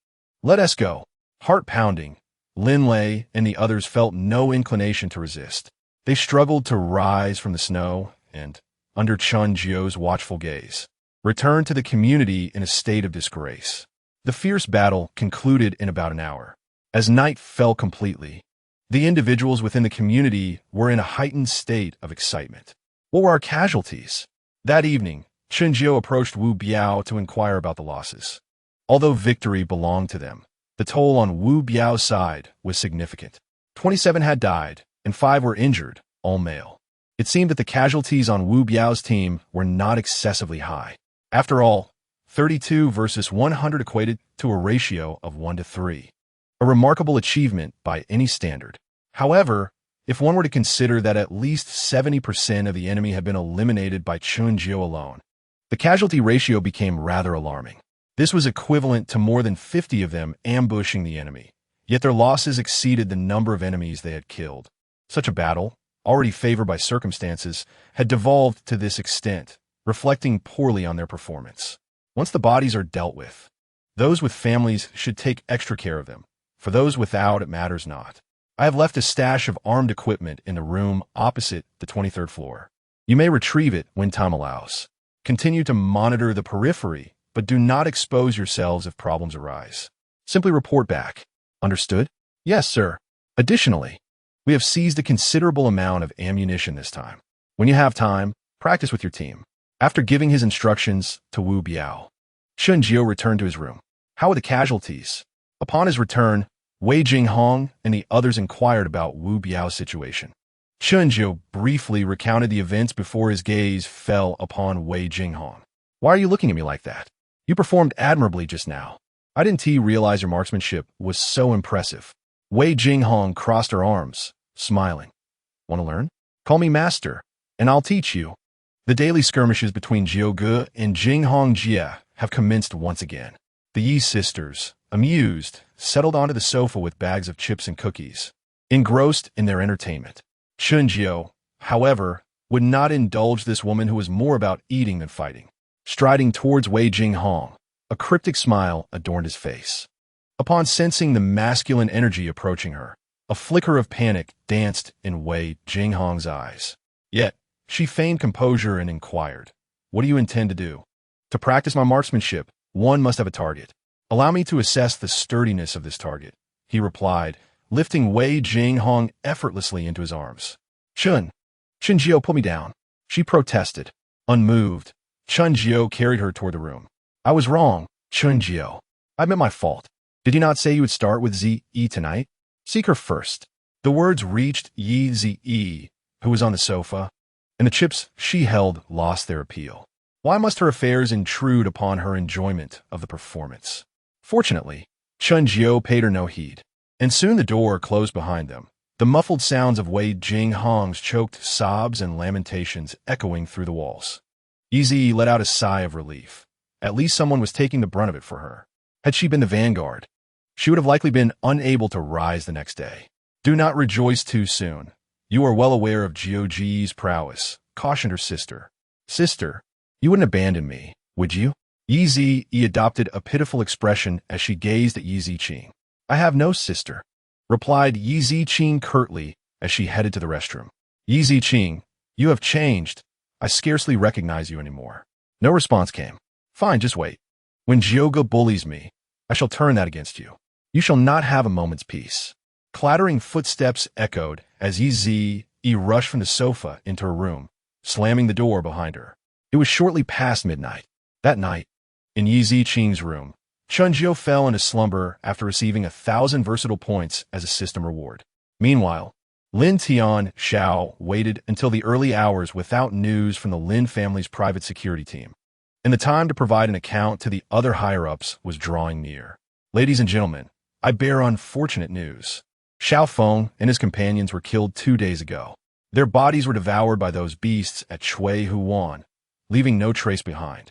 Let us go. Heart pounding, Lin Lei and the others felt no inclination to resist. They struggled to rise from the snow and, under Chun Jio's watchful gaze, returned to the community in a state of disgrace. The fierce battle concluded in about an hour. As night fell completely, the individuals within the community were in a heightened state of excitement. What were our casualties? That evening, Chun Jio approached Wu Biao to inquire about the losses. Although victory belonged to them, the toll on Wu Biao's side was significant. 27 had died, and 5 were injured, all male. It seemed that the casualties on Wu Biao's team were not excessively high. After all, 32 versus 100 equated to a ratio of 1 to 3. A remarkable achievement by any standard. However, if one were to consider that at least 70% of the enemy had been eliminated by Chun Jio alone, the casualty ratio became rather alarming. This was equivalent to more than 50 of them ambushing the enemy, yet their losses exceeded the number of enemies they had killed. Such a battle, already favored by circumstances, had devolved to this extent, reflecting poorly on their performance. Once the bodies are dealt with, those with families should take extra care of them. For those without, it matters not. I have left a stash of armed equipment in the room opposite the 23rd floor. You may retrieve it when time allows. Continue to monitor the periphery, but do not expose yourselves if problems arise. Simply report back. Understood? Yes, sir. Additionally, we have seized a considerable amount of ammunition this time. When you have time, practice with your team. After giving his instructions to Wu Biao, Chun Jio returned to his room. How were the casualties? Upon his return, Wei Jinghong and the others inquired about Wu Biao's situation. Chun Jio briefly recounted the events before his gaze fell upon Wei Jinghong. Why are you looking at me like that? You performed admirably just now. I didn't realize your marksmanship was so impressive. Wei Jinghong crossed her arms, smiling. Want to learn? Call me master, and I'll teach you. The daily skirmishes between Jiao Ge and Jinghong Jia have commenced once again. The Yi sisters, amused, settled onto the sofa with bags of chips and cookies, engrossed in their entertainment. Chun Jio, however, would not indulge this woman who was more about eating than fighting. Striding towards Wei Jinghong, a cryptic smile adorned his face. Upon sensing the masculine energy approaching her, a flicker of panic danced in Wei Jinghong's eyes. Yet, she feigned composure and inquired, "What do you intend to do?" "To practice my marksmanship, one must have a target. Allow me to assess the sturdiness of this target," he replied, lifting Wei Jinghong effortlessly into his arms. Chun Jio, pull me down." She protested. Unmoved, Chun Jio carried her toward the room. "I was wrong, Chun Jio. I admit my fault. Did you not say you would start with Zi tonight? Seek her first." The words reached Zi, who was on the sofa, and the chips she held lost their appeal. Why must her affairs intrude upon her enjoyment of the performance? Fortunately, Chun Jio paid her no heed, and soon the door closed behind them, the muffled sounds of Wei Jinghong's choked sobs and lamentations echoing through the walls. Yi let out a sigh of relief. At least someone was taking the brunt of it for her. Had she been the vanguard, she would have likely been unable to rise the next day. "Do not rejoice too soon. You are well aware of Jiao Ji's prowess," cautioned her sister. "Sister, you wouldn't abandon me, would you?" Yi adopted a pitiful expression as she gazed at Yi Ziqing. "I have no sister," replied Yi Ziqing curtly as she headed to the restroom. "Yi Ziqing, you have changed. I scarcely recognize you anymore." No response came. "Fine, just wait. When Jioga bullies me, I shall turn that against you. You shall not have a moment's peace." Clattering footsteps echoed as Yi rushed from the sofa into her room, slamming the door behind her. It was shortly past midnight. That night, in Yi Ziqing's room, Chun Jio fell into slumber after receiving 1,000 versatile points as a system reward. Meanwhile, Lin Tian Xiao waited until the early hours without news from the Lin family's private security team, and the time to provide an account to the other higher-ups was drawing near. "Ladies and gentlemen, I bear unfortunate news. Xiao Feng and his companions were killed 2 days ago. Their bodies were devoured by those beasts at Chui Huan, leaving no trace behind."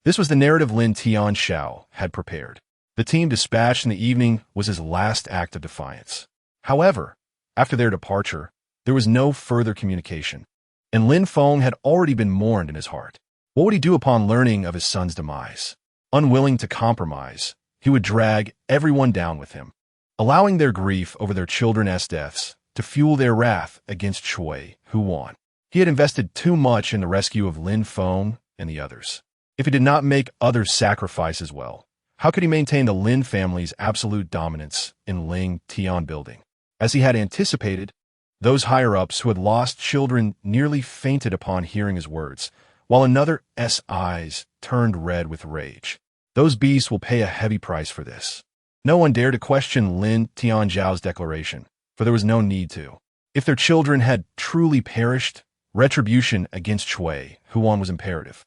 This was the narrative Lin Tian Xiao had prepared. The team dispatched in the evening was his last act of defiance. However, after their departure, there was no further communication, and Lin Feng had already been mourned in his heart. What would he do upon learning of his son's demise? Unwilling to compromise, he would drag everyone down with him, allowing their grief over their children's deaths to fuel their wrath against Chui Huan. He had invested too much in the rescue of Lin Feng and the others. If he did not make other sacrifices well, how could he maintain the Lin family's absolute dominance in Ling Tian building? As he had anticipated, those higher-ups who had lost children nearly fainted upon hearing his words, while another's eyes turned red with rage. Those beasts will pay a heavy price for this. No one dared to question Lin Tianzhao's declaration, for there was no need to. If their children had truly perished, retribution against Chui Huan was imperative.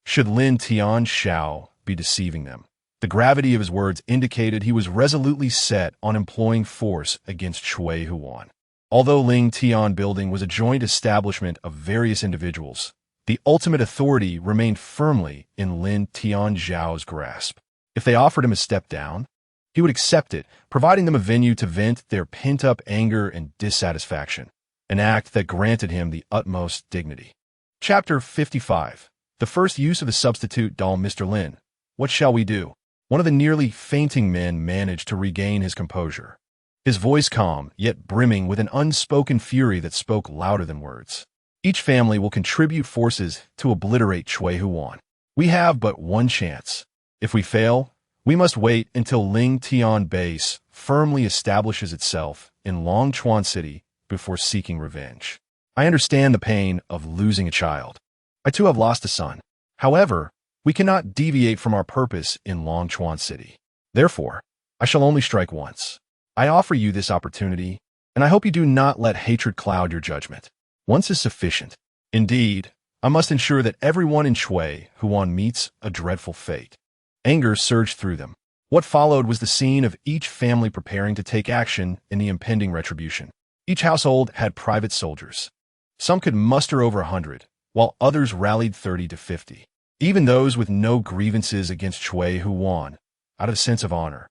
Should Lin Tianzhao be deceiving them? The gravity of his words indicated he was resolutely set on employing force against Chui Huan. Although Ling Tian building was a joint establishment of various individuals, the ultimate authority remained firmly in Lin Tianzhao's grasp. If they offered him a step down, he would accept it, providing them a venue to vent their pent-up anger and dissatisfaction, an act that granted him the utmost dignity. Chapter 55. The first use of the substitute doll. Mr. Lin, what shall we do? One of the nearly fainting men managed to regain his composure, his voice calm, yet brimming with an unspoken fury that spoke louder than words. Each family will contribute forces to obliterate Chui Huan. We have but one chance. If we fail, we must wait until Ling Tian base firmly establishes itself in Longchuan City before seeking revenge. I understand the pain of losing a child. I too have lost a son. However, we cannot deviate from our purpose in Longchuan City. Therefore, I shall only strike once. I offer you this opportunity, and I hope you do not let hatred cloud your judgment. Once is sufficient. Indeed, I must ensure that everyone in Chui Huan meets a dreadful fate. Anger surged through them. What followed was the scene of each family preparing to take action in the impending retribution. Each household had private soldiers. Some could muster over 100, while others rallied 30 to 50. Even those with no grievances against Chui Huan, out of a sense of honor,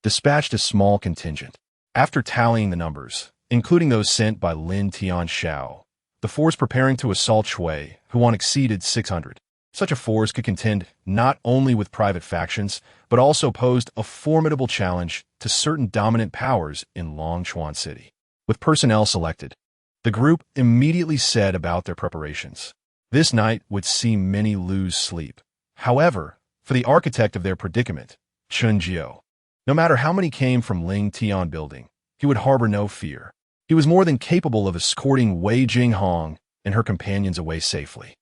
dispatched a small contingent. After tallying the numbers, including those sent by Lin Tianzhao, the force preparing to assault Chui Huan exceeded 600. Such a force could contend not only with private factions, but also posed a formidable challenge to certain dominant powers in Longchuan City. With personnel selected, the group immediately set about their preparations. This night would see many lose sleep. However, for the architect of their predicament, Chen Jiao, no matter how many came from Ling Tian building, he would harbor no fear. He was more than capable of escorting Wei Jinghong and her companions away safely.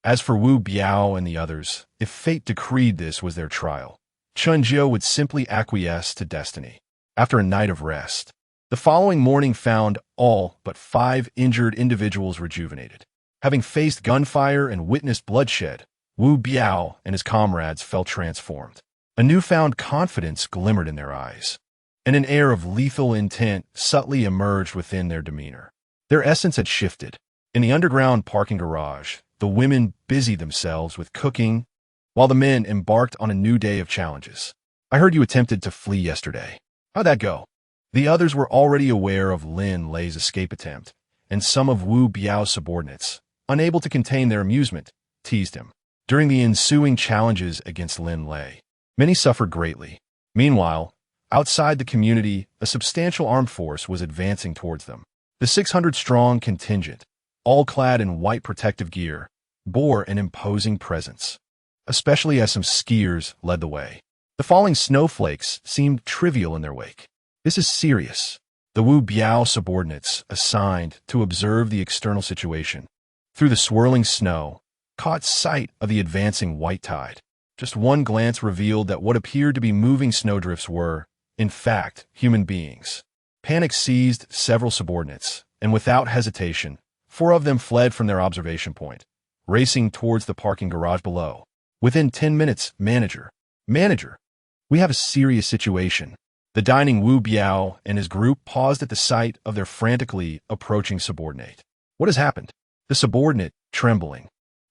As for Wu Biao and the others, if fate decreed this was their trial, Chen Jiao would simply acquiesce to destiny. After a night of rest, the following morning found all but 5 injured individuals rejuvenated. Having faced gunfire and witnessed bloodshed, Wu Biao and his comrades felt transformed. A newfound confidence glimmered in their eyes, and an air of lethal intent subtly emerged within their demeanor. Their essence had shifted. In the underground parking garage, the women busied themselves with cooking, while the men embarked on a new day of challenges. I heard you attempted to flee yesterday. How'd that go? The others were already aware of Lin Lei's escape attempt, and some of Wu Biao's subordinates, unable to contain their amusement, teased him. During the ensuing challenges against Lin Lei, many suffered greatly. Meanwhile, outside the community, a substantial armed force was advancing towards them. The 600-strong contingent, all clad in white protective gear, bore an imposing presence, especially as some skiers led the way. The falling snowflakes seemed trivial in their wake. This is serious. The Wu Biao subordinates, assigned to observe the external situation, through the swirling snow, caught sight of the advancing white tide. Just one glance revealed that what appeared to be moving snowdrifts were, in fact, human beings. Panic seized several subordinates, and without hesitation, 4 of them fled from their observation point, racing towards the parking garage below. Within 10 minutes, Manager, we have a serious situation. The dining Wu Biao and his group paused at the sight of their frantically approaching subordinate. What has happened? The subordinate, trembling,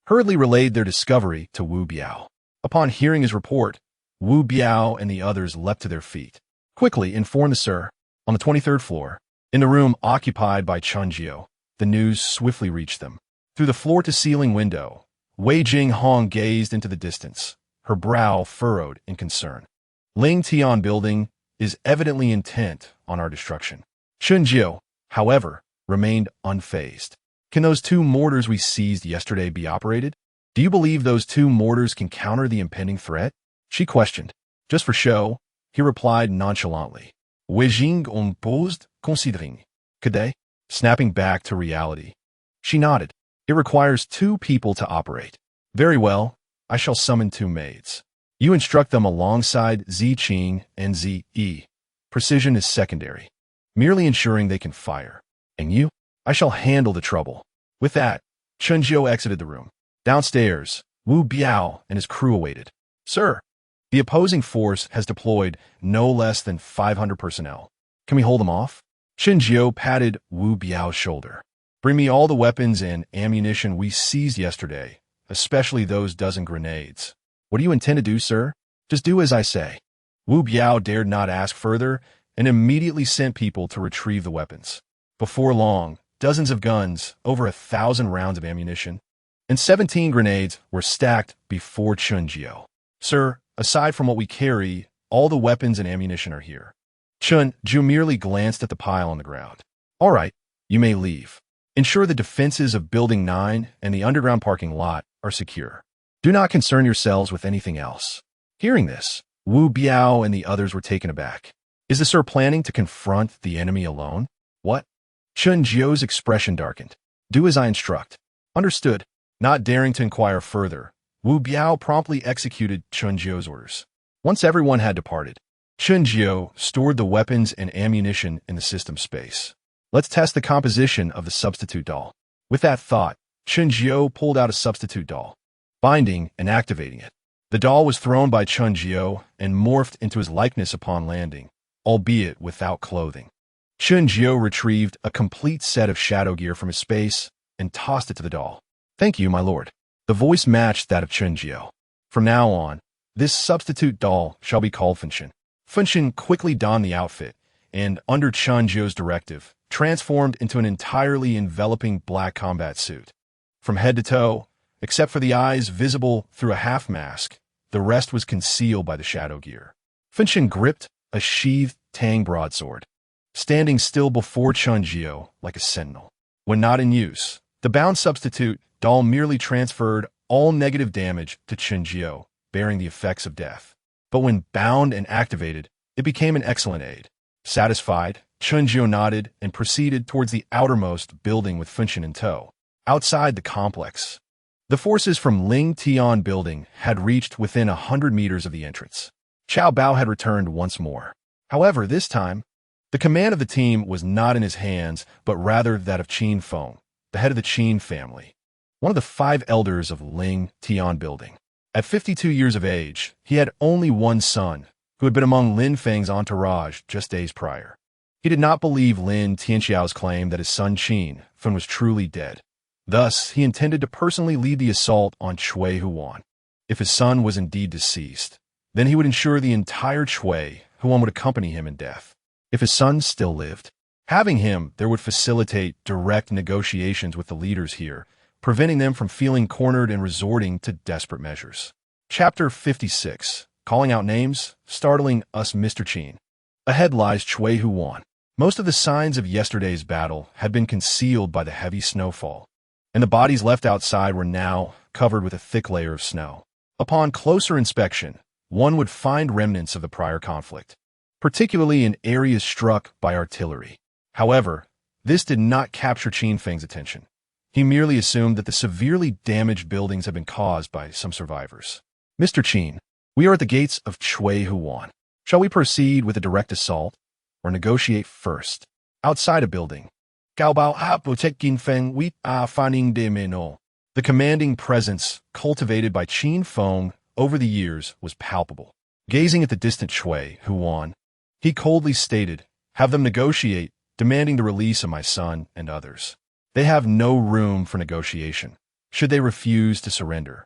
hurriedly relayed their discovery to Wu Biao. Upon hearing his report, Wu Biao and the others leapt to their feet. Quickly inform the sir. On the 23rd floor, in the room occupied by Chen Jiao, the news swiftly reached them. Through the floor-to-ceiling window, Wei Jinghong gazed into the distance, her brow furrowed in concern. Ling Tian building is evidently intent on our destruction. Chunjiu, however, remained unfazed. Can those 2 mortars we seized yesterday be operated? Do you believe those 2 mortars can counter the impending threat? She questioned. Just for show, he replied nonchalantly. Weijing on posed considering. Could they? Snapping back to reality. She nodded. It requires 2 people to operate. Very well, I shall summon 2 maids. You instruct them alongside Ziqing and Zi. Precision is secondary, merely ensuring they can fire. And you? I shall handle the trouble. With that, Chunjiu exited the room. Downstairs, Wu Biao and his crew awaited. Sir, the opposing force has deployed no less than 500 personnel. Can we hold them off? Chunjiu patted Wu Biao's shoulder. Bring me all the weapons and ammunition we seized yesterday, especially those dozen grenades. What do you intend to do, sir? Just do as I say. Wu Biao dared not ask further and immediately sent people to retrieve the weapons. Before long, dozens of guns, over 1,000 rounds of ammunition, and 17 grenades were stacked before Chunjiu. Sir, aside from what we carry, all the weapons and ammunition are here. Chunjiu merely glanced at the pile on the ground. All right, you may leave. Ensure the defenses of Building 9 and the underground parking lot are secure. Do not concern yourselves with anything else. Hearing this, Wu Biao and the others were taken aback. Is the sir planning to confront the enemy alone? What? Chunjiu's expression darkened. Do as I instruct. Understood. Not daring to inquire further, Wu Biao promptly executed Chunjiu's orders. Once everyone had departed, Chunjiu stored the weapons and ammunition in the system space. Let's test the composition of the substitute doll. With that thought, Chunjiu pulled out a substitute doll, binding and activating it. The doll was thrown by Chunjiu and morphed into his likeness upon landing, albeit without clothing. Chunjiu retrieved a complete set of shadow gear from his space and tossed it to the doll. Thank you, my lord. The voice matched that of Chunjiu. From now on, this substitute doll shall be called Fenshin. Fenshin quickly donned the outfit and, under Chunjiu's directive, transformed into an entirely enveloping black combat suit. From head to toe, except for the eyes visible through a half mask, the rest was concealed by the shadow gear. Fenshin gripped a sheathed Tang broadsword, standing still before Chunjiu like a sentinel. When not in use, the bound substitute doll merely transferred all negative damage to Chunjiu, bearing the effects of death. But when bound and activated, it became an excellent aid. Satisfied, Chunjiu nodded and proceeded towards the outermost building with Fenshin in tow. Outside the complex, the forces from Ling Tian building had reached within 100 meters of the entrance. Qiao Bao had returned once more. However, this time, the command of the team was not in his hands, but rather that of Qin Feng, the head of the Qin family, one of the 5 elders of Ling Tian building. At 52 years of age, he had only one son, who had been among Lin Feng's entourage just days prior. He did not believe Lin Tianxiao's claim that his son Qin Feng was truly dead. Thus, he intended to personally lead the assault on Cui Huan. If his son was indeed deceased, then he would ensure the entire Cui Huan would accompany him in death. If his son still lived, having him there would facilitate direct negotiations with the leaders here, preventing them from feeling cornered and resorting to desperate measures. Chapter 56. Calling out names, startling us Mr. Qin. Ahead lies Cui Huan. Most of the signs of yesterday's battle had been concealed by the heavy snowfall, and the bodies left outside were now covered with a thick layer of snow. Upon closer inspection, one would find remnants of the prior conflict, particularly in areas struck by artillery. However, this did not capture Qin Feng's attention. He merely assumed that the severely damaged buildings had been caused by some survivors. Mr. Qin, we are at the gates of Cui Huan. Shall we proceed with a direct assault, or negotiate first? Outside a building. Gao Bao ha protect Qin Feng we are finding de meno. The commanding presence cultivated by Qin Feng over the years was palpable. Gazing at the distant Cui Huan, he coldly stated, have them negotiate, demanding the release of my son and others. They have no room for negotiation, should they refuse to surrender.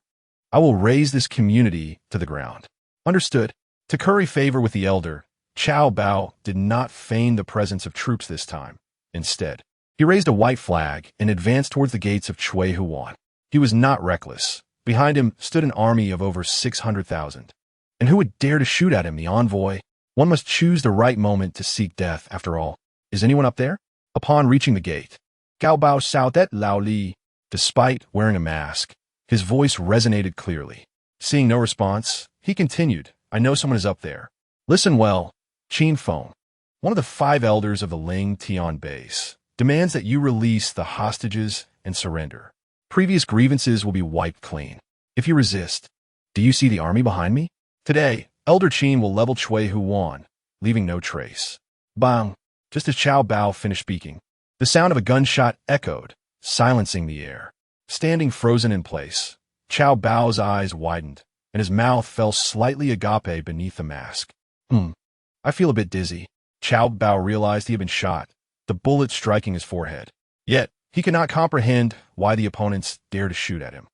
I will raise this community to the ground. Understood. To curry favor with the elder, Qiao Bao did not feign the presence of troops this time. Instead, he raised a white flag and advanced towards the gates of Cui Huan. He was not reckless, Behind him stood an army of over 600,000. And who would dare to shoot at him, the envoy? One must choose the right moment to seek death, after all. Is anyone up there? Upon reaching the gate, Gao Bao Sao Det Lao Li, despite wearing a mask, his voice resonated clearly. Seeing no response, he continued, I know someone is up there. Listen well, Qin Feng, one of the 5 elders of the Ling Tian base, demands that you release the hostages and surrender. Previous grievances will be wiped clean. If you resist, do you see the army behind me? Today, Elder Qin will level Chui Huan, leaving no trace. Bang! Just as Qiao Bao finished speaking, the sound of a gunshot echoed, silencing the air. Standing frozen in place, Qiao Bao's eyes widened, and his mouth fell slightly agape beneath the mask. I feel a bit dizzy. Qiao Bao realized he had been shot, the bullet striking his forehead. Yet, he could not comprehend why the opponents dared to shoot at him.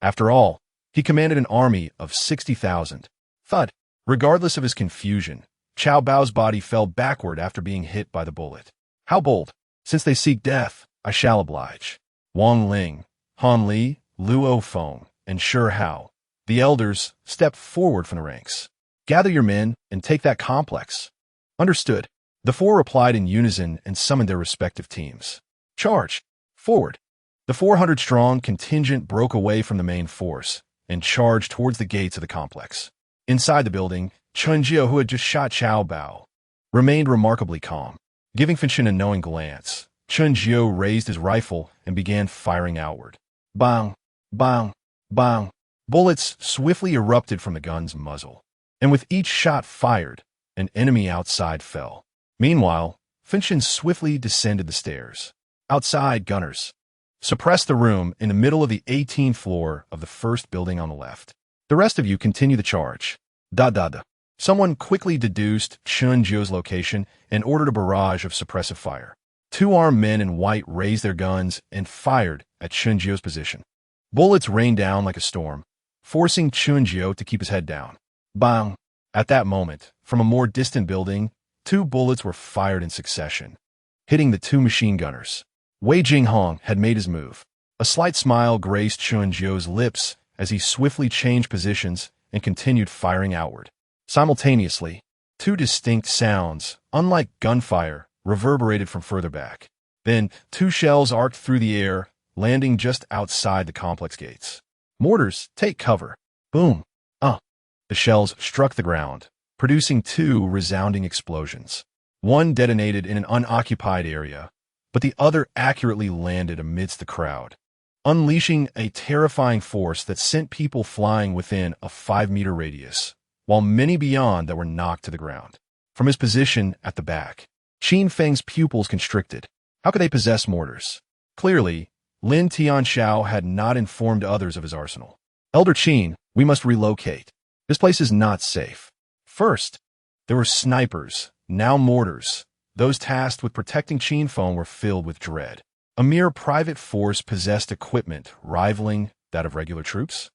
After all, he commanded an army of 60,000. Thud. Regardless of his confusion, Qiao Bao's body fell backward after being hit by the bullet. How bold! Since they seek death, I shall oblige. Wang Ling, Han Li, Luo Feng, and Shi Hao, the elders, stepped forward from the ranks. Gather your men and take that complex. Understood. The 4 replied in unison and summoned their respective teams. Charge! Forward! The 400-strong contingent broke away from the main force and charged towards the gates of the complex. Inside the building, Chen Jio, who had just shot Qiao Bao, remained remarkably calm. Giving Fenshin a knowing glance, Chen Jio raised his rifle and began firing outward. Bang! Bang! Bang! Bullets swiftly erupted from the gun's muzzle, and with each shot fired, an enemy outside fell. Meanwhile, Fenshin swiftly descended the stairs. Outside, gunners. Suppress the room in the middle of the 18th floor of the first building on the left. The rest of you continue the charge. Someone quickly deduced Chen Jio's location and ordered a barrage of suppressive fire. 2 armed men in white raised their guns and fired at Chen Jio's position. Bullets rained down like a storm, forcing Chen Jio to keep his head down. Bang! At that moment, from a more distant building, 2 bullets were fired in succession, hitting the 2 machine gunners. Wei Jinghong had made his move. A slight smile graced Chen Jio's lips as he swiftly changed positions and continued firing outward. Simultaneously, 2 distinct sounds, unlike gunfire, reverberated from further back. Then, 2 shells arced through the air, landing just outside the complex gates. Mortars, take cover. Boom. The shells struck the ground, producing 2 resounding explosions. One detonated in an unoccupied area, but the other accurately landed amidst the crowd, unleashing a terrifying force that sent people flying within a 5-meter radius, while many beyond that were knocked to the ground. From his position at the back, Qin Feng's pupils constricted. How could they possess mortars? Clearly, Lin Tianxiao had not informed others of his arsenal. Elder Qin, we must relocate. This place is not safe. First, there were snipers, now mortars. Those tasked with protecting Qin Feng were filled with dread. A mere private force possessed equipment rivaling that of regular troops?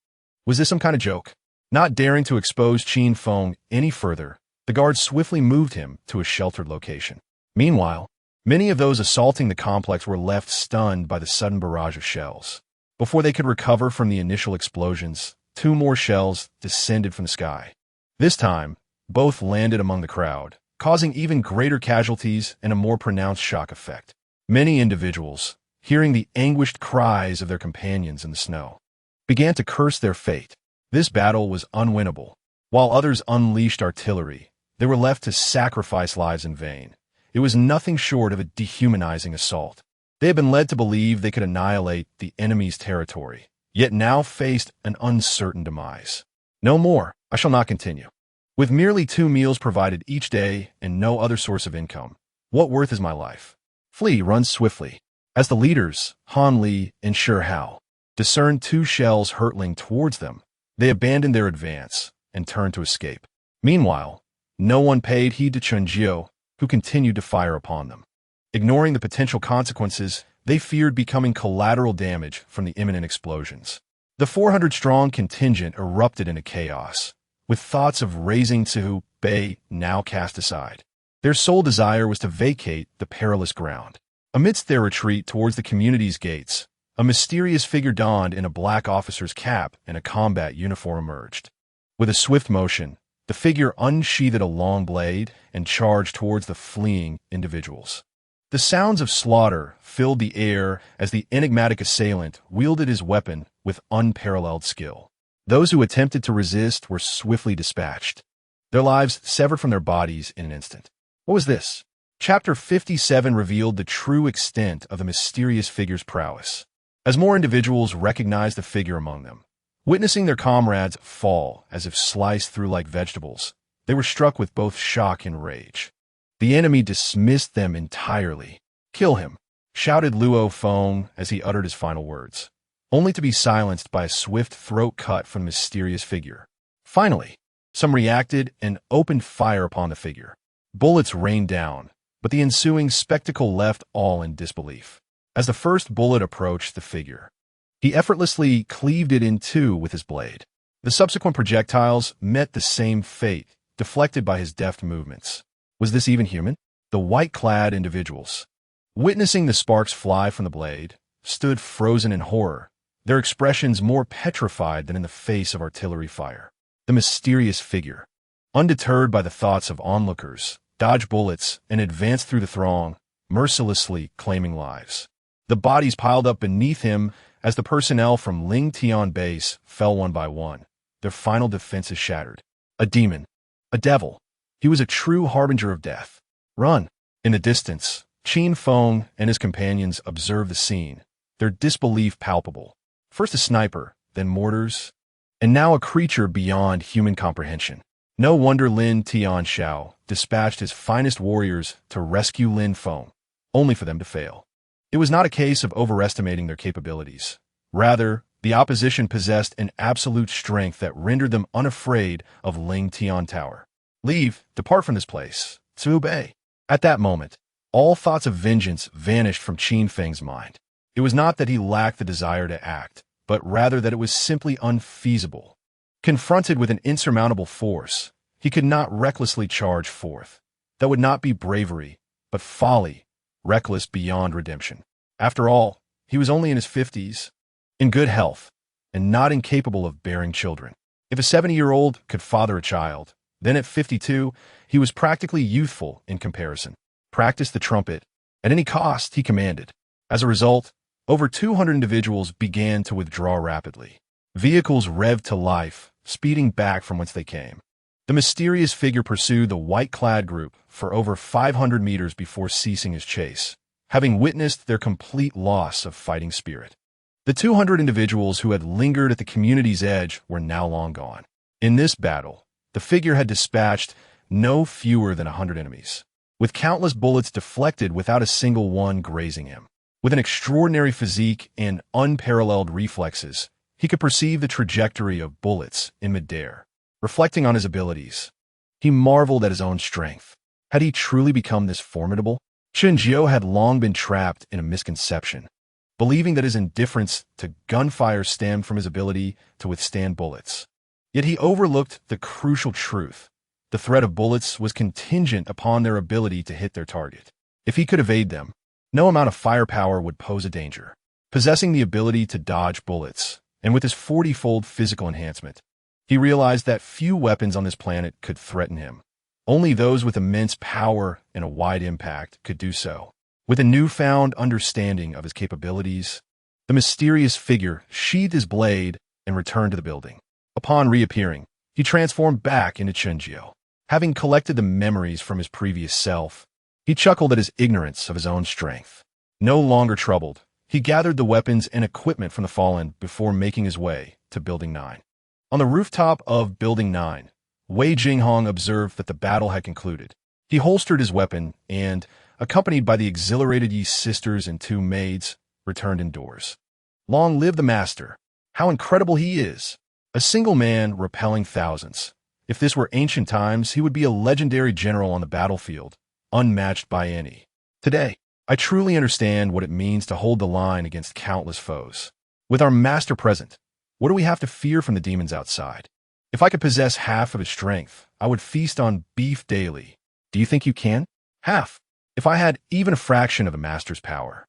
Was this some kind of joke? Not daring to expose Qin Feng any further, the guards swiftly moved him to a sheltered location. Meanwhile, many of those assaulting the complex were left stunned by the sudden barrage of shells. Before they could recover from the initial explosions, 2 more shells descended from the sky. This time, both landed among the crowd, causing even greater casualties and a more pronounced shock effect. Many individuals, hearing the anguished cries of their companions in the snow, began to curse their fate. This battle was unwinnable. While others unleashed artillery, they were left to sacrifice lives in vain. It was nothing short of a dehumanizing assault. They had been led to believe they could annihilate the enemy's territory, yet now faced an uncertain demise. No more. I shall not continue. With merely 2 meals provided each day and no other source of income, what worth is my life? Flee runs swiftly. As the leaders, Han Li and Shi Hao, discerned 2 shells hurtling towards them, they abandoned their advance and turned to escape. Meanwhile, no one paid heed to Chen Jio, who continued to fire upon them. Ignoring the potential consequences, they feared becoming collateral damage from the imminent explosions. The 400-strong contingent erupted into chaos, with thoughts of razing Tsihu Bei now cast aside. Their sole desire was to vacate the perilous ground. Amidst their retreat towards the community's gates, A mysterious figure donned in a black officer's cap and a combat uniform emerged. With a swift motion, the figure unsheathed a long blade and charged towards the fleeing individuals. The sounds of slaughter filled the air as the enigmatic assailant wielded his weapon with unparalleled skill. Those who attempted to resist were swiftly dispatched, their lives severed from their bodies in an instant. What was this? Chapter 57 revealed the true extent of the mysterious figure's prowess. As more individuals recognized the figure among them, witnessing their comrades fall as if sliced through like vegetables, they were struck with both shock and rage. The enemy dismissed them entirely. "Kill him," shouted Luo Feng as he uttered his final words, only to be silenced by a swift throat cut from the mysterious figure. Finally, some reacted and opened fire upon the figure. Bullets rained down, but the ensuing spectacle left all in disbelief. As the first bullet approached the figure, he effortlessly cleaved it in two with his blade. The subsequent projectiles met the same fate, deflected by his deft movements. Was this even human? The white-clad individuals, witnessing the sparks fly from the blade, stood frozen in horror, their expressions more petrified than in the face of artillery fire. The mysterious figure, undeterred by the thoughts of onlookers, dodged bullets and advanced through the throng, mercilessly claiming lives. The bodies piled up beneath him as the personnel from Ling Tian base fell one by one, their final defenses shattered. A demon. A devil. He was a true harbinger of death. "Run!" In the distance, Qin Feng and his companions observed the scene, their disbelief palpable. First a sniper, then mortars, and now a creature beyond human comprehension. No wonder Lin Tianxiao dispatched his finest warriors to rescue Lin Feng, only for them to fail. It was not a case of overestimating their capabilities. Rather, the opposition possessed an absolute strength that rendered them unafraid of Ling Tian Tower. "Leave, depart from this place, Zhu Bei." At that moment, all thoughts of vengeance vanished from Qin Feng's mind. It was not that he lacked the desire to act, but rather that it was simply unfeasible. Confronted with an insurmountable force, he could not recklessly charge forth. That would not be bravery, but folly, reckless beyond redemption. After all, he was only in his 50s, in good health, and not incapable of bearing children. If a 70-year-old could father a child, then at 52, he was practically youthful in comparison. Practice the trumpet. At any cost, he commanded. As a result, over 200 individuals began to withdraw rapidly. Vehicles revved to life, speeding back from whence they came. The mysterious figure pursued the white-clad group for over 500 meters before ceasing his chase, having witnessed their complete loss of fighting spirit. The 200 individuals who had lingered at the community's edge were now long gone. In this battle, the figure had dispatched no fewer than 100 enemies, with countless bullets deflected without a single one grazing him. With an extraordinary physique and unparalleled reflexes, he could perceive the trajectory of bullets in midair. Reflecting on his abilities, he marveled at his own strength. Had he truly become this formidable? Chen Jiao had long been trapped in a misconception, believing that his indifference to gunfire stemmed from his ability to withstand bullets. Yet he overlooked the crucial truth. The threat of bullets was contingent upon their ability to hit their target. If he could evade them, no amount of firepower would pose a danger. Possessing the ability to dodge bullets, and with his 40-fold physical enhancement, he realized that few weapons on this planet could threaten him. Only those with immense power and a wide impact could do so. With a newfound understanding of his capabilities, the mysterious figure sheathed his blade and returned to the building. Upon reappearing, he transformed back into Chen Jiao. Having collected the memories from his previous self, he chuckled at his ignorance of his own strength. No longer troubled, he gathered the weapons and equipment from the fallen before making his way to Building 9. On the rooftop of Building 9, Wei Jinghong observed that the battle had concluded. He holstered his weapon and, accompanied by the exhilarated Yi sisters and 2 maids, returned indoors. Long live the master! How incredible he is! A single man repelling thousands. If this were ancient times, he would be a legendary general on the battlefield, unmatched by any. Today, I truly understand what it means to hold the line against countless foes. With our master present, what do we have to fear from the demons outside? If I could possess half of his strength, I would feast on beef daily. Do you think you can? Half. If I had even a fraction of the master's power,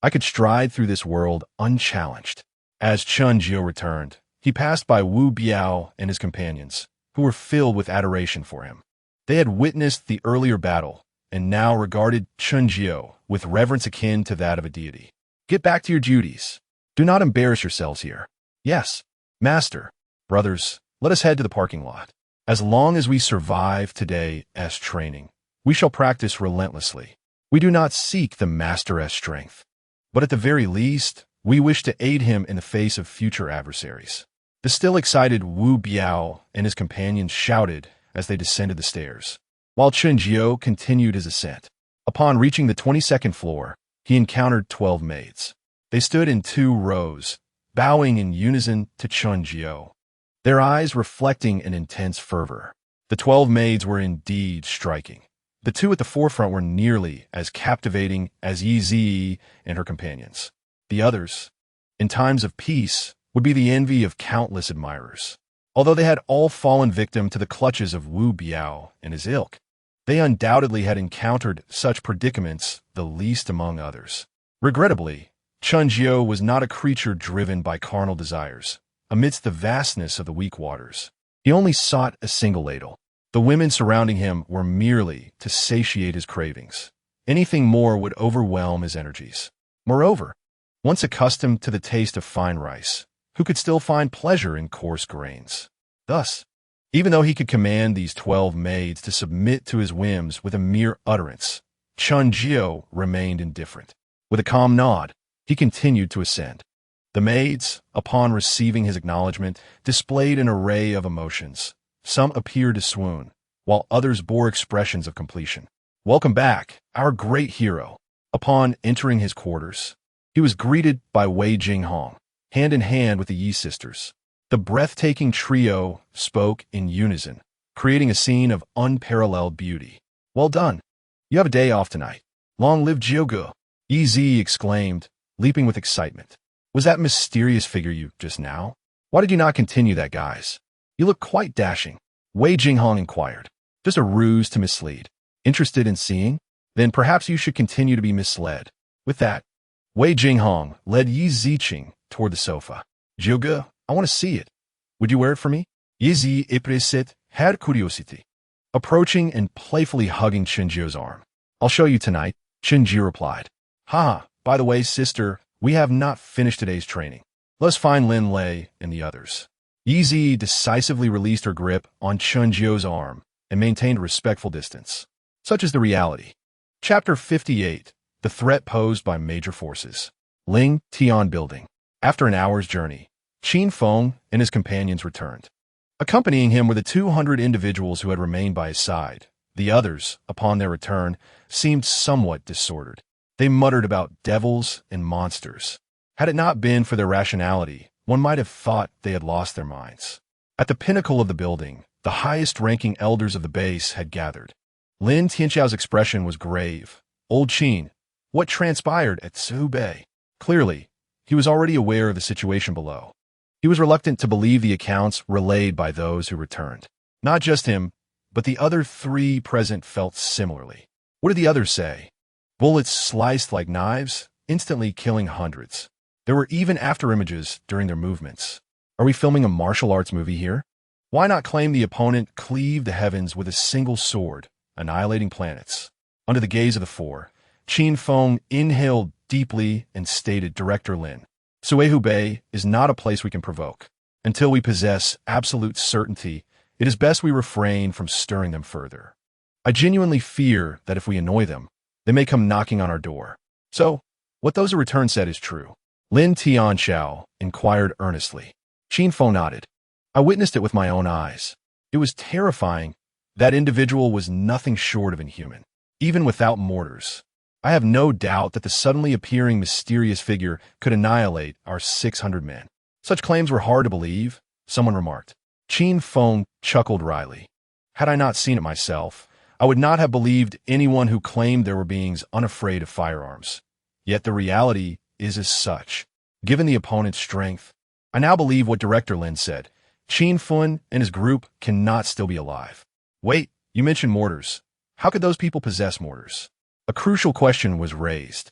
I could stride through this world unchallenged. As Chun Jio returned, he passed by Wu Biao and his companions, who were filled with adoration for him. They had witnessed the earlier battle, and now regarded Chun Jio with reverence akin to that of a deity. Get back to your duties. Do not embarrass yourselves here. Yes, master. Brothers, let us head to the parking lot. As long as we survive today as training, we shall practice relentlessly. We do not seek the master's strength, but at the very least, we wish to aid him in the face of future adversaries. The still excited Wu Biao and his companions shouted as they descended the stairs, while Chun Jio continued his ascent. Upon reaching the 22nd floor, he encountered 12 maids. They stood in 2 rows, bowing in unison to Chun Jio, their eyes reflecting an intense fervor. The 12 maids were indeed striking. The 2 at the forefront were nearly as captivating as Yi Zi and her companions. The others, in times of peace, would be the envy of countless admirers. Although they had all fallen victim to the clutches of Wu Biao and his ilk, they undoubtedly had encountered such predicaments, the least among others. Regrettably, Chun Jio was not a creature driven by carnal desires. Amidst the vastness of the weak waters, he only sought a single ladle. The women surrounding him were merely to satiate his cravings. Anything more would overwhelm his energies. Moreover, once accustomed to the taste of fine rice, who could still find pleasure in coarse grains? Thus, even though he could command these 12 maids to submit to his whims with a mere utterance, Chun Jio remained indifferent. With a calm nod, he continued to ascend. The maids, upon receiving his acknowledgement, displayed an array of emotions. Some appeared to swoon, while others bore expressions of completion. Welcome back, our great hero. Upon entering his quarters, he was greeted by Wei Jinghong, hand in hand with the Yi sisters. The breathtaking trio spoke in unison, creating a scene of unparalleled beauty. Well done. You have a day off tonight. Long live Jioge! Yi Zi exclaimed, leaping with excitement. Was that mysterious figure you just now? Why did you not continue that, guys? You look quite dashing. Wei Jinghong inquired. Just a ruse to mislead. Interested in seeing? Then perhaps you should continue to be misled. With that, Wei Jinghong led Yi Ziqing toward the sofa. Jioge, I want to see it. Would you wear it for me? Yi Zi épressait had curiosity. Approaching and playfully hugging Chun Jio's arm. I'll show you tonight, Chun Jio replied. Ha, by the way, sister, we have not finished today's training. Let's find Lin Lei and the others. Yi Zi decisively released her grip on Chun Jio's arm and maintained a respectful distance. Such is the reality. Chapter 58. The Threat Posed by Major Forces. Ling Tian Building. After an hour's journey, Qin Feng and his companions returned. Accompanying him were the 200 individuals who had remained by his side. The others, upon their return, seemed somewhat disordered. They muttered about devils and monsters. Had it not been for their rationality, one might have thought they had lost their minds. At the pinnacle of the building, the highest-ranking elders of the base had gathered. Lin Tianxiao's expression was grave. Old Qin, what transpired at Zhubei? Clearly, he was already aware of the situation below. He was reluctant to believe the accounts relayed by those who returned. Not just him, but the other 3 present felt similarly. What did the others say? Bullets sliced like knives, instantly killing hundreds. There were even after-images during their movements. Are we filming a martial arts movie here? Why not claim the opponent cleaved the heavens with a single sword, annihilating planets? Under the gaze of the 4, Qin Feng inhaled deeply and stated, Director Lin, Zhubei is not a place we can provoke. Until we possess absolute certainty, it is best we refrain from stirring them further. I genuinely fear that if we annoy them, they may come knocking on our door. So, what those who returned said is true. Lin Tianxiao inquired earnestly. Qin Feng nodded. I witnessed it with my own eyes. It was terrifying. That individual was nothing short of inhuman, even without mortars. I have no doubt that the suddenly appearing mysterious figure could annihilate our 600 men. Such claims were hard to believe, someone remarked. Qin Feng chuckled wryly. Had I not seen it myself, I would not have believed anyone who claimed there were beings unafraid of firearms. Yet the reality is as such. Given the opponent's strength, I now believe what Director Lin said. Qin Feng and his group cannot still be alive. Wait, you mentioned mortars. How could those people possess mortars? A crucial question was raised.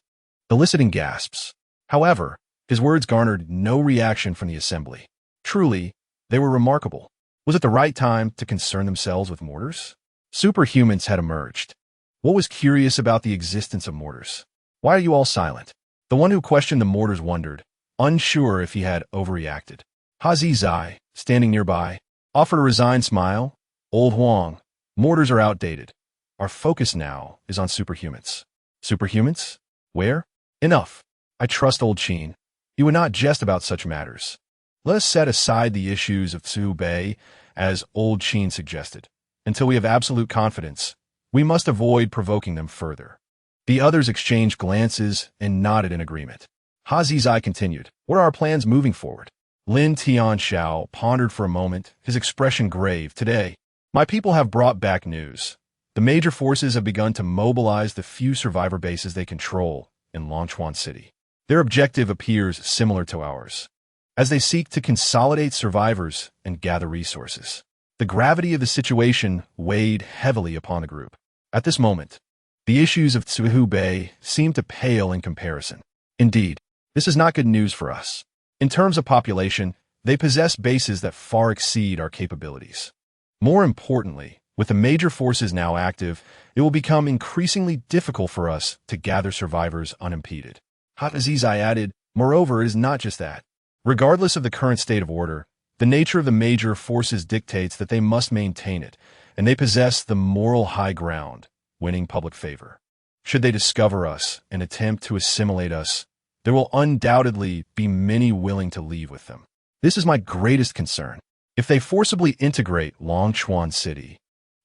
eliciting gasps. However, his words garnered no reaction from the assembly. Truly, they were remarkable. Was it the right time to concern themselves with mortars? Superhumans had emerged. What was curious about the existence of mortars? Why are you all silent? The one who questioned the mortars wondered, unsure if he had overreacted. Zai, standing nearby, offered a resigned smile. Old Huang, mortars are outdated. Our focus now is on superhumans. Superhumans? Where? Enough. I trust old Qin. He would not jest about such matters. Let us set aside the issues of Zhu Bei, as old Qin suggested. Until we have absolute confidence, we must avoid provoking them further. The others exchanged glances and nodded in agreement. Zai continued, what are our plans moving forward? Lin Tianxiao pondered for a moment, his expression grave. Today, my people have brought back news. The major forces have begun to mobilize the few survivor bases they control in Longchuan City. Their objective appears similar to ours, as they seek to consolidate survivors and gather resources. The gravity of the situation weighed heavily upon the group. At this moment, the issues of Zhu Bei seemed to pale in comparison. Indeed, this is not good news for us. In terms of population, they possess bases that far exceed our capabilities. More importantly, with the major forces now active, it will become increasingly difficult for us to gather survivors unimpeded. Zai added, moreover, it is not just that. Regardless of the current state of order, the nature of the major forces dictates that they must maintain it, and they possess the moral high ground, winning public favor. Should they discover us and attempt to assimilate us, there will undoubtedly be many willing to leave with them. This is my greatest concern. If they forcibly integrate Longchuan City,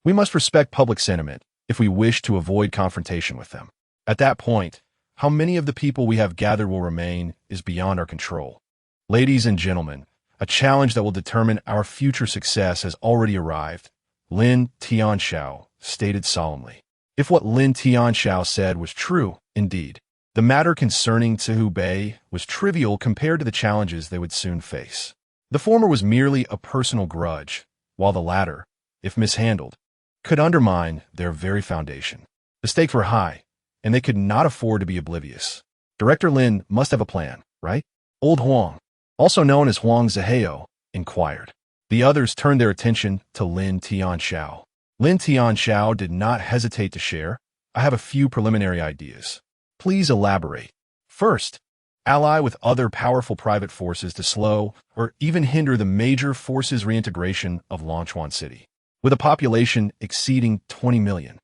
we must respect public sentiment if we wish to avoid confrontation with them. At that point, how many of the people we have gathered will remain is beyond our control. Ladies and gentlemen, a challenge that will determine our future success has already arrived, Lin Tianxiao stated solemnly. If what Lin Tianxiao said was true, indeed, the matter concerning Zhu Bei was trivial compared to the challenges they would soon face. The former was merely a personal grudge, while the latter, if mishandled, could undermine their very foundation. The stakes were high, and they could not afford to be oblivious. Director Lin must have a plan, right? Old Huang, also known as Huang Zihao, inquired. The others turned their attention to Lin Tianxiao. Lin Tianxiao did not hesitate to share. I have a few preliminary ideas. Please elaborate. First, ally with other powerful private forces to slow or even hinder the major forces' reintegration of Longchuan City. With a population exceeding 20 million,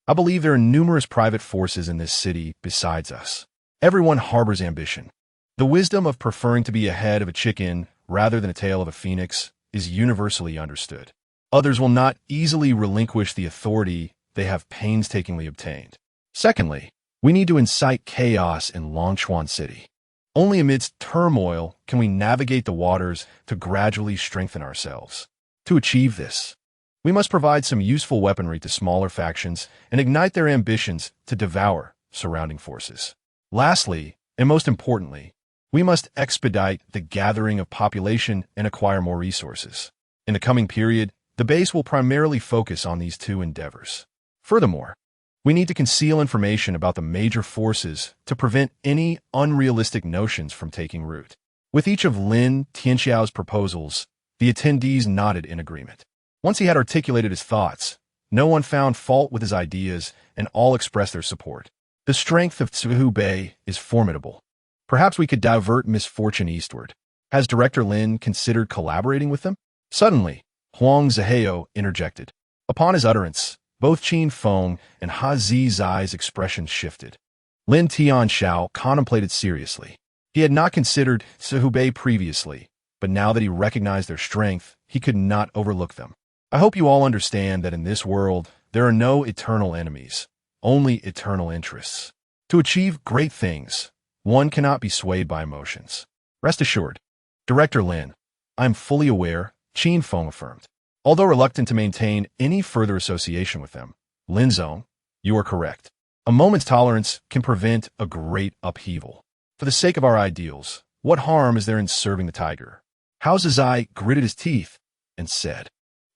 I believe there are numerous private forces in this city besides us. Everyone harbors ambition. The wisdom of preferring to be a head of a chicken rather than a tail of a phoenix is universally understood. Others will not easily relinquish the authority they have painstakingly obtained. Secondly, we need to incite chaos in Longchuan City. Only amidst turmoil can we navigate the waters to gradually strengthen ourselves. To achieve this, we must provide some useful weaponry to smaller factions and ignite their ambitions to devour surrounding forces. Lastly, and most importantly, we must expedite the gathering of population and acquire more resources. In the coming period, the base will primarily focus on these two endeavors. Furthermore, we need to conceal information about the major forces to prevent any unrealistic notions from taking root. With each of Lin Tianxiao's proposals, the attendees nodded in agreement. Once he had articulated his thoughts, no one found fault with his ideas and all expressed their support. The strength of Zhu Bei is formidable. Perhaps we could divert misfortune eastward. Has Director Lin considered collaborating with them? Suddenly, Huang Zihao interjected. Upon his utterance, both Qin Feng and Zai's expressions shifted. Lin Tianxiao contemplated seriously. He had not considered Zhu Bei previously, but now that he recognized their strength, he could not overlook them. I hope you all understand that in this world, there are no eternal enemies, only eternal interests. To achieve great things, one cannot be swayed by emotions. Rest assured, Director Lin, I am fully aware, Qin Feng affirmed. Although reluctant to maintain any further association with them, Lin Zong, you are correct. A moment's tolerance can prevent a great upheaval. For the sake of our ideals, what harm is there in serving the tiger? Zai gritted his teeth and said,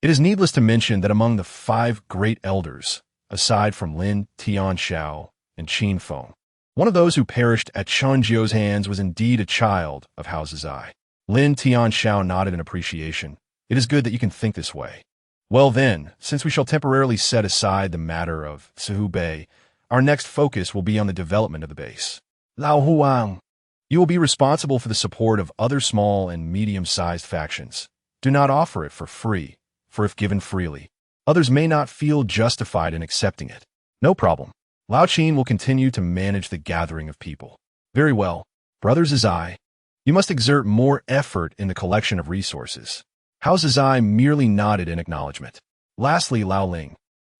it is needless to mention that among the 5 great elders, aside from Lin Tianxiao and Qin Feng, One of those who perished at Chunjiu's hands was indeed a child of Hao Zizai. Lin Tianxiao nodded in appreciation. It is good that you can think this way. Well then, since we shall temporarily set aside the matter of Sihu Bei, our next focus will be on the development of the base. Lao Huang, you will be responsible for the support of other small and medium-sized factions. Do not offer it for free, for if given freely, others may not feel justified in accepting it. No problem. Lao Qin will continue to manage the gathering of people. Very well. Brother Zizai, you must exert more effort in the collection of resources. Hao Zizai merely nodded in acknowledgement. Lastly, Lao Ling,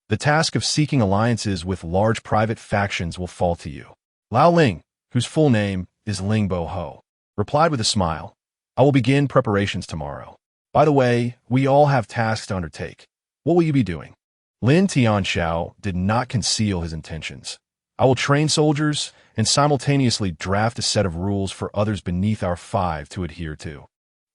the task of seeking alliances with large private factions will fall to you. Lao Ling, whose full name is Ling Bo Ho, replied with a smile. I will begin preparations tomorrow. By the way, we all have tasks to undertake. What will you be doing? Lin Tianxiao did not conceal his intentions. I will train soldiers and simultaneously draft a set of rules for others beneath our five to adhere to.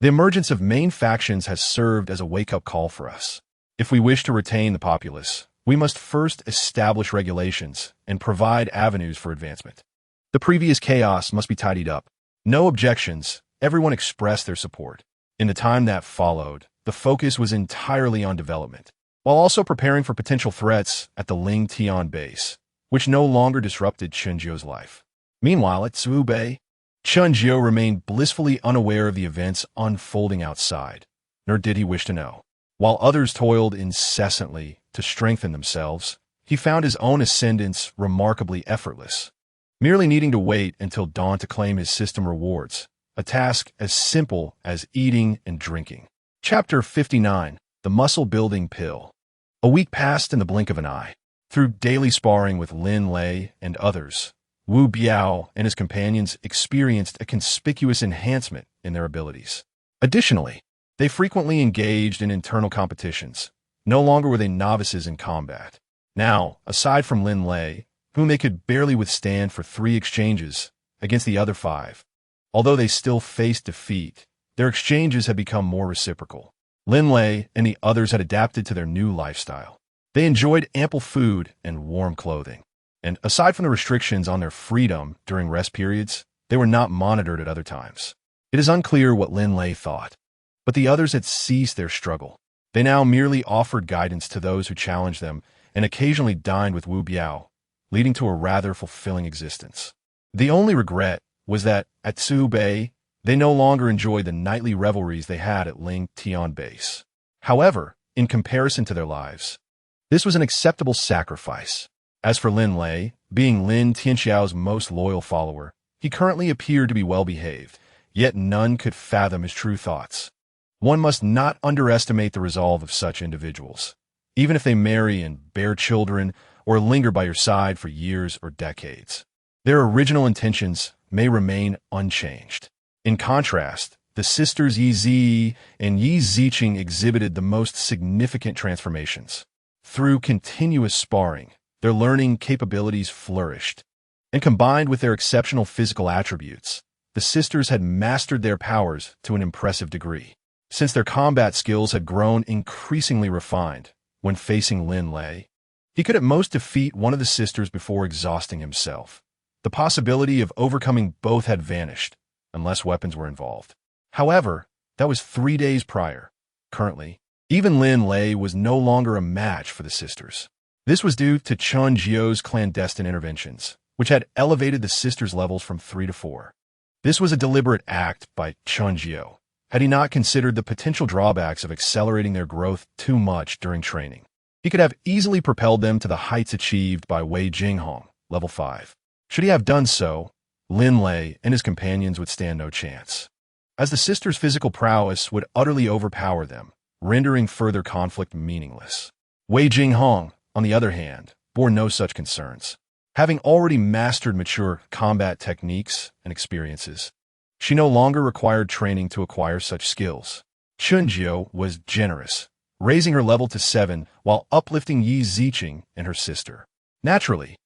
The emergence of main factions has served as a wake-up call for us. If we wish to retain the populace, we must first establish regulations and provide avenues for advancement. The previous chaos must be tidied up. No objections, everyone expressed their support. In the time that followed, the focus was entirely on development, while also preparing for potential threats at the Ling Tian base, which no longer disrupted Chunjiu's life. Meanwhile, at Zhubei, Chunjiu remained blissfully unaware of the events unfolding outside, nor did he wish to know. While others toiled incessantly to strengthen themselves, he found his own ascendance remarkably effortless, merely needing to wait until dawn to claim his system rewards, a task as simple as eating and drinking. Chapter 59, The Muscle-Building Pill. A week passed in the blink of an eye. Through daily sparring with Lin Lei and others, Wu Biao and his companions experienced a conspicuous enhancement in their abilities. Additionally, they frequently engaged in internal competitions. No longer were they novices in combat. Now, aside from Lin Lei, whom they could barely withstand for 3 exchanges against the other 5, although they still faced defeat, their exchanges had become more reciprocal. Lin Lei and the others had adapted to their new lifestyle. They enjoyed ample food and warm clothing. And aside from the restrictions on their freedom during rest periods, they were not monitored at other times. It is unclear what Lin Lei thought, but the others had ceased their struggle. They now merely offered guidance to those who challenged them and occasionally dined with Wu Biao, leading to a rather fulfilling existence. The only regret was that at Zhubei, they no longer enjoyed the nightly revelries they had at Ling Tian base. However, in comparison to their lives, this was an acceptable sacrifice. As for Lin Lei, being Lin Tianxiao's most loyal follower, he currently appeared to be well-behaved, yet none could fathom his true thoughts. One must not underestimate the resolve of such individuals, even if they marry and bear children or linger by your side for years or decades. Their original intentions may remain unchanged. In contrast, the sisters Yi Zi and Yi Ziqing exhibited the most significant transformations. Through continuous sparring, their learning capabilities flourished, and combined with their exceptional physical attributes, the sisters had mastered their powers to an impressive degree. Since their combat skills had grown increasingly refined, when facing Lin Lei, he could at most defeat one of the sisters before exhausting himself. The possibility of overcoming both had vanished, unless weapons were involved. However, that was 3 days prior. Currently, even Lin Lei was no longer a match for the sisters. This was due to Chunjiu's clandestine interventions, which had elevated the sisters' levels from 3 to 4. This was a deliberate act by Chunjiu, had he not considered the potential drawbacks of accelerating their growth too much during training. He could have easily propelled them to the heights achieved by Wei Jinghong, level 5. Should he have done so, Lin Lei and his companions would stand no chance, as the sisters' physical prowess would utterly overpower them, rendering further conflict meaningless. Wei Jinghong, on the other hand, bore no such concerns. Having already mastered mature combat techniques and experiences, she no longer required training to acquire such skills. Chunjiu was generous, raising her level to 7 while uplifting Yi Ziqing and her sister. Naturally,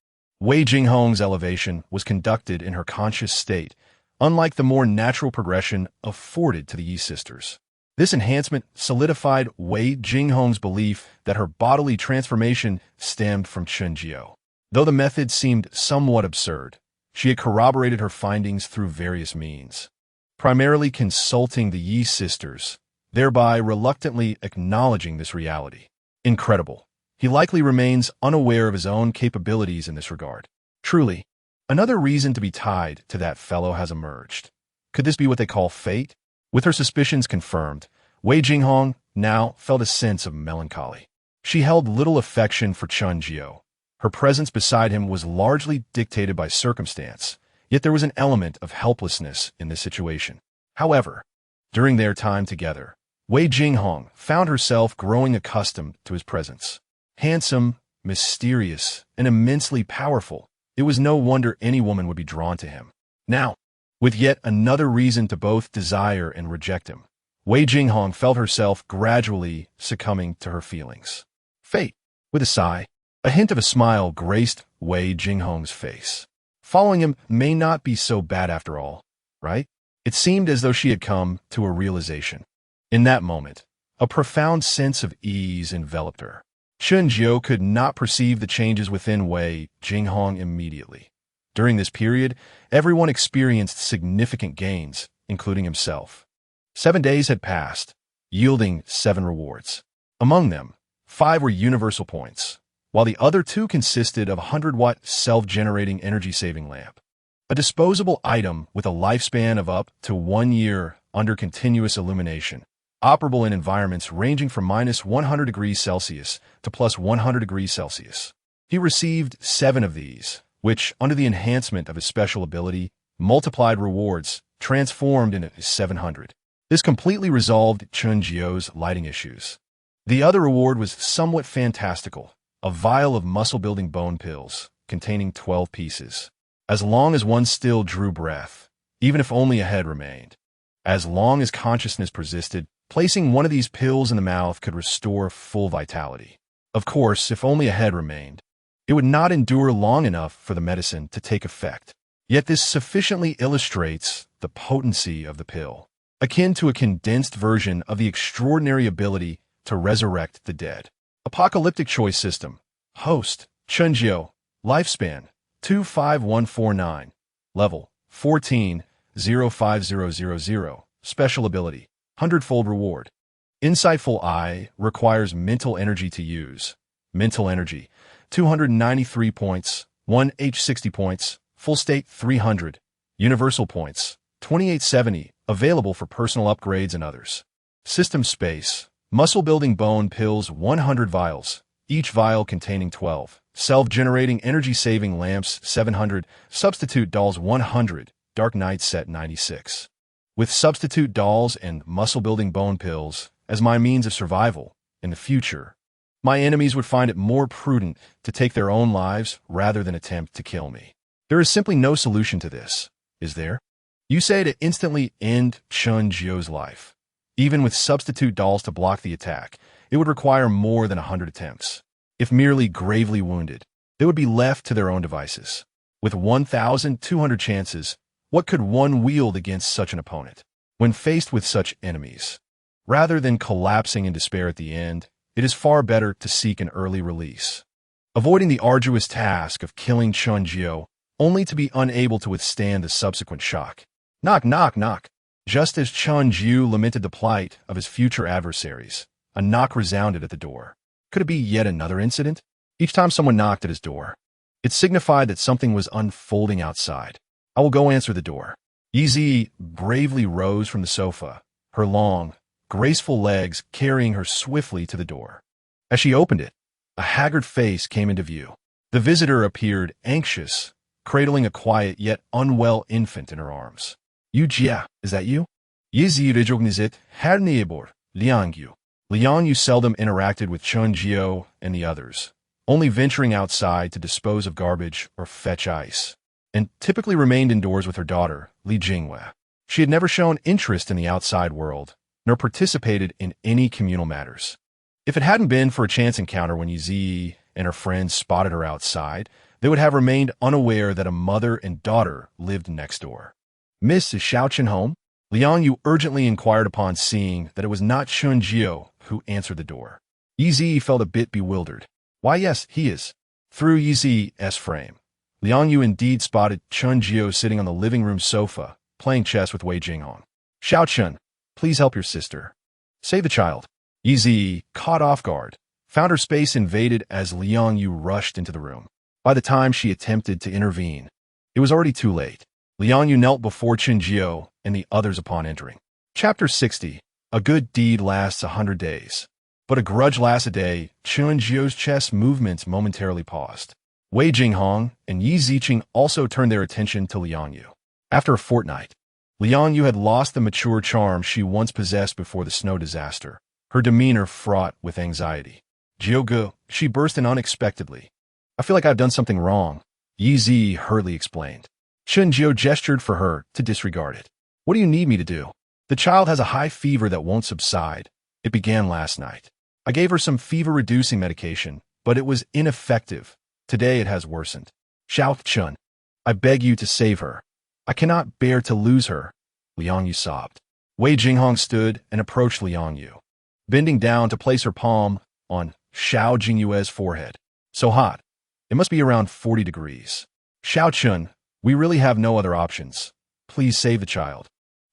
Wei Jinghong's elevation was conducted in her conscious state, unlike the more natural progression afforded to the Yi sisters. This enhancement solidified Wei Jinghong's belief that her bodily transformation stemmed from Chunjiu. Though the method seemed somewhat absurd, She had corroborated her findings through various means, primarily consulting the Yi sisters, thereby reluctantly acknowledging this reality. Incredible. He likely remains unaware of his own capabilities in this regard. Truly, another reason to be tied to that fellow has emerged. Could this be what they call fate? With her suspicions confirmed, Wei Jinghong now felt a sense of melancholy. She held little affection for Chun Jiao. Her presence beside him was largely dictated by circumstance, yet there was an element of helplessness in this situation. However, during their time together, Wei Jinghong found herself growing accustomed to his presence. Handsome, mysterious, and immensely powerful, it was no wonder any woman would be drawn to him. Now, with yet another reason to both desire and reject him, Wei Jinghong felt herself gradually succumbing to her feelings. Fate. With a sigh, a hint of a smile graced Wei Jinghong's face. Following him may not be so bad after all, right? It seemed as though she had come to a realization. In that moment, a profound sense of ease enveloped her. Chun Jiao could not perceive the changes within Wei Jinghong immediately. During this period, everyone experienced significant gains, including himself. 7 days had passed, yielding 7 rewards. Among them, 5 were universal points, while the other 2 consisted of a 100-watt self-generating energy-saving lamp, a disposable item with a lifespan of up to 1 year under continuous illumination, operable in environments ranging from -100 degrees Celsius to +100 degrees Celsius. He received 7 of these, which, under the enhancement of his special ability, multiplied rewards, transformed into 700. This completely resolved Chun Jiao's lighting issues. The other reward was somewhat fantastical, a vial of muscle-building bone pills, containing 12 pieces. As long as one still drew breath, even if only a head remained. As long as consciousness persisted, placing one of these pills in the mouth could restore full vitality. Of course, if only a head remained, it would not endure long enough for the medicine to take effect. Yet this sufficiently illustrates the potency of the pill, akin to a condensed version of the extraordinary ability to resurrect the dead. Apocalyptic choice system. Host, Chun Jiao. Lifespan, 25149. Level, 14, 05000. Special ability, 100-fold reward. Insightful Eye requires mental energy to use. Mental energy, 293 points, 1 H60 points, full state 300. Universal points, 2870, available for personal upgrades and others. System space, muscle-building bone pills 100 vials, each vial containing 12. Self-generating energy-saving lamps 700, substitute dolls 100, Dark Knight set 96. With substitute dolls and muscle-building bone pills as my means of survival in the future, my enemies would find it more prudent to take their own lives rather than attempt to kill me. There is simply no solution to this, is there? You say to instantly end Chun Jiao's life. Even with substitute dolls to block the attack, it would require more than 100 attempts. If merely gravely wounded, they would be left to their own devices. With 1,200 chances, what could one wield against such an opponent? When faced with such enemies, rather than collapsing in despair at the end, it is far better to seek an early release. Avoiding the arduous task of killing Chun Jiao, only to be unable to withstand the subsequent shock. Knock, knock, knock. Just as Chun Jiao lamented the plight of his future adversaries, a knock resounded at the door. Could it be yet another incident? Each time someone knocked at his door, it signified that something was unfolding outside. I will go answer the door. Yizi bravely rose from the sofa, her long, graceful legs carrying her swiftly to the door. As she opened it, a haggard face came into view. The visitor appeared anxious, cradling a quiet yet unwell infant in her arms. Jia, is that you? Yizi recognized Herr Niebor, Liang Yu. Liang Yu seldom interacted with Chun Jiao and the others, only venturing outside to dispose of garbage or fetch ice, and typically remained indoors with her daughter, Li Jingwei. She had never shown interest in the outside world, nor participated in any communal matters. If it hadn't been for a chance encounter when Yizi and her friends spotted her outside, they would have remained unaware that a mother and daughter lived next door. Miss, is Xiaochen home? Liang Yu urgently inquired upon seeing that it was not Chun Jiao who answered the door. Yizi felt a bit bewildered. Why, yes, he is. Through Yizi's frame, Liang Yu indeed spotted Chun Jio sitting on the living room sofa, playing chess with Wei Jinghong. Xiao Chun, please help your sister. Save the child. Yi Zi, caught off guard, found her space invaded as Liang Yu rushed into the room. By the time she attempted to intervene, it was already too late. Liang Yu knelt before Chun Jio and the others upon entering. Chapter 60. A good deed lasts 100 days. But a grudge lasts a day. Chun Jio's chess movements momentarily paused. Wei Jinghong and Yi Ziqing also turned their attention to Liang Yu. After a fortnight, Liang Yu had lost the mature charm she once possessed before the snow disaster, her demeanor fraught with anxiety. Jiogu, she burst in unexpectedly. I feel like I've done something wrong, Yi Zi hurriedly explained. Chun Jio gestured for her to disregard it. What do you need me to do? The child has a high fever that won't subside. It began last night. I gave her some fever-reducing medication, but it was ineffective. Today it has worsened. Xiao Chun, I beg you to save her. I cannot bear to lose her, Liang Yu sobbed. Wei Jinghong stood and approached Liang Yu, bending down to place her palm on Xiao Jingyue's forehead. So hot. It must be around 40 degrees. Xiao Chun, we really have no other options. Please save the child.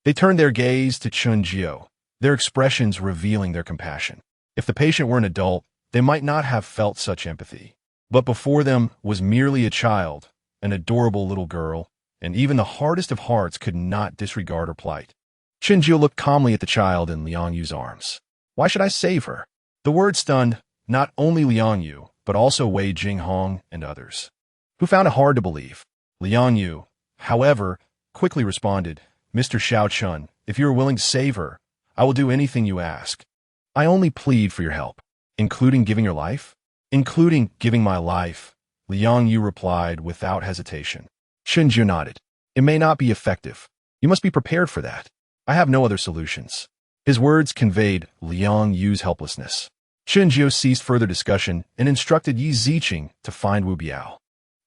They turned their gaze to Chun Jio, their expressions revealing their compassion. If the patient were an adult, they might not have felt such empathy. But before them was merely a child, an adorable little girl, and even the hardest of hearts could not disregard her plight. Chun Jio looked calmly at the child in Liang Yu's arms. Why should I save her? The word stunned not only Liang Yu, but also Wei Jinghong and others, who found it hard to believe. Liang Yu, however, quickly responded, Mr. Xiao Chun, if you are willing to save her, I will do anything you ask. I only plead for your help. Including giving your life? Including giving my life, Liang Yu replied without hesitation. Chun Jio nodded. It may not be effective. You must be prepared for that. I have no other solutions. His words conveyed Liang Yu's helplessness. Chun Jio ceased further discussion and instructed Yi Ziqing to find Wu Biao.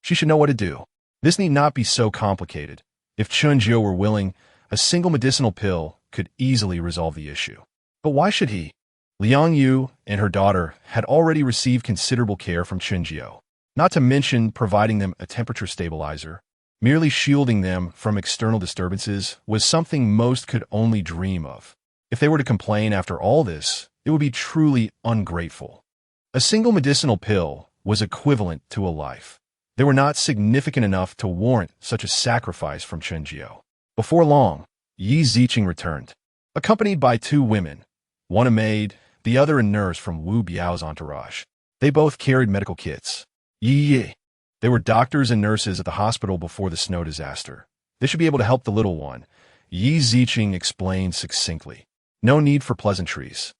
She should know what to do. This need not be so complicated. If Chun Jio were willing, a single medicinal pill could easily resolve the issue. But why should he? Liang Yu and her daughter had already received considerable care from Chun Jio, not to mention providing them a temperature stabilizer. Merely shielding them from external disturbances was something most could only dream of. If they were to complain after all this, it would be truly ungrateful. A single medicinal pill was equivalent to a life. They were not significant enough to warrant such a sacrifice from Chun Jio. Before long, Yi Ziqing returned, accompanied by two women, one a maid, the other a nurse from Wu Biao's entourage. They both carried medical kits. Yi. They were doctors and nurses at the hospital before the snow disaster. They should be able to help the little one, Yi Ziqing explained succinctly. No need for pleasantries.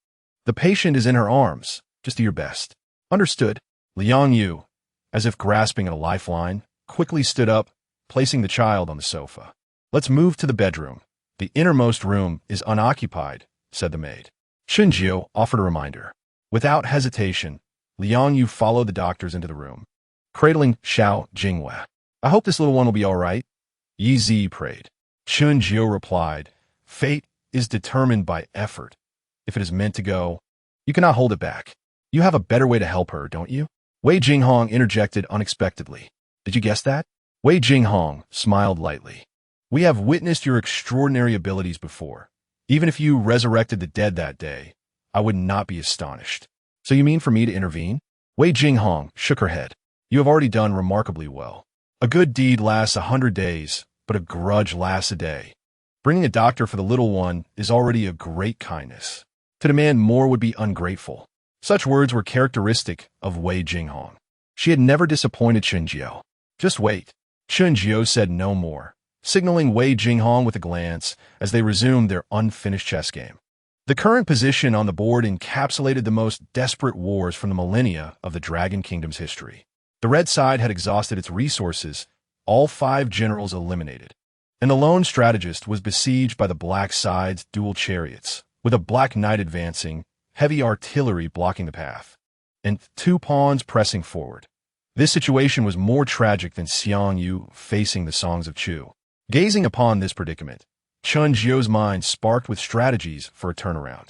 The patient is in her arms. Just do your best. Understood. Liang Yu, as if grasping at a lifeline, quickly stood up, placing the child on the sofa. Let's move to the bedroom. The innermost room is unoccupied, said the maid. Chun Jio offered a reminder. Without hesitation, Liang Yu followed the doctors into the room, cradling Xiao Jingyue. I hope this little one will be all right, Yi Zi prayed. Chun Jio replied, Fate is determined by effort. If it is meant to go, you cannot hold it back. You have a better way to help her, don't you? Wei Jinghong interjected unexpectedly. Did you guess that? Wei Jinghong smiled lightly. We have witnessed your extraordinary abilities before. Even if you resurrected the dead that day, I would not be astonished. So you mean for me to intervene? Wei Jinghong shook her head. You have already done remarkably well. A good deed lasts 100 days, but a grudge lasts a day. Bringing a doctor for the little one is already a great kindness. To demand more would be ungrateful. Such words were characteristic of Wei Jinghong. She had never disappointed Chun Jio. Just wait. Chun Jio said no more, signaling Wei Jinghong with a glance as they resumed their unfinished chess game. The current position on the board encapsulated the most desperate wars from the millennia of the Dragon Kingdom's history. The red side had exhausted its resources, all 5 generals eliminated, and the lone strategist was besieged by the black side's dual chariots, with a black knight advancing, heavy artillery blocking the path, and 2 pawns pressing forward. This situation was more tragic than Xiang Yu facing the Songs of Chu. Gazing upon this predicament, Chun Jio's mind sparked with strategies for a turnaround.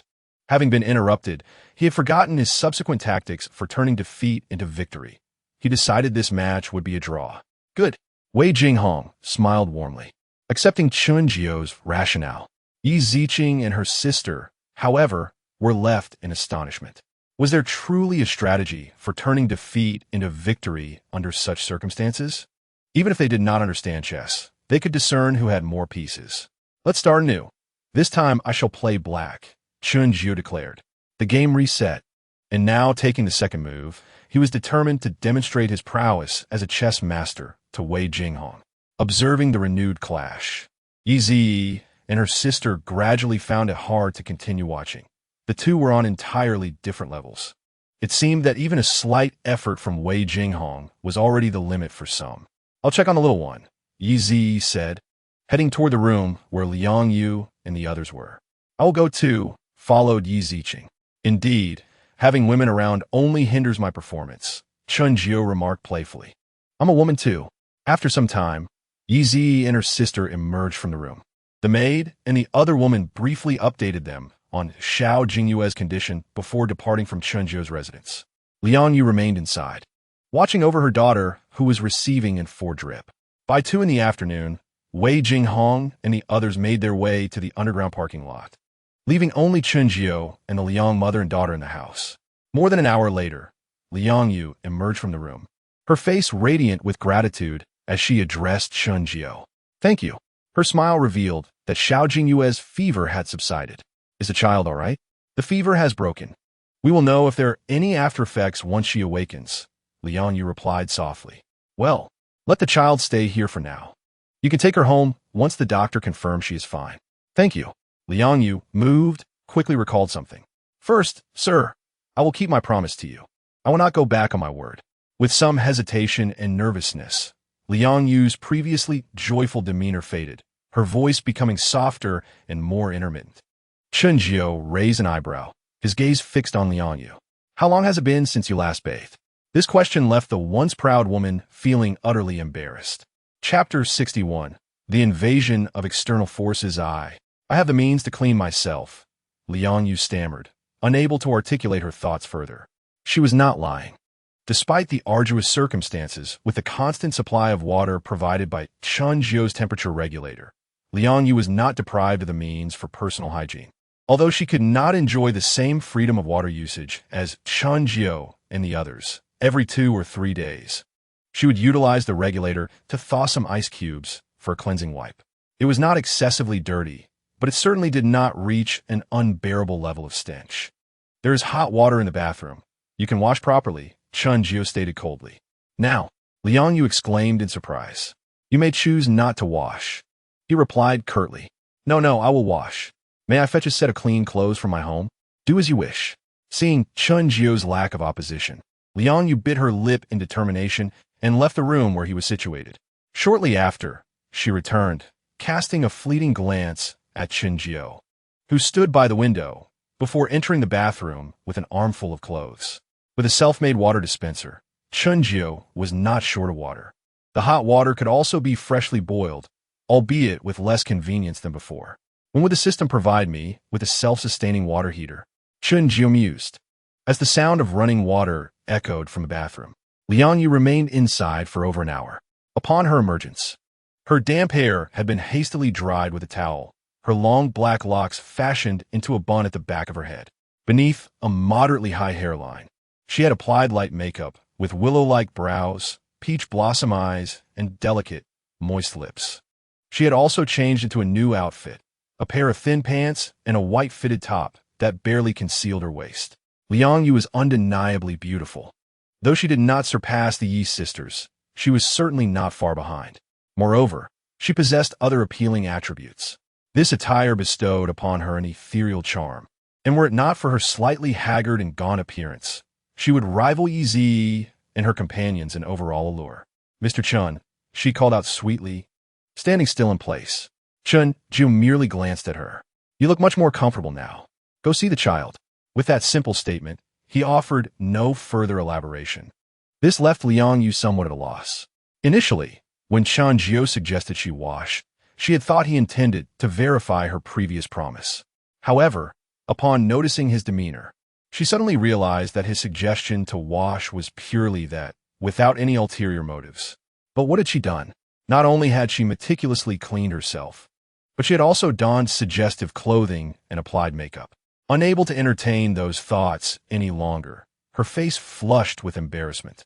Having been interrupted, he had forgotten his subsequent tactics for turning defeat into victory. He decided this match would be a draw. Good. Wei Jinghong smiled warmly, accepting Chun Jio's rationale. Yi Ziqing and her sister, however, were left in astonishment. Was there truly a strategy for turning defeat into victory under such circumstances? Even if they did not understand chess, they could discern who had more pieces. Let's start anew. This time I shall play black, Chun Jio declared. The game reset, and now taking the second move, he was determined to demonstrate his prowess as a chess master to Wei Jinghong. Observing the renewed clash, Yi Ziyi and her sister gradually found it hard to continue watching. The two were on entirely different levels. It seemed that even a slight effort from Wei Jinghong was already the limit for some. I'll check on the little one, Yi Ziyi said, heading toward the room where Liang Yu and the others were. I will go too, followed Yi Ziqing. Indeed, having women around only hinders my performance, Chun Jio remarked playfully. I'm a woman too. After some time, Yi Ziyi and her sister emerged from the room. The maid and the other woman briefly updated them on Xiao Jingyue's condition before departing from Chun Jio's residence. Liang Yu remained inside, watching over her daughter, who was receiving in 4 drip. By 2 in the afternoon, Wei Jinghong and the others made their way to the underground parking lot, leaving only Chun Jio and the Liang mother and daughter in the house. More than an hour later, Liang Yu emerged from the room, her face radiant with gratitude as she addressed Chun Jio. Thank you. Her smile revealed that Xiao Jingyue's fever had subsided. Is the child all right? The fever has broken. We will know if there are any after effects once she awakens, Liang Yu replied softly. Well, let the child stay here for now. You can take her home once the doctor confirms she is fine. Thank you. Liang Yu, moved, quickly recalled something. First, sir, I will keep my promise to you. I will not go back on my word. With some hesitation and nervousness, Liang Yu's previously joyful demeanor faded, her voice becoming softer and more intermittent. Chun Jio raised an eyebrow, his gaze fixed on Liang Yu. How long has it been since you last bathed? This question left the once proud woman feeling utterly embarrassed. Chapter 61. The Invasion of External Forces. I have the means to clean myself, Liang Yu stammered, unable to articulate her thoughts further. She was not lying. Despite the arduous circumstances, with the constant supply of water provided by Chun Jio's temperature regulator, Liang Yu was not deprived of the means for personal hygiene. Although she could not enjoy the same freedom of water usage as Chun Jio and the others, every 2 or 3 days, she would utilize the regulator to thaw some ice cubes for a cleansing wipe. It was not excessively dirty, but it certainly did not reach an unbearable level of stench. There is hot water in the bathroom. You can wash properly, Chun Jio stated coldly. Now, Liang Yu exclaimed in surprise. You may choose not to wash. He replied curtly. No, I will wash. May I fetch a set of clean clothes from my home? Do as you wish. Seeing Chun Jio's lack of opposition, Liang Yu bit her lip in determination and left the room where he was situated. Shortly after, she returned, casting a fleeting glance at Chun Jio, who stood by the window, before entering the bathroom with an armful of clothes. With a self-made water dispenser, Chun Jio was not short of water. The hot water could also be freshly boiled, albeit with less convenience than before. When would the system provide me with a self-sustaining water heater? Chun Jio mused, as the sound of running water echoed from the bathroom. Liang Yu remained inside for over an hour. Upon her emergence, her damp hair had been hastily dried with a towel, her long black locks fashioned into a bun at the back of her head. Beneath a moderately high hairline, she had applied light makeup with willow-like brows, peach blossom eyes, and delicate, moist lips. She had also changed into a new outfit, a pair of thin pants and a white fitted top that barely concealed her waist. Liang Yu was undeniably beautiful. Though she did not surpass the Yi sisters, she was certainly not far behind. Moreover, she possessed other appealing attributes. This attire bestowed upon her an ethereal charm, and were it not for her slightly haggard and gaunt appearance, she would rival Yi Ziyi and her companions in overall allure. Mr. Chun, she called out sweetly, standing still in place. Chun Jio merely glanced at her. You look much more comfortable now. Go see the child. With that simple statement, he offered no further elaboration. This left Liang Yu somewhat at a loss. Initially, when Chun Jio suggested she wash, she had thought he intended to verify her previous promise. However, upon noticing his demeanor, she suddenly realized that his suggestion to wash was purely that, without any ulterior motives. But what had she done? Not only had she meticulously cleaned herself, but she had also donned suggestive clothing and applied makeup. Unable to entertain those thoughts any longer, her face flushed with embarrassment.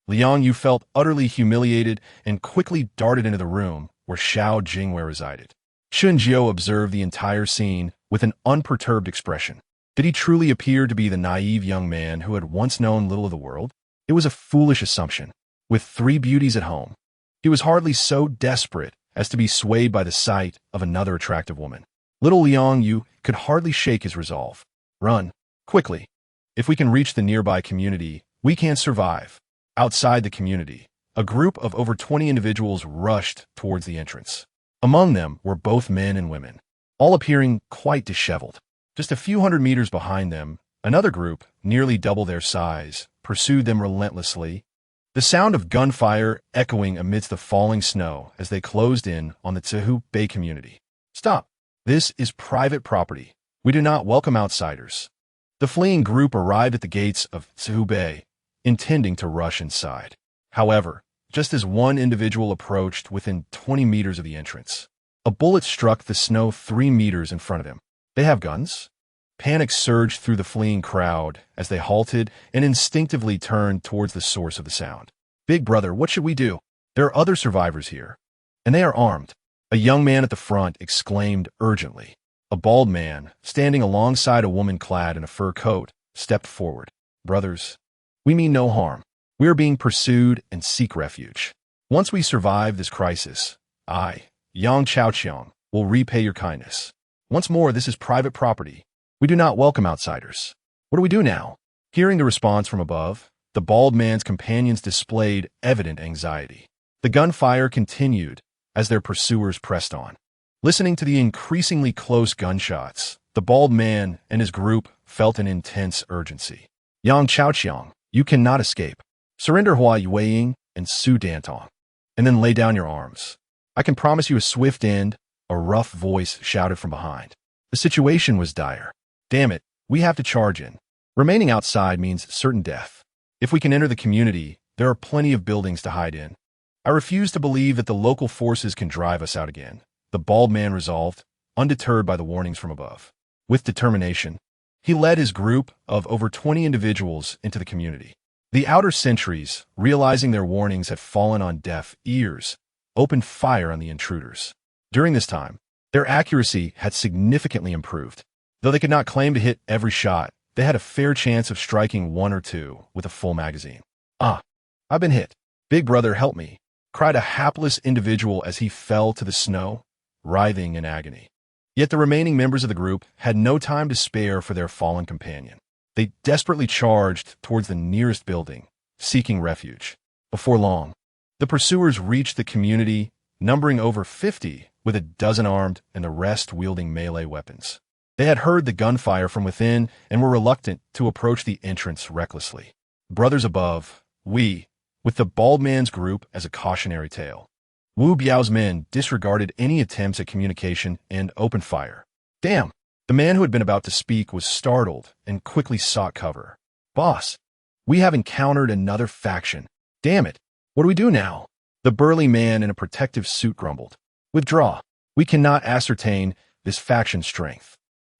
Liang Yu felt utterly humiliated and quickly darted into the room where Xiao Jingwei resided. Xun Jiao observed the entire scene with an unperturbed expression. Did he truly appear to be the naive young man who had once known little of the world? It was a foolish assumption. With 3 beauties at home, he was hardly so desperate as to be swayed by the sight of another attractive woman. Little Liang Yu could hardly shake his resolve. Run, quickly. If we can reach the nearby community, we can survive. Outside the community, a group of over 20 individuals rushed towards the entrance. Among them were both men and women, all appearing quite disheveled. Just a few hundred meters behind them, another group, nearly double their size, pursued them relentlessly, the sound of gunfire echoing amidst the falling snow as they closed in on the Tsehu Bay community. Stop! This is private property. We do not welcome outsiders. The fleeing group arrived at the gates of Tsehu Bay, intending to rush inside. However, just as one individual approached within 20 meters of the entrance, a bullet struck the snow 3 meters in front of him. They have guns? Panic surged through the fleeing crowd as they halted and instinctively turned towards the source of the sound. Big brother, what should we do? There are other survivors here, and they are armed. A young man at the front exclaimed urgently. A bald man, standing alongside a woman clad in a fur coat, stepped forward. Brothers, we mean no harm. We are being pursued and seek refuge. Once we survive this crisis, I, Yang Chaoqiang, will repay your kindness. Once more, this is private property. We do not welcome outsiders. What do we do now? Hearing the response from above, the bald man's companions displayed evident anxiety. The gunfire continued as their pursuers pressed on. Listening to the increasingly close gunshots, the bald man and his group felt an intense urgency. Yang Chaoqiang, you cannot escape. Surrender Hua Yueying and Su Dantong, and then lay down your arms. I can promise you a swift end, a rough voice shouted from behind. The situation was dire. Damn it, we have to charge in. Remaining outside means certain death. If we can enter the community, there are plenty of buildings to hide in. I refuse to believe that the local forces can drive us out again, the bald man resolved, undeterred by the warnings from above. With determination, he led his group of over 20 individuals into the community. The outer sentries, realizing their warnings had fallen on deaf ears, opened fire on the intruders. During this time, their accuracy had significantly improved. Though they could not claim to hit every shot, they had a fair chance of striking 1 or 2 with a full magazine. Ah, I've been hit. Big brother, help me, cried a hapless individual as he fell to the snow, writhing in agony. Yet the remaining members of the group had no time to spare for their fallen companion. They desperately charged towards the nearest building, seeking refuge. Before long, the pursuers reached the community, numbering over 50, with a dozen armed and the rest wielding melee weapons. They had heard the gunfire from within and were reluctant to approach the entrance recklessly. Brothers above, we, with the bald man's group as a cautionary tale. Wu Biao's men disregarded any attempts at communication and opened fire. Damn! The man who had been about to speak was startled and quickly sought cover. Boss, we have encountered another faction. Damn it! What do we do now? The burly man in a protective suit grumbled. Withdraw. We cannot ascertain this faction's strength.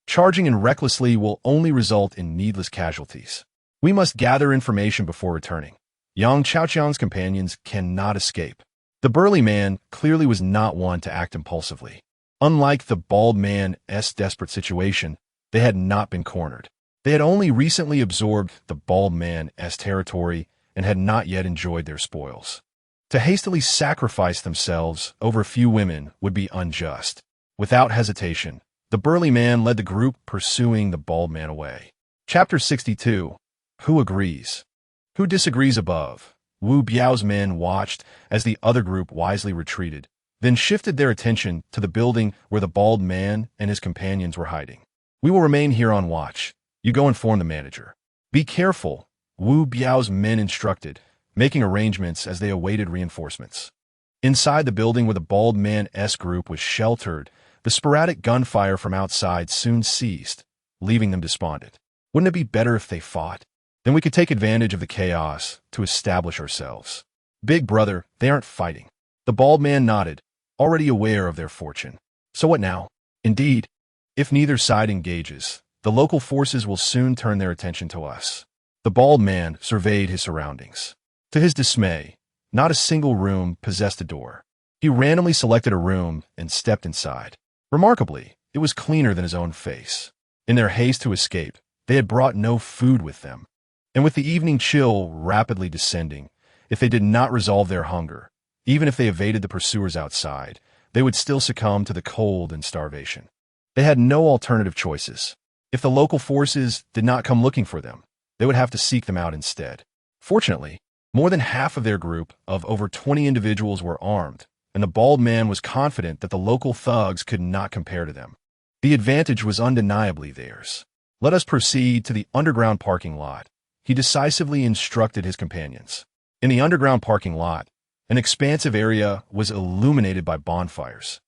Charging in recklessly will only result in needless casualties. We must gather information before returning. Yang Chaoqiang's companions cannot escape. The burly man clearly was not one to act impulsively. Unlike the bald man's desperate situation, they had not been cornered. They had only recently absorbed the bald man's territory and had not yet enjoyed their spoils. To hastily sacrifice themselves over a few women would be unjust. Without hesitation, the burly man led the group pursuing the bald man away. Chapter 62. Who agrees? Who disagrees above? Wu Biao's men watched as the other group wisely retreated, then shifted their attention to the building where the bald man and his companions were hiding. We will remain here on watch. You go inform the manager. Be careful, Wu Biao's men instructed, making arrangements as they awaited reinforcements. Inside the building where the bald man's group was sheltered, the sporadic gunfire from outside soon ceased, leaving them despondent. Wouldn't it be better if they fought? Then we could take advantage of the chaos to establish ourselves. Big brother, they aren't fighting. The bald man nodded, already aware of their fortune. So what now? Indeed, if neither side engages, the local forces will soon turn their attention to us. The bald man surveyed his surroundings. To his dismay, not a single room possessed a door. He randomly selected a room and stepped inside. Remarkably, it was cleaner than his own face. In their haste to escape, they had brought no food with them. And with the evening chill rapidly descending, if they did not resolve their hunger, even if they evaded the pursuers outside, they would still succumb to the cold and starvation. They had no alternative choices. If the local forces did not come looking for them, they would have to seek them out instead. Fortunately, more than half of their group of over 20 individuals were armed, and the bald man was confident that the local thugs could not compare to them. The advantage was undeniably theirs. Let us proceed to the underground parking lot, he decisively instructed his companions. In the underground parking lot, an expansive area was illuminated by bonfires,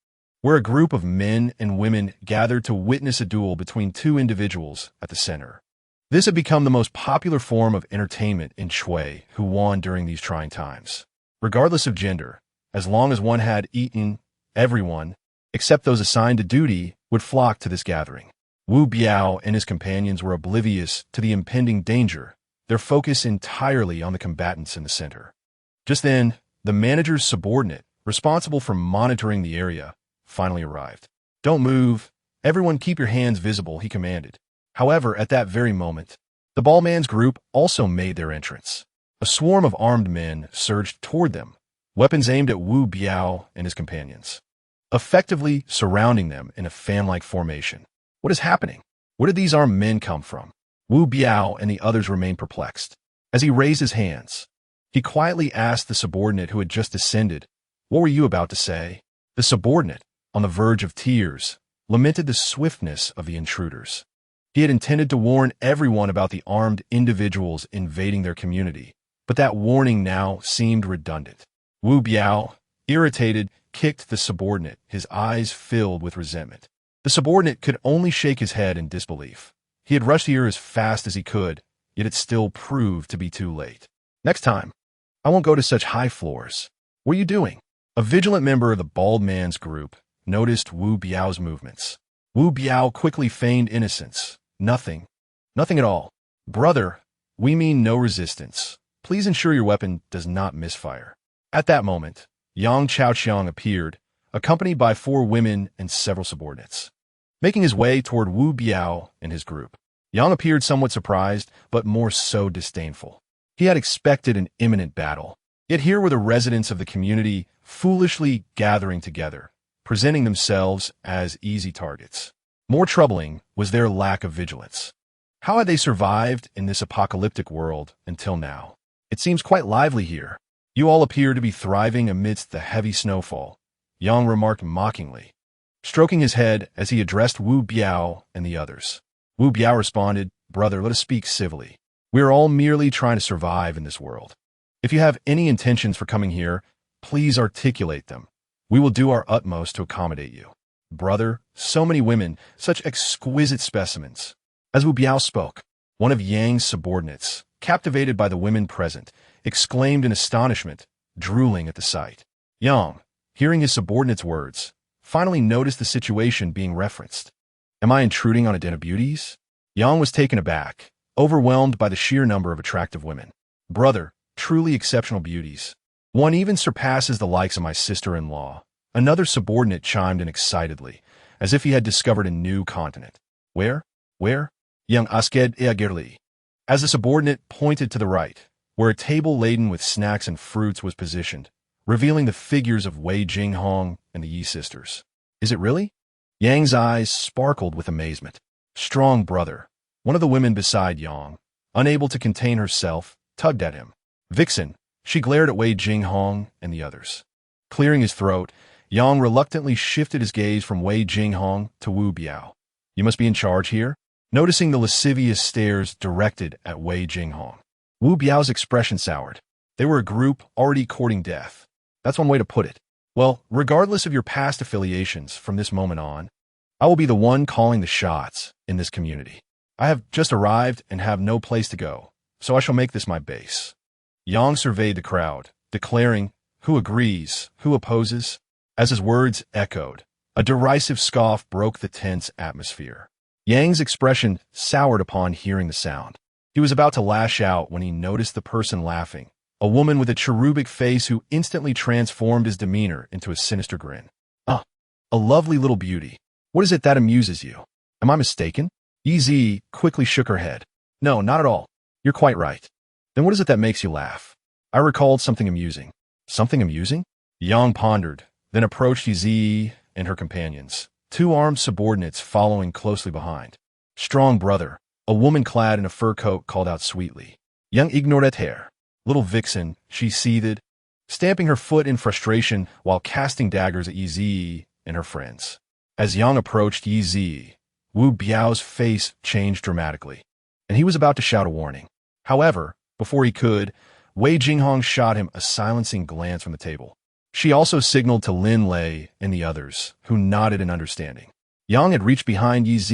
where a group of men and women gathered to witness a duel between two individuals at the center. This had become the most popular form of entertainment in Shui, who won during these trying times. Regardless of gender, as long as one had eaten, everyone, except those assigned to duty, would flock to this gathering. Wu Biao and his companions were oblivious to the impending danger, their focus entirely on the combatants in the center. Just then, the manager's subordinate, responsible for monitoring the area, finally arrived. "Don't move. Everyone keep your hands visible," he commanded. However, at that very moment, the bald man's group also made their entrance. A swarm of armed men surged toward them, weapons aimed at Wu Biao and his companions, effectively surrounding them in a fan-like formation. What is happening? Where did these armed men come from? Wu Biao and the others remained perplexed. As he raised his hands, he quietly asked the subordinate who had just descended, "What were you about to say?" The subordinate, on the verge of tears, lamented the swiftness of the intruders. He had intended to warn everyone about the armed individuals invading their community, but that warning now seemed redundant. Wu Biao, irritated, kicked the subordinate, his eyes filled with resentment. The subordinate could only shake his head in disbelief. He had rushed here as fast as he could, yet it still proved to be too late. "Next time, I won't go to such high floors. What are you doing?" A vigilant member of the bald man's group noticed Wu Biao's movements. Wu Biao quickly feigned innocence. "Nothing. Nothing at all. Brother, we mean no resistance. Please ensure your weapon does not misfire." At that moment, Yang Chaoqiang appeared, accompanied by 4 women and several subordinates. Making his way toward Wu Biao and his group, Yang appeared somewhat surprised, but more so disdainful. He had expected an imminent battle. Yet here were the residents of the community foolishly gathering together, presenting themselves as easy targets. More troubling was their lack of vigilance. How had they survived in this apocalyptic world until now? "It seems quite lively here. You all appear to be thriving amidst the heavy snowfall," Yang remarked mockingly, stroking his head as he addressed Wu Biao and the others. Wu Biao responded, "Brother, let us speak civilly. We are all merely trying to survive in this world. If you have any intentions for coming here, please articulate them. We will do our utmost to accommodate you." Brother, so many women, such exquisite specimens. As Wu Biao spoke, one of Yang's subordinates, captivated by the women present, exclaimed in astonishment, drooling at the sight. Yang, hearing his subordinate's words, finally noticed the situation being referenced. "Am I intruding on a den of beauties?" Yang was taken aback, overwhelmed by the sheer number of attractive women. "Brother, truly exceptional beauties. One even surpasses the likes of my sister-in-law." Another subordinate chimed in excitedly, as if he had discovered a new continent. "Where? Where?" Young Asked Eagirli. As the subordinate pointed to the right, where a table laden with snacks and fruits was positioned, revealing the figures of Wei Jinghong and the Yi sisters. "Is it really?" Yang's eyes sparkled with amazement. "Strong brother." One of the women beside Yang, unable to contain herself, tugged at him. "Vixen," she glared at Wei Jinghong and the others. Clearing his throat, Yang reluctantly shifted his gaze from Wei Jinghong to Wu Biao. "You must be in charge here?" Noticing the lascivious stares directed at Wei Jinghong, Wu Biao's expression soured. They were a group already courting death. That's one way to put it. "Well, regardless of your past affiliations from this moment on, I will be the one calling the shots in this community. I have just arrived and have no place to go, so I shall make this my base." Yang surveyed the crowd, declaring, "Who agrees? Who opposes?" As his words echoed, a derisive scoff broke the tense atmosphere. Yang's expression soured upon hearing the sound. He was about to lash out when he noticed the person laughing, a woman with a cherubic face who instantly transformed his demeanor into a sinister grin. "Ah, a lovely little beauty. What is it that amuses you? Am I mistaken?" Ez quickly shook her head. "No, not at all. You're quite right." "Then what is it that makes you laugh?" I recalled something amusing. "Something amusing?" Yang pondered, then approached Ez and her companions, two armed subordinates following closely behind. "Strong brother," a woman clad in a fur coat called out sweetly. "Young ignoret hair. Little vixen," she seethed, stamping her foot in frustration while casting daggers at Ez and her friends. As Yang approached Ez, Wu Biao's face changed dramatically, and he was about to shout a warning. However, before he could, Wei Jinghong shot him a silencing glance from the table. She also signaled to Lin Lei and the others, who nodded in understanding. Yang had reached behind Ez,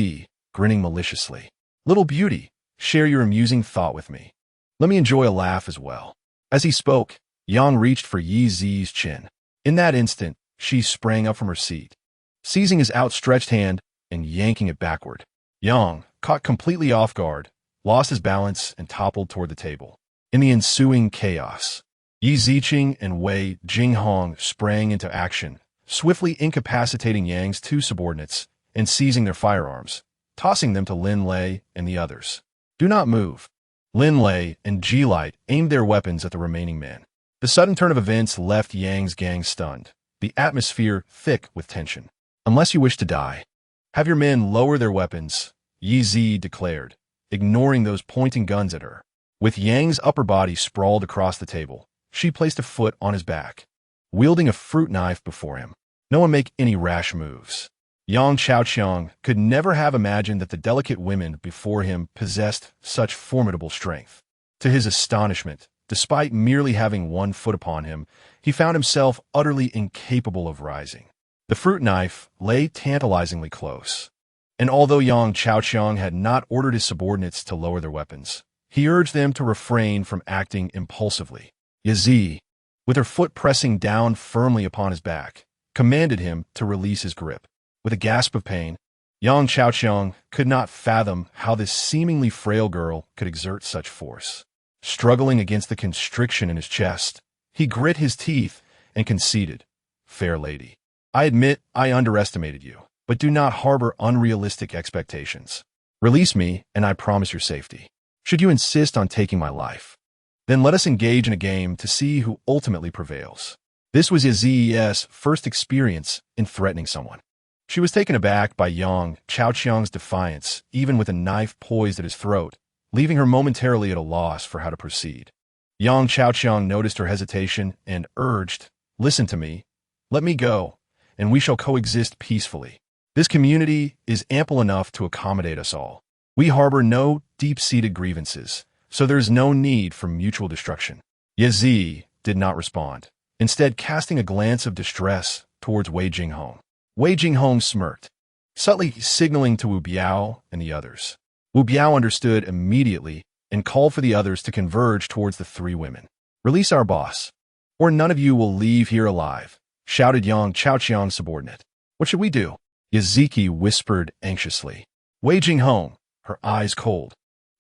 grinning maliciously. "Little beauty, share your amusing thought with me. Let me enjoy a laugh as well." As he spoke, Yang reached for Ez's chin. In that instant, she sprang up from her seat, seizing his outstretched hand and yanking it backward. Yang, caught completely off guard, lost his balance and toppled toward the table. In the ensuing chaos, Yi Ziqing and Wei Jinghong sprang into action, swiftly incapacitating Yang's two subordinates and seizing their firearms, tossing them to Lin Lei and the others. "Do not move." Lin Lei and G-Light aimed their weapons at the remaining men. The sudden turn of events left Yang's gang stunned, the atmosphere thick with tension. "Unless you wish to die, have your men lower their weapons," Yi Zi declared, ignoring those pointing guns at her. With Yang's upper body sprawled across the table, she placed a foot on his back, wielding a fruit knife before him. "No one make any rash moves." Yang Chaoqiang could never have imagined that the delicate women before him possessed such formidable strength. To his astonishment, despite merely having one foot upon him, he found himself utterly incapable of rising. The fruit knife lay tantalizingly close, and although Yang Chaoqiang had not ordered his subordinates to lower their weapons, he urged them to refrain from acting impulsively. Yazi, with her foot pressing down firmly upon his back, commanded him to release his grip. With a gasp of pain, Yang Chaoqiang could not fathom how this seemingly frail girl could exert such force. Struggling against the constriction in his chest, he grit his teeth and conceded, "Fair lady, I admit I underestimated you, but do not harbor unrealistic expectations. Release me, and I promise your safety. Should you insist on taking my life, then let us engage in a game to see who ultimately prevails." This was Yazi's first experience in threatening someone. She was taken aback by Yang Chaoqiang's defiance, even with a knife poised at his throat, leaving her momentarily at a loss for how to proceed. Yang Chaoqiang noticed her hesitation and urged, "Listen to me. Let me go, and we shall coexist peacefully. This community is ample enough to accommodate us all. We harbor no deep-seated grievances, so there is no need for mutual destruction." Yazi did not respond, instead casting a glance of distress towards Wei Jinghong. Wei Jinghong smirked, subtly signaling to Wu Biao and the others. Wu Biao understood immediately and called for the others to converge towards the three women. "Release our boss, or none of you will leave here alive," shouted Yang Chaoqiang's subordinate. "What should we do?" Yaziki whispered anxiously. Wei Jinghong, her eyes cold,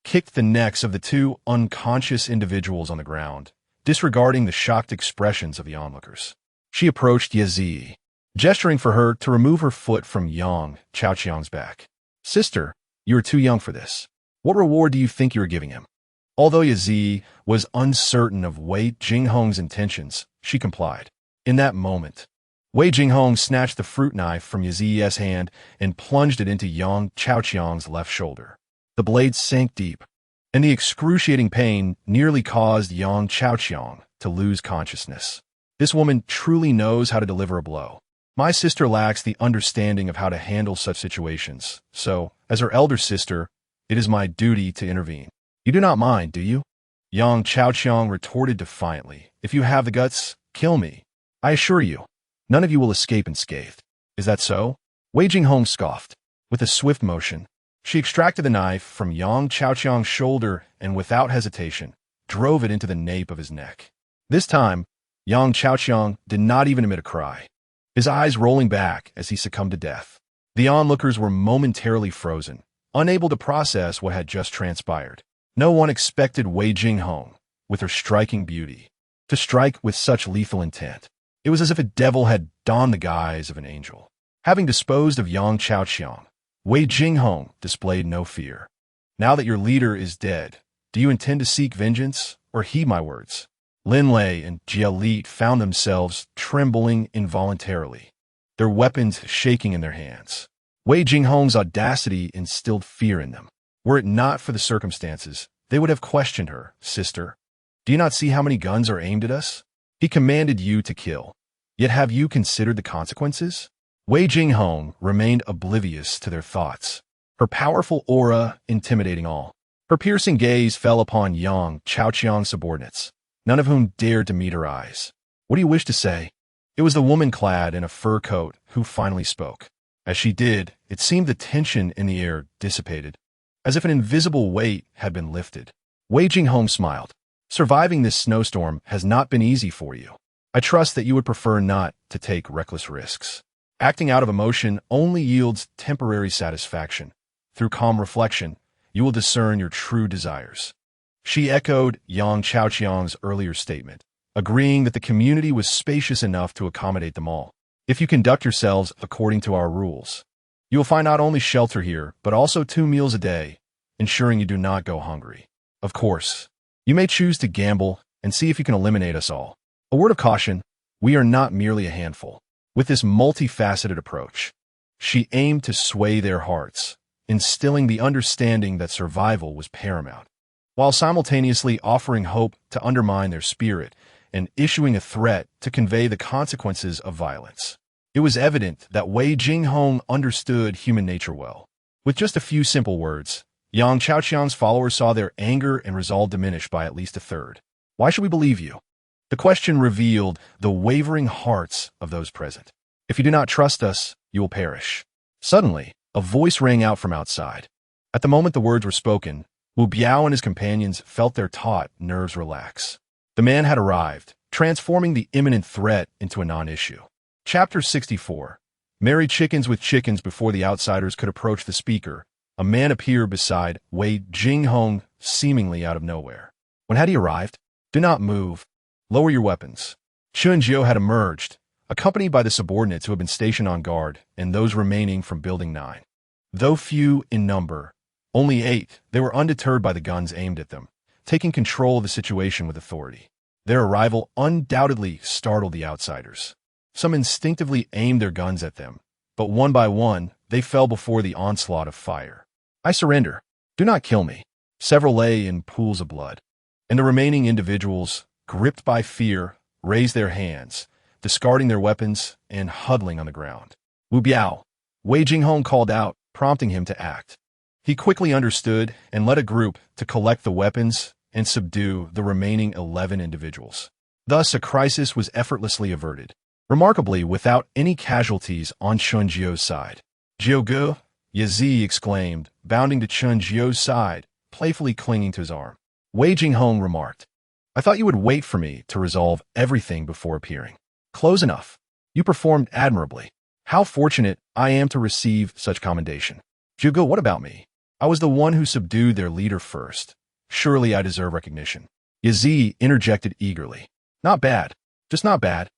kicked the necks of the two unconscious individuals on the ground, disregarding the shocked expressions of the onlookers. She approached Yazi, gesturing for her to remove her foot from Yang Chaoqiang's back. "Sister, you are too young for this. What reward do you think you are giving him?" Although Yazi was uncertain of Wei Jinghong's intentions, she complied. In that moment, Wei Jinghong snatched the fruit knife from Yazi's hand and plunged it into Yang Chaoqiang's left shoulder. The blade sank deep, and the excruciating pain nearly caused Yang Chaoqiang to lose consciousness. This woman truly knows how to deliver a blow. My sister lacks the understanding of how to handle such situations, so, as her elder sister, it is my duty to intervene. You do not mind, do you? Yang Chaoqiang retorted defiantly. "If you have the guts, kill me. I assure you, none of you will escape unscathed." "Is that so?" Wei Jinghong scoffed. With a swift motion, she extracted the knife from Yang Chaoqiang's shoulder and without hesitation, drove it into the nape of his neck. This time, Yang Chaoqiang did not even emit a cry, his eyes rolling back as he succumbed to death. The onlookers were momentarily frozen, unable to process what had just transpired. No one expected Wei Jinghong, with her striking beauty, to strike with such lethal intent. It was as if a devil had donned the guise of an angel. Having disposed of Yang Chaoqiang, Wei Jinghong displayed no fear. Now that your leader is dead, do you intend to seek vengeance or heed my words? Lin Lei and Jia Li found themselves trembling involuntarily, their weapons shaking in their hands. Wei Jinghong's audacity instilled fear in them. Were it not for the circumstances, they would have questioned her. Sister, do you not see how many guns are aimed at us? He commanded you to kill. Yet have you considered the consequences? Wei Jinghong remained oblivious to their thoughts, her powerful aura intimidating all. Her piercing gaze fell upon Yang Chaoqiang's subordinates, none of whom dared to meet her eyes. What do you wish to say? It was the woman clad in a fur coat who finally spoke. As she did, it seemed the tension in the air dissipated, as if an invisible weight had been lifted. Wei Jinghong smiled. Surviving this snowstorm has not been easy for you. I trust that you would prefer not to take reckless risks. Acting out of emotion only yields temporary satisfaction. Through calm reflection, you will discern your true desires. She echoed Yang Chaoqiang's earlier statement, agreeing that the community was spacious enough to accommodate them all. If you conduct yourselves according to our rules, you will find not only shelter here, but also 2 meals a day, ensuring you do not go hungry. Of course, you may choose to gamble and see if you can eliminate us all. A word of caution, we are not merely a handful. With this multifaceted approach, she aimed to sway their hearts, instilling the understanding that survival was paramount, while simultaneously offering hope to undermine their spirit and issuing a threat to convey the consequences of violence. It was evident that Wei Jinghong understood human nature well. With just a few simple words, Yang Chaoqiang's followers saw their anger and resolve diminish by at least a third. Why should we believe you? The question revealed the wavering hearts of those present. If you do not trust us, you will perish. Suddenly, a voice rang out from outside. At the moment the words were spoken, Wu Biao and his companions felt their taut nerves relax. The man had arrived, transforming the imminent threat into a non-issue. Chapter 64. Marry chickens with chickens. Before the outsiders could approach the speaker, a man appeared beside Wei Jinghong, seemingly out of nowhere. When had he arrived? Do not move. Lower your weapons. Chun Jiao had emerged, accompanied by the subordinates who had been stationed on guard and those remaining from Building 9. Though few in number, only 8, they were undeterred by the guns aimed at them, taking control of the situation with authority. Their arrival undoubtedly startled the outsiders. Some instinctively aimed their guns at them, but one by one, they fell before the onslaught of fire. I surrender. Do not kill me. Several lay in pools of blood, and the remaining individuals, gripped by fear, raised their hands, discarding their weapons and huddling on the ground. Wu Biao, Wei Jinghong called out, prompting him to act. He quickly understood and led a group to collect the weapons and subdue the remaining 11 individuals. Thus, a crisis was effortlessly averted, remarkably without any casualties on Chun Jiao's side. Jiaoge, Yazi exclaimed, bounding to Chun Jiao's side, playfully clinging to his arm. Wei Jinghong remarked, I thought you would wait for me to resolve everything before appearing. Close enough. You performed admirably. How fortunate I am to receive such commendation. Jiaoge, what about me? I was the one who subdued their leader first. Surely I deserve recognition. Yazi interjected eagerly. Not bad. Just not bad.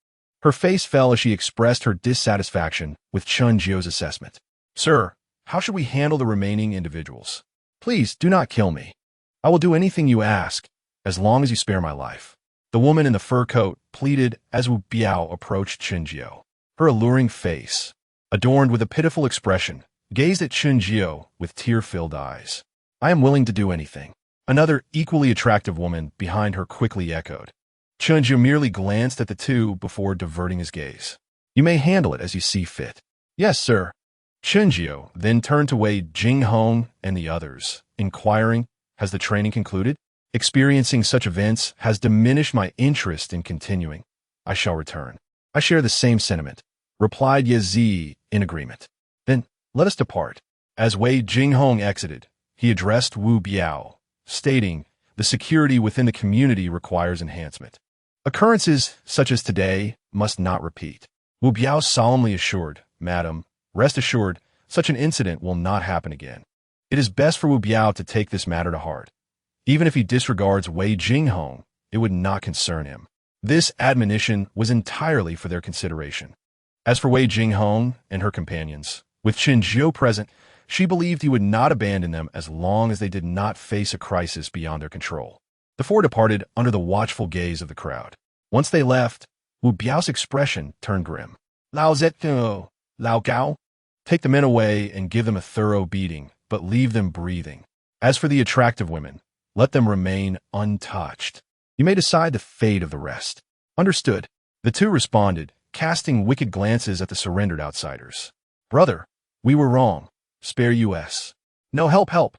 Her face fell as she expressed her dissatisfaction with Chun Jiao's assessment. Sir, how should we handle the remaining individuals? Please do not kill me. I will do anything you ask, as long as you spare my life. The woman in the fur coat pleaded as Wu Biao approached Chun Jiao. Her alluring face, adorned with a pitiful expression, gazed at Chun Jiao with tear-filled eyes. I am willing to do anything. Another equally attractive woman behind her quickly echoed. Chun Jiao merely glanced at the two before diverting his gaze. You may handle it as you see fit. Yes, sir. Chun Jiao then turned to Wei Jinghong and the others, inquiring, has the training concluded? Experiencing such events has diminished my interest in continuing. I shall return. I share the same sentiment, replied Yazi in agreement. Then, let us depart. As Wei Jinghong exited, he addressed Wu Biao, stating, the security within the community requires enhancement. Occurrences such as today must not repeat. Wu Biao solemnly assured, Madam, rest assured, such an incident will not happen again. It is best for Wu Biao to take this matter to heart. Even if he disregards Wei Jinghong, it would not concern him. This admonition was entirely for their consideration. As for Wei Jinghong and her companions, with Qin Jiu present, she believed he would not abandon them as long as they did not face a crisis beyond their control. The four departed under the watchful gaze of the crowd. Once they left, Wu Biao's expression turned grim. Lao Zetu, Lao Gao, take the men away and give them a thorough beating, but leave them breathing. As for the attractive women, let them remain untouched. You may decide the fate of the rest. Understood. The two responded, casting wicked glances at the surrendered outsiders. Brother, we were wrong. Spare us. No, help.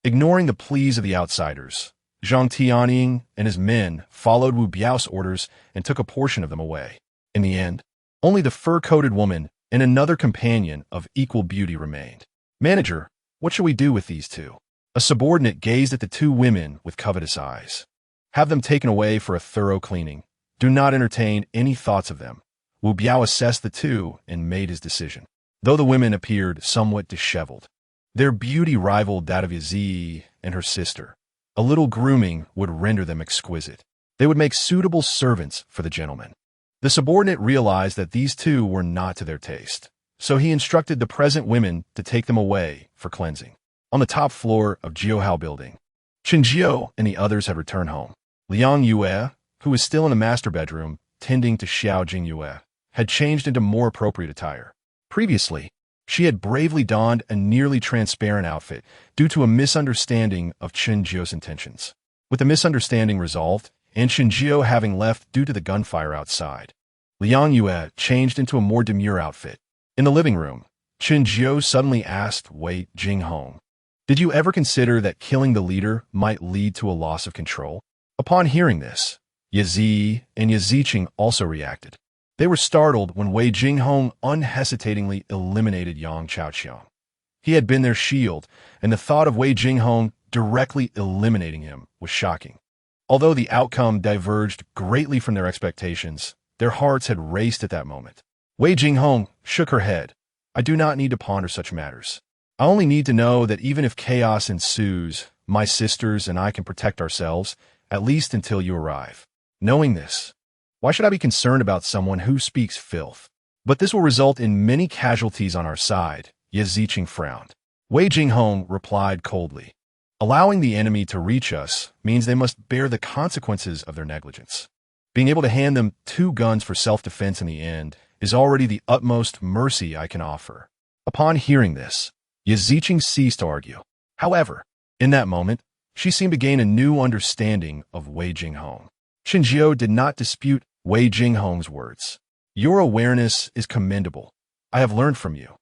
Ignoring the pleas of the outsiders, Zhang Tianying and his men followed Wu Biao's orders and took a portion of them away. In the end, only the fur-coated woman and another companion of equal beauty remained. Manager, what shall we do with these two? A subordinate gazed at the two women with covetous eyes. Have them taken away for a thorough cleaning. Do not entertain any thoughts of them. Wu Biao assessed the two and made his decision. Though the women appeared somewhat disheveled, their beauty rivaled that of Yazi and her sister. A little grooming would render them exquisite. They would make suitable servants for the gentleman. The subordinate realized that these two were not to their taste, so he instructed the present women to take them away for cleansing. On the top floor of Jiuhao building, Qin Jiu and the others had returned home. Liang Yue, who was still in the master bedroom tending to Xiao Jingyue, had changed into more appropriate attire. Previously, she had bravely donned a nearly transparent outfit due to a misunderstanding of Qin Jiu's intentions. With the misunderstanding resolved, and Qin Jiu having left due to the gunfire outside, Liang Yue changed into a more demure outfit. In the living room, Qin Jiu suddenly asked Wei Jinghong, "Did you ever consider that killing the leader might lead to a loss of control?" Upon hearing this, Yazi and Yaziqing also reacted. They were startled when Wei Jinghong unhesitatingly eliminated Yang Chaoqiang. He had been their shield, and the thought of Wei Jinghong directly eliminating him was shocking. Although the outcome diverged greatly from their expectations, their hearts had raced at that moment. Wei Jinghong shook her head. I do not need to ponder such matters. I only need to know that even if chaos ensues, my sisters and I can protect ourselves, at least until you arrive. Knowing this, why should I be concerned about someone who speaks filth? But this will result in many casualties on our side, Yaziqing frowned. Wei Jinghong replied coldly. Allowing the enemy to reach us means they must bear the consequences of their negligence. Being able to hand them 2 guns for self-defense in the end is already the utmost mercy I can offer. Upon hearing this, Yaziqing ceased to argue. However, in that moment, she seemed to gain a new understanding of Wei Jinghong. Qin Jiu did not dispute Wei Jinghong's words. Your awareness is commendable. I have learned from you.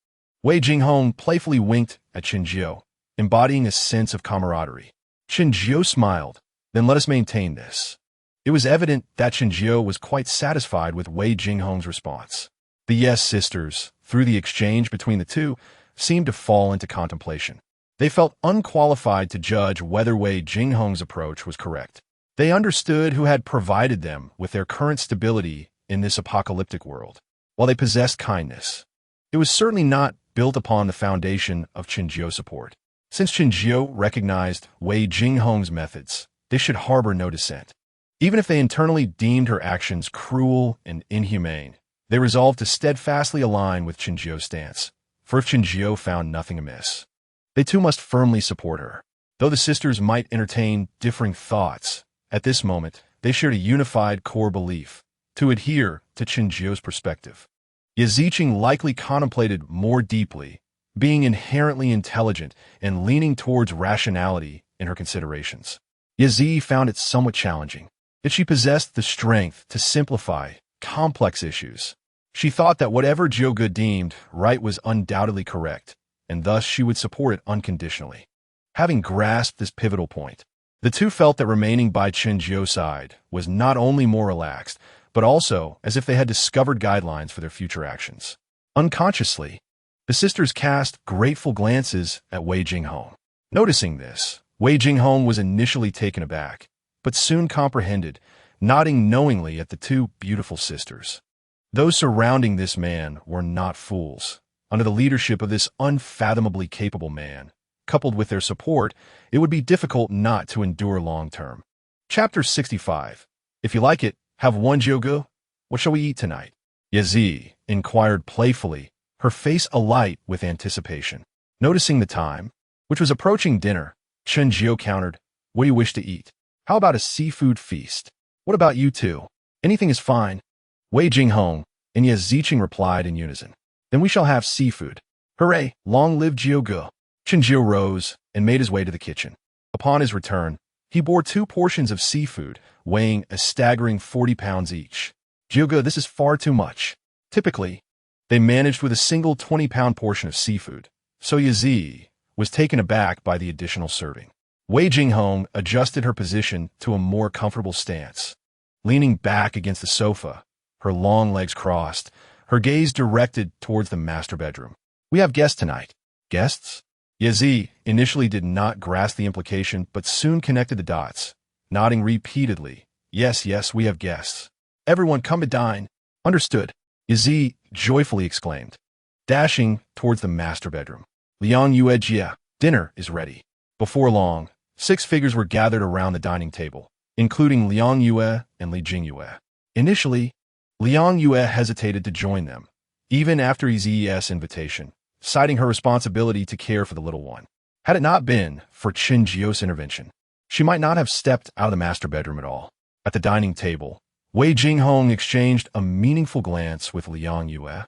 Wei Jinghong playfully winked at Qin Jiu, embodying a sense of camaraderie. Qin Jiu smiled, then let us maintain this. It was evident that Qin Jiu was quite satisfied with Wei Jinghong's response. The Yes sisters, through the exchange between the two, seemed to fall into contemplation. They felt unqualified to judge whether Wei Jinghong's approach was correct. They understood who had provided them with their current stability in this apocalyptic world. While they possessed kindness, it was certainly not built upon the foundation of Qin Jiu's support. Since Qin Jiu recognized Wei Jinghong's methods, they should harbor no dissent. Even if they internally deemed her actions cruel and inhumane, they resolved to steadfastly align with Qin Jiu's stance, for if Qin Jiu found nothing amiss, they too must firmly support her. Though the sisters might entertain differing thoughts, at this moment, they shared a unified core belief, to adhere to Qin Jiu's perspective. Yaziqing likely contemplated more deeply, being inherently intelligent and leaning towards rationality in her considerations. Yazi found it somewhat challenging, yet she possessed the strength to simplify complex issues. She thought that whatever Jioge deemed right was undoubtedly correct, and thus she would support it unconditionally. Having grasped this pivotal point, the two felt that remaining by Qin Jiu's side was not only more relaxed, but also as if they had discovered guidelines for their future actions. Unconsciously, the sisters cast grateful glances at Wei Jinghong. Noticing this, Wei Jinghong was initially taken aback, but soon comprehended, nodding knowingly at the two beautiful sisters. Those surrounding this man were not fools. Under the leadership of this unfathomably capable man, coupled with their support, it would be difficult not to endure long-term. Chapter 65. If you like it, have one Jyogo. What shall we eat tonight? Yazi inquired playfully, her face alight with anticipation. Noticing the time, which was approaching dinner, Chen Jiao countered, what do you wish to eat? How about a seafood feast? What about you two? Anything is fine. Wei Jinghong and Ye Ziqing replied in unison. Then we shall have seafood. Hooray, long live Jiao. Chen Jiao rose and made his way to the kitchen. Upon his return, he bore 2 portions of seafood, weighing a staggering 40 pounds each. Jiao, this is far too much. Typically, they managed with a single 20-pound portion of seafood, so Yazi was taken aback by the additional serving. Wei Jinghong adjusted her position to a more comfortable stance. Leaning back against the sofa, her long legs crossed, her gaze directed towards the master bedroom. We have guests tonight. Guests? Yazi initially did not grasp the implication, but soon connected the dots, nodding repeatedly. Yes, we have guests. Everyone come to dine. Understood. Yazi joyfully exclaimed, dashing towards the master bedroom. Liang Yue Jia, dinner is ready. Before long, 6 figures were gathered around the dining table, including Liang Yue and Li Jingyue. Initially, Liang Yue hesitated to join them, even after Yi's invitation, citing her responsibility to care for the little one. Had it not been for Chen Jiao's intervention, she might not have stepped out of the master bedroom at all. At the dining table, Wei Jinghong exchanged a meaningful glance with Liang Yue,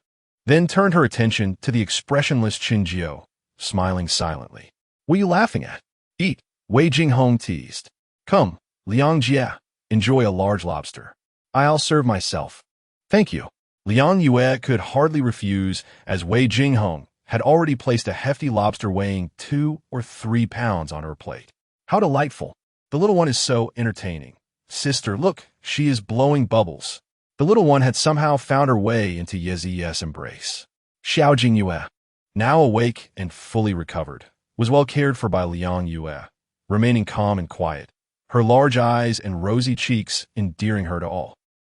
then turned her attention to the expressionless Chen Jiao, smiling silently. What are you laughing at? Eat, Wei Jinghong teased. Come, Liang Jia, enjoy a large lobster. I'll serve myself. Thank you. Liang Yue could hardly refuse, as Wei Jinghong had already placed a hefty lobster weighing 2 or 3 pounds on her plate. How delightful. The little one is so entertaining. Sister, look, she is blowing bubbles. The little one had somehow found her way into Yezi's embrace. Xiao Jingyue, now awake and fully recovered, was well cared for by Liang Yue, remaining calm and quiet, her large eyes and rosy cheeks endearing her to all.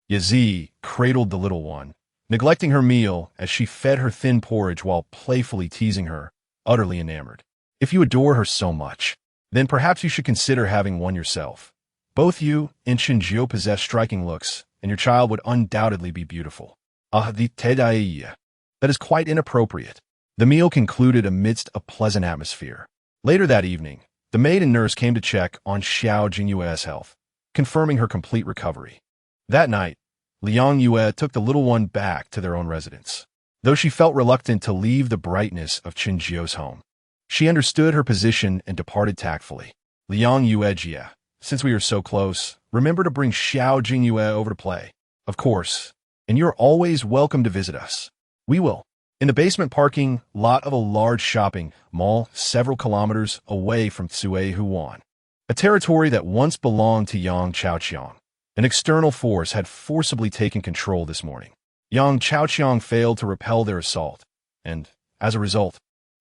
Yezi cradled the little one, neglecting her meal as she fed her thin porridge while playfully teasing her, utterly enamored. If you adore her so much, then perhaps you should consider having one yourself. Both you and Chen Jiao possess striking looks, and your child would undoubtedly be beautiful. That is quite inappropriate. The meal concluded amidst a pleasant atmosphere. Later that evening, the maid and nurse came to check on Xiao Jingyue's health, confirming her complete recovery. That night, Liang Yue took the little one back to their own residence, though she felt reluctant to leave the brightness of Chen Jiao's home. She understood her position and departed tactfully. Liang Yue Jia, since we are so close, remember to bring Xiao Jingyue over to play. Of course, and you're always welcome to visit us. We will. In the basement parking lot of a large shopping mall several kilometers away from Tsue Huan, a territory that once belonged to Yang Chaoqiang, an external force had forcibly taken control this morning. Yang Chaoqiang failed to repel their assault, and, as a result,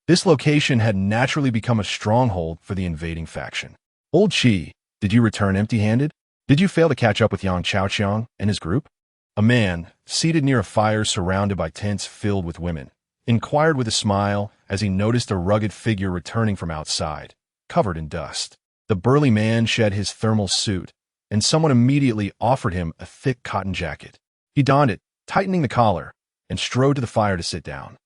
this location had naturally become a stronghold for the invading faction. Old Qi, did you return empty-handed? Did you fail to catch up with Yang Chaoqiang and his group? A man, seated near a fire surrounded by tents filled with women, inquired with a smile as he noticed a rugged figure returning from outside, covered in dust. The burly man shed his thermal suit, and someone immediately offered him a thick cotton jacket. He donned it, tightening the collar, and strode to the fire to sit down.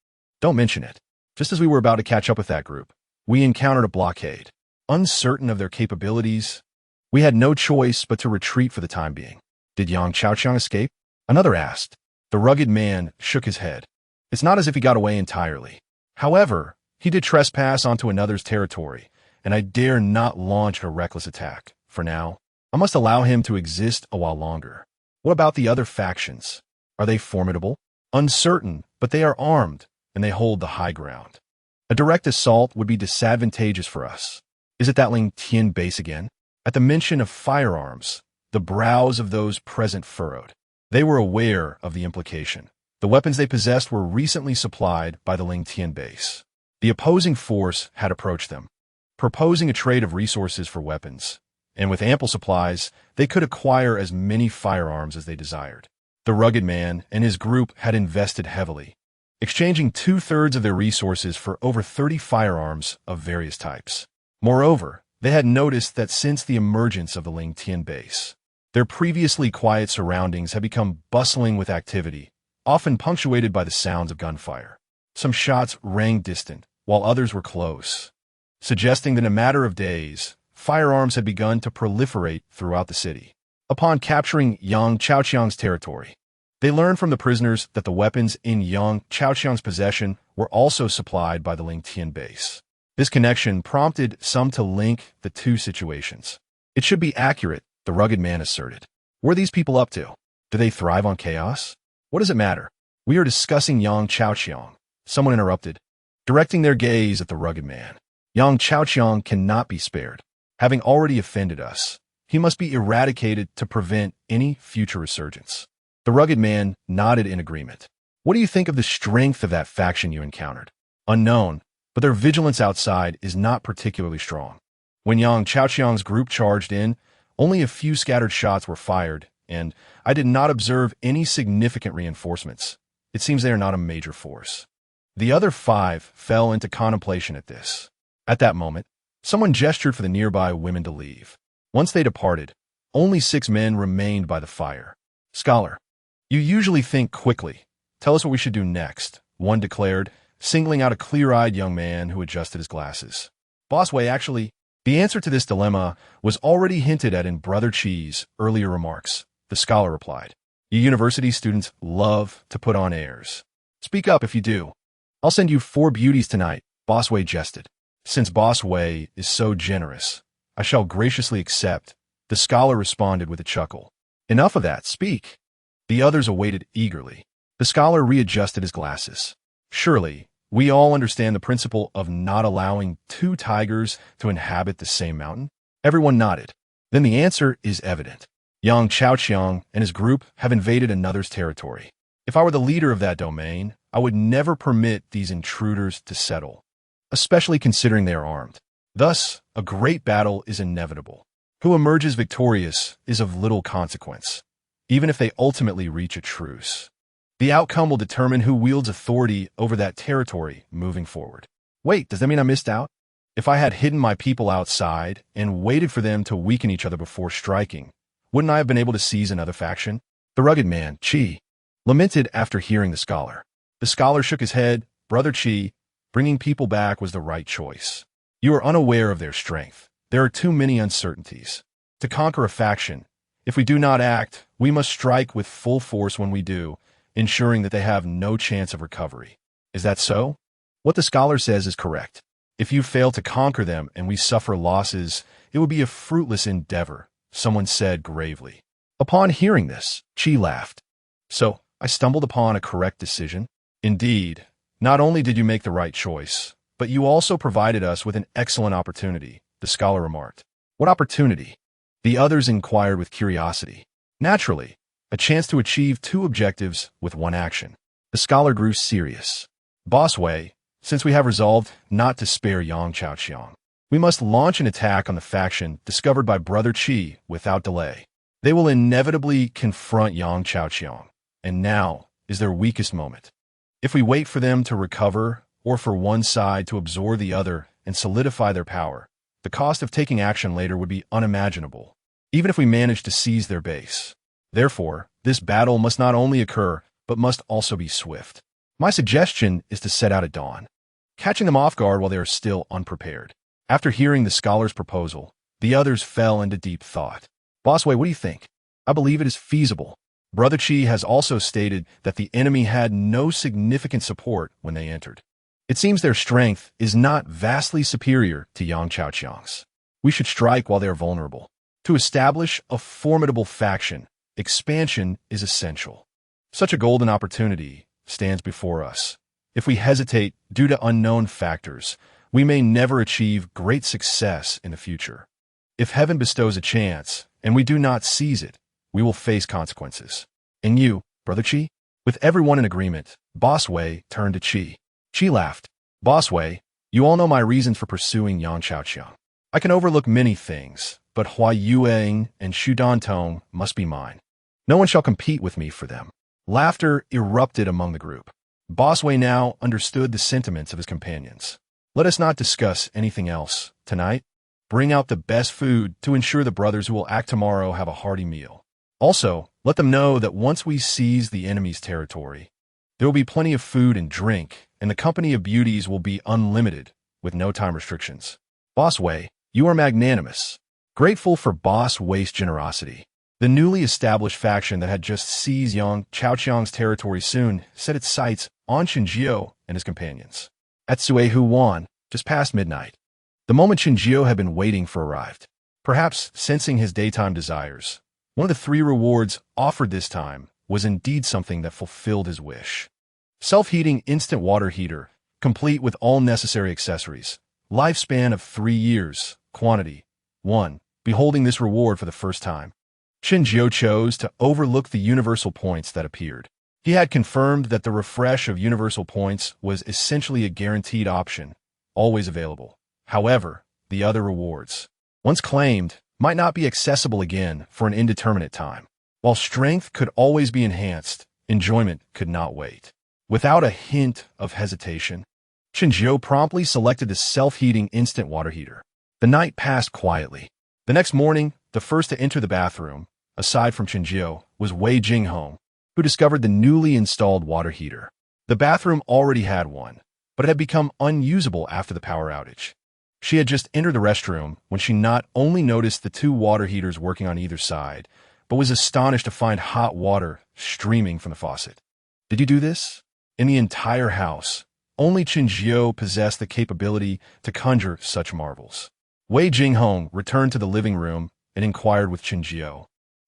Don't mention it. Just as we were about to catch up with that group, we encountered a blockade. Uncertain of their capabilities, we had no choice but to retreat for the time being. Did Yang Chaoqiang escape? Another asked. The rugged man shook his head. It's not as if he got away entirely. However, he did trespass onto another's territory, and I dare not launch a reckless attack. For now, I must allow him to exist a while longer. What about the other factions? Are they formidable? Uncertain, but they are armed, and they hold the high ground. A direct assault would be disadvantageous for us. Is it that Ling Tian base again? At the mention of firearms, the brows of those present furrowed. They were aware of the implication. The weapons they possessed were recently supplied by the Ling Tian base. The opposing force had approached them, proposing a trade of resources for weapons, and with ample supplies, they could acquire as many firearms as they desired. The rugged man and his group had invested heavily, exchanging 2/3 of their resources for over 30 firearms of various types. Moreover, they had noticed that since the emergence of the Lingtian base, their previously quiet surroundings had become bustling with activity, often punctuated by the sounds of gunfire. Some shots rang distant, while others were close, suggesting that in a matter of days, firearms had begun to proliferate throughout the city. Upon capturing Yang Chaoqiang's territory, they learned from the prisoners that the weapons in Yang Chaoqiang's possession were also supplied by the Lingtian base. This connection prompted some to link the two situations. It should be accurate, the rugged man asserted. What are these people up to? Do they thrive on chaos? What does it matter? We are discussing Yang Chaoqiang, someone interrupted, directing their gaze at the rugged man. Yang Chaoqiang cannot be spared. Having already offended us, he must be eradicated to prevent any future resurgence. The rugged man nodded in agreement. What do you think of the strength of that faction you encountered? Unknown, but their vigilance outside is not particularly strong. When Yang Chaoqiang's group charged in, only a few scattered shots were fired, and I did not observe any significant reinforcements. It seems they are not a major force. The other 5 fell into contemplation at this. At that moment, someone gestured for the nearby women to leave. Once they departed, only 6 men remained by the fire. Scholar, you usually think quickly. Tell us what we should do next, one declared, singling out a clear-eyed young man who adjusted his glasses. Boss Wei, actually, the answer to this dilemma was already hinted at in Brother Chi's earlier remarks, the scholar replied. You university students love to put on airs. Speak up if you do. I'll send you 4 beauties tonight, Boss Wei jested. Since Boss Wei is so generous, I shall graciously accept, the scholar responded with a chuckle. Enough of that, speak. The others awaited eagerly. The scholar readjusted his glasses. Surely, we all understand the principle of not allowing 2 tigers to inhabit the same mountain? Everyone nodded. Then the answer is evident. Yang Chaoqiang and his group have invaded another's territory. If I were the leader of that domain, I would never permit these intruders to settle, especially considering they are armed. Thus, a great battle is inevitable. Who emerges victorious is of little consequence, even if they ultimately reach a truce. The outcome will determine who wields authority over that territory moving forward. Wait, does that mean I missed out? If I had hidden my people outside and waited for them to weaken each other before striking, wouldn't I have been able to seize another faction? The rugged man, Chi, lamented after hearing the scholar. The scholar shook his head. Brother Chi, bringing people back was the right choice. You are unaware of their strength. There are too many uncertainties. To conquer a faction, if we do not act, we must strike with full force when we do, ensuring that they have no chance of recovery. Is that so? What the scholar says is correct. If you fail to conquer them and we suffer losses, it would be a fruitless endeavor, someone said gravely. Upon hearing this, Chi laughed. So, I stumbled upon a correct decision? Indeed, not only did you make the right choice, but you also provided us with an excellent opportunity, the scholar remarked. What opportunity? The others inquired with curiosity. Naturally, a chance to achieve 2 objectives with 1 action. The scholar grew serious. Boss Wei, since we have resolved not to spare Yang Chaoqiang, we must launch an attack on the faction discovered by Brother Chi without delay. They will inevitably confront Yang Chaoqiang, and now is their weakest moment. If we wait for them to recover, or for one side to absorb the other and solidify their power, the cost of taking action later would be unimaginable, even if we manage to seize their base. Therefore, this battle must not only occur, but must also be swift. My suggestion is to set out at dawn, catching them off guard while they are still unprepared. After hearing the scholar's proposal, the others fell into deep thought. Boss Wei, what do you think? I believe it is feasible. Brother Chi has also stated that the enemy had no significant support when they entered. It seems their strength is not vastly superior to Yang Chaoqiang's. We should strike while they are vulnerable. To establish a formidable faction, expansion is essential. Such a golden opportunity stands before us. If we hesitate due to unknown factors, we may never achieve great success in the future. If heaven bestows a chance, and we do not seize it, we will face consequences. And you, Brother Chi? With everyone in agreement, Boss Wei turned to Chi. Chi laughed. Boss Wei, you all know my reasons for pursuing Yang Chaoqiang. I can overlook many things, but Hua Yueng and Shu Dantong must be mine. No one shall compete with me for them. Laughter erupted among the group. Boss Wei now understood the sentiments of his companions. Let us not discuss anything else tonight. Bring out the best food to ensure the brothers who will act tomorrow have a hearty meal. Also, let them know that once we seize the enemy's territory, there will be plenty of food and drink, and the company of beauties will be unlimited, with no time restrictions. Boss Wei, you are magnanimous. Grateful for Boss Wei's generosity, the newly established faction that had just seized Yang Chaoqiang's territory soon set its sights on Qinjiao and his companions. At Suehu Wan, just past midnight, the moment Qinjiao had been waiting for arrived. Perhaps sensing his daytime desires, one of the 3 rewards offered this time was indeed something that fulfilled his wish. Self-heating instant water heater, complete with all necessary accessories. Lifespan of 3 years. Quantity 1. Beholding this reward for the first time, Qinjiao chose to overlook the universal points that appeared. He had confirmed that the refresh of universal points was essentially a guaranteed option, always available. However, the other rewards, once claimed, might not be accessible again for an indeterminate time. While strength could always be enhanced, enjoyment could not wait. Without a hint of hesitation, Qinjiao promptly selected the self-heating instant water heater. The night passed quietly. The next morning, the first to enter the bathroom, aside from Qinjiao, was Wei Jinghong, who discovered the newly installed water heater. The bathroom already had one, but it had become unusable after the power outage. She had just entered the restroom when she not only noticed the 2 water heaters working on either side, but was astonished to find hot water streaming from the faucet. Did you do this? In the entire house, only Qinjiao possessed the capability to conjure such marvels. Wei Jinghong returned to the living room and inquired with Qinjiao,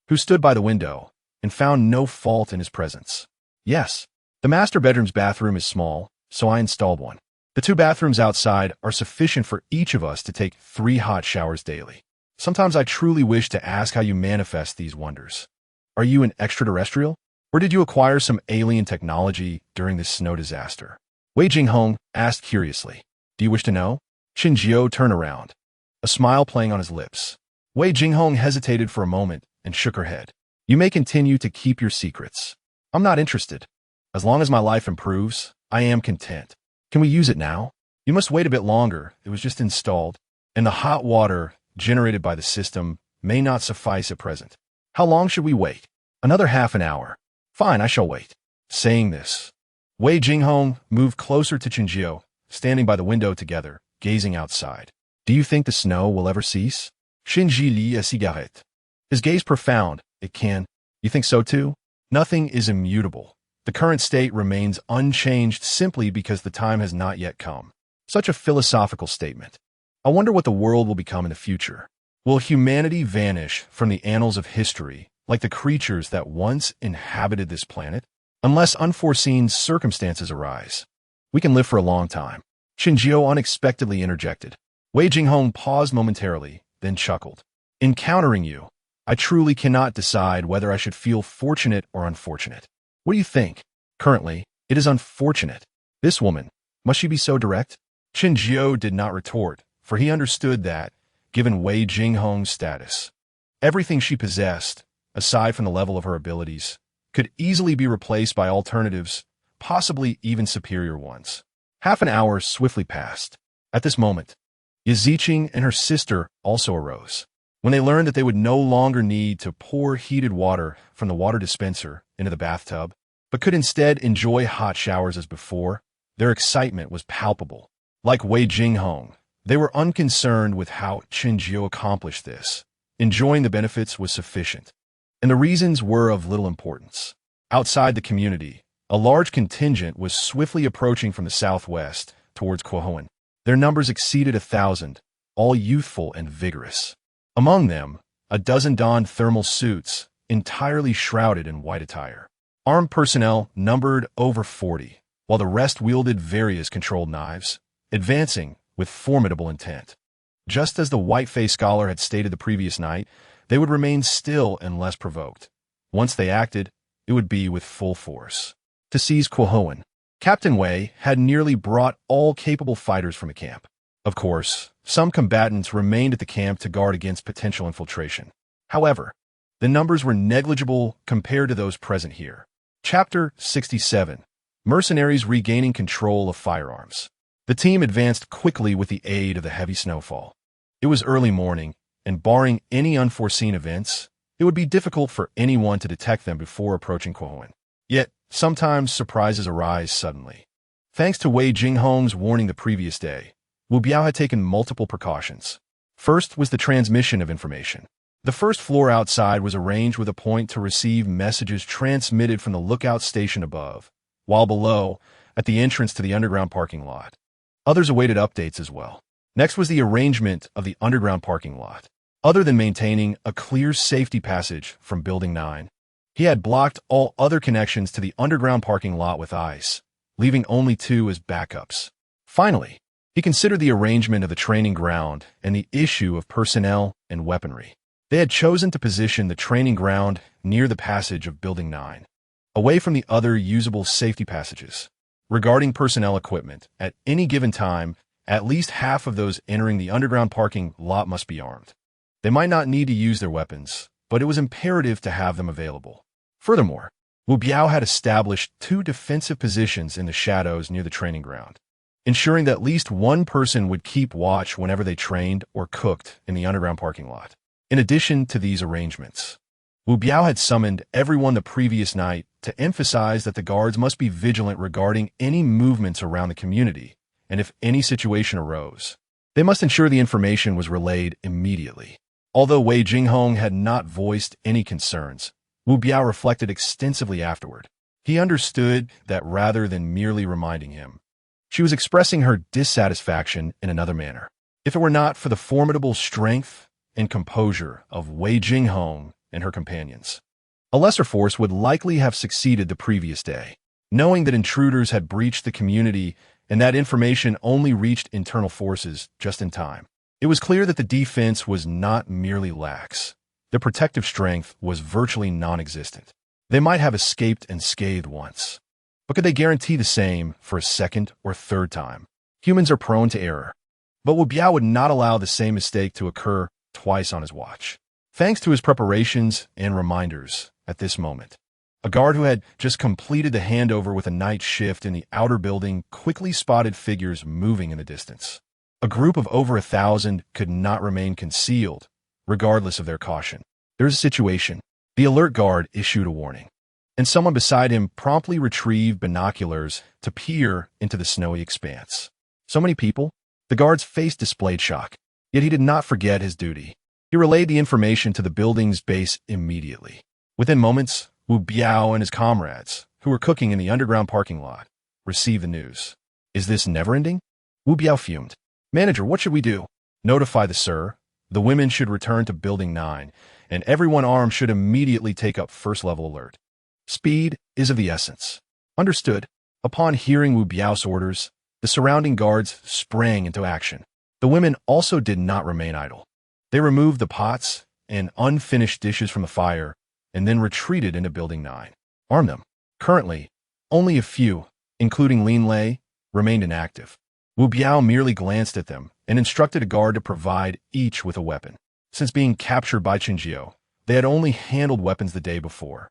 who stood by the window, and found no fault in his presence. Yes, the master bedroom's bathroom is small, so I installed one. The 2 bathrooms outside are sufficient for each of us to take 3 hot showers daily. Sometimes I truly wish to ask how you manifest these wonders. Are you an extraterrestrial? Or did you acquire some alien technology during this snow disaster? Wei Jinghong asked curiously. Do you wish to know? Qinjiao turned around, a smile playing on his lips. Wei Jinghong hesitated for a moment and shook her head. You may continue to keep your secrets. I'm not interested. As long as my life improves, I am content. Can we use it now? You must wait a bit longer. It was just installed, and the hot water generated by the system may not suffice at present. How long should we wait? Another half an hour. Fine, I shall wait. Saying this, Wei Jinghong moved closer to Qinjiao, standing by the window together, gazing outside. Do you think the snow will ever cease? Qinji lit a cigarette. His gaze profound. It can. You think so too? Nothing is immutable. The current state remains unchanged simply because the time has not yet come. Such a philosophical statement. I wonder what the world will become in the future. Will humanity vanish from the annals of history like the creatures that once inhabited this planet? Unless unforeseen circumstances arise, we can live for a long time. Qinjiao unexpectedly interjected. Wei Jinghong paused momentarily, then chuckled. Encountering you, I truly cannot decide whether I should feel fortunate or unfortunate. What do you think? Currently, it is unfortunate. This woman, must she be so direct? Qinjiao did not retort, for he understood that, given Wei Jinghong's status, everything she possessed, aside from the level of her abilities, could easily be replaced by alternatives, possibly even superior ones. Half an hour swiftly passed. At this moment, Yaziching and her sister also arose. When they learned that they would no longer need to pour heated water from the water dispenser into the bathtub, but could instead enjoy hot showers as before, their excitement was palpable. Like Wei Jinghong, they were unconcerned with how Qinjiao accomplished this. Enjoying the benefits was sufficient, and the reasons were of little importance. Outside the community, a large contingent was swiftly approaching from the southwest towards Quohoan. Their numbers exceeded 1,000, all youthful and vigorous. Among them, a dozen donned thermal suits, entirely shrouded in white attire. Armed personnel numbered over 40, while the rest wielded various controlled knives, advancing with formidable intent. Just as the white-faced scholar had stated the previous night, they would remain still unless provoked. Once they acted, it would be with full force. To seize Quohoan, Captain Wei had nearly brought all capable fighters from the camp. Of course, some combatants remained at the camp to guard against potential infiltration. However, the numbers were negligible compared to those present here. Chapter 67. Mercenaries regaining control of firearms. The team advanced quickly with the aid of the heavy snowfall. It was early morning, and barring any unforeseen events, it would be difficult for anyone to detect them before approaching Quohuan. Yet, sometimes surprises arise suddenly. Thanks to Wei Jinghong's warning the previous day, Wu Biao had taken multiple precautions. First was the transmission of information. The first floor outside was arranged with a point to receive messages transmitted from the lookout station above, while below, at the entrance to the underground parking lot. Others awaited updates as well. Next was the arrangement of the underground parking lot. Other than maintaining a clear safety passage from Building 9, he had blocked all other connections to the underground parking lot with ice, leaving only 2 as backups. Finally, he considered the arrangement of the training ground and the issue of personnel and weaponry. They had chosen to position the training ground near the passage of Building 9, away from the other usable safety passages. Regarding personnel equipment, at any given time, at least half of those entering the underground parking lot must be armed. They might not need to use their weapons, but it was imperative to have them available. Furthermore, Wu Biao had established 2 defensive positions in the shadows near the training ground, ensuring that at least one person would keep watch whenever they trained or cooked in the underground parking lot. In addition to these arrangements, Wu Biao had summoned everyone the previous night to emphasize that the guards must be vigilant regarding any movements around the community, and if any situation arose, they must ensure the information was relayed immediately. Although Wei Jinghong had not voiced any concerns, Wu Biao reflected extensively afterward. He understood that rather than merely reminding him, she was expressing her dissatisfaction in another manner. If it were not for the formidable strength and composure of Wei Jinghong and her companions, a lesser force would likely have succeeded the previous day. Knowing that intruders had breached the community and that information only reached internal forces just in time, it was clear that the defense was not merely lax. The protective strength was virtually non-existent. They might have escaped unscathed once, but could they guarantee the same for a second or third time? Humans are prone to error, but Wu Biao would not allow the same mistake to occur twice on his watch. Thanks to his preparations and reminders at this moment, a guard who had just completed the handover with a night shift in the outer building quickly spotted figures moving in the distance. A group of over 1,000 could not remain concealed, regardless of their caution. There's a situation. The alert guard issued a warning, and someone beside him promptly retrieved binoculars to peer into the snowy expanse. So many people? The guard's face displayed shock, yet he did not forget his duty. He relayed the information to the building's base immediately. Within moments, Wu Biao and his comrades, who were cooking in the underground parking lot, received the news. Is this never-ending? Wu Biao fumed. Manager, what should we do? Notify the sir. The women should return to Building 9, and everyone armed should immediately take up first-level alert. Speed is of the essence. Understood. Upon hearing Wu Biao's orders, the surrounding guards sprang into action. The women also did not remain idle. They removed the pots and unfinished dishes from the fire, and then retreated into Building 9. Arm them. Currently, only a few, including Lin Lei, remained inactive. Wu Biao merely glanced at them and instructed a guard to provide each with a weapon. Since being captured by Qinjiu, they had only handled weapons the day before.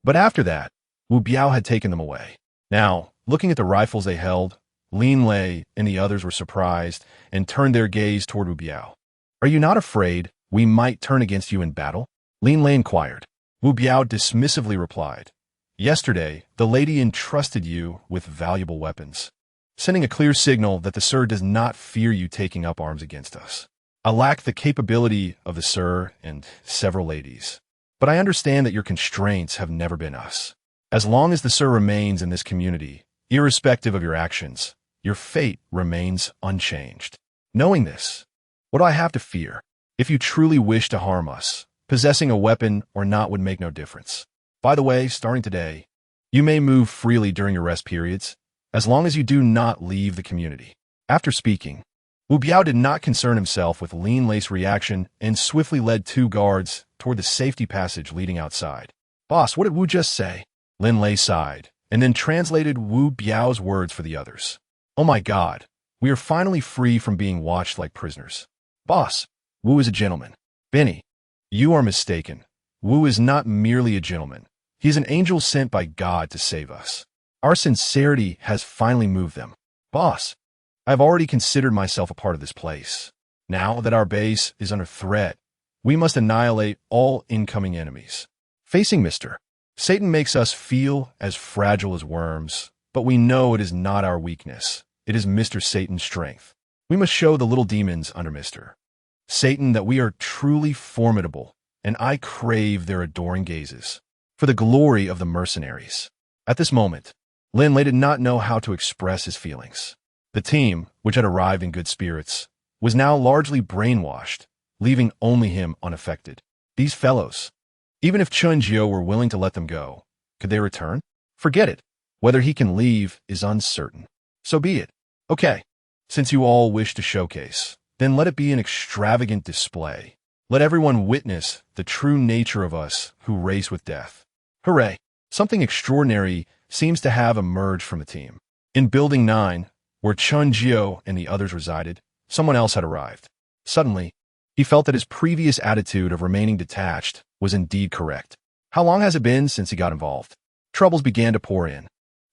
But after that, Wu Biao had taken them away. Now, looking at the rifles they held, Lin Lei and the others were surprised and turned their gaze toward Wu Biao. Are you not afraid we might turn against you in battle? Lin Lei inquired. Wu Biao dismissively replied, Yesterday, the lady entrusted you with valuable weapons, sending a clear signal that the sir does not fear you taking up arms against us. I lack the capability of the sir and several ladies, but I understand that your constraints have never been us. As long as the sir remains in this community, irrespective of your actions, your fate remains unchanged. Knowing this, what do I have to fear? If you truly wish to harm us, possessing a weapon or not would make no difference. By the way, starting today, you may move freely during your rest periods, as long as you do not leave the community. After speaking, Wu Biao did not concern himself with Lin Lei's reaction and swiftly led 2 guards toward the safety passage leading outside. Boss, what did Wu just say? Lin Lei sighed, and then translated Wu Biao's words for the others. Oh my God, We are finally free from being watched like prisoners. Boss, Wu is a gentleman. Benny, you are mistaken. Wu is not merely a gentleman. He is an angel sent by God to save us. Our sincerity has finally moved them. Boss, I have already considered myself a part of this place. Now that our base is under threat, we must annihilate all incoming enemies. Facing Mr. Satan makes us feel as fragile as worms, but we know it is not our weakness. It is Mr. Satan's strength. We must show the little demons under Mr. Satan that we are truly formidable, and I crave their adoring gazes. For the glory of the mercenaries. At this moment, Lin Lei did not know how to express his feelings. The team, which had arrived in good spirits, was now largely brainwashed, leaving only him unaffected. These fellows, even if Chun Jio were willing to let them go, could they return? Forget it. Whether he can leave is uncertain. So be it. Okay, since you all wish to showcase, then let it be an extravagant display. Let everyone witness the true nature of us who race with death. Hooray! Something extraordinary seems to have emerged from the team. In Building 9, where Chun Jio and the others resided, someone else had arrived. Suddenly, he felt that his previous attitude of remaining detached was indeed correct. How long has it been since he got involved? Troubles began to pour in.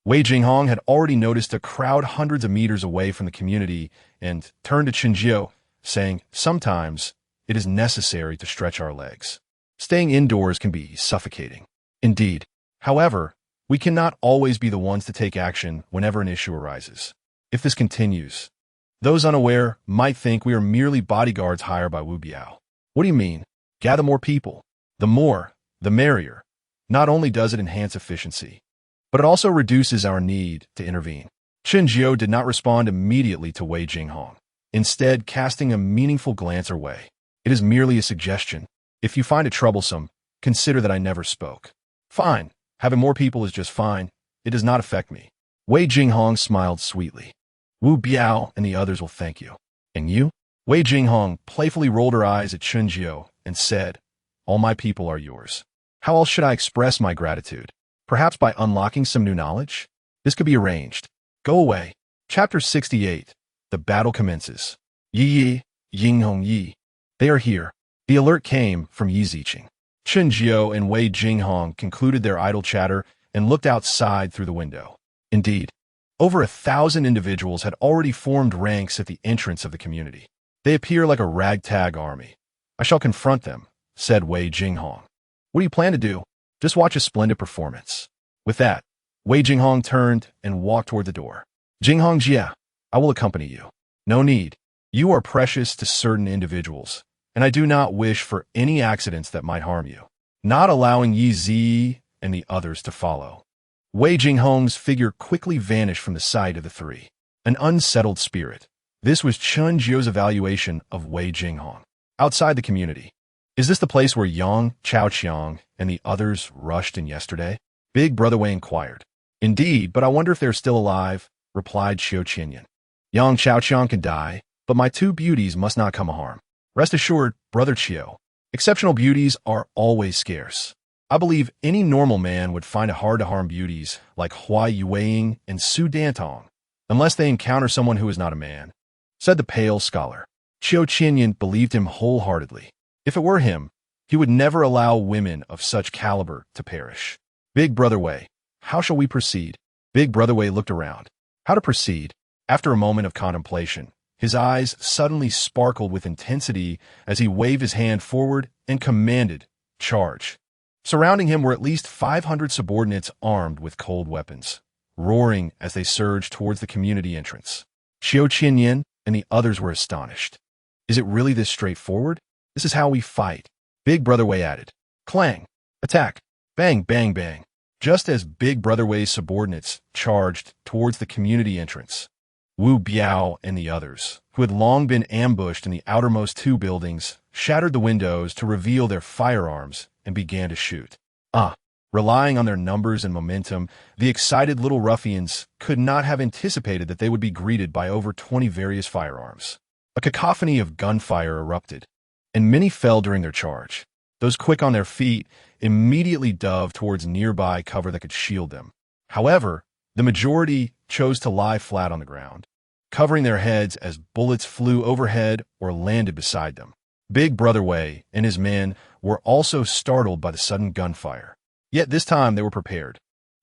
Wei Jinghong had already noticed a crowd hundreds of meters away from the community and turned to Chun Jio, saying, "Sometimes it is necessary to stretch our legs. Staying indoors can be suffocating." Indeed. However, we cannot always be the ones to take action whenever an issue arises. If this continues, those unaware might think we are merely bodyguards hired by Wu Biao. What do you mean? Gather more people. The more, the merrier. Not only does it enhance efficiency, but it also reduces our need to intervene. Chun Jio did not respond immediately to Wei Jinghong, instead casting a meaningful glance her way. It is merely a suggestion. If you find it troublesome, consider that I never spoke. Fine. Having more people is just fine. It does not affect me. Wei Jinghong smiled sweetly. Wu Biao and the others will thank you. And you? Wei Jinghong playfully rolled her eyes at Chun Jio and said, "All my people are yours." How else should I express my gratitude? Perhaps by unlocking some new knowledge? This could be arranged. Go away. Chapter 68. The battle commences. Yi, Yinghong Yi. They are here. The alert came from Yi Ziqing. Chun Jio and Wei Jinghong concluded their idle chatter and looked outside through the window. Indeed, over 1,000 individuals had already formed ranks at the entrance of the community. They appear like a ragtag army. I shall confront them, said Wei Jinghong. What do you plan to do? Just watch a splendid performance. With that, Wei Jinghong turned and walked toward the door. Jinghong Jia, I will accompany you. No need. You are precious to certain individuals, and I do not wish for any accidents that might harm you. Not allowing Yi Zi and the others to follow. Wei Jinghong's figure quickly vanished from the sight of the three. An unsettled spirit. This was Chun Jio's evaluation of Wei Jinghong. Outside the community. Is this the place where Yang, Chao Qiang, and the others rushed in yesterday? Big Brother Wei inquired. Indeed, but I wonder if they're still alive, replied Xiao Qianyan. Yang Chao Qiang can die, but my two beauties must not come a harm. Rest assured, Brother Qiao, exceptional beauties are always scarce. I believe any normal man would find it hard to harm beauties like Hua Yueying and Su Dantong, unless they encounter someone who is not a man, said the pale scholar. Xiao Qianyan believed him wholeheartedly. If it were him, he would never allow women of such caliber to perish. Big Brother Wei, how shall we proceed? Big Brother Wei looked around. How to proceed? After a moment of contemplation, his eyes suddenly sparkled with intensity as he waved his hand forward and commanded, "Charge." Surrounding him were at least 500 subordinates armed with cold weapons, roaring as they surged towards the community entrance. Xiao Qianyan and the others were astonished. Is it really this straightforward? This is how we fight. Big Brother Wei added. Clang. Attack. Bang, bang, bang. Just as Big Brother Wei's subordinates charged towards the community entrance, Wu Biao and the others, who had long been ambushed in the outermost two buildings, shattered the windows to reveal their firearms and began to shoot. Relying on their numbers and momentum, the excited little ruffians could not have anticipated that they would be greeted by over 20 various firearms. A cacophony of gunfire erupted, and many fell during their charge. Those quick on their feet immediately dove towards nearby cover that could shield them. However, the majority chose to lie flat on the ground. covering their heads as bullets flew overhead or landed beside them. Big Brother Wei and his men were also startled by the sudden gunfire. Yet this time they were prepared.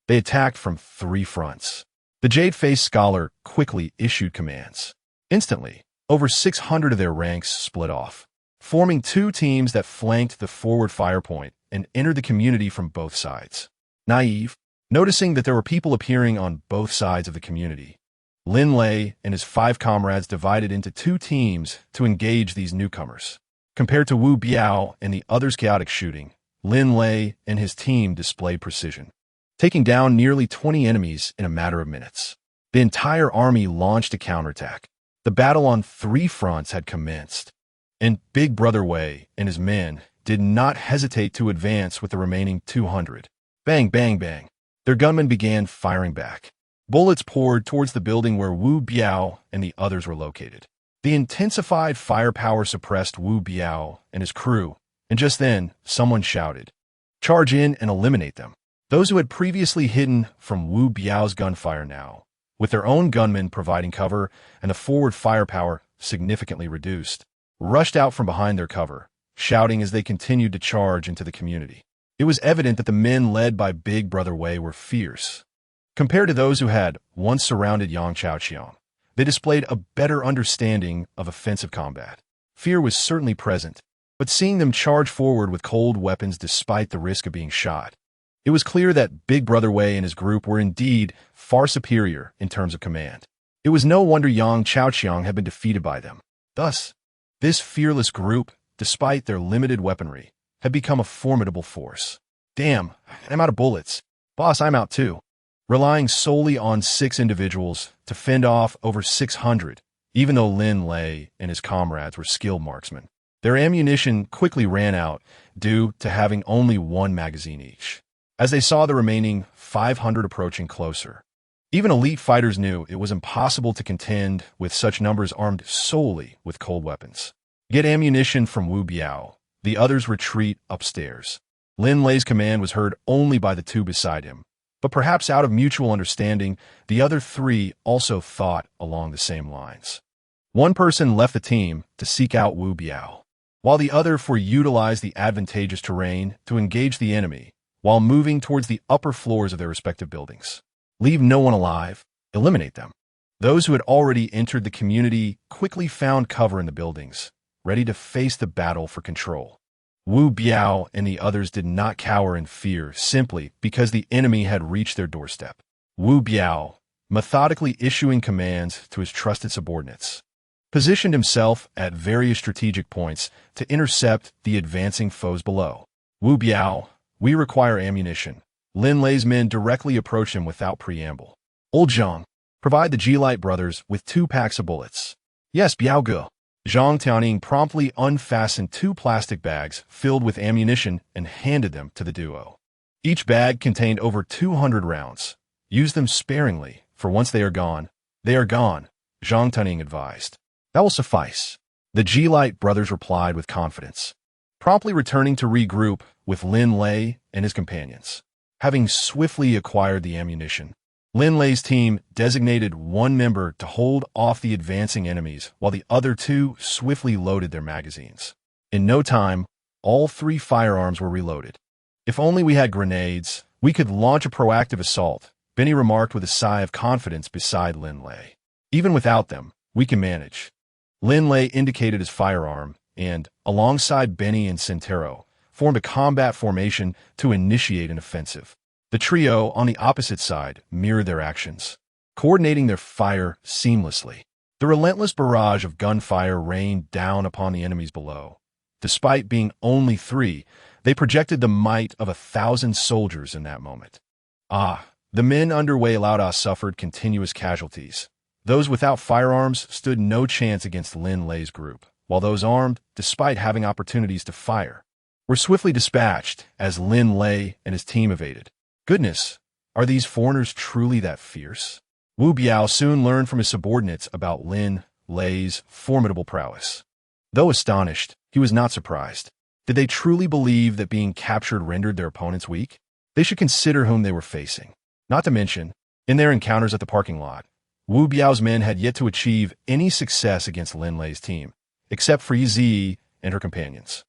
They attacked from 3 fronts. The jade-faced scholar quickly issued commands. Instantly, over 600 of their ranks split off, forming 2 teams that flanked the forward fire point and entered the community from both sides. Naive, noticing that there were people appearing on both sides of the community, Lin Lei and his 5 comrades divided into 2 teams to engage these newcomers. Compared to Wu Biao and the others' chaotic shooting, Lin Lei and his team displayed precision, taking down nearly 20 enemies in a matter of minutes. The entire army launched a counterattack. The battle on 3 fronts had commenced, and Big Brother Wei and his men did not hesitate to advance with the remaining 200. Bang, bang, bang. Their gunmen began firing back. Bullets poured towards the building where Wu Biao and the others were located. The intensified firepower suppressed Wu Biao and his crew, and just then, someone shouted, "Charge in and eliminate them." Those who had previously hidden from Wu Biao's gunfire now, with their own gunmen providing cover and the forward firepower significantly reduced, rushed out from behind their cover, shouting as they continued to charge into the community. It was evident that the men led by Big Brother Wei were fierce. Compared to those who had once surrounded Yang Chaoqiang, they displayed a better understanding of offensive combat. Fear was certainly present, but seeing them charge forward with cold weapons despite the risk of being shot, it was clear that Big Brother Wei and his group were indeed far superior in terms of command. It was no wonder Yang Chaoqiang had been defeated by them. Thus, this fearless group, despite their limited weaponry, had become a formidable force. Damn, I'm out of bullets. Boss, I'm out too. Relying solely on 6 individuals to fend off over 600, even though Lin Lei and his comrades were skilled marksmen. Their ammunition quickly ran out due to having only 1 magazine each. As they saw the remaining 500 approaching closer, even elite fighters knew it was impossible to contend with such numbers armed solely with cold weapons. Get ammunition from Wu Biao. The others retreat upstairs. Lin Lei's command was heard only by the 2 beside him, but perhaps out of mutual understanding, the other 3 also thought along the same lines. One person left the team to seek out Wu Biao, while the other utilized the advantageous terrain to engage the enemy while moving towards the upper floors of their respective buildings. Leave no one alive, eliminate them. Those who had already entered the community quickly found cover in the buildings, ready to face the battle for control. Wu Biao and the others did not cower in fear simply because the enemy had reached their doorstep. Wu Biao, methodically issuing commands to his trusted subordinates, positioned himself at various strategic points to intercept the advancing foes below. Wu Biao, we require ammunition. Lin Lei's men directly approached him without preamble. Old Zhang, provide the G-Light brothers with 2 packs of bullets. Yes, Biao Ge. Zhang Tianing promptly unfastened 2 plastic bags filled with ammunition and handed them to the duo. Each bag contained over 200 rounds. Use them sparingly, for once they are gone, Zhang Tianing advised. That will suffice. The G-Light brothers replied with confidence, promptly returning to regroup with Lin Lei and his companions. Having swiftly acquired the ammunition, Lin Lei's team designated 1 member to hold off the advancing enemies while the other 2 swiftly loaded their magazines. In no time, all 3 firearms were reloaded. If only we had grenades, we could launch a proactive assault, Benny remarked with a sigh of confidence beside Lin Lei. Even without them, we can manage. Lin Lei indicated his firearm and, alongside Benny and Sentaro, formed a combat formation to initiate an offensive. The trio on the opposite side mirrored their actions, coordinating their fire seamlessly. The relentless barrage of gunfire rained down upon the enemies below. Despite being only 3, they projected the might of 1,000 soldiers in that moment. The men under Wei Laoda suffered continuous casualties. Those without firearms stood no chance against Lin Lei's group, while those armed, despite having opportunities to fire, were swiftly dispatched as Lin Lei and his team evaded. Goodness, are these foreigners truly that fierce? Wu Biao soon learned from his subordinates about Lin Lei's formidable prowess. Though astonished, he was not surprised. Did they truly believe that being captured rendered their opponents weak? They should consider whom they were facing. Not to mention, in their encounters at the parking lot, Wu Biao's men had yet to achieve any success against Lin Lei's team, except for Yi Zi and her companions.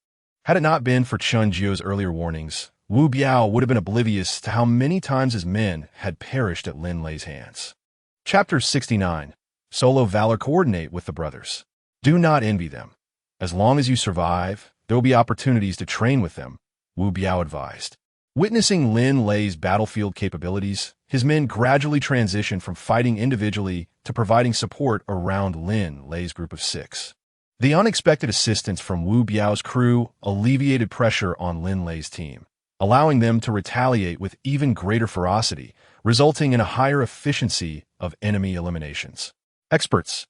Had it not been for Chun Jio's earlier warnings, Wu Biao would have been oblivious to how many times his men had perished at Lin Lei's hands. Chapter 69. Solo Valor. Coordinate with the brothers. Do not envy them. As long as you survive, there will be opportunities to train with them, Wu Biao advised. Witnessing Lin Lei's battlefield capabilities, his men gradually transitioned from fighting individually to providing support around Lin Lei's group of 6. The unexpected assistance from Wu Biao's crew alleviated pressure on Lin Lei's team, allowing them to retaliate with even greater ferocity, resulting in a higher efficiency of enemy eliminations. Experts.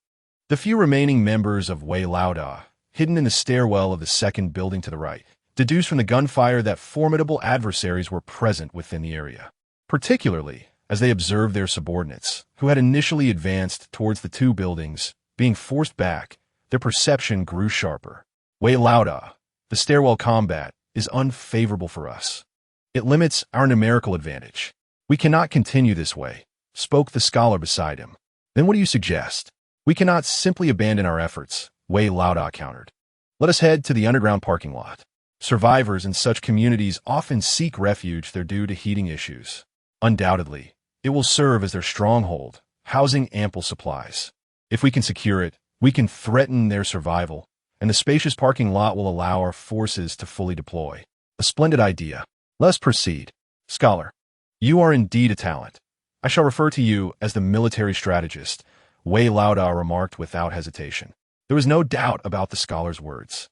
The few remaining members of Wei Laoda, hidden in the stairwell of the second building to the right, deduced from the gunfire that formidable adversaries were present within the area, particularly as they observed their subordinates, who had initially advanced towards the 2 buildings, being forced back. Their perception grew sharper. Wei Laoda, the stairwell combat is unfavorable for us. It limits our numerical advantage. We cannot continue this way, spoke the scholar beside him. Then what do you suggest? We cannot simply abandon our efforts, Wei Laoda countered. Let us head to the underground parking lot. Survivors in such communities often seek refuge there due to heating issues. Undoubtedly, it will serve as their stronghold, housing ample supplies. If we can secure it, we can threaten their survival, and the spacious parking lot will allow our forces to fully deploy. A splendid idea. Let us proceed. Scholar, you are indeed a talent. I shall refer to you as the military strategist, Wei Laoda remarked without hesitation. There was no doubt about the scholar's words.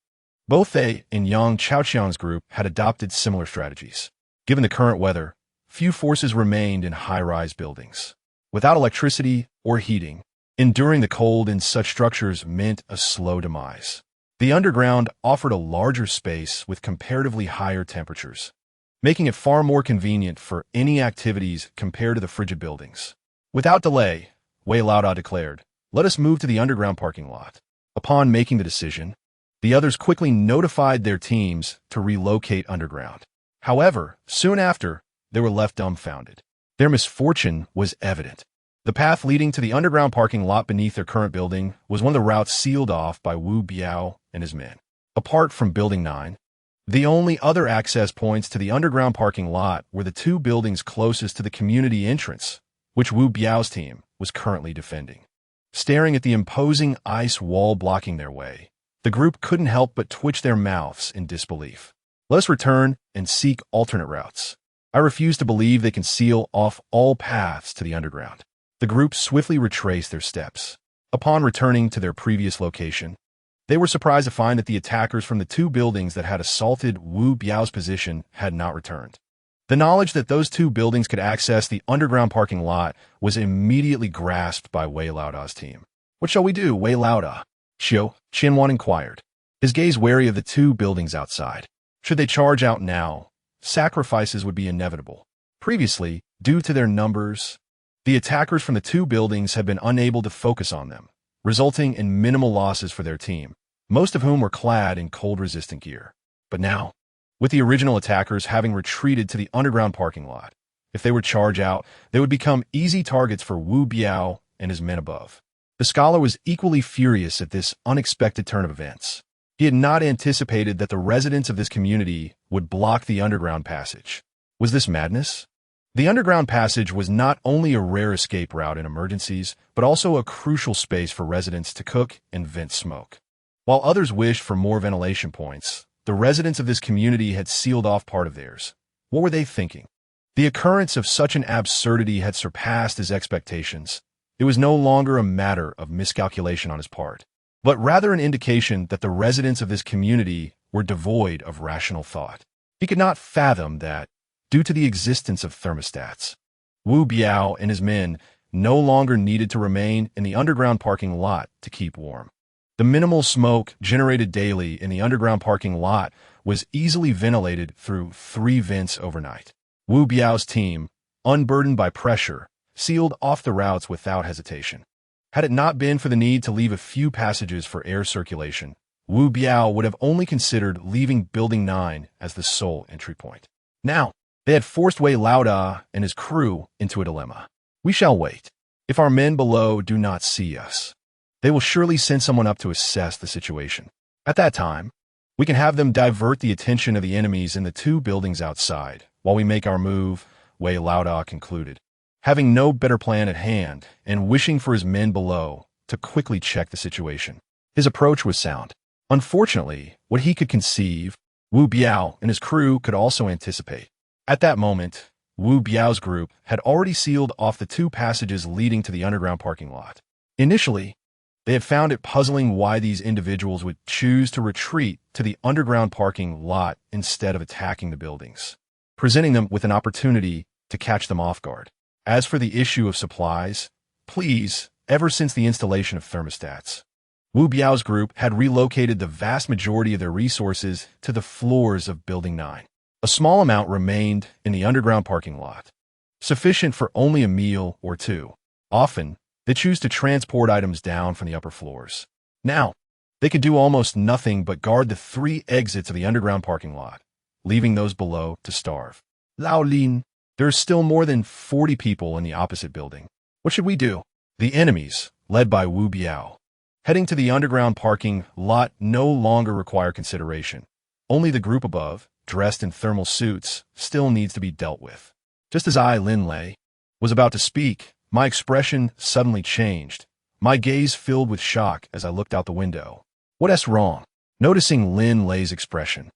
Both they and Yang Chaoqiang's group had adopted similar strategies. Given the current weather, few forces remained in high-rise buildings. Without electricity or heating, enduring the cold in such structures meant a slow demise. The underground offered a larger space with comparatively higher temperatures, making it far more convenient for any activities compared to the frigid buildings. Without delay, Wei Laoda declared, let us move to the underground parking lot. Upon making the decision, the others quickly notified their teams to relocate underground. However, soon after, they were left dumbfounded. Their misfortune was evident. The path leading to the underground parking lot beneath their current building was one of the routes sealed off by Wu Biao and his men. Apart from Building 9, the only other access points to the underground parking lot were the 2 buildings closest to the community entrance, which Wu Biao's team was currently defending. Staring at the imposing ice wall blocking their way, the group couldn't help but twitch their mouths in disbelief. Let us return and seek alternate routes. I refuse to believe they can seal off all paths to the underground. The group swiftly retraced their steps. Upon returning to their previous location, they were surprised to find that the attackers from the 2 buildings that had assaulted Wu Biao's position had not returned. The knowledge that those 2 buildings could access the underground parking lot was immediately grasped by Wei Laoda's team. What shall we do, Wei Laoda? Qianwan inquired, his gaze wary of the 2 buildings outside. Should they charge out now, sacrifices would be inevitable. Previously, due to their numbers, the attackers from the 2 buildings had been unable to focus on them, resulting in minimal losses for their team, most of whom were clad in cold-resistant gear. But now, with the original attackers having retreated to the underground parking lot, if they would charge out, they would become easy targets for Wu Biao and his men above. The scholar was equally furious at this unexpected turn of events. He had not anticipated that the residents of this community would block the underground passage. Was this madness? The underground passage was not only a rare escape route in emergencies, but also a crucial space for residents to cook and vent smoke. While others wished for more ventilation points, the residents of this community had sealed off part of theirs. What were they thinking? The occurrence of such an absurdity had surpassed his expectations. It was no longer a matter of miscalculation on his part, but rather an indication that the residents of this community were devoid of rational thought. He could not fathom that, due to the existence of thermostats, Wu Biao and his men no longer needed to remain in the underground parking lot to keep warm. The minimal smoke generated daily in the underground parking lot was easily ventilated through 3 vents overnight. Wu Biao's team, unburdened by pressure, sealed off the routes without hesitation. Had it not been for the need to leave a few passages for air circulation, Wu Biao would have only considered leaving Building 9 as the sole entry point. Now, they had forced Wei Laoda and his crew into a dilemma. We shall wait. If our men below do not see us, they will surely send someone up to assess the situation. At that time, we can have them divert the attention of the enemies in the two buildings outside, while we make our move, Wei Laoda concluded, having no better plan at hand and wishing for his men below to quickly check the situation. His approach was sound. Unfortunately, what he could conceive, Wu Biao and his crew could also anticipate. At that moment, Wu Biao's group had already sealed off the two passages leading to the underground parking lot. Initially, they had found it puzzling why these individuals would choose to retreat to the underground parking lot instead of attacking the buildings, presenting them with an opportunity to catch them off guard. As for the issue of supplies, please, ever since the installation of thermostats, Wu Biao's group had relocated the vast majority of their resources to the floors of Building 9. A small amount remained in the underground parking lot, sufficient for only a meal or two. Often, they choose to transport items down from the upper floors. Now, they could do almost nothing but guard the 3 exits of the underground parking lot, leaving those below to starve. Lao Lin, there are still more than 40 people in the opposite building. What should we do? The enemies, led by Wu Biao, heading to the underground parking lot no longer require consideration. Only the group above, dressed in thermal suits, still needs to be dealt with. Just as I, Lin Lei, was about to speak, my expression suddenly changed, my gaze filled with shock as I looked out the window. What's wrong? Noticing Lin Lei's expression,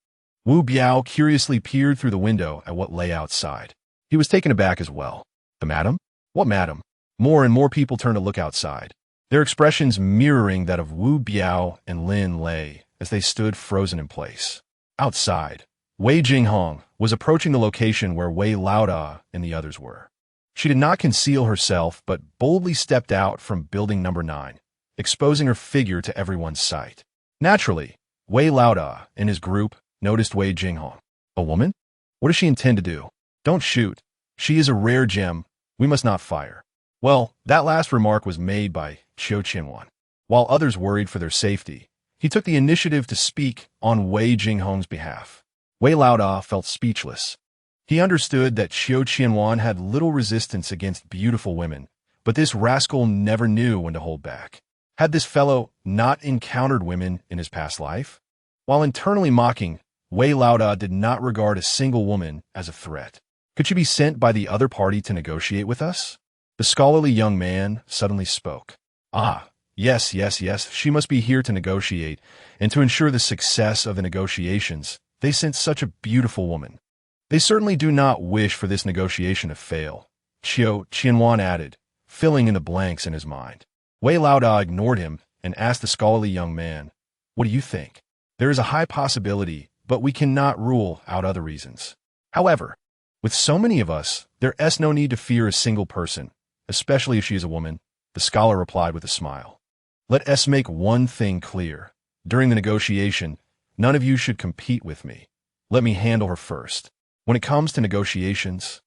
Wu Biao curiously peered through the window at what lay outside. He was taken aback as well. The madam? What madam? More and more people turned to look outside, their expressions mirroring that of Wu Biao and Lin Lei as they stood frozen in place. Outside, Wei Jinghong was approaching the location where Wei Laoda and the others were. She did not conceal herself, but boldly stepped out from building number 9, exposing her figure to everyone's sight. Naturally, Wei Laoda and his group noticed Wei Jinghong. A woman? What does she intend to do? Don't shoot. She is a rare gem. We must not fire. Well, that last remark was made by Qiu Qianwan. While others worried for their safety, he took the initiative to speak on Wei Jinghong's behalf. Wei Laoda felt speechless. He understood that Qiu Qianwan had little resistance against beautiful women, but this rascal never knew when to hold back. Had this fellow not encountered women in his past life? While internally mocking, Wei Laoda did not regard a single woman as a threat. Could she be sent by the other party to negotiate with us? The scholarly young man suddenly spoke. Ah, yes, she must be here to negotiate, and to ensure the success of the negotiations, they sent such a beautiful woman. They certainly do not wish for this negotiation to fail, Qiu Qianwan added, filling in the blanks in his mind. Wei Laoda ignored him and asked the scholarly young man, "What do you think?" There is a high possibility, but we cannot rule out other reasons. However, with so many of us, there is no need to fear a single person, especially if she is a woman, the scholar replied with a smile. Let us make one thing clear. During the negotiation, none of you should compete with me. Let me handle her first. When it comes to negotiations,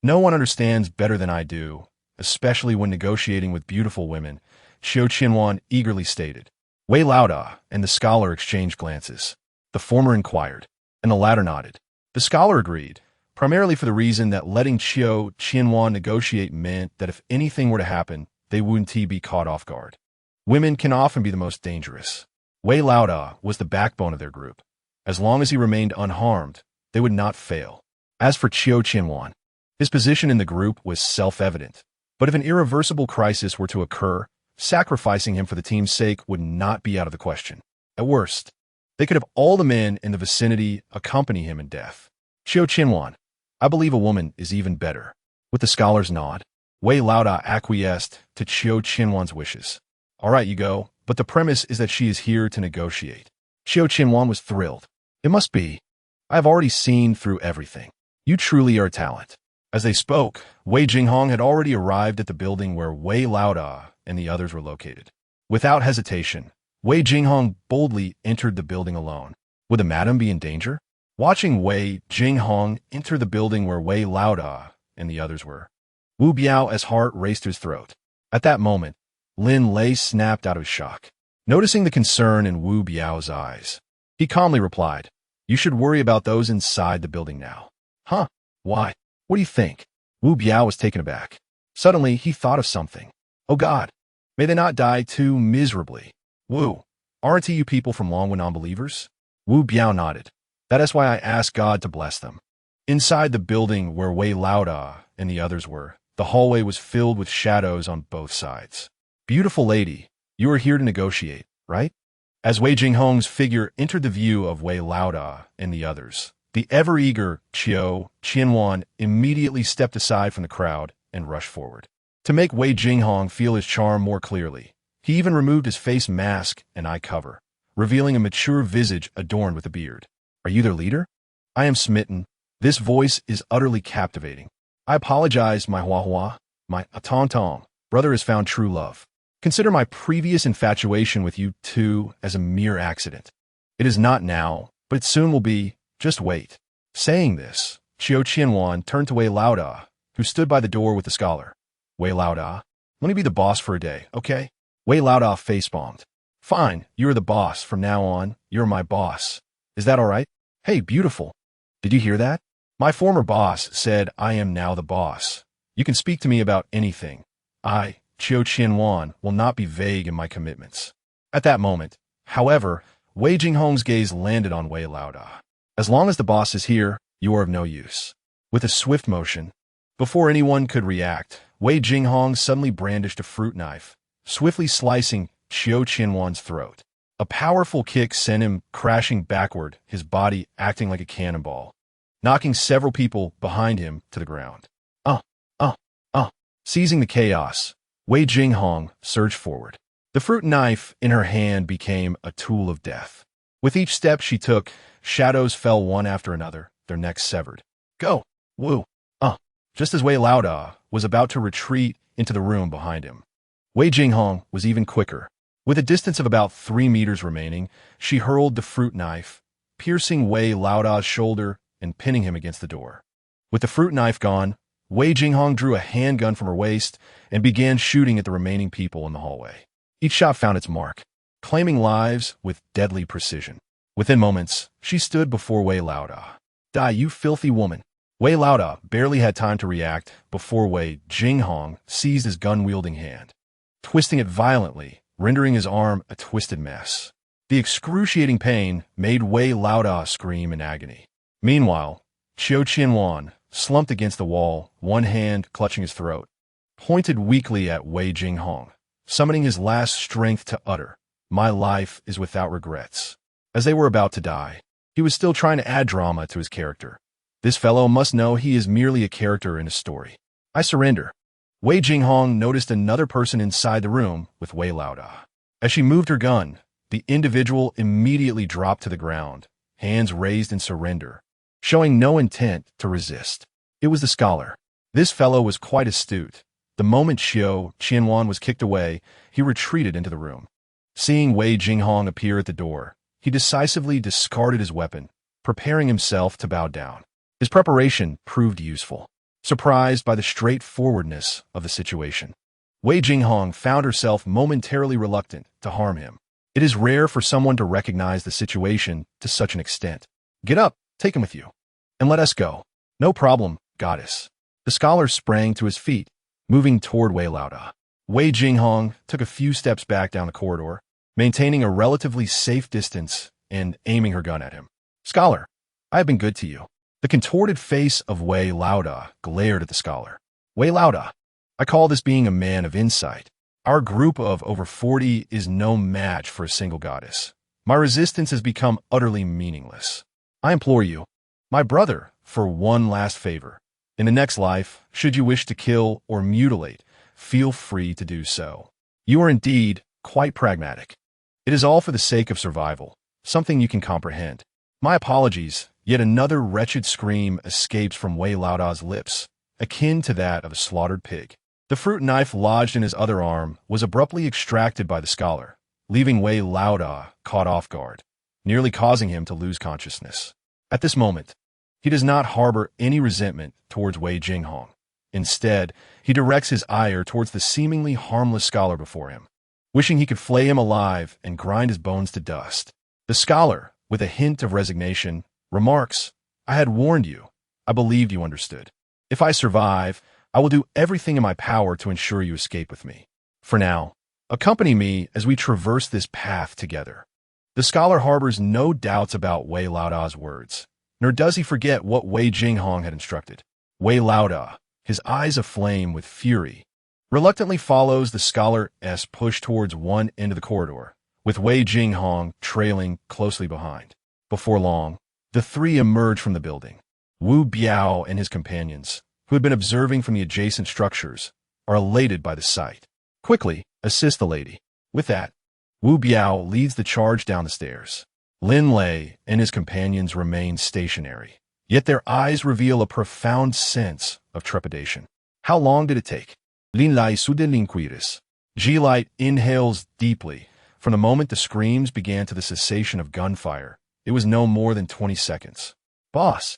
no one understands better than I do, especially when negotiating with beautiful women, Qiu Qianwan eagerly stated. Wei Laoda and the scholar exchanged glances. The former inquired, and the latter nodded. The scholar agreed, primarily for the reason that letting Qiu Qianwan negotiate meant that if anything were to happen, they wouldn't be caught off guard. Women can often be the most dangerous. Wei Laoda was the backbone of their group. As long as he remained unharmed, they would not fail. As for Qiu Qianwan, his position in the group was self-evident. But if an irreversible crisis were to occur, sacrificing him for the team's sake would not be out of the question. At worst, they could have all the men in the vicinity accompany him in death. Qiu Qianwan, I believe a woman is even better. With the scholar's nod, Wei Laoda acquiesced to Qiu Qianwan's wishes. All right, you go, but the premise is that she is here to negotiate. Qiu Qianwan was thrilled. It must be. I have already seen through everything. You truly are a talent. As they spoke, Wei Jinghong had already arrived at the building where Wei Laoda and the others were located. Without hesitation, Wei Jinghong boldly entered the building alone. Would the madam be in danger? Watching Wei Jinghong enter the building where Wei Laoda and the others were, Wu Biao's heart raced to his throat. At that moment, Lin Lei snapped out of shock. Noticing the concern in Wu Biao's eyes, he calmly replied, "You should worry about those inside the building now." Huh? Why? What do you think? Wu Biao was taken aback. Suddenly, he thought of something. Oh God, may they not die too miserably. Wu, aren't you people from Long non-believers? Wu Biao nodded. That is why I asked God to bless them. Inside the building where Wei Laoda and the others were, the hallway was filled with shadows on both sides. Beautiful lady, you are here to negotiate, right? As Wei Jinghong's figure entered the view of Wei Laoda and the others, the ever-eager Qiu Qianwan immediately stepped aside from the crowd and rushed forward. To make Wei Jinghong feel his charm more clearly, he even removed his face mask and eye cover, revealing a mature visage adorned with a beard. Are you their leader? I am smitten. This voice is utterly captivating. I apologize, my Hua, my Tong. Brother has found true love. Consider my previous infatuation with you two as a mere accident. It is not now, but it soon will be. Just wait. Saying this, Qiu Qianwan turned to Wei Laoda, who stood by the door with the scholar. Wei Laoda, let me be the boss for a day, okay? Wei Laoda face-bombed. Fine, you're the boss. From now on, you're my boss. Is that all right? Hey, beautiful. Did you hear that? My former boss said I am now the boss. You can speak to me about anything. I, Qiu Qianwan, will not be vague in my commitments. At that moment, however, Wei Jinghong's gaze landed on Wei Laoda. As long as the boss is here, you are of no use. With a swift motion, before anyone could react, Wei Jinghong suddenly brandished a fruit knife, swiftly slicing Qiu Qianwan's throat. A powerful kick sent him crashing backward, his body acting like a cannonball, knocking several people behind him to the ground. Seizing the chaos, Wei Jinghong surged forward. The fruit knife in her hand became a tool of death. With each step she took, shadows fell one after another, their necks severed. Go, Wu. Just as Wei Laoda was about to retreat into the room behind him, Wei Jinghong was even quicker. With a distance of about 3 meters remaining, she hurled the fruit knife, piercing Wei Laoda's shoulder and pinning him against the door. With the fruit knife gone, Wei Jinghong drew a handgun from her waist and began shooting at the remaining people in the hallway. Each shot found its mark, claiming lives with deadly precision. Within moments, she stood before Wei Laoda. Die, you filthy woman. Wei Laoda barely had time to react before Wei Jinghong seized his gun-wielding hand, twisting it violently, rendering his arm a twisted mess. The excruciating pain made Wei Laoda scream in agony. Meanwhile, Qiu Qianwan slumped against the wall, one hand clutching his throat, pointed weakly at Wei Jinghong, summoning his last strength to utter, "My life is without regrets." As they were about to die, he was still trying to add drama to his character. This fellow must know he is merely a character in a story. I surrender. Wei Jinghong noticed another person inside the room with Wei Laoda. As she moved her gun, the individual immediately dropped to the ground, hands raised in surrender, showing no intent to resist. It was the scholar. This fellow was quite astute. The moment Qiu Qianwan was kicked away, he retreated into the room. Seeing Wei Jinghong appear at the door, he decisively discarded his weapon, preparing himself to bow down. His preparation proved useful. Surprised by the straightforwardness of the situation, Wei Jinghong found herself momentarily reluctant to harm him. It is rare for someone to recognize the situation to such an extent. Get up, take him with you, and let us go. No problem, goddess. The scholar sprang to his feet, moving toward Wei Laoda. Wei Jinghong took a few steps back down the corridor, maintaining a relatively safe distance and aiming her gun at him. Scholar, I have been good to you. The contorted face of Wei Laoda glared at the scholar. Wei Laoda, I call this being a man of insight. Our group of over 40 is no match for a single goddess. My resistance has become utterly meaningless. I implore you, my brother, for one last favor. In the next life, should you wish to kill or mutilate, feel free to do so. You are indeed quite pragmatic. It is all for the sake of survival, something you can comprehend. My apologies. Yet another wretched scream escapes from Wei Laoda's lips, akin to that of a slaughtered pig. The fruit knife lodged in his other arm was abruptly extracted by the scholar, leaving Wei Laoda caught off guard, nearly causing him to lose consciousness. At this moment, he does not harbor any resentment towards Wei Jinghong. Instead, he directs his ire towards the seemingly harmless scholar before him, wishing he could flay him alive and grind his bones to dust. The scholar, with a hint of resignation, remarks, I had warned you. I believed you understood. If I survive, I will do everything in my power to ensure you escape with me. For now, accompany me as we traverse this path together. The scholar harbors no doubts about Wei Laoda's words, nor does he forget what Wei Jinghong had instructed. Wei Laoda, his eyes aflame with fury, reluctantly follows the scholar's push towards one end of the corridor, with Wei Jinghong trailing closely behind. Before long, the three emerge from the building. Wu Biao and his companions, who had been observing from the adjacent structures, are elated by the sight. Quickly, assist the lady. With that, Wu Biao leads the charge down the stairs. Lin Lei and his companions remain stationary, yet their eyes reveal a profound sense of trepidation. How long did it take? Lin Lei sudelinquiris. G-Light inhales deeply. From the moment the screams began to the cessation of gunfire, it was no more than 20 seconds. Boss,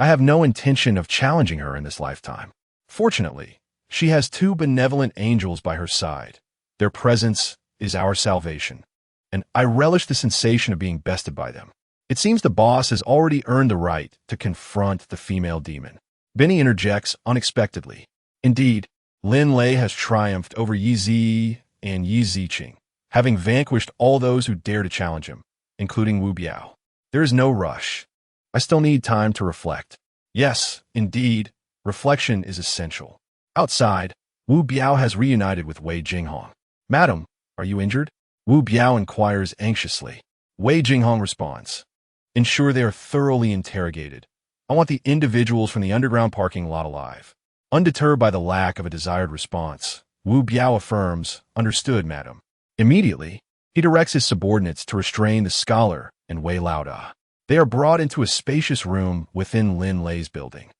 I have no intention of challenging her in this lifetime. Fortunately, she has two benevolent angels by her side. Their presence is our salvation, and I relish the sensation of being bested by them. It seems the boss has already earned the right to confront the female demon. Benny interjects unexpectedly. Indeed, Lin Lei has triumphed over Yi Zi and Yi Ziqing, having vanquished all those who dare to challenge him, including Wu Biao. There is no rush. I still need time to reflect. Yes, indeed, reflection is essential. Outside, Wu Biao has reunited with Wei Jinghong. Madam, are you injured? Wu Biao inquires anxiously. Wei Jinghong responds. Ensure they are thoroughly interrogated. I want the individuals from the underground parking lot alive. Undeterred by the lack of a desired response, Wu Biao affirms, understood, madam. Immediately, he directs his subordinates to restrain the scholar and Wei Laoda. They are brought into a spacious room within Lin Lei's building.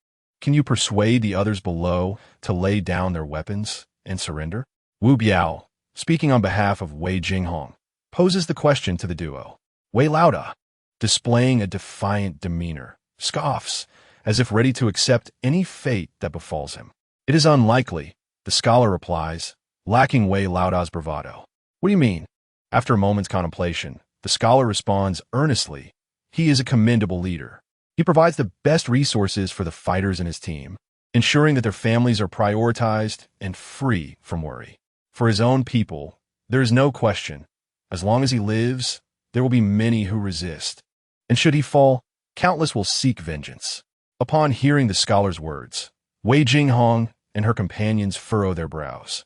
Can you persuade the others below to lay down their weapons and surrender? Wu Biao, speaking on behalf of Wei Jinghong, poses the question to the duo. Wei Laoda, displaying a defiant demeanor, scoffs, as if ready to accept any fate that befalls him. It is unlikely, the scholar replies, lacking Wei Laoda's bravado. What do you mean? After a moment's contemplation, the scholar responds earnestly. He is a commendable leader. He provides the best resources for the fighters in his team, ensuring that their families are prioritized and free from worry. For his own people, there is no question. As long as he lives, there will be many who resist. And should he fall, countless will seek vengeance. Upon hearing the scholar's words, Wei Jinghong and her companions furrow their brows,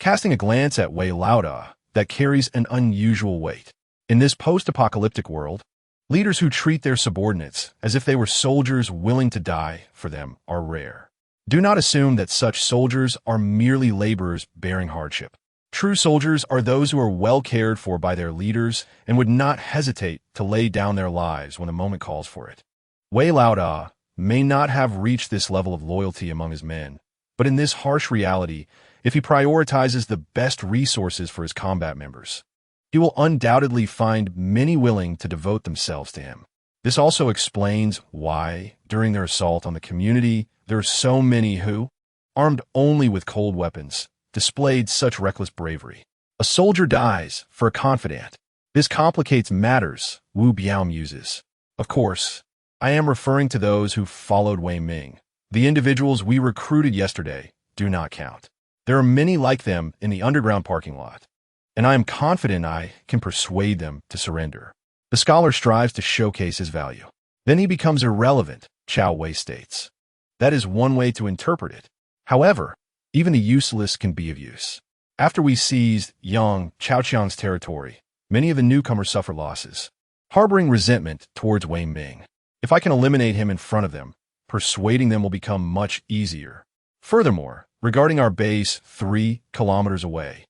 casting a glance at Wei Laoda that carries an unusual weight. In this post-apocalyptic world, leaders who treat their subordinates as if they were soldiers willing to die for them are rare. Do not assume that such soldiers are merely laborers bearing hardship. True soldiers are those who are well cared for by their leaders and would not hesitate to lay down their lives when the moment calls for it. Wei Laoda may not have reached this level of loyalty among his men, but in this harsh reality, if he prioritizes the best resources for his combat members, he will undoubtedly find many willing to devote themselves to him. This also explains why, during their assault on the community, there are so many who, armed only with cold weapons, displayed such reckless bravery. A soldier dies for a confidant. This complicates matters, Wu Biao muses. Of course, I am referring to those who followed Wei Ming. The individuals we recruited yesterday do not count. There are many like them in the underground parking lot, and I am confident I can persuade them to surrender. The scholar strives to showcase his value. Then he becomes irrelevant, Chao Wei states. That is one way to interpret it. However, even the useless can be of use. After we seized Yang Chaoqiang's territory, many of the newcomers suffer losses, harboring resentment towards Wei Ming. If I can eliminate him in front of them, persuading them will become much easier. Furthermore, regarding our base 3 kilometers away,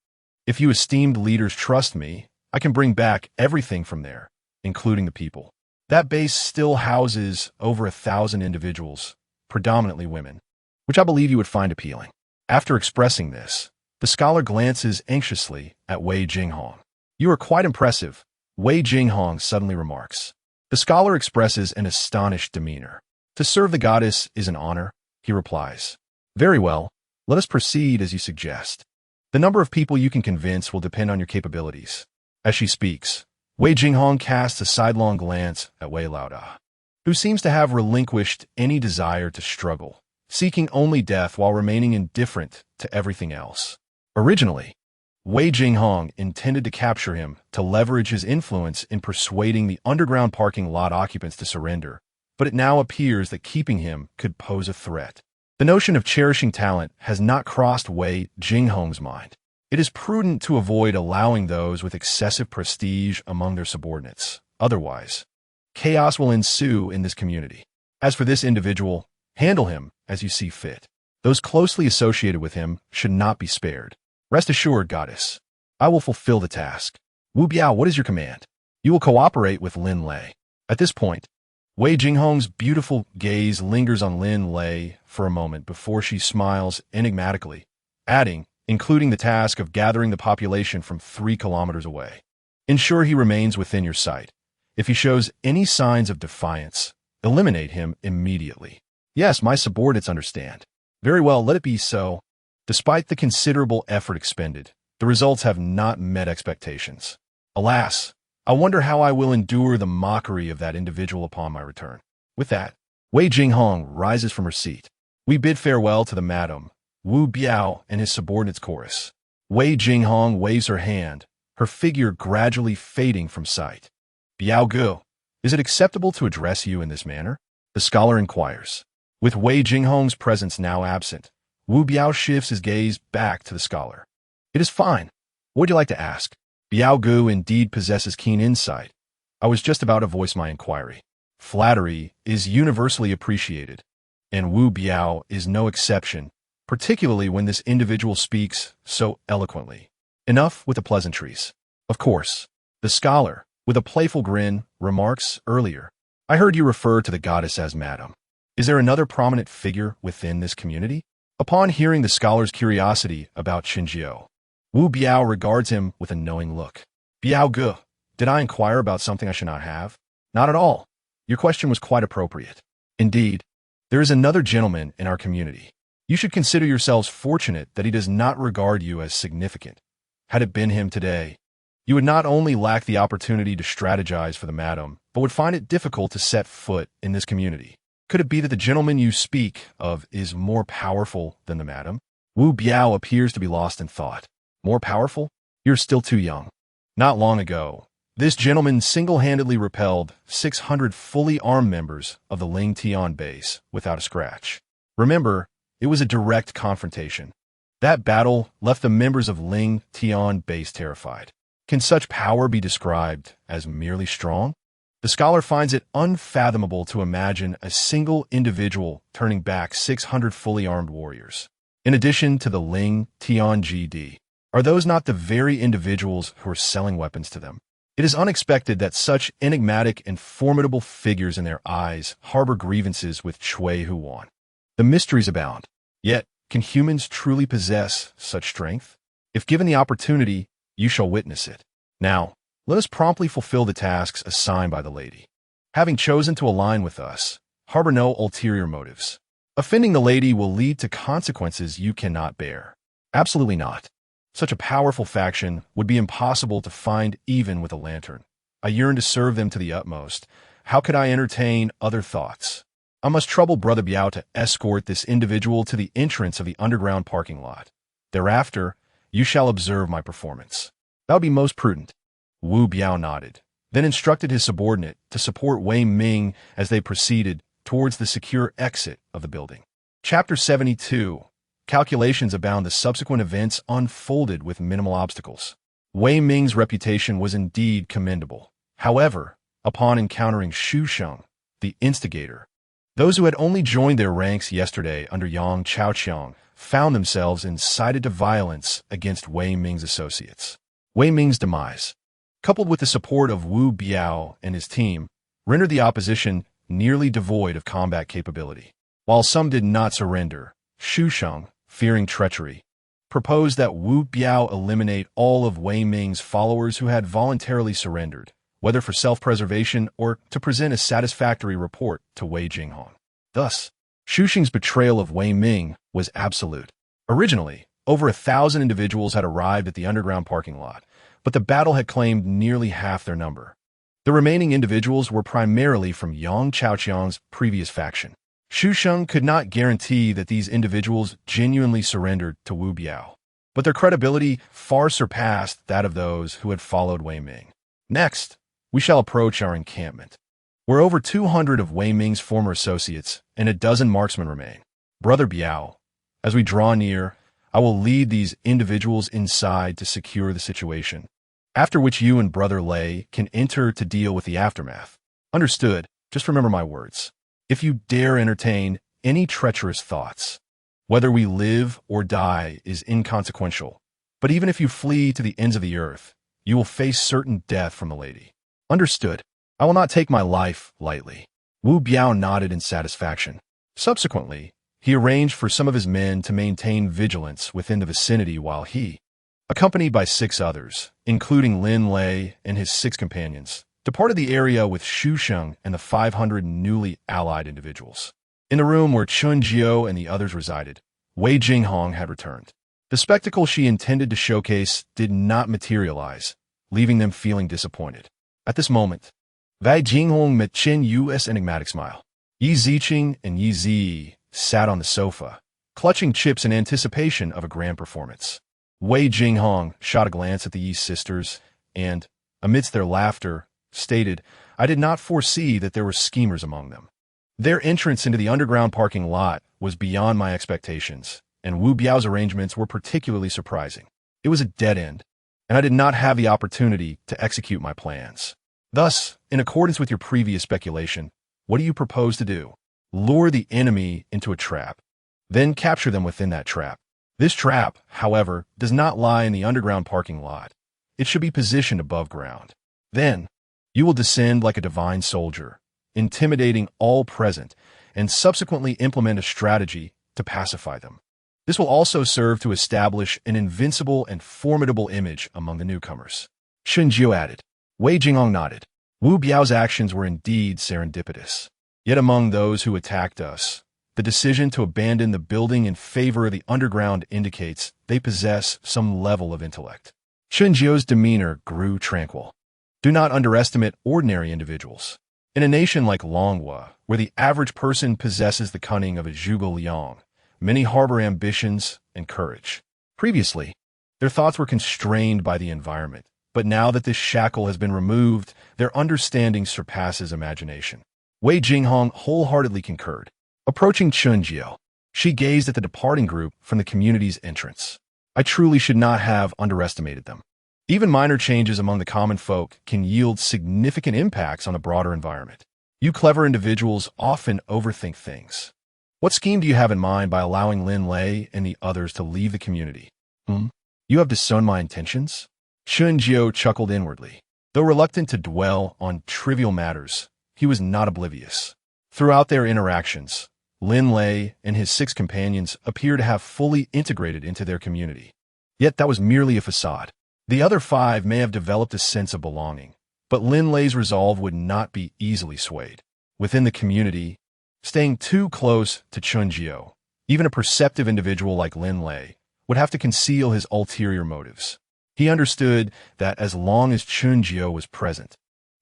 if you esteemed leaders trust me, I can bring back everything from there, including the people. That base still houses over 1,000 individuals, predominantly women, which I believe you would find appealing. After expressing this, the scholar glances anxiously at Wei Jinghong. You are quite impressive, Wei Jinghong suddenly remarks. The scholar expresses an astonished demeanor. To serve the goddess is an honor, he replies. Very well, let us proceed as you suggest. The number of people you can convince will depend on your capabilities. As she speaks, Wei Jinghong casts a sidelong glance at Wei Laoda, who seems to have relinquished any desire to struggle, seeking only death while remaining indifferent to everything else. Originally, Wei Jinghong intended to capture him to leverage his influence in persuading the underground parking lot occupants to surrender, but it now appears that keeping him could pose a threat. The notion of cherishing talent has not crossed Wei Jinghong's mind. It is prudent to avoid allowing those with excessive prestige among their subordinates. Otherwise, chaos will ensue in this community. As for this individual, handle him as you see fit. Those closely associated with him should not be spared. Rest assured, goddess, I will fulfill the task. Wu Biao, what is your command? You will cooperate with Lin Lei. At this point, Wei Jinghong's beautiful gaze lingers on Lin Lei for a moment before she smiles enigmatically, adding, including the task of gathering the population from 3 kilometers away. Ensure he remains within your sight. If he shows any signs of defiance, eliminate him immediately. Yes, my subordinates understand. Very well, let it be so. Despite the considerable effort expended, the results have not met expectations. Alas, I wonder how I will endure the mockery of that individual upon my return. With that, Wei Jinghong rises from her seat. We bid farewell to the madam, Wu Biao and his subordinates chorus. Wei Jinghong waves her hand, her figure gradually fading from sight. Biao Gu, is it acceptable to address you in this manner? The scholar inquires. With Wei Jinghong's presence now absent, Wu Biao shifts his gaze back to the scholar. It is fine. What would you like to ask? Biao Gu indeed possesses keen insight. I was just about to voice my inquiry. Flattery is universally appreciated, and Wu Biao is no exception, particularly when this individual speaks so eloquently. Enough with the pleasantries. Of course, the scholar, with a playful grin, remarks earlier, I heard you refer to the goddess as madam. Is there another prominent figure within this community? Upon hearing the scholar's curiosity about Qinjiao, Wu Biao regards him with a knowing look. Biao Gu, did I inquire about something I should not have? Not at all. Your question was quite appropriate. Indeed, there is another gentleman in our community. You should consider yourselves fortunate that he does not regard you as significant. Had it been him today, you would not only lack the opportunity to strategize for the madam, but would find it difficult to set foot in this community. Could it be that the gentleman you speak of is more powerful than the madam? Wu Biao appears to be lost in thought. More powerful? You're still too young. Not long ago, this gentleman single-handedly repelled 600 fully armed members of the Ling Tian base without a scratch. Remember, it was a direct confrontation. That battle left the members of Ling Tian base terrified. Can such power be described as merely strong? The scholar finds it unfathomable to imagine a single individual turning back 600 fully armed warriors. In addition to the Ling Tian GD, are those not the very individuals who are selling weapons to them? It is unexpected that such enigmatic and formidable figures in their eyes harbor grievances with Cui Huan. The mysteries abound. Yet, can humans truly possess such strength? If given the opportunity, you shall witness it. Now, let us promptly fulfill the tasks assigned by the lady. Having chosen to align with us, harbor no ulterior motives. Offending the lady will lead to consequences you cannot bear. Absolutely not. Such a powerful faction would be impossible to find even with a lantern. I yearn to serve them to the utmost. How could I entertain other thoughts? I must trouble Brother Biao to escort this individual to the entrance of the underground parking lot. Thereafter, you shall observe my performance. That would be most prudent. Wu Biao nodded, then instructed his subordinate to support Wei Ming as they proceeded towards the secure exit of the building. Chapter 72. Calculations abound. The subsequent events unfolded with minimal obstacles. Wei Ming's reputation was indeed commendable. However, upon encountering Xu Sheng, the instigator, those who had only joined their ranks yesterday under Yang Chaoqiang found themselves incited to violence against Wei Ming's associates. Wei Ming's demise, coupled with the support of Wu Biao and his team, rendered the opposition nearly devoid of combat capability. While some did not surrender, Xu Sheng, fearing treachery, proposed that Wu Biao eliminate all of Wei Ming's followers who had voluntarily surrendered, whether for self-preservation or to present a satisfactory report to Wei Jinghong. Thus, Xu Sheng's betrayal of Wei Ming was absolute. Originally, over 1,000 individuals had arrived at the underground parking lot, but the battle had claimed nearly half their number. The remaining individuals were primarily from Yang Chaoqiang's previous faction. Xu Sheng could not guarantee that these individuals genuinely surrendered to Wu Biao. but their credibility far surpassed that of those who had followed Wei Ming. Next, we shall approach our encampment, where over 200 of Wei Ming's former associates and a dozen marksmen remain. Brother Biao, as we draw near, I will lead these individuals inside to secure the situation, after which you and Brother Lei can enter to deal with the aftermath. Understood. Just remember my words. If you dare entertain any treacherous thoughts, whether we live or die is inconsequential. But even if you flee to the ends of the earth, you will face certain death from the lady. Understood. I will not take my life lightly. Wu Biao nodded in satisfaction. Subsequently, he arranged for some of his men to maintain vigilance within the vicinity while he, accompanied by 6 others, including Lin Lei and his 6 companions, departed the area with Xu Sheng and the 500 newly allied individuals. In the room where Chun Jiao and the others resided, Wei Jinghong had returned. The spectacle she intended to showcase did not materialize, leaving them feeling disappointed. At this moment, Wei Jinghong met Chen Yu's enigmatic smile. Yi Ziqing and Yi Zi sat on the sofa, clutching chips in anticipation of a grand performance. Wei Jinghong shot a glance at the Yi sisters and, amidst their laughter, stated, "I did not foresee that there were schemers among them." Their entrance into the underground parking lot was beyond my expectations, and Wu Biao's arrangements were particularly surprising. It was a dead end, and I did not have the opportunity to execute my plans. Thus, in accordance with your previous speculation, what do you propose to do? Lure the enemy into a trap, then capture them within that trap. This trap, however, does not lie in the underground parking lot. It should be positioned above ground. Then, you will descend like a divine soldier, intimidating all present, and subsequently implement a strategy to pacify them. This will also serve to establish an invincible and formidable image among the newcomers. Chun Jiao added. Wei Jinghong nodded. Wu Biao's actions were indeed serendipitous. Yet among those who attacked us, the decision to abandon the building in favor of the underground indicates they possess some level of intellect. Chun Jiao's demeanor grew tranquil. Do not underestimate ordinary individuals. In a nation like Longhua, where the average person possesses the cunning of a Zhuge Liang, many harbor ambitions and courage. Previously, their thoughts were constrained by the environment, but now that this shackle has been removed, their understanding surpasses imagination. Wei Jinghong wholeheartedly concurred. Approaching Chun Jiao, she gazed at the departing group from the community's entrance. I truly should not have underestimated them. Even minor changes among the common folk can yield significant impacts on a broader environment. You clever individuals often overthink things. What scheme do you have in mind by allowing Lin Lei and the others to leave the community? You have discerned my intentions? Chun Jiao chuckled inwardly. Though reluctant to dwell on trivial matters, he was not oblivious. Throughout their interactions, Lin Lei and his 6 companions appear to have fully integrated into their community. Yet that was merely a facade. The other 5 may have developed a sense of belonging, but Lin Lei's resolve would not be easily swayed. Within the community, staying too close to Chun Jiao, even a perceptive individual like Lin Lei, would have to conceal his ulterior motives. He understood that as long as Chun Jiao was present,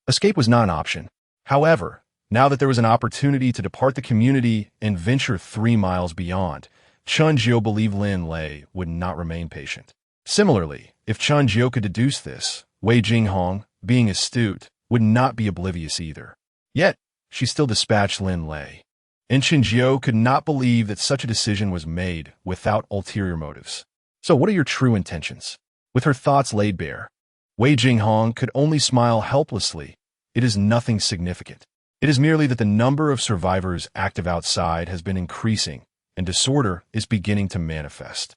escape was not an option. However, now that there was an opportunity to depart the community and venture 3 miles beyond, Chun Jiao believed Lin Lei would not remain patient. Similarly, if Chun Jiao could deduce this, Wei Jinghong, being astute, would not be oblivious either. Yet, she still dispatched Lin Lei. And Chun Jiao could not believe that such a decision was made without ulterior motives. So what are your true intentions? With her thoughts laid bare, Wei Jinghong could only smile helplessly. It is nothing significant. It is merely that the number of survivors active outside has been increasing, and disorder is beginning to manifest.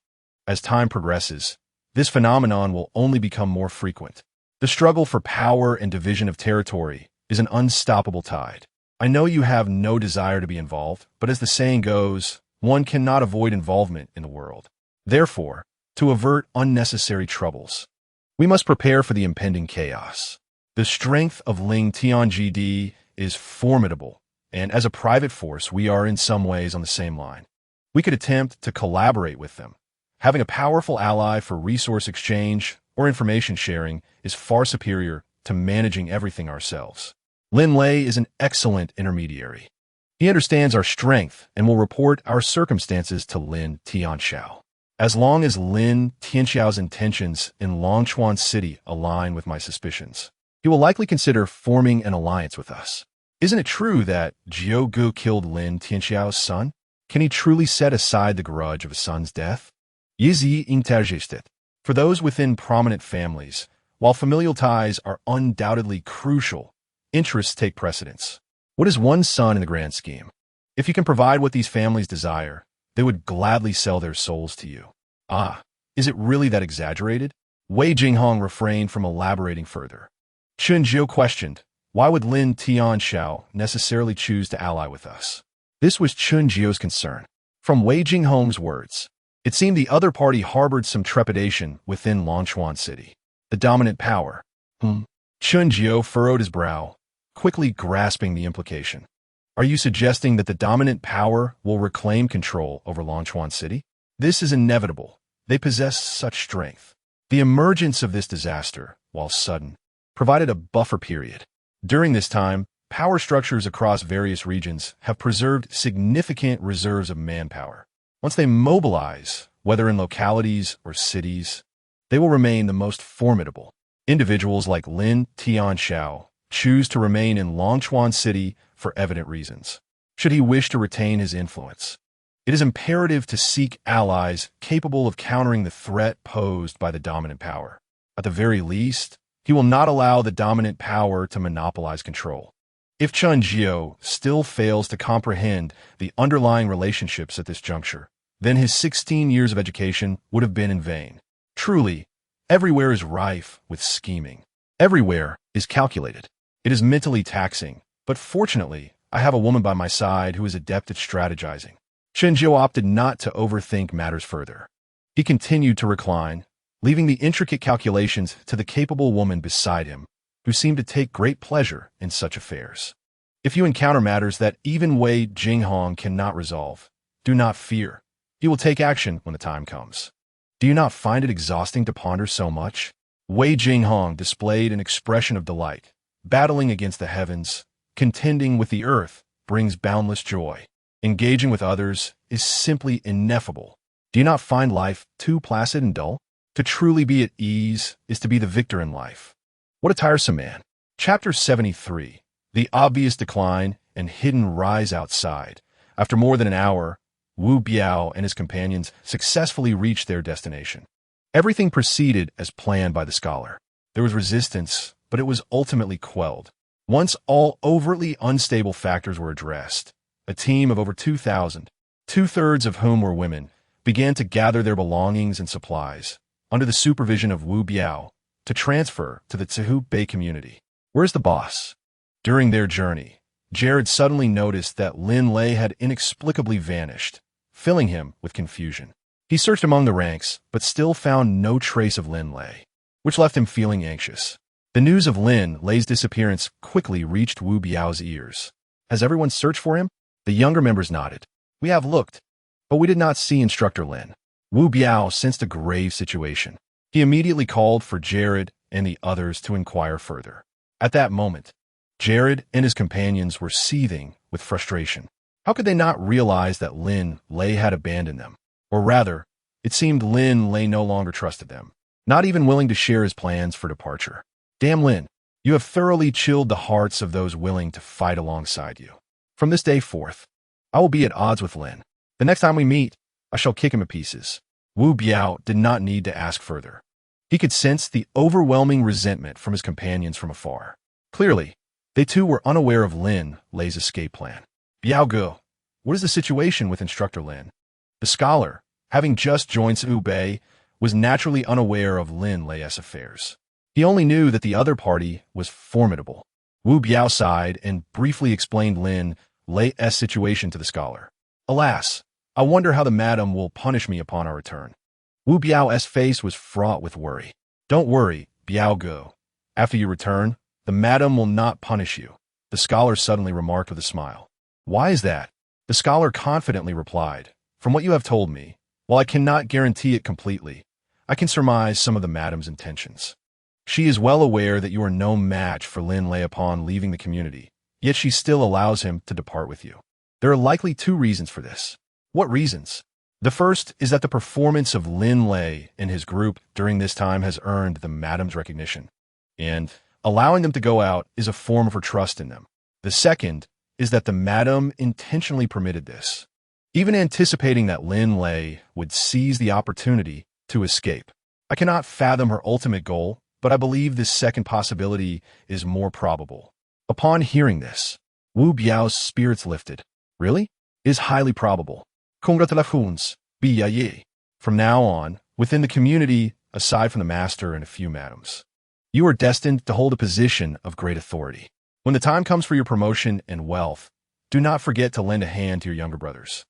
As time progresses, this phenomenon will only become more frequent. The struggle for power and division of territory is an unstoppable tide. I know you have no desire to be involved, but as the saying goes, one cannot avoid involvement in the world. Therefore, to avert unnecessary troubles, we must prepare for the impending chaos. The strength of Ling Tianjidi is formidable, and as a private force, we are in some ways on the same line. We could attempt to collaborate with them. Having a powerful ally for resource exchange or information sharing is far superior to managing everything ourselves. Lin Lei is an excellent intermediary. He understands our strength and will report our circumstances to Lin Tianxiao. as long as Lin Tianxiao's intentions in Longchuan City align with my suspicions. He will likely consider forming an alliance with us. Isn't it true that Jiu Gu killed Lin Tianxiao's son? Can he truly set aside the grudge of his son's death? Yizi intergested. For those within prominent families, while familial ties are undoubtedly crucial, interests take precedence. What is one son in the grand scheme? If you can provide what these families desire, they would gladly sell their souls to you. Ah, is it really that exaggerated? Wei Jinghong refrained from elaborating further. Chen Jiu questioned, why would Lin Tianxiao necessarily choose to ally with us? This was Chen Jiu's concern. From Wei Jinghong's words, it seemed the other party harbored some trepidation within Longchuan City. The dominant power. Chen Jiu furrowed his brow, quickly grasping the implication. Are you suggesting that the dominant power will reclaim control over Longchuan City? This is inevitable. They possess such strength. The emergence of this disaster, while sudden, provided a buffer period. During this time, power structures across various regions have preserved significant reserves of manpower. Once they mobilize, whether in localities or cities, they will remain the most formidable. Individuals like Lin Tianxiao choose to remain in Longchuan City for evident reasons. Should he wish to retain his influence, it is imperative to seek allies capable of countering the threat posed by the dominant power. At the very least, he will not allow the dominant power to monopolize control. If Chen Jiu still fails to comprehend the underlying relationships at this juncture, then his 16 years of education would have been in vain. Truly, everywhere is rife with scheming. Everywhere is calculated. It is mentally taxing, but fortunately, I have a woman by my side who is adept at strategizing. Chen Jiu opted not to overthink matters further. He continued to recline, leaving the intricate calculations to the capable woman beside him, who seemed to take great pleasure in such affairs. If you encounter matters that even Wei Jinghong cannot resolve, do not fear. He will take action when the time comes. Do you not find it exhausting to ponder so much? Wei Jinghong displayed an expression of delight. Battling against the heavens, contending with the earth, brings boundless joy. Engaging with others is simply ineffable. Do you not find life too placid and dull? To truly be at ease is to be the victor in life. What a tiresome man. Chapter 73. The obvious decline and hidden rise outside. After more than an hour, Wu Biao and his companions successfully reached their destination. Everything proceeded as planned by the scholar. There was resistance, but it was ultimately quelled. Once all overtly unstable factors were addressed, a team of over 2,000, two-thirds of whom were women, began to gather their belongings and supplies, under the supervision of Wu Biao, to transfer to the Tsehu Bay community. Where's the boss? During their journey, Jared suddenly noticed that Lin Lei had inexplicably vanished, filling him with confusion. He searched among the ranks, but still found no trace of Lin Lei, which left him feeling anxious. The news of Lin Lei's disappearance quickly reached Wu Biao's ears. Has everyone searched for him? The younger members nodded. We have looked, but we did not see Instructor Lin. Wu Biao sensed a grave situation. He immediately called for Jared and the others to inquire further. At that moment, Jared and his companions were seething with frustration. How could they not realize that Lin Lei had abandoned them? Or rather, it seemed Lin Lei no longer trusted them, not even willing to share his plans for departure. Damn Lin, you have thoroughly chilled the hearts of those willing to fight alongside you. From this day forth, I will be at odds with Lin. The next time we meet, I shall kick him to pieces. Wu Biao did not need to ask further. He could sense the overwhelming resentment from his companions from afar. Clearly, they too were unaware of Lin Lei's escape plan. Biao Ge, what is the situation with Instructor Lin? The scholar, having just joined Tsehu Bay, was naturally unaware of Lin Lei's affairs. He only knew that the other party was formidable. Wu Biao sighed and briefly explained Lin Lei's situation to the scholar. Alas, I wonder how the madam will punish me upon our return. Wu Biao's face was fraught with worry. Don't worry, Biao Ge. After you return, the madam will not punish you, the scholar suddenly remarked with a smile. Why is that? The scholar confidently replied. From what you have told me, while I cannot guarantee it completely, I can surmise some of the madam's intentions. She is well aware that you are no match for Lin Lei upon leaving the community, yet she still allows him to depart with you. There are likely two reasons for this. What reasons? The first is that the performance of Lin Lei and his group during this time has earned the madam's recognition, and allowing them to go out is a form of her trust in them. The second is that the madam intentionally permitted this, even anticipating that Lin Lei would seize the opportunity to escape. I cannot fathom her ultimate goal, but I believe this second possibility is more probable. Upon hearing this, Wu Biao's spirits lifted. Really? It is highly probable. Congratulations, beauties. From now on, within the community, aside from the master and a few madams, you are destined to hold a position of great authority. When the time comes for your promotion and wealth, do not forget to lend a hand to your younger brothers.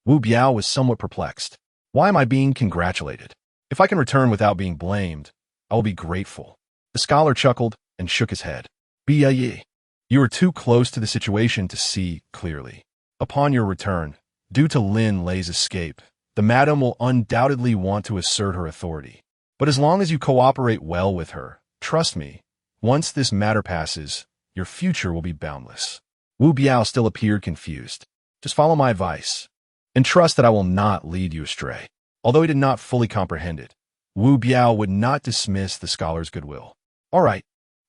Wu Biao was somewhat perplexed. Why am I being congratulated? If I can return without being blamed, I will be grateful. The scholar chuckled and shook his head. Beauties. You are too close to the situation to see clearly. Upon your return, due to Lin Lei's escape, the madam will undoubtedly want to assert her authority. But as long as you cooperate well with her, trust me, once this matter passes, your future will be boundless. Wu Biao still appeared confused. Just follow my advice, and trust that I will not lead you astray. Although he did not fully comprehend it, Wu Biao would not dismiss the scholar's goodwill. All right,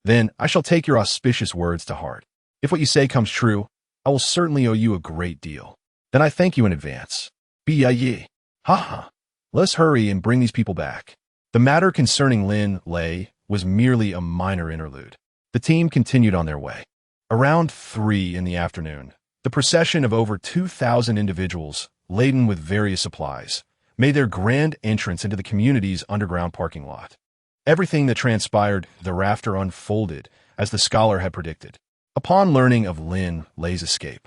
then I shall take your auspicious words to heart. If what you say comes true, I will certainly owe you a great deal. Then I thank you in advance. Beauties. Ha. Let us hurry and bring these people back. The matter concerning Lin Lei was merely a minor interlude. The team continued on their way. Around 3 in the afternoon, the procession of over 2,000 individuals, laden with various supplies, made their grand entrance into the community's underground parking lot. Everything that transpired thereafter unfolded as the scholar had predicted. Upon learning of Lin Lei's escape,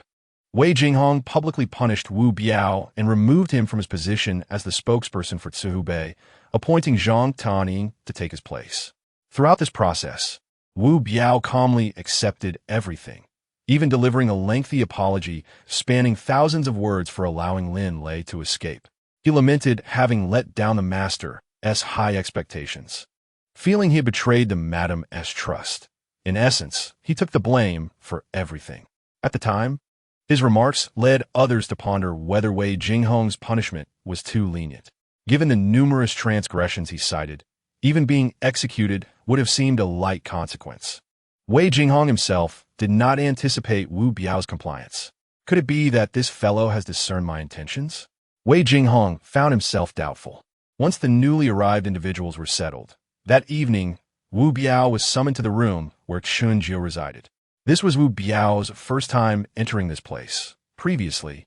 Wei Jinghong publicly punished Wu Biao and removed him from his position as the spokesperson for Zhubei, appointing Zhang Taning to take his place. Throughout this process, Wu Biao calmly accepted everything, even delivering a lengthy apology spanning thousands of words for allowing Lin Lei to escape. He lamented having let down the master's high expectations, feeling he had betrayed the madam's trust. In essence, he took the blame for everything. At the time, his remarks led others to ponder whether Wei Jinghong's punishment was too lenient. Given the numerous transgressions he cited, even being executed would have seemed a light consequence. Wei Jinghong himself did not anticipate Wu Biao's compliance. Could it be that this fellow has discerned my intentions? Wei Jinghong found himself doubtful. Once the newly arrived individuals were settled, that evening, Wu Biao was summoned to the room where Chunjiu resided. This was Wu Biao's first time entering this place. Previously,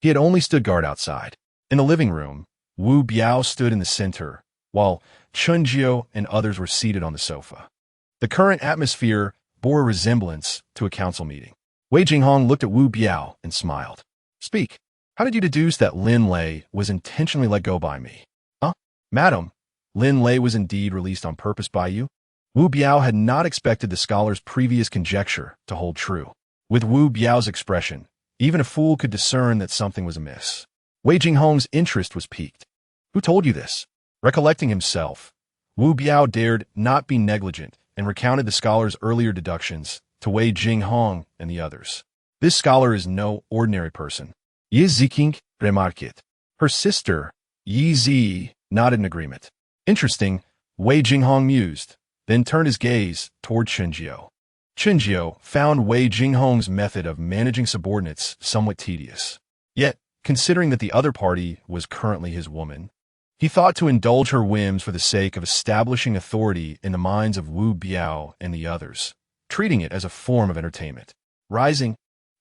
he had only stood guard outside. In the living room, Wu Biao stood in the center, while Chunjiu and others were seated on the sofa. The current atmosphere bore a resemblance to a council meeting. Wei Jinghong looked at Wu Biao and smiled. Speak. How did you deduce that Lin Lei was intentionally let go by me? Madam, Lin Lei was indeed released on purpose by you? Wu Biao had not expected the scholar's previous conjecture to hold true. With Wu Biao's expression, even a fool could discern that something was amiss. Wei Jinghong's interest was piqued. Who told you this? Recollecting himself, Wu Biao dared not be negligent and recounted the scholar's earlier deductions to Wei Jinghong and the others. This scholar is no ordinary person. Yi Ziking remarked it. Her sister, Yi Zi, nodded in agreement. Interesting, Wei Jinghong mused, then turned his gaze toward Chunjiu. Chunjiu found Wei Jinghong's method of managing subordinates somewhat tedious. Yet, considering that the other party was currently his woman, he thought to indulge her whims for the sake of establishing authority in the minds of Wu Biao and the others, treating it as a form of entertainment. Rising,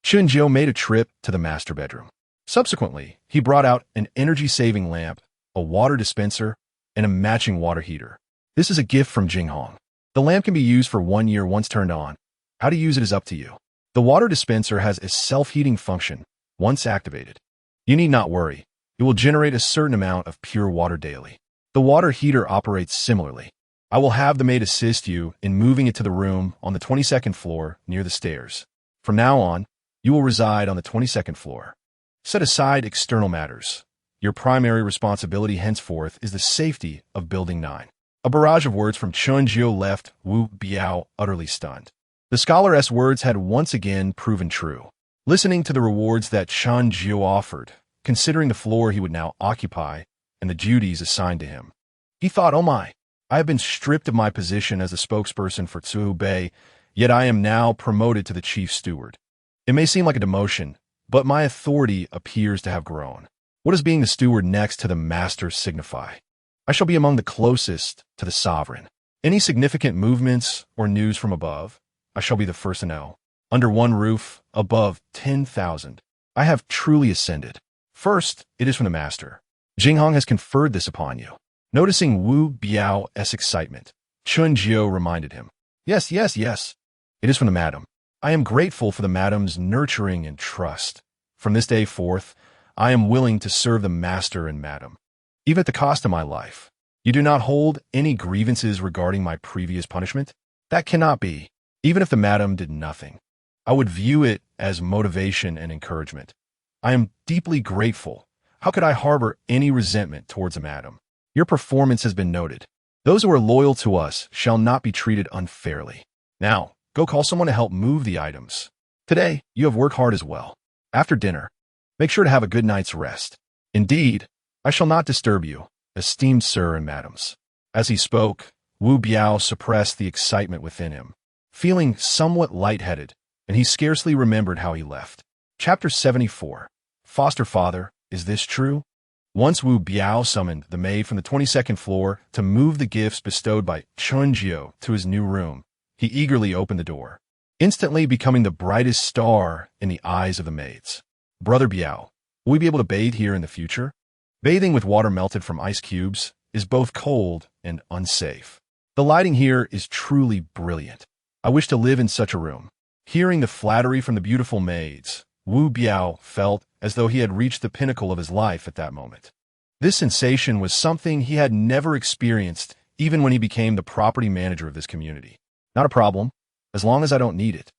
Chunjiu made a trip to the master bedroom. Subsequently, he brought out an energy-saving lamp, a water dispenser, and a matching water heater. This is a gift from Jinghong. The lamp can be used for 1 year once turned on. How to use it is up to you. The water dispenser has a self-heating function once activated. You need not worry. It will generate a certain amount of pure water daily. The water heater operates similarly. I will have the maid assist you in moving it to the room on the 22nd floor near the stairs. From now on, you will reside on the 22nd floor. Set aside external matters. Your primary responsibility henceforth is the safety of Building 9. A barrage of words from Chunjiu left Wu Biao utterly stunned. The scholar's words had once again proven true. Listening to the rewards that Chunjiu offered, considering the floor he would now occupy and the duties assigned to him. He thought, oh my, I have been stripped of my position as the spokesperson for Tsuhu Bay, yet I am now promoted to the chief steward. It may seem like a demotion, but my authority appears to have grown. What does being the steward next to the master signify? I shall be among the closest to the sovereign. Any significant movements or news from above, I shall be the first to know. Under one roof, above 10,000, I have truly ascended. First, it is from the master. Jinghong has conferred this upon you. Noticing Wu Biao's excitement, Chun Jiao reminded him. Yes. It is from the madam. I am grateful for the madam's nurturing and trust. From this day forth, I am willing to serve the master and madam, even at the cost of my life. You do not hold any grievances regarding my previous punishment? That cannot be. Even if the madam did nothing, I would view it as motivation and encouragement. I am deeply grateful. How could I harbor any resentment towards a madam? Your performance has been noted. Those who are loyal to us shall not be treated unfairly. Now, go call someone to help move the items. Today, you have worked hard as well. After dinner, make sure to have a good night's rest. Indeed, I shall not disturb you, esteemed sir and madams. As he spoke, Wu Biao suppressed the excitement within him, feeling somewhat lightheaded, and he scarcely remembered how he left. Chapter 74. Foster Father, is this true? Once Wu Biao summoned the maid from the 22nd floor to move the gifts bestowed by Chun Jiao to his new room, he eagerly opened the door, instantly becoming the brightest star in the eyes of the maids. Brother Biao, will we be able to bathe here in the future? Bathing with water melted from ice cubes is both cold and unsafe. The lighting here is truly brilliant. I wish to live in such a room. Hearing the flattery from the beautiful maids, Wu Biao felt as though he had reached the pinnacle of his life at that moment. This sensation was something he had never experienced even when he became the property manager of this community. Not a problem, as long as I don't need it.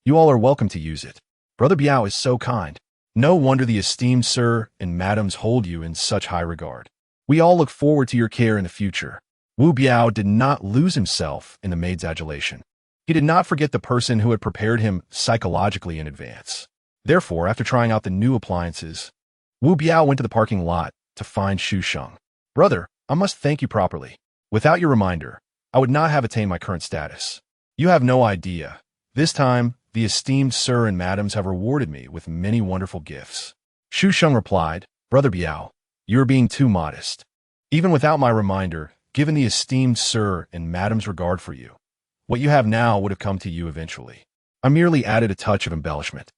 You all are welcome to use it. Brother Biao is so kind. No wonder the esteemed sir and madams hold you in such high regard. We all look forward to your care in the future. Wu Biao did not lose himself in the maid's adulation. He did not forget the person who had prepared him psychologically in advance. Therefore, after trying out the new appliances, Wu Biao went to the parking lot to find Xu Sheng. Brother, I must thank you properly. Without your reminder, I would not have attained my current status. You have no idea. This time, the esteemed sir and madams have rewarded me with many wonderful gifts. Xu Sheng replied, Brother Biao, you are being too modest. Even without my reminder, given the esteemed sir and madam's regard for you, what you have now would have come to you eventually. I merely added a touch of embellishment.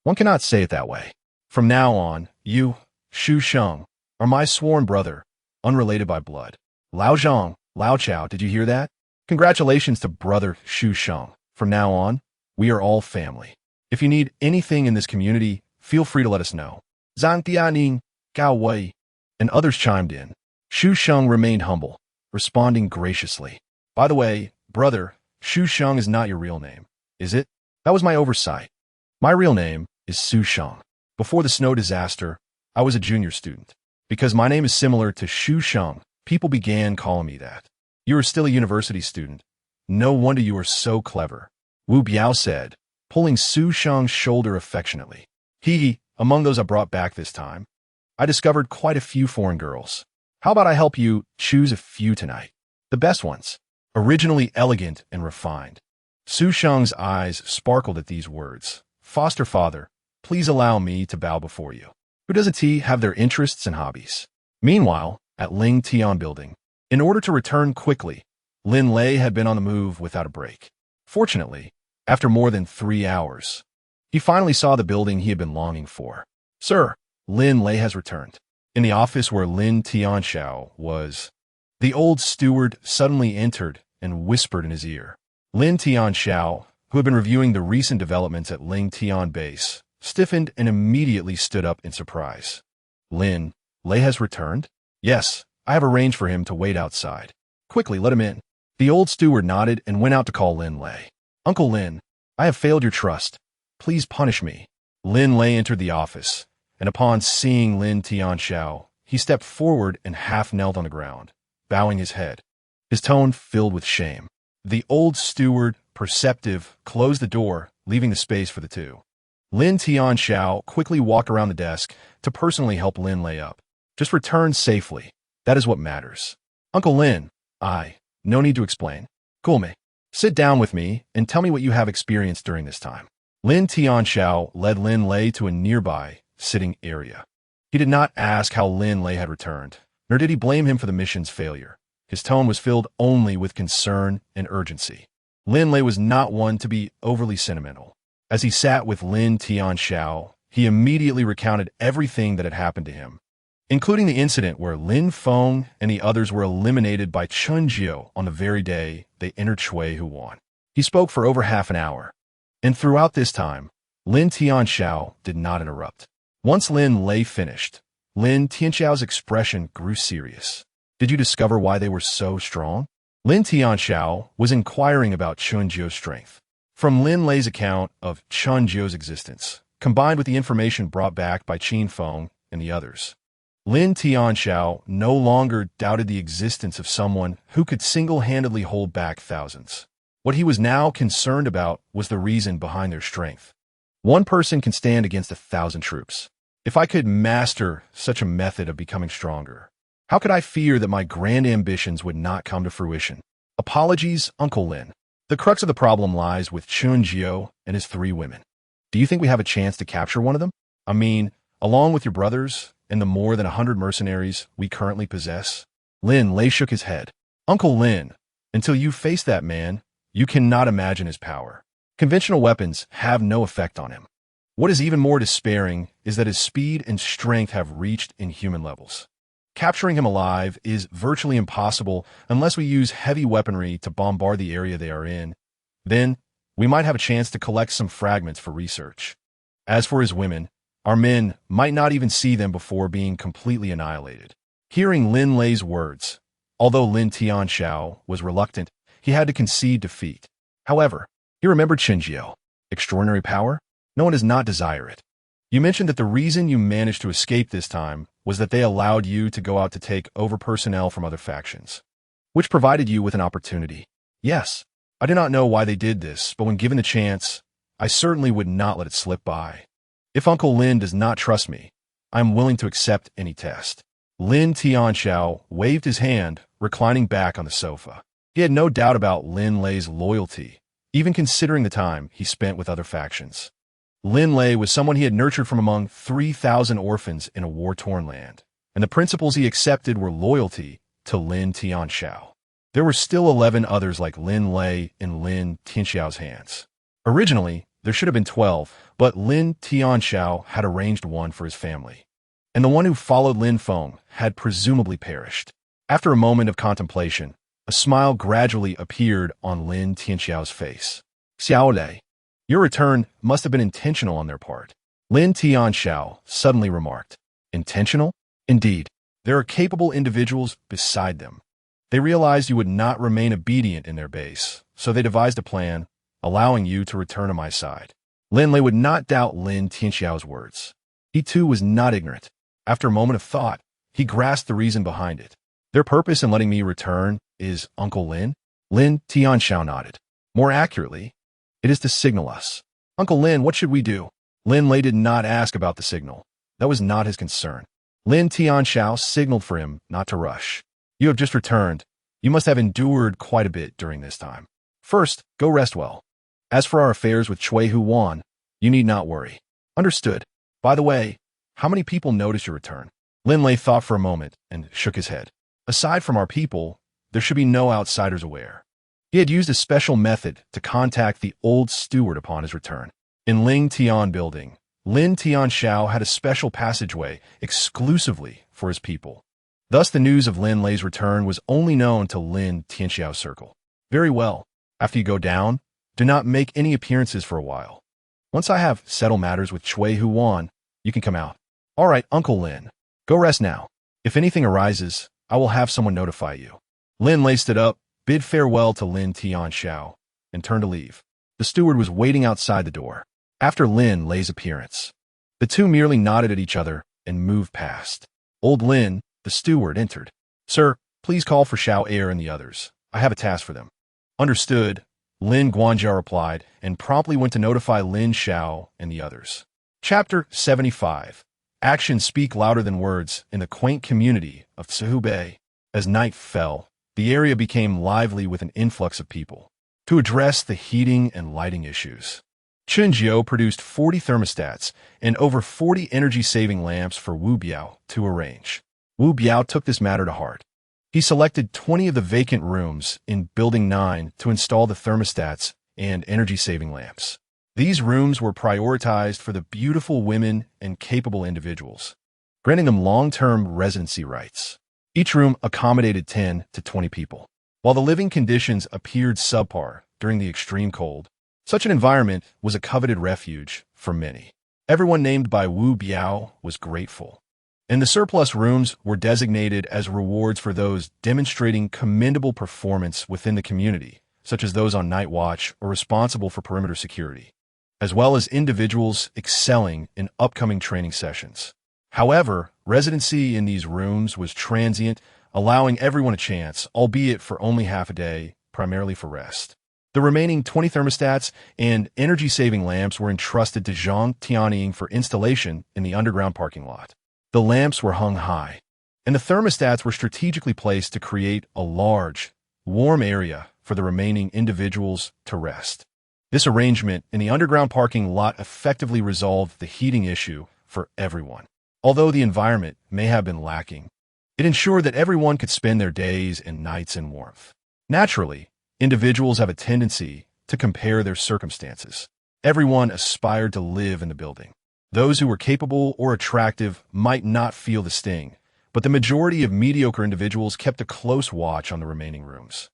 One cannot say it that way. From now on, you, Xu Sheng, are my sworn brother, unrelated by blood. Lao Zhang, Lao Chao, did you hear that? Congratulations to brother Xu Sheng. From now on, we are all family. If you need anything in this community, feel free to let us know. Zhang Tianing, Gao Wei, and others chimed in. Xu Sheng remained humble, responding graciously. By the way, brother, Xu Sheng is not your real name, is it? That was my oversight. My real name is Su Sheng. Before the snow disaster, I was a junior student. Because my name is similar to Xu Sheng, people began calling me that. You are still a university student. No wonder you are so clever, Wu Biao said, pulling Su Sheng's shoulder affectionately. Among those I brought back this time, I discovered quite a few foreign girls. How about I help you choose a few tonight? The best ones, originally elegant and refined. Su Sheng's eyes sparkled at these words. Foster father, please allow me to bow before you. Who doesn't have their interests and hobbies? Meanwhile, at Ling Tian building, in order to return quickly, Lin Lei had been on the move without a break. Fortunately, after more than 3 hours, he finally saw the building he had been longing for. Sir, Lin Lei has returned. In the office where Lin Tianxiao was, the old steward suddenly entered and whispered in his ear. Lin Tianxiao, who had been reviewing the recent developments at Ling Tian base, stiffened and immediately stood up in surprise. Lin Lei has returned? Yes, I have arranged for him to wait outside. Quickly, let him in. The old steward nodded and went out to call Lin Lei. Uncle Lin, I have failed your trust. Please punish me. Lin Lei entered the office, and upon seeing Lin Tianxiao, he stepped forward and half knelt on the ground, bowing his head, his tone filled with shame. The old steward, perceptive, closed the door, leaving the space for the two. Lin Tianxiao quickly walked around the desk to personally help Lin Lei up. Just return safely. That is what matters. Uncle Lin, no need to explain. Cool me. Sit down with me and tell me what you have experienced during this time. Lin Tianxiao led Lin Lei to a nearby sitting area. He did not ask how Lin Lei had returned, nor did he blame him for the mission's failure. His tone was filled only with concern and urgency. Lin Lei was not one to be overly sentimental. As he sat with Lin Tianxiao, he immediately recounted everything that had happened to him, including the incident where Lin Feng and the others were eliminated by Chen Jiao on the very day they entered Chui Huan. He spoke for over half an hour, and throughout this time, Lin Tianxiao did not interrupt. Once Lin Lei finished, Lin Tianxiao's expression grew serious. Did you discover why they were so strong? Lin Tianxiao was inquiring about Chen Jiao's strength. From Lin Lei's account of Chen Jiao's existence, combined with the information brought back by Qin Feng and the others, Lin Tianxiao no longer doubted the existence of someone who could single-handedly hold back thousands. What he was now concerned about was the reason behind their strength. One person can stand against 1,000 troops. If I could master such a method of becoming stronger, how could I fear that my grand ambitions would not come to fruition? Apologies, Uncle Lin. The crux of the problem lies with Chen Jiao and his 3 women. Do you think we have a chance to capture one of them? I mean, along with your brothers and the more than 100 mercenaries we currently possess? Lin Lei shook his head. Uncle Lin, until you face that man, you cannot imagine his power. Conventional weapons have no effect on him. What is even more despairing is that his speed and strength have reached inhuman levels. Capturing him alive is virtually impossible unless we use heavy weaponry to bombard the area they are in. Then, we might have a chance to collect some fragments for research. As for his women, our men might not even see them before being completely annihilated. Hearing Lin Lei's words, although Lin Tianxiao was reluctant, he had to concede defeat. However, he remembered Chen Jiao. Extraordinary power? No one does not desire it. You mentioned that the reason you managed to escape this time was that they allowed you to go out to take over personnel from other factions, which provided you with an opportunity. Yes, I do not know why they did this, but when given the chance, I certainly would not let it slip by. If Uncle Lin does not trust me, I am willing to accept any test. Lin Tianxiao waved his hand, reclining back on the sofa. He had no doubt about Lin Lei's loyalty, even considering the time he spent with other factions. Lin Lei was someone he had nurtured from among 3,000 orphans in a war-torn land, and the principles he accepted were loyalty to Lin Tianxiao. There were still 11 others like Lin Lei in Lin Tianxiao's hands. Originally, there should have been 12, but Lin Tianxiao had arranged one for his family, and the one who followed Lin Feng had presumably perished. After a moment of contemplation, a smile gradually appeared on Lin Tianxiao's face. Xiao Lei, your return must have been intentional on their part. Lin Tianxiao suddenly remarked. Intentional? Indeed. There are capable individuals beside them. They realized you would not remain obedient in their base, so they devised a plan, allowing you to return to my side. Lin Lei would not doubt Lin Tianxiao's words. He too was not ignorant. After a moment of thought, he grasped the reason behind it. Their purpose in letting me return is Uncle Lin? Lin Tianxiao nodded. More accurately, it is to signal us. Uncle Lin, what should we do? Lin Lei did not ask about the signal. That was not his concern. Lin Tianxiao signaled for him not to rush. You have just returned. You must have endured quite a bit during this time. First, go rest well. As for our affairs with Chui Huan, you need not worry. Understood. By the way, how many people noticed your return? Lin Lei thought for a moment and shook his head. Aside from our people, there should be no outsiders aware. He had used a special method to contact the old steward upon his return. In Ling Tian building, Lin Tianxiao had a special passageway exclusively for his people. Thus, the news of Lin Lei's return was only known to Lin Tianxiao's circle. Very well. After you go down, do not make any appearances for a while. Once I have settled matters with Chui Huan, you can come out. All right, Uncle Lin. Go rest now. If anything arises, I will have someone notify you. Lin Lei stood up, bid farewell to Lin Tianxiao, and turned to leave. The steward was waiting outside the door. After Lin Lei's appearance, the two merely nodded at each other and moved past. Old Lin, the steward, entered. Sir, please call for Xiao Air and the others. I have a task for them. Understood. Lin Guanjia replied, and promptly went to notify Lin Xiao and the others. Chapter 75. Actions speak louder than words in the quaint community of Cihubei. As night fell, the area became lively with an influx of people. To address the heating and lighting issues, Chunjiu produced 40 thermostats and over 40 energy-saving lamps for Wu Biao to arrange. Wu Biao took this matter to heart. He selected 20 of the vacant rooms in Building 9 to install the thermostats and energy-saving lamps. These rooms were prioritized for the beautiful women and capable individuals, granting them long-term residency rights. Each room accommodated 10 to 20 people. While the living conditions appeared subpar during the extreme cold, such an environment was a coveted refuge for many. Everyone named by Wu Biao was grateful, and the surplus rooms were designated as rewards for those demonstrating commendable performance within the community, such as those on night watch or responsible for perimeter security, as well as individuals excelling in upcoming training sessions. However, residency in these rooms was transient, allowing everyone a chance, albeit for only half a day, primarily for rest. The remaining 20 thermostats and energy-saving lamps were entrusted to Zhang Tianying for installation in the underground parking lot. The lamps were hung high, and the thermostats were strategically placed to create a large, warm area for the remaining individuals to rest. This arrangement in the underground parking lot effectively resolved the heating issue for everyone. Although the environment may have been lacking, it ensured that everyone could spend their days and nights in warmth. Naturally, individuals have a tendency to compare their circumstances. Everyone aspired to live in the building. Those who were capable or attractive might not feel the sting, but the majority of mediocre individuals kept a close watch on the remaining rooms.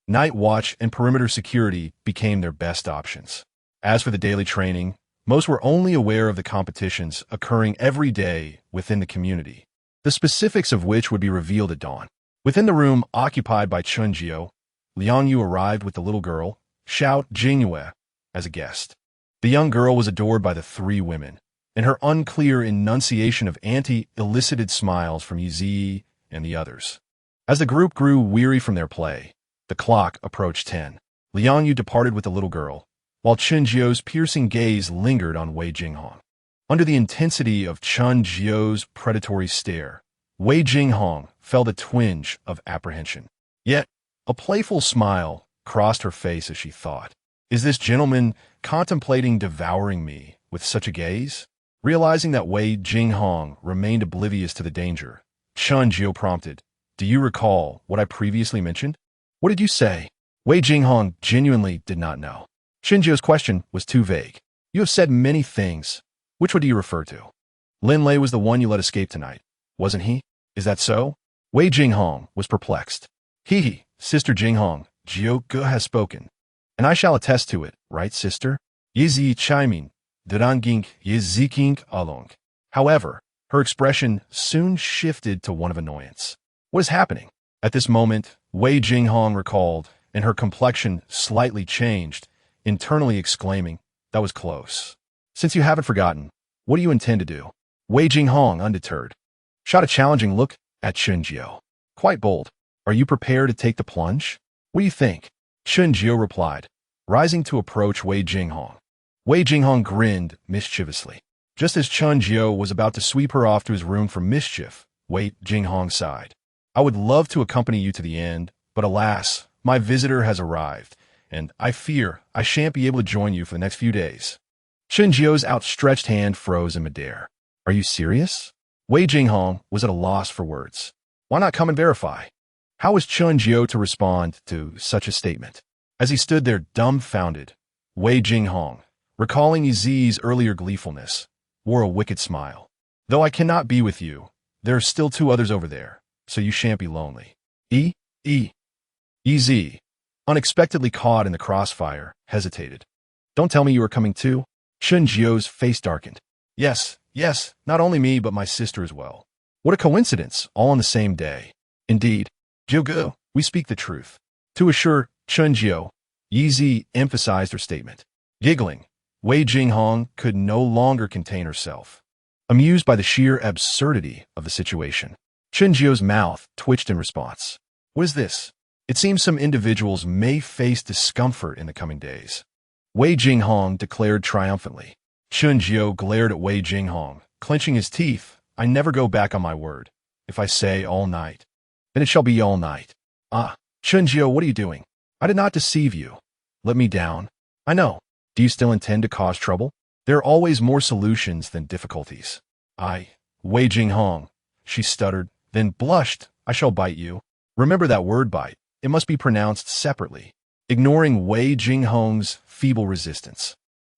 Night watch and perimeter security became their best options. As for the daily training, most were only aware of the competitions occurring every day within the community, the specifics of which would be revealed at dawn. Within the room occupied by Chunjiu, Liang Yu arrived with the little girl, Xiao Jingyue, as a guest. The young girl was adored by the three women, and her unclear enunciation of elicited smiles from Yizi and the others. As the group grew weary from their play, the clock approached 10. Liang Yu departed with the little girl, while Chunjiu's piercing gaze lingered on Wei Jinghong. Under the intensity of Chunjiu's predatory stare, Wei Jinghong felt a twinge of apprehension. Yet, a playful smile crossed her face as she thought, "Is this gentleman contemplating devouring me with such a gaze?" Realizing that Wei Jinghong remained oblivious to the danger, Chunjiu prompted, "Do you recall what I previously mentioned?" "What did you say?" Wei Jinghong genuinely did not know. Chunjiu's question was too vague. "You have said many things. Which one do you refer to?" "Lin Lei was the one you let escape tonight, wasn't he? Is that so?" Wei Jinghong was perplexed. "He, Sister Jinghong, Jiu Ge has spoken, and I shall attest to it, right, sister? Yizi Chiming, Duranging Yiziking Along." However, her expression soon shifted to one of annoyance. "What is happening?" At this moment, Wei Jinghong recalled, and her complexion slightly changed, internally exclaiming, "That was close." "Since you haven't forgotten, what do you intend to do?" Wei Jinghong, undeterred, shot a challenging look at Chunjiu. "Quite bold. Are you prepared to take the plunge? What do you think?" Chunjiu replied, rising to approach Wei Jinghong. Wei Jinghong grinned mischievously. Just as Chunjiu was about to sweep her off to his room for mischief, Wei Jinghong sighed. "I would love to accompany you to the end, but alas, my visitor has arrived, and I fear I shan't be able to join you for the next few days." Chunjiu's outstretched hand froze in midair. "Are you serious?" Wei Jinghong was at a loss for words. Why not come and verify? How was Chunjiu to respond to such a statement? As he stood there dumbfounded, Wei Jinghong, recalling Yizi's earlier gleefulness, wore a wicked smile. "Though I cannot be with you, there are still two others over there, so you shan't be lonely." Yizi, unexpectedly caught in the crossfire, hesitated. "Don't tell me you are coming too?" Chunjiu's face darkened. Yes, not only me, but my sister as well." "What a coincidence, all on the same day." "Indeed. Jiuge, we speak the truth." To assure Chunjiu, Yizi emphasized her statement. Giggling, Wei Jinghong could no longer contain herself. Amused by the sheer absurdity of the situation, Chunjiu's mouth twitched in response. "What is this? It seems some individuals may face discomfort in the coming days. Wei Jinghong declared triumphantly. Chun Jiao glared at Wei Jinghong, clenching his teeth. I never go back on my word. If I say all night, then it shall be all night. Ah, Chun Jiao, what are you doing? I did not deceive you. Let me down. I know. Do you still intend to cause trouble? There are always more solutions than difficulties. Wei Jinghong, she stuttered, then blushed. I shall bite you. Remember that word bite. It must be pronounced separately, ignoring Wei Jinghong's feeble resistance.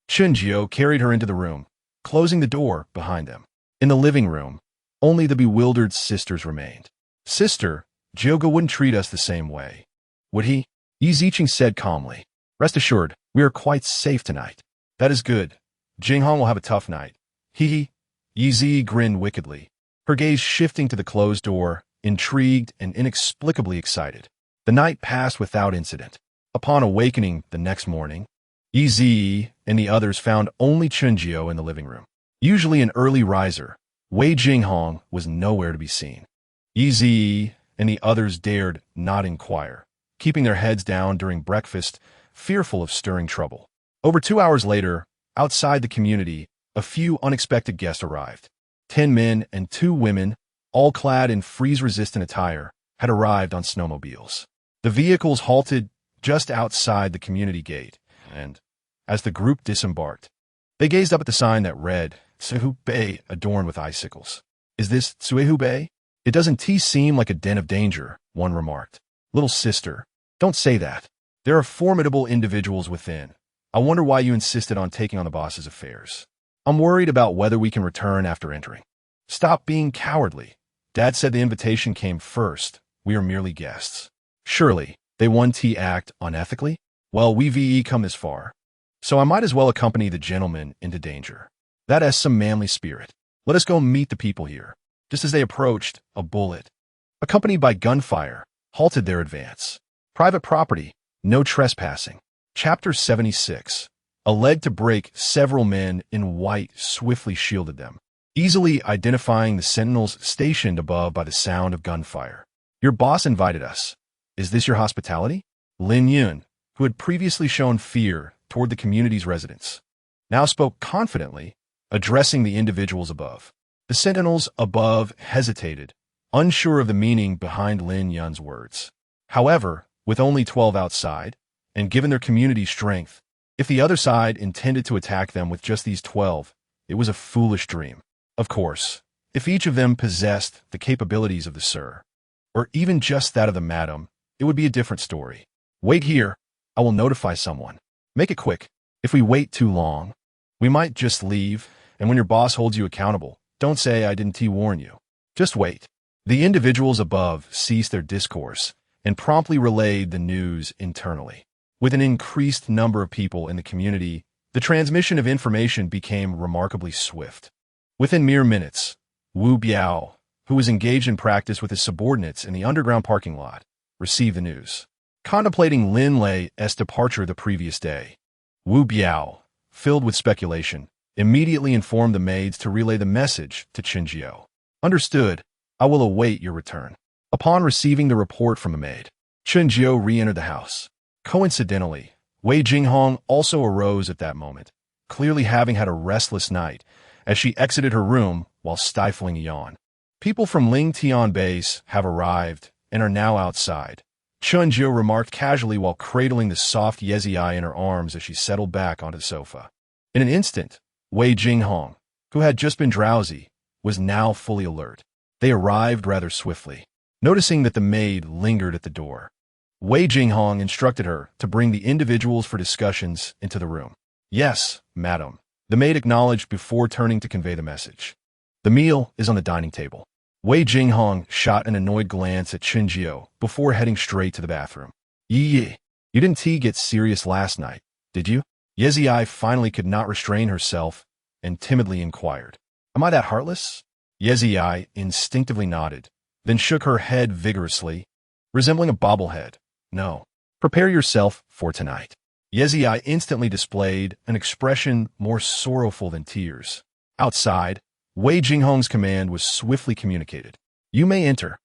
Chun Jiao carried her into the room, closing the door behind them. In the living room, only the bewildered sisters remained. Sister, Jioga wouldn't treat us the same way. Would he? Yi Ziqing said calmly. Rest assured, we are quite safe tonight. That is good. Jinghong will have a tough night. Hee. Yi Zi grinned wickedly, her gaze shifting to the closed door, intrigued and inexplicably excited. The night passed without incident. Upon awakening the next morning, Yi Zi and the others found only Chun Jiao in the living room. Usually an early riser, Wei Jinghong was nowhere to be seen. Yi Zi and the others dared not inquire, keeping their heads down during breakfast, fearful of stirring trouble. Over 2 hours later, outside the community, a few unexpected guests arrived. 10 men and 2 women, all clad in freeze-resistant attire, had arrived on snowmobiles. The vehicles halted just outside the community gate, and, as the group disembarked, they gazed up at the sign that read, Tsuhu Bay, adorned with icicles. Is this Tsuhu Bay? It doesn't seem like a den of danger, one remarked. Little sister, don't say that. There are formidable individuals within. I wonder why you insisted on taking on the boss's affairs. I'm worried about whether we can return after entering. Stop being cowardly. Dad said the invitation came first. We are merely guests. Surely, they act unethically? Well, we come this far. So I might as well accompany the gentleman into danger. That has some manly spirit. Let us go meet the people here. Just as they approached, a bullet, accompanied by gunfire, halted their advance. Private property, no trespassing. Chapter 76. A leg to break, several men in white swiftly shielded them, easily identifying the sentinels stationed above by the sound of gunfire. Your boss invited us. Is this your hospitality? Lin Yun, who had previously shown fear toward the community's residents, now spoke confidently, addressing the individuals above. The sentinels above hesitated, unsure of the meaning behind Lin Yun's words. However, with only 12 outside, and given their community's strength, if the other side intended to attack them with just these 12, it was a foolish dream. Of course, if each of them possessed the capabilities of the sir, or even just that of the madam, it would be a different story. Wait here. I will notify someone. Make it quick. If we wait too long, we might just leave, and when your boss holds you accountable, don't say I didn't warn you. Just wait. The individuals above ceased their discourse and promptly relayed the news internally. With an increased number of people in the community, the transmission of information became remarkably swift. Within mere minutes, Wu Biao, who was engaged in practice with his subordinates in the underground parking lot, received the news. Contemplating Lin Lei's departure the previous day, Wu Biao, filled with speculation, immediately informed the maids to relay the message to Chun Jiao. Understood. I will await your return. Upon receiving the report from the maid, Chun Jiao re-entered the house. Coincidentally, Wei Jinghong also arose at that moment, clearly having had a restless night, as she exited her room while stifling a yawn. People from Ling Tian Base have arrived and are now outside, Chun Jiao remarked casually while cradling the soft Yezi in her arms as she settled back onto the sofa. In an instant, Wei Jinghong, who had just been drowsy, was now fully alert. They arrived rather swiftly. Noticing that the maid lingered at the door, Wei Jinghong instructed her to bring the individuals for discussions into the room. Yes, madam, the maid acknowledged before turning to convey the message. The meal is on the dining table. Wei Jinghong shot an annoyed glance at Chun Jiao before heading straight to the bathroom. You didn't get serious last night, did you? Yezi finally could not restrain herself and timidly inquired. Am I that heartless? Yezi instinctively nodded, then shook her head vigorously, resembling a bobblehead. No. Prepare yourself for tonight. Yezi instantly displayed an expression more sorrowful than tears. Outside, Wei Jinghong's command was swiftly communicated. You may enter.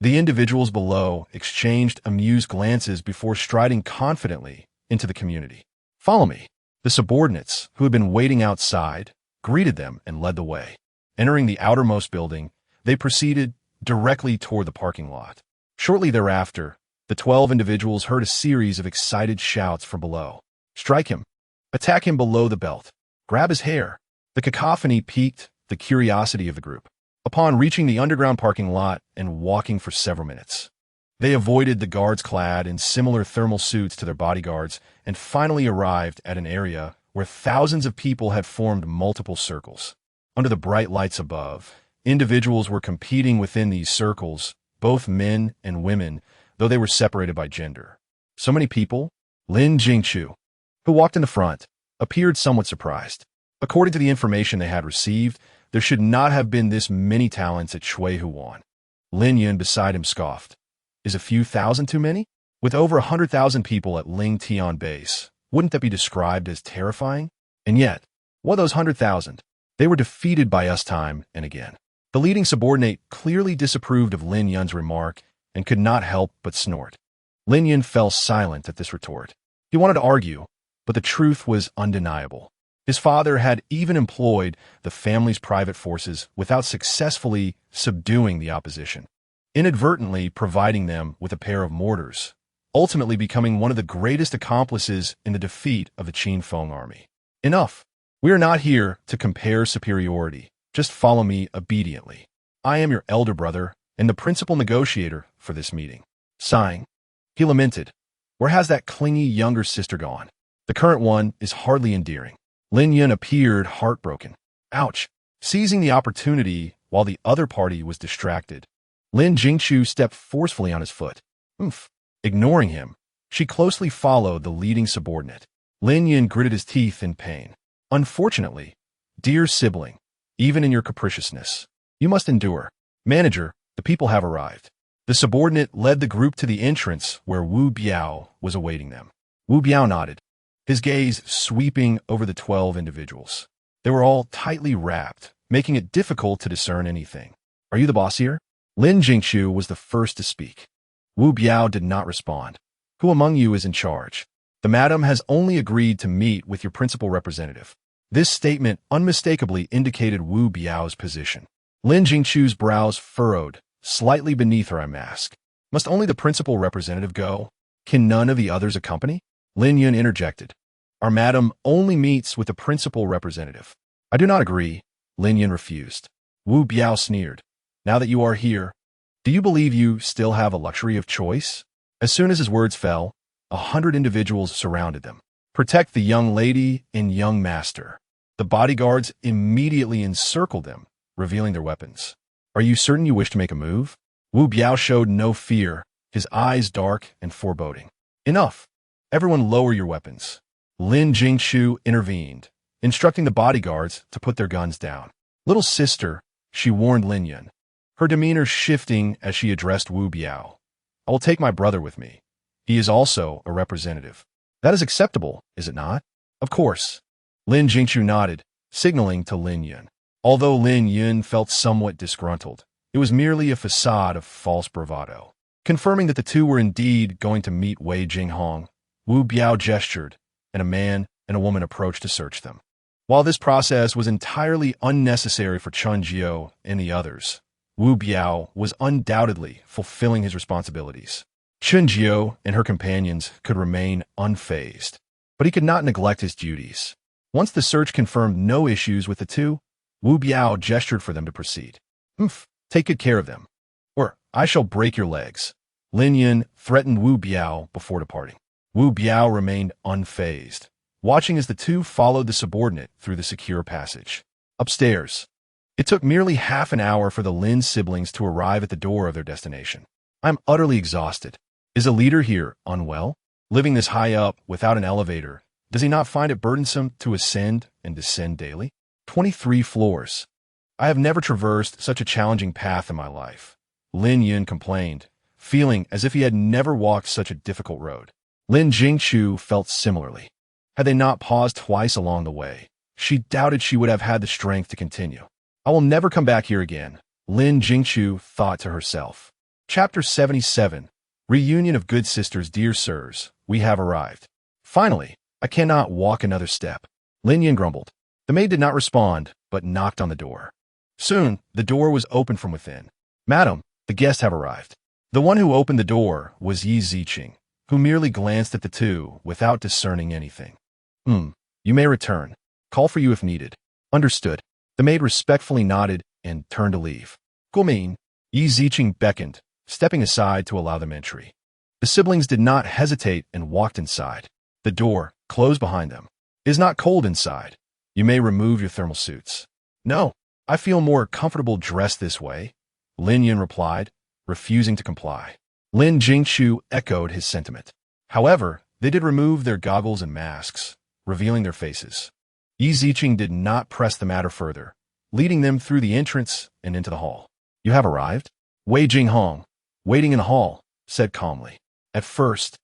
The individuals below exchanged amused glances before striding confidently into the community. "Follow me." The subordinates, who had been waiting outside, greeted them and led the way. Entering the outermost building, they proceeded directly toward the parking lot. Shortly thereafter, the 12 individuals heard a series of excited shouts from below. "Strike him! Attack him below the belt! Grab his hair!" The cacophony piqued the curiosity of the group. Upon reaching the underground parking lot and walking for several minutes, they avoided the guards clad in similar thermal suits to their bodyguards and finally arrived at an area where thousands of people had formed multiple circles. Under the bright lights above, individuals were competing within these circles, both men and women, though they were separated by gender. So many people? Lin Jingchu, who walked in the front, appeared somewhat surprised. According to the information they had received, there should not have been this many talents at Shui Huan. Lin Yun beside him scoffed. Is a few thousand too many? With over 100,000 people at Ling Tian base, wouldn't that be described as terrifying? And yet, what those 100,000? They were defeated by us time and again. The leading subordinate clearly disapproved of Lin Yun's remark and could not help but snort. Lin Yun fell silent at this retort. He wanted to argue, but the truth was undeniable. His father had even employed the family's private forces without successfully subduing the opposition, inadvertently providing them with a pair of mortars, ultimately becoming one of the greatest accomplices in the defeat of the Qin Feng army. Enough. We are not here to compare superiority. Just follow me obediently. I am your elder brother and the principal negotiator for this meeting. Sighing, he lamented, "Where has that clingy younger sister gone? The current one is hardly endearing." Lin Yun appeared heartbroken. Ouch! Seizing the opportunity while the other party was distracted, Lin Jingchu stepped forcefully on his foot. Oomph! Ignoring him, she closely followed the leading subordinate. Lin Yun gritted his teeth in pain. Unfortunately, dear sibling, even in your capriciousness, you must endure. Manager, the people have arrived. The subordinate led the group to the entrance where Wu Biao was awaiting them. Wu Biao nodded, his gaze sweeping over the 12 individuals. They were all tightly wrapped, making it difficult to discern anything. Are you the boss here? Lin Jingchu was the first to speak. Wu Biao did not respond. Who among you is in charge? The madam has only agreed to meet with your principal representative. This statement unmistakably indicated Wu Biao's position. Lin Jingchu's brows furrowed, slightly beneath her mask. Must only the principal representative go? Can none of the others accompany? Lin Yun interjected. Our madam only meets with the principal representative. I do not agree. Lin Yun refused. Wu Biao sneered. Now that you are here, do you believe you still have a luxury of choice? As soon as his words fell, 100 individuals surrounded them. Protect the young lady and young master. The bodyguards immediately encircled them, revealing their weapons. Are you certain you wish to make a move? Wu Biao showed no fear, his eyes dark and foreboding. Enough. Everyone lower your weapons. Lin Jingchu intervened, instructing the bodyguards to put their guns down. Little sister, she warned Lin Yun, her demeanor shifting as she addressed Wu Biao. I will take my brother with me. He is also a representative. That is acceptable, is it not? Of course. Lin Jingchu nodded, signaling to Lin Yun. Although Lin Yun felt somewhat disgruntled, it was merely a facade of false bravado. Confirming that the two were indeed going to meet Wei Jinghong, Wu Biao gestured, and a man and a woman approached to search them. While this process was entirely unnecessary for Chun Jiao and the others, Wu Biao was undoubtedly fulfilling his responsibilities. Chun Jiao and her companions could remain unfazed, but he could not neglect his duties. Once the search confirmed no issues with the two, Wu Biao gestured for them to proceed. Take good care of them, or I shall break your legs. Lin Yun threatened Wu Biao before departing. Wu Biao remained unfazed, watching as the two followed the subordinate through the secure passage. Upstairs, it took merely half an hour for the Lin siblings to arrive at the door of their destination. I'm utterly exhausted. Is a leader here unwell? Living this high up without an elevator, does he not find it burdensome to ascend and descend daily? 23 floors. I have never traversed such a challenging path in my life. Lin Yun complained, feeling as if he had never walked such a difficult road. Lin Jingchu felt similarly. Had they not paused twice along the way, she doubted she would have had the strength to continue. I will never come back here again, Lin Jingchu thought to herself. Chapter 77. Reunion of Good Sisters. Dear sirs, we have arrived. Finally, I cannot walk another step. Lin Yun grumbled. The maid did not respond, but knocked on the door. Soon, the door was opened from within. Madam, the guests have arrived. The one who opened the door was Yi Ziqing, who merely glanced at the two without discerning anything. You may return. Call for you if needed. Understood. The maid respectfully nodded and turned to leave. Guomin, Yi Ziqing beckoned, stepping aside to allow them entry. The siblings did not hesitate and walked inside. The door closed behind them. It is not cold inside. You may remove your thermal suits. No, I feel more comfortable dressed this way, Lin Yun replied, refusing to comply. Lin Jingqiu echoed his sentiment. However, they did remove their goggles and masks, revealing their faces. Yi Ziqing did not press the matter further, leading them through the entrance and into the hall. You have arrived? Wei Jinghong, waiting in the hall, said calmly. At first,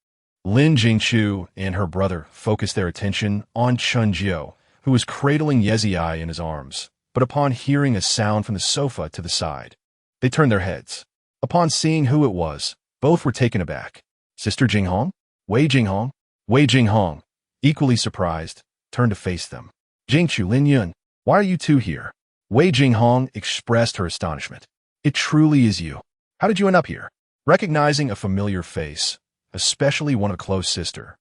Lin Jingqiu and her brother focused their attention on Chun Jiao, who was cradling Yezhi in his arms, but upon hearing a sound from the sofa to the side, they turned their heads. Upon seeing who it was, both were taken aback. Sister Jinghong? Wei Jinghong? Wei Jinghong, equally surprised, turned to face them. Jingqiu, Lin Yun, why are you two here? Wei Jinghong expressed her astonishment. It truly is you. How did you end up here? Recognizing a familiar face, especially one of a close sister,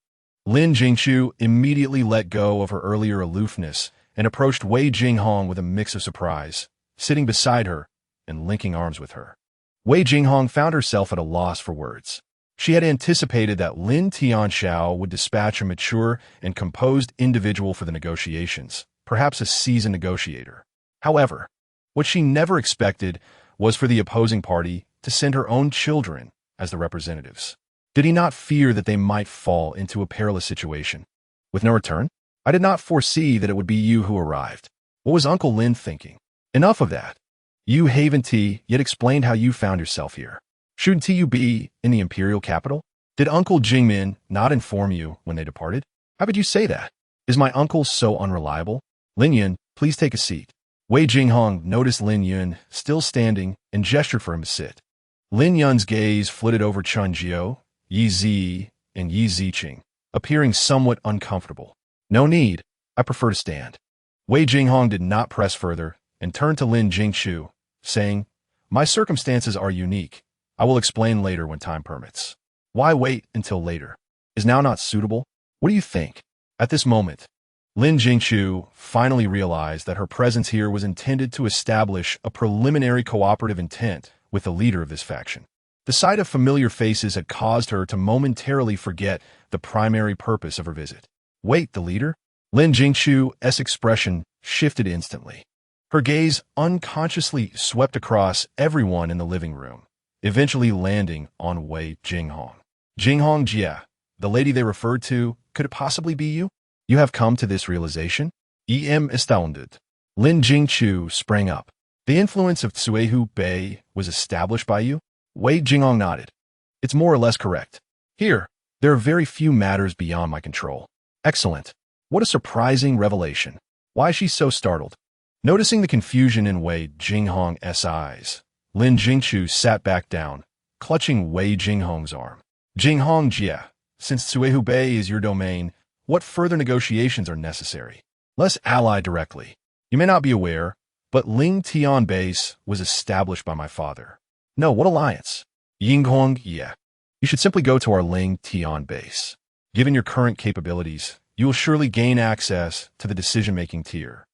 Lin Jingqiu immediately let go of her earlier aloofness and approached Wei Jinghong with a mix of surprise, sitting beside her and linking arms with her. Wei Jinghong found herself at a loss for words. She had anticipated that Lin Tianxiao would dispatch a mature and composed individual for the negotiations, perhaps a seasoned negotiator. However, what she never expected was for the opposing party to send her own children as the representatives. Did he not fear that they might fall into a perilous situation? With no return? I did not foresee that it would be you who arrived. What was Uncle Lin thinking? Enough of that. You haven't yet explained how you found yourself here. Shouldn't you be in the imperial capital? Did Uncle Jingmin not inform you when they departed? How could you say that? Is my uncle so unreliable? Lin Yun, please take a seat. Wei Jinghong noticed Lin Yun still standing and gestured for him to sit. Lin Yun's gaze flitted over Chun Jiao, Yi Zi, and Yi Ziqing, appearing somewhat uncomfortable. No need. I prefer to stand. Wei Jinghong did not press further and turned to Lin Jingqiu, saying, My circumstances are unique. I will explain later when time permits. Why wait until later? Is now not suitable? What do you think? At this moment, Lin Jingqiu finally realized that her presence here was intended to establish a preliminary cooperative intent with the leader of this faction. The sight of familiar faces had caused her to momentarily forget the primary purpose of her visit. Wait, the leader? Lin Jingqiu's expression shifted instantly. Her gaze unconsciously swept across everyone in the living room, eventually landing on Wei Jinghong. Jinghong Jia, the lady they referred to, could it possibly be you? You have come to this realization? Em astounded. Lin Jingqiu sprang up. The influence of Tsuehu Bei was established by you? Wei Jinghong nodded. It's more or less correct. Here, there are very few matters beyond my control. Excellent. What a surprising revelation. Why is she so startled? Noticing the confusion in Wei Jinghong's eyes, Lin Jingqiu sat back down, clutching Wei Jinghong's arm. Jinghong Jia, since Tsuehu Bei is your domain, what further negotiations are necessary? Let's ally directly. You may not be aware, but Ling Tian Base was established by my father. No, what alliance? Yinghong, yeah. You should simply go to our Ling Tian Base. Given your current capabilities, you will surely gain access to the decision-making tier.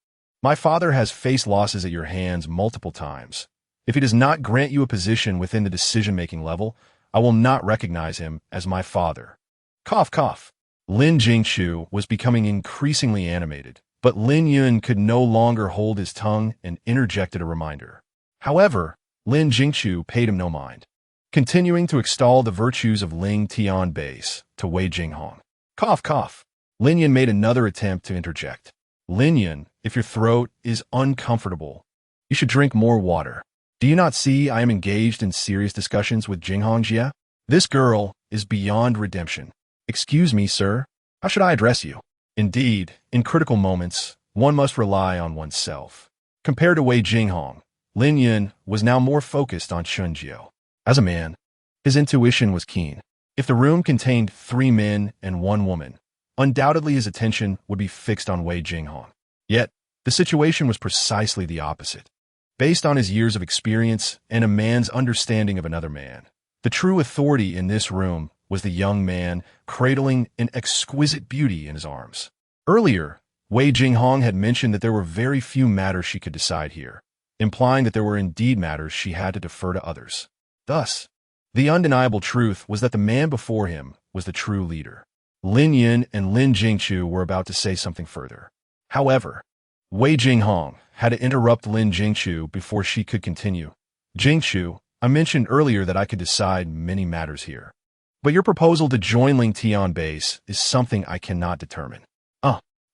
My father has faced losses at your hands multiple times. If he does not grant you a position within the decision-making level, I will not recognize him as my father. Cough, cough. Lin Jingqiu was becoming increasingly animated, but Lin Yun could no longer hold his tongue and interjected a reminder. However, Lin Jingqiu paid him no mind, continuing to extol the virtues of Ling Tian Base to Wei Jinghong. Cough, cough. Lin Yun made another attempt to interject. Lin Yun, if your throat is uncomfortable, you should drink more water. Do you not see I am engaged in serious discussions with Jinghong Jia? This girl is beyond redemption. Excuse me, sir. How should I address you? Indeed, in critical moments, one must rely on oneself. Compared to Wei Jinghong, Lin Yun was now more focused on Chun Jiao. As a man, his intuition was keen. If the room contained 3 men and 1 woman, undoubtedly his attention would be fixed on Wei Jinghong. Yet, the situation was precisely the opposite. Based on his years of experience and a man's understanding of another man, the true authority in this room was the young man cradling an exquisite beauty in his arms. Earlier, Wei Jinghong had mentioned that there were very few matters she could decide here, implying that there were indeed matters she had to defer to others. Thus, the undeniable truth was that the man before him was the true leader. Lin Yin and Lin Jingchu were about to say something further. However, Wei Jinghong had to interrupt Lin Jingchu before she could continue. Jingchu, I mentioned earlier that I could decide many matters here. But your proposal to join Ling Tian base is something I cannot determine.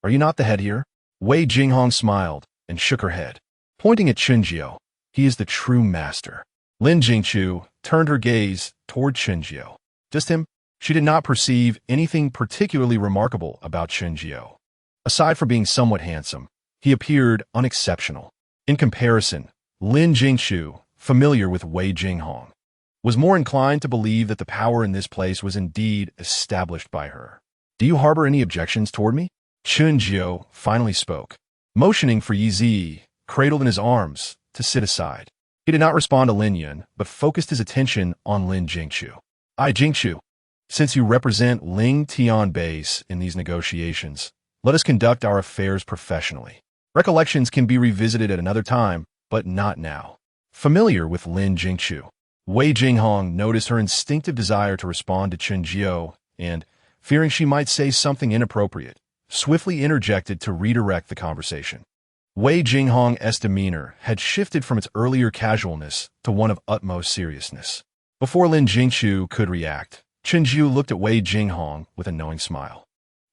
Are you not the head here? Wei Jinghong smiled and shook her head. Pointing at Chunjiu, he is the true master. Lin Jingchu turned her gaze toward Chunjiu. Just him? She did not perceive anything particularly remarkable about Chunjiu. Aside from being somewhat handsome, he appeared unexceptional. In comparison, Lin Jingchu, familiar with Wei Jinghong, was more inclined to believe that the power in this place was indeed established by her. Do you harbor any objections toward me? Chunjiu finally spoke, motioning for Yi Zi, cradled in his arms, to sit aside. He did not respond to Lin Yun, but focused his attention on Lin Jingchu. Jingchu, since you represent Ling Tian base in these negotiations, let us conduct our affairs professionally. Recollections can be revisited at another time, but not now. Familiar with Lin Jingchu, Wei Jinghong noticed her instinctive desire to respond to Chunjiu and, fearing she might say something inappropriate, swiftly interjected to redirect the conversation. Wei Jinghong's demeanor had shifted from its earlier casualness to one of utmost seriousness. Before Lin Jingchu could react, Chunjiu looked at Wei Jinghong with a knowing smile.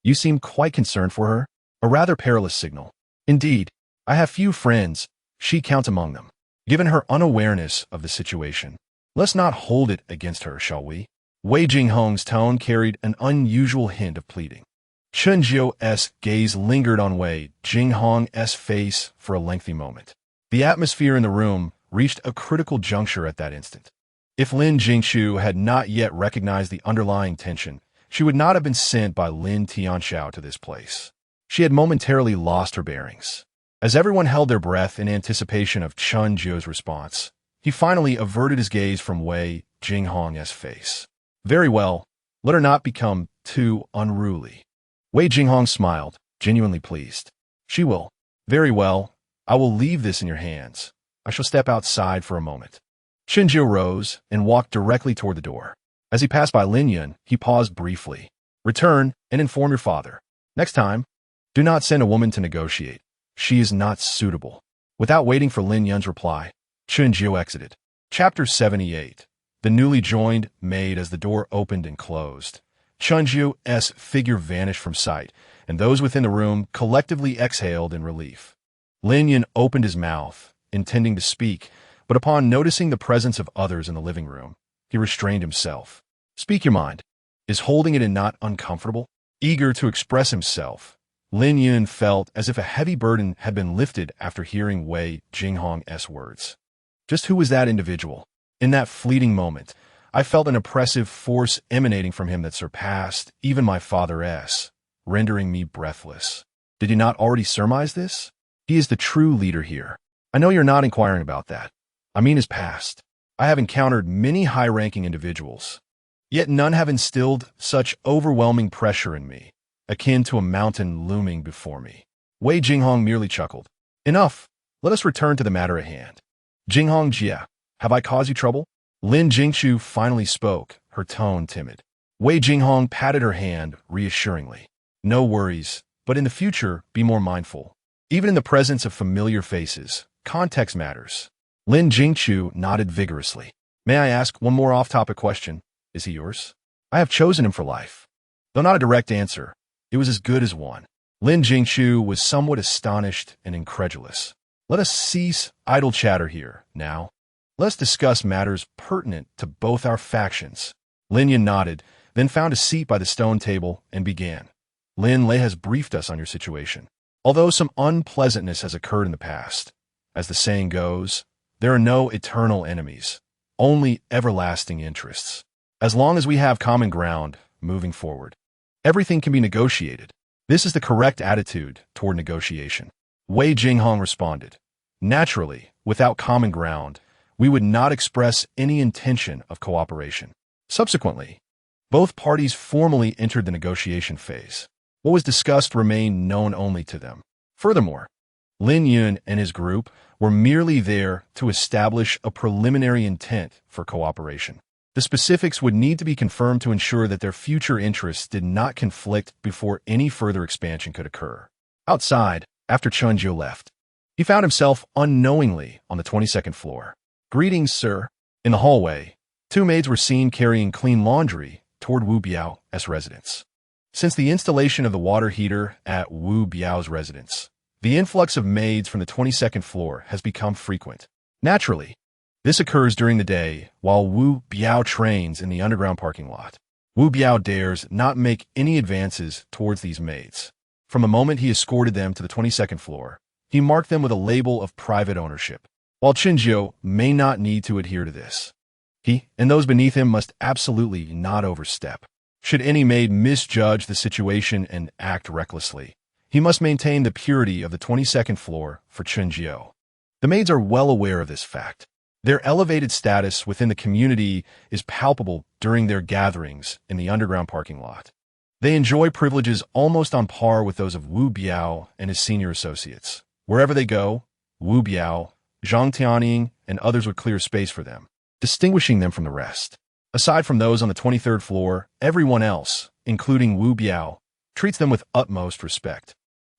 You seem quite concerned for her? A rather perilous signal. Indeed, I have few friends, she counts among them. Given her unawareness of the situation, let's not hold it against her, shall we? Wei Jinghong's tone carried an unusual hint of pleading. Chunjiu's gaze lingered on Wei Jinghong's face for a lengthy moment. The atmosphere in the room reached a critical juncture at that instant. If Lin Jingchu had not yet recognized the underlying tension, she would not have been sent by Lin Tianxiao to this place. She had momentarily lost her bearings. As everyone held their breath in anticipation of Chunjiu's response, he finally averted his gaze from Wei Jinghong's face. Very well, let her not become too unruly. Wei Jinghong smiled, genuinely pleased. She will. Very well, I will leave this in your hands. I shall step outside for a moment. Chunjiu rose and walked directly toward the door. As he passed by Lin Yun, he paused briefly. Return and inform your father. Next time, do not send a woman to negotiate. She is not suitable. Without waiting for Lin Yun's reply, Chunjiu exited. Chapter 78. The newly joined maid as the door opened and closed. Chunjiu's figure vanished from sight, and those within the room collectively exhaled in relief. Lin Yun opened his mouth, intending to speak, but upon noticing the presence of others in the living room, he restrained himself. Speak your mind. Is holding it in not uncomfortable? Eager to express himself, Lin Yun felt as if a heavy burden had been lifted after hearing Wei Jinghong's words. Just who was that individual? In that fleeting moment, I felt an oppressive force emanating from him that surpassed even my father's, rendering me breathless. Did you not already surmise this? He is the true leader here. I know you're not inquiring about that. I mean his past. I have encountered many high-ranking individuals, yet none have instilled such overwhelming pressure in me, akin to a mountain looming before me. Wei Jinghong merely chuckled. Enough. Let us return to the matter at hand. Jinghong Jia, have I caused you trouble? Lin Jingchu finally spoke, her tone timid. Wei Jinghong patted her hand reassuringly. No worries, but in the future, be more mindful. Even in the presence of familiar faces, context matters. Lin Jingchu nodded vigorously. May I ask one more off-topic question? Is he yours? I have chosen him for life. Though not a direct answer, it was as good as one. Lin Jingchu was somewhat astonished and incredulous. Let us cease idle chatter here, now. Let's discuss matters pertinent to both our factions. Lin Yun nodded, then found a seat by the stone table and began. Lin Lei has briefed us on your situation. Although some unpleasantness has occurred in the past, as the saying goes, there are no eternal enemies. only everlasting interests. As long as we have common ground moving forward, everything can be negotiated. This is the correct attitude toward negotiation. Wei Jinghong responded. Naturally, without common ground, we would not express any intention of cooperation. Subsequently, both parties formally entered the negotiation phase. What was discussed remained known only to them. Furthermore, Lin Yun and his group were merely there to establish a preliminary intent for cooperation. The specifics would need to be confirmed to ensure that their future interests did not conflict before any further expansion could occur. Outside, after Chunjiu left, he found himself unknowingly on the 22nd floor. "Greetings, sir." In the hallway, two maids were seen carrying clean laundry toward Wu Biao's residence. Since the installation of the water heater at Wu Biao's residence, the influx of maids from the 22nd floor has become frequent. Naturally, this occurs during the day while Wu Biao trains in the underground parking lot. Wu Biao dares not make any advances towards these maids. From the moment he escorted them to the 22nd floor, he marked them with a label of private ownership. While Chinjiu may not need to adhere to this, he and those beneath him must absolutely not overstep. Should any maid misjudge the situation and act recklessly, he must maintain the purity of the 22nd floor for Chinjiu. The maids are well aware of this fact. Their elevated status within the community is palpable during their gatherings in the underground parking lot. They enjoy privileges almost on par with those of Wu Biao and his senior associates. Wherever they go, Wu Biao, Zhang Tianying, and others would clear space for them, distinguishing them from the rest. Aside from those on the 23rd floor, everyone else, including Wu Biao, treats them with utmost respect.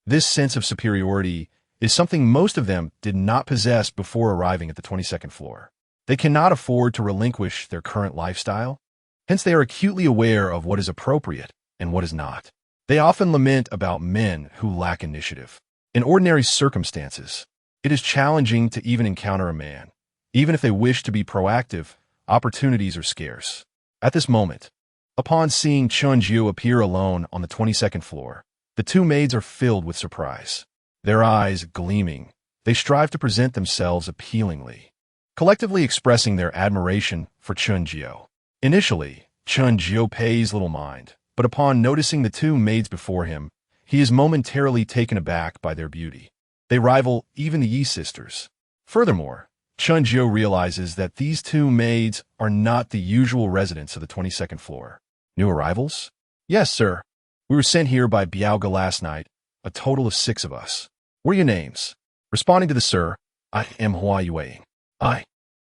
This sense of superiority is something most of them did not possess before arriving at the 22nd floor. They cannot afford to relinquish their current lifestyle, hence they are acutely aware of what is appropriate and what is not. They often lament about men who lack initiative. In ordinary circumstances, it is challenging to even encounter a man. Even if they wish to be proactive, opportunities are scarce. At this moment, upon seeing Chunjiu appear alone on the 22nd floor, the two maids are filled with surprise. Their eyes gleaming, they strive to present themselves appealingly, collectively expressing their admiration for Chunjiu. Initially, Chunjiu pays little mind, but upon noticing the two maids before him, he is momentarily taken aback by their beauty. They rival even the Yi sisters. Furthermore, Chunjiu realizes that these two maids are not the usual residents of the 22nd floor. New arrivals? Yes, sir. We were sent here by Biaoga last night, a total of 6 of us. What are your names? Responding to the sir, I am Hua Yueying. I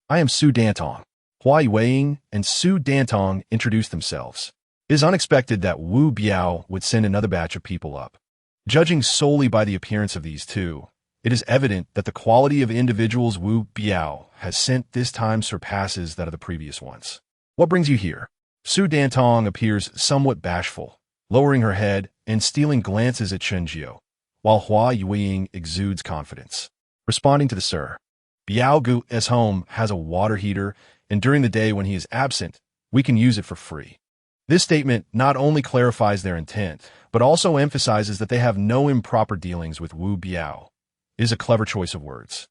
am Su Dantong. Hua Yueying and Su Dantong introduced themselves. It is unexpected that Wu Biao would send another batch of people up. Judging solely by the appearance of these two, it is evident that the quality of individuals Wu Biao has sent this time surpasses that of the previous ones. What brings you here? Su Dantong appears somewhat bashful, lowering her head and stealing glances at Chenjiu, while Hua Yueying exudes confidence. Responding to the sir, Biao Gu's home has a water heater, and during the day when he is absent, we can use it for free. This statement not only clarifies their intent, but also emphasizes that they have no improper dealings with Wu Biao. It is a clever choice of words.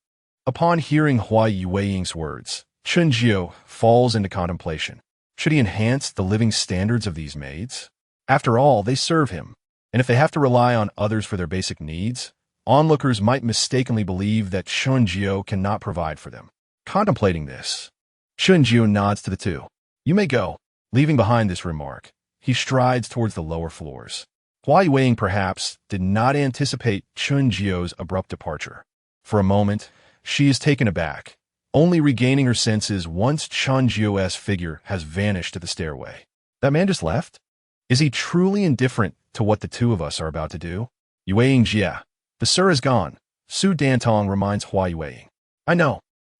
Upon hearing Hua Yueying's words, Chenjiu falls into contemplation. Should he enhance the living standards of these maids? After all, they serve him, and if they have to rely on others for their basic needs, onlookers might mistakenly believe that Chenjiu cannot provide for them. Contemplating this, Chenjiu nods to the two. You may go. Leaving behind this remark, he strides towards the lower floors. Hua Yueying perhaps did not anticipate Chenjiu's abrupt departure. For a moment, she is taken aback, only regaining her senses once Chenjiu's figure has vanished at the stairway. That man just left? Is he truly indifferent to what the two of us are about to do? Yueying Jia. The sir is gone. Su Dantong reminds Hua Yueying. I know.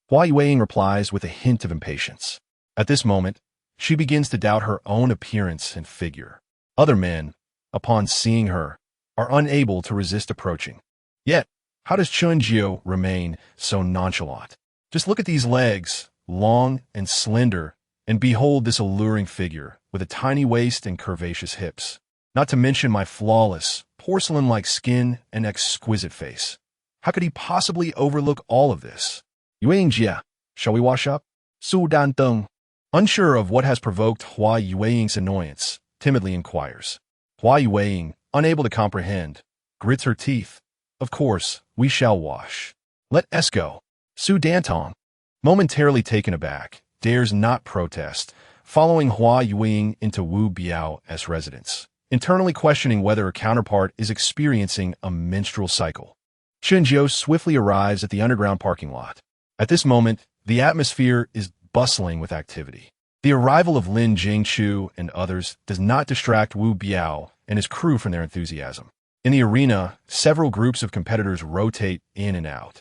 Hua Yueying replies with a hint of impatience. At this moment, she begins to doubt her own appearance and figure. Other men, upon seeing her, are unable to resist approaching. Yet, how does Chenjiu remain so nonchalant? Just look at these legs, long and slender, and behold this alluring figure with a tiny waist and curvaceous hips. Not to mention my flawless, porcelain-like skin and exquisite face. How could he possibly overlook all of this? Yueying Jia, shall we wash up? Su Dan-tung, unsure of what has provoked Hua Yueying's annoyance, timidly inquires. Hua Yueying, unable to comprehend, grits her teeth. Of course, we shall wash. Let us go. Su Dan-tong, momentarily taken aback, dares not protest, following Hua Yueying into Wu Biao's residence, internally questioning whether her counterpart is experiencing a menstrual cycle. Chunjiu swiftly arrives at the underground parking lot. At this moment, the atmosphere is bustling with activity. The arrival of Lin Jingchu and others does not distract Wu Biao and his crew from their enthusiasm. In the arena, several groups of competitors rotate in and out.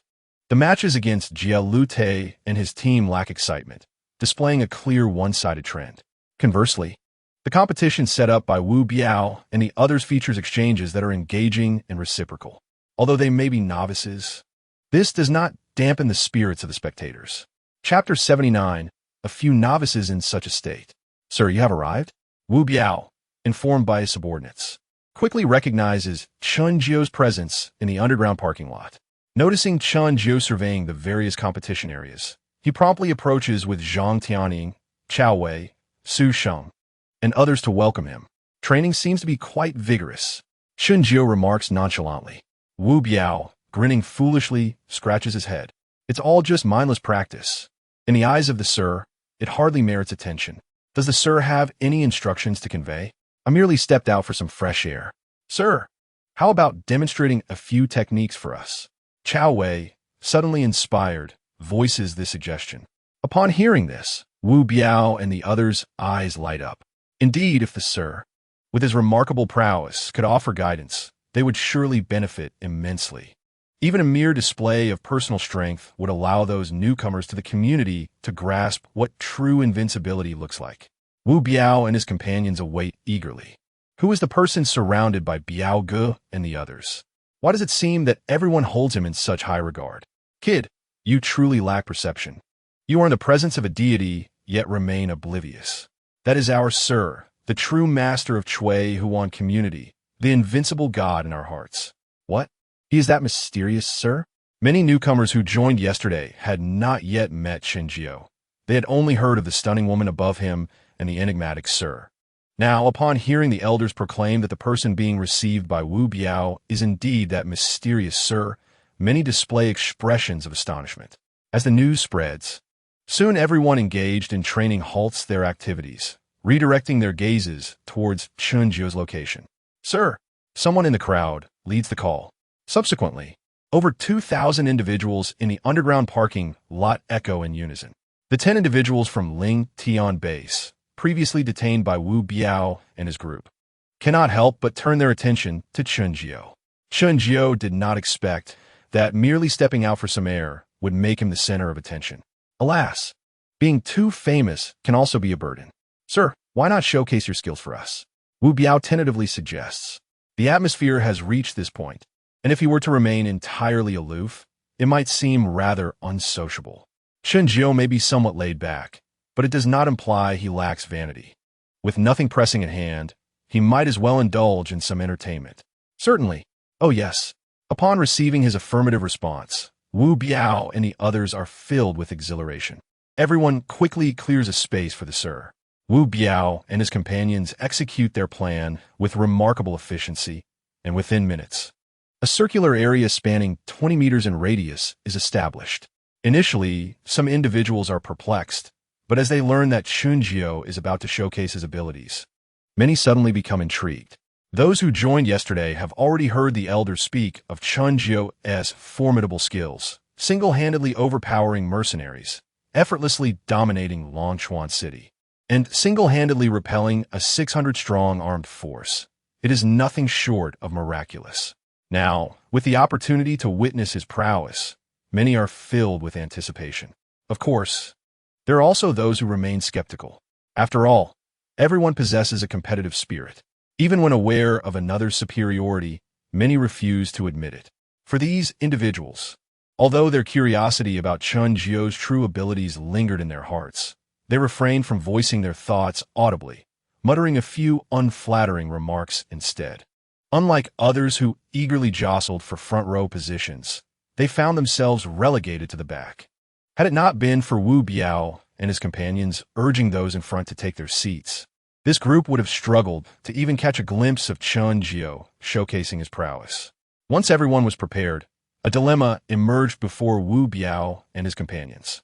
The matches against Jia Lute and his team lack excitement, displaying a clear one-sided trend. Conversely, the competition set up by Wu Biao and the others features exchanges that are engaging and reciprocal. Although they may be novices, this does not dampen the spirits of the spectators. Chapter 79, a few novices in such a state. Sir, you have arrived? Wu Biao, informed by his subordinates, quickly recognizes Chunjiu's presence in the underground parking lot. Noticing Chunjiu surveying the various competition areas, he promptly approaches with Zhang Tianying, Chao Wei, Su Sheng, and others to welcome him. Training seems to be quite vigorous. Chunjiu remarks nonchalantly. Wu Biao, grinning foolishly, scratches his head. It's all just mindless practice. In the eyes of the sir, it hardly merits attention. Does the sir have any instructions to convey? I merely stepped out for some fresh air. Sir, how about demonstrating a few techniques for us? Chao Wei, suddenly inspired, voices this suggestion. Upon hearing this, Wu Biao and the others' eyes light up. Indeed, if the sir, with his remarkable prowess, could offer guidance, they would surely benefit immensely. Even a mere display of personal strength would allow those newcomers to the community to grasp what true invincibility looks like. Wu Biao and his companions await eagerly. Who is the person surrounded by Biao Ge and the others? Why does it seem that everyone holds him in such high regard? Kid, you truly lack perception. You are in the presence of a deity, yet remain oblivious. That is our Sir, the true master of Chui Huan community, the invincible God in our hearts. What? He is that mysterious Sir? Many newcomers who joined yesterday had not yet met Shinjio. They had only heard of the stunning woman above him and the enigmatic Sir. Now, upon hearing the elders proclaim that the person being received by Wu Biao is indeed that mysterious Sir, many display expressions of astonishment. As the news spreads, soon everyone engaged in training halts their activities, redirecting their gazes towards Chunjio's location. Sir, someone in the crowd leads the call. Subsequently, over 2,000 individuals in the underground parking lot echo in unison. The 10 individuals from Ling Tian base, previously detained by Wu Biao and his group, cannot help but turn their attention to Chunjiu. Chunjiu did not expect that merely stepping out for some air would make him the center of attention. Alas, being too famous can also be a burden. Sir, why not showcase your skills for us? Wu Biao tentatively suggests. The atmosphere has reached this point, and if he were to remain entirely aloof, it might seem rather unsociable. Chunjiu may be somewhat laid back, but it does not imply he lacks vanity. With nothing pressing at hand, he might as well indulge in some entertainment. Certainly. Oh yes. Upon receiving his affirmative response, Wu Biao and the others are filled with exhilaration. Everyone quickly clears a space for the Sir. Wu Biao and his companions execute their plan with remarkable efficiency, and within minutes, a circular area spanning 20 meters in radius is established. Initially, some individuals are perplexed, but as they learn that Chunjiu is about to showcase his abilities, many suddenly become intrigued. Those who joined yesterday have already heard the elders speak of Chunjiu's formidable skills, single-handedly overpowering mercenaries, effortlessly dominating Longchuan City, and single-handedly repelling a 600-strong armed force. It is nothing short of miraculous. Now, with the opportunity to witness his prowess, many are filled with anticipation. Of course, there are also those who remain skeptical. After all, everyone possesses a competitive spirit. Even when aware of another's superiority, many refuse to admit it. For these individuals, although their curiosity about Chunjiu's true abilities lingered in their hearts, they refrained from voicing their thoughts audibly, muttering a few unflattering remarks instead. Unlike others who eagerly jostled for front-row positions, they found themselves relegated to the back. Had it not been for Wu Biao, and his companions, urging those in front to take their seats. This group would have struggled to even catch a glimpse of Chun Jio showcasing his prowess. Once everyone was prepared, a dilemma emerged before Wu Biao and his companions.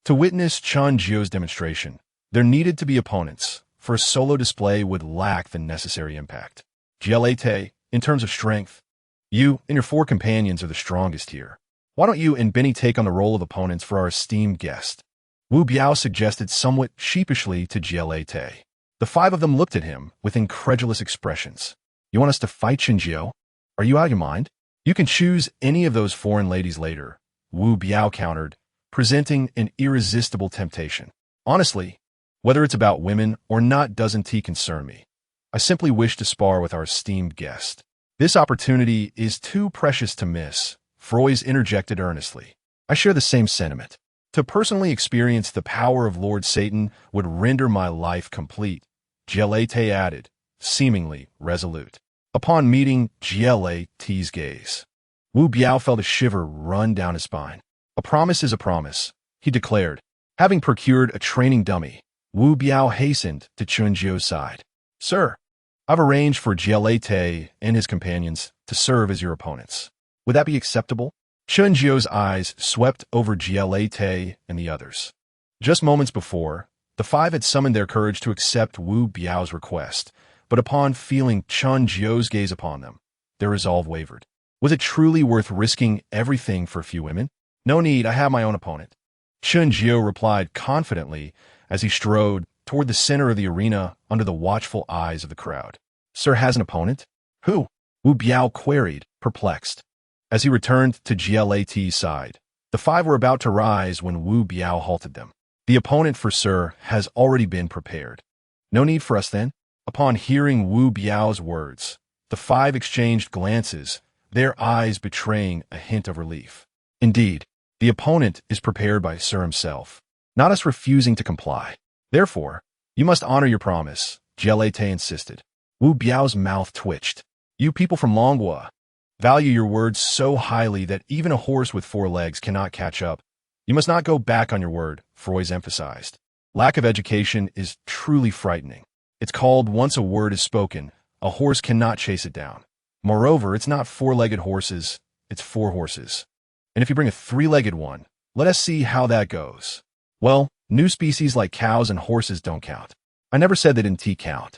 To witness Chun Jio's demonstration, there needed to be opponents, for a solo display would lack the necessary impact. Jialete, in terms of strength, you and your 4 companions are the strongest here. Why don't you and Benny take on the role of opponents for our esteemed guest? Wu Biao suggested somewhat sheepishly to Jialete. The 5 of them looked at him with incredulous expressions. You want us to fight Shinjio? Are you out of your mind? You can choose any of those foreign ladies later, Wu Biao countered, presenting an irresistible temptation. Honestly, whether it's about women or not doesn't concern me. I simply wish to spar with our esteemed guest. This opportunity is too precious to miss, Froys interjected earnestly. I share the same sentiment. To personally experience the power of Lord Satan would render my life complete, Jialete added, seemingly resolute. Upon meeting Jialete's gaze, Wu Biao felt a shiver run down his spine. A promise is a promise, he declared. Having procured a training dummy, Wu Biao hastened to Chunjio's side. Sir, I've arranged for Jialete and his companions to serve as your opponents. Would that be acceptable? Chunjio's eyes swept over Jialete and the others. Just moments before, the 5 had summoned their courage to accept Wu Biao's request, but upon feeling Chunjio's gaze upon them, their resolve wavered. Was it truly worth risking everything for a few women? No need, I have my own opponent. Chunjio replied confidently as he strode toward the center of the arena under the watchful eyes of the crowd. Sir has an opponent? Who? Wu Biao queried, perplexed. As he returned to Jialete's side, the 5 were about to rise when Wu Biao halted them. The opponent for Sir has already been prepared. No need for us then? Upon hearing Wu Biao's words, the 5 exchanged glances, their eyes betraying a hint of relief. Indeed, the opponent is prepared by Sir himself, not us refusing to comply. Therefore, you must honor your promise, Jialete insisted. Wu Biao's mouth twitched. You people from Longhua value your words so highly that even a horse with 4 legs cannot catch up. You must not go back on your word, Froys emphasized. Lack of education is truly frightening. It's called once a word is spoken, a horse cannot chase it down. Moreover, it's not 4-legged horses, it's 4 horses. And if you bring a 3-legged one, let us see how that goes. Well, new species like cows and horses don't count. I never said they didn't count.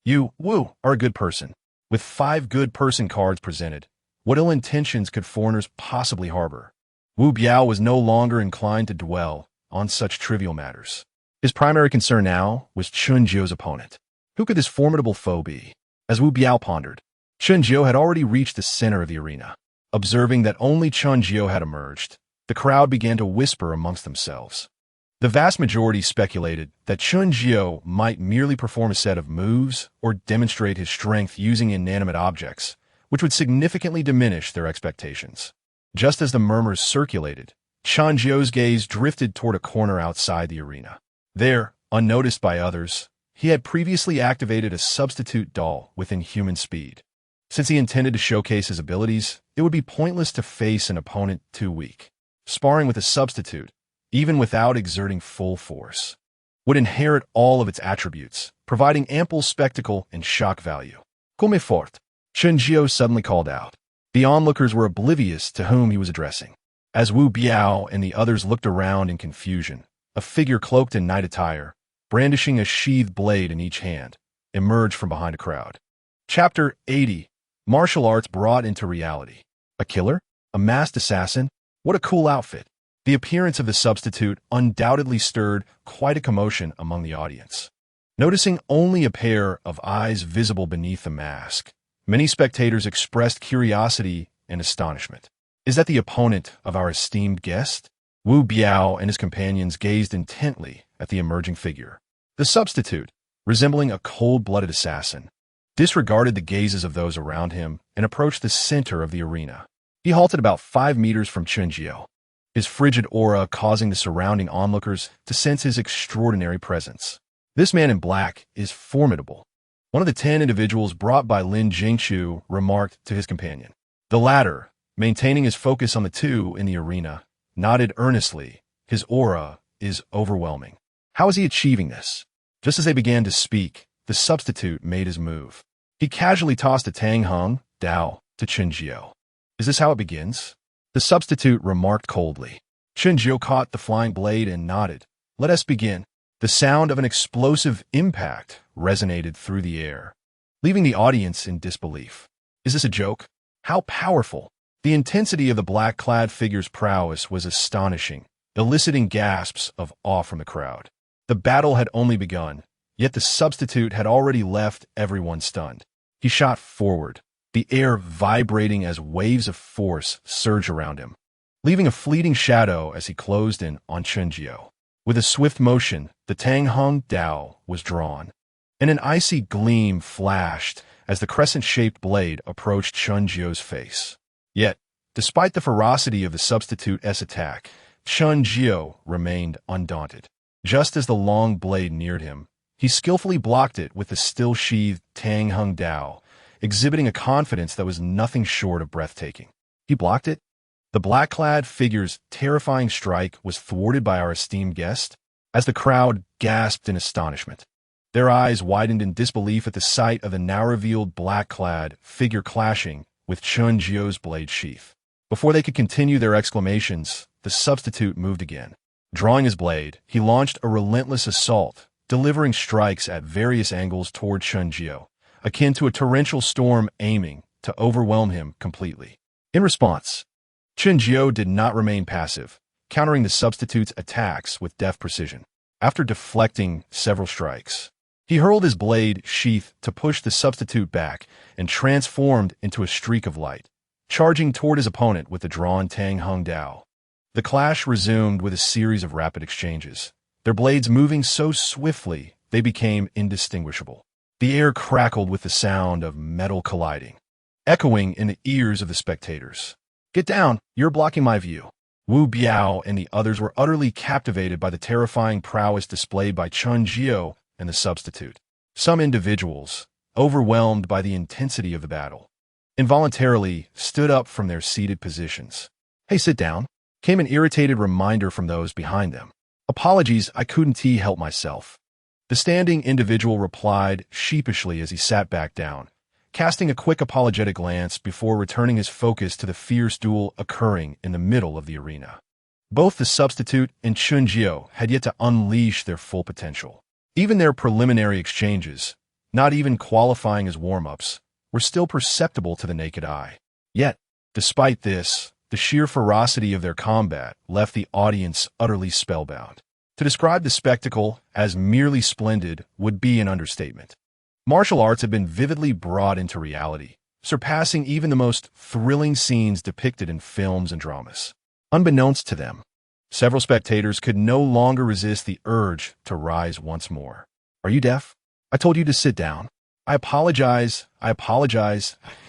You, Wu, are a good person. With 5 good person cards presented, what ill intentions could foreigners possibly harbor? Wu Biao was no longer inclined to dwell on such trivial matters. His primary concern now was Chunjio's opponent. Who could this formidable foe be? As Wu Biao pondered, Chunjio had already reached the center of the arena. Observing that only Chunjio had emerged, the crowd began to whisper amongst themselves. The vast majority speculated that Chunjio might merely perform a set of moves or demonstrate his strength using inanimate objects, which would significantly diminish their expectations. Just as the murmurs circulated, Chunjio's gaze drifted toward a corner outside the arena. There, unnoticed by others, he had previously activated a substitute doll with inhuman speed. Since he intended to showcase his abilities, it would be pointless to face an opponent too weak. Sparring with a substitute, even without exerting full force, would inherit all of its attributes, providing ample spectacle and shock value. Come fort, Chunjio suddenly called out. The onlookers were oblivious to whom he was addressing. As Wu Biao and the others looked around in confusion, a figure cloaked in night attire, brandishing a sheathed blade in each hand, emerged from behind a crowd. Chapter 80. Martial arts brought into reality. A killer? A masked assassin? What a cool outfit. The appearance of the substitute undoubtedly stirred quite a commotion among the audience. Noticing only a pair of eyes visible beneath the mask, many spectators expressed curiosity and astonishment. Is that the opponent of our esteemed guest? Wu Biao and his companions gazed intently at the emerging figure. The substitute, resembling a cold-blooded assassin, disregarded the gazes of those around him and approached the center of the arena. He halted about 5 meters from Chunjio, his frigid aura causing the surrounding onlookers to sense his extraordinary presence. This man in black is formidable. One of the 10 individuals brought by Lin Jingchu remarked to his companion. The latter, maintaining his focus on the 2 in the arena, nodded earnestly. His aura is overwhelming. How is he achieving this? Just as they began to speak, the substitute made his move. He casually tossed a Tang Hung Dao to Chunjio. Is this how it begins? The substitute remarked coldly. Chunjio caught the flying blade and nodded. Let us begin. The sound of an explosive impact resonated through the air, leaving the audience in disbelief. Is this a joke? How powerful! The intensity of the black-clad figure's prowess was astonishing, eliciting gasps of awe from the crowd. The battle had only begun, yet the substitute had already left everyone stunned. He shot forward, the air vibrating as waves of force surged around him, leaving a fleeting shadow as he closed in on Chunjio. With a swift motion, the Tang Hung Dao was drawn, and an icy gleam flashed as the crescent-shaped blade approached Chunjio's face. Yet, despite the ferocity of the substitute's attack, Chunjio remained undaunted. Just as the long blade neared him, he skillfully blocked it with the still-sheathed Tang Hung Dao, exhibiting a confidence that was nothing short of breathtaking. He blocked it? The black-clad figure's terrifying strike was thwarted by our esteemed guest, as the crowd gasped in astonishment. Their eyes widened in disbelief at the sight of the now-revealed black-clad figure clashing with Chunjio's blade sheath. Before they could continue their exclamations, the substitute moved again. Drawing his blade, he launched a relentless assault, delivering strikes at various angles toward Chunjio, akin to a torrential storm aiming to overwhelm him completely. In response, Chunjio did not remain passive, countering the substitute's attacks with deft precision. After deflecting several strikes, he hurled his blade sheath to push the substitute back and transformed into a streak of light, charging toward his opponent with the drawn Tang Hung Dao. The clash resumed with a series of rapid exchanges, their blades moving so swiftly they became indistinguishable. The air crackled with the sound of metal colliding, echoing in the ears of the spectators. Get down, you're blocking my view. Wu Biao and the others were utterly captivated by the terrifying prowess displayed by Chunjio and the substitute. Some individuals, overwhelmed by the intensity of the battle, involuntarily stood up from their seated positions. Hey, sit down, came an irritated reminder from those behind them. Apologies, I couldn't help myself. The standing individual replied sheepishly as he sat back down, casting a quick apologetic glance before returning his focus to the fierce duel occurring in the middle of the arena. Both the substitute and Chunjio had yet to unleash their full potential. Even their preliminary exchanges, not even qualifying as warm-ups, were still perceptible to the naked eye. Yet, despite this, the sheer ferocity of their combat left the audience utterly spellbound. To describe the spectacle as merely splendid would be an understatement. Martial arts had been vividly brought into reality, surpassing even the most thrilling scenes depicted in films and dramas. Unbeknownst to them, several spectators could no longer resist the urge to rise once more. Are you deaf? I told you to sit down. I apologize. I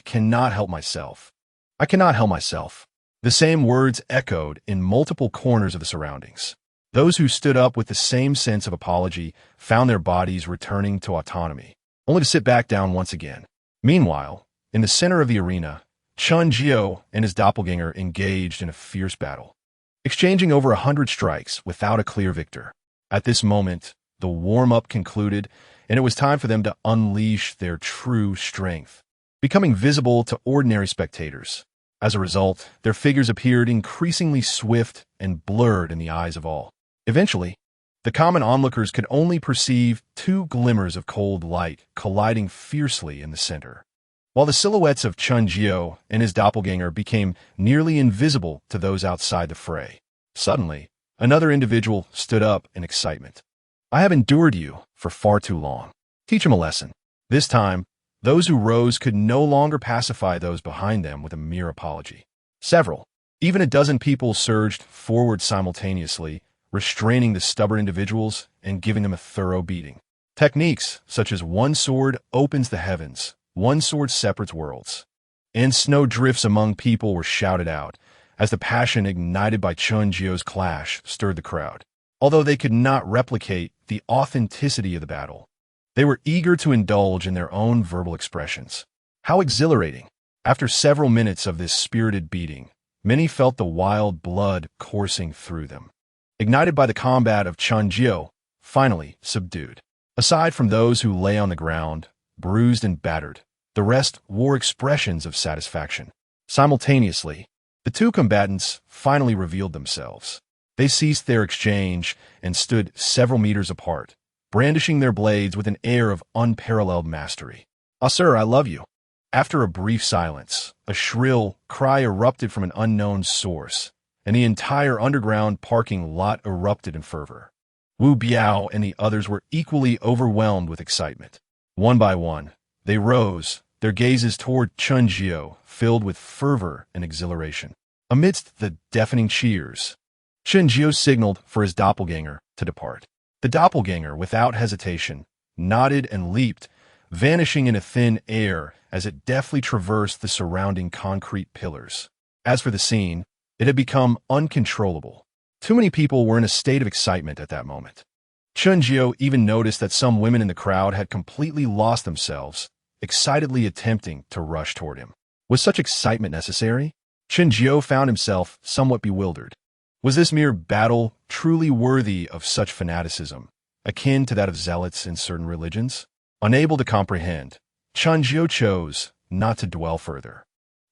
cannot help myself. I cannot help myself. The same words echoed in multiple corners of the surroundings. Those who stood up with the same sense of apology found their bodies returning to autonomy, only to sit back down once again. Meanwhile, in the center of the arena, Chunjio and his doppelganger engaged in a fierce battle, exchanging over 100 strikes without a clear victor. At this moment, the warm-up concluded, and it was time for them to unleash their true strength, becoming visible to ordinary spectators. As a result, their figures appeared increasingly swift and blurred in the eyes of all. Eventually, the common onlookers could only perceive two glimmers of cold light colliding fiercely in the center, while the silhouettes of Chunjio and his doppelganger became nearly invisible to those outside the fray. Suddenly, another individual stood up in excitement. I have endured you for far too long. Teach him a lesson. This time, those who rose could no longer pacify those behind them with a mere apology. Several, even a dozen people surged forward simultaneously, restraining the stubborn individuals and giving them a thorough beating. Techniques such as one sword opens the heavens, one sword separates worlds, and snow drifts among people were shouted out as the passion ignited by Chunjio's clash stirred the crowd. Although they could not replicate the authenticity of the battle, they were eager to indulge in their own verbal expressions. How exhilarating! After several minutes of this spirited beating, many felt the wild blood coursing through them. Ignited by the combat of Chunjio, finally subdued. Aside from those who lay on the ground, bruised and battered, the rest wore expressions of satisfaction. Simultaneously, the two combatants finally revealed themselves. They ceased their exchange and stood several meters apart, brandishing their blades with an air of unparalleled mastery. "Ah, sir, I love you." After a brief silence, a shrill cry erupted from an unknown source, and the entire underground parking lot erupted in fervor. Wu Biao and the others were equally overwhelmed with excitement. One by one, they rose, their gazes toward Chun Jiao filled with fervor and exhilaration. Amidst the deafening cheers, Chun Jiao signaled for his doppelganger to depart. The doppelganger, without hesitation, nodded and leaped, vanishing in a thin air as it deftly traversed the surrounding concrete pillars. As for the scene, it had become uncontrollable. Too many people were in a state of excitement at that moment. Chun Jiao even noticed that some women in the crowd had completely lost themselves, excitedly attempting to rush toward him. Was such excitement necessary? Chun Jiao found himself somewhat bewildered. Was this mere battle truly worthy of such fanaticism, akin to that of zealots in certain religions? Unable to comprehend, Chun Jiao chose not to dwell further.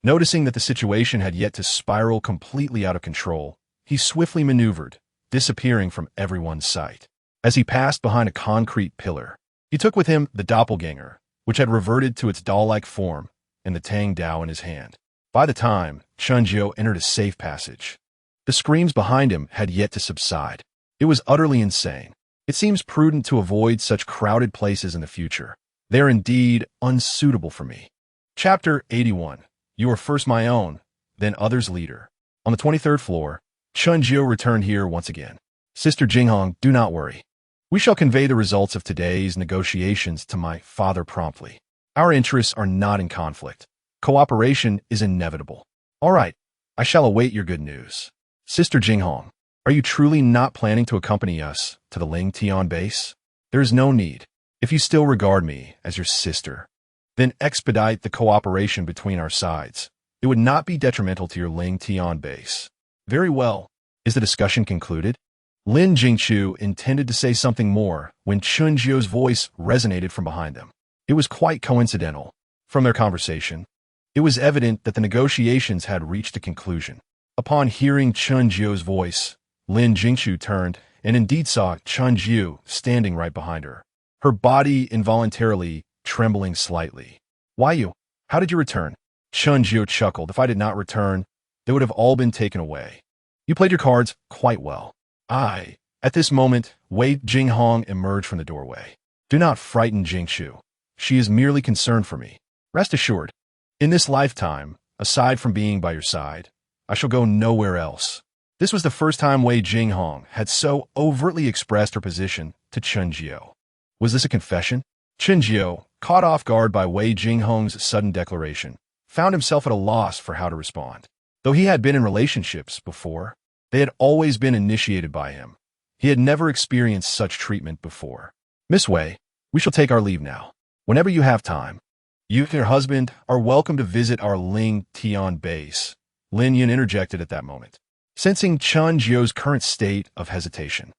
Noticing that the situation had yet to spiral completely out of control, he swiftly maneuvered, disappearing from everyone's sight. As he passed behind a concrete pillar, he took with him the doppelganger, which had reverted to its doll-like form, and the Tang Dao in his hand. By the time Chun Jiao entered a safe passage, the screams behind him had yet to subside. It was utterly insane. It seems prudent to avoid such crowded places in the future. They are indeed unsuitable for me. Chapter 81. You are first my own, then others' leader. On the 23rd floor, Chun Jiao returned here once again. Sister Jinghong, do not worry. We shall convey the results of today's negotiations to my father promptly. Our interests are not in conflict. Cooperation is inevitable. All right, I shall await your good news. Sister Jinghong, are you truly not planning to accompany us to the Ling Tian base? There is no need. If you still regard me as your sister, then expedite the cooperation between our sides. It would not be detrimental to your Ling Tian base. Very well. Is the discussion concluded? Lin Jingchu intended to say something more when Chun Jiao's voice resonated from behind them. It was quite coincidental. From their conversation, it was evident that the negotiations had reached a conclusion. Upon hearing Chun Jiao's voice, Lin Jingchu turned and indeed saw Chun Jiao standing right behind her, her body involuntarily trembling slightly. Why you? How did you return? Chun Jiao chuckled. If I did not return, they would have all been taken away. You played your cards quite well. At this moment, Wei Jinghong emerged from the doorway. Do not frighten Jingchu. She is merely concerned for me. Rest assured, in this lifetime, aside from being by your side, I shall go nowhere else. This was the first time Wei Jinghong had so overtly expressed her position to Chun Jiao. Was this a confession? Chun Jiao, caught off guard by Wei Jinghong's sudden declaration, found himself at a loss for how to respond. Though he had been in relationships before, they had always been initiated by him. He had never experienced such treatment before. Miss Wei, we shall take our leave now. Whenever you have time, you and your husband are welcome to visit our Ling Tian base. Lin Yun interjected at that moment, sensing Chun Jiao's current state of hesitation.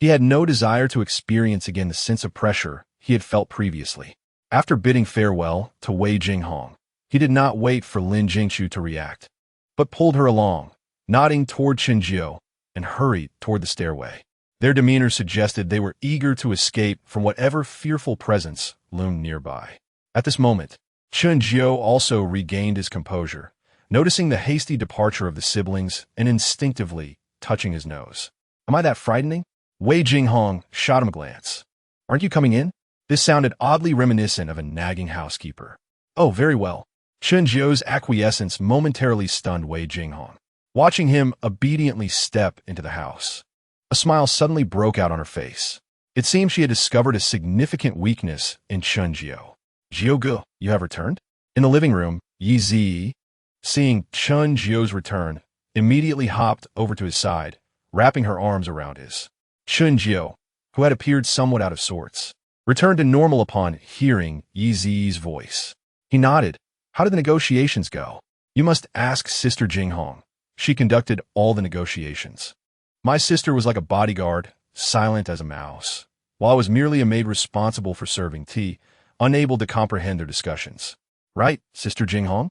He had no desire to experience again the sense of pressure he had felt previously. After bidding farewell to Wei Jinghong, he did not wait for Lin Jingchu to react, but pulled her along, nodding toward Chun Jiao, and hurried toward the stairway. Their demeanor suggested they were eager to escape from whatever fearful presence loomed nearby. At this moment, Chun Jiao also regained his composure, noticing the hasty departure of the siblings and instinctively touching his nose. Am I that frightening? Wei Jinghong shot him a glance. Aren't you coming in? This sounded oddly reminiscent of a nagging housekeeper. Oh, very well. Chun Jiao's acquiescence momentarily stunned Wei Jinghong. Watching him obediently step into the house, a smile suddenly broke out on her face. It seemed she had discovered a significant weakness in Chun Jiao. Jiao, you have returned? In the living room, Yi Zi, seeing Chun Jiao's return, immediately hopped over to his side, wrapping her arms around his. Chun Jiao, who had appeared somewhat out of sorts, returned to normal upon hearing Yi Zi's voice. He nodded. How did the negotiations go? You must ask Sister Jinghong. She conducted all the negotiations. My sister was like a bodyguard, silent as a mouse. while I was merely a maid responsible for serving tea, unable to comprehend their discussions. Right, Sister Jinghong?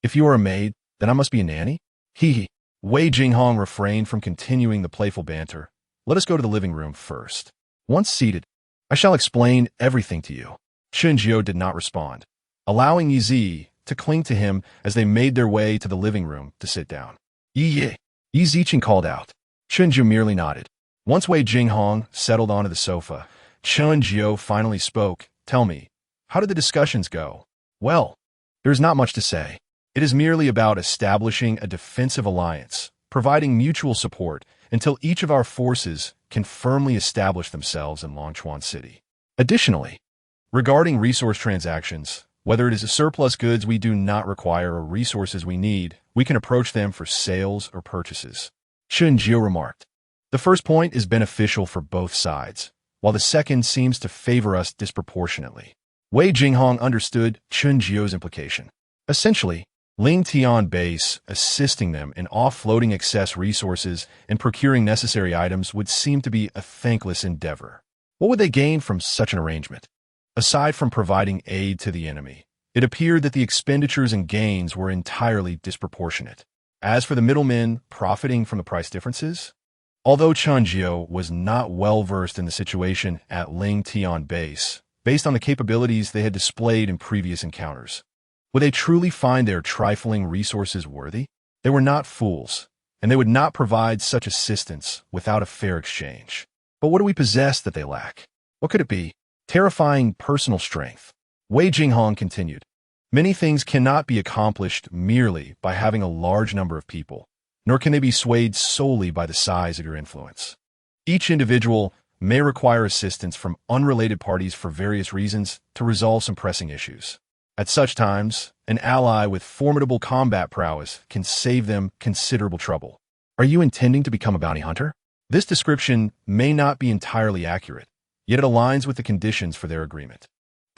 If you are a maid, then I must be a nanny? Hee hee. Wei Jinghong refrained from continuing the playful banter. Let us go to the living room first. Once seated, I shall explain everything to you. Chunjiu did not respond, allowing Yizi to cling to him as they made their way to the living room to sit down. Yi Ziqing called out. Chunjiu merely nodded. Once Wei Jinghong settled onto the sofa, Chunjiu finally spoke. Tell me, how did the discussions go? Well, there's not much to say. It is merely about establishing a defensive alliance, providing mutual support until each of our forces can firmly establish themselves in Longchuan City. Additionally, regarding resource transactions, whether it is a surplus goods we do not require or resources we need, we can approach them for sales or purchases. Chunjiu remarked. The first point is beneficial for both sides, while the second seems to favor us disproportionately. Wei Jinghong understood Chunjiu's implication. Essentially, Ling Tian base assisting them in offloading excess resources and procuring necessary items would seem to be a thankless endeavor. What would they gain from such an arrangement? Aside from providing aid to the enemy, it appeared that the expenditures and gains were entirely disproportionate. As for the middlemen profiting from the price differences, although Chunjiu was not well versed in the situation at Ling Tian base, based on the capabilities they had displayed in previous encounters, would they truly find their trifling resources worthy? They were not fools, and they would not provide such assistance without a fair exchange. But what do we possess that they lack? What could it be? Terrifying personal strength. Wei Jinghong continued. Many things cannot be accomplished merely by having a large number of people, nor can they be swayed solely by the size of your influence. Each individual may require assistance from unrelated parties for various reasons to resolve some pressing issues. At such times, an ally with formidable combat prowess can save them considerable trouble. Are you intending to become a bounty hunter? This description may not be entirely accurate, yet it aligns with the conditions for their agreement.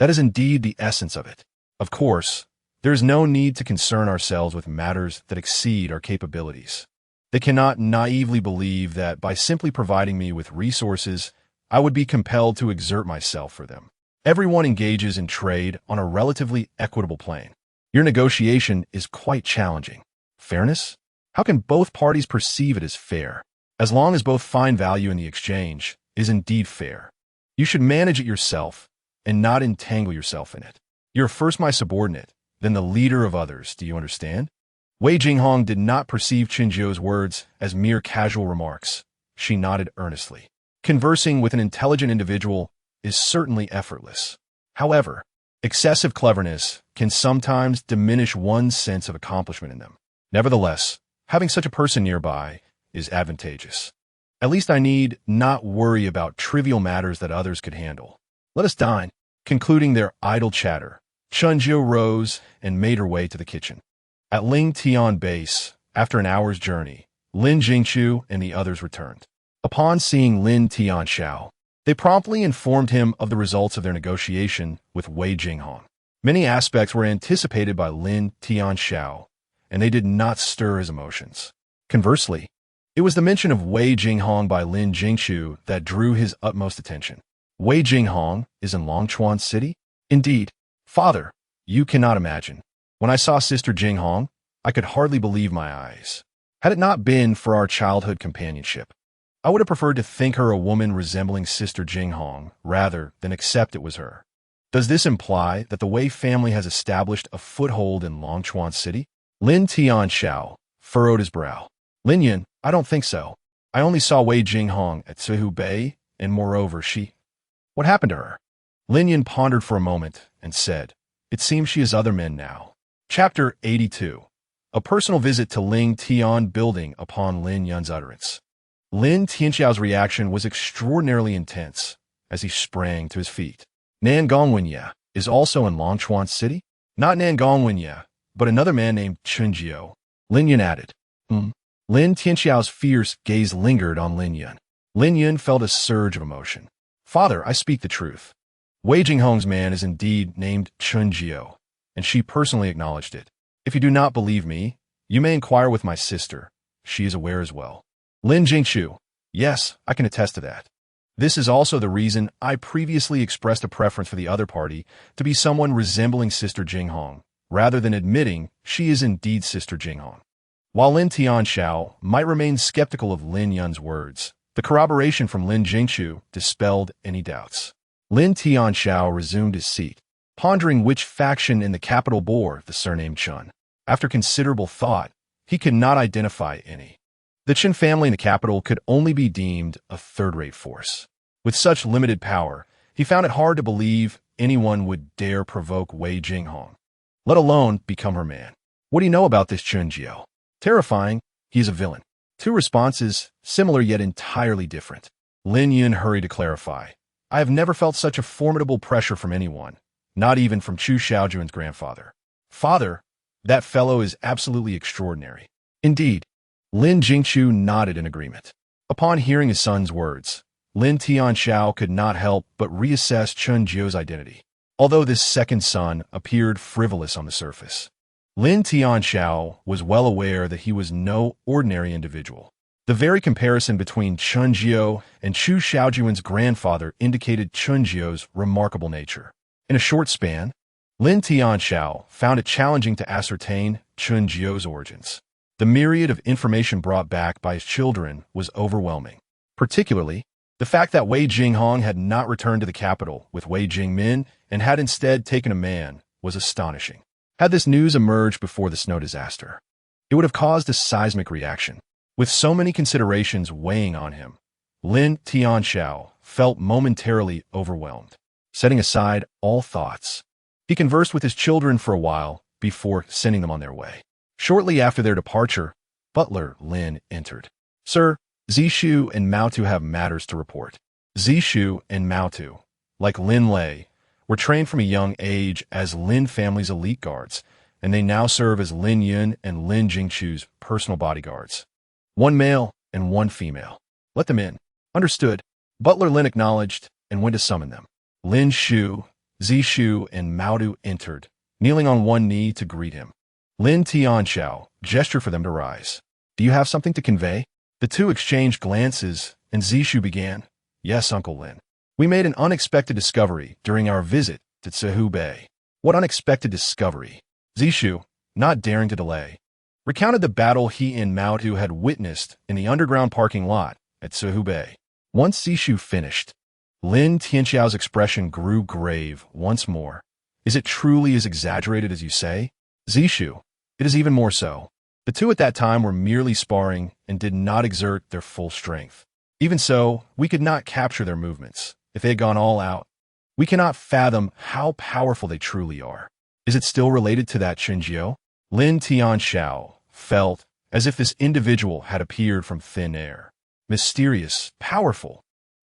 That is indeed the essence of it. Of course, there is no need to concern ourselves with matters that exceed our capabilities. They cannot naively believe that by simply providing me with resources, I would be compelled to exert myself for them. Everyone engages in trade on a relatively equitable plane. Your negotiation is quite challenging. Fairness? How can both parties perceive it as fair? As long as both find value in the exchange, it is indeed fair. You should manage it yourself and not entangle yourself in it. You're first my subordinate, then the leader of others, do you understand? Wei Jinghong did not perceive Chunjiu's words as mere casual remarks. She nodded earnestly. Conversing with an intelligent individual is certainly effortless. However, excessive cleverness can sometimes diminish one's sense of accomplishment in them. Nevertheless, having such a person nearby is advantageous. At least I need not worry about trivial matters that others could handle. Let us dine. Concluding their idle chatter, Chunjiu rose and made her way to the kitchen. At Ling Tian base, after an hour's journey, Lin Jingchu and the others returned. Upon seeing Lin Tianxiao, they promptly informed him of the results of their negotiation with Wei Jinghong. Many aspects were anticipated by Lin Tianxiao, and they did not stir his emotions. Conversely, it was the mention of Wei Jinghong by Lin Jingchu that drew his utmost attention. Wei Jinghong is in Longchuan City? Indeed. Father, you cannot imagine. When I saw Sister Jinghong, I could hardly believe my eyes. Had it not been for our childhood companionship, I would have preferred to think her a woman resembling Sister Jinghong rather than accept it was her. Does this imply that the Wei family has established a foothold in Longchuan City? Lin Tianxiao furrowed his brow. Lin Yun, I don't think so. I only saw Wei Jinghong at Suhu Bay, and moreover, What happened to her? Lin Yun pondered for a moment and said, It seems she has other men now. Chapter 82. A personal visit to Ling Tian building upon Lin Yun's utterance. Lin Tianxiao's reaction was extraordinarily intense as he sprang to his feet. Nan Gongwenye is also in Longchuan City? Not Nan Gongwenye, but another man named Chunjiu. Lin Yun added. Lin Tianxiao's fierce gaze lingered on Lin Yun. Lin Yun felt a surge of emotion. Father, I speak the truth. Wei Jinghong's man is indeed named Chunjiu, and she personally acknowledged it. If you do not believe me, you may inquire with my sister. She is aware as well. Lin Jingchu. Yes, I can attest to that. This is also the reason I previously expressed a preference for the other party to be someone resembling Sister Jinghong, rather than admitting she is indeed Sister Jinghong. While Lin Tianxiao might remain skeptical of Lin Yun's words, the corroboration from Lin Jingchu dispelled any doubts. Lin Tianxiao resumed his seat, pondering which faction in the capital bore the surname Chun. After considerable thought, he could not identify any. The Chen family in the capital could only be deemed a third-rate force. With such limited power, he found it hard to believe anyone would dare provoke Wei Jinghong, let alone become her man. What do you know about this Chun Jiao? Terrifying, he is a villain. Two responses, similar yet entirely different. Lin Yun hurried to clarify. I have never felt such a formidable pressure from anyone, not even from Chu Xiaojuan's grandfather. Father, that fellow is absolutely extraordinary. Indeed. Lin Jingchu nodded in agreement. Upon hearing his son's words, Lin Tianxiao could not help but reassess Chun Jiao's identity. Although this second son appeared frivolous on the surface, Lin Tianxiao was well aware that he was no ordinary individual. The very comparison between Chun Jiao and Chu Xiaojuan's grandfather indicated Chun Jiao's remarkable nature. In a short span, Lin Tianxiao found it challenging to ascertain Chun Jiao's origins. The myriad of information brought back by his children was overwhelming. Particularly, the fact that Wei Jinghong had not returned to the capital with Wei Jingmin and had instead taken a man was astonishing. Had this news emerged before the snow disaster, it would have caused a seismic reaction. With so many considerations weighing on him, Lin Tianxiao felt momentarily overwhelmed. Setting aside all thoughts, he conversed with his children for a while before sending them on their way. Shortly after their departure, butler Lin entered. Sir, Zishu and Maotu have matters to report. Zishu and Maotu, like Lin Lei, were trained from a young age as Lin family's elite guards, and they now serve as Lin Yun and Lin Jingchu's personal bodyguards. One male and one female. Let them in. Understood. Butler Lin acknowledged and went to summon them. Lin Shu, Zishu, and Maotu entered, kneeling on one knee to greet him. Lin Tianxiao gestured for them to rise. Do you have something to convey? The two exchanged glances, and Zishu began. Yes, Uncle Lin. We made an unexpected discovery during our visit to Tsehu Bay. What unexpected discovery? Zishu, not daring to delay, recounted the battle he and Maotu had witnessed in the underground parking lot at Tsehu Bay. Once Zishu finished, Lin Tianxiao's expression grew grave once more. Is it truly as exaggerated as you say? Zishu, it is even more so. The two at that time were merely sparring and did not exert their full strength. Even so, we could not capture their movements. If they had gone all out, we cannot fathom how powerful they truly are. Is it still related to that Chun Jiao? Lin Tianxiao felt as if this individual had appeared from thin air. Mysterious, powerful.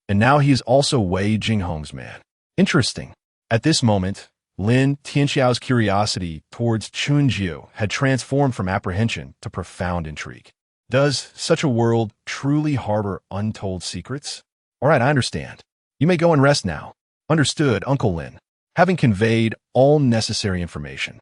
And now he is also Wei Jinghong's man. Interesting. At this moment, Lin Tianxiao's curiosity towards Chun Jiao had transformed from apprehension to profound intrigue. Does such a world truly harbor untold secrets? All right, I understand. You may go and rest now. Understood, Uncle Lin. Having conveyed all necessary information,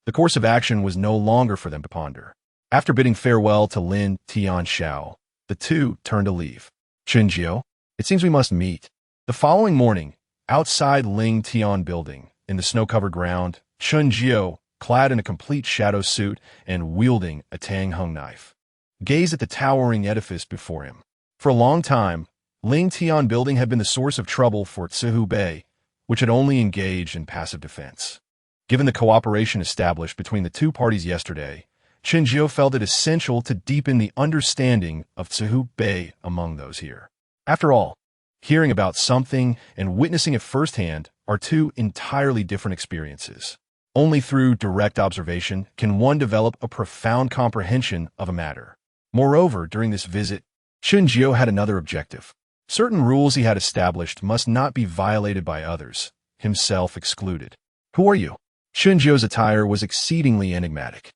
the course of action was no longer for them to ponder. After bidding farewell to Lin Tianxiao, the two turned to leave. Chun Jiao, it seems we must meet. The following morning, outside Ling Tian building, in the snow-covered ground, Chun Jiao, clad in a complete shadow suit and wielding a Tang Hung knife, gazed at the towering edifice before him. For a long time, Ling Tian building had been the source of trouble for Tsehu Bay, which had only engaged in passive defense. Given the cooperation established between the two parties yesterday, Chun Jiao felt it essential to deepen the understanding of Tsehu Bay among those here. After all, hearing about something and witnessing it firsthand are two entirely different experiences. Only through direct observation can one develop a profound comprehension of a matter. Moreover, during this visit, Chun Jiao had another objective. Certain rules he had established must not be violated by others, himself excluded. Who are you? Chun Jiao's attire was exceedingly enigmatic.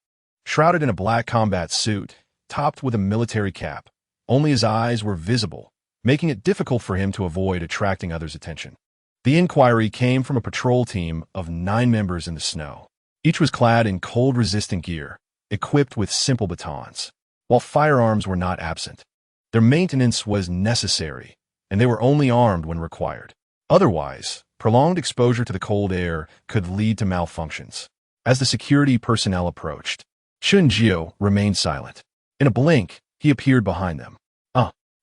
Shrouded in a black combat suit, topped with a military cap, only his eyes were visible, making it difficult for him to avoid attracting others' attention. The inquiry came from a patrol team of 9 members in the snow. Each was clad in cold-resistant gear, equipped with simple batons. While firearms were not absent, their maintenance was necessary, and they were only armed when required. Otherwise, prolonged exposure to the cold air could lead to malfunctions. As the security personnel approached, Chun Jio remained silent. In a blink, he appeared behind them.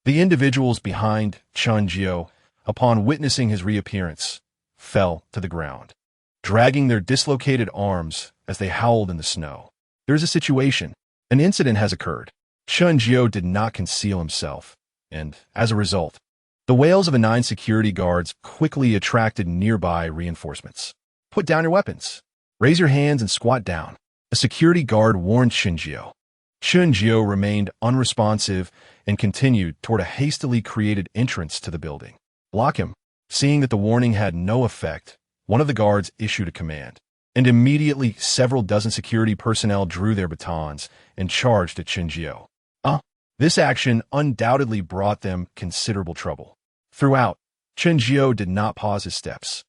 The individuals behind Chun Jio, upon witnessing his reappearance, fell to the ground, dragging their dislocated arms as they howled in the snow. There's a situation. An incident has occurred. Chun Jio did not conceal himself, and, as a result, the wails of the 9 security guards quickly attracted nearby reinforcements. Put down your weapons. Raise your hands and squat down. A security guard warned Chun Jio. Chun Jio remained unresponsive and continued toward a hastily created entrance to the building. Block him. Seeing that the warning had no effect, one of the guards issued a command, and immediately several dozen security personnel drew their batons and charged at Chun Jio. This action undoubtedly brought them considerable trouble. Throughout, Chun Jio did not pause his steps,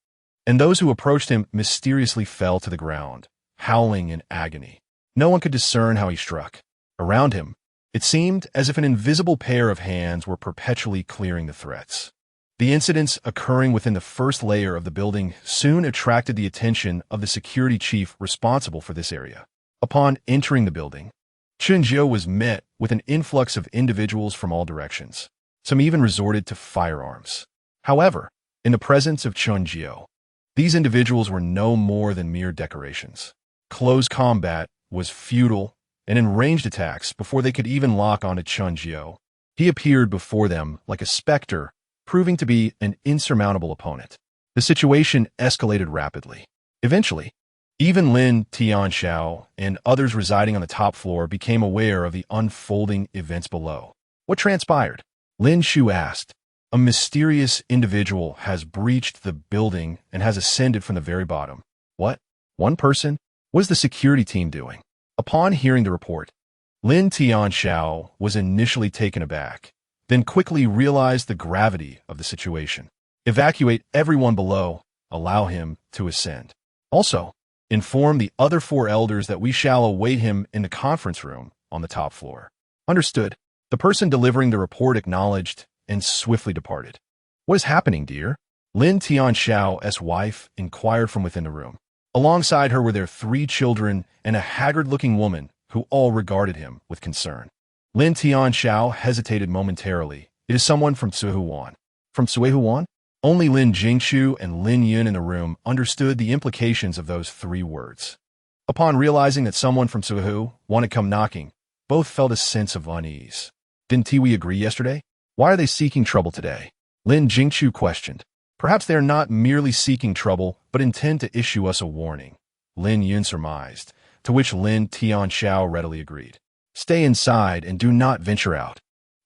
and those who approached him mysteriously fell to the ground, howling in agony. No one could discern how he struck. Around him, it seemed as if an invisible pair of hands were perpetually clearing the threats. The incidents occurring within the first layer of the building soon attracted the attention of the security chief responsible for this area. Upon entering the building, Chun Jio was met with an influx of individuals from all directions. Some even resorted to firearms. However, in the presence of Chun Jio, these individuals were no more than mere decorations. Close combat was futile, and in ranged attacks, before they could even lock onto Chun Jio, he appeared before them like a specter, proving to be an insurmountable opponent. The situation escalated rapidly. Eventually, even Lin Tianxiao and others residing on the top floor became aware of the unfolding events below. What transpired? Lin Shu asked. A mysterious individual has breached the building and has ascended from the very bottom. What? One person? What is the security team doing? Upon hearing the report, Lin Tianxiao was initially taken aback, then quickly realized the gravity of the situation. Evacuate everyone below. Allow him to ascend. Also, inform the other 4 elders that we shall await him in the conference room on the top floor. Understood. The person delivering the report acknowledged and swiftly departed. What is happening, dear? Lin Tianxiao's wife inquired from within the room. Alongside her were their 3 children and a haggard-looking woman who all regarded him with concern. Lin Tianxiao hesitated momentarily. It is someone from Suihuan. From Suihuan? Only Lin Jingchu and Lin Yun in the room understood the implications of those 3 words. Upon realizing that someone from Suihu wanted to come knocking, both felt a sense of unease. Didn't we agree yesterday? Why are they seeking trouble today? Lin Jingchu questioned. Perhaps they are not merely seeking trouble, but intend to issue us a warning, Lin Yun surmised, to which Lin Tianxiao readily agreed. Stay inside and do not venture out.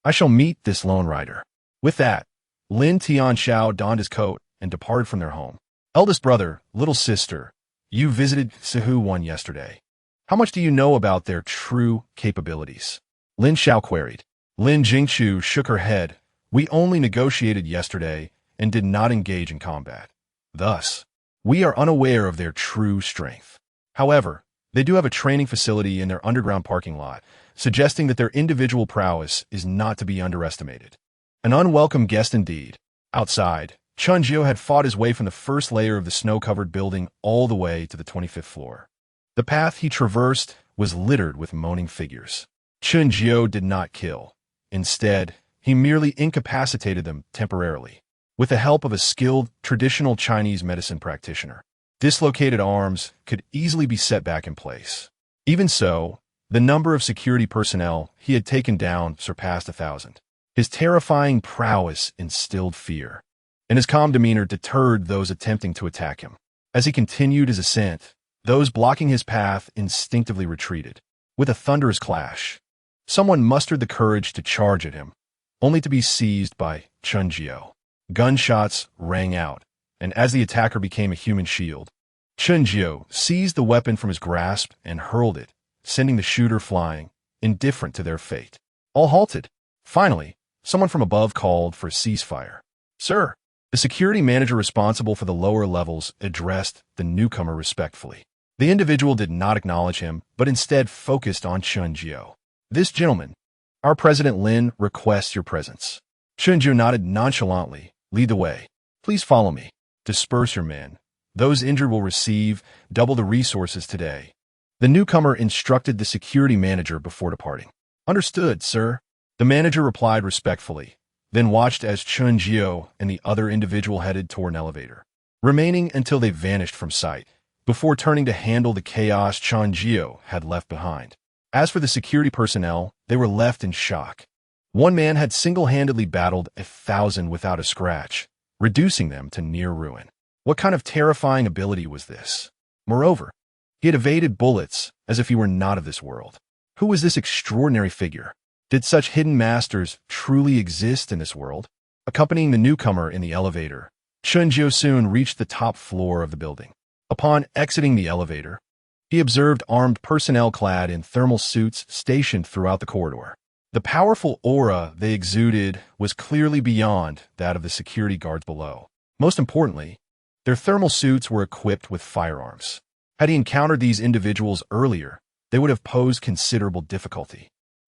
I shall meet this lone rider. With that, Lin Tianxiao donned his coat and departed from their home. Eldest brother, little sister, you visited Suihuan yesterday. How much do you know about their true capabilities? Lin Xiao queried. Lin Jingchu shook her head. We only negotiated yesterday and did not engage in combat. Thus, we are unaware of their true strength. However, they do have a training facility in their underground parking lot, suggesting that their individual prowess is not to be underestimated. An unwelcome guest indeed. Outside, Chun Jio had fought his way from the first layer of the snow-covered building all the way to the 25th floor. The path he traversed was littered with moaning figures. Chun Jio did not kill. Instead, he merely incapacitated them temporarily, with the help of a skilled traditional Chinese medicine practitioner. Dislocated arms could easily be set back in place. Even so, the number of security personnel he had taken down surpassed 1,000. His terrifying prowess instilled fear, and his calm demeanor deterred those attempting to attack him. As he continued his ascent, those blocking his path instinctively retreated. With a thunderous clash, someone mustered the courage to charge at him, only to be seized by Chun Jio. Gunshots rang out, and as the attacker became a human shield, Chun Jio seized the weapon from his grasp and hurled it, sending the shooter flying, indifferent to their fate. All halted. Finally, someone from above called for a ceasefire. Sir, the security manager responsible for the lower levels addressed the newcomer respectfully. The individual did not acknowledge him, but instead focused on Chun Jio. This gentleman, our President Lin, requests your presence. Chunjiu nodded nonchalantly. Lead the way. Please follow me. Disperse your men. Those injured will receive double the resources today. The newcomer instructed the security manager before departing. Understood, sir. The manager replied respectfully, then watched as Chunjiu and the other individual headed toward an elevator, remaining until they vanished from sight, before turning to handle the chaos Chunjiu had left behind. As for the security personnel, they were left in shock. One man had single-handedly battled 1,000 without a scratch, reducing them to near ruin. What kind of terrifying ability was this? Moreover, he had evaded bullets as if he were not of this world. Who was this extraordinary figure? Did such hidden masters truly exist in this world? Accompanying the newcomer in the elevator, Chunjiu soon reached the top floor of the building. Upon exiting the elevator, he observed armed personnel clad in thermal suits stationed throughout the corridor. The powerful aura they exuded was clearly beyond that of the security guards below. Most importantly, their thermal suits were equipped with firearms. Had he encountered these individuals earlier, they would have posed considerable difficulty,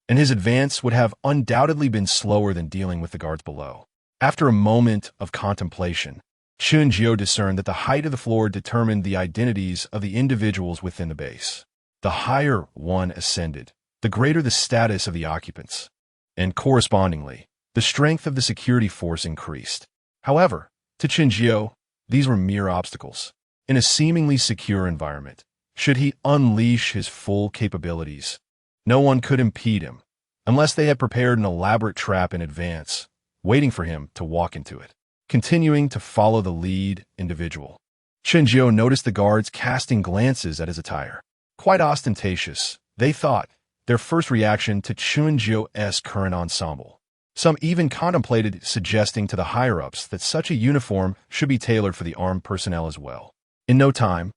and his advance would have undoubtedly been slower than dealing with the guards below. After a moment of contemplation, Chunjiu discerned that the height of the floor determined the identities of the individuals within the base. The higher one ascended, the greater the status of the occupants, and correspondingly, the strength of the security force increased. However, to Chunjiu, these were mere obstacles. In a seemingly secure environment, should he unleash his full capabilities, no one could impede him, unless they had prepared an elaborate trap in advance, waiting for him to walk into it. Continuing to follow the lead individual, Chunjiu noticed the guards casting glances at his attire. Quite ostentatious, they thought, their first reaction to Chunjiu's current ensemble. Some even contemplated suggesting to the higher-ups that such a uniform should be tailored for the armed personnel as well. In no time,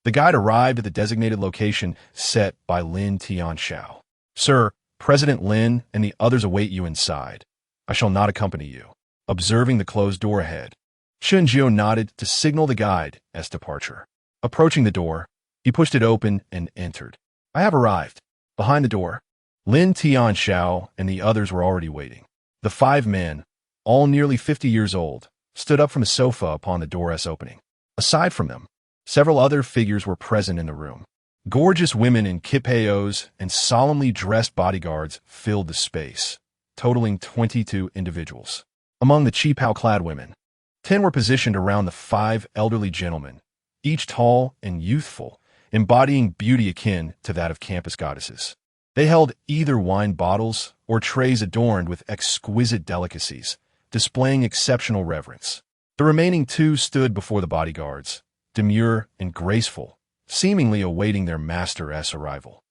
the guide arrived at the designated location set by Lin Tianxiao. Sir, President Lin and the others await you inside. I shall not accompany you. Observing the closed door ahead, Chunjiu nodded to signal the guide as departure. Approaching the door, he pushed it open and entered. I have arrived. Behind the door, Lin Tianxiao and the others were already waiting. The 5 men, all nearly 50 years old, stood up from a sofa upon the door's opening. Aside from them, several other figures were present in the room. Gorgeous women in kipayos and solemnly dressed bodyguards filled the space, totaling 22 individuals. Among the qipao-clad women, 10 were positioned around the 5 elderly gentlemen, each tall and youthful, embodying beauty akin to that of campus goddesses. They held either wine bottles or trays adorned with exquisite delicacies, displaying exceptional reverence. The remaining 2 stood before the bodyguards, demure and graceful, seemingly awaiting their master's arrival.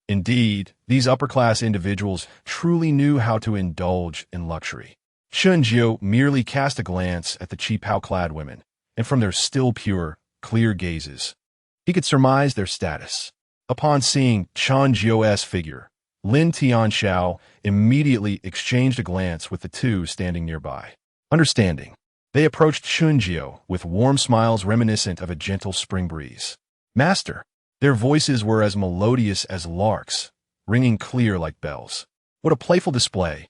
Indeed, these upper-class individuals truly knew how to indulge in luxury. Chunjiu merely cast a glance at the qipao-clad women, and from their still pure, clear gazes, he could surmise their status. Upon seeing Chunjiu's figure, Lin Tianxiao immediately exchanged a glance with the 2 standing nearby. Understanding, they approached Chunjiu with warm smiles reminiscent of a gentle spring breeze. Master, their voices were as melodious as larks, ringing clear like bells. What a playful display.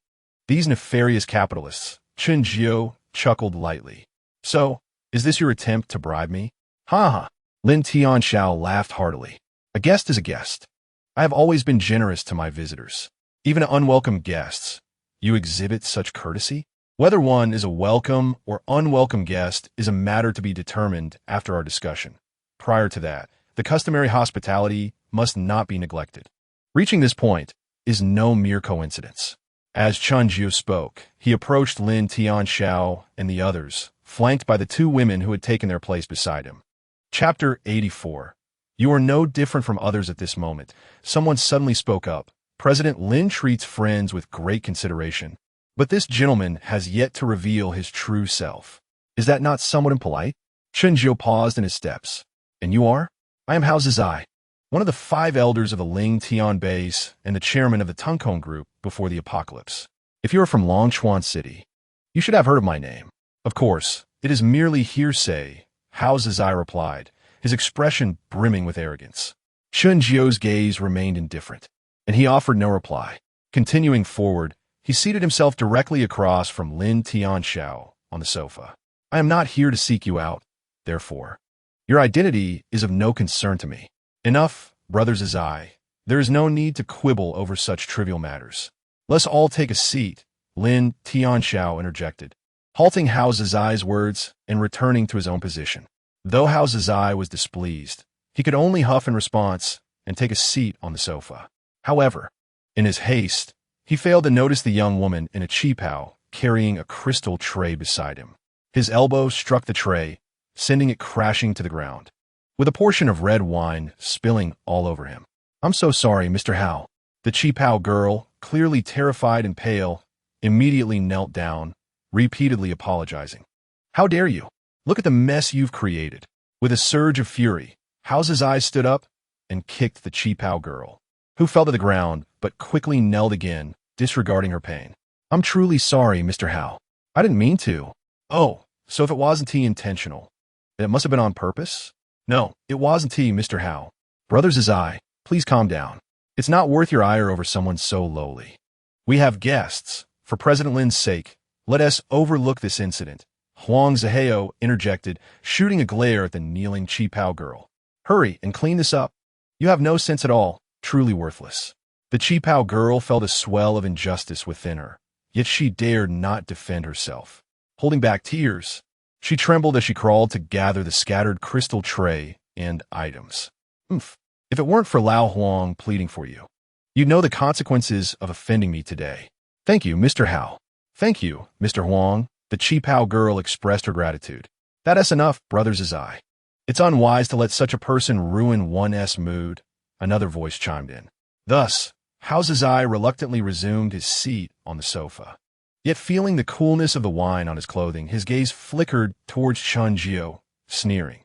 These nefarious capitalists, Chunjiu chuckled lightly. So, is this your attempt to bribe me? Ha ha. Lin Tianxiao laughed heartily. A guest is a guest. I have always been generous to my visitors. Even to unwelcome guests, you exhibit such courtesy? Whether one is a welcome or unwelcome guest is a matter to be determined after our discussion. Prior to that, the customary hospitality must not be neglected. Reaching this point is no mere coincidence. As Chunjiu spoke, he approached Lin Tianxiao and the others, flanked by the 2 women who had taken their place beside him. Chapter 84. You are no different from others at this moment. Someone suddenly spoke up. President Lin treats friends with great consideration, but this gentleman has yet to reveal his true self. Is that not somewhat impolite? Chunjiu paused in his steps. And you are? I am Hao Zizai, one of the 5 elders of the Ling Tian base and the chairman of the Tungkong group before the apocalypse. If you are from Longchuan City, you should have heard of my name. Of course, it is merely hearsay, Hao Zizai replied, his expression brimming with arrogance. Chunjiu's gaze remained indifferent, and he offered no reply. Continuing forward, He seated himself directly across from Lin Tianxiao on the sofa. I am not here to seek you out, therefore. Your identity is of no concern to me. Enough, brothers Zai. There is no need to quibble over such trivial matters. Let's all take a seat, Lin Tianxiao interjected, halting Hao Zizai's words and returning to his own position. Though Hao Zizai was displeased, he could only huff in response and take a seat on the sofa. However, in his haste, he failed to notice the young woman in a qipao carrying a crystal tray beside him. His elbow struck the tray, sending it crashing to the ground, with a portion of red wine spilling all over him. I'm so sorry, Mr. Hao. The qipao girl, clearly terrified and pale, immediately knelt down, repeatedly apologizing. How dare you? Look at the mess you've created. With a surge of fury, Hao Zizai stood up and kicked the qipao girl, who fell to the ground but quickly knelt again, disregarding her pain. I'm truly sorry, Mr. Hao. I didn't mean to. Oh, so if it wasn't intentional, then it must have been on purpose? No, it wasn't, Mr. Hao. Brother Zizai, please calm down. It's not worth your ire over someone so lowly. We have guests. For President Lin's sake, let us overlook this incident. Huang Zihao interjected, shooting a glare at the kneeling qipao girl. Hurry and clean this up. You have no sense at all, truly worthless. The qipao girl felt a swell of injustice within her, yet she dared not defend herself. Holding back tears, she trembled as she crawled to gather the scattered crystal tray and items. If it weren't for Lao Huang pleading for you, you'd know the consequences of offending me today. Thank you, Mr. Hao. Thank you, Mr. Huang. The qipao girl expressed her gratitude. That's enough, Brother Zizai. It's unwise to let such a person ruin one's mood, another voice chimed in. Thus, Hao Zizai reluctantly resumed his seat on the sofa. Yet feeling the coolness of the wine on his clothing, his gaze flickered towards Chen Jiao, sneering.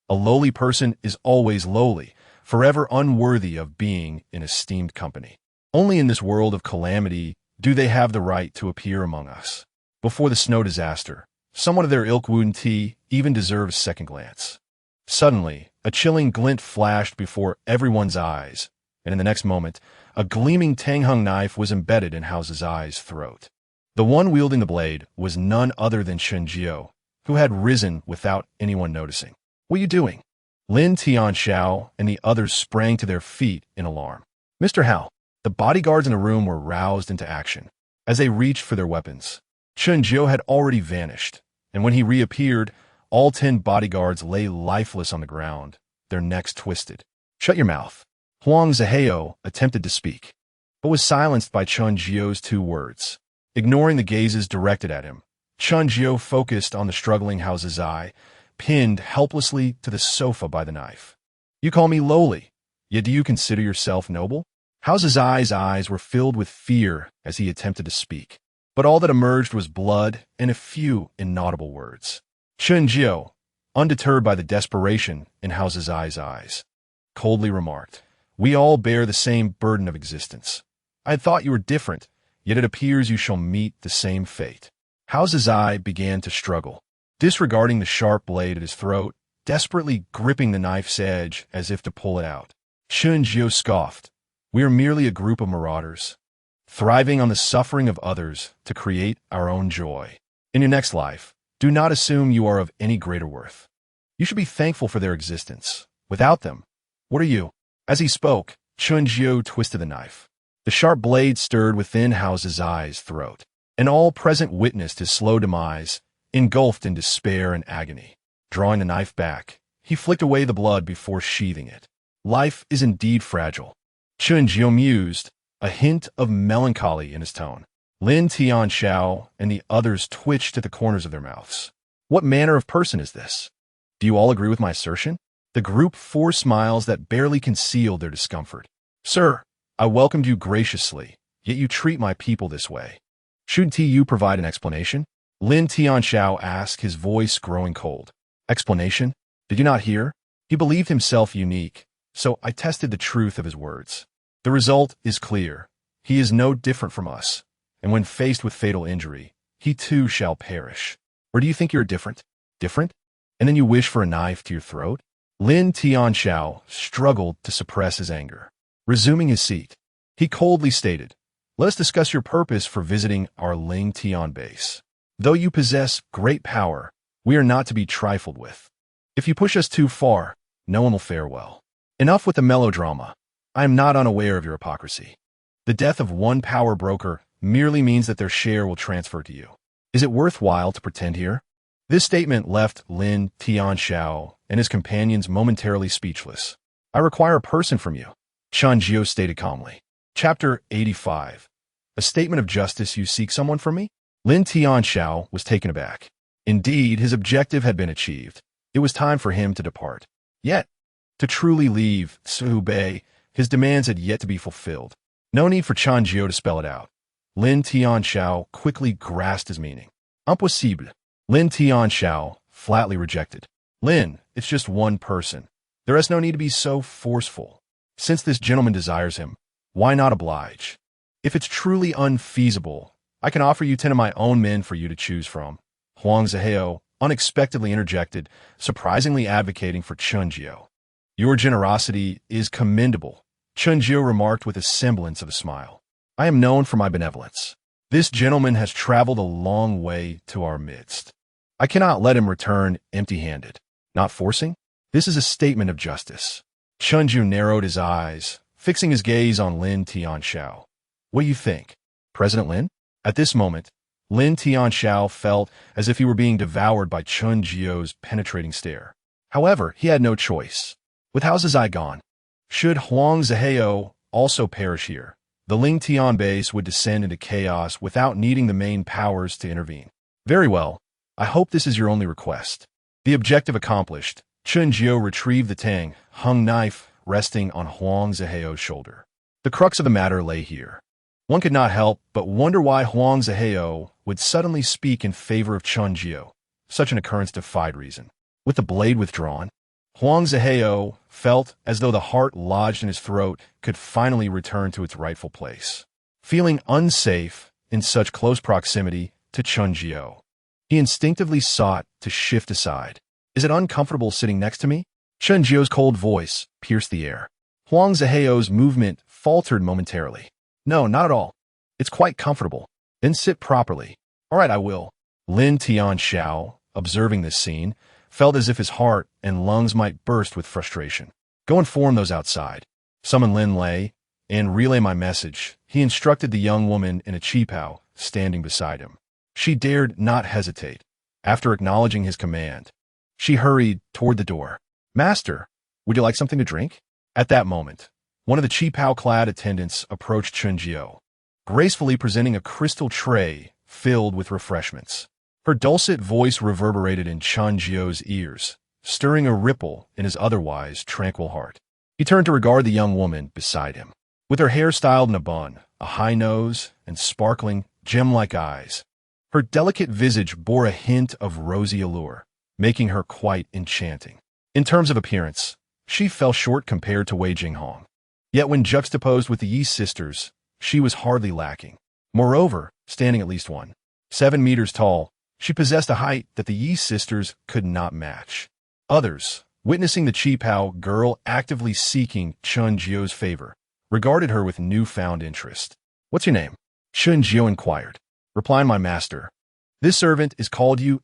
A lowly person is always lowly, forever unworthy of being in esteemed company. Only in this world of calamity do they have the right to appear among us. Before the snow disaster, someone of their ilk wouldn't even deserve a second glance. Suddenly, a chilling glint flashed before everyone's eyes, and in the next moment, a gleaming Tanghung knife was embedded in Hao Zizai's throat. The one wielding the blade was none other than Chen Jiao, who had risen without anyone noticing. What are you doing? Lin Tianxiao and the others sprang to their feet in alarm. Mr. Hao, the bodyguards in the room were roused into action. As they reached for their weapons, Chen Jiao had already vanished, and when he reappeared, all 10 bodyguards lay lifeless on the ground, their necks twisted. Shut your mouth. Huang Zihao attempted to speak, but was silenced by Chen Jiao's 2 words. Ignoring the gazes directed at him, Chen Jiao focused on the struggling Hao Zizai, pinned helplessly to the sofa by the knife. You call me lowly, yet do you consider yourself noble? Hao Zizai's eyes were filled with fear as he attempted to speak, but all that emerged was blood and a few inaudible words. Chen Jiao, undeterred by the desperation in Hao Zizai's eyes, coldly remarked, We all bear the same burden of existence. I had thought you were different, yet it appears you shall meet the same fate. Hao Zizai began to struggle, disregarding the sharp blade at his throat, desperately gripping the knife's edge as if to pull it out. Chen Jiao scoffed. We are merely a group of marauders, thriving on the suffering of others to create our own joy. In your next life, do not assume you are of any greater worth. You should be thankful for their existence. Without them, what are you? As he spoke, Chen Jiao twisted the knife. The sharp blade stirred within Hao Zizai's throat, and all present witnessed his slow demise, engulfed in despair and agony. Drawing the knife back, he flicked away the blood before sheathing it. Life is indeed fragile. Chen Jiao mused, a hint of melancholy in his tone. Lin Tianxiao and the others twitched at the corners of their mouths. What manner of person is this? Do you all agree with my assertion? The group forced smiles that barely concealed their discomfort. Sir, I welcomed you graciously, yet you treat my people this way. Shouldn't you provide an explanation? Lin Tianxiao asked, his voice growing cold. Explanation? Did you not hear? He believed himself unique, so I tested the truth of his words. The result is clear. He is no different from us, and when faced with fatal injury, he too shall perish. Or do you think you're different? Different? And then you wish for a knife to your throat? Lin Tianxiao struggled to suppress his anger. Resuming his seat, he coldly stated, Let us discuss your purpose for visiting our Ling Tian base. Though you possess great power, we are not to be trifled with. If you push us too far, no one will fare well. Enough with the melodrama. I am not unaware of your hypocrisy. The death of one power broker merely means that their share will transfer to you. Is it worthwhile to pretend here? This statement left Lin Tianxiao and his companions momentarily speechless. I require a person from you, Chen Jiu stated calmly. Chapter 85. A statement of justice. You seek someone from me? Lin Tianxiao was taken aback. Indeed, his objective had been achieved. It was time for him to depart. Yet, to truly leave Subei, his demands had yet to be fulfilled. No need for Chen Jiu to spell it out. Lin Tianxiao quickly grasped his meaning. Impossible. Lin Tianxiao flatly rejected. Lin, it's just one person. There is no need to be so forceful. Since this gentleman desires him, why not oblige? If it's truly unfeasible, I can offer you 10 of my own men for you to choose from. Huang Zihao unexpectedly interjected, surprisingly advocating for Chen Jiu. Your generosity is commendable, Chen Jiu remarked with a semblance of a smile. I am known for my benevolence. This gentleman has traveled a long way to our midst. I cannot let him return empty-handed. Not forcing? This is a statement of justice. Chen Jiu narrowed his eyes, fixing his gaze on Lin Tianxiao. What do you think, President Lin? At this moment, Lin Tianxiao felt as if he were being devoured by Chen Jiu's penetrating stare. However, he had no choice. With Hao Zizai gone, should Huang Zihao also perish here, the Ling Tian base would descend into chaos without needing the main powers to intervene. Very well. I hope this is your only request. The objective accomplished, Chen Jiu retrieved the Tang Hung knife resting on Huang Zihao's shoulder. The crux of the matter lay here. One could not help but wonder why Huang Zihao would suddenly speak in favor of Chen Jiu. Such an occurrence defied reason. With the blade withdrawn, Huang Zihao felt as though the heart lodged in his throat could finally return to its rightful place. Feeling unsafe in such close proximity to Chen Jiu, he instinctively sought to shift aside. Is it uncomfortable sitting next to me? Chen Jiu's cold voice pierced the air. Huang Zihao's movement faltered momentarily. No, not at all. It's quite comfortable. Then sit properly. All right, I will. Lin Tianxiao, observing this scene, felt as if his heart and lungs might burst with frustration. Go inform those outside. Summon Lin Lei and relay my message, he instructed the young woman in a qipao standing beside him. She dared not hesitate. After acknowledging his command, she hurried toward the door. Master, would you like something to drink? At that moment, one of the qipao-clad attendants approached Chen Jiu, gracefully presenting a crystal tray filled with refreshments. Her dulcet voice reverberated in Chen Jiu's ears, stirring a ripple in his otherwise tranquil heart. He turned to regard the young woman beside him. With her hair styled in a bun, a high nose, and sparkling, gem-like eyes, her delicate visage bore a hint of rosy allure, making her quite enchanting. In terms of appearance, she fell short compared to Wei Jinghong. Yet when juxtaposed with the Yi sisters, she was hardly lacking. Moreover, standing at least 7 meters tall, she possessed a height that the Yi sisters could not match. Others, witnessing the qipao girl actively seeking Chen Jiu's favor, regarded her with newfound interest. What's your name? Chen Jiu inquired. Reply, my master. This servant is called you.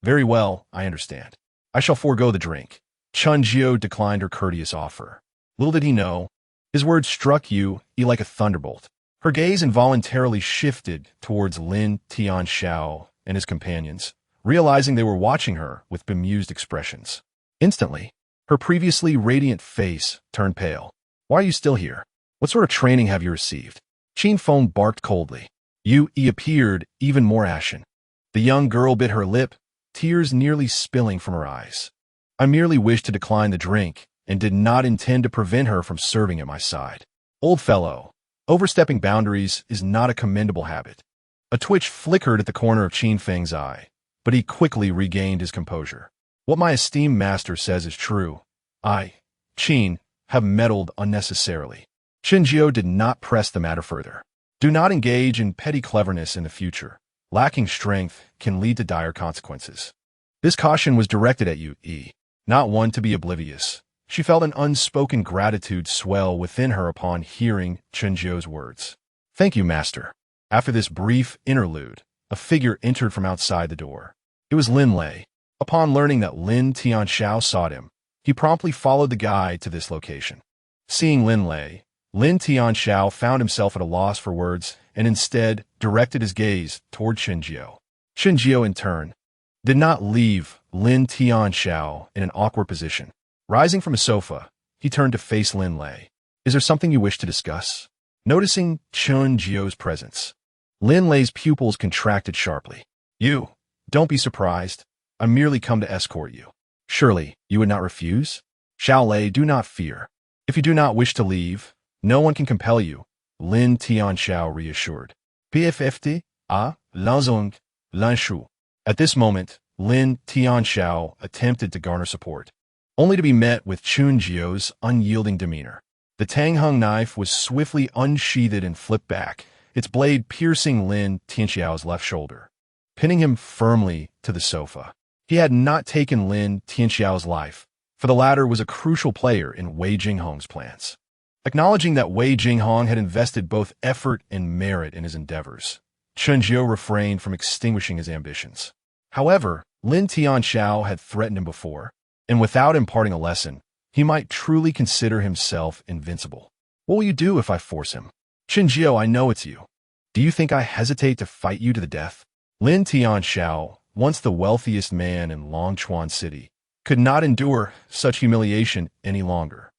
Very well, I understand. I shall forego the drink. Chen Jiu declined her courteous offer. Little did he know, his words struck Yu like a thunderbolt. Her gaze involuntarily shifted towards Lin Tianxiao and his companions, realizing they were watching her with bemused expressions. Instantly, her previously radiant face turned pale. Why are you still here? What sort of training have you received? Qin Feng barked coldly. Yu appeared even more ashen. The young girl bit her lip, tears nearly spilling from her eyes. I merely wished to decline the drink and did not intend to prevent her from serving at my side. Old fellow, overstepping boundaries is not a commendable habit. A twitch flickered at the corner of Qin Feng's eye, but he quickly regained his composure. What my esteemed master says is true. I, Qin, have meddled unnecessarily. Chen Jiu did not press the matter further. Do not engage in petty cleverness in the future. Lacking strength can lead to dire consequences. This caution was directed at Yu, not one to be oblivious. She felt an unspoken gratitude swell within her upon hearing Chen Jiu's words. Thank you, master. After this brief interlude, a figure entered from outside the door. It was Lin Lei. Upon learning that Lin Tianxiao sought him, he promptly followed the guide to this location. Seeing Lin Lei, Lin Tianxiao found himself at a loss for words and instead directed his gaze toward Qinjiao. Qinjiao, in turn, did not leave Lin Tianxiao in an awkward position. Rising from a sofa, he turned to face Lin Lei. Is there something you wish to discuss? Noticing Qinjiao's presence, Lin Lei's pupils contracted sharply. You, don't be surprised. I merely come to escort you. Surely, you would not refuse? Xiao Lei, do not fear. If you do not wish to leave, no one can compel you, Lin Tianxiao reassured. PFFT, Lanzong, Lanshu. At this moment, Lin Tianxiao attempted to garner support, only to be met with Qinjiao's unyielding demeanor. The Tangheng knife was swiftly unsheathed and flipped back, its blade piercing Lin Tianxiao's left shoulder, pinning him firmly to the sofa. He had not taken Lin Tianxiao's life, for the latter was a crucial player in Wei Jinghong's plans. Acknowledging that Wei Jinghong had invested both effort and merit in his endeavors, Qinjiao refrained from extinguishing his ambitions. However, Lin Tianxiao had threatened him before, and without imparting a lesson, he might truly consider himself invincible. What will you do if I force him? Qinjiao, I know it's you. Do you think I hesitate to fight you to the death? Lin Tianxiao, once the wealthiest man in Longchuan City, could not endure such humiliation any longer.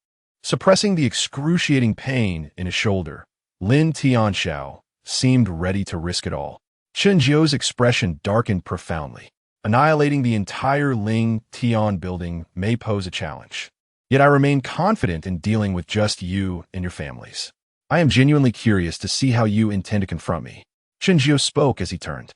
Suppressing the excruciating pain in his shoulder, Lin Tianxiao seemed ready to risk it all. Qinjiao's expression darkened profoundly. Annihilating the entire Ling Tian building may pose a challenge. Yet I remain confident in dealing with just you and your families. I am genuinely curious to see how you intend to confront me. Qinjiao spoke as he turned.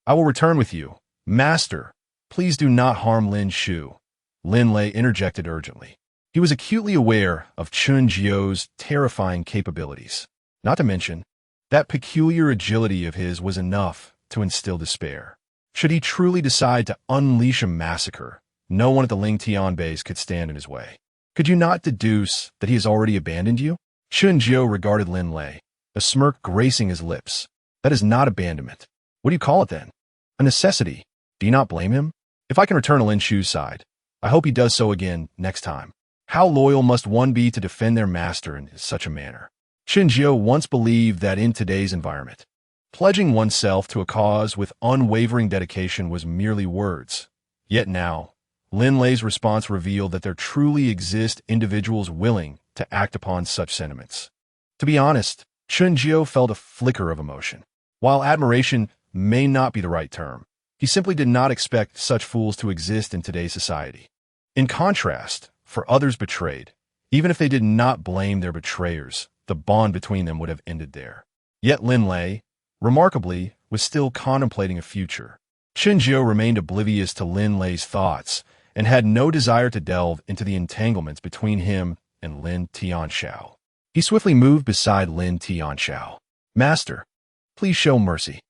I will return with you. Master, please do not harm Lin Shu. Lin Lei interjected urgently. He was acutely aware of Qinjiao's terrifying capabilities. Not to mention, that peculiar agility of his was enough to instill despair. Should he truly decide to unleash a massacre, no one at the Ling Tian base could stand in his way. Could you not deduce that he has already abandoned you? Qinjiao regarded Lin Lei, a smirk gracing his lips. That is not abandonment. What do you call it then? A necessity. Do you not blame him? If I can return to Lin Shu's side, I hope he does so again next time. How loyal must one be to defend their master in such a manner? Qinjiao once believed that in today's environment, pledging oneself to a cause with unwavering dedication was merely words. Yet now, Lin Lei's response revealed that there truly exist individuals willing to act upon such sentiments. To be honest, Qinjiao felt a flicker of emotion. While admiration may not be the right term, he simply did not expect such fools to exist in today's society. In contrast, for others betrayed, even if they did not blame their betrayers, the bond between them would have ended there. Yet Lin Lei, remarkably, was still contemplating a future. Qinjiao remained oblivious to Lin Lei's thoughts and had no desire to delve into the entanglements between him and Lin Tianxiao. He swiftly moved beside Lin Tianxiao. Master, please show mercy.